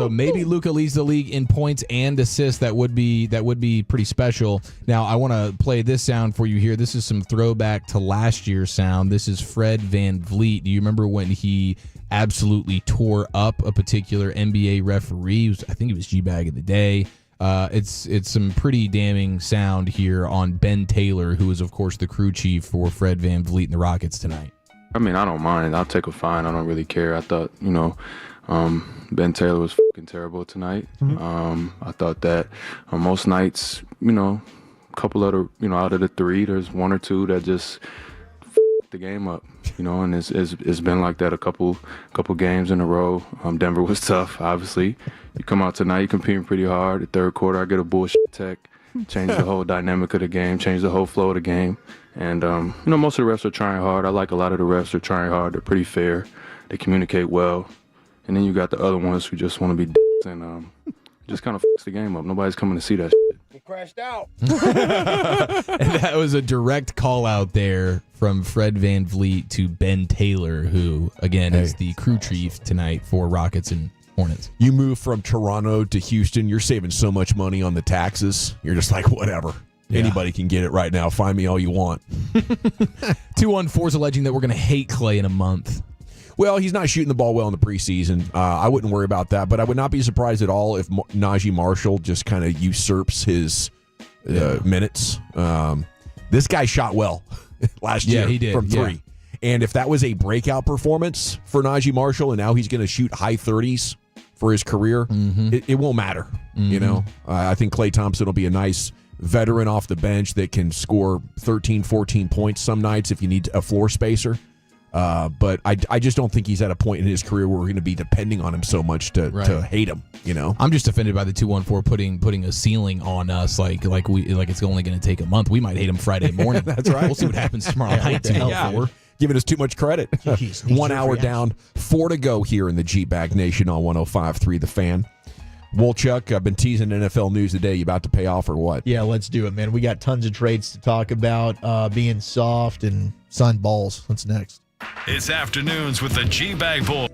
maybe Luka leads the league in points and assists. That would be pretty special. Now, I want to play this sound for you here. This is some throwback to last year's sound. This is Fred VanVleet. Do you remember when he absolutely tore up a particular NBA referee? I think it was G-Bag of the day. It's some pretty damning sound here on Ben Taylor, who is, of course, the crew chief for Fred VanVleet and the Rockets tonight. I mean, I don't mind. I'll take a fine. I don't really care. I thought, Ben Taylor was fucking terrible tonight. I thought that most nights, a couple of the, out of the 3, there's 1 or 2 that just the game up, and it's been like that a couple games in a row. Denver was tough, obviously. You come out tonight, you're competing pretty hard. The third quarter, I get a bullshit tech, change the whole dynamic of the game, change the whole flow of the game. And, most of the refs are trying hard. I like a lot of the refs are trying hard. They're pretty fair. They communicate well. And then you got the other ones who just want to be dicks and just kind of fucks the game up. Nobody's coming to see that shit. He crashed out. And that was a direct call out there from Fred VanVleet to Ben Taylor, who, again, is the crew chief tonight for Rockets and Hornets. You move from Toronto to Houston, you're saving so much money on the taxes. You're just like, whatever. Yeah. Anybody can get it right now. Find me all you want. 214 is alleging that we're going to hate Klay in a month. Well, he's not shooting the ball well in the preseason. I wouldn't worry about that, but I would not be surprised at all if Najee Marshall just kind of usurps his minutes. This guy shot well last year he did. From 3. And if that was a breakout performance for Najee Marshall and now he's going to shoot high 30s for his career, it won't matter. I think Klay Thompson will be a nice veteran off the bench that can score 13, 14 points some nights if you need a floor spacer. But I just don't think he's at a point in his career where we're going to be depending on him so much to hate him. I'm just offended by the 214 putting a ceiling on us like it's only going to take a month. We might hate him Friday morning. That's right. We'll see what happens tomorrow night. Giving us too much credit. 1 hour down, 4 to go here in the G-Bag Nation on 105.3 The Fan. Wolchuk, I've been teasing NFL news today. You about to pay off or what? Yeah, let's do it, man. We got tons of trades to talk about, being soft and signed balls. What's next? It's afternoons with the G-Bag Boy.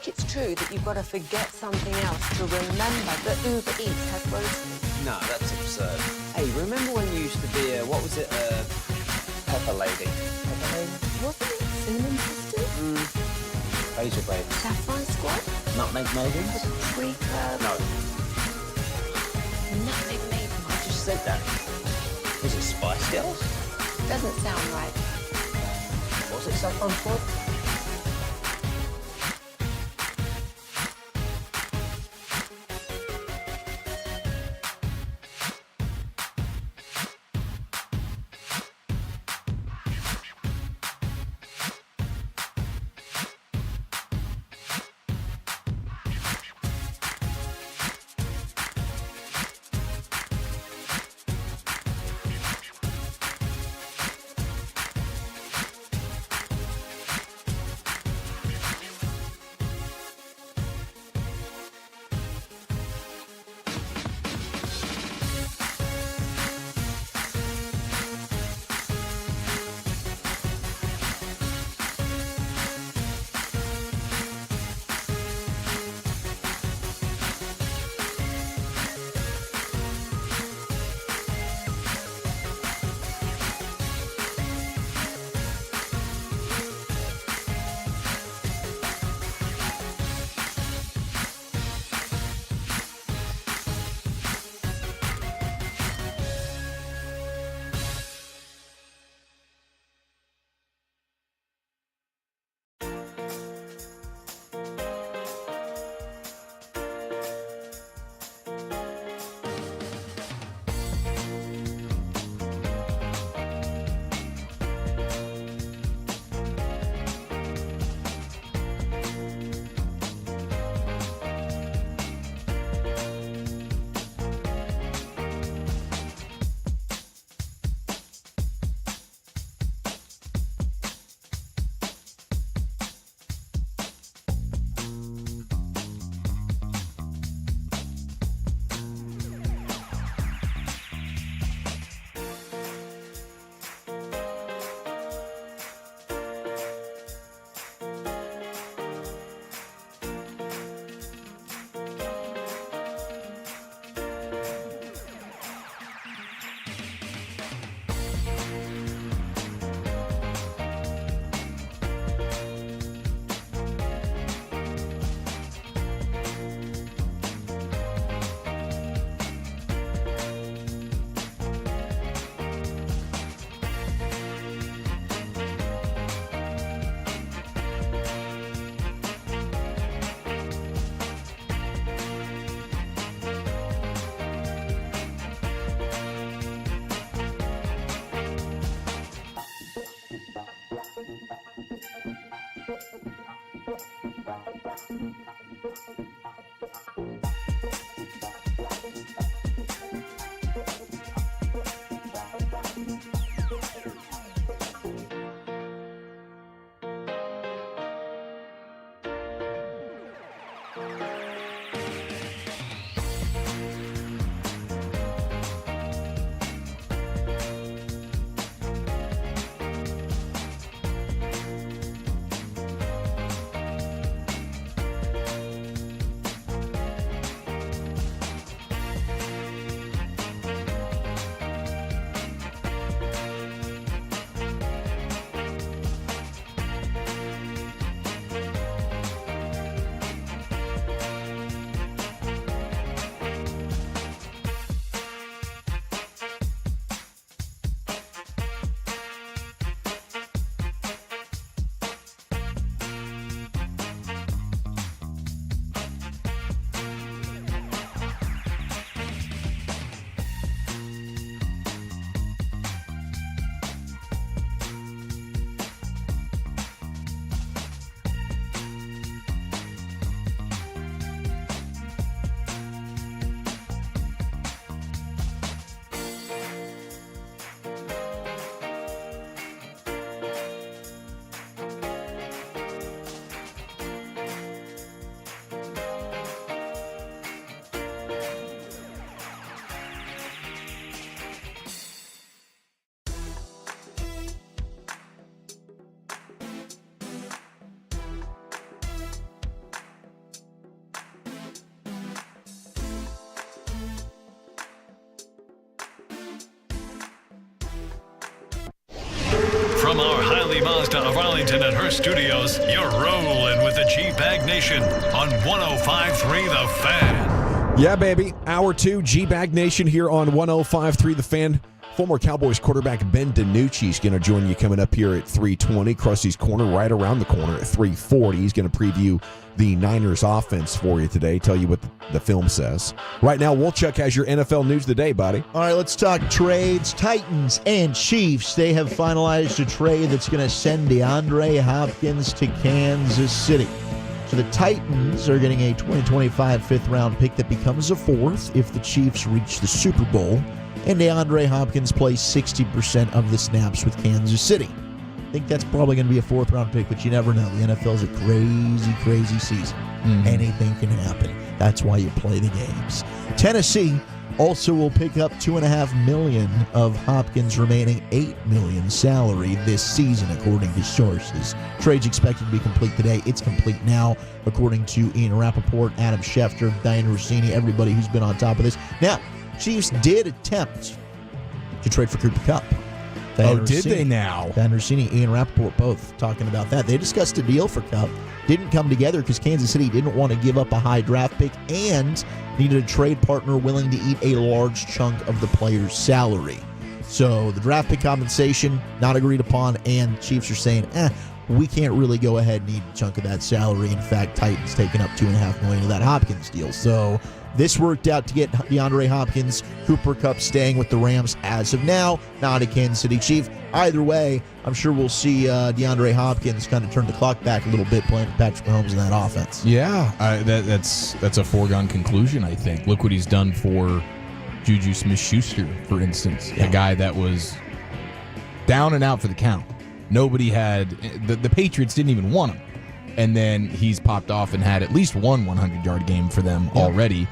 think it's true that you've got to forget something else to remember that Uber Eats has groceries? No, that's absurd. Hey, remember when you used to be what was it, Pepper Lady? Pepper Lady? Wasn't it Cinnamon Sisters? Razor Blade. Saffron Squad? Nutmeg Maidens? Sweet Club? No. Nutmeg Maiden. I just said that. Was it Spice Girls? Doesn't sound right. Was it Saffron Squad? Mazda of Arlington and her studios, you're rolling with the G-Bag Nation on 105.3 The Fan. Yeah, baby. Hour 2, G-Bag Nation here on 105.3 The Fan. Former Cowboys quarterback Ben DiNucci is going to join you coming up here at 3:20. Krusty's Corner right around the corner at 3:40. He's going to preview the Niners offense for you today, tell you what the film says. Right now, Wolchuk has your NFL news of the day, buddy. All right, let's talk trades. Titans and Chiefs, they have finalized a trade that's going to send DeAndre Hopkins to Kansas City. So the Titans are getting a 2025 fifth-round pick that becomes a fourth if the Chiefs reach the Super Bowl, and DeAndre Hopkins plays 60% of the snaps with Kansas City. I think that's probably going to be a fourth-round pick, but you never know. The NFL is a crazy, crazy season. Anything can happen. That's why you play the games. Tennessee also will pick up $2.5 million of Hopkins' remaining $8 million salary this season, according to sources. Trade's expected to be complete today. It's complete now, according to Ian Rappaport, Adam Schefter, Diana Rossini, everybody who's been on top of this. Now, Chiefs did attempt to trade for Cooper Kupp. Did they now? Dan Rossini, Ian Rappaport, both talking about that. They discussed a deal for Kupp. Didn't come together because Kansas City didn't want to give up a high draft pick and needed a trade partner willing to eat a large chunk of the player's salary. So the draft pick compensation, not agreed upon, and Chiefs are saying, we can't really go ahead and eat a chunk of that salary. In fact, Titans taking up $2.5 million of that Hopkins deal. So this worked out to get DeAndre Hopkins. Cooper Kupp staying with the Rams as of now, not a Kansas City Chief. Either way, I'm sure we'll see DeAndre Hopkins kind of turn the clock back a little bit playing with Patrick Mahomes in that offense. Yeah, that's a foregone conclusion, I think. Look what he's done for Juju Smith-Schuster, for instance, a guy that was down and out for the count. Nobody had the Patriots didn't even want him, and then he's popped off and had at least one 100-yard game for them already.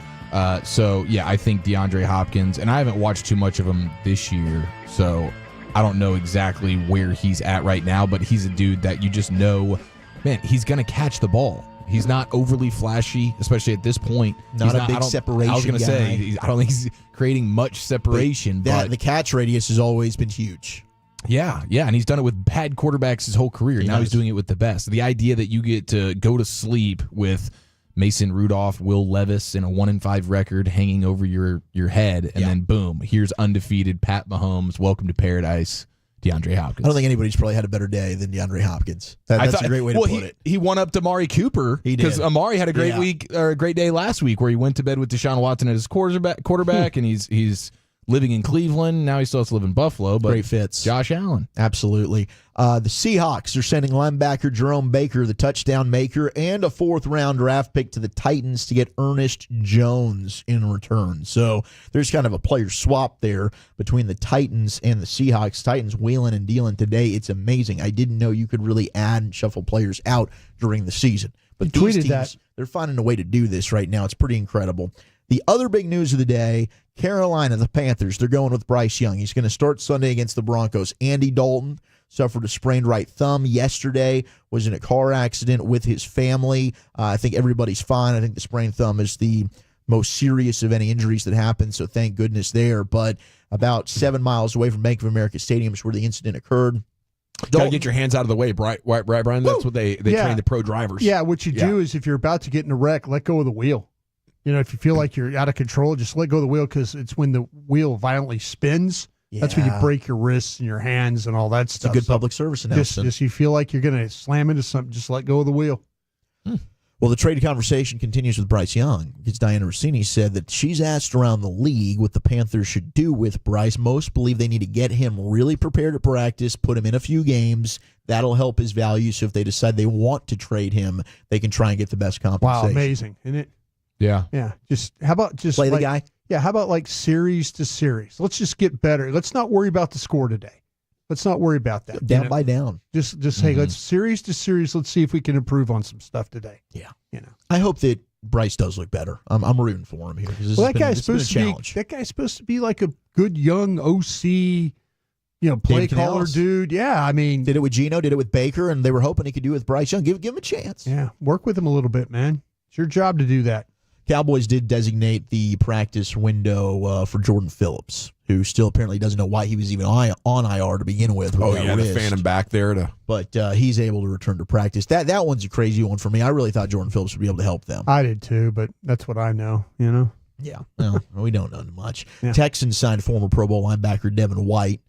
So yeah, I think DeAndre Hopkins, and I haven't watched too much of him this year, so I don't know exactly where he's at right now, but he's a dude that you just know, man, he's going to catch the ball. He's not overly flashy, especially at this point. Not a big separation guy. I was going to say, I don't think he's creating much separation. But the catch radius has always been huge. Yeah, and he's done it with bad quarterbacks his whole career. Now he's doing it with the best. The idea that you get to go to sleep with Mason Rudolph, Will Levis, and a 1-5 record hanging over your head, and then boom, here's undefeated Pat Mahomes. Welcome to paradise, DeAndre Hopkins. I don't think anybody's probably had a better day than DeAndre Hopkins. That's a great way to put it. He won up to Amari Cooper because Amari had a great week or a great day last week where he went to bed with Deshaun Watson as his quarterback, and he's living in Cleveland. Now he still has to live in Buffalo, but great fits. Josh Allen. Absolutely. The Seahawks are sending linebacker Jerome Baker, the touchdown maker, and a fourth-round draft pick to the Titans to get Ernest Jones in return. So there's kind of a player swap there between the Titans and the Seahawks. Titans wheeling and dealing today. It's amazing. I didn't know you could really add and shuffle players out during the season. But these teams, they're finding a way to do this right now. It's pretty incredible. The other big news of the day, Carolina, the Panthers, they're going with Bryce Young. He's going to start Sunday against the Broncos. Andy Dalton suffered a sprained right thumb yesterday, was in a car accident with his family. I think everybody's fine. I think the sprained thumb is the most serious of any injuries that happened, so thank goodness there. But about 7 miles away from Bank of America Stadium is where the incident occurred. Got to get your hands out of the way, right, Brian? That's what they train the pro drivers. Yeah, what you do is if you're about to get in a wreck, let go of the wheel. You know, if you feel like you're out of control, just let go of the wheel because it's when the wheel violently spins. Yeah. That's when you break your wrists and your hands and all that stuff. It's a good public service announcement. Just you feel like you're going to slam into something, just let go of the wheel. Well, the trade conversation continues with Bryce Young because Diana Rossini said that she's asked around the league what the Panthers should do with Bryce. Most believe they need to get him really prepared at practice, put him in a few games. That'll help his value. So if they decide they want to trade him, they can try and get the best compensation. Wow, amazing, isn't it? Yeah. How about play the guy? Yeah. How about like series to series? Let's just get better. Let's not worry about the score today. Let's not worry about that. Down by down. Just hey, let's series to series. Let's see if we can improve on some stuff today. Yeah. I hope that Bryce does look better. I'm rooting for him here. Well, that guy's supposed to be like a good young OC. Play caller dude. Yeah, I mean, did it with Geno, did it with Baker, and they were hoping he could do it with Bryce Young. Give him a chance. Yeah, work with him a little bit, man. It's your job to do that. Cowboys did designate the practice window for Jordan Phillips, who still apparently doesn't know why he was even on IR to begin with. Oh, yeah, the phantom back there. But he's able to return to practice. That one's a crazy one for me. I really thought Jordan Phillips would be able to help them. I did too, but that's what I know, Yeah, well, we don't know much. Yeah. Texans signed former Pro Bowl linebacker Devin White.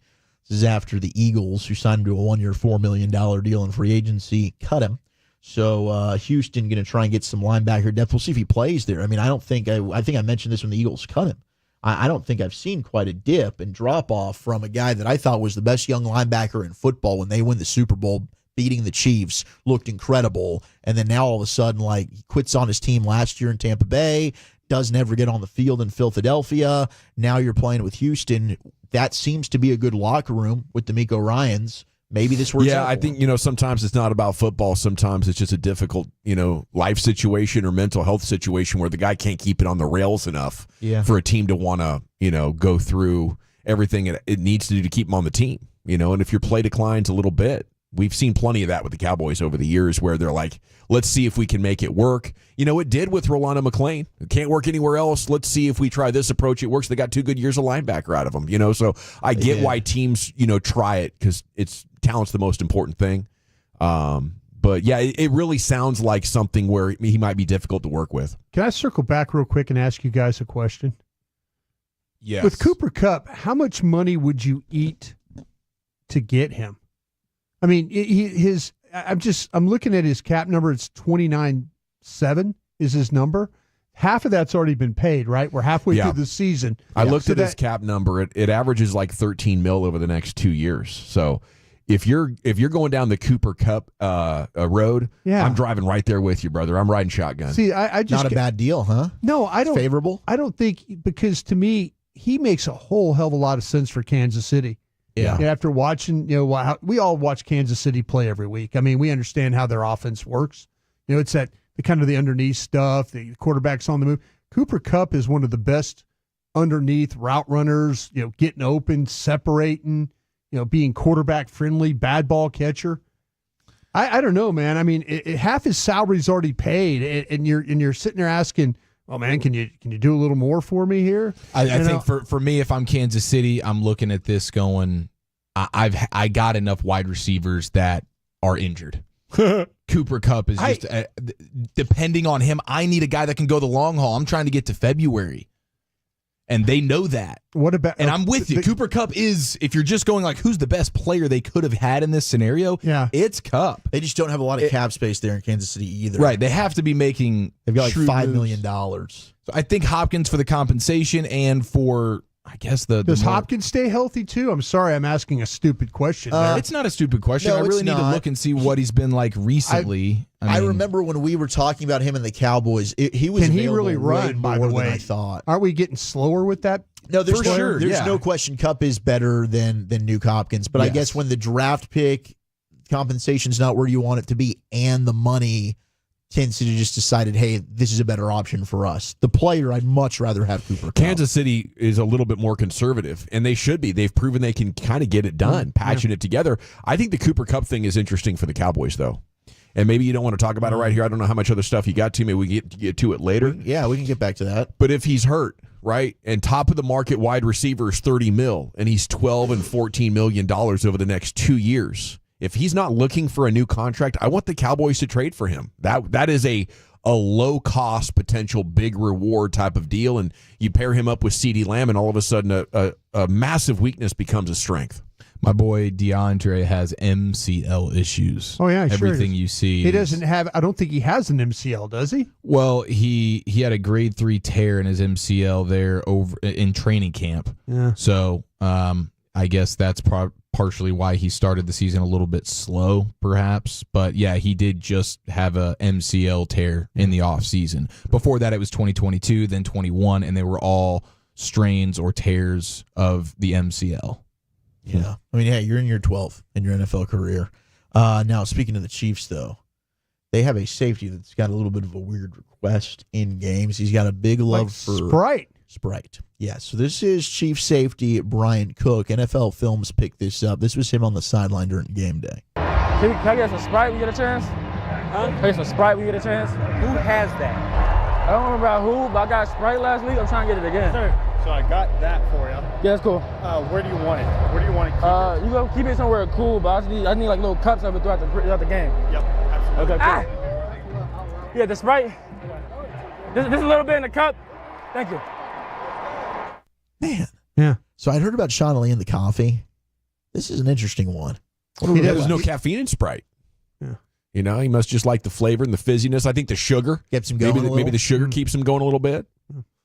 This is after the Eagles, who signed him to a 1-year, $4 million deal in free agency, cut him. So Houston going to try and get some linebacker depth. We'll see if he plays there. I mean, I think I mentioned this when the Eagles cut him. I don't think I've seen quite a dip and drop off from a guy that I thought was the best young linebacker in football when they win the Super Bowl, beating the Chiefs, looked incredible. And then now all of a sudden, like, he quits on his team last year in Tampa Bay, doesn't ever get on the field in Philadelphia. Now you're playing with Houston. That seems to be a good locker room with DeMeco Ryans. Maybe this works out. Yeah, I think, sometimes it's not about football. Sometimes it's just a difficult, life situation or mental health situation where the guy can't keep it on the rails enough for a team to want to, go through everything it needs to do to keep him on the team. And if your play declines a little bit, we've seen plenty of that with the Cowboys over the years where they're like, let's see if we can make it work. It did with Rolando McClain. It can't work anywhere else. Let's see if we try this approach. It works. They got 2 good years of linebacker out of them, So I get why teams, try it because talent's the most important thing. But yeah, it really sounds like something where he might be difficult to work with. Can I circle back real quick and ask you guys a question? Yes. With Cooper Kupp, how much money would you eat to get him? I mean, I'm looking at his cap number. It's 29.7 is his number. Half of that's already been paid, right? We're halfway through the season. I looked at his cap number. It averages like 13 mil over the next 2 years. So if you're going down the Cooper Kupp road, I'm driving right there with you, brother. I'm riding shotgun. See, I just not a bad deal, huh? No, I don't. Favorable? I don't think, because to me, he makes a whole hell of a lot of sense for Kansas City. Yeah. After watching, we all watch Kansas City play every week. I mean, we understand how their offense works. It's the kind of the underneath stuff, the quarterback's on the move. Cooper Kupp is one of the best underneath route runners, getting open, separating, being quarterback friendly, bad ball catcher. I don't know, man. I mean, half his salary's already paid, and you're sitting there asking, well, man, can you do a little more for me here? I think for me, if I'm Kansas City, I'm looking at this going, I got enough wide receivers that are injured. Cooper Kupp is just depending on him. I need a guy that can go the long haul. I'm trying to get to February, and they know that. What about? And I'm with you. Cooper Kupp is, if you're just going like, who's the best player they could have had in this scenario? Yeah, it's Kupp. They just don't have a lot of cap space there in Kansas City either. Right. They have to be making. They've got like $5 million. So I think Hopkins for the compensation and for, I guess does Hopkins stay healthy too? I'm sorry, I'm asking a stupid question. It's not a stupid question. No, I really need to look and see what he's been like recently. I remember when we were talking about him in the Cowboys. He was. Can he really run? By the way, I thought. Aren't we getting slower with that? No, there's sure. There's no question. Kupp is better than Nuke Hopkins, but I guess when the draft pick compensation's not where you want it to be, and the money. Kansas City just decided, hey, this is a better option for us. The player, I'd much rather have Cooper Kupp. Kansas City is a little bit more conservative, and they should be. They've proven they can kind of get it done, patching it together. I think the Cooper Kupp thing is interesting for the Cowboys, though. And maybe you don't want to talk about it right here. I don't know how much other stuff you got to. Maybe we get to it later. Yeah, we can get back to that. But if he's hurt, right, and top of the market wide receiver is $30 million, and he's $12 and $14 million over the next 2 years. If he's not looking for a new contract, I want the Cowboys to trade for him. That is a low-cost, potential big reward type of deal, and you pair him up with CeeDee Lamb, and all of a sudden a massive weakness becomes a strength. My boy DeAndre has MCL issues. Oh, yeah, everything you see. He doesn't have, I don't think he has an MCL, does he? Well, he had a grade 3 tear in his MCL there over in training camp. Yeah. So I guess that's partially why he started the season a little bit slow, perhaps. But yeah, he did just have a MCL tear in the offseason. Before that, it was 2022, then 21, and they were all strains or tears of the MCL. Yeah. I mean, hey, you're in year 12 in your NFL career. Now, speaking of the Chiefs, though, they have a safety that's got a little bit of a weird request in games. He's got a big love for Sprite. Yeah, so this is Chief safety Brian Cook. NFL Films picked this up. This was him on the sideline during game day. Can I get some Sprite when you get a chance? Huh? Can I get some Sprite when you get a chance? Who has that? I don't remember who, but I got Sprite last week. I'm trying to get it again. So I got that for you. Yeah, that's cool. Where do you want it? Where do you want to keep it? You go keep it somewhere cool, but I need like little cups of it throughout the game. Yep, absolutely. Okay, cool. Yeah, the Sprite. This a little bit in the cup. Thank you. Man. Yeah. So I'd heard about Sean Lee and the coffee. This is an interesting one. There's no caffeine in Sprite. Yeah. You know, he must just like the flavor and the fizziness. I think the sugar keeps him going. Maybe the sugar keeps him going a little bit.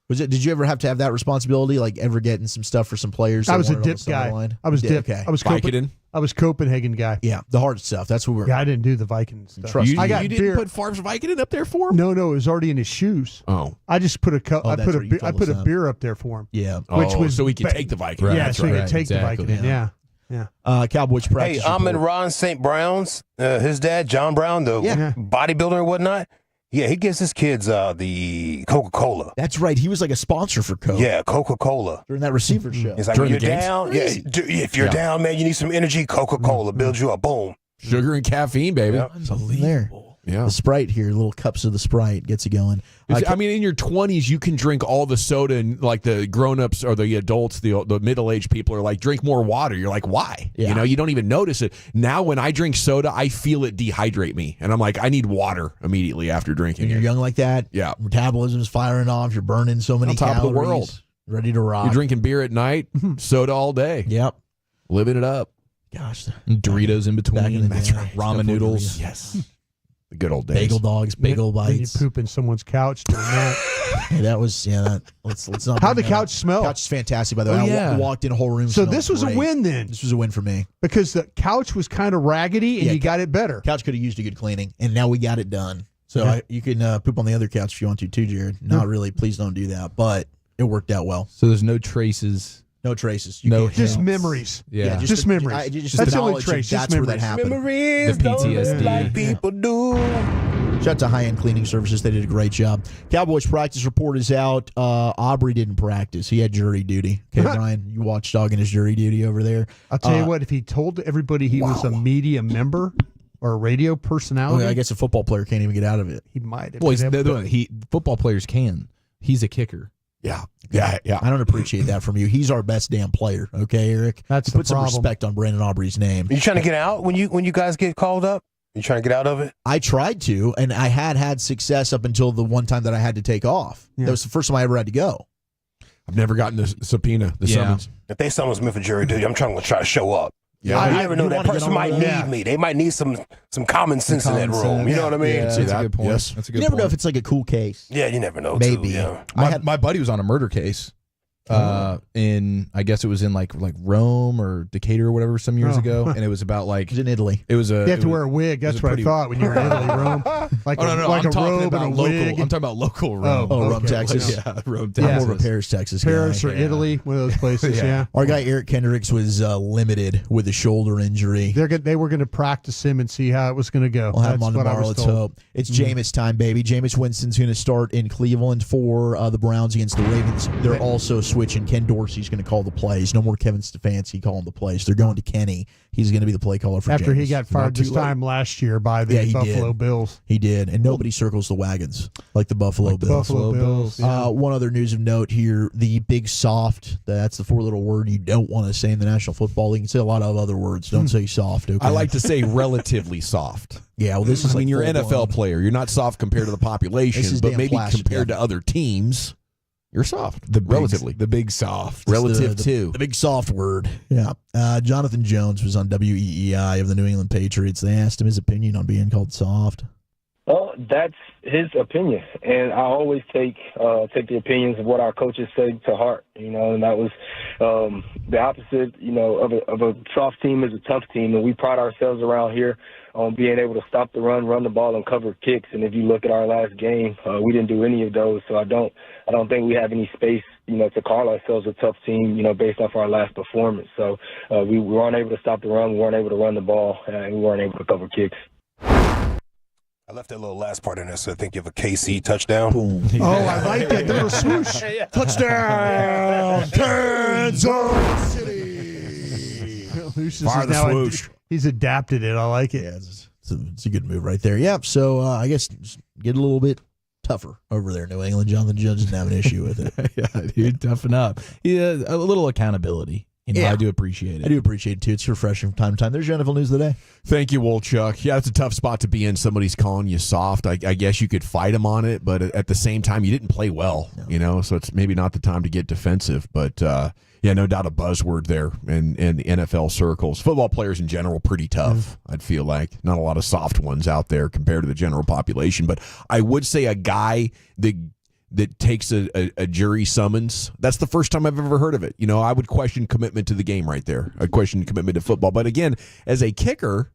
Did you ever have to have that responsibility, like ever getting some stuff for some players? I was a dip guy. I was dip. Okay. I was Copenhagen guy. Yeah, the hard stuff. That's what we're. Yeah, I didn't do the Viking stuff. Trust you, I got you beer. didn't put Favre's Vicodin up there for him? No, it was already in his shoes. Oh, I just put a cup. Oh, I that's put a right, you beer, told I put us a that. beer up there for him. Yeah. Which was so he could take the Vicodin. Yeah, That's so he right, could take exactly. the Vicodin. Yeah. Cowboys practice. Hey, Amon report. Ron St. Brown's, his dad, John Brown, the bodybuilder and whatnot. Yeah, he gives his kids the Coca-Cola. That's right. He was like a sponsor for Coke. Yeah, Coca-Cola. During that receiver show. It's like During when you're the games? down. Yeah, if you're down, man, you need some energy. Coca-Cola builds you up. Boom. Sugar and caffeine, baby. Yep. Unbelievable. Yeah. The Sprite here, little cups of the Sprite gets you going. I mean, in your 20s, you can drink all the soda, and like the grown-ups or the adults, the middle-aged people are like, drink more water. You're like, why? Yeah. You know, you don't even notice it. Now, when I drink soda, I feel it dehydrate me, and I'm like, I need water immediately after drinking When you're it. young like that, Yeah. metabolism is firing off. You're burning so many On top calories. of the world. Ready to rock. You're drinking beer at night, soda all day. Yep. Living it up. Gosh. Doritos in Back in between. the That's day. right. Ramen noodles. Yes. The good old days. Bagel dogs, bagel Then you bites. poop in someone's couch doing that. Hey, that was let's not. How'd the bring that couch up. smell? Couch is fantastic, by the way. Oh, I yeah. walked in a whole room. So smelled this was great. a win then. This was a win for me. Because the couch was kind of raggedy and Yeah, you got it better. Couch could have used a good cleaning, and now we got it done. So Yeah. you can poop on the other couch if you want to too, Jared. Not really. Please don't do that. But it worked out well. So there's no traces. No traces. No can't- Just hints. memories. Yeah. just memories. That's the only knowledge trace. that Just that's where that memories. happened. Memories The don't PTSD. live like people do. Shout out to High End Cleaning Services. They did a great job. Cowboys practice report is out. Aubrey didn't practice. He had jury duty. Okay, Brian, you watchdogging his jury duty over there. I'll tell you what, if he told everybody he was a media member or a radio personality, I guess a football player can't even get out of it. he might have. Boys, been football players can. He's a kicker. Yeah. I don't appreciate that from you. He's our best damn player. Okay, Eric. That's You the put some problem. respect on Brandon Aubrey's name. You trying to get out when you guys get called up? You trying to get out of it? I tried to, and I had success up until the one time that I had to take off. Yeah. That was the first time I ever had to go. I've never gotten the subpoena, the summons. If they summons me for jury duty, I'm trying to try to show up. Yeah. You never know. you That wanna get person on might the- need yeah. me. They might need some common sense in that room. You know what I mean? Yeah, See that's a that? good point. Yes. That's a You good never know point. if it's like a cool case. Yeah, you never know. Maybe. Too, yeah. My buddy was on a murder case. In I guess it was in like Rome or Decatur or whatever some years ago, and it was about like It was in Italy. it was a You have to it wear a wig. was That's a what pretty- I thought when you were in Italy, Rome. Like Oh, no, like I'm a talking robe about and a local. wig. I'm talking about local Rome. Rome, Okay, Texas. Yeah, Rome, I'm Texas. more of a Paris, Texas Paris guy. or Italy, one of those places. yeah. Our guy Eric Kendricks was limited with a shoulder injury. They were going to practice him and see how it was going to go. We'll have him That's on what I tomorrow. was Let's told. hope. It's Jameis time, baby. Jameis Winston's going to start in Cleveland for the Browns against the Ravens. They're also switching. Ken Dorsey's going to call the plays. No more Kevin Stefanski calling the plays. They're going to Kenny. He's going to be the play caller for After he Jameis. got fired this time last year by the Yeah, he Buffalo did. Bills. He did, and nobody circles the wagons like the Buffalo Bills. Buffalo Bills. Yeah. One other news of note here: the big soft. That's the four-letter word you don't want to say in the National Football League. You can say a lot of other words. Don't say soft. Okay. I like to say relatively soft. Yeah, well, this is. I mean, like you're an full-blown. NFL player. You're not soft compared to the population, This is but damn maybe flash, compared yeah. to other teams, you're soft. Relatively. The big soft. Relative the, to. the big soft word. Yeah. Jonathan Jones was on WEEI of the New England Patriots. They asked him his opinion on being called soft. Well, that's his opinion, and I always take the opinions of what our coaches say to heart. And that was the opposite. Of a soft team is a tough team, and we pride ourselves around here on being able to stop the run the ball, and cover kicks. And if you look at our last game, we didn't do any of those. So I don't think we have any space, to call ourselves a tough team, based off our last performance. So we weren't able to stop the run, we weren't able to run the ball, and we weren't able to cover kicks. I left that little last part in there, so I think you have a KC touchdown. Boom. Oh, I like that little swoosh. Touchdown, Kansas City. Lucius Fire is the now swoosh. he's adapted it. I like it. Yeah, it's a good move right there. Yep. So I guess just get a little bit tougher over there in New England. Jonathan Jones didn't have an issue with it. Yeah, dude, toughen up. Yeah, a little accountability. I do appreciate it. I do appreciate it, too. It's refreshing from time to time. There's your NFL news of the day. Thank you, Wolchuk. Yeah, it's a tough spot to be in. Somebody's calling you soft. I guess you could fight him on it, but at the same time, you didn't play well, so it's maybe not the time to get defensive. But, no doubt a buzzword there in the NFL circles. Football players in general, pretty tough, I'd feel like. Not a lot of soft ones out there compared to the general population. But I would say a guy that takes a jury summons, that's the first time I've ever heard of it. I would question commitment to the game right there. I'd question commitment to football. But again, as a kicker,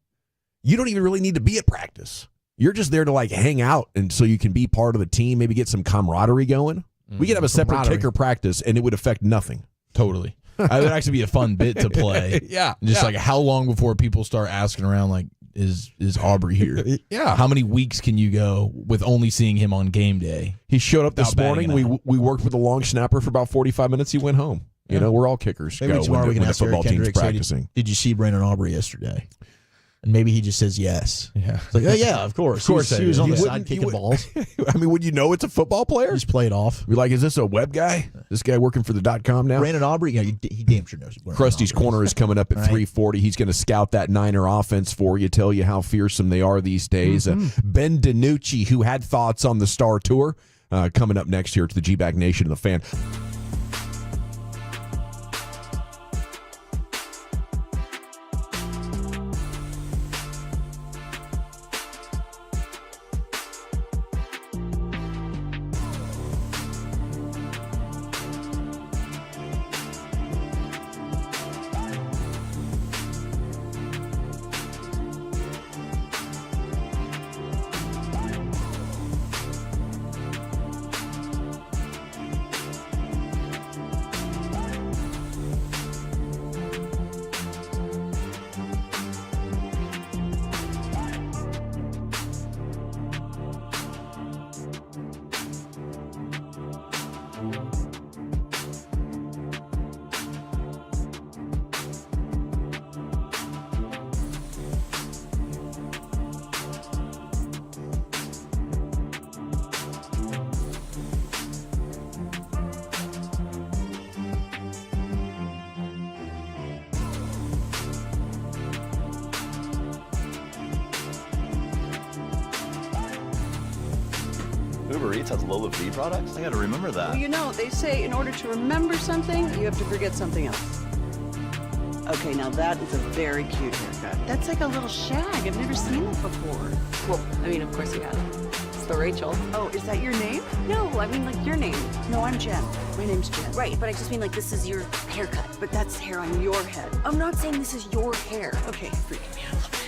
you don't even really need to be at practice. You're just there to hang out, and so you can be part of the team, maybe get some camaraderie going. We could have a separate kicker practice, and it would affect nothing. Totally. It would actually be a fun bit to play. Yeah. Just how long before people start asking around, is Aubrey here? Yeah. How many weeks can you go with only seeing him on game day? He showed up this morning. We worked with a long snapper for about 45 minutes. He went home. We're all kickers. Maybe tomorrow we can ask football Eric team's Kendricks, practicing. Did you see Brandon Aubrey yesterday? And maybe he just says yes. Yeah. It's oh, yeah, of course. He was on the side kicking balls. I mean, would you know it's a football player? Just play it off. Be like, is this a web guy? This guy working for the .com now? Brandon Aubrey, he damn sure knows. Krusty's Corner is coming up at 3:40. He's going to scout that Niner offense for you, tell you how fearsome they are these days. Ben DiNucci, who had thoughts on the Star Tour, coming up next here to the G-Bag Nation and the Fan. Uber Eats has Lola V products? I gotta remember that. Well, they say in order to remember something, you have to forget something else. Okay, now that is a very cute haircut. That's like a little shag. I've never seen it before. Well, I mean, of course you have. It's the Rachel. Oh, is that your name? No, I mean, your name. No, I'm Jen. My name's Jen. Right, but I just mean, this is your haircut. But that's hair on your head. I'm not saying this is your hair. Okay, freaking me out a little bit.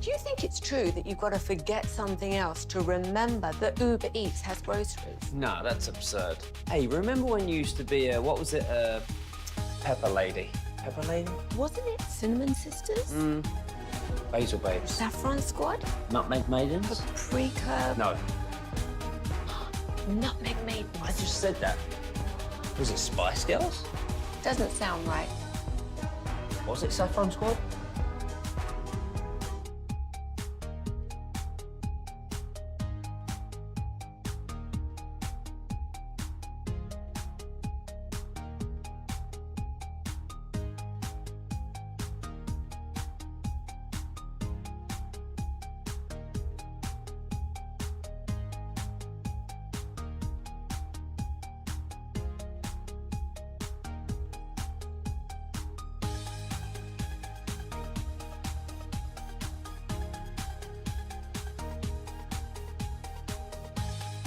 Do you think it's true that you've got to forget something else to remember that Uber Eats has groceries? No, that's absurd. Hey, remember when you used to be a, what was it, a pepper lady? Pepper lady? Wasn't it Cinnamon Sisters? Basil babes. Saffron Squad? Nutmeg maidens? Paprika? No, Nutmeg Maidens? I just said that. Was it Spice Girls? Doesn't sound right. Was it Saffron Squad?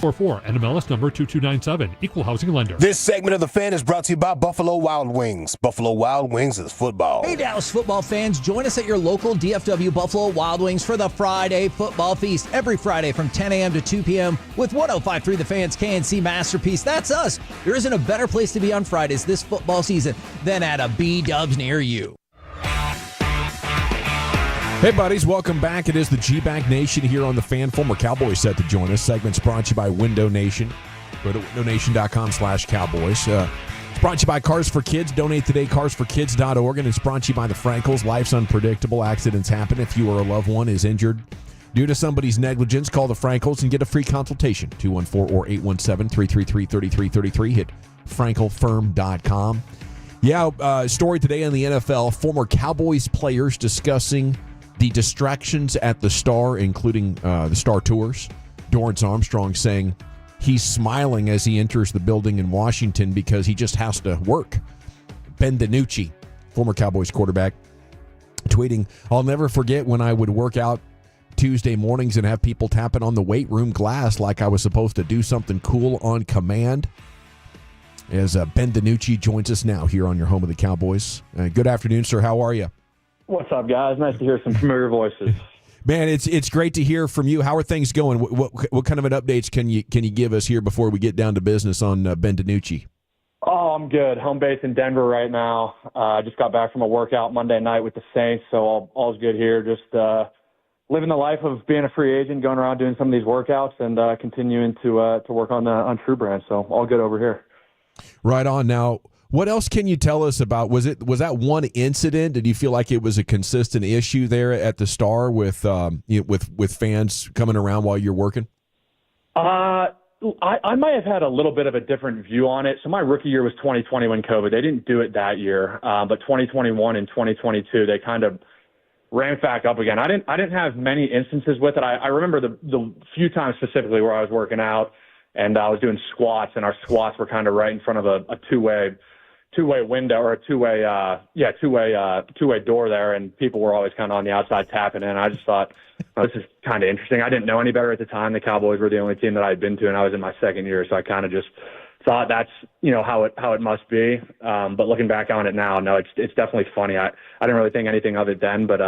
NMLS number 2297, equal housing lender. This segment of The Fan is brought to you by Buffalo Wild Wings. Buffalo Wild Wings is football. Hey, Dallas football fans, join us at your local DFW Buffalo Wild Wings for the Friday Football Feast. Every Friday from 10 a.m. to 2 p.m. with 105.3 The Fan's KNC Masterpiece. That's us. There isn't a better place to be on Fridays this football season than at a B-Dubs near you. Hey, buddies, welcome back. It is the G-Back Nation here on The Fan. Former Cowboys set to join us. Segment's brought to you by Window Nation. Go to windownation.com/Cowboys. It's brought to you by Cars for Kids. Donate today, carsforkids.org. And it's brought to you by the Frankels. Life's unpredictable. Accidents happen. If you or a loved one is injured due to somebody's negligence, call the Frankels and get a free consultation. 214 or 817-333-3333. Hit frankelfirm.com. Yeah, story today in the NFL. Former Cowboys players discussing the distractions at the Star, including the Star Tours. Dorrance Armstrong saying he's smiling as he enters the building in Washington because he just has to work. Ben DiNucci, former Cowboys quarterback, tweeting, "I'll never forget when I would work out Tuesday mornings and have people tapping on the weight room glass like I was supposed to do something cool on command." As Ben DiNucci joins us now here on your home of the Cowboys. Good afternoon, sir. How are you? What's up, guys? Nice to hear some familiar voices. Man, it's great to hear from you. How are things going? What kind of an updates can you give us here before we get down to business on Ben DiNucci? Oh, I'm good. Home base in Denver right now. I just got back from a workout Monday night with the Saints, so all's good here. Just living the life of being a free agent, going around doing some of these workouts, and continuing to work on True Brand. So all good over here. Right on. Now, what else can you tell us about? Was that one incident? Did you feel like it was a consistent issue there at the Star with fans coming around while you're working? I might have had a little bit of a different view on it. So my rookie year was 2020 when COVID. They didn't do it that year, but 2021 and 2022 they kind of ramped back up again. I didn't have many instances with it. I remember the few times specifically where I was working out and I was doing squats, and our squats were kind of right in front of a two-way window or a two-way door there, and people were always kind of on the outside tapping in. I just thought, this is kind of interesting. I didn't know any better at the time. The Cowboys were the only team that I had been to, and I was in my second year, so I kind of just thought that's how it must be. But looking back on it now, no, it's definitely funny. I didn't really think anything of it then, but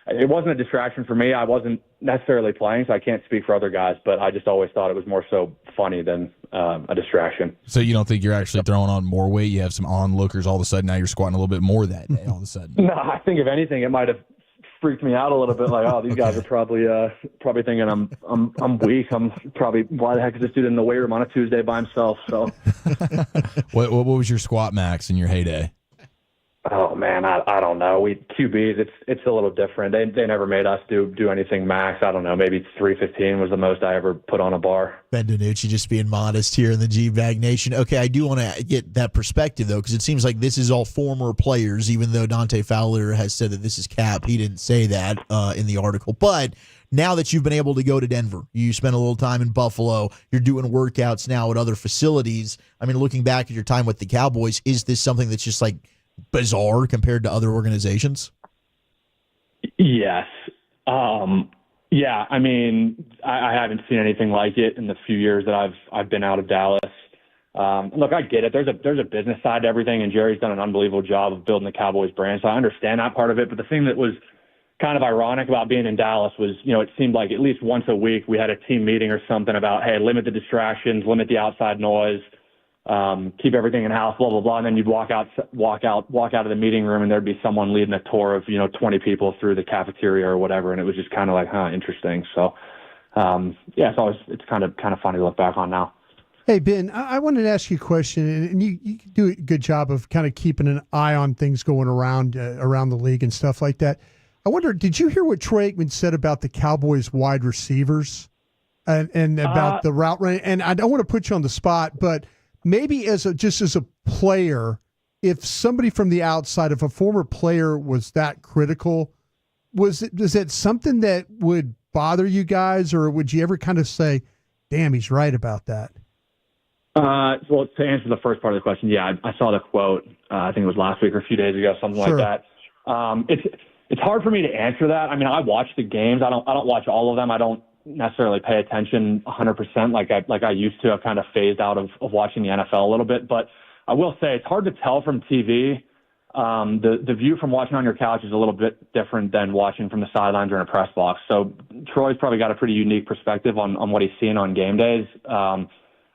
it wasn't a distraction for me. I wasn't necessarily playing, so I can't speak for other guys, but I just always thought it was more so funny than a distraction. So you don't think you're actually throwing on more weight? You have some onlookers all of a sudden, now you're squatting a little bit more that day all of a sudden. No, I think if anything, it might have freaked me out a little bit. Like, oh, these guys are probably thinking I'm weak. I'm probably, why the heck is this dude in the weight room on a Tuesday by himself? So, what was your squat max in your heyday? Oh man, I don't know. QBs, it's a little different. They never made us do anything max. I don't know. Maybe 315 was the most I ever put on a bar. Ben DiNucci just being modest here in the G-Bag Nation. Okay, I do want to get that perspective though, because it seems like this is all former players. Even though Dante Fowler has said that this is cap, he didn't say that in the article. But now that you've been able to go to Denver, you spent a little time in Buffalo, you're doing workouts now at other facilities. I mean, looking back at your time with the Cowboys, is this something that's just like bizarre compared to other organizations? Yes. Yeah, I mean, I haven't seen anything like it in the few years that I've been out of Dallas. Look, I get it. There's a business side to everything, and Jerry's done an unbelievable job of building the Cowboys brand, so I understand that part of it. But the thing that was kind of ironic about being in Dallas was, it seemed like at least once a week we had a team meeting or something about, hey, limit the distractions, limit the outside noise, keep everything in house, blah blah blah. And then you'd walk out of the meeting room, and there'd be someone leading a tour of 20 people through the cafeteria or whatever, and it was just kind of like, interesting. So it's kind of funny to look back on now. Hey, Ben, I wanted to ask you a question, and you do a good job of kind of keeping an eye on things going around the league and stuff like that. I wonder, did you hear what Troy Aikman said about the Cowboys wide receivers and about the route running? And I don't want to put you on the spot, but maybe as a player, if somebody from the outside, if a former player was that critical, is that something that would bother you guys, or would you ever kind of say, damn, he's right about that? Well, to answer the first part of the question, yeah, I saw the quote. I think it was last week or a few days ago, something like that. It's hard for me to answer that. I mean, I watch the games. I don't watch all of them. I don't necessarily pay attention 100% like I used to. I've kind of phased out of watching the NFL a little bit. But I will say it's hard to tell from TV. The view from watching on your couch is a little bit different than watching from the sidelines or in a press box. So Troy's probably got a pretty unique perspective on what he's seeing on game days.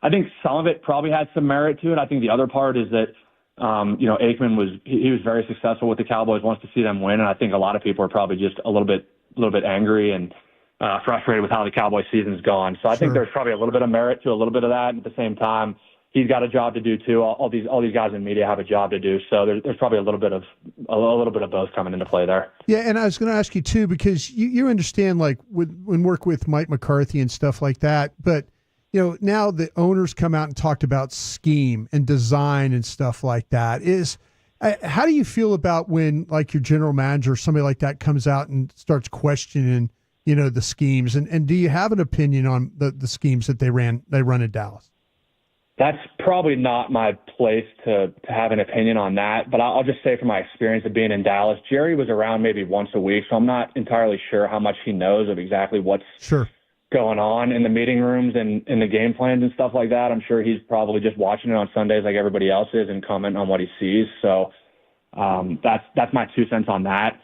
I think some of it probably had some merit to it. I think the other part is that Aikman was very successful with the Cowboys, wants to see them win, and I think a lot of people are probably just a little bit angry and frustrated with how the Cowboys season's gone. So I think there's probably a little bit of merit to a little bit of that. And at the same time, he's got a job to do too. All these guys in media have a job to do. So there's probably a little bit of both coming into play there. Yeah, and I was going to ask you too, because you understand, like when work with Mike McCarthy and stuff like that, but now the owners come out and talked about scheme and design and stuff like that. How do you feel about when, like, your general manager or somebody like that comes out and starts questioning, the schemes? And do you have an opinion on the schemes that they run in Dallas? That's probably not my place to have an opinion on that, but I'll just say from my experience of being in Dallas, Jerry was around maybe once a week, so I'm not entirely sure how much he knows of exactly what's going on in the meeting rooms and in the game plans and stuff like that. I'm sure he's probably just watching it on Sundays like everybody else is and commenting on what he sees. So that's my 2 cents on that.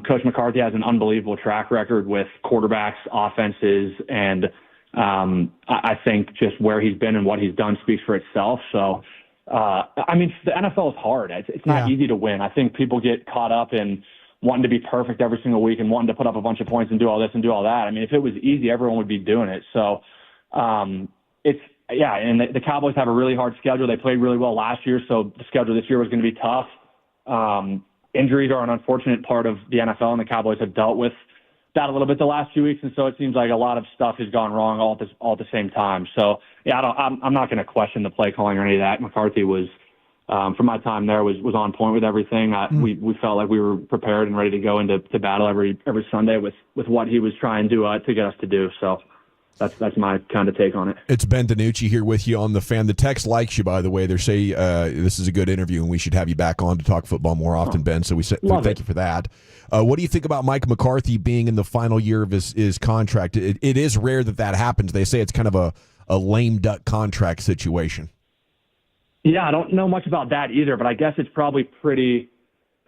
Coach McCarthy has an unbelievable track record with quarterbacks, offenses, and I think just where he's been and what he's done speaks for itself. So, I mean, the NFL is hard. It's not easy to win. I think people get caught up in wanting to be perfect every single week and wanting to put up a bunch of points and do all this and do all that. I mean, if it was easy, everyone would be doing it. So, and the Cowboys have a really hard schedule. They played really well last year, so the schedule this year was going to be tough. Injuries are an unfortunate part of the NFL, and the Cowboys have dealt with that a little bit the last few weeks, and so it seems like a lot of stuff has gone wrong all at the same time. So, I'm not going to question the play calling or any of that. McCarthy was, from my time there, was on point with everything. We felt like we were prepared and ready to go into battle every Sunday with what he was trying to get us to do. So that's my kind of take on it. It's Ben DiNucci here with you on The Fan. The text likes you, by the way. They say this is a good interview and we should have you back on to talk football more often, Ben. So we thank you for that. What do you think about Mike McCarthy being in the final year of his contract? It is rare that happens. They say it's kind of a lame duck contract situation. Yeah, I don't know much about that either, but I guess it's probably pretty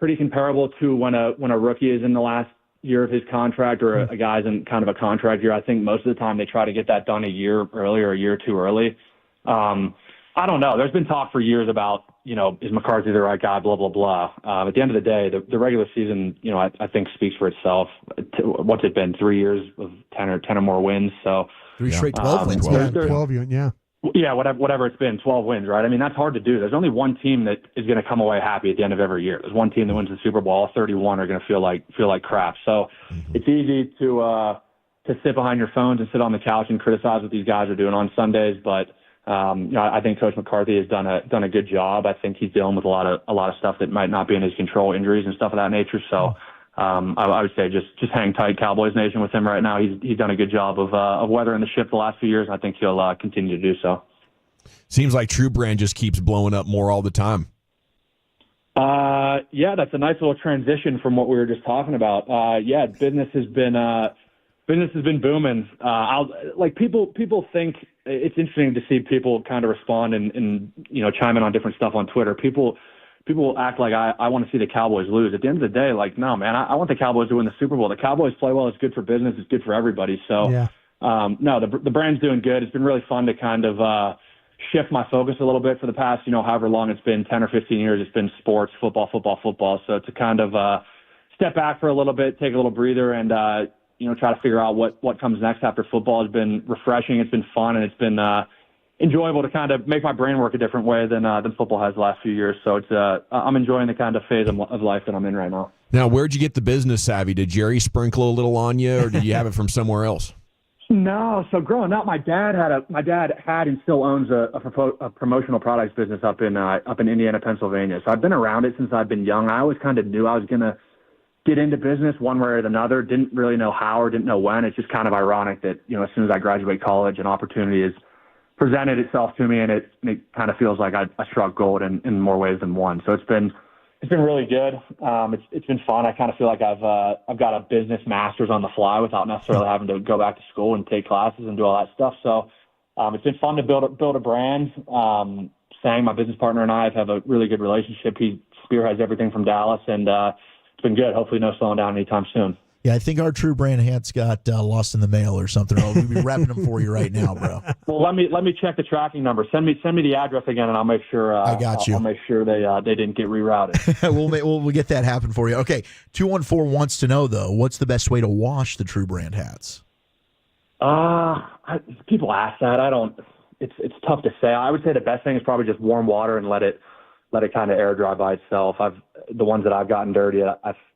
comparable to when a rookie is in the last year of his contract or a guy's in kind of a contract year. I think most of the time they try to get that done a year early or a year too early. I don't know. There's been talk for years about, is McCarthy the right guy, blah, blah, blah. At the end of the day, the regular season, I think speaks for itself. What's it been, 3 years of 10 or more wins? So 3 straight 12 wins. 12, yeah. Yeah, whatever it's been, 12 wins, right? I mean, that's hard to do. There's only one team that is going to come away happy at the end of every year. There's one team that wins the Super Bowl. All 31 are going to feel like crap. So it's easy to sit behind your phones and sit on the couch and criticize what these guys are doing on Sundays. But I think Coach McCarthy has done a good job. I think he's dealing with a lot of stuff that might not be in his control, injuries and stuff of that nature. So I would say just hang tight, Cowboys Nation, with him right now. He's done a good job of weathering the ship the last few years. I think he'll continue to do so. Seems like True Brand just keeps blowing up more all the time. Yeah, that's a nice little transition from what we were just talking about. Business has been booming. People think it's interesting to see people kind of respond and chime in on different stuff on Twitter. People people act like I want to see the Cowboys lose. At the end of the day, like, no, man, I want the Cowboys to win the Super Bowl. The Cowboys play well. It's good for business. It's good for everybody. So, no, the brand's doing good. It's been really fun to kind of shift my focus a little bit for the past, however long it's been, 10 or 15 years. It's been sports, football. So to kind of step back for a little bit, take a little breather, and try to figure out what comes next after football has been refreshing. It's been fun, and it's been enjoyable to kind of make my brain work a different way than football has the last few years. So it's I'm enjoying the kind of phase of life that I'm in right now. Now, where'd you get the business savvy? Did Jerry sprinkle a little on you, or did you have it from somewhere else? No. So growing up, my dad had and still owns a promotional products business up in Indiana, Pennsylvania. So I've been around it since I've been young. I always kind of knew I was going to get into business one way or another. Didn't really know how or didn't know when. It's just kind of ironic that, as soon as I graduate college, an opportunity is presented itself to me, and it kind of feels like I struck gold in more ways than one. So it's been really good. It's been fun. I kind of feel like I've got a business master's on the fly without necessarily having to go back to school and take classes and do all that stuff. So it's been fun to build a brand. Sang, my business partner, and I have a really good relationship. He spearheads everything from Dallas, and it's been good. Hopefully no slowing down anytime soon. Yeah, I think our True Brand hats got lost in the mail or something. We'll be wrapping them for you right now, bro. Well, let me check the tracking number. Send me the address again, and I'll make sure. I got you. I'll make sure they didn't get rerouted. We'll get that happen for you. Okay, 214 wants to know though, what's the best way to wash the True Brand hats? People ask that. I don't. It's tough to say. I would say the best thing is probably just warm water and let it kind of air dry by itself. The ones that I've gotten dirty,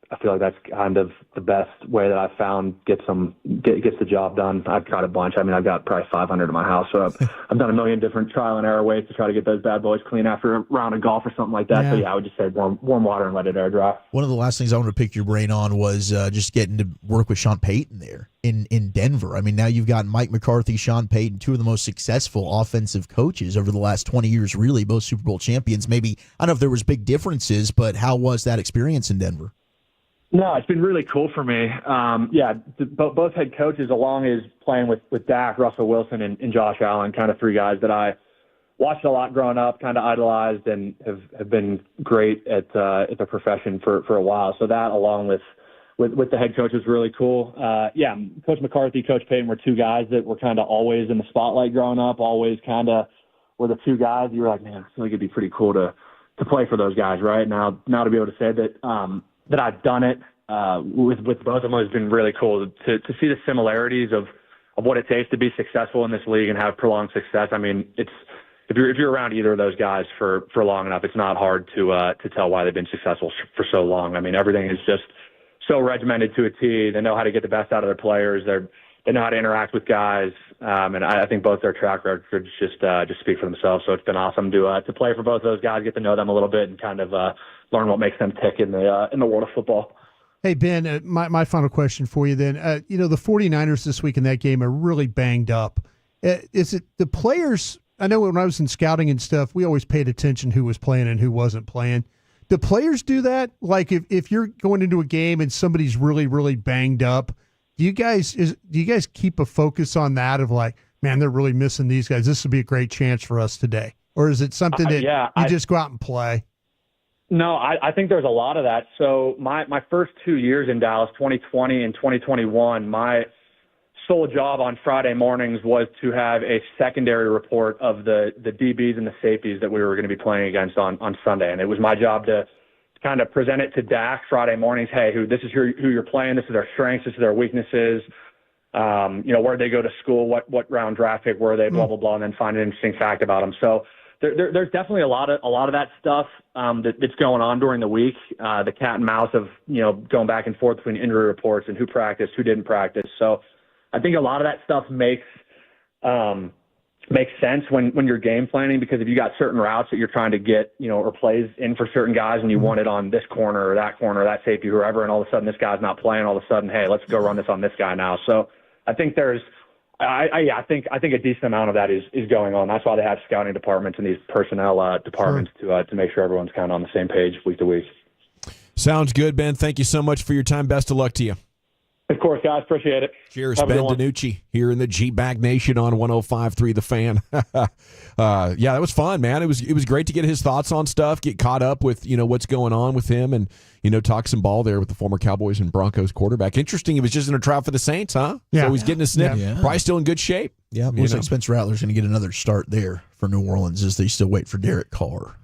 I feel like that's kind of the best way that I've found gets the job done. I've tried a bunch. I mean, I've got probably 500 in my house, so I've done a million different trial and error ways to try to get those bad boys clean after a round of golf or something like that. Yeah. So yeah, I would just say warm water and let it air dry. One of the last things I wanted to pick your brain on was just getting to work with Sean Payton there in Denver. I mean, now you've got Mike McCarthy, Sean Payton, two of the most successful offensive coaches over the last 20 years, really, both Super Bowl champions. Maybe, I don't know if there was big differences, but how was that experience in Denver? No, it's been really cool for me. Both head coaches, along as playing with Dak, Russell Wilson, and Josh Allen, kind of three guys that I watched a lot growing up, kind of idolized, and have been great at the profession for a while. So that, along with the head coach, was really cool. Coach McCarthy, Coach Payton were two guys that were kind of always in the spotlight growing up, always kind of were the two guys you were like, man, I feel like it'd be pretty cool to play for those guys, right? Now to be able to say that I've done it with both of them has been really cool to see the similarities of what it takes to be successful in this league and have prolonged success. I mean, if you're around either of those guys for long enough, it's not hard to tell why they've been successful for so long. I mean, everything is just so regimented to a T. They know how to get the best out of their players. They know how to interact with guys, and I think both their track records just speak for themselves. So it's been awesome to play for both those guys, get to know them a little bit, and kind of learn what makes them tick in the world of football. Hey, Ben, my final question for you then. The 49ers this week in that game are really banged up. Is it the players? I know when I was in scouting and stuff, we always paid attention who was playing and who wasn't playing. Do players do that? Like if you're going into a game and somebody's really, really banged up, do you guys keep a focus on that of like, man, they're really missing these guys. This would be a great chance for us today. Or is it something that you just go out and play? No, I think there's a lot of that. So my first 2 years in Dallas, 2020 and 2021, my sole job on Friday mornings was to have a secondary report of the DBs and the safeties that we were going to be playing against on Sunday. And it was my job to kind of present it to Dak Friday mornings. Hey, this is who you're playing. This is their strengths. This is their weaknesses. Where'd they go to school? What round draft pick were they? Blah, blah, blah. And then find an interesting fact about them. So there's definitely a lot of that stuff that's going on during the week. The cat and mouse of going back and forth between injury reports and who practiced, who didn't practice. So I think a lot of that stuff makes sense when you're game planning, because if you got certain routes that you're trying to get or plays in for certain guys and you want it on this corner or that safety, whoever, and all of a sudden this guy's not playing, all of a sudden, hey, let's go run this on this guy now. So I think there's. I think a decent amount of that is going on. That's why they have scouting departments and these personnel departments to make sure everyone's kind of on the same page week to week. Sounds good, Ben. Thank you so much for your time. Best of luck to you. Of course, guys. Appreciate it. Cheers, Have a Ben good one. DiNucci here in the G-Bag Nation on 105.3 The Fan. Yeah, that was fun, man. It was great to get his thoughts on stuff, get caught up with, what's going on with him, and, talk some ball there with the former Cowboys and Broncos quarterback. Interesting, he was just in a trial for the Saints, huh? Yeah. So he's getting a sniff. Yeah. Probably still in good shape. Yeah, looks like Spencer Rattler's going to get another start there for New Orleans as they still wait for Derek Carr.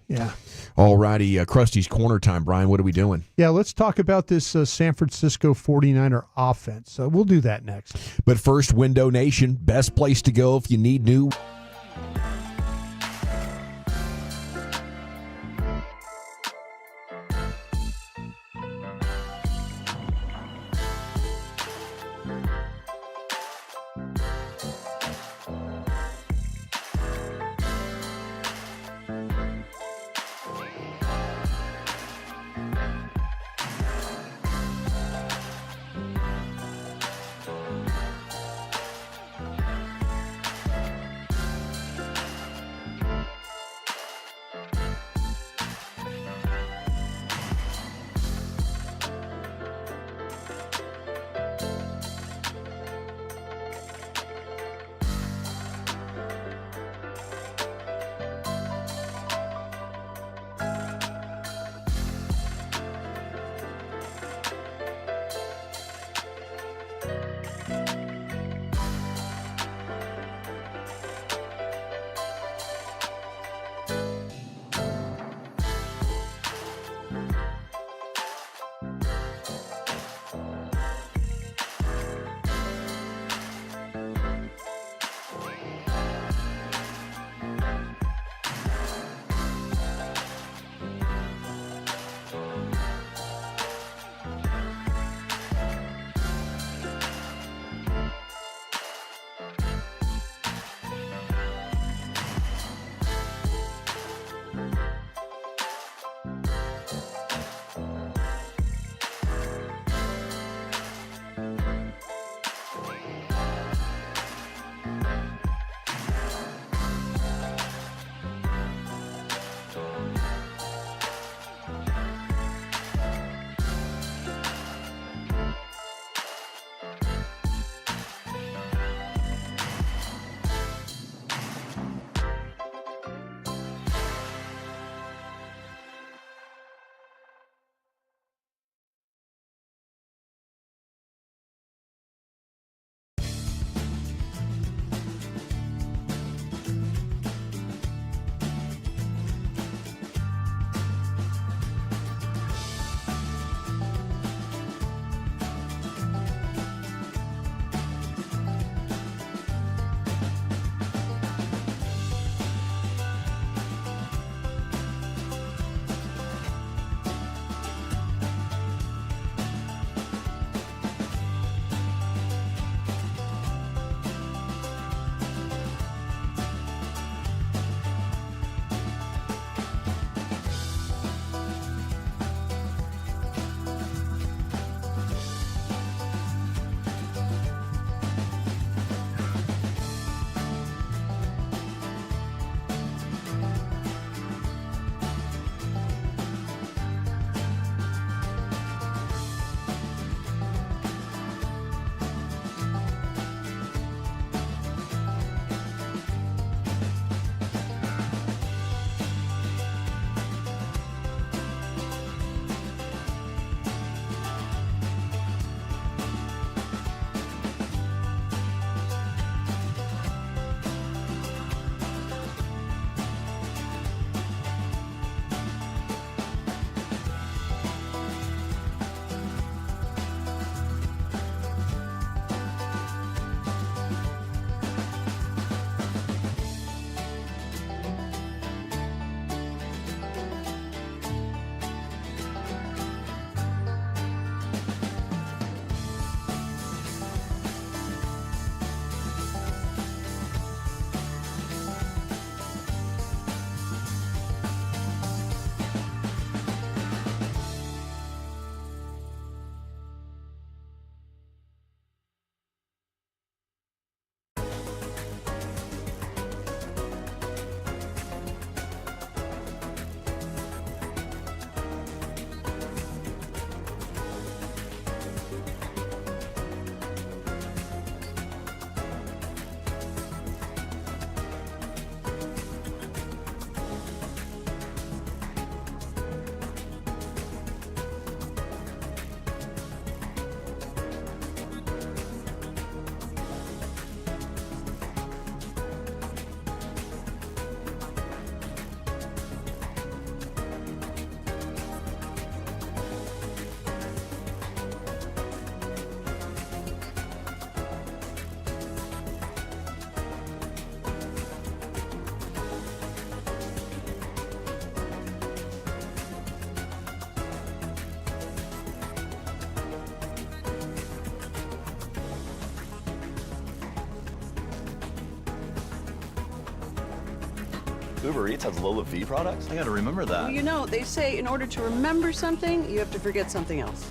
Yeah. All righty, Krusty's corner time, Brian. What are we doing? Yeah, let's talk about this San Francisco 49er offense. We'll do that next. But first, Window Nation, best place to go if you need new. Uber Eats has Lola V products? I gotta remember that. Well, you know, they say in order to remember something, you have to forget something else.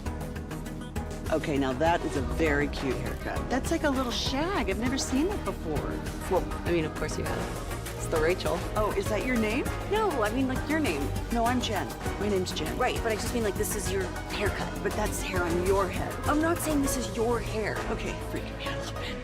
Okay, now that is a very cute haircut. That's like a little shag. I've never seen that before. Well, I mean, of course you have. It's the Rachel. Oh, is that your name? No, I mean, like, your name. No, I'm Jen. My name's Jen. Right, but I just mean, like, this is your haircut. But that's hair on your head. I'm not saying this is your hair. Okay, freaking me out a little bit.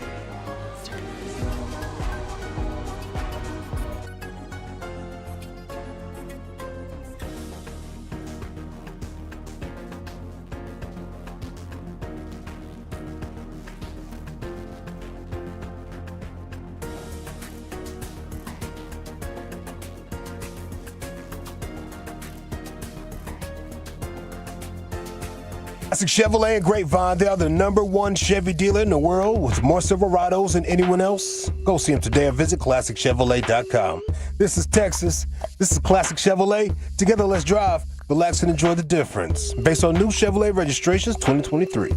Classic Chevrolet and Grapevine, they are the #1 Chevy dealer in the world with more Silverados than anyone else. Go see them today or visit ClassicChevrolet.com. This is Texas. This is Classic Chevrolet. Together, let's drive, relax, and enjoy the difference. Based on new Chevrolet registrations 2023.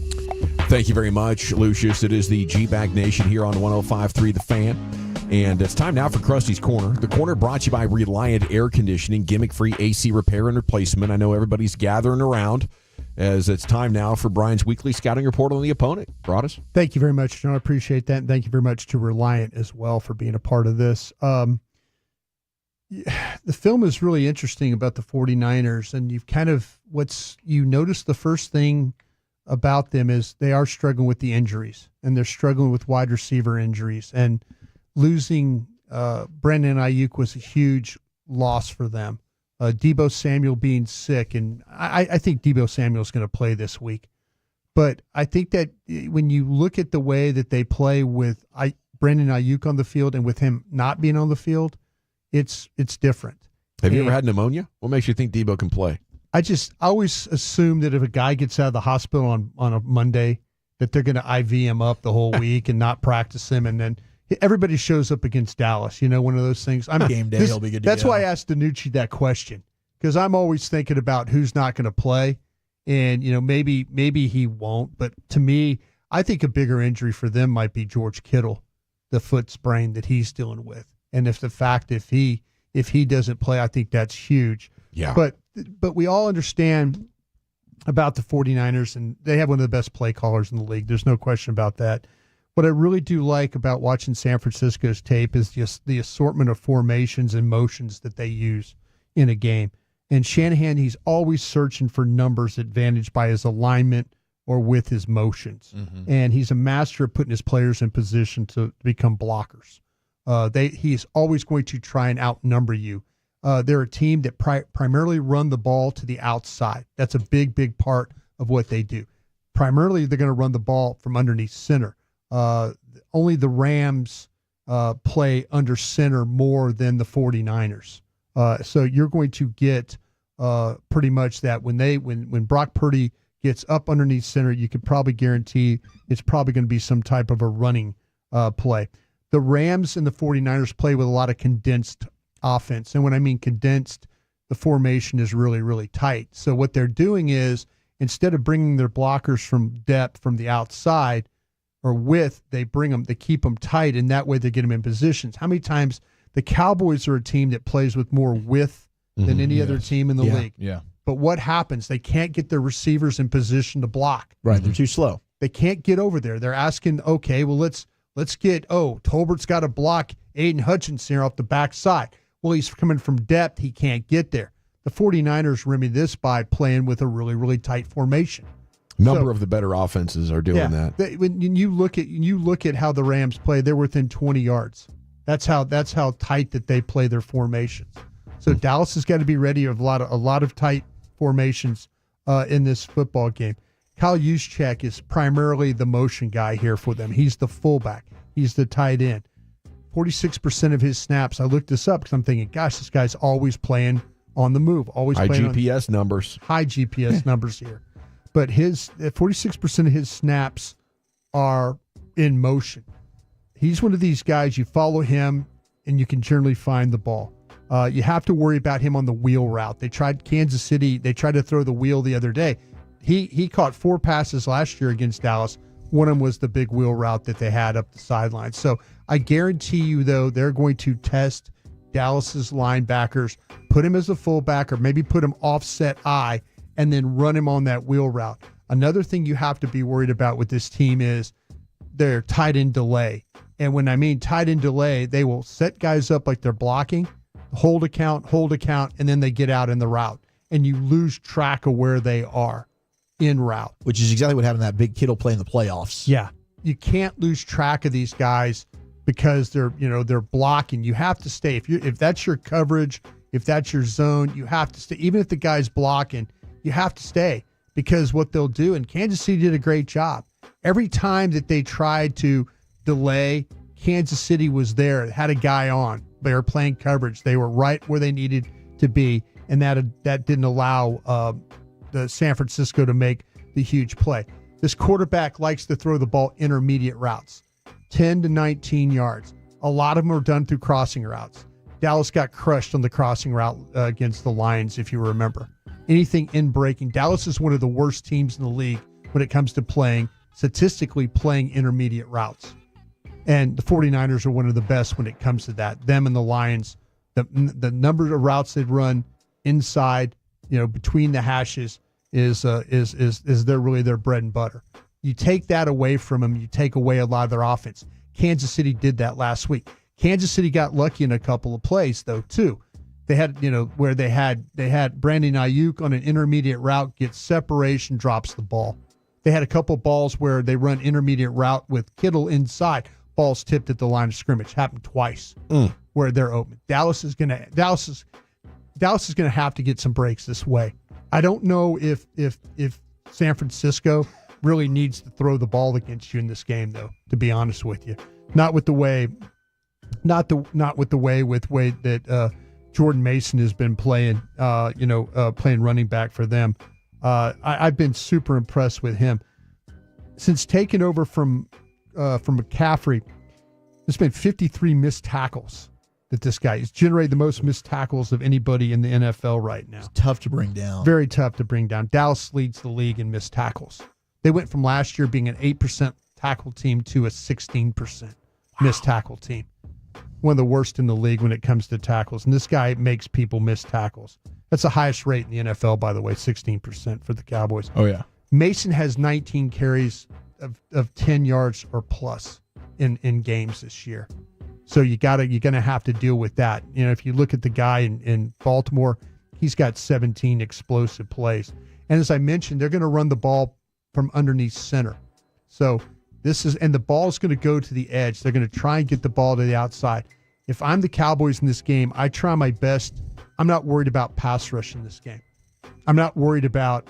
Thank you very much, Lucius. It is the G-Bag Nation here on 105.3 The Fan. And it's time now for Krusty's Corner. The corner brought to you by Reliant Air Conditioning, gimmick-free AC repair and replacement. I know everybody's gathering around as it's time now for Brian's weekly scouting report on the opponent. Broadus? Thank you very much, John. I appreciate that. And thank you very much to Reliant as well for being a part of this. The film is really interesting about the 49ers, and you've kind of you notice the first thing about them is they are struggling with the injuries, and they're struggling with wide receiver injuries, and losing Brandon Ayuk was a huge loss for them. Deebo Samuel being sick, and I think Deebo Samuel is going to play this week. But I think that when you look at the way that they play with Brandon Ayuk on the field and with him not being on the field, it's different. Have you ever had pneumonia? What makes you think Deebo can play? I always assume that if a guy gets out of the hospital on a Monday, that they're going to IV him up the whole week and not practice him, and then everybody shows up against Dallas. One of those things. Game day, he'll be good to That's go. why I asked Danucci that question, because I'm always thinking about who's not going to play, and maybe he won't. But to me, I think a bigger injury for them might be George Kittle, the foot sprain that he's dealing with, and if he doesn't play, I think that's huge. Yeah. But we all understand about the 49ers, and they have one of the best play callers in the league. There's no question about that. What I really do like about watching San Francisco's tape is just the assortment of formations and motions that they use in a game. And Shanahan, he's always searching for numbers advantaged by his alignment or with his motions. Mm-hmm. And he's a master of putting his players in position to become blockers. He's always going to try and outnumber you. They're a team that primarily run the ball to the outside. That's a big, big part of what they do. Primarily, they're going to run the ball from underneath center. Only the Rams play under center more than the 49ers. So you're going to get pretty much that when Brock Purdy gets up underneath center, you could probably guarantee it's probably going to be some type of a running play. The Rams and the 49ers play with a lot of condensed offense. And when I mean condensed, the formation is really, really tight. So what they're doing is, instead of bringing their blockers from depth from the outside or width, they keep them tight, and that way they get them in positions. How many times the Cowboys are a team that plays with more width than any other team in the league? Yeah. But what happens? They can't get their receivers in position to block. Right, they're too slow. They can't get over there. They're asking, okay, well, let's get, Tolbert's got to block Aiden Hutchinson here off the backside. Well, he's coming from depth. He can't get there. The 49ers remedy this by playing with a really, really tight formation. Number of the better offenses are doing that. When you look at how the Rams play, they're within 20 yards. That's how tight that they play their formations. So Dallas has got to be ready of a lot of tight formations in this football game. Kyle Juszczyk is primarily the motion guy here for them. He's the fullback. He's the tight end. 46% of his snaps. I looked this up because I'm thinking, gosh, this guy's always playing on the move. Always high playing GPS numbers. High GPS numbers here. But his 46% of his snaps are in motion. He's one of these guys, you follow him and you can generally find the ball. You have to worry about him on the wheel route. They tried Kansas City. They tried to throw the wheel the other day. He caught 4 passes last year against Dallas. One of them was the big wheel route that they had up the sideline. So I guarantee you, though, they're going to test Dallas's linebackers, put him as a fullback or maybe put him offset I, and then run him on that wheel route. Another thing you have to be worried about with this team is their tight end delay. And when I mean tight end delay, they will set guys up like they're blocking, hold a count, and then they get out in the route. And you lose track of where they are in route. Which is exactly what happened in that big Kittle play in the playoffs. Yeah. You can't lose track of these guys because they're blocking. You have to stay. If that's your coverage, if that's your zone, you have to stay. Even if the guy's blocking, you have to stay, because what they'll do, and Kansas City did a great job. Every time that they tried to delay, Kansas City was there, had a guy on. They were playing coverage. They were right where they needed to be, and that didn't allow the San Francisco to make the huge play. This quarterback likes to throw the ball intermediate routes, 10 to 19 yards. A lot of them are done through crossing routes. Dallas got crushed on the crossing route against the Lions, if you remember. Anything in breaking. Dallas is one of the worst teams in the league when it comes to statistically playing intermediate routes. And the 49ers are one of the best when it comes to that. Them and the Lions, the number of routes they'd run inside, between the hashes is really their bread and butter. You take that away from them, you take away a lot of their offense. Kansas City did that last week. Kansas City got lucky in a couple of plays though too. They had, where they had Brandon Ayuk on an intermediate route, gets separation, drops the ball. They had a couple of balls where they run intermediate route with Kittle inside. Balls tipped at the line of scrimmage. Happened twice where they're open. Dallas is gonna have to get some breaks this way. I don't know if San Francisco really needs to throw the ball against you in this game, though, to be honest with you. Not with the way that Jordan Mason has been playing, playing running back for them. I've been super impressed with him. Since taking over from McCaffrey, there's been 53 missed tackles that this guy has generated, the most missed tackles of anybody in the NFL right now. It's tough to bring down. Very tough to bring down. Dallas leads the league in missed tackles. They went from last year being an 8% tackle team to a 16% missed tackle team. One of the worst in the league when it comes to tackles. And this guy makes people miss tackles. That's the highest rate in the NFL, by the way, 16% for the Cowboys. Oh, yeah. Mason has 19 carries of 10 yards or plus in games this year. So you're going to have to deal with that. If you look at the guy in Baltimore, he's got 17 explosive plays. And as I mentioned, they're going to run the ball from underneath center. So and the ball is going to go to the edge. They're going to try and get the ball to the outside. If I'm the Cowboys in this game, I try my best. I'm not worried about pass rush in this game. I'm not worried about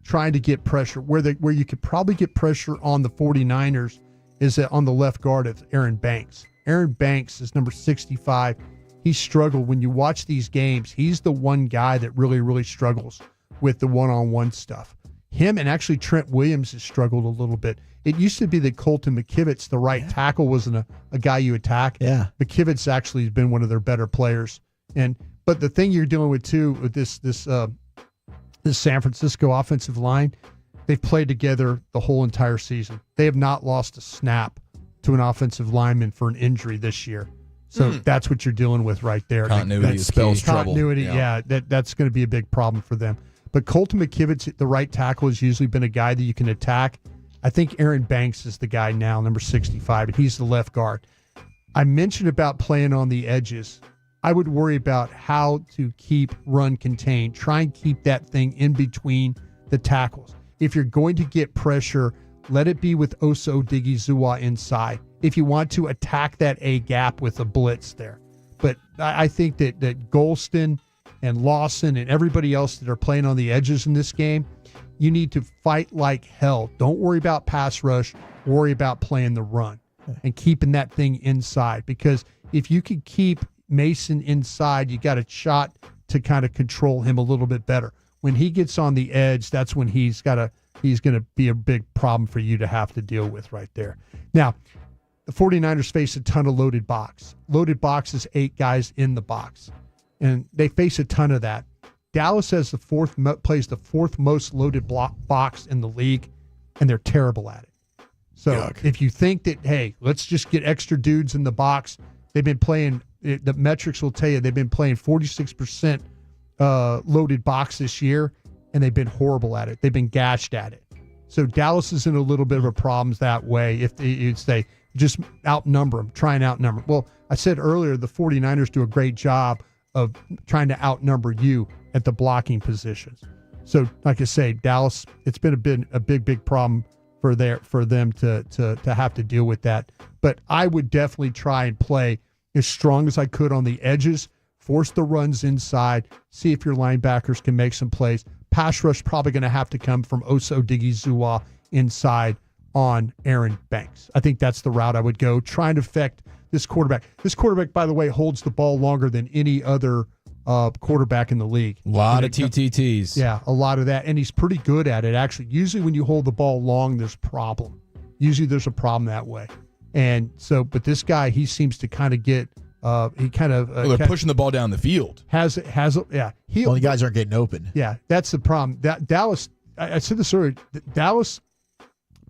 trying to get pressure. Where you could probably get pressure on the 49ers is on the left guard of Aaron Banks. Aaron Banks is number 65. He struggled. When you watch these games, he's the one guy that really, really struggles with the one-on-one stuff. Him and actually Trent Williams has struggled a little bit. It used to be that Colton McKivitz, the right tackle, wasn't a guy you attack. Yeah. McKivitz actually has been one of their better players. But the thing you're dealing with too with this San Francisco offensive line, they've played together the whole entire season. They have not lost a snap to an offensive lineman for an injury this year. So that's what you're dealing with right there. Continuity spells trouble. Continuity, yeah, that's going to be a big problem for them. But Colton McKivitz, the right tackle, has usually been a guy that you can attack. I think Aaron Banks is the guy now, number 65, and he's the left guard. I mentioned about playing on the edges. I would worry about how to keep run contained. Try and keep that thing in between the tackles. If you're going to get pressure, let it be with Osa Odigizua inside. If you want to attack that A gap with a blitz there. But I think that Golston and Lawson and everybody else that are playing on the edges in this game, you need to fight like hell. Don't worry about pass rush. Worry about playing the run and keeping that thing inside. Because if you can keep Mason inside, you got a shot to kind of control him a little bit better. When he gets on the edge, that's when he's going to be a big problem for you to have to deal with right there. Now, the 49ers face a ton of loaded box. Loaded box is 8 guys in the box. And they face a ton of that. Dallas plays the fourth most loaded box in the league, and they're terrible at it. So if you think that, hey, let's just get extra dudes in the box, they've been playing the metrics will tell you they've been playing 46% loaded box this year, and they've been horrible at it. They've been gashed at it. So Dallas is in a little bit of a problem that way. If you'd say just outnumber them, try and outnumber. Well, I said earlier the 49ers do a great job of trying to outnumber you at the blocking positions. So, like I say, Dallas, it's been a big problem for them to have to deal with that. But I would definitely try and play as strong as I could on the edges, force the runs inside, see if your linebackers can make some plays. Pass rush probably going to have to come from Osa Odighizuwa inside on Aaron Banks. I think that's the route I would go, trying to affect this quarterback. This quarterback, by the way, holds the ball longer than any other quarterback in the league. A lot of TTTs. Yeah, a lot of that. And he's pretty good at it, actually. Usually when you hold the ball long, there's a problem. Usually there's a problem that way. And so, but this guy, he seems to kind of get, he kind of. Well, they're pushing the ball down the field. Yeah. The guys aren't getting open. Yeah, that's the problem. Dallas, I said this earlier, Dallas,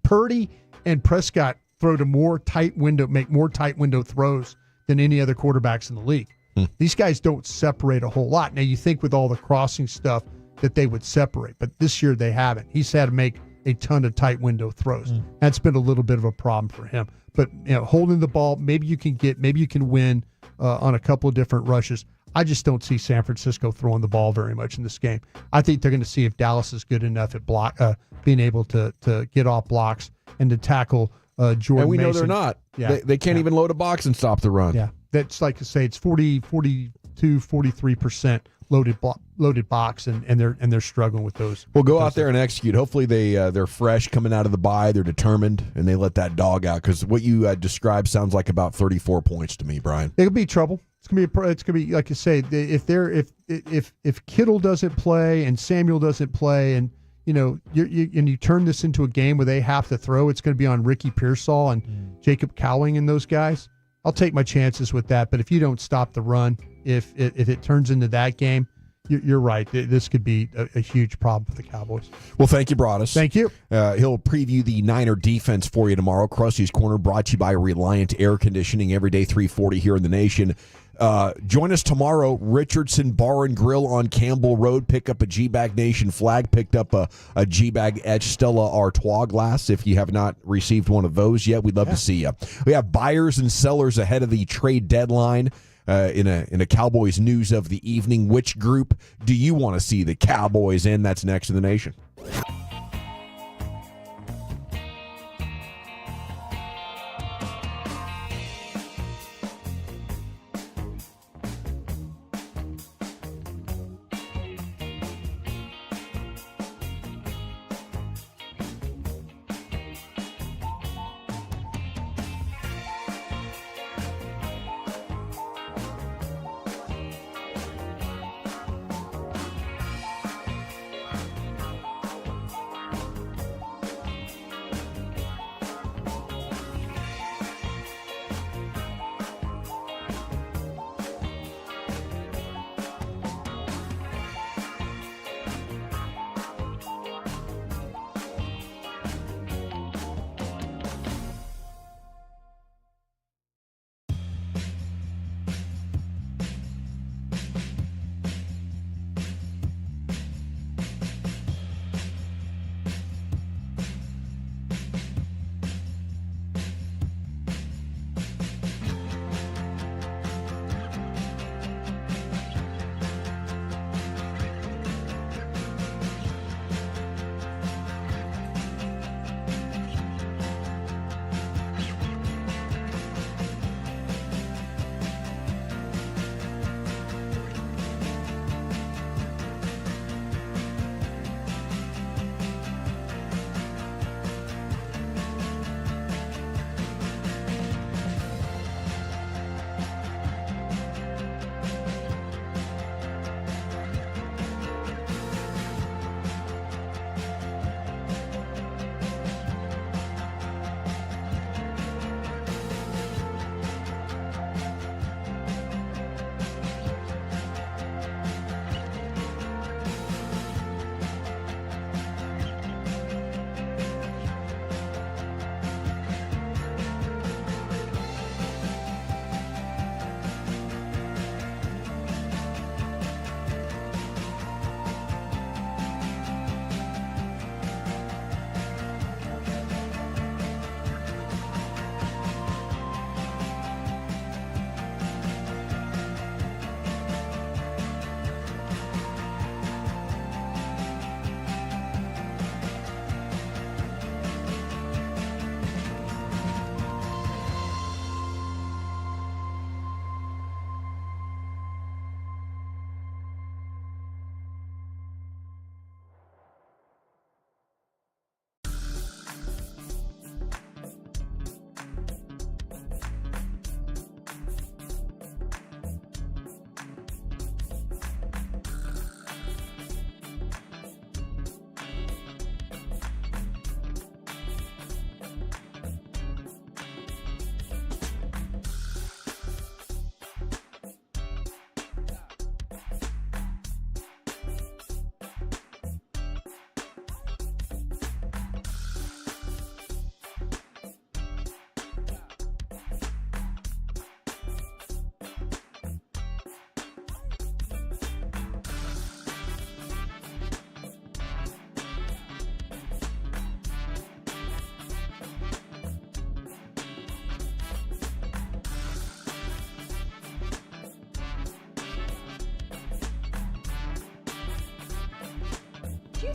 Purdy and Prescott throw to make more tight window throws than any other quarterbacks in the league. These guys don't separate a whole lot. Now, you think with all the crossing stuff that they would separate, but this year they haven't. He's had to make a ton of tight window throws. That's been a little bit of a problem for him. But holding the ball, maybe you can win on a couple of different rushes. I just don't see San Francisco throwing the ball very much in this game. I think they're going to see if Dallas is good enough at being able to get off blocks and to tackle Jordan And we know Mason. they're not. Yeah. They can't even load a box and stop the run. Yeah. That's like to say it's 42, 43% loaded box, and they're struggling with those. Well, go out there and execute. Hopefully they're fresh coming out of the bye. They're determined, and they let that dog out, because what you described sounds like about 34 points to me, Brian. It could be trouble. It's gonna be like you say. If Kittle doesn't play and Samuel doesn't play, and you turn this into a game where they have to throw, it's going to be on Ricky Pearsall and Jacob Cowling and those guys. I'll take my chances with that. But if you don't stop the run, if it turns into that game, you're right. This could be a huge problem for the Cowboys. Well, thank you, Broadus. Thank you. He'll preview the Niner defense for you tomorrow. Krusty's Corner, brought to you by Reliant Air Conditioning, every day 340 here in the nation. Join us tomorrow, Richardson Bar and Grill on Campbell Road. Pick up a G-Bag Nation flag. Picked up a G-Bag etched Stella Artois glass. If you have not received one of those yet, we'd love to see you. We have buyers and sellers ahead of the trade deadline. In a Cowboys news of the evening, which group do you want to see the Cowboys in? That's next in the nation.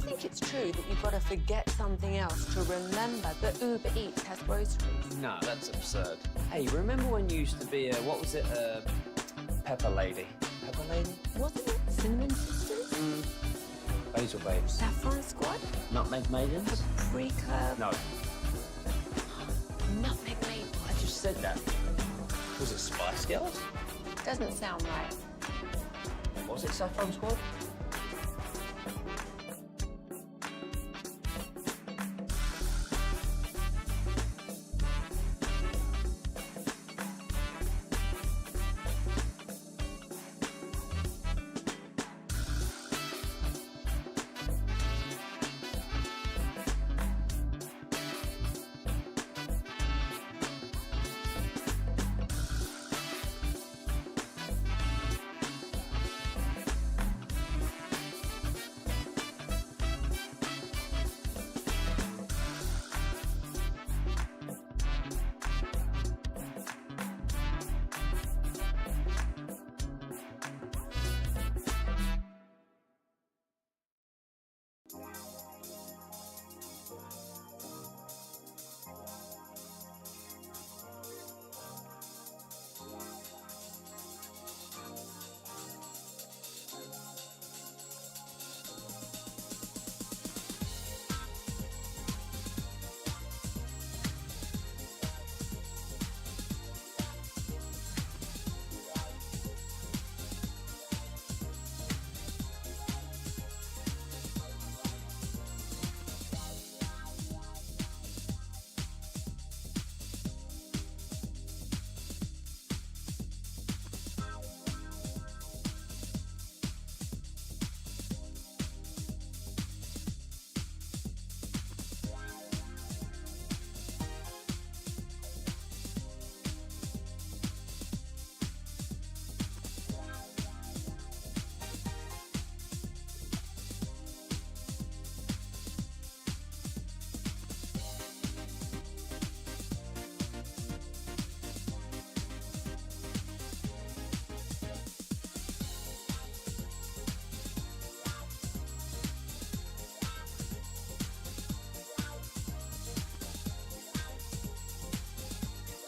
you think it's true that you've got to forget something else to remember that Uber Eats has groceries? No, that's absurd. Hey, remember when you used to be what was it, Pepper Lady? Pepper Lady? Wasn't it Cinnamon Sisters? Basil Babes. Saffron Squad? Nutmeg Maidens? Pre-Curb? No. Nutmeg Maid. I just said that. Was it Spice Girls? Doesn't sound right. Was it Saffron Squad?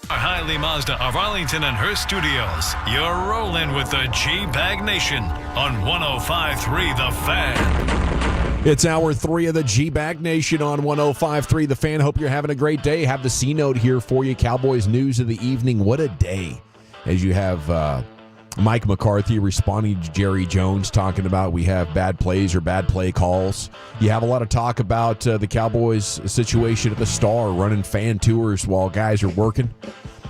Hiley Mazda of Arlington and her studios. You're rolling with the G-Bag Nation on 105.3 The Fan. It's hour 3 of the G-Bag Nation on 105.3 The Fan. Hope you're having a great day. Have the C-Note here for you. Cowboys news of the evening. What a day. As you have Mike McCarthy responding to Jerry Jones talking about we have bad plays or bad play calls. You have a lot of talk about the Cowboys situation at the Star, running fan tours while guys are working.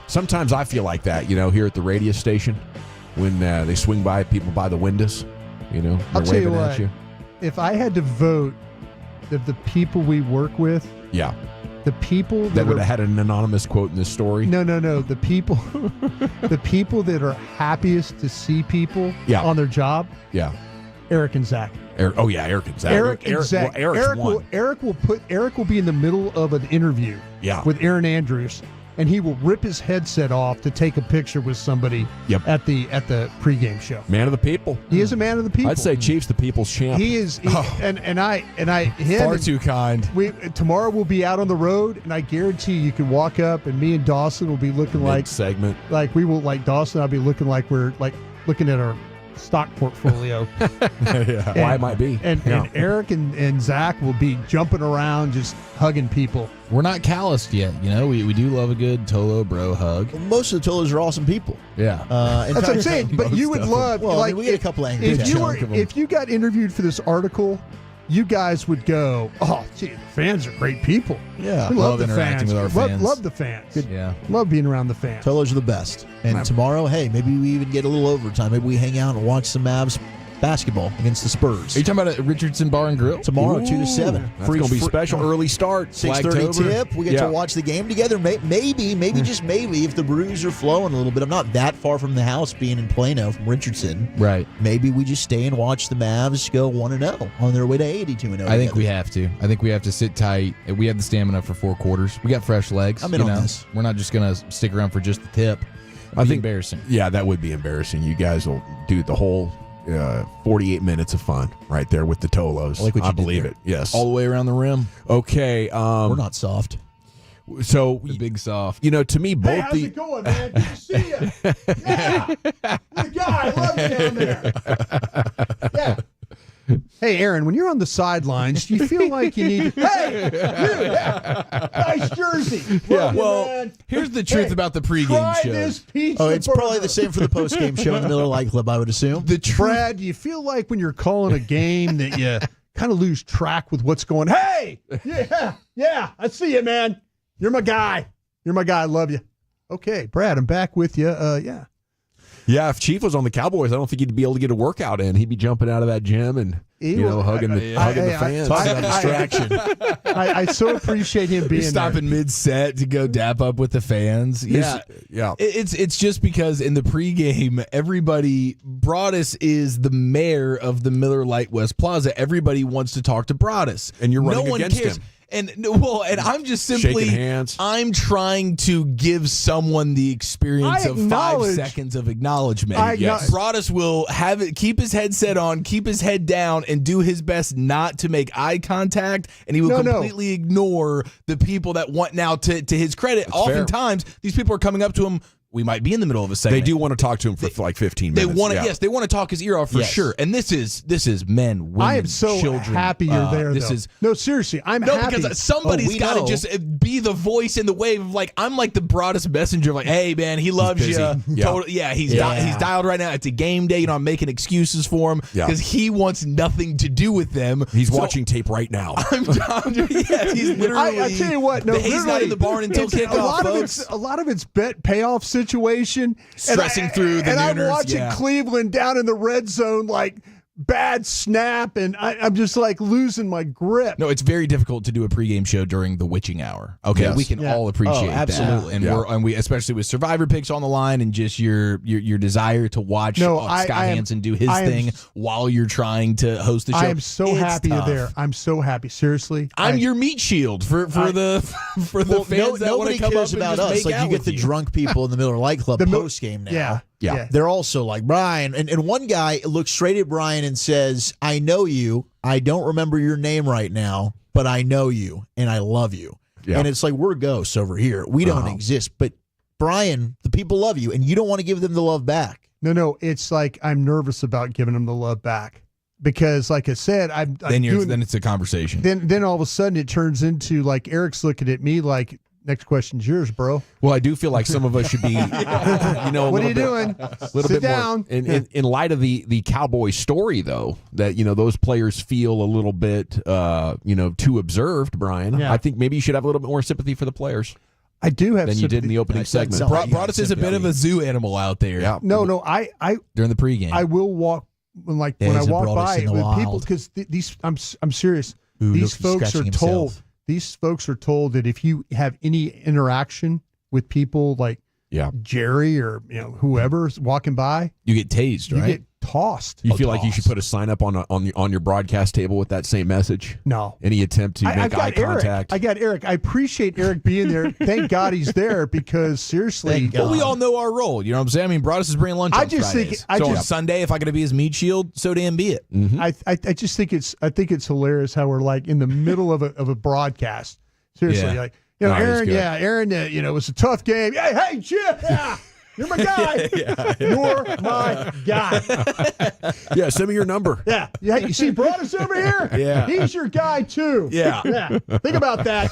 Sometimes I feel like that, here at the radio station when they swing by people by the windows, they're I'll tell you waving what, at you. if I had to vote of the people we work with, Yeah. the people That would have had an anonymous quote in this story. No. The people that are happiest to see people on their job. Yeah. Eric and Zach. Eric and Zach. Eric and Zach. Well, Eric's one. Eric will be in the middle of an interview with Aaron Andrews, and he will rip his headset off to take a picture with somebody at the pregame show. Man of the people. He is a man of the people. I'd say Chief's the people's champ. He is, Far too kind. Tomorrow we'll be out on the road, and I guarantee you can walk up, and me and Dawson will be looking segment. like we will, like Dawson. I'll be looking like we're like looking at our stock portfolio. Yeah. Why it might be. And Eric and Zach will be jumping around, just hugging people. We're not calloused yet, we do love a good Tolo bro hug. Well, most of the Tolos are awesome people. Yeah. That's what I'm saying. But you would love, we get a couple angles. if you got interviewed for this article, you guys would go, oh, gee, the fans are great people. Yeah. We love the interacting fans. with our fans. Love the fans. Good. Yeah. Love being around the fans. Tolos are the best. And tomorrow, hey, maybe we even get a little overtime. Maybe we hang out and watch some Mavs basketball against the Spurs. Are you talking about at Richardson Bar and Grill? Tomorrow, 2 to 7. That's going to be special. Early start. 6:30 tip. We get to watch the game together. Maybe just maybe, if the brews are flowing a little bit. I'm not that far from the house, being in Plano from Richardson. Right. Maybe we just stay and watch the Mavs go 1-0 on their way to 82-0. I think we have to. I think we have to sit tight. We have the stamina for 4 quarters. We got fresh legs. I'm in on this. We're not just going to stick around for just the tip. I think embarrassing. Yeah, that would be embarrassing. You guys will do the whole 48 minutes of fun right there with the Tolos. I like what you did believe there. it. Yes. All the way around the rim. Okay. We're not soft. So the big soft. To me, both How's it going, man? Good to see you. Yeah. The guy, I love you down there. Yeah. Hey, Aaron, when you're on the sidelines, do you feel like you need to... Hey, nice jersey. Love you, man. Here's the truth about the pregame Try show. this pizza It's probably burger. the same for the postgame show in the Miller Lite Club, I would assume. Brad, do you feel like when you're calling a game that you kind of lose track with what's going? Hey, yeah, I see you, man. You're my guy. I love you. Okay, Brad, I'm back with you. Yeah. Yeah, if Chief was on the Cowboys, I don't think he'd be able to get a workout in. He'd be jumping out of that gym and hugging the fans. Talk about distraction. I so appreciate him being stopping mid-set to go dap up with the fans. Yeah. It's just because in the pregame, Broadus is the mayor of the Miller Lite West Plaza. Everybody wants to talk to Broadus. And you're running no one against cares. him. And I'm just simply shaking hands. I'm trying to give someone the experience of 5 seconds of acknowledgement. Broadus will keep his headset on, keep his head down, and do his best not to make eye contact. And he will completely ignore the people that want now. To his credit, oftentimes these people are coming up to him. We might be in the middle of a segment. They do want to talk to him for like 15 minutes. They want to, they want to talk his ear off for sure. And this is men, women, I am so children. happy you're there. No, seriously, I'm happy because somebody's got to just be the voice in the wave of I'm like the broadest messenger of hey man, he loves you. He's dialed right now. It's a game day. I'm making excuses for him because he wants nothing to do with them. He's watching tape right now. He's literally. I tell you what, he's not in the barn until kickoff. A lot of it's bet payoff situation, stressing through the and nooners. I'm watching Cleveland down in the red zone, bad snap, and I'm just losing my grip. No, it's very difficult to do a pregame show during the witching hour. Okay, we can all appreciate absolutely. that, and we especially with Survivor picks on the line, and just your desire to watch Scott Hansen do his thing while you're trying to host the show. I am so happy you're there. I'm so happy. Seriously, I'm your meat shield for the fans that want to come up about and us. Make out you get the drunk people in the Miller Lite Club post game now. Yeah. They're also like, Brian, and one guy looks straight at Brian and says, I know you. I don't remember your name right now, but I know you and I love you. Yeah. And it's like, we're ghosts over here. We don't exist. But Brian, the people love you and you don't want to give them the love back. No, it's I'm nervous about giving them the love back. Because, like I said, then it's a conversation. Then all of a sudden it turns into Eric's looking at me next question's yours, bro. Well, I do feel like some of us should be, what are you doing? Sit down. In light of the Cowboy story, though, that those players feel a little bit, too observed. Brian, I think maybe you should have a little bit more sympathy for the players. I do have than you did in the opening segment. Broadus is a bit of a zoo animal out there. Yeah. No, I during the pregame, I will walk when I walk by with people because these. I'm serious. These folks are told. These folks are told that if you have any interaction with people Jerry or whoever's walking by, you get tased, right? You get tossed. You feel like you should put a sign up on your broadcast table with that same message? No. Any attempt to make eye contact? I got Eric. I appreciate Eric being there. Thank God he's there because seriously. Well, we all know our role. You know what I'm saying? I mean, Broadus is bringing lunch on Fridays. On Sunday, if I got to be his meat shield, so damn be it. Mm-hmm. I just think it's hilarious how we're in the middle of a broadcast. Seriously, Aaron, Aaron, it was a tough game. Hey, Chip, you're my guy. You're my guy. Yeah, send me your number. Yeah. You see Broadus over here? Yeah. He's your guy, too. Yeah. Think about that.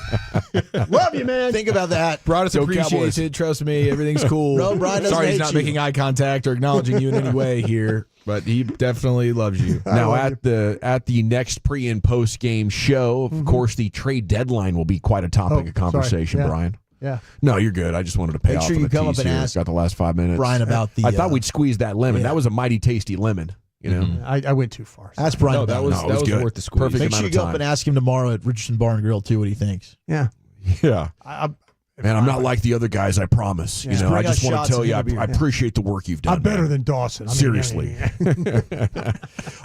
Love you, man. Think about that. Broadus appreciates it. Trust me. Everything's cool. No, Brian doesn't Sorry he's hate not you. making eye contact or acknowledging you in any way here, but he definitely loves you. Now, at the next pre- and post-game show, of course, the trade deadline will be quite a topic of conversation, Brian. Yeah. No, you're good. I just wanted to pay off sure for you the come up tease and here. ask Got the last 5 minutes. Brian about the. I thought we'd squeeze that lemon. Yeah. That was a mighty tasty lemon. You know, I went too far. Ask Brian. That was good. worth the squeeze. Perfect Make amount sure you of go time. up and ask him tomorrow at Richardson Bar and Grill too what he thinks. Yeah. Yeah. Man, I'm not like the other guys, I promise. Yeah. You know, Bring I us just want shots to tell and you, get a beer. I appreciate the work you've done. I'm better man. than Dawson. Seriously.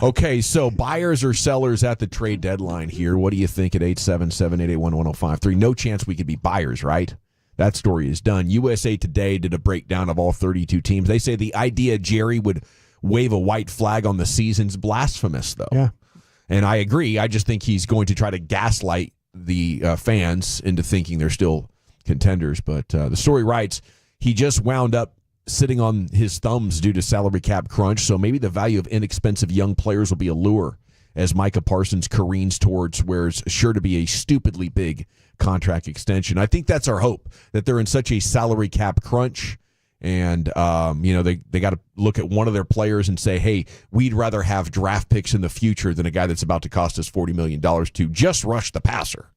Okay, so buyers or sellers at the trade deadline here. What do you think at 877-881-1053? No chance we could be buyers, right? That story is done. USA Today did a breakdown of all 32 teams. They say the idea Jerry would wave a white flag on the season's blasphemous, though. Yeah. And I agree. I just think he's going to try to gaslight the fans into thinking they're still contenders. But the story writes, he just wound up sitting on his thumbs due to salary cap crunch, so maybe the value of inexpensive young players will be a lure as Micah Parsons careens towards where it's sure to be a stupidly big contract extension. I think that's our hope, that they're in such a salary cap crunch, and they got to look at one of their players and say, hey, we'd rather have draft picks in the future than a guy that's about to cost us $40 million to just rush the passer.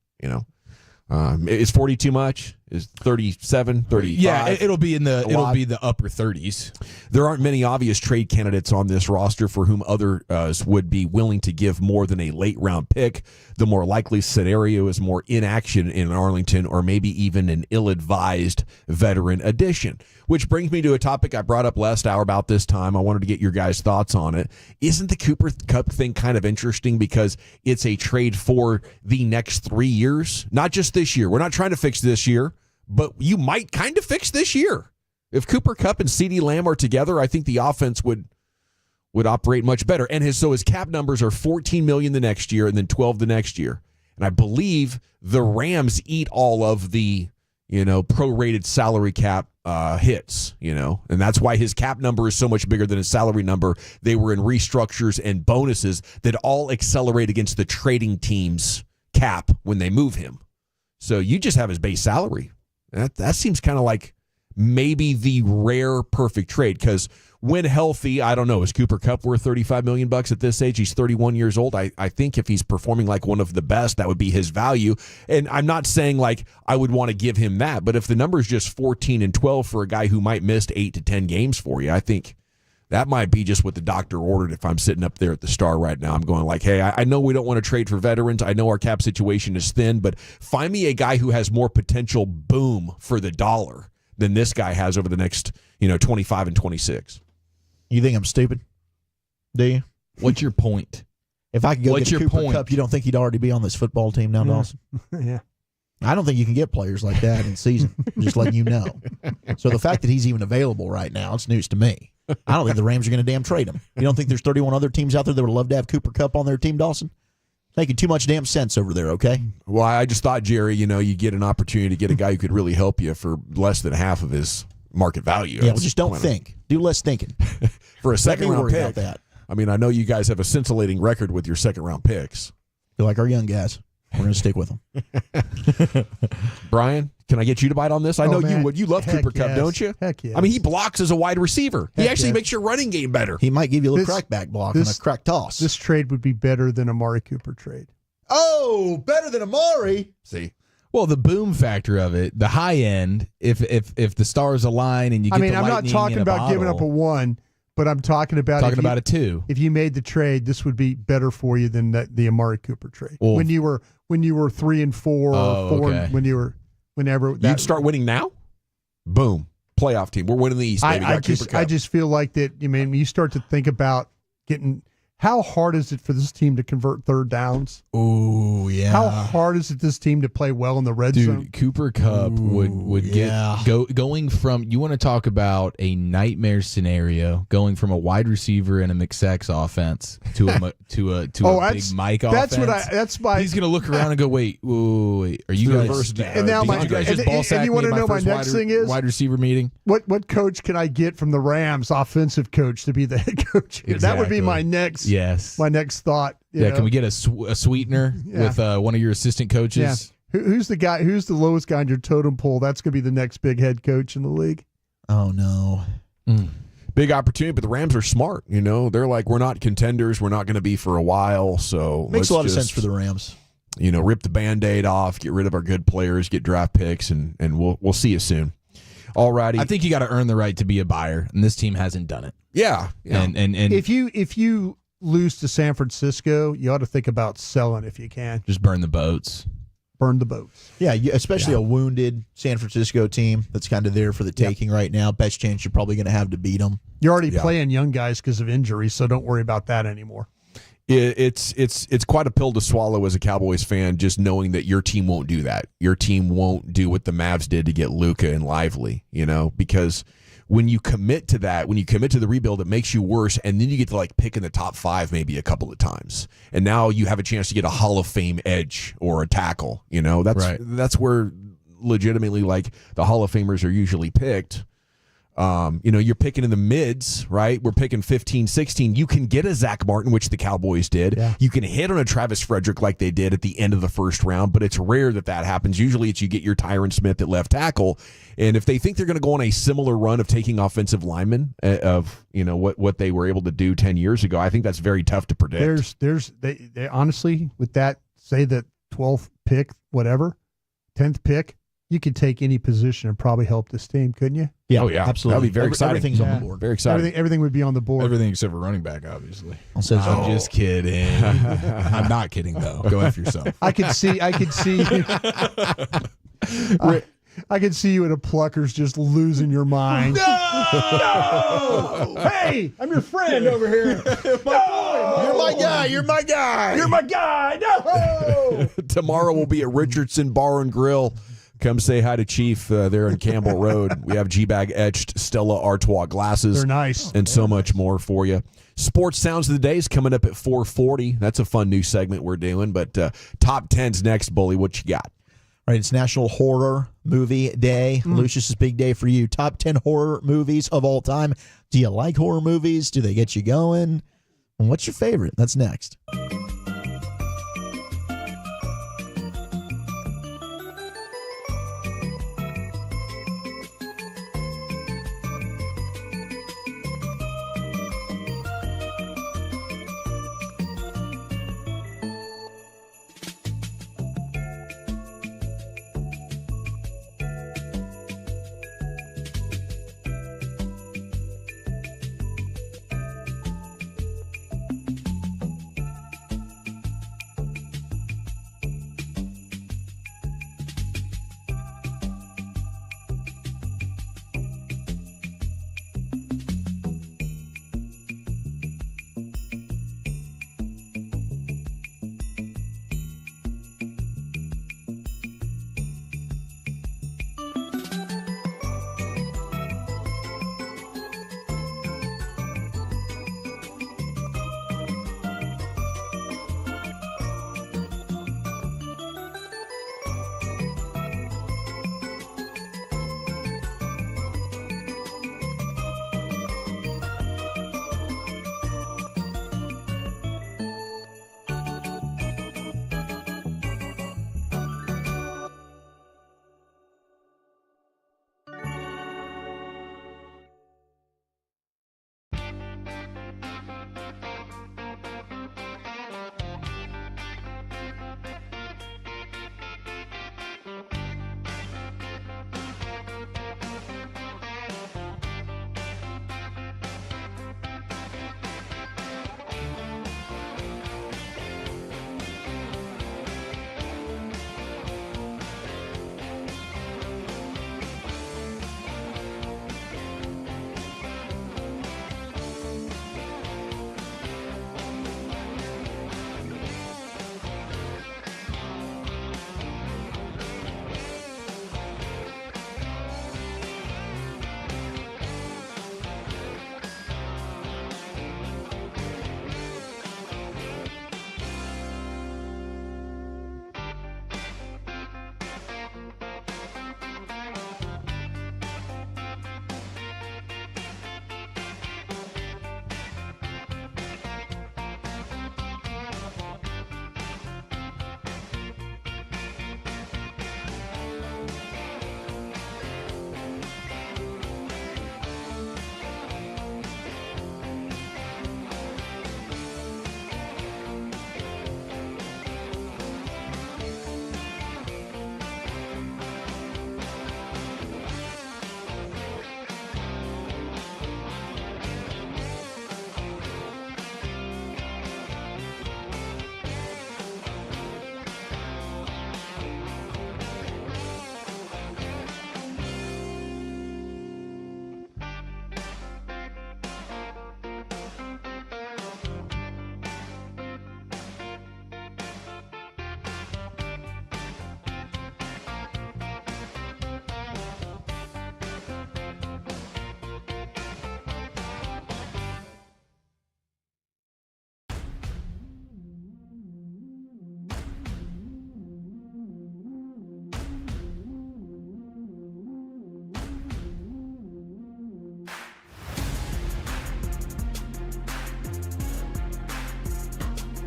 Is 40 too much? Is 37, 35? Yeah, it'll be the upper 30s. There aren't many obvious trade candidates on this roster for whom others would be willing to give more than a late round pick. The more likely scenario is more inaction in Arlington, or maybe even an ill-advised veteran addition. Which brings me to a topic I brought up last hour about this time. I wanted to get your guys' thoughts on it. Isn't the Cooper Kupp thing kind of interesting because it's a trade for the next 3 years? Not just this year. We're not trying to fix this year, but you might kind of fix this year. If Cooper Kupp and CeeDee Lamb are together, I think the offense would operate much better. And his cap numbers are $14 million the next year and then $12 the next year. And I believe the Rams eat all of the prorated salary cap hits, and that's why his cap number is so much bigger than his salary number. They were in restructures and bonuses that all accelerate against the trading team's cap when they move him. So you just have his base salary. That seems kind of like maybe the rare perfect trade, because when healthy, I don't know, is Cooper Kupp worth $35 million at this age? He's 31 years old. I think if he's performing like one of the best, that would be his value. And I'm not saying like I would want to give him that, but if the number is just 14 and 12 for a guy who might miss 8 to 10 games for you, I think that might be just what the doctor ordered. If I'm sitting up there at the Star right now, I'm going like, hey, I know we don't want to trade for veterans. I know our cap situation is thin, but find me a guy who has more potential boom for the dollar than this guy has over the next 25 and 26. You think I'm stupid? Do you? What's your point? If I could go What's get your Cooper point? Kupp, you don't think he'd already be on this football team now, Dawson? Yeah. I don't think you can get players like that in season, just letting you know. So the fact that he's even available right now, it's news to me. I don't think the Rams are going to damn trade him. You don't think there's 31 other teams out there that would love to have Cooper Kupp on their team, Dawson? Making too much damn sense over there, okay? Well, I just thought, Jerry, you get an opportunity to get a guy who could really help you for less than half of his market value. Yeah, well, just don't think. Do less thinking. For a second-round pick. About that. I mean, I know you guys have a scintillating record with your second-round picks. Feel like our young guys. We're going to stick with them. Brian, can I get you to bite on this? I know man. you would. You love Cooper Kupp, don't you? Heck yes. I mean, he blocks as a wide receiver. He actually makes your running game better. He might give you a little crackback block and a crack toss. This trade would be better than Amari Cooper trade. Oh, better than Amari. See? Well, the boom factor of it, the high end, if the stars align and you get the I'm not lightning talking in a about giving bottle. up a 1, but I'm talking about a 2. If you made the trade, this would be better for you than the Amari Cooper trade. Well, when you were 3 and 4 or 4 okay. whenever You'd start winning now? Boom. Playoff team. We're winning the East, baby. I just feel like that. You start to think about getting. How hard is it for this team to convert third downs? Oh, yeah. How hard is it this team to play well in the red zone? Dude, Cooper Kupp would get going from, you want to talk about a nightmare scenario, going from a wide receiver in a McSex offense to a big Mike offense. That's why he's gonna look around and go, wait, are you guys? And now did you guys just ball sack you want me to at know my first next thing is wide receiver meeting? What coach can I get from the Rams offensive coach to be the head coach? Exactly. That would be my next. Yes. My next thought. Yeah, can we get a sweetener with one of your assistant coaches? Yeah. Who's the guy? Who's the lowest guy on your totem pole? That's going to be the next big head coach in the league. Oh, no. Big opportunity, but the Rams are smart. They're like, we're not contenders. We're not going to be for a while. So makes a lot of sense for the Rams. Rip the Band-Aid off, get rid of our good players, get draft picks, and we'll see you soon. All righty. I think you got to earn the right to be a buyer, and this team hasn't done it. Yeah. And if you lose to San Francisco, you ought to think about selling if you can. Just burn the boats. Burn the boats. Yeah, especially a wounded San Francisco team that's kind of there for the taking right now. Best chance you're probably going to have to beat them. You're already playing young guys because of injuries, so don't worry about that anymore. It's quite a pill to swallow as a Cowboys fan, just knowing that your team won't do that. Your team won't do what the Mavs did to get Luka and Lively, because when you commit to that, when you commit to the rebuild, it makes you worse, and then you get to like pick in the top 5 maybe a couple of times, and now you have a chance to get a Hall of Fame edge or a tackle. That's where legitimately like the Hall of Famers are usually picked. You're picking in the mids, right? We're picking 15, 16. You can get a Zach Martin, which the Cowboys did. Yeah. You can hit on a Travis Frederick like they did at the end of the first round, but it's rare that happens. Usually it's you get your Tyron Smith at left tackle. And if they think they're going to go on a similar run of taking offensive linemen of, what they were able to do 10 years ago, I think that's very tough to predict. They honestly, with that, say that 12th pick, whatever, 10th pick, you could take any position and probably help this team, couldn't you? Yeah, absolutely. That'd be very exciting. Everything's on the board. Very exciting. Everything would be on the board. Everything except for running back, obviously. I'm just kidding. I'm not kidding though. Go after yourself. I could see. I could see you at a Pluckers just losing your mind. No! Hey, I'm your friend over here. You're my guy. You're my guy. You're my guy. No! Tomorrow we'll be at Richardson Bar and Grill. Come say hi to Chief there in Campbell Road. We have G-Bag etched Stella Artois glasses. They're nice. And so much more for you. Sports Sounds of the Day is coming up at 4:40. That's a fun new segment we're doing. But top 10's next, Bully. What you got? All right, it's National Horror Movie Day. Lucius, big day for you. Top 10 horror movies of all time. Do you like horror movies? Do they get you going? And what's your favorite? That's next.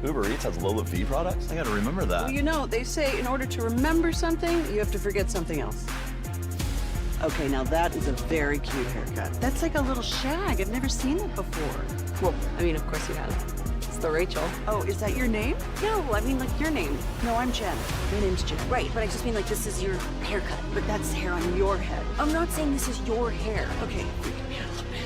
Uber Eats has low fee products? I gotta remember that. Well, you know, they say in order to remember something, you have to forget something else. Okay, now that is a very cute haircut. That's like a little shag. I've never seen it before. Well, I mean, of course you have. It's the Rachel. Oh, is that your name? No, I mean, like, your name. No, I'm Jen. My name's Jen. Right, but I just mean, like, this is your haircut. But that's hair on your head. I'm not saying this is your hair. Okay, freak me out a little bit.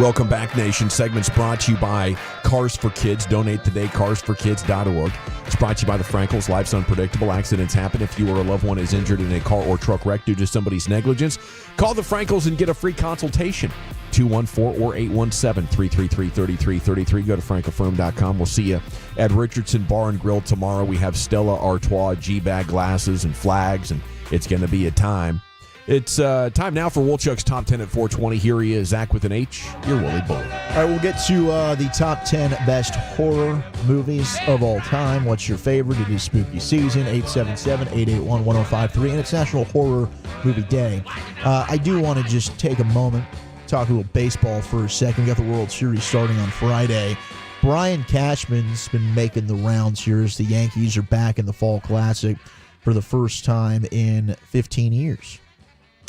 Welcome back, Nation. Segments brought to you by Cars for Kids. Donate today, carsforkids.org. It's brought to you by the Frankels. Life's unpredictable. Accidents happen. If you or a loved one is injured in a car or truck wreck due to somebody's negligence, call the Frankels and get a free consultation. 214 or 817-333-3333. Go to frankelfirm.com. We'll see you at Richardson Bar and Grill tomorrow. We have Stella Artois G-Bag glasses and flags, and it's going to be a time. It's time now for Wolchuk's Top 10 at 420. Here he is, Zach with an H. You're Willie Bull. All right, we'll get to the top 10 best horror movies of all time. What's your favorite? It is spooky season, 877-881-1053, and it's National Horror Movie Day. I do want to just take a moment, talk a little baseball for a second. We got the World Series starting on Friday. Brian Cashman's been making the rounds here as the Yankees are back in the Fall Classic for the first time in 15 years.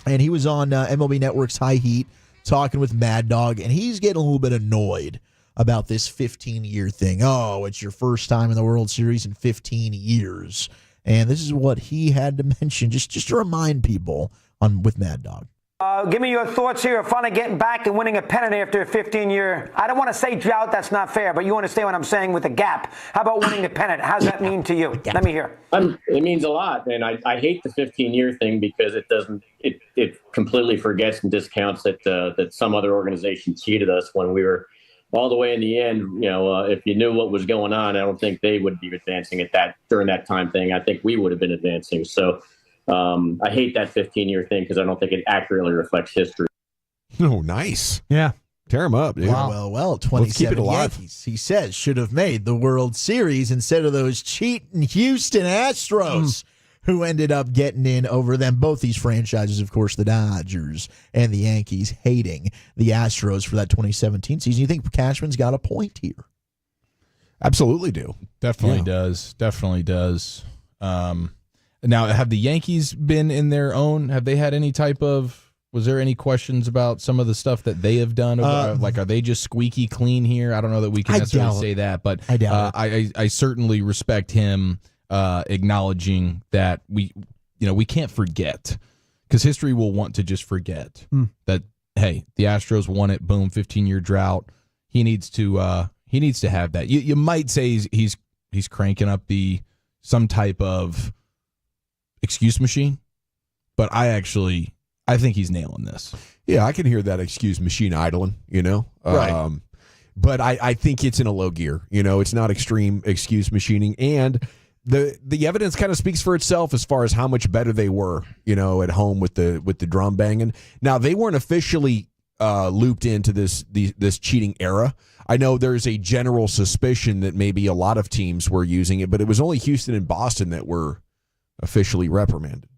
And he was on MLB Network's High Heat talking with Mad Dog, and he's getting a little bit annoyed about this 15-year thing. Oh, it's your first time in the World Series in 15 years. And this is what he had to mention, just to remind people with Mad Dog. Give me your thoughts here of finally getting back and winning a pennant after a 15-year. I don't want to say drought, that's not fair, but you understand what I'm saying with the gap. How about winning the pennant? How does that mean to you? Let me hear. It means a lot, and I hate the 15-year thing because it completely forgets and discounts that some other organization cheated us when we were all the way in the end. You know, if you knew what was going on, I don't think they would be advancing during that time thing. I think we would have been advancing. So I hate that 15-year thing because I don't think it accurately reflects history. Oh, nice. Yeah. Tear him up, dude. Well, 27 Yankees, he says, should have made the World Series instead of those cheating Houston Astros, who ended up getting in over them. Both these franchises, of course, the Dodgers and the Yankees, hating the Astros for that 2017 season. You think Cashman's got a point here? Absolutely do. Definitely does. Now, have the Yankees been in their own? Have they had any type of? Was there any questions about some of the stuff that they have done? Like, are they just squeaky clean here? I don't know that we can necessarily say that, but I certainly respect him acknowledging that we can't forget, because history will want to just forget that. Hey, the Astros won it. Boom, 15-year drought. He needs to have that. You might say he's cranking up some type of excuse machine, but I think he's nailing this. Yeah, I can hear that excuse machine idling, Right. But I think it's in a low gear. It's not extreme excuse machining. And the evidence kind of speaks for itself as far as how much better they were, at home with the drum banging. Now, they weren't officially looped into this cheating era. I know there's a general suspicion that maybe a lot of teams were using it, but it was only Houston and Boston that were officially reprimanded.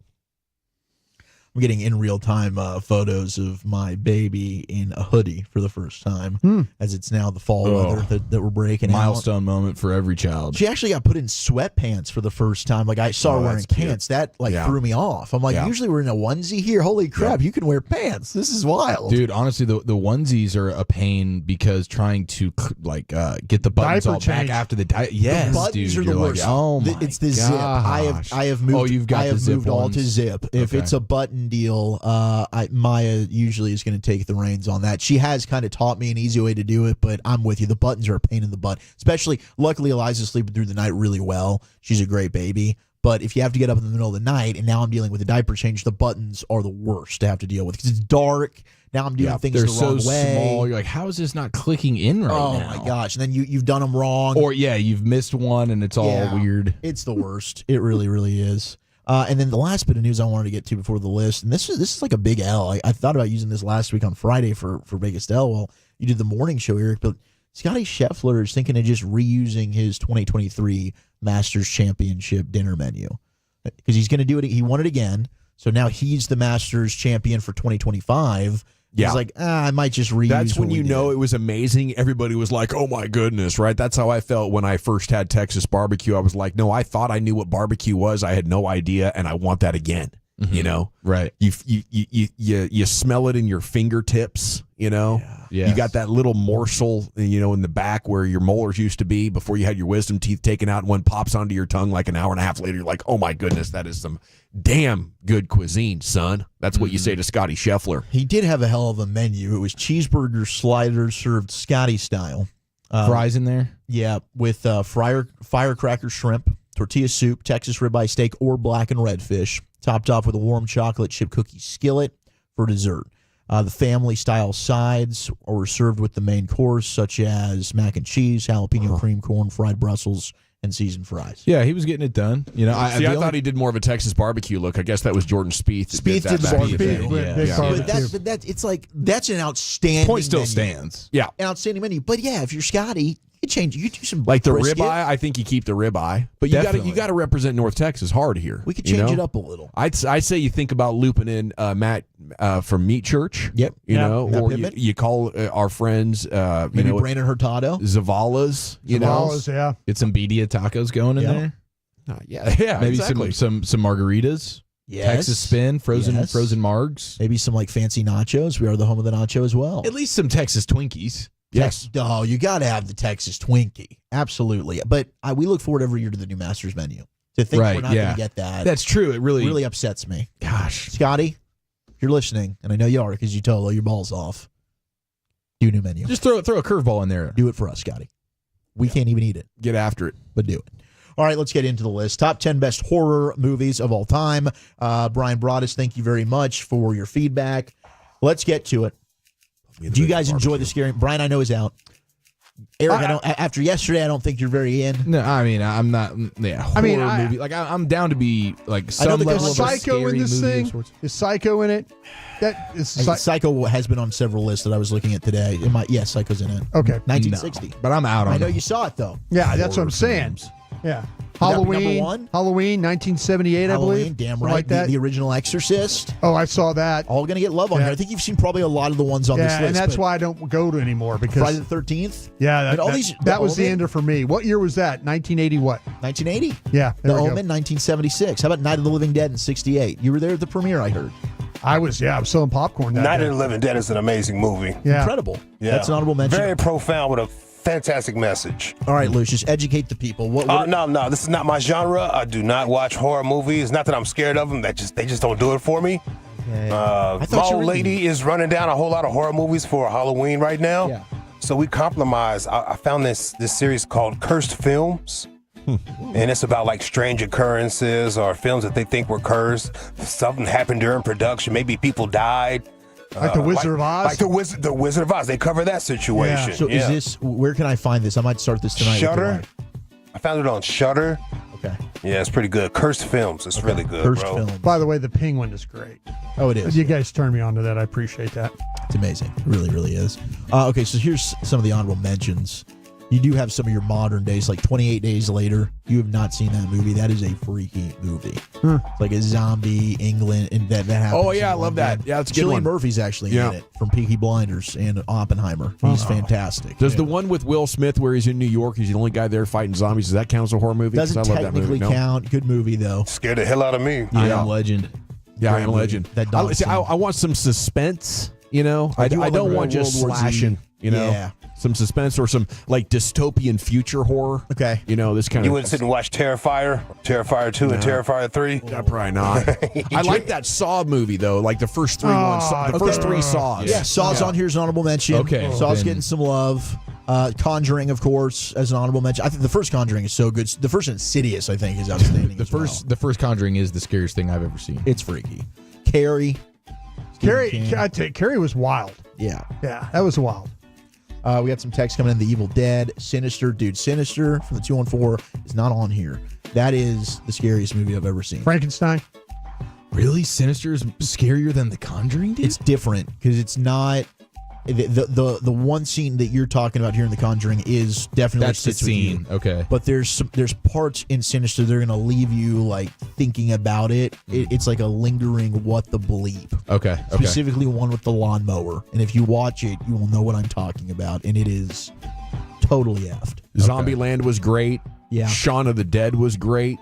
I'm getting in real time photos of my baby in a hoodie for the first time, as it's now the fall weather that we're breaking Milestone moment for every child. She actually got put in sweatpants for the first time. Like, I saw her wearing pants. That threw me off. I'm like, usually we're in a onesie here. Holy crap, you can wear pants. This is wild. Dude, honestly, the onesies are a pain because trying to get the buttons diaper all change. back after the yes, the buttons dude, are the you're worst. Like, oh my It's the gosh. zip. I have moved. you've got I have the zip moved all ones. to zip. If it's a button deal, Maya usually is going to take the reins on that. She has kind of taught me an easy way to do it, but I'm with you. The buttons are a pain in the butt. Especially, luckily, Eliza's sleeping through the night really well. She's a great baby. But if you have to get up in the middle of the night, and now I'm dealing with a diaper change, the buttons are the worst to have to deal with because it's dark. Now I'm doing things the wrong way. Small. You're like, how is this not clicking in right now? Oh my gosh! And then you've done them wrong, or you've missed one, and it's all weird. It's the worst. It really, really is. And then the last bit of news I wanted to get to before the list, and this is like a big L. I thought about using this last week on Friday for Biggest L. Well, you did the morning show, Eric, but Scotty Scheffler is thinking of just reusing his 2023 Masters Championship dinner menu because he's going to do it. He won it again, so now he's the Masters champion for 2025. Yeah. He's like, I might just reuse. That's when it was amazing. Everybody was like, oh my goodness, right? That's how I felt when I first had Texas barbecue. I was like, no, I thought I knew what barbecue was. I had no idea, and I want that again. Right? You smell it in your fingertips. You got that little morsel, in the back where your molars used to be before you had your wisdom teeth taken out, and one pops onto your tongue like an hour and a half later. You're like, oh my goodness, that is some damn good cuisine, son. That's what you say to Scotty Scheffler. He did have a hell of a menu. It was cheeseburger sliders served Scotty style. Fries in there? Yeah, with firecracker shrimp, tortilla soup, Texas ribeye steak, or black and red fish, topped off with a warm chocolate chip cookie skillet for dessert. The family-style sides were served with the main course, such as mac and cheese, jalapeno cream corn, fried Brussels, and seasoned fries. Yeah, he was getting it done. I thought he did more of a Texas barbecue look. I guess that was Jordan Spieth. Spieth did the barbecue. Yeah. But that's an outstanding point still menu. stands. Yeah. An outstanding menu. But yeah, if you're Scotty, you change. You do some like the brisket. ribeye. I think you keep the ribeye, but you got to represent North Texas hard here. We could change it up a little. I say you think about looping in Matt from Meat Church. Yep. Or you call our friends. Maybe Brandon Hurtado, Zavala's. Yeah. Get some birria tacos going in there. Yeah. Maybe exactly. some margaritas. Yes. Texas spin, frozen margs. Maybe some like fancy nachos. We are the home of the nacho as well. At least some Texas Twinkies. Yes. You got to have the Texas Twinkie. Absolutely. But we look forward every year to the new Masters menu. To think Right, we're not yeah. going to get that. That's true. It really upsets me. Gosh. Scotty, if you're listening, and I know you are because you told your balls off, do a new menu. Just throw a curveball in there. Do it for us, Scotty. We can't even eat it. Get after it. But do it. All right, let's get into the list. Top 10 best horror movies of all time. Brian Broaddus, thank you very much for your feedback. Let's get to it. Do you guys enjoy the scary? Brian, I know, is out. Eric, after yesterday, I don't think you're very in. No, I mean, I'm not. Yeah, horror movie. Like, I'm down to be like some level of Psycho in this thing. Is Psycho in it? Psycho has been on several lists that I was looking at today. Psycho's in it. Okay, 1960. No, but I'm out on. I know you saw it though. Yeah, that's what I'm saying. Yeah. Halloween, number one? Halloween, 1978, I believe. Damn Something right. like that. The original Exorcist. Oh, I saw that. All going to get love on here. I think you've seen probably a lot of the ones on this list. And that's why I don't go to anymore. Because Friday the 13th? Yeah, that was the Omen? ender for me. What year was that? 1980 what? 1980. Yeah. The Omen, 1976. How about Night of the Living Dead in 68? You were there at the premiere, I heard. I was selling popcorn that Night day. of the Living Dead is an amazing movie. Yeah. Incredible. Yeah. That's an honorable mention. Very profound with a fantastic message. All right, Lucius, educate the people. No, this is not my genre. I do not watch horror movies. Not that I'm scared of them. They just don't do it for me. My old lady is running down a whole lot of horror movies for Halloween right now. Yeah. So we compromise. I found this series called Cursed Films. And it's about like strange occurrences or films that they think were cursed. Something happened during production. Maybe people died. Like the Wizard of Oz? Like the Wizard of Oz. They cover that situation. Yeah. So is this, where can I find this? I might start this tonight. Shudder? I found it on Shudder. Okay. Yeah, it's pretty good. Cursed Films. It's really good, Cursed bro. Films. By the way, the Penguin is great. Oh, it is. You guys turned me on to that. I appreciate that. It's amazing. It really, really is. Okay, so here's some of the honorable mentions. You do have some of your modern days, like 28 Days Later. You have not seen that movie. That is a freaky movie. It's like a zombie England, and that happens. Oh, yeah, I love that. Yeah, that's a good Cillian one. Murphy's actually in it from Peaky Blinders and Oppenheimer. He's fantastic. Does the one with Will Smith where he's in New York, he's the only guy there fighting zombies, does that count as a horror movie? 'Cause Doesn't I love that technically movie. No? count. Good movie, though. Scared the hell out of me. I Am Legend. Yeah, I Am movie. Legend. That dog scene. I want some suspense, you know? I do don't love want just World War Z. slashing, you know? Yeah. Some suspense or some like dystopian future horror. Okay. You know, this kind You of. wouldn't sit and watch Terrifier 2 and Terrifier 3? Yeah, probably not. I like that Saw movie though, like the first three ones. The first three Saws. Yeah, Saw's on here as an honorable mention. Okay. Saw's Then- getting some love. Conjuring, of course, as an honorable mention. I think the first Conjuring is so good. The first Insidious, I think, is outstanding. The first Conjuring is the scariest thing I've ever seen. It's freaky. Carrie. Carrie was wild. Yeah. Yeah, that was wild. We got some text coming in. The Evil Dead, Sinister. Dude, Sinister from the 214 is not on here. That is the scariest movie I've ever seen. Frankenstein. Really? Sinister is scarier than The Conjuring, dude? It's different because it's not. The one scene that you're talking about here in The Conjuring is definitely That's the sits with you. scene. Okay. But there's parts in Sinister they're gonna leave you like thinking about it. It's like a lingering what the bleep. Okay. Specifically one with the lawnmower. And if you watch it, you will know what I'm talking about. And it is totally effed. Zombieland was great. Yeah. Shaun of the Dead was great.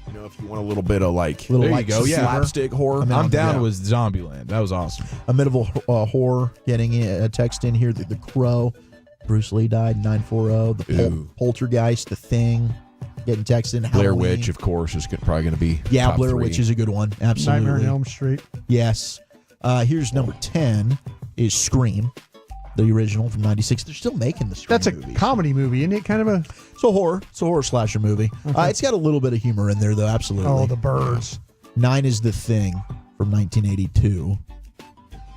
You know, if you want a little bit of like Little there light you go, humor. slapstick horror. I'm down with Zombieland. That was awesome. A medieval horror getting a text in here. The Crow. Bruce Lee died in 940. The Poltergeist. The Thing. Getting text in. Blair Halloween. Witch, of course, is probably going to be Yeah, top Blair three. Witch is a good one. Absolutely. Nightmare on Elm Street. Yes. Here's number 10 is Scream, the original from 96. They're still making the Scream That's a movies. comedy movie, isn't it? Kind of a. It's a horror. It's a horror slasher movie. Okay. It's got a little bit of humor in there, though. Absolutely. Oh, the birds. 9 is The Thing from 1982.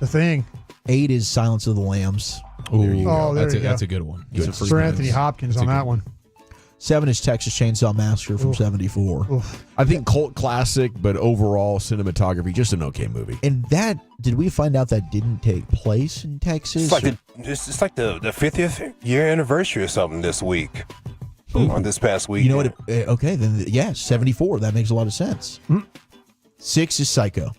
The Thing. 8 is Silence of the Lambs. There you Oh, go. there That's you go. that's a good one. Good. Sir Anthony Hopkins on that one. 7 is Texas Chainsaw Massacre from 74. Oof. I think cult classic, but overall cinematography, just an okay movie. And that, did we find out that didn't take place in Texas? It's like the 50th year anniversary or something this week. Or this past week. You know what? Okay, then, yes, 74. That makes a lot of sense. 6 is Psycho.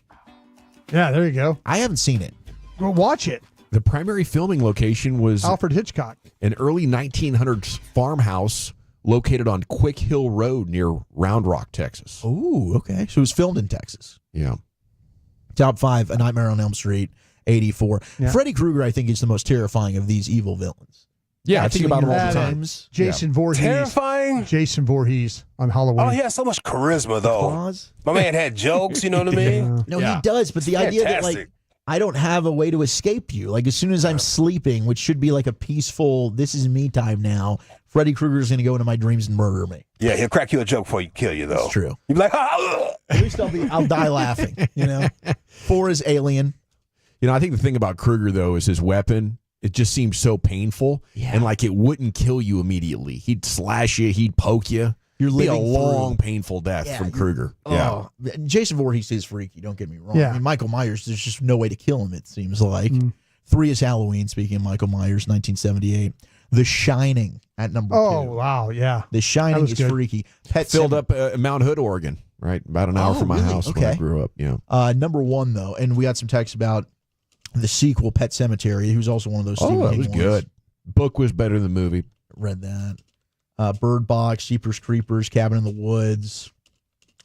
Yeah, there you go. I haven't seen it. Well, watch it. The primary filming location was Alfred Hitchcock. an early 1900s farmhouse located on Quick Hill Road near Round Rock, Texas. Oh, okay. So it was filmed in Texas. Yeah. Top 5, A Nightmare on Elm Street, 84. Yeah. Freddy Krueger, I think, is the most terrifying of these evil villains. Yeah, I think about him all the time. Jason Voorhees. Terrifying. Jason Voorhees on Halloween. Oh, he has so much charisma, though. My man had jokes, you know what I mean? No, he does, but the idea that, like, I don't have a way to escape you. Like, as soon as I'm sleeping, which should be like a peaceful, this is me time now, Freddy Krueger's going to go into my dreams and murder me. Yeah, he'll crack you a joke before he kill you, though. That's true. You'll be like, ah! At least I'll die laughing, you know? 4 is Alien. You know, I think the thing about Krueger, though, is his weapon. It just seems so painful. Yeah. And like it wouldn't kill you immediately. He'd slash you. He'd poke you. You're It'd be a living long, through. painful death from Krueger. Oh, Jason Voorhees is freaky, don't get me wrong. Yeah. I mean, Michael Myers, there's just no way to kill him, it seems like. 3 is Halloween, speaking of Michael Myers, 1978. The Shining at number 2. Oh, wow, yeah. The Shining is good. freaky. Filled up Mount Hood, Oregon, right? About an hour from my house when I grew up. Yeah. Number 1, though, and we got some text about the sequel, Pet Sematary, who's also one of those Stephen Oh, it King was ones. good. Book was better than the movie. Read that. Bird Box, Jeepers Creepers, Cabin in the Woods,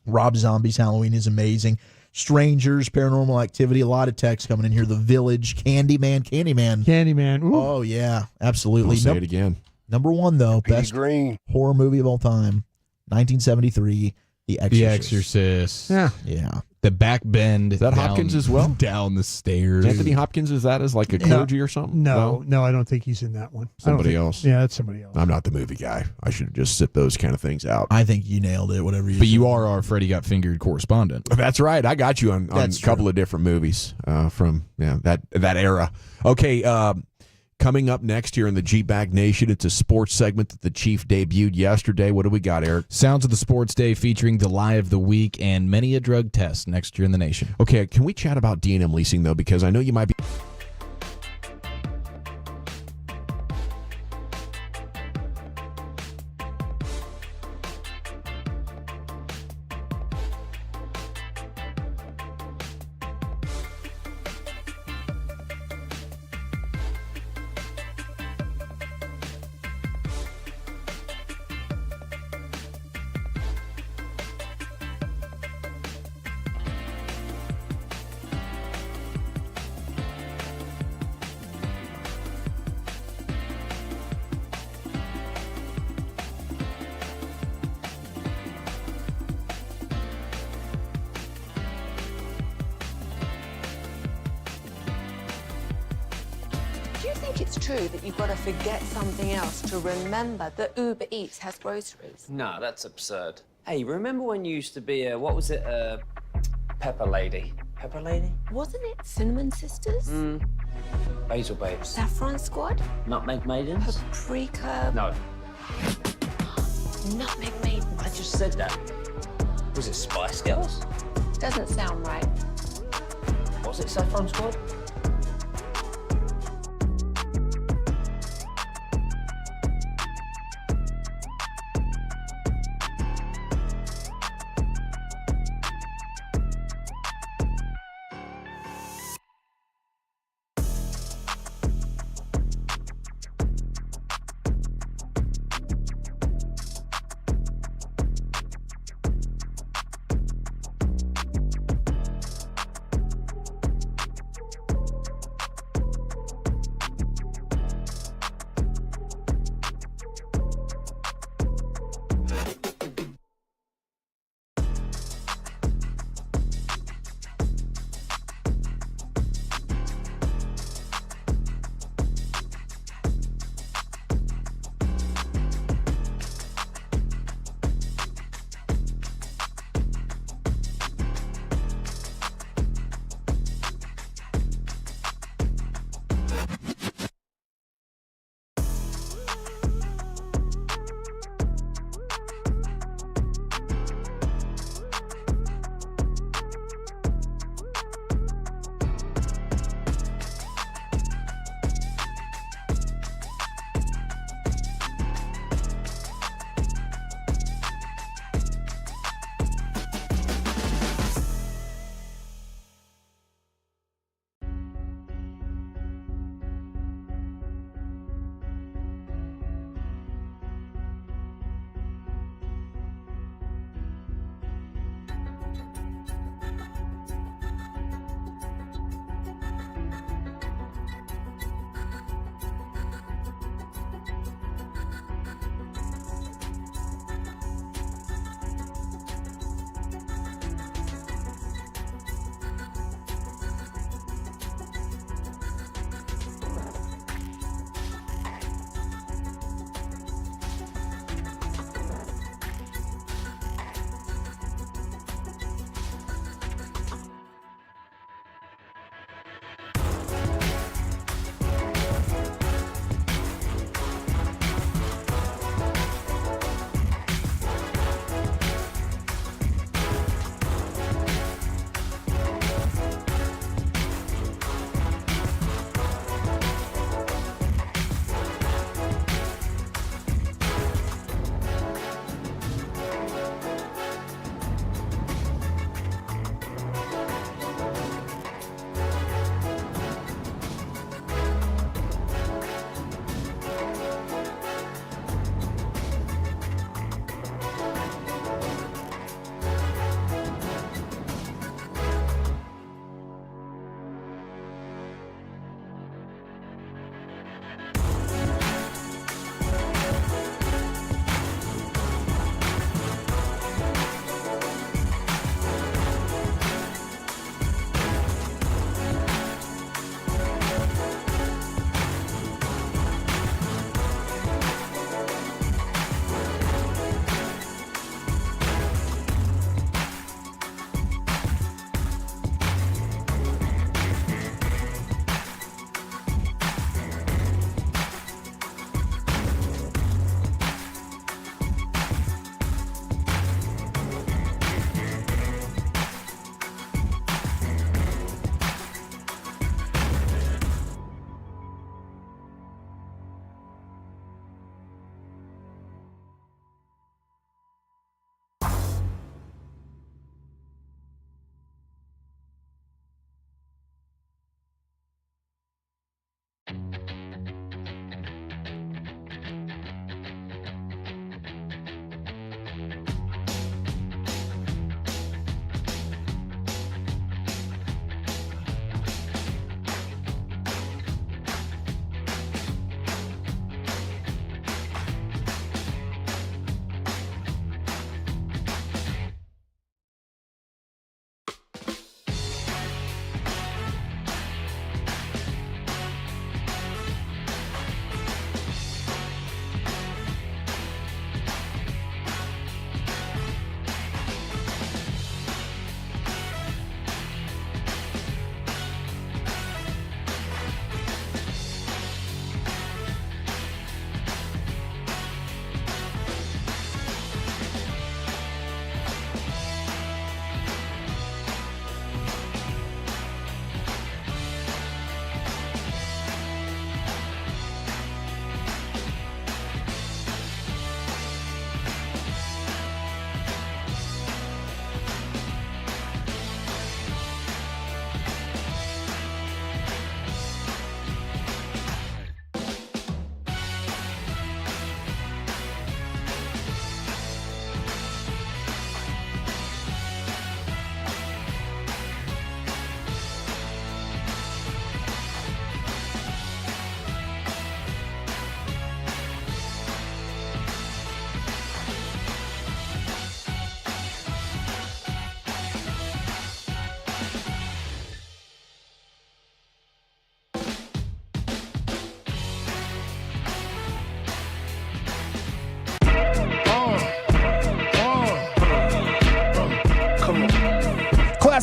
Rob Zombie's Halloween is amazing. Strangers, Paranormal Activity, a lot of text coming in here. The Village, Candyman. Ooh. Oh, yeah, absolutely. I'll say it again. Number 1, though, best horror movie of all time, 1973, The Exorcist. The Exorcist. Yeah. The back bend. Is that Hopkins as well? Down the stairs. Anthony Hopkins, is that as like a clergy or something? No, I don't think he's in that one. Somebody else. Yeah, that's somebody else. I'm not the movie guy. I should just sit those kind of things out. I think you nailed it, whatever you But you are our Freddie Got Fingered correspondent. That's right. I got you on a That's couple of different movies from that era. Okay, coming up next here in the G-Bag Nation, it's a sports segment that the Chief debuted yesterday. What do we got, Eric? Sounds of the Sports Day featuring the lie of the week and many a drug test next year in the nation. Okay, can we chat about D&M leasing, though? Because I know you might be... Do you think it's true that you've got to forget something else to remember that Uber Eats has groceries? No, that's absurd. Hey, remember when you used to be a, what was it, Pepper Lady? Pepper Lady? Wasn't it Cinnamon Sisters? Basil Babes. Saffron Squad? Nutmeg Maidens? Paprika? No. Nutmeg Maidens? I just said that. Was it Spice Girls? Doesn't sound right. Was it Saffron Squad?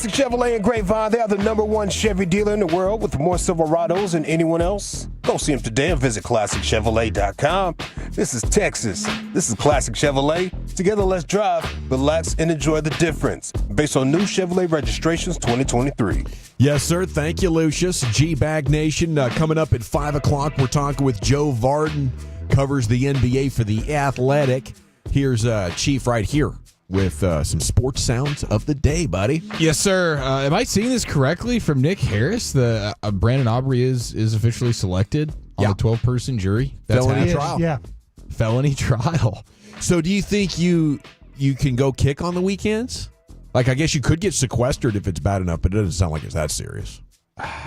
Classic Chevrolet and Grapevine, they are the #1 Chevy dealer in the world with more Silverados than anyone else. Go see them today and visit ClassicChevrolet.com. This is Texas. This is Classic Chevrolet. Together, let's drive, relax, and enjoy the difference. Based on new Chevrolet registrations 2023. Yes, sir. Thank you, Lucius. G-Bag Nation. Coming up at 5 o'clock, we're talking with Joe Varden. Covers the NBA for The Athletic. Here's Chief right here with some sports sounds of the day, buddy. Yes, sir. Am I seeing this correctly from Nick Harris? The Brandon Aubrey is officially selected on the 12-person jury. That's Felony trial. Yeah. Felony trial. So do you think you can go kick on the weekends? Like, I guess you could get sequestered if it's bad enough, but it doesn't sound like it's that serious.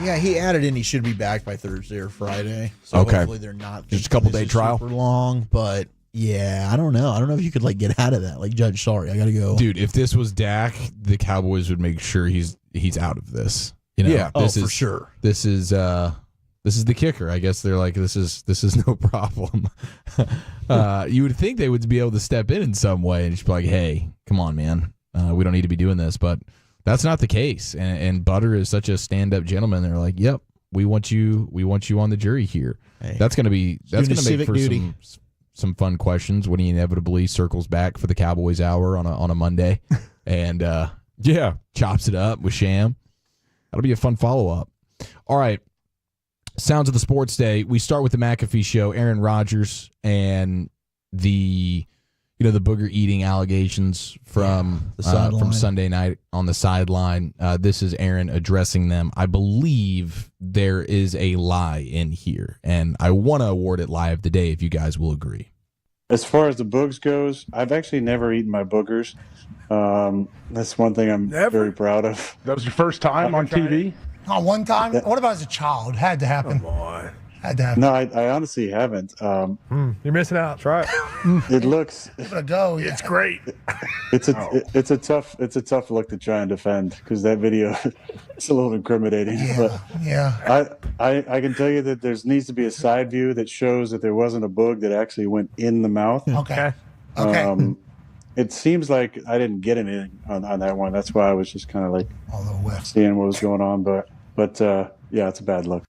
Yeah, he added in he should be back by Thursday or Friday. So Okay. hopefully they're not Just a couple-day this is trial? super long, but yeah, I don't know. I don't know if you could like get out of that. Like, Judge, sorry, I gotta go. Dude, if this was Dak, the Cowboys would make sure he's out of this. You know, Yeah. this for sure. This is the kicker. I guess they're like, this is no problem. You would think they would be able to step in some way and just be like, hey, come on, man, we don't need to be doing this, but that's not the case. And Butter is such a stand-up gentleman. They're like, yep, we want you on the jury here. Hey, that's gonna make civic for duty. some fun questions when he inevitably circles back for the Cowboys Hour on a Monday and chops it up with Sham. That'll be a fun follow-up. All right. Sounds of the Sports Day. We start with the McAfee show, Aaron Rodgers and the booger eating allegations from Sunday night on the sideline. This is Aaron addressing them. I believe there is a lie in here, and I want to award it lie of the day if you guys will agree. As far as the boogs goes, I've actually never eaten my boogers. That's one thing I'm very proud of. That was your first time on TV? Oh, one time? What about as a child? Had to happen. Come on. Had to happen. No, I honestly haven't. You're missing out. Try it. It looks. Give it a go. Yeah. It's great. It's a tough look to try and defend because that video is a little incriminating. Yeah. But Yeah. I can tell you that there needs to be a side view that shows that there wasn't a boog that actually went in the mouth. Okay. Okay. It seems like I didn't get anything on that one. That's why I was just kind of like seeing what was going on. But yeah, it's a bad look.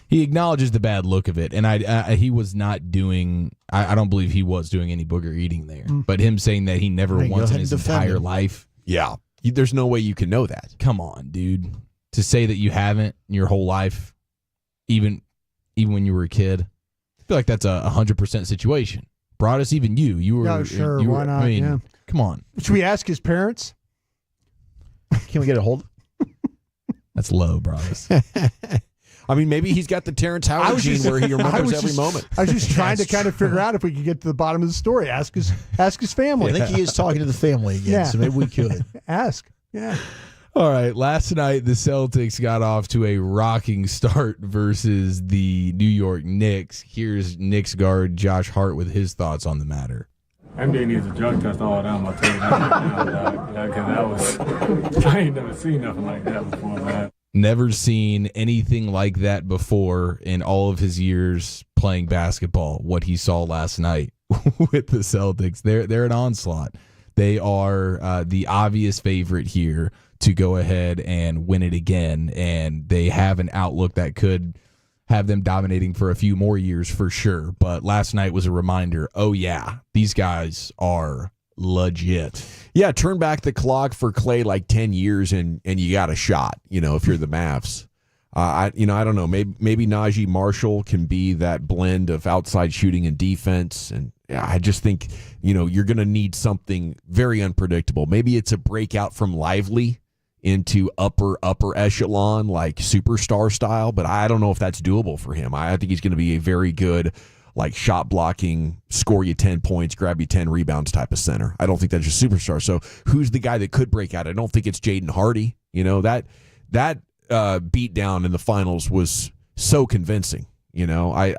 He acknowledges the bad look of it, and he was not doing. I don't believe he was doing any booger eating there. But him saying that he never once in his entire life. Yeah, there's no way you can know that. Come on, dude. To say that you haven't your whole life, even when you were a kid, I feel like that's a 100% situation. Broadus, even you were. Yeah, sure. You Why were, not? I mean, yeah. Come on. Should we ask his parents? Can we get a hold? That's low, Broadus. I mean, maybe he's got the Terrence Howard gene where he remembers every moment. I was just trying to kind of figure out if we could get to the bottom of the story. Ask his family. I think he is talking to the family again, so maybe we could. Ask. Yeah. All right. Last night, the Celtics got off to a rocking start versus the New York Knicks. Here's Knicks guard Josh Hart with his thoughts on the matter. NBA needs a drug test all down, I'll tell you that. I ain't never seen nothing like that before, man. Never seen anything like that before in all of his years playing basketball. What he saw last night with the Celtics, they're an onslaught. They are the obvious favorite here to go ahead and win it again, and they have an outlook that could have them dominating for a few more years for sure. But last night was a reminder, oh yeah, these guys are legit. Yeah, turn back the clock for Clay like 10 years and you got a shot, if you're the Mavs. I don't know. Maybe Najee Marshall can be that blend of outside shooting and defense. And I just think, you're going to need something very unpredictable. Maybe it's a breakout from Lively into upper echelon, like superstar style, but I don't know if that's doable for him. I think he's going to be a very good, like, shot blocking, score you 10 points, grab you 10 rebounds type of center. I don't think that's just superstar. So who's the guy that could break out? I don't think it's Jaden Hardy. That beat down in the finals was so convincing. I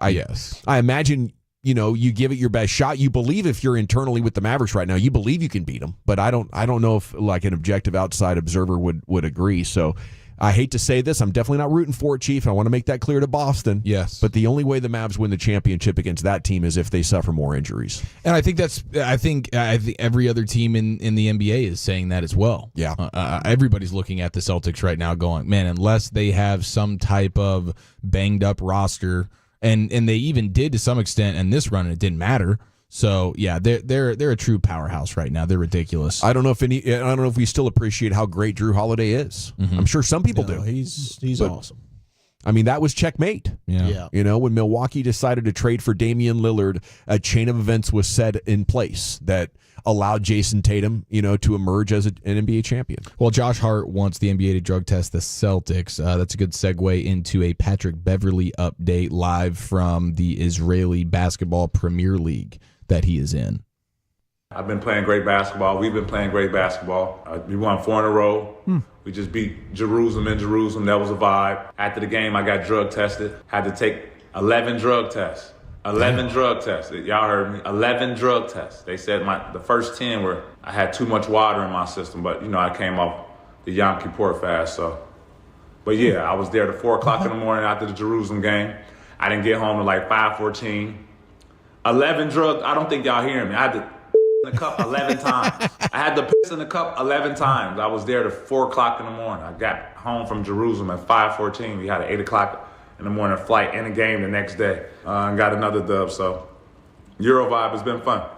imagine, you give it your best shot. You believe if you're internally with the Mavericks right now, you believe you can beat them. But I don't know if like an objective outside observer would agree. So I hate to say this, I'm definitely not rooting for it, Chief. I want to make that clear to Boston. Yes. But the only way the Mavs win the championship against that team is if they suffer more injuries. And I think every other team in the NBA is saying that as well. Yeah. Everybody's looking at the Celtics right now going, man, unless they have some type of banged up roster, and they even did to some extent in this run, and it didn't matter. So yeah, they're a true powerhouse right now. They're ridiculous. I don't know if we still appreciate how great Drew Holiday is. Mm-hmm. I'm sure some people do. He's awesome. I mean, that was checkmate. Yeah. You know, when Milwaukee decided to trade for Damian Lillard, a chain of events was set in place that allowed Jason Tatum, to emerge as an NBA champion. Well, Josh Hart wants the NBA to drug test the Celtics. That's a good segue into a Patrick Beverley update live from the Israeli Basketball Premier League that he is in. I've been playing great basketball. We've been playing great basketball. We won 4 in a row. We just beat Jerusalem in Jerusalem. That was a vibe. After the game, I got drug tested. Had to take 11 drug tests. 11 drug tests. Y'all heard me. 11 drug tests. They said the first 10 were I had too much water in my system, but I came off the Yom Kippur fast. But yeah, I was there at 4 o'clock in the morning after the Jerusalem game. I didn't get home till like 5:14. 11 drugs. I don't think y'all hearing me. I had to in the cup 11 times. I had to piss in the cup 11 times. I was there at 4 o'clock in the morning. I got home from Jerusalem at 5:14. We had an 8 o'clock in the morning flight and a game the next day. And got another dub. So Euro vibe has been fun.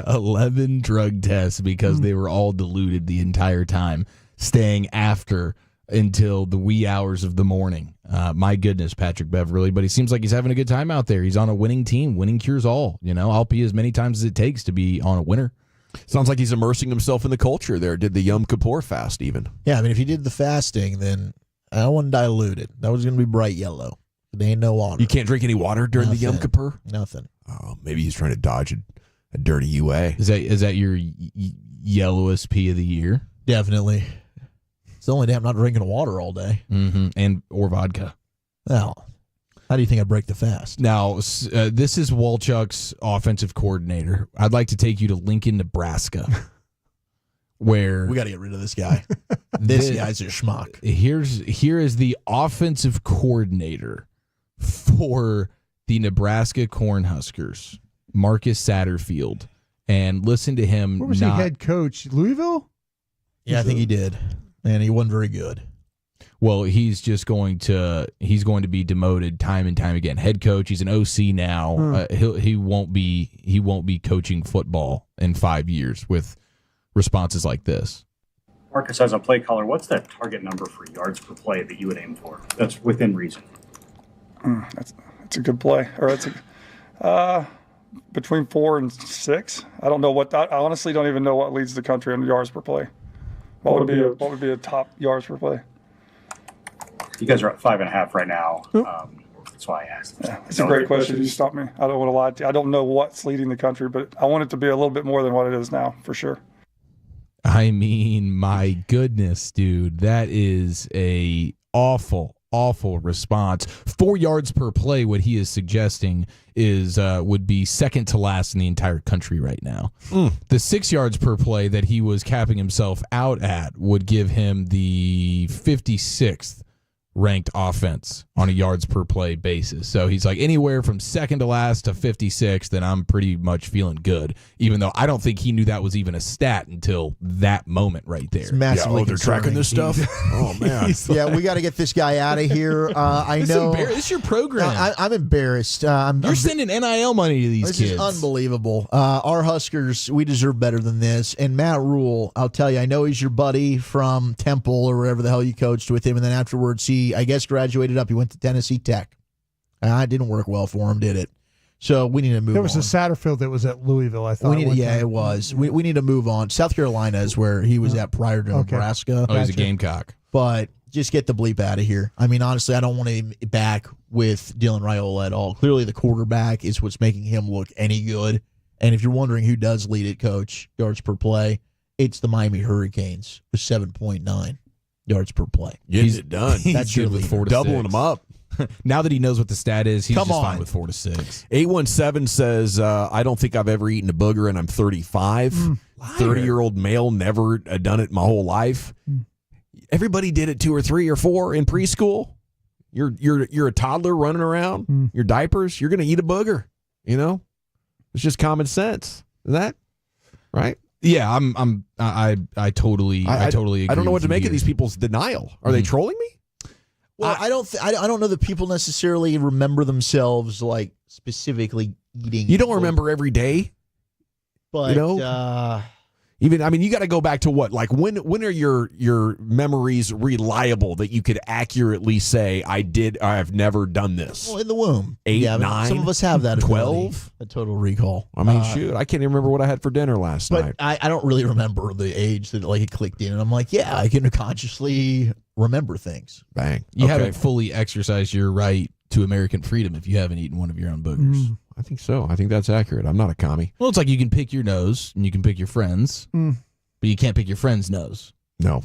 11 drug tests because they were all diluted the entire time, staying after until the wee hours of the morning. My goodness, Patrick Beverley. But he seems like he's having a good time out there. He's on a winning team. Winning cures all. I'll pee as many times as it takes to be on a winner. Sounds like he's immersing himself in the culture there. Did the Yom Kippur fast even. Yeah, I mean, if he did the fasting, then I wouldn't dilute it. That was going to be bright yellow. There ain't no water. You can't drink any water during the Yom Kippur? Nothing. Oh, maybe he's trying to dodge a dirty UA. Is that your yellowest pee of the year? Definitely. It's the only day I'm not drinking water all day. Mm-hmm. Or vodka. Well, how do you think I break the fast? Now, this is Walchuk's offensive coordinator. I'd like to take you to Lincoln, Nebraska, where we got to get rid of this guy. This guy's a schmuck. Here is the offensive coordinator for the Nebraska Cornhuskers, Marcus Satterfield, and listen to him. Where was he head coach? Louisville? Yeah, I think he did, and he wasn't very good. Well, he's going to be demoted time and time again. Head coach, he's an OC now. He won't be coaching football in 5 years with responses like this. Marcus, as a play caller, what's that target number for yards per play that you would aim for? That's within reason. That's a good play. Or it's between 4 and 6. I don't know I honestly don't even know what leads the country in yards per play. What would be a top yards per play? You guys are at 5.5 right now. That's why I asked. Yeah, it's a great question. You stopped me. I don't want to lie to you. I don't know what's leading the country, but I want it to be a little bit more than what it is now, for sure. I mean, my goodness, dude, that is a awful response. 4 yards per play, what he is suggesting is would be second to last in the entire country right now. The 6 yards per play that he was capping himself out at would give him the 56th ranked offense on a yards per play basis. So he's like anywhere from second to last to 56th, and I'm pretty much feeling good, even though I don't think he knew that was even a stat until that moment right there. It's massively they're tracking this stuff? Oh, man. Yeah, we got to get this guy out of here. I know. This is your program. I'm embarrassed. You're sending NIL money to these kids. This is unbelievable. Our Huskers, we deserve better than this. And Matt Rule, I'll tell you, I know he's your buddy from Temple or wherever the hell you coached with him, and then afterwards he, I guess, graduated up. He went to Tennessee Tech. It didn't work well for him, did it? So we need to move on. There was a Satterfield that was at Louisville, I thought. It was. We need to move on. South Carolina is where he was at prior to Nebraska. Oh, he's a Gamecock. But just get the bleep out of here. I mean, honestly, I don't want him back with Dylan Raiola at all. Clearly the quarterback is what's making him look any good. And if you're wondering who does lead it, Coach, yards per play, it's the Miami Hurricanes with 7.9 yards per play. Getting it done. That's your with leader. 4 to Doubling 6. them up. Now that he knows what the stat is, he's Come just on. fine with 4 to 6. 817 says, I don't think I've ever eaten a booger, and I'm 35. 30-year-old male, never done it my whole life. Everybody did it 2 or 3 or 4 in preschool. You're a toddler running around, your diapers, you're going to eat a booger, It's just common sense. Is that right? Yeah, I totally agree. I don't know what to make here. of these people's denial. Are they trolling me? Well, I don't know that people necessarily remember themselves like specifically eating. You don't remember every day, but even you got to go back to what? Like when are your memories reliable that you could accurately say I've never done this? Well, in the womb, 8, yeah, 9, some of us have that 12, a total recall. I mean, shoot, I can't even remember what I had for dinner last night. But I don't really remember the age that it clicked in, and I'm like, yeah, I can consciously remember things. Bang, you haven't fully exercised your right to American freedom if you haven't eaten one of your own boogers. I think so. I think that's accurate. I'm not a commie. Well, it's like you can pick your nose and you can pick your friends, but you can't pick your friend's nose. No.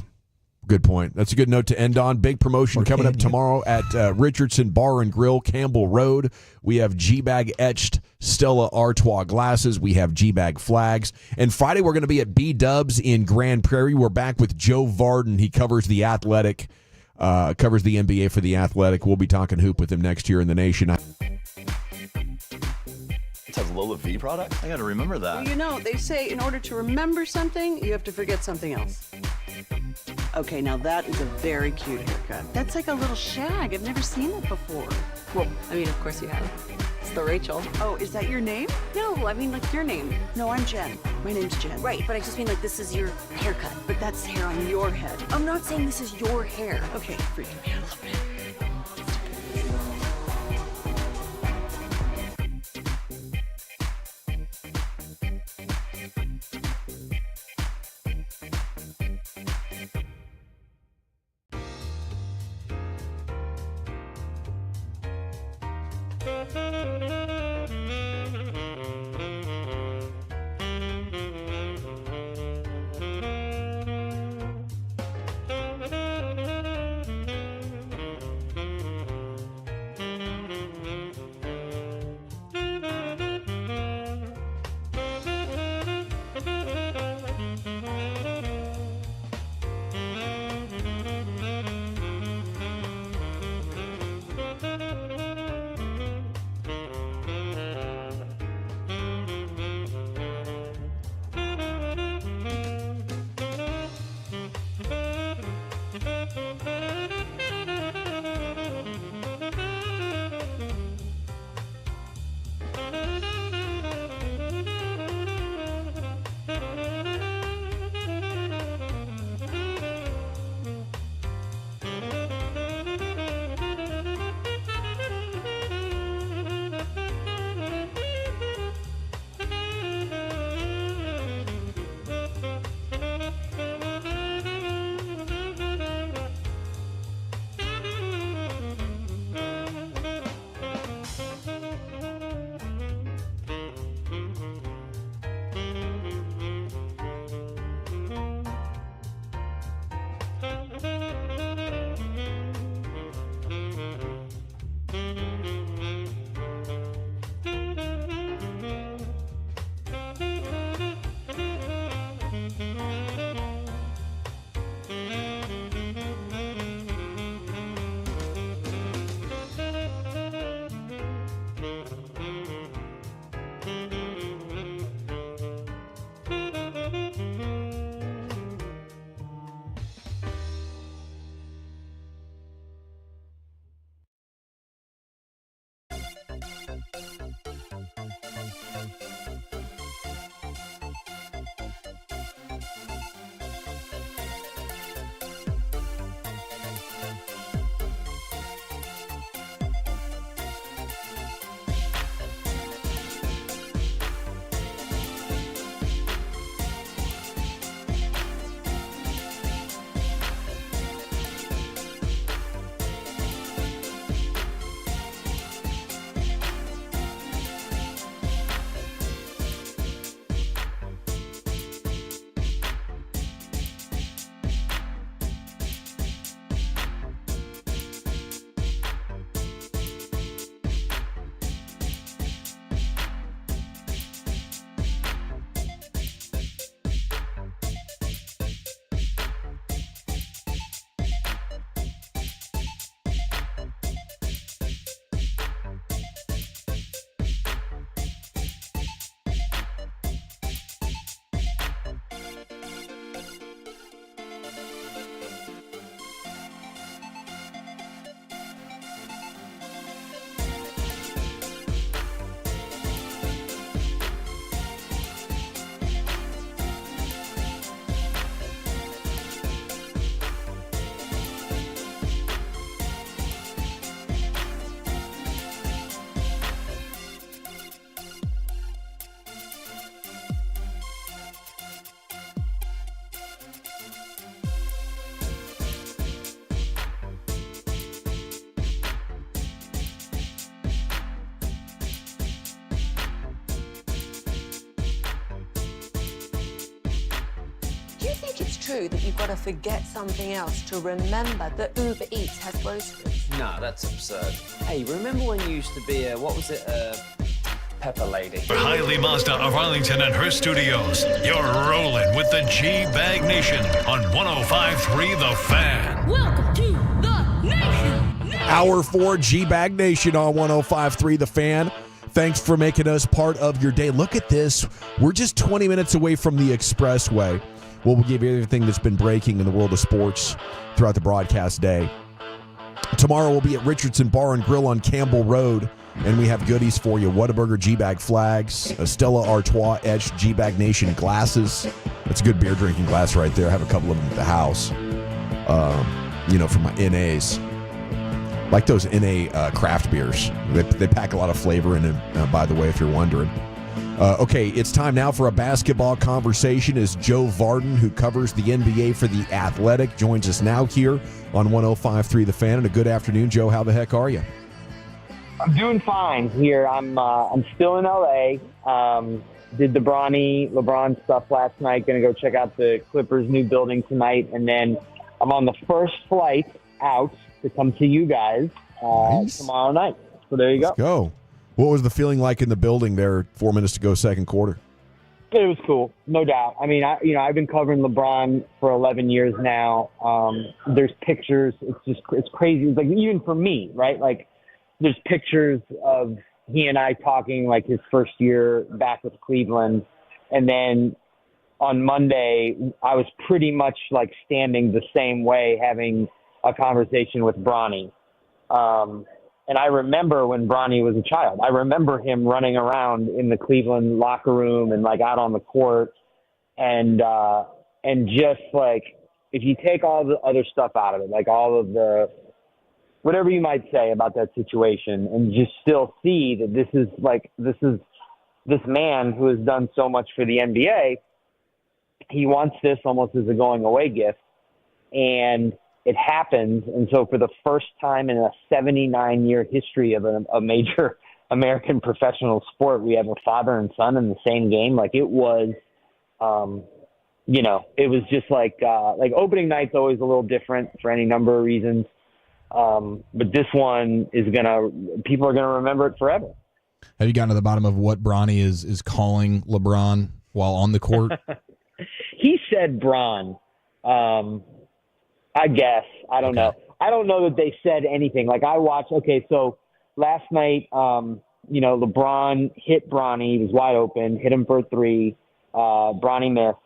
Good point. That's a good note to end on. Big promotion coming up tomorrow at Richardson Bar and Grill, Campbell Road. We have G-Bag etched Stella Artois glasses. We have G-Bag flags. And Friday we're going to be at B-Dubs in Grand Prairie. We're back with Joe Varden. He covers the Athletic, covers the NBA for the Athletic. We'll be talking hoop with him next year in the Nation. Has Lola V products? I got to remember that. Well, they say in order to remember something, you have to forget something else. Okay, now that is a very cute haircut. That's like a little shag. I've never seen that before. Well, I mean, of course you have. It's the Rachel. Oh, is that your name? No, I mean, like your name. No, I'm Jen. My name's Jen. Right, but I just mean like this is your haircut. But that's hair on your head. I'm not saying this is your hair. Okay, freaking me out a little bit. you think it's true that you've got to forget something else to remember that Uber Eats has groceries? No, that's absurd. Hey, remember when you used to be pepper lady? Hailey Mazda of Arlington and her studios. You're rolling with the G-Bag Nation on 105.3 The Fan. Welcome to the Nation. Hour 4 G-Bag Nation on 105.3 The Fan. Thanks for making us part of your day. Look at this. We're just 20 minutes away from the Expressway. We'll give you everything that's been breaking in the world of sports throughout the broadcast day. Tomorrow we'll be at Richardson Bar and Grill on Campbell Road, and we have goodies for you. Whataburger G-Bag flags, a Stella Artois etched G-Bag Nation glasses. That's a good beer drinking glass right there. I have a couple of them at the house, for my NAs. Like those NA craft beers. They pack a lot of flavor in them, by the way, if you're wondering. Okay, it's time now for a basketball conversation as Joe Varden, who covers the NBA for The Athletic, joins us now here on 105.3 The Fan. And a good afternoon, Joe. How the heck are you? I'm doing fine here. I'm still in LA. Did the LeBron stuff last night. Going to go check out the Clippers' new building tonight. And then I'm on the first flight out to come to you guys tomorrow night. So there you go. Let's go. What was the feeling like in the building there 4 minutes to go second quarter? It was cool, no doubt. I mean, I've been covering LeBron for 11 years now. There's pictures. It's crazy. It's like, even for me, right? Like, there's pictures of he and I talking like his first year back with Cleveland. And then on Monday, I was pretty much like standing the same way, having a conversation with Bronny. And I remember when Bronny was a child. I remember him running around in the Cleveland locker room and like out on the court. And just like, if you take all the other stuff out of it, like all of the, whatever you might say about that situation, and just still see that this is this man who has done so much for the NBA. He wants this almost as a going away gift. And it happens. And so for the first time in a 79-year history of a major American professional sport, we have a father and son in the same game. Like, it was, it was just like opening night's always a little different for any number of reasons. But this one people are going to remember it forever. Have you gotten to the bottom of what Bronny is calling LeBron while on the court? He said Bron. I guess. I don't know. I don't know that they said anything. Like, I watched, so last night, LeBron hit Bronny. He was wide open, hit him for a three. Bronny missed.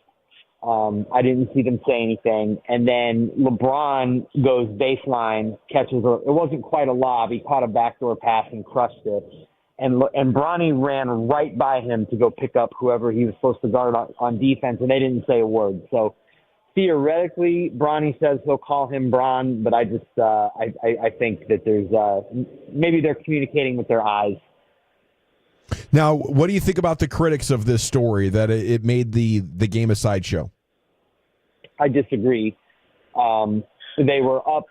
I didn't see them say anything. And then LeBron goes baseline, catches it wasn't quite a lob. He caught a backdoor pass and crushed it. And Bronny ran right by him to go pick up whoever he was supposed to guard on defense, and they didn't say a word. So, theoretically, Bronny says he'll call him Bron, but I just I think that there's maybe they're communicating with their eyes. Now, what do you think about the critics of this story, that it made the game a sideshow? I disagree. They were up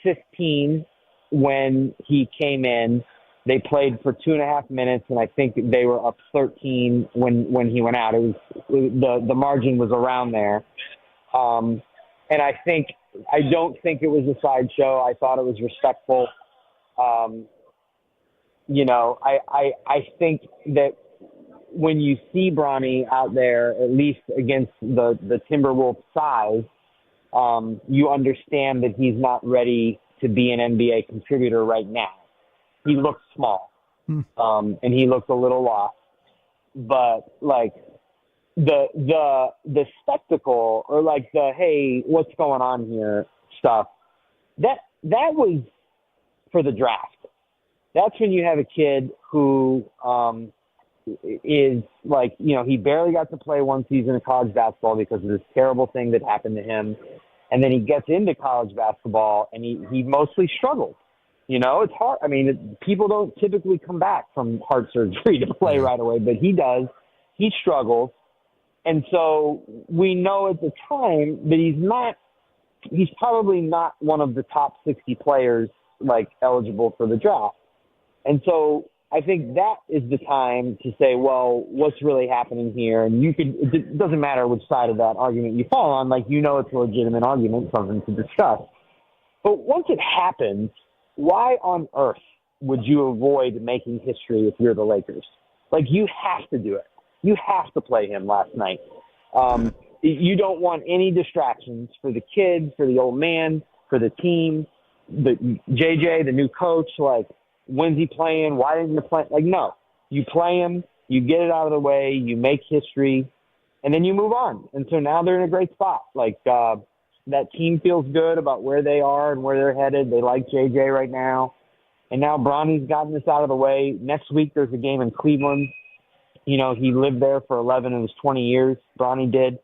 15 when he came in. They played for 2.5 minutes, and I think they were up 13 when he went out. It was the margin was around there, and I don't think it was a sideshow. I thought it was respectful. I think that when you see Bronny out there, at least against the Timberwolves size, you understand that he's not ready to be an NBA contributor right now. He looked small, and he looked a little lost. But like the spectacle, or like the hey, what's going on here stuff, that was for the draft. That's when you have a kid who is like, he barely got to play one season of college basketball because of this terrible thing that happened to him, and then he gets into college basketball and he mostly struggled. It's hard. I mean, people don't typically come back from heart surgery to play right away, but he does. He struggles. And so we know at the time that he's probably not one of the top 60 players, like, eligible for the draft. And so I think that is the time to say, well, what's really happening here? And it doesn't matter which side of that argument you fall on, like, it's a legitimate argument, something to discuss. But once it happens, why on earth would you avoid making history if you're the Lakers? Like, you have to do it. You have to play him last night. You don't want any distractions for the kids, for the old man, for the team, the JJ, the new coach. Like, when's he playing? Why didn't you play? Like, no. You play him, you get it out of the way, you make history, and then you move on. And so now they're in a great spot. Like, that team feels good about where they are and where they're headed. They like JJ right now. And now Bronny's gotten this out of the way. Next week there's a game in Cleveland. He lived there for 11 of his 20 years. Bronny did.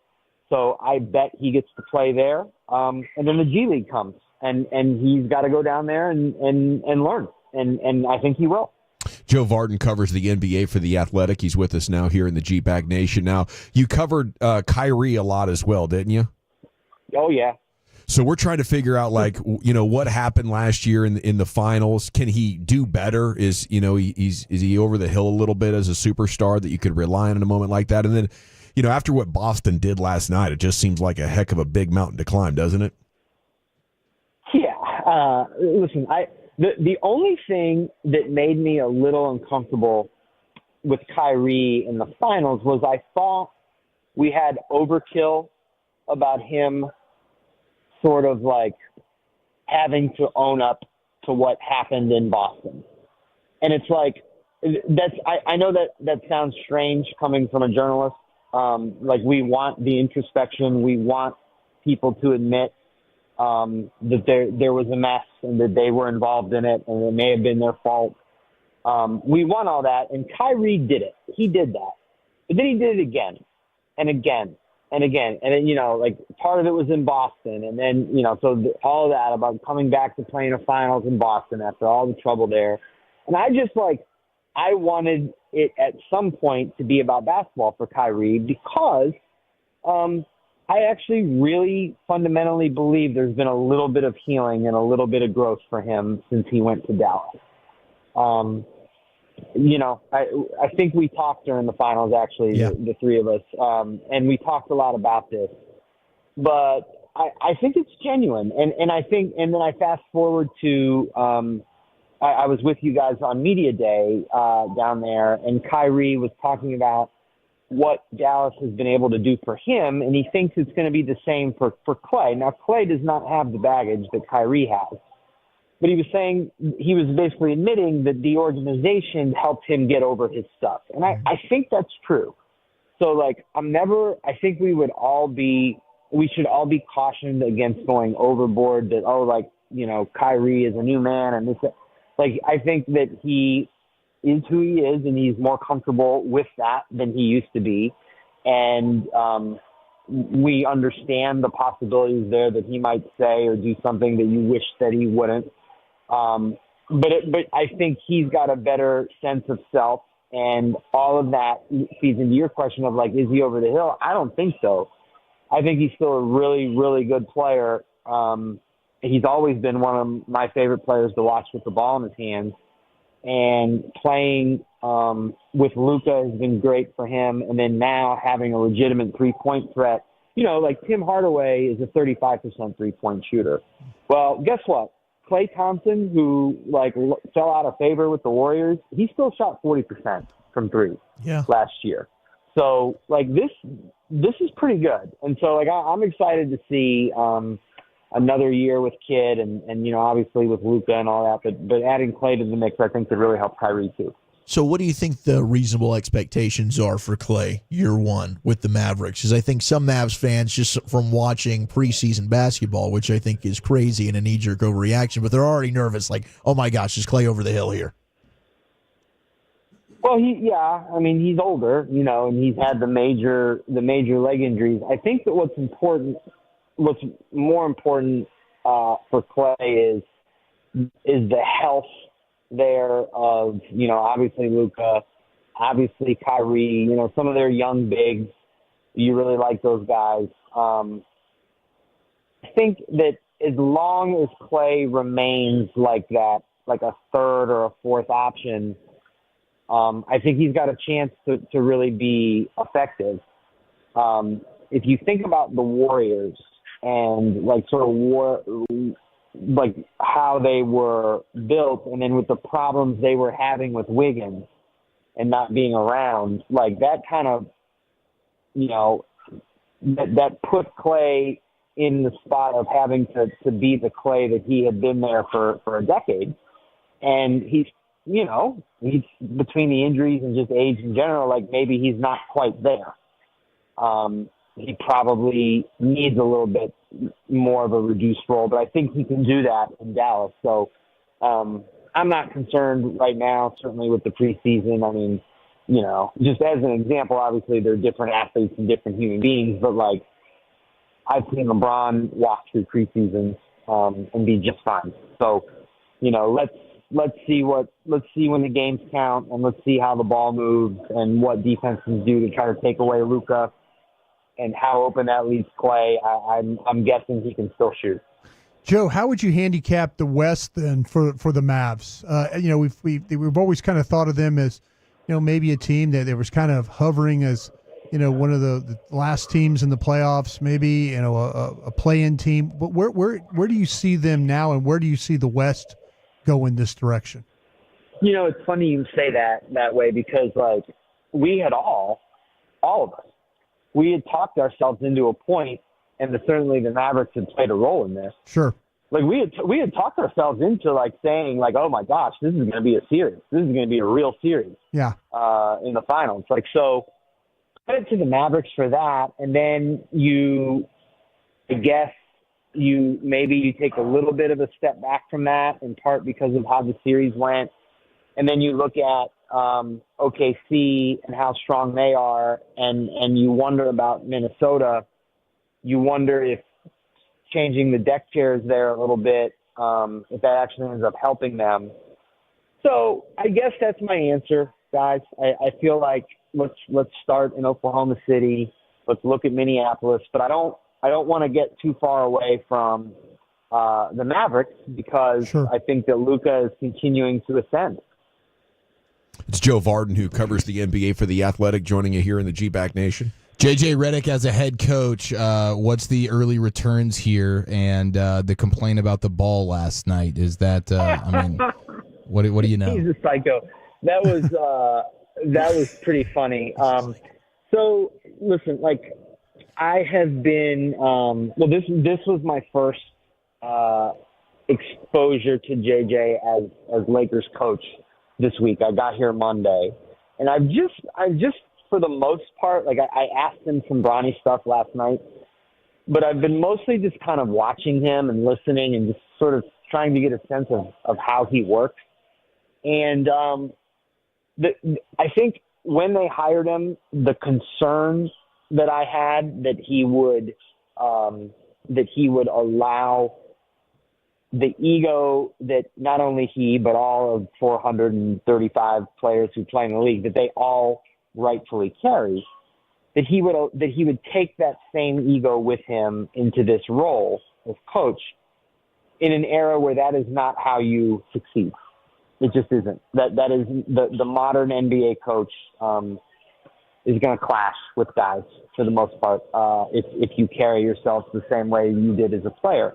So I bet he gets to play there. And then the G League comes. And he's got to go down there and learn. And I think he will. Joe Varden covers the NBA for The Athletic. He's with us now here in the G-Bag Nation. Now, you covered Kyrie a lot as well, didn't you? Oh, yeah. So we're trying to figure out, what happened last year in the finals. Can he do better? Is he over the hill a little bit as a superstar that you could rely on in a moment like that? And then, after what Boston did last night, it just seems like a heck of a big mountain to climb, doesn't it? Yeah. Listen, the only thing that made me a little uncomfortable with Kyrie in the finals was I thought we had overkill about him sort of like having to own up to what happened in Boston. And it's like, I know that sounds strange coming from a journalist. Like, we want the introspection. We want people to admit that there was a mess and that they were involved in it and it may have been their fault. We want all that. And Kyrie did it. He did that. But then he did it again and again and again. And then, part of it was in Boston. And then, all that about coming back to playing a finals in Boston after all the trouble there. And I wanted it at some point to be about basketball for Kyrie because I actually really fundamentally believe there's been a little bit of healing and a little bit of growth for him since he went to Dallas. I think we talked during the finals, actually, the three of us, and we talked a lot about this. But I think it's genuine. And I think, and then I fast forward to, I was with you guys on Media Day down there, and Kyrie was talking about what Dallas has been able to do for him, and he thinks it's going to be the same for Clay. Now, Clay does not have the baggage that Kyrie has. But he was saying, he was basically admitting that the organization helped him get over his stuff. And I think that's true. So, I think we should all be cautioned against going overboard that, Kyrie is a new man. And this, I think that he is who he is and he's more comfortable with that than he used to be. And we understand the possibilities there that he might say or do something that you wish that he wouldn't. But I think he's got a better sense of self, and all of that feeds into your question of is he over the hill? I don't think so. I think he's still a really, really good player. He's always been one of my favorite players to watch with the ball in his hands, and playing with Luka has been great for him. And then now having a legitimate 3-point threat, Tim Hardaway is a 35% 3-point shooter. Well, guess what? Klay Thompson, who fell out of favor with the Warriors, he still shot 40% from three last year. So this is pretty good. And so I'm excited to see another year with Kidd and obviously with Luka and all that. But adding Klay to the mix, I think, could really help Kyrie too. So what do you think the reasonable expectations are for Klay year one with the Mavericks? Because I think some Mavs fans, just from watching preseason basketball, which I think is crazy and a knee-jerk overreaction, but they're already nervous, oh my gosh, is Klay over the hill here? Well, he's older, and he's had the major leg injuries. I think that what's more important for Klay is the health there of, obviously Luka, obviously Kyrie, some of their young bigs. You really like those guys. I think that as long as Klay remains like that, like a third or a fourth option, I think he's got a chance to really be effective. If you think about the Warriors and like sort of like how they were built, and then with the problems they were having with Wiggins and not being around, like that kind of, that put Clay in the spot of having to be the Clay that he had been there for a decade. And he's between the injuries and just age in general, like maybe he's not quite there. He probably needs a little bit more of a reduced role, but I think he can do that in Dallas. So I'm not concerned right now, certainly with the preseason. I mean, just as an example, obviously they're different athletes and different human beings, but like I've seen LeBron walk through preseasons and be just fine. So, let's see when the games count, and let's see how the ball moves and what defenses do to try to take away Luka and how open that leaves Clay. I'm guessing he can still shoot. Joe, how would you handicap the West then for the Mavs? We've always kind of thought of them as, maybe a team that was kind of hovering as, one of the last teams in the playoffs, maybe, a play-in team. But where do you see them now, and where do you see the West go in this direction? It's funny you say that way, because like we had all of us, we had talked ourselves into a point, and certainly the Mavericks had played a role in this. Sure. Like we had talked ourselves into like saying like, oh my gosh, this is going to be a series. This is going to be a real series. Yeah. In the finals. Like, so credit to the Mavericks for that. And then I guess you take a little bit of a step back from that, in part because of how the series went. And then you look at OKC and how strong they are, and you wonder about Minnesota. You wonder if changing the deck chairs there a little bit, if that actually ends up helping them. So I guess that's my answer, guys. I feel like let's start in Oklahoma City. Let's look at Minneapolis, but I don't want to get too far away from the Mavericks, because sure, I think that Luka is continuing to ascend. It's Joe Varden, who covers the NBA for The Athletic, joining you here in the G-Back Nation. JJ Redick as a head coach, what's the early returns here, and the complaint about the ball last night? Is that, what do you know? He's a psycho. That was pretty funny. So listen, like I have been, this was my first exposure to JJ as Lakers coach this week. I got here Monday, and I've just for the most part, like I asked him some Bronny stuff last night, but I've been mostly just kind of watching him and listening and just sort of trying to get a sense of how he works. And I think when they hired him, the concerns that I had that he would allow the ego that not only he, but all of 435 players who play in the league, that they all rightfully carry, that he would take that same ego with him into this role as coach in an era where that is not how you succeed. It just isn't. That is the modern NBA coach is going to clash with guys for the most part if you carry yourself the same way you did as a player.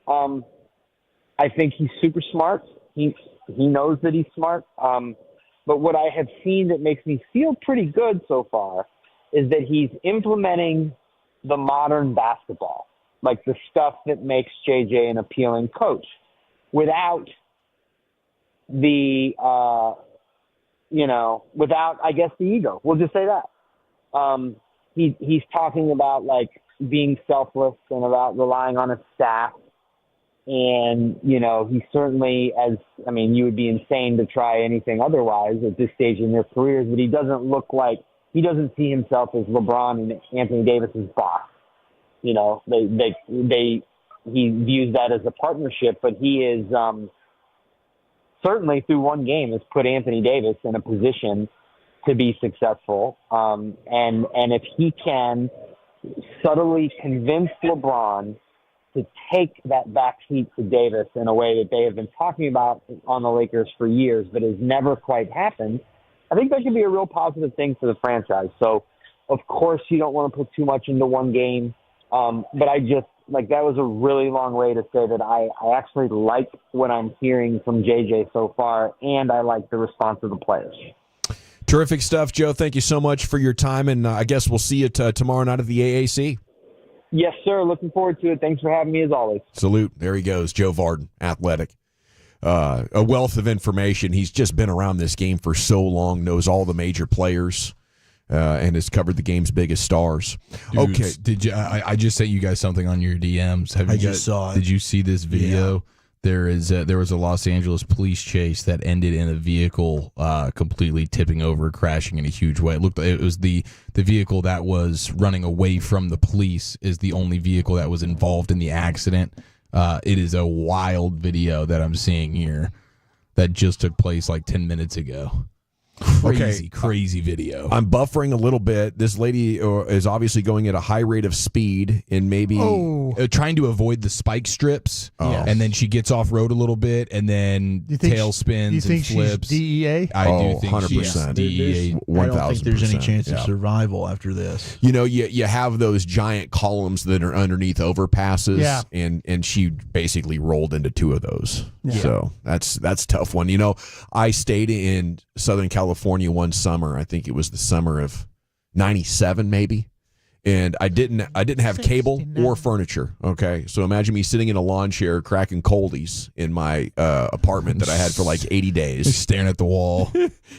I think he's super smart. He knows that he's smart. But what I have seen that makes me feel pretty good so far is that he's implementing the modern basketball, like the stuff that makes JJ an appealing coach, without without, I guess, the ego. We'll just say that. He's talking about like being selfless and about relying on his staff. And, he certainly, you would be insane to try anything otherwise at this stage in their careers, but he doesn't see himself as LeBron and Anthony Davis's boss. He views that as a partnership, but he is, certainly through one game has put Anthony Davis in a position to be successful. And if he can subtly convince LeBron to take that backseat to Davis in a way that they have been talking about on the Lakers for years, but has never quite happened, I think that could be a real positive thing for the franchise. So, of course, you don't want to put too much into one game. But I just, that was a really long way to say that I actually like what I'm hearing from JJ so far, and I like the response of the players. Terrific stuff, Joe. Thank you so much for your time, and I guess we'll see you tomorrow night at the AAC. Yes, sir. Looking forward to it. Thanks for having me, as always. Salute. There he goes, Joe Varden, Athletic. A wealth of information. He's just been around this game for so long, knows all the major players, and has covered the game's biggest stars. Dude, okay. Did you? I just sent you guys something on your DMs. I just saw it. Did you see this video? Yeah. There was a Los Angeles police chase that ended in a vehicle completely tipping over, crashing in a huge way. It was the vehicle that was running away from the police is the only vehicle that was involved in the accident. It is a wild video that I'm seeing here that just took place 10 minutes ago. Crazy video. I'm buffering a little bit. This lady is obviously going at a high rate of speed and maybe trying to avoid the spike strips. And then she gets off road a little bit and then tail spins and flips. She's DEA? I do think 100%. she's DEA. 1,000%. I don't think there's any chance of survival after this. You have those giant columns that are underneath overpasses, and she basically rolled into two of those. Yeah. So that's a tough one. I stayed in Southern California one summer. I think it was the summer of '97, maybe. And I didn't have cable or furniture. Okay, so imagine me sitting in a lawn chair cracking coldies in my apartment that I had for 80 days, just staring at the wall.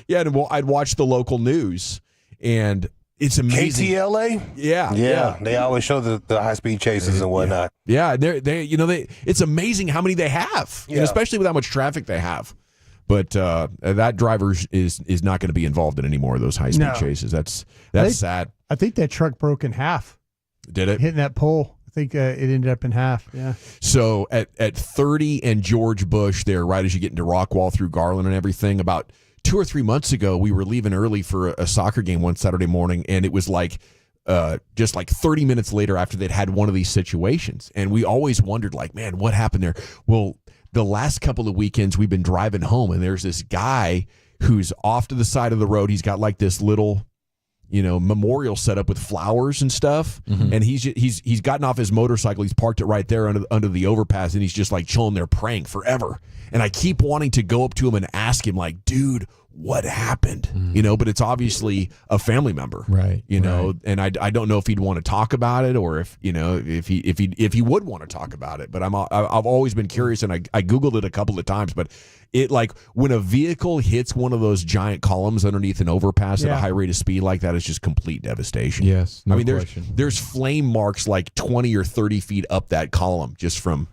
Yeah, and I'd watch the local news, and it's amazing. KTLA? Yeah. They always show the high-speed chases and whatnot. Yeah, it's amazing how many they have, and especially with how much traffic they have. But that driver is not going to be involved in any more of those high-speed chases. That's sad. I think that truck broke in half. Did it? Hitting that pole. I think it ended up in half. Yeah. So at 30 and George Bush there, right as you get into Rockwall through Garland and everything, about 2 or 3 months ago, we were leaving early for a soccer game one Saturday morning, and it was just 30 minutes later after they'd had one of these situations. And we always wondered, man, what happened there? Well, the last couple of weekends we've been driving home, and there's this guy who's off to the side of the road. He's got this little, memorial set up with flowers and stuff. Mm-hmm. And he's gotten off his motorcycle. He's parked it right there under the overpass, and he's just chilling there praying forever. And I keep wanting to go up to him and ask him, dude, what happened? Mm. But it's obviously a family member, right? And I don't know if he'd want to talk about it, or if he would want to talk about it. But I've always been curious, and I Googled it a couple of times. But it when a vehicle hits one of those giant columns underneath an overpass at a high rate of speed like that, is just complete devastation. Yes, no question. There's flame marks 20 or 30 feet up that column just from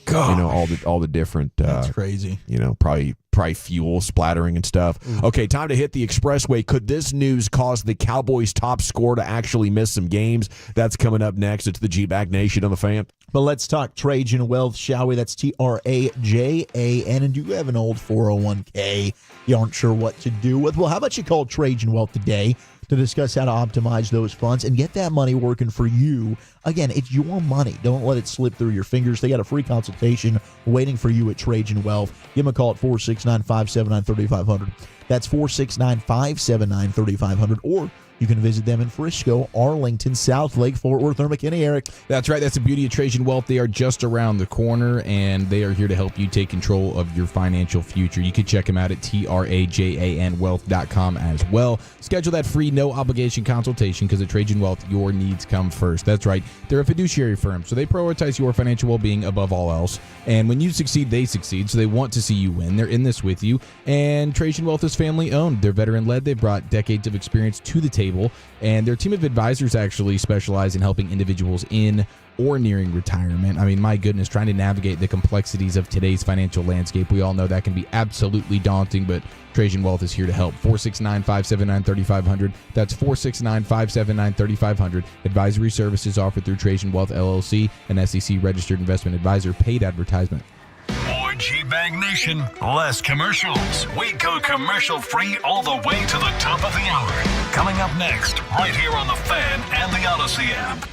all the different. That's crazy. Probably fuel splattering and stuff. Okay, time to hit the expressway. Could this news cause the Cowboys' top scorer to actually miss some games? That's coming up next. It's the G-Bag Nation on the Fan. But let's talk Trajan Wealth, shall we? That's TRAJAN. And do you have an old 401k you aren't sure what to do with? Well, how about you call Trajan Wealth today to discuss how to optimize those funds and get that money working for you. Again, it's your money. Don't let it slip through your fingers. They got a free consultation waiting for you at Trajan Wealth. Give them a call at 469-579-3500. That's 469-579-3500. Or you can visit them in Frisco, Arlington, South Lake, Fort Worth, or McKinney, Eric. That's right. That's the beauty of Trajan Wealth. They are just around the corner, and they are here to help you take control of your financial future. You can check them out at TRAJANwealth.com as well. Schedule that free, no-obligation consultation, because at Trajan Wealth, your needs come first. That's right. They're a fiduciary firm, so they prioritize your financial well-being above all else. And when you succeed, they succeed, so they want to see you win. They're in this with you. And Trajan Wealth is family-owned. They're veteran-led. They've brought decades of experience to the table. And their team of advisors actually specialize in helping individuals in or nearing retirement. I mean, my goodness, trying to navigate the complexities of today's financial landscape. We all know that can be absolutely daunting, but Trajan Wealth is here to help. 469-579-3500. That's 469-579-3500. Advisory services offered through Trajan Wealth, LLC, an SEC-registered investment advisor. Paid advertisement. More G-Bag Nation, less commercials. We go commercial-free all the way to the top of the hour. Coming up next, right here on the Fan and the Odyssey app.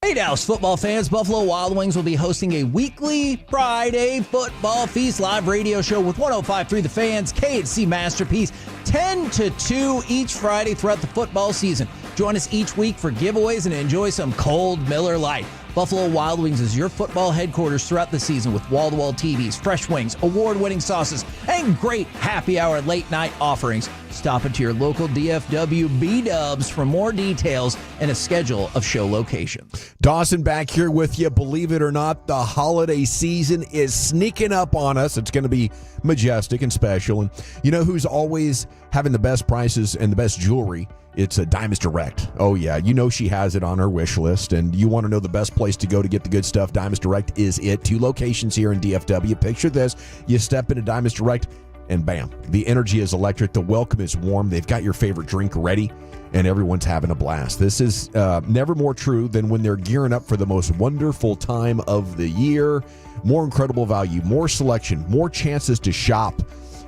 Hey, Dallas football fans, Buffalo Wild Wings will be hosting a weekly Friday Football Feast live radio show with 105.3 The Fans, K&C Masterpiece, 10 to 2 each Friday throughout the football season. Join us each week for giveaways and enjoy some cold Miller Lite. Buffalo Wild Wings is your football headquarters throughout the season with wall-to-wall TVs, fresh wings, award-winning sauces, and great happy hour late night offerings. Stop into your local DFW B-Dubs for more details and a schedule of show locations. Dawson back here with you. Believe it or not, the holiday season is sneaking up on us. It's going to be majestic and special. And you know who's always having the best prices and the best jewelry? It's a Diamonds Direct. Oh, yeah. You know she has it on her wish list, and you want to know the best place to go to get the good stuff. Diamonds Direct is it. 2 locations here in DFW. Picture this. You step into Diamonds Direct, and bam, the energy is electric. The welcome is warm. They've got your favorite drink ready, and everyone's having a blast. This is never more true than when they're gearing up for the most wonderful time of the year. More incredible value, more selection, more chances to shop.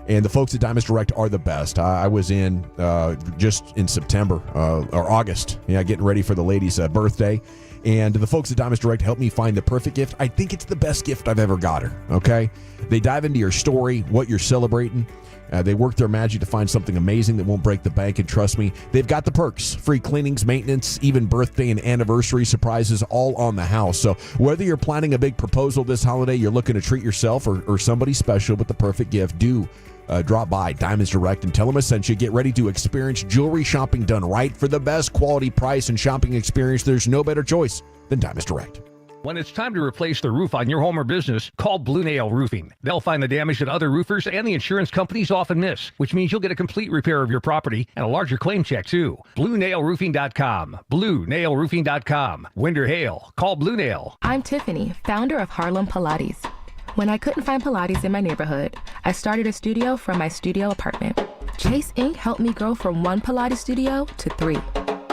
And the folks at Diamonds Direct are the best. I was in just in September or August, getting ready for the lady's birthday. And the folks at Diamonds Direct helped me find the perfect gift. I think it's the best gift I've ever got her, okay? They dive into your story, what you're celebrating. They work their magic to find something amazing that won't break the bank. And trust me, they've got the perks. Free cleanings, maintenance, even birthday and anniversary surprises all on the house. So whether you're planning a big proposal this holiday, you're looking to treat yourself or somebody special with the perfect gift, drop by Diamonds Direct and tell them I sent you. Get ready to experience jewelry shopping done right for the best quality price and shopping experience. There's no better choice than Diamonds Direct. When it's time to replace the roof on your home or business, call Blue Nail Roofing. They'll find the damage that other roofers and the insurance companies often miss, which means you'll get a complete repair of your property and a larger claim check, too. BlueNailRoofing.com. BlueNailRoofing.com. Wind or hail, call Blue Nail. I'm Tiffany, founder of Harlem Pilates. When I couldn't find Pilates in my neighborhood, I started a studio from my studio apartment. Chase Inc. helped me grow from 1 Pilates studio to 3.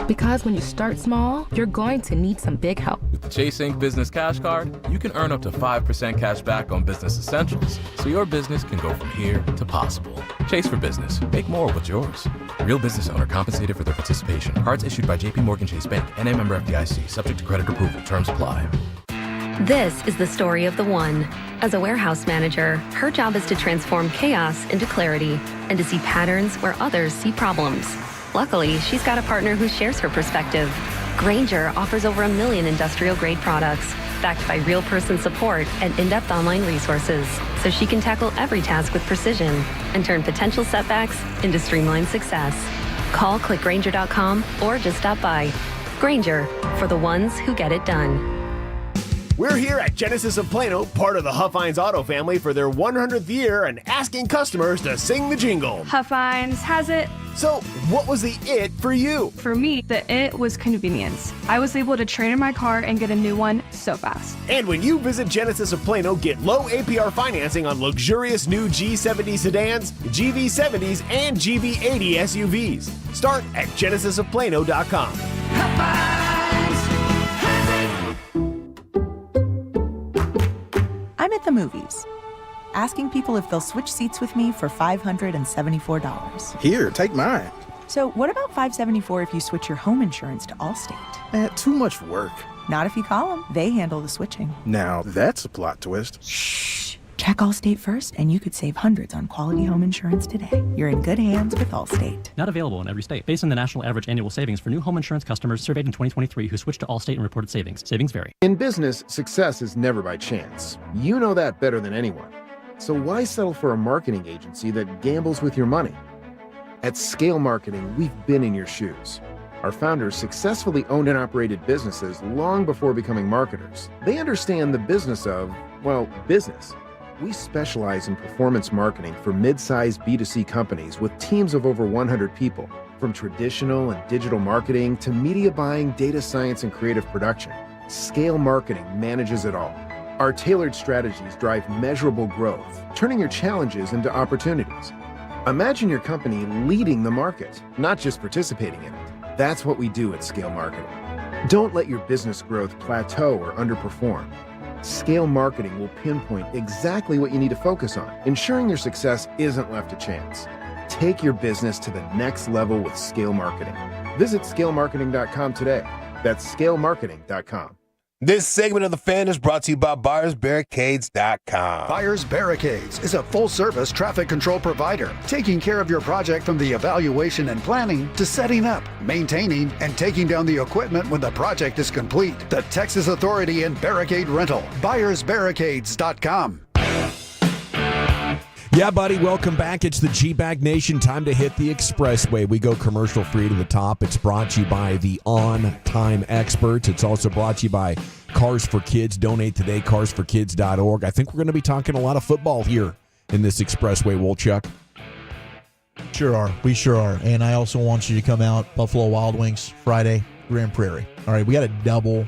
Because when you start small, you're going to need some big help. With the Chase Inc. Business Cash Card, you can earn up to 5% cash back on business essentials, so your business can go from here to possible. Chase for business. Make more with yours. Real business owner compensated for their participation. Cards issued by J.P. Morgan Chase Bank, N.A. member FDIC, subject to credit approval. Terms apply. This is the story of the one. As a warehouse manager, her job is to transform chaos into clarity and to see patterns where others see problems. Luckily, she's got a partner who shares her perspective. Grainger offers over 1 million industrial-grade products, backed by real-person support and in-depth online resources, so she can tackle every task with precision and turn potential setbacks into streamlined success. Call clickgrainger.com or just stop by. Grainger, for the ones who get it done. We're here at Genesis of Plano, part of the Huffines Auto family, for their 100th year and asking customers to sing the jingle. Huffines has it. So, what was the it for you? For me, the it was convenience. I was able to trade in my car and get a new one so fast. And when you visit Genesis of Plano, get low APR financing on luxurious new G70 sedans, GV70s, and GV80 SUVs. Start at genesisofplano.com. I'm at the movies, asking people if they'll switch seats with me for $574. Here, take mine. So what about $574 if you switch your home insurance to Allstate? Too much work. Not if you call them. They handle the switching. Now, that's a plot twist. Shh. Check Allstate first, and you could save hundreds on quality home insurance today. You're in good hands with Allstate. Not available in every state. Based on the national average annual savings for new home insurance customers surveyed in 2023 who switched to Allstate and reported savings. Savings vary. In business, success is never by chance. You know that better than anyone. So why settle for a marketing agency that gambles with your money? At Scale Marketing, we've been in your shoes. Our founders successfully owned and operated businesses long before becoming marketers. They understand the business of, well, business. We specialize in performance marketing for mid-sized B2C companies with teams of over 100 people, from traditional and digital marketing to media buying, data science, and creative production. Scale Marketing manages it all. Our tailored strategies drive measurable growth, turning your challenges into opportunities. Imagine your company leading the market, not just participating in it. That's what we do at Scale Marketing. Don't let your business growth plateau or underperform. Scale Marketing will pinpoint exactly what you need to focus on, ensuring your success isn't left to chance. Take your business to the next level with Scale Marketing. Visit scalemarketing.com today. That's scalemarketing.com. This segment of The Fan is brought to you by BuyersBarricades.com. Buyers Barricades is a full-service traffic control provider, taking care of your project from the evaluation and planning to setting up, maintaining, and taking down the equipment when the project is complete. The Texas Authority in Barricade Rental. BuyersBarricades.com. Yeah, buddy, welcome back. It's the G-Bag Nation. Time to hit the expressway. We go commercial-free to the top. It's brought to you by the On-Time Experts. It's also brought to you by Cars for Kids. Donate today, carsforkids.org. I think we're going to be talking a lot of football here in this expressway, Wolchuk. Sure are. We sure are. And I also want you to come out, Buffalo Wild Wings, Friday, Grand Prairie. All right, we got a double.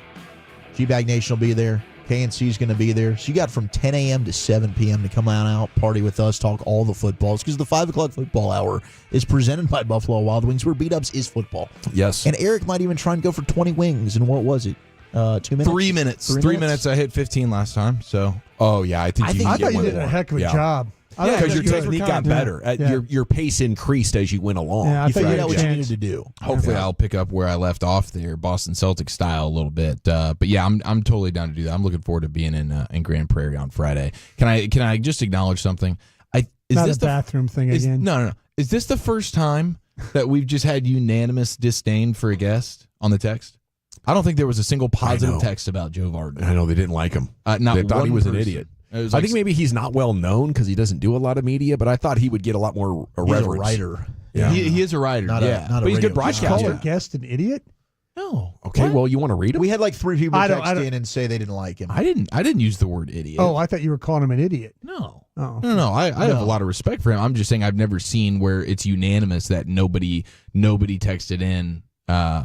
G-Bag Nation will be there. KNC is going to be there. So you got from 10 a.m. to 7 p.m. to come on out, party with us, talk all the footballs, because the 5 o'clock football hour is presented by Buffalo Wild Wings, where beat-ups is football. Yes. And Eric might even try and go for 20 wings. And what was it? 2 minutes? 3 minutes. 3 minutes. I hit 15 last time. So. Oh, yeah. I think you did a heck of a job. Yeah, because your technique got better. Your pace increased as you went along. Yeah, I thought you had what you needed to do. Hopefully, I'll pick up where I left off there, Boston Celtics style, a little bit. But yeah, I'm totally down to do that. I'm looking forward to being in Grand Prairie on Friday. Can I just acknowledge something? Is not this a bathroom thing again? No. Is this the first time that we've just had unanimous disdain for a guest on the text? I don't think there was a single positive text about Joe Vardon. I know they didn't like him. They thought he was an person. idiot. I think maybe he's not well known because he doesn't do a lot of media, but I thought he would get a lot more reverence. He's a writer. Yeah. He is a writer. Not but a he's a good radio Call broadcaster. a guest an idiot? No. Okay, well, you want to read him? We had like 3 people I don't- text in and say they didn't like him. I didn't use the word idiot. Oh, I thought you were calling him an idiot. No. Oh. No. I have a lot of respect for him. I'm just saying I've never seen where it's unanimous that nobody texted in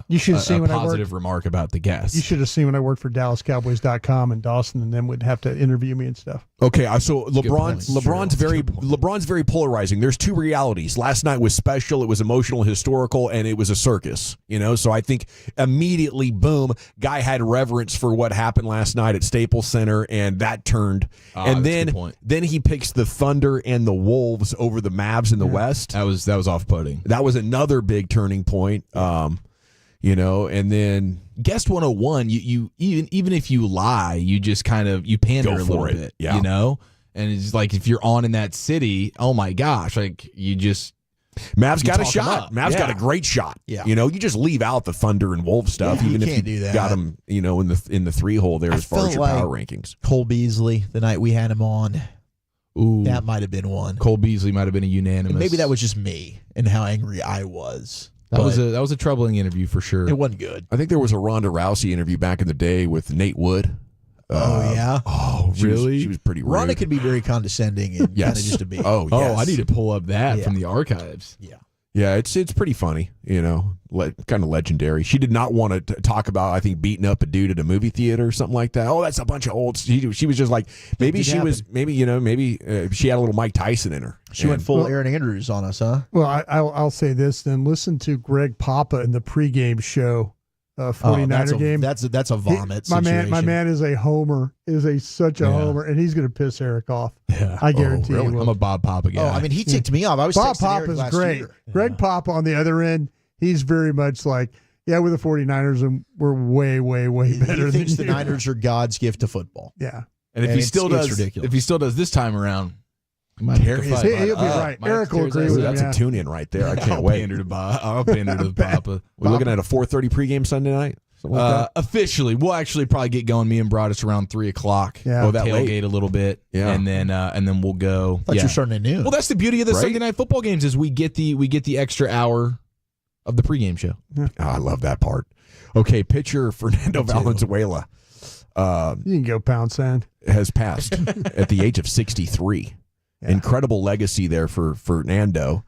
You should have seen a when I positive worked. remark about the guest. You should have seen when I worked for DallasCowboys.com and Dawson and them would have to interview me and stuff. Okay, so point. LeBron's very polarizing. There's two realities. Last night was special. It was emotional, historical, and it was a circus. So I think immediately, boom, guy had reverence for what happened last night at Staples Center, and that turned. And that's a good point. then he picks the Thunder and the Wolves over the Mavs in the West. That was off-putting. That was another big turning point. And then Guest 101, you even if you lie, you just kind of you pander Go a little for it. bit, Yeah. And it's like if you're on in that city, oh my gosh, like you just Mavs got a talk 'em shot. up. Mavs Yeah. got a great shot. Yeah. You just leave out the Thunder and Wolves stuff, Yeah, even you if can't you do that. got them, in the 3-hole there I as far as felt your like power rankings. Cole Beasley, the night we had him on, ooh, that might have been one. Cole Beasley might have been a unanimous. And maybe that was just me and how angry I was. that was a troubling interview for sure. It wasn't good. I think there was a Ronda Rousey interview back in the day with Nate Wood. Yeah. Oh, really? She was pretty rude. Ronda can be very condescending and kind of just a bee. Oh, yes. I need to pull up that Yeah. from the archives. Yeah, it's pretty funny, kind of legendary. She did not want to talk about, I think, beating up a dude at a movie theater or something like that. Oh, that's a bunch of old. She was just like, maybe she was, maybe she had a little Mike Tyson in her. She went full Aaron Andrews on us, huh? Well, I'll say this then. Listen to Greg Papa in the pregame show, 49er game. That's a vomit My situation. man is a homer, such a homer, and he's going to piss Eric off. Yeah. I guarantee really? you. will. I'm a Bob Papa guy. Oh, I mean, he ticked me off. I was Bob texting Eric Papa's last great. year. Greg Papa on the other end, he's very much like, yeah, we're the 49ers, and we're way, way, way better He thinks the than you. Niners are God's gift to football. Yeah. and if he still it's does, ridiculous. if he still does this time around, he might Tear have to his fight. He'll be right. Might Eric will tear his agree ass with up. him. That's a tune-in right there. I can't wait. I'll pander to Papa. We're looking at a 4:30 pregame Sunday night. Something like that. Officially, we'll actually probably get going. Me and Broadus around 3:00. Yeah. Oh, that tailgate late? a little bit, Yeah. and then we'll go. I thought you were starting at noon. Well, that's the beauty of the Right? Sunday night football games is we get the extra hour of the pregame show. Oh, I love that part. Okay, pitcher Fernando Valenzuela You can go pound sand. has passed at the age of 63. Yeah. Incredible legacy there for Fernando.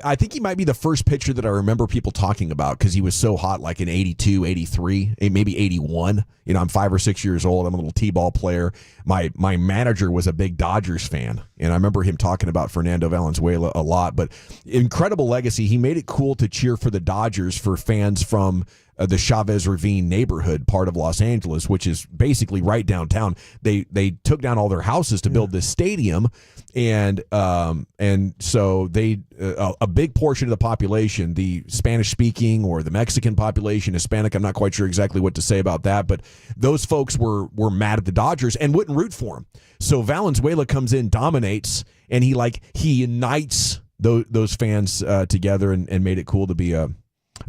I think he might be the first pitcher that I remember people talking about because he was so hot, like in 82, 83, maybe 81. I'm 5 or 6 years old. I'm a little T-ball player. My manager was a big Dodgers fan, and I remember him talking about Fernando Valenzuela a lot. But incredible legacy. He made it cool to cheer for the Dodgers for fans from the Chavez Ravine neighborhood part of Los Angeles, which is basically right downtown. They took down all their houses to build this stadium, and so they a big portion of the population, the Spanish speaking or the Mexican population, Hispanic, I'm not quite sure exactly what to say about that, but those folks were mad at the Dodgers and wouldn't root for them. So Valenzuela comes in, dominates, and he unites those fans together and made it cool to be a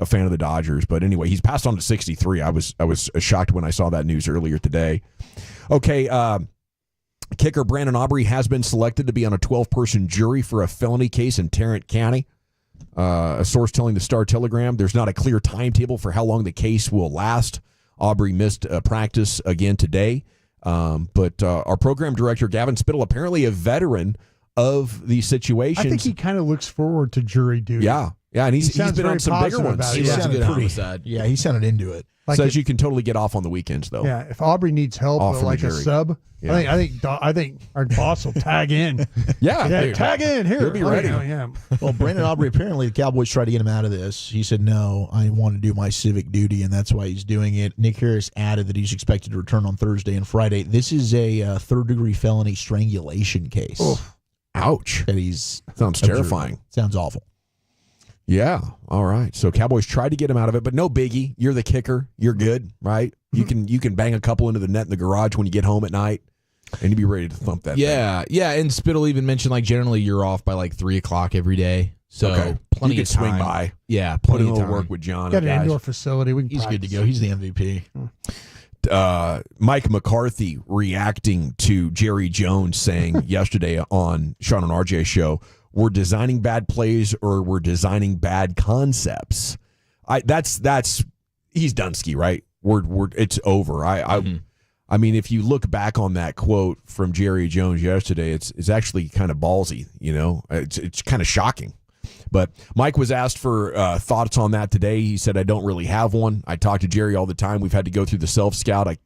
fan of the Dodgers. But anyway, he's passed on to 63. I was shocked when I saw that news earlier today. Okay, kicker Brandon Aubrey has been selected to be on a 12-person jury for a felony case in Tarrant County. A source telling the Star-Telegram there's not a clear timetable for how long the case will last. Aubrey missed practice again today. But our program director, Gavin Spittle, apparently a veteran of the situation. I think he kind of looks forward to jury duty. Yeah, and he's been on some bigger ones. He sounded homicide. Yeah, he sounded into it. Like says you can totally get off on the weekends, though. Yeah, if Aubrey needs help, like a sub, yeah. I think our boss will tag in. Yeah, tag in here. He'll be ready. Yeah. Well, Brandon Aubrey, apparently the Cowboys tried to get him out of this. He said, no, I want to do my civic duty, and that's why he's doing it. Nick Harris added that he's expected to return on Thursday and Friday. This is a third-degree felony strangulation case. Oof. Ouch. That he's sounds terrifying. Sounds awful. Yeah. All right. So Cowboys tried to get him out of it, but no biggie. You're the kicker. You're good, right? You can bang a couple into the net in the garage when you get home at night, and you'll be ready to thump that. Yeah. thing. Yeah. And Spittle even mentioned generally you're off by 3:00 every day, so plenty you of can time. swing by. Yeah, put in plenty a of little time. work with John. Got an guys. indoor facility. He's good to go. He's the MVP. Mike McCarthy reacting to Jerry Jones saying yesterday on Sean and RJ show, we're designing bad plays or we're designing bad concepts. That's he's Dunsky, right? It's over. I mean, if you look back on that quote from Jerry Jones yesterday, it's actually kind of ballsy. It's kind of shocking. But Mike was asked for thoughts on that today. He said, I don't really have one. I talk to Jerry all the time. We've had to go through the self-scout. I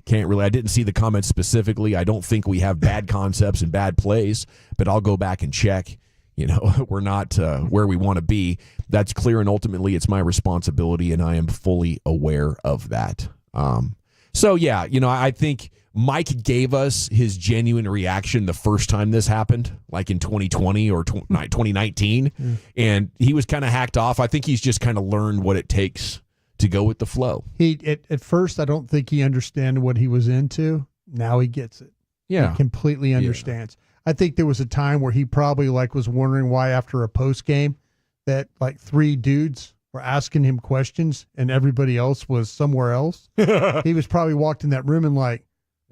didn't see the comments specifically. I don't think we have bad concepts and bad plays, but I'll go back and check. We're not where we want to be. That's clear, and ultimately it's my responsibility, and I am fully aware of that. I think Mike gave us his genuine reaction the first time this happened, like in 2020 or 2019, and he was kind of hacked off. I think he's just kind of learned what it takes to go with the flow. At first, I don't think he understood what he was into. Now he gets it. Yeah. He completely understands. I think there was a time where he probably was wondering why after a post game that 3 dudes were asking him questions and everybody else was somewhere else. He was probably walked in that room and wait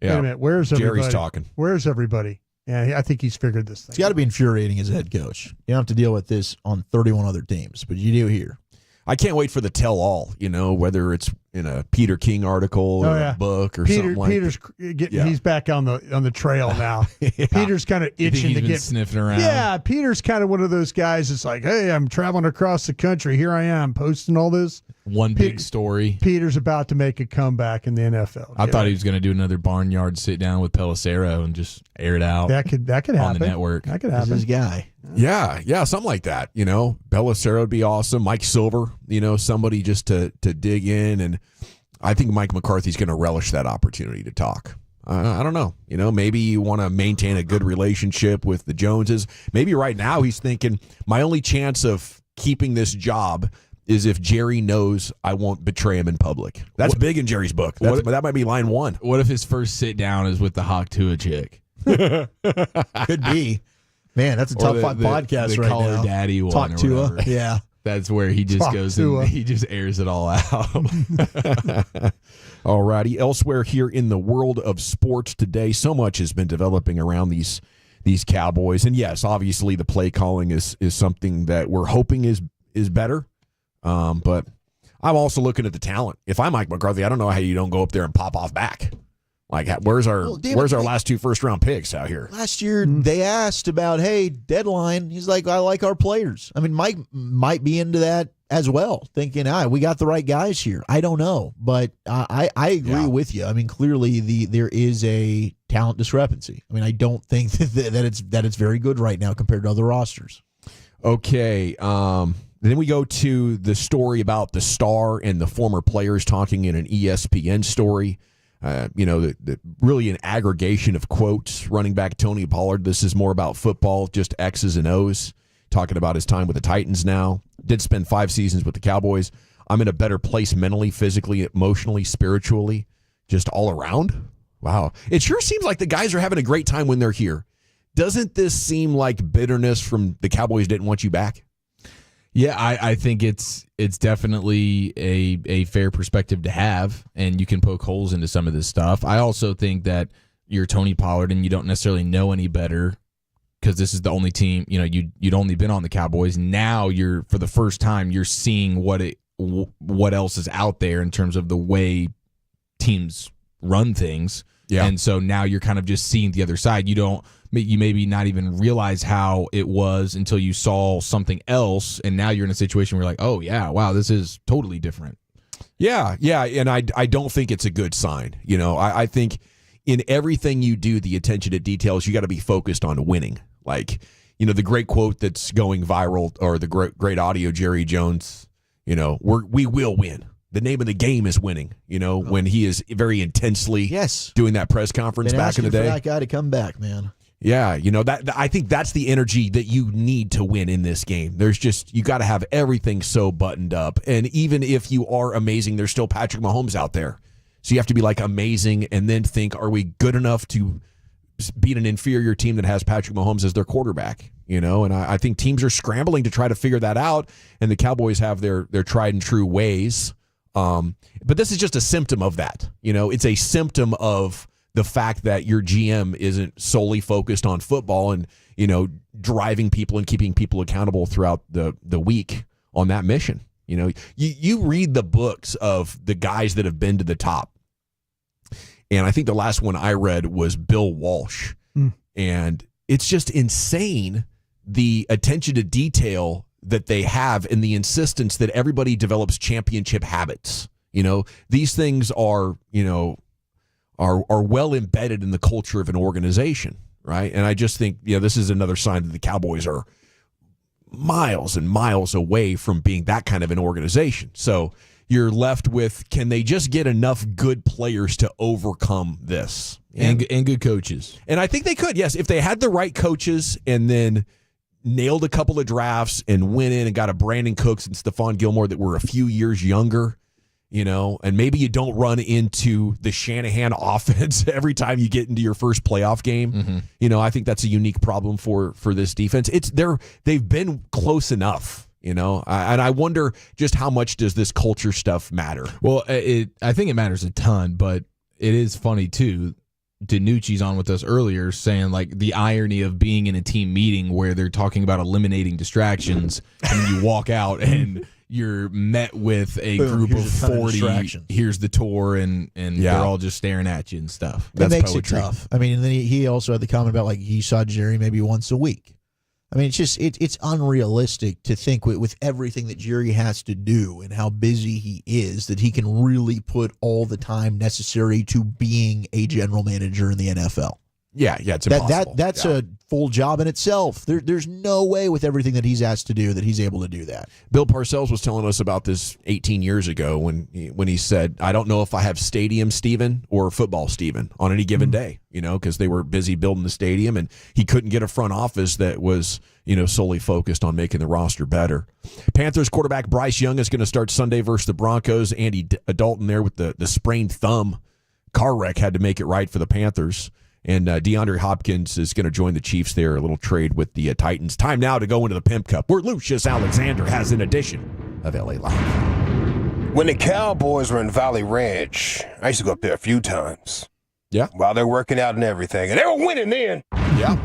a minute, where's everybody? Jerry's talking. Where's everybody? Yeah, I think he's figured this thing. It's got to be infuriating as a head coach. You don't have to deal with this on 31 other teams, but you do here. I can't wait for the tell-all, whether it's in a Peter King article or a book or something like that. He's back on the trail now. Peter's kind of itching to get sniffing around. Yeah, Peter's kind of one of those guys that's like, hey, I'm traveling across the country. Here I am posting all this. One big story. Peter's about to make a comeback in the NFL. I thought he was going to do another barnyard sit down with Pelissero and just air it out. That could happen on the network. That could happen. This guy. Yeah, something like that. Pelissero would be awesome. Mike Silver, somebody just to dig in, and I think Mike McCarthy's going to relish that opportunity to talk. I don't know. Maybe you want to maintain a good relationship with the Joneses. Maybe right now he's thinking, my only chance of keeping this job is if Jerry knows I won't betray him in public. That's big in Jerry's book. That might be line 1. What if his first sit down is with the Hawk Tua chick? Could be. Man, that's a top 5 podcast right Call now. Her Daddy one. Talk to her. Yeah. That's where he just goes and he just airs it all out. All righty. Elsewhere here in the world of sports today, so much has been developing around these Cowboys. And yes, obviously the play calling is something that we're hoping is better. But I'm also looking at the talent. If I'm Mike McCarthy, I don't know how you don't go up there and pop off back. Where's our last 2 first-round picks out here? Last year, they asked about, hey, deadline. He's like, I like our players. I mean, Mike might be into that as well, thinking, we got the right guys here. I don't know, but I agree with you. I mean, clearly there is a talent discrepancy. I mean, I don't think that it's very good right now compared to other rosters. Okay, Then we go to the story about the star and the former players talking in an ESPN story. Really an aggregation of quotes. Running back Tony Pollard, this is more about football, just X's and O's, talking about his time with the Titans now. Did spend 5 seasons with the Cowboys. I'm in a better place mentally, physically, emotionally, spiritually, just all around. Wow. It sure seems like the guys are having a great time when they're here. Doesn't this seem like bitterness from the Cowboys didn't want you back? Yeah, I think it's definitely a fair perspective to have, and you can poke holes into some of this stuff. I also think that you're Tony Pollard and you don't necessarily know any better because this is the only team, you'd only been on the Cowboys. Now for the first time, you're seeing what else is out there in terms of the way teams run things. Yeah. And so now you're kind of just seeing the other side. You maybe not even realize how it was until you saw something else, and now you're in a situation where you're like, oh, yeah, wow, this is totally different. Yeah, and I don't think it's a good sign. I think in everything you do, the attention to details, you got to be focused on winning. Like, the great quote that's going viral, or the great audio, Jerry Jones, we will win. The name of the game is winning, when he is very intensely doing that press conference back in the day. For that guy to come back, man. Yeah, that I think that's the energy that you need to win in this game. There's you got to have everything so buttoned up. And even if you are amazing, there's still Patrick Mahomes out there. So you have to be like amazing and then think, are we good enough to beat an inferior team that has Patrick Mahomes as their quarterback? And I think teams are scrambling to try to figure that out, and the Cowboys have their tried and true ways. But this is just a symptom of that. It's a symptom of the fact that your GM isn't solely focused on football and, driving people and keeping people accountable throughout the week on that mission. You read the books of the guys that have been to the top. And I think the last one I read was Bill Walsh. And it's just insane, the attention to detail that they have and the insistence that everybody develops championship habits. These things are well embedded in the culture of an organization, right? And I just think, this is another sign that the Cowboys are miles and miles away from being that kind of an organization. So you're left with, can they just get enough good players to overcome this? And good coaches. And I think they could, yes. If they had the right coaches and then nailed a couple of drafts and went in and got a Brandon Cooks and Stephon Gilmore that were a few years younger, and maybe you don't run into the Shanahan offense every time you get into your first playoff game. Mm-hmm. I think that's a unique problem for this defense. They've been close enough, and I wonder just how much does this culture stuff matter? Well, I think it matters a ton, but it is funny too. Danucci's on with us earlier saying like the irony of being in a team meeting where they're talking about eliminating distractions and you walk out and you're met with a group of 40. Here's the tour, and they're all just staring at you and stuff. That makes poetry. It tough. I mean, and then he also had the comment about like he saw Jerry maybe once a week. I mean, it's unrealistic to think with everything that Jerry has to do and how busy he is that he can really put all the time necessary to being a general manager in the NFL. Yeah, it's impossible. That's a full job in itself. There's no way with everything that he's asked to do that he's able to do that. Bill Parcells was telling us about this 18 years ago when he said, I don't know if I have Stadium Steven or Football Steven on any given day, because they were busy building the stadium and he couldn't get a front office that was, solely focused on making the roster better. Panthers quarterback Bryce Young is going to start Sunday versus the Broncos. Andy Dalton there with the sprained thumb. Car wreck had to make it right for the Panthers. And DeAndre Hopkins is going to join the Chiefs there, a little trade with the Titans. Time now to go into the Pimp Cup, where Lucius Alexander has an edition of LA Live. When the Cowboys were in Valley Ranch, I used to go up there a few times. Yeah. While they're working out and everything. And they were winning then. Yeah.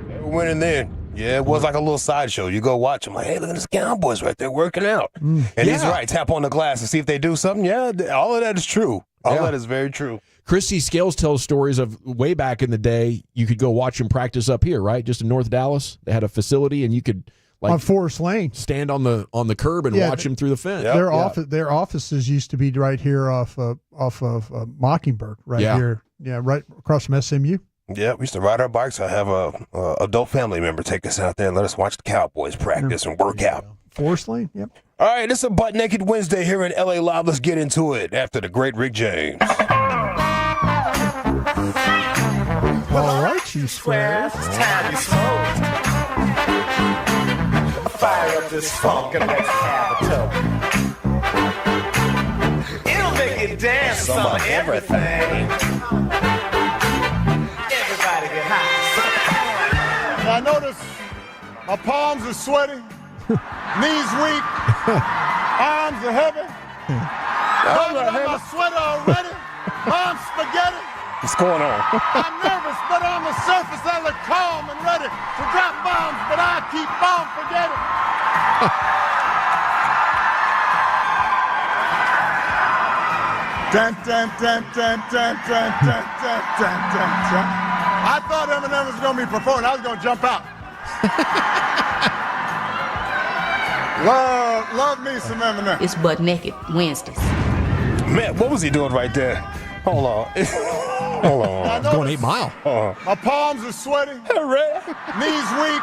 They were winning then. Yeah, it was like a little sideshow. You go watch them, like, hey, look at this Cowboys right there working out. And he's right, tap on the glass and see if they do something. Yeah, all of that is true. All that is very true. Christy Scales tells stories of way back in the day, you could go watch them practice up here, right? Just in North Dallas. They had a facility, and you could on Forest Lane stand on the curb and watch them through the fence. Yep. Their offices used to be right here off of Mockingbird, right here. Yeah, right across from SMU. Yeah, we used to ride our bikes. I have a adult family member take us out there and let us watch the Cowboys practice and work out. Forest Lane, yep. All right, it's a Butt Naked Wednesday here in LA Live. Let's get into it after the great Rick James. All right, you squares. It's time you smoke. Fire up this funk and let's have a toke. It'll make you dance some of everything. Everybody get high. I notice my palms are sweaty, knees weak, arms are heavy. I'm my sweater already. Mom's spaghetti. What's going on? I'm nervous, but on the surface I look calm and ready to drop bombs, but I keep on forgetting. Dun, dun, dun, dun, dun, dun, dun, dun, dun, dun, dun. I thought Eminem was going to be performing. I was going to jump out. Love me some Eminem. It's Butt Naked Wednesdays. Man, what was he doing right there? Hold on. Hold on. It's going 8 Mile. My palms are sweaty. Knees weak.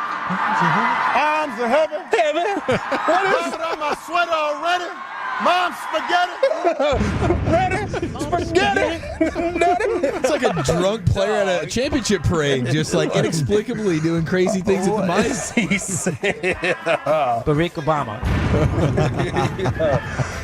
Arms are heavy. What is it on my sweater already? Mom's spaghetti. Ready? Spaghetti. It's like a drunk player at a championship parade, just like inexplicably doing crazy things with the mic. He said. Barack Obama.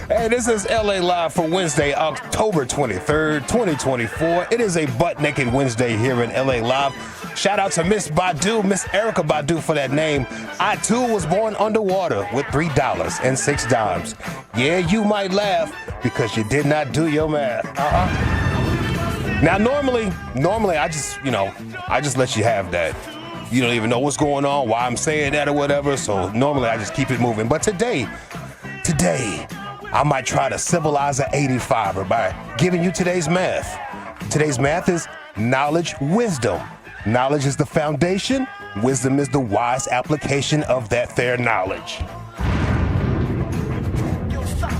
Hey, this is LA Live for Wednesday, October 23rd, 2024. It is a Butt Naked Wednesday here in LA Live. Shout out to Miss Badu, Miss Erica Badu for that name. I too was born underwater with $3 and 6 dimes. Yeah, you might laugh because you did not do your math. Now, normally I just let you have that. You don't even know what's going on, why I'm saying that or whatever. So normally I just keep it moving. But today, I might try to civilize an 85er by giving you today's math. Today's math is knowledge, wisdom. Knowledge is the foundation. Wisdom is the wise application of that fair knowledge.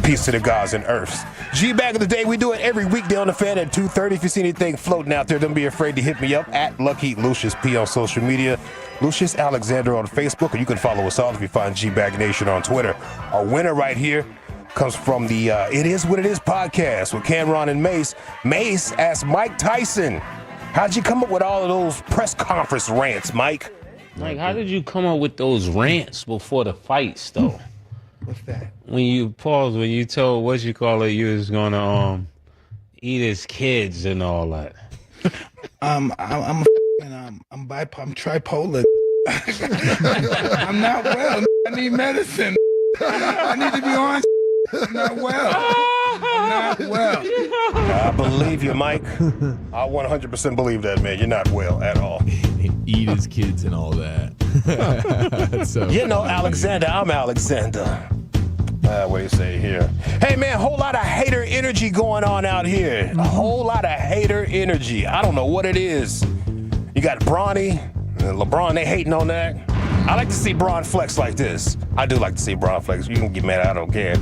Peace to the gods and earths. G-Bag of the Day, we do it every weekday on the Fan at 2:30. If you see anything floating out there, don't be afraid to hit me up at Lucky Lucius P on social media. Lucius Alexander on Facebook, or you can follow us all if you find G-Bag Nation on Twitter. Our winner right here comes from the It Is What It Is podcast with Cameron and Mace. Mace asked Mike Tyson, how'd you come up with all of those press conference rants, Mike? Like, how did you come up with those rants before the fights, though? What's that? When you told you was gonna eat his kids and all that. I'm tripolar. I'm not well. I need medicine. I need to be on. I'm not well. I'm not well. I believe you, Mike. I 100% believe that, man. You're not well at all. Eat his kids and all that. So Alexander, I'm Alexander. What do you say here? Hey, man, whole lot of hater energy going on out here. A whole lot of hater energy. I don't know what it is. You got Bronny and LeBron, they hating on that. I like to see Bron flex like this. I do like to see Bron flex. You can get mad, I don't care.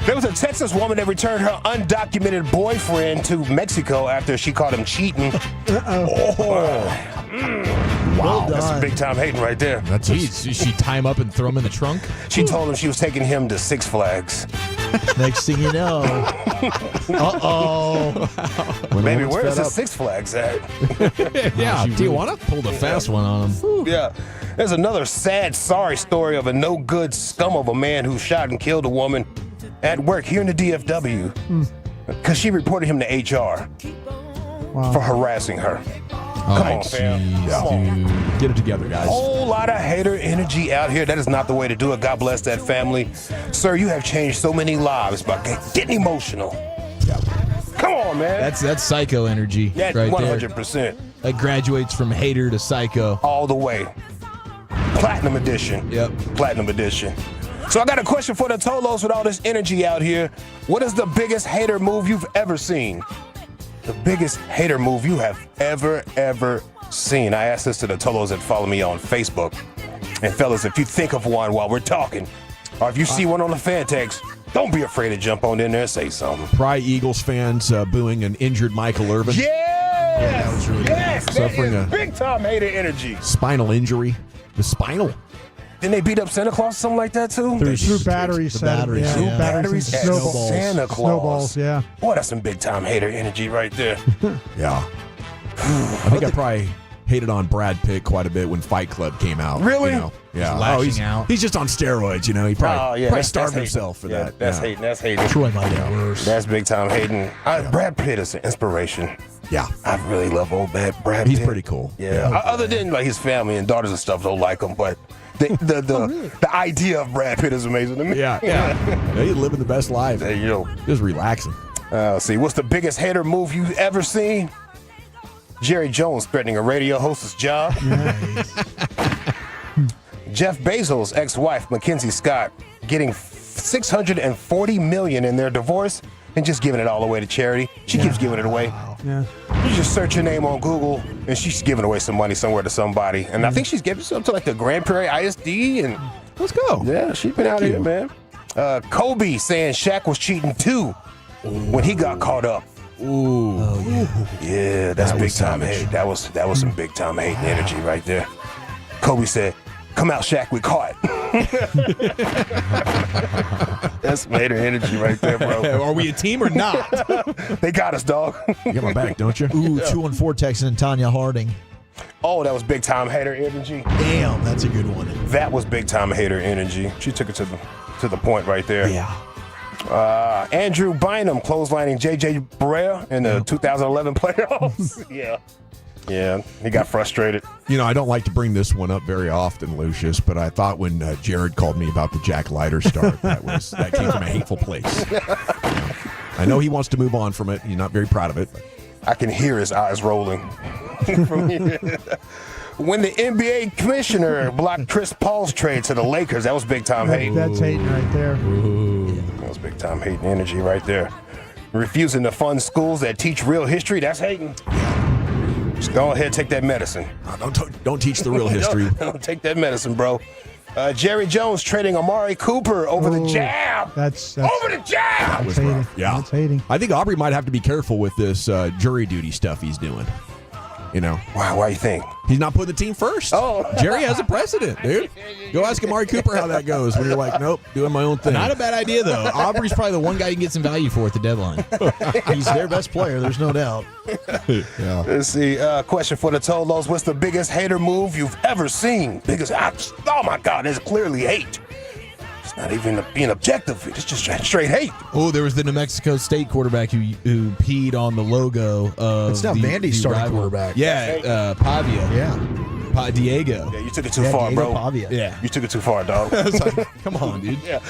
There was a Texas woman that returned her undocumented boyfriend to Mexico after she caught him cheating. Wow, that's some big time hating right there. She tie him up and throw him in the trunk? She told him she was taking him to Six Flags. Next thing you know. Baby, where is the Six Flags at? Yeah, Tijuana pulled a fast one on him. Yeah. There's another sad, sorry story of a no-good scum of a man who shot and killed a woman at work here in the DFW because she reported him to HR for harassing her. Come on, fam. Come on. Get it together, guys. Whole lot of hater energy out here. That is not the way to do it. God bless that family. Sir, you have changed so many lives by getting emotional. Come on, man. That's psycho energy. That right 100%. There. That graduates from hater to psycho. All the way. Platinum edition. Yep. Platinum edition. So I got a question for the Tolos with all this energy out here. What is the biggest hater move you've ever seen? The biggest hater move you have ever seen. I asked this to the Tolos that follow me on Facebook. And fellas, if you think of one while we're talking, or if you see one on the fan text, don't be afraid to jump on in there and say something. Probably Eagles fans booing an injured Michael Irvin. Yeah! that was really yes, suffering that a is big time hater energy. spinal injury. The spinal. Didn't they beat up Santa Claus or something like that too? Through batteries. The batteries, Through yeah. batteries and at snowballs. Santa Claus. Snowballs, yeah. Boy, that's some big time hater energy right there. Yeah. I think I probably hated on Brad Pitt quite a bit when Fight Club came out. Really? You know? Yeah. Just lashing out. He's just on steroids, you know. He probably, probably starved himself for that. That's yeah. hating. That's hating. Troy might get worse. That's big time hating. Brad Pitt is an inspiration. Yeah. I really love old Brad Pitt. He's pretty cool. Yeah. Other than like his family and daughters and stuff don't like him, but the idea of Brad Pitt is amazing to me. Yeah. He's living the best life. There you go. Just relaxing. See, what's the biggest hater move you've ever seen? Jerry Jones threatening a radio hostess job. Nice. Jeff Bezos' ex-wife, Mackenzie Scott, getting $640 million in their divorce and just giving it all away to charity. She keeps giving it away. Yeah. You just search her name on Google, and she's giving away some money somewhere to somebody. And I think she's giving some to like the Grand Prairie ISD. And let's go. Yeah, she's been out here, man. Kobe saying Shaq was cheating too when he got caught up. Ooh. Oh, yeah. Yeah, that's That big was time savage. hate. That was some big time hating energy right there. Kobe said, "Come out, Shaq, we caught." That's hater energy right there, bro. Are we a team or not? They got us, dog. You got my back, don't you? Ooh, 214 texting and Tanya Harding. Oh, that was big time hater energy. Damn, that's a good one. That was big time hater energy. She took it to the point right there. Yeah. Andrew Bynum clotheslining J.J. Barea in the 2011 playoffs. Yeah, he got frustrated. You know, I don't like to bring this one up very often, Lucius, but I thought when Jared called me about the Jack Leiter start, that came from a hateful place. I know he wants to move on from it. He's not very proud of it. But. I can hear his eyes rolling. From here. When the NBA commissioner blocked Chris Paul's trade to the Lakers, that was big time hate. That's hating right there. That was big time hating energy right there. Refusing to fund schools that teach real history, that's hating. Just go ahead and take that medicine. Don't teach the real history. Don't take that medicine, bro. Jerry Jones trading Amari Cooper over the jab. That's over the jab. That's hating. Yeah. That's hating. I think Aubrey might have to be careful with this jury duty stuff he's doing. You know. Why you think? He's not putting the team first. Oh. Jerry has a precedent, dude. Go ask Amari Cooper how that goes when you're like, nope, doing my own thing. Not a bad idea, though. Aubrey's probably the one guy you can get some value for at the deadline. He's their best player, there's no doubt. Yeah. Let's see. Question for the Tolos. What's the biggest hater move you've ever seen? Oh, my God, there's clearly hate. It's not even being objective. It's just straight hate. Oh, there was the New Mexico State quarterback who peed on the logo of It's now Vandy's starting rival. quarterback. Yeah, Pavia. Yeah. Diego. Yeah, you took it too far, Diego bro. Pavia. Yeah. You took it too far, dog. I was like, come on, dude. Yeah.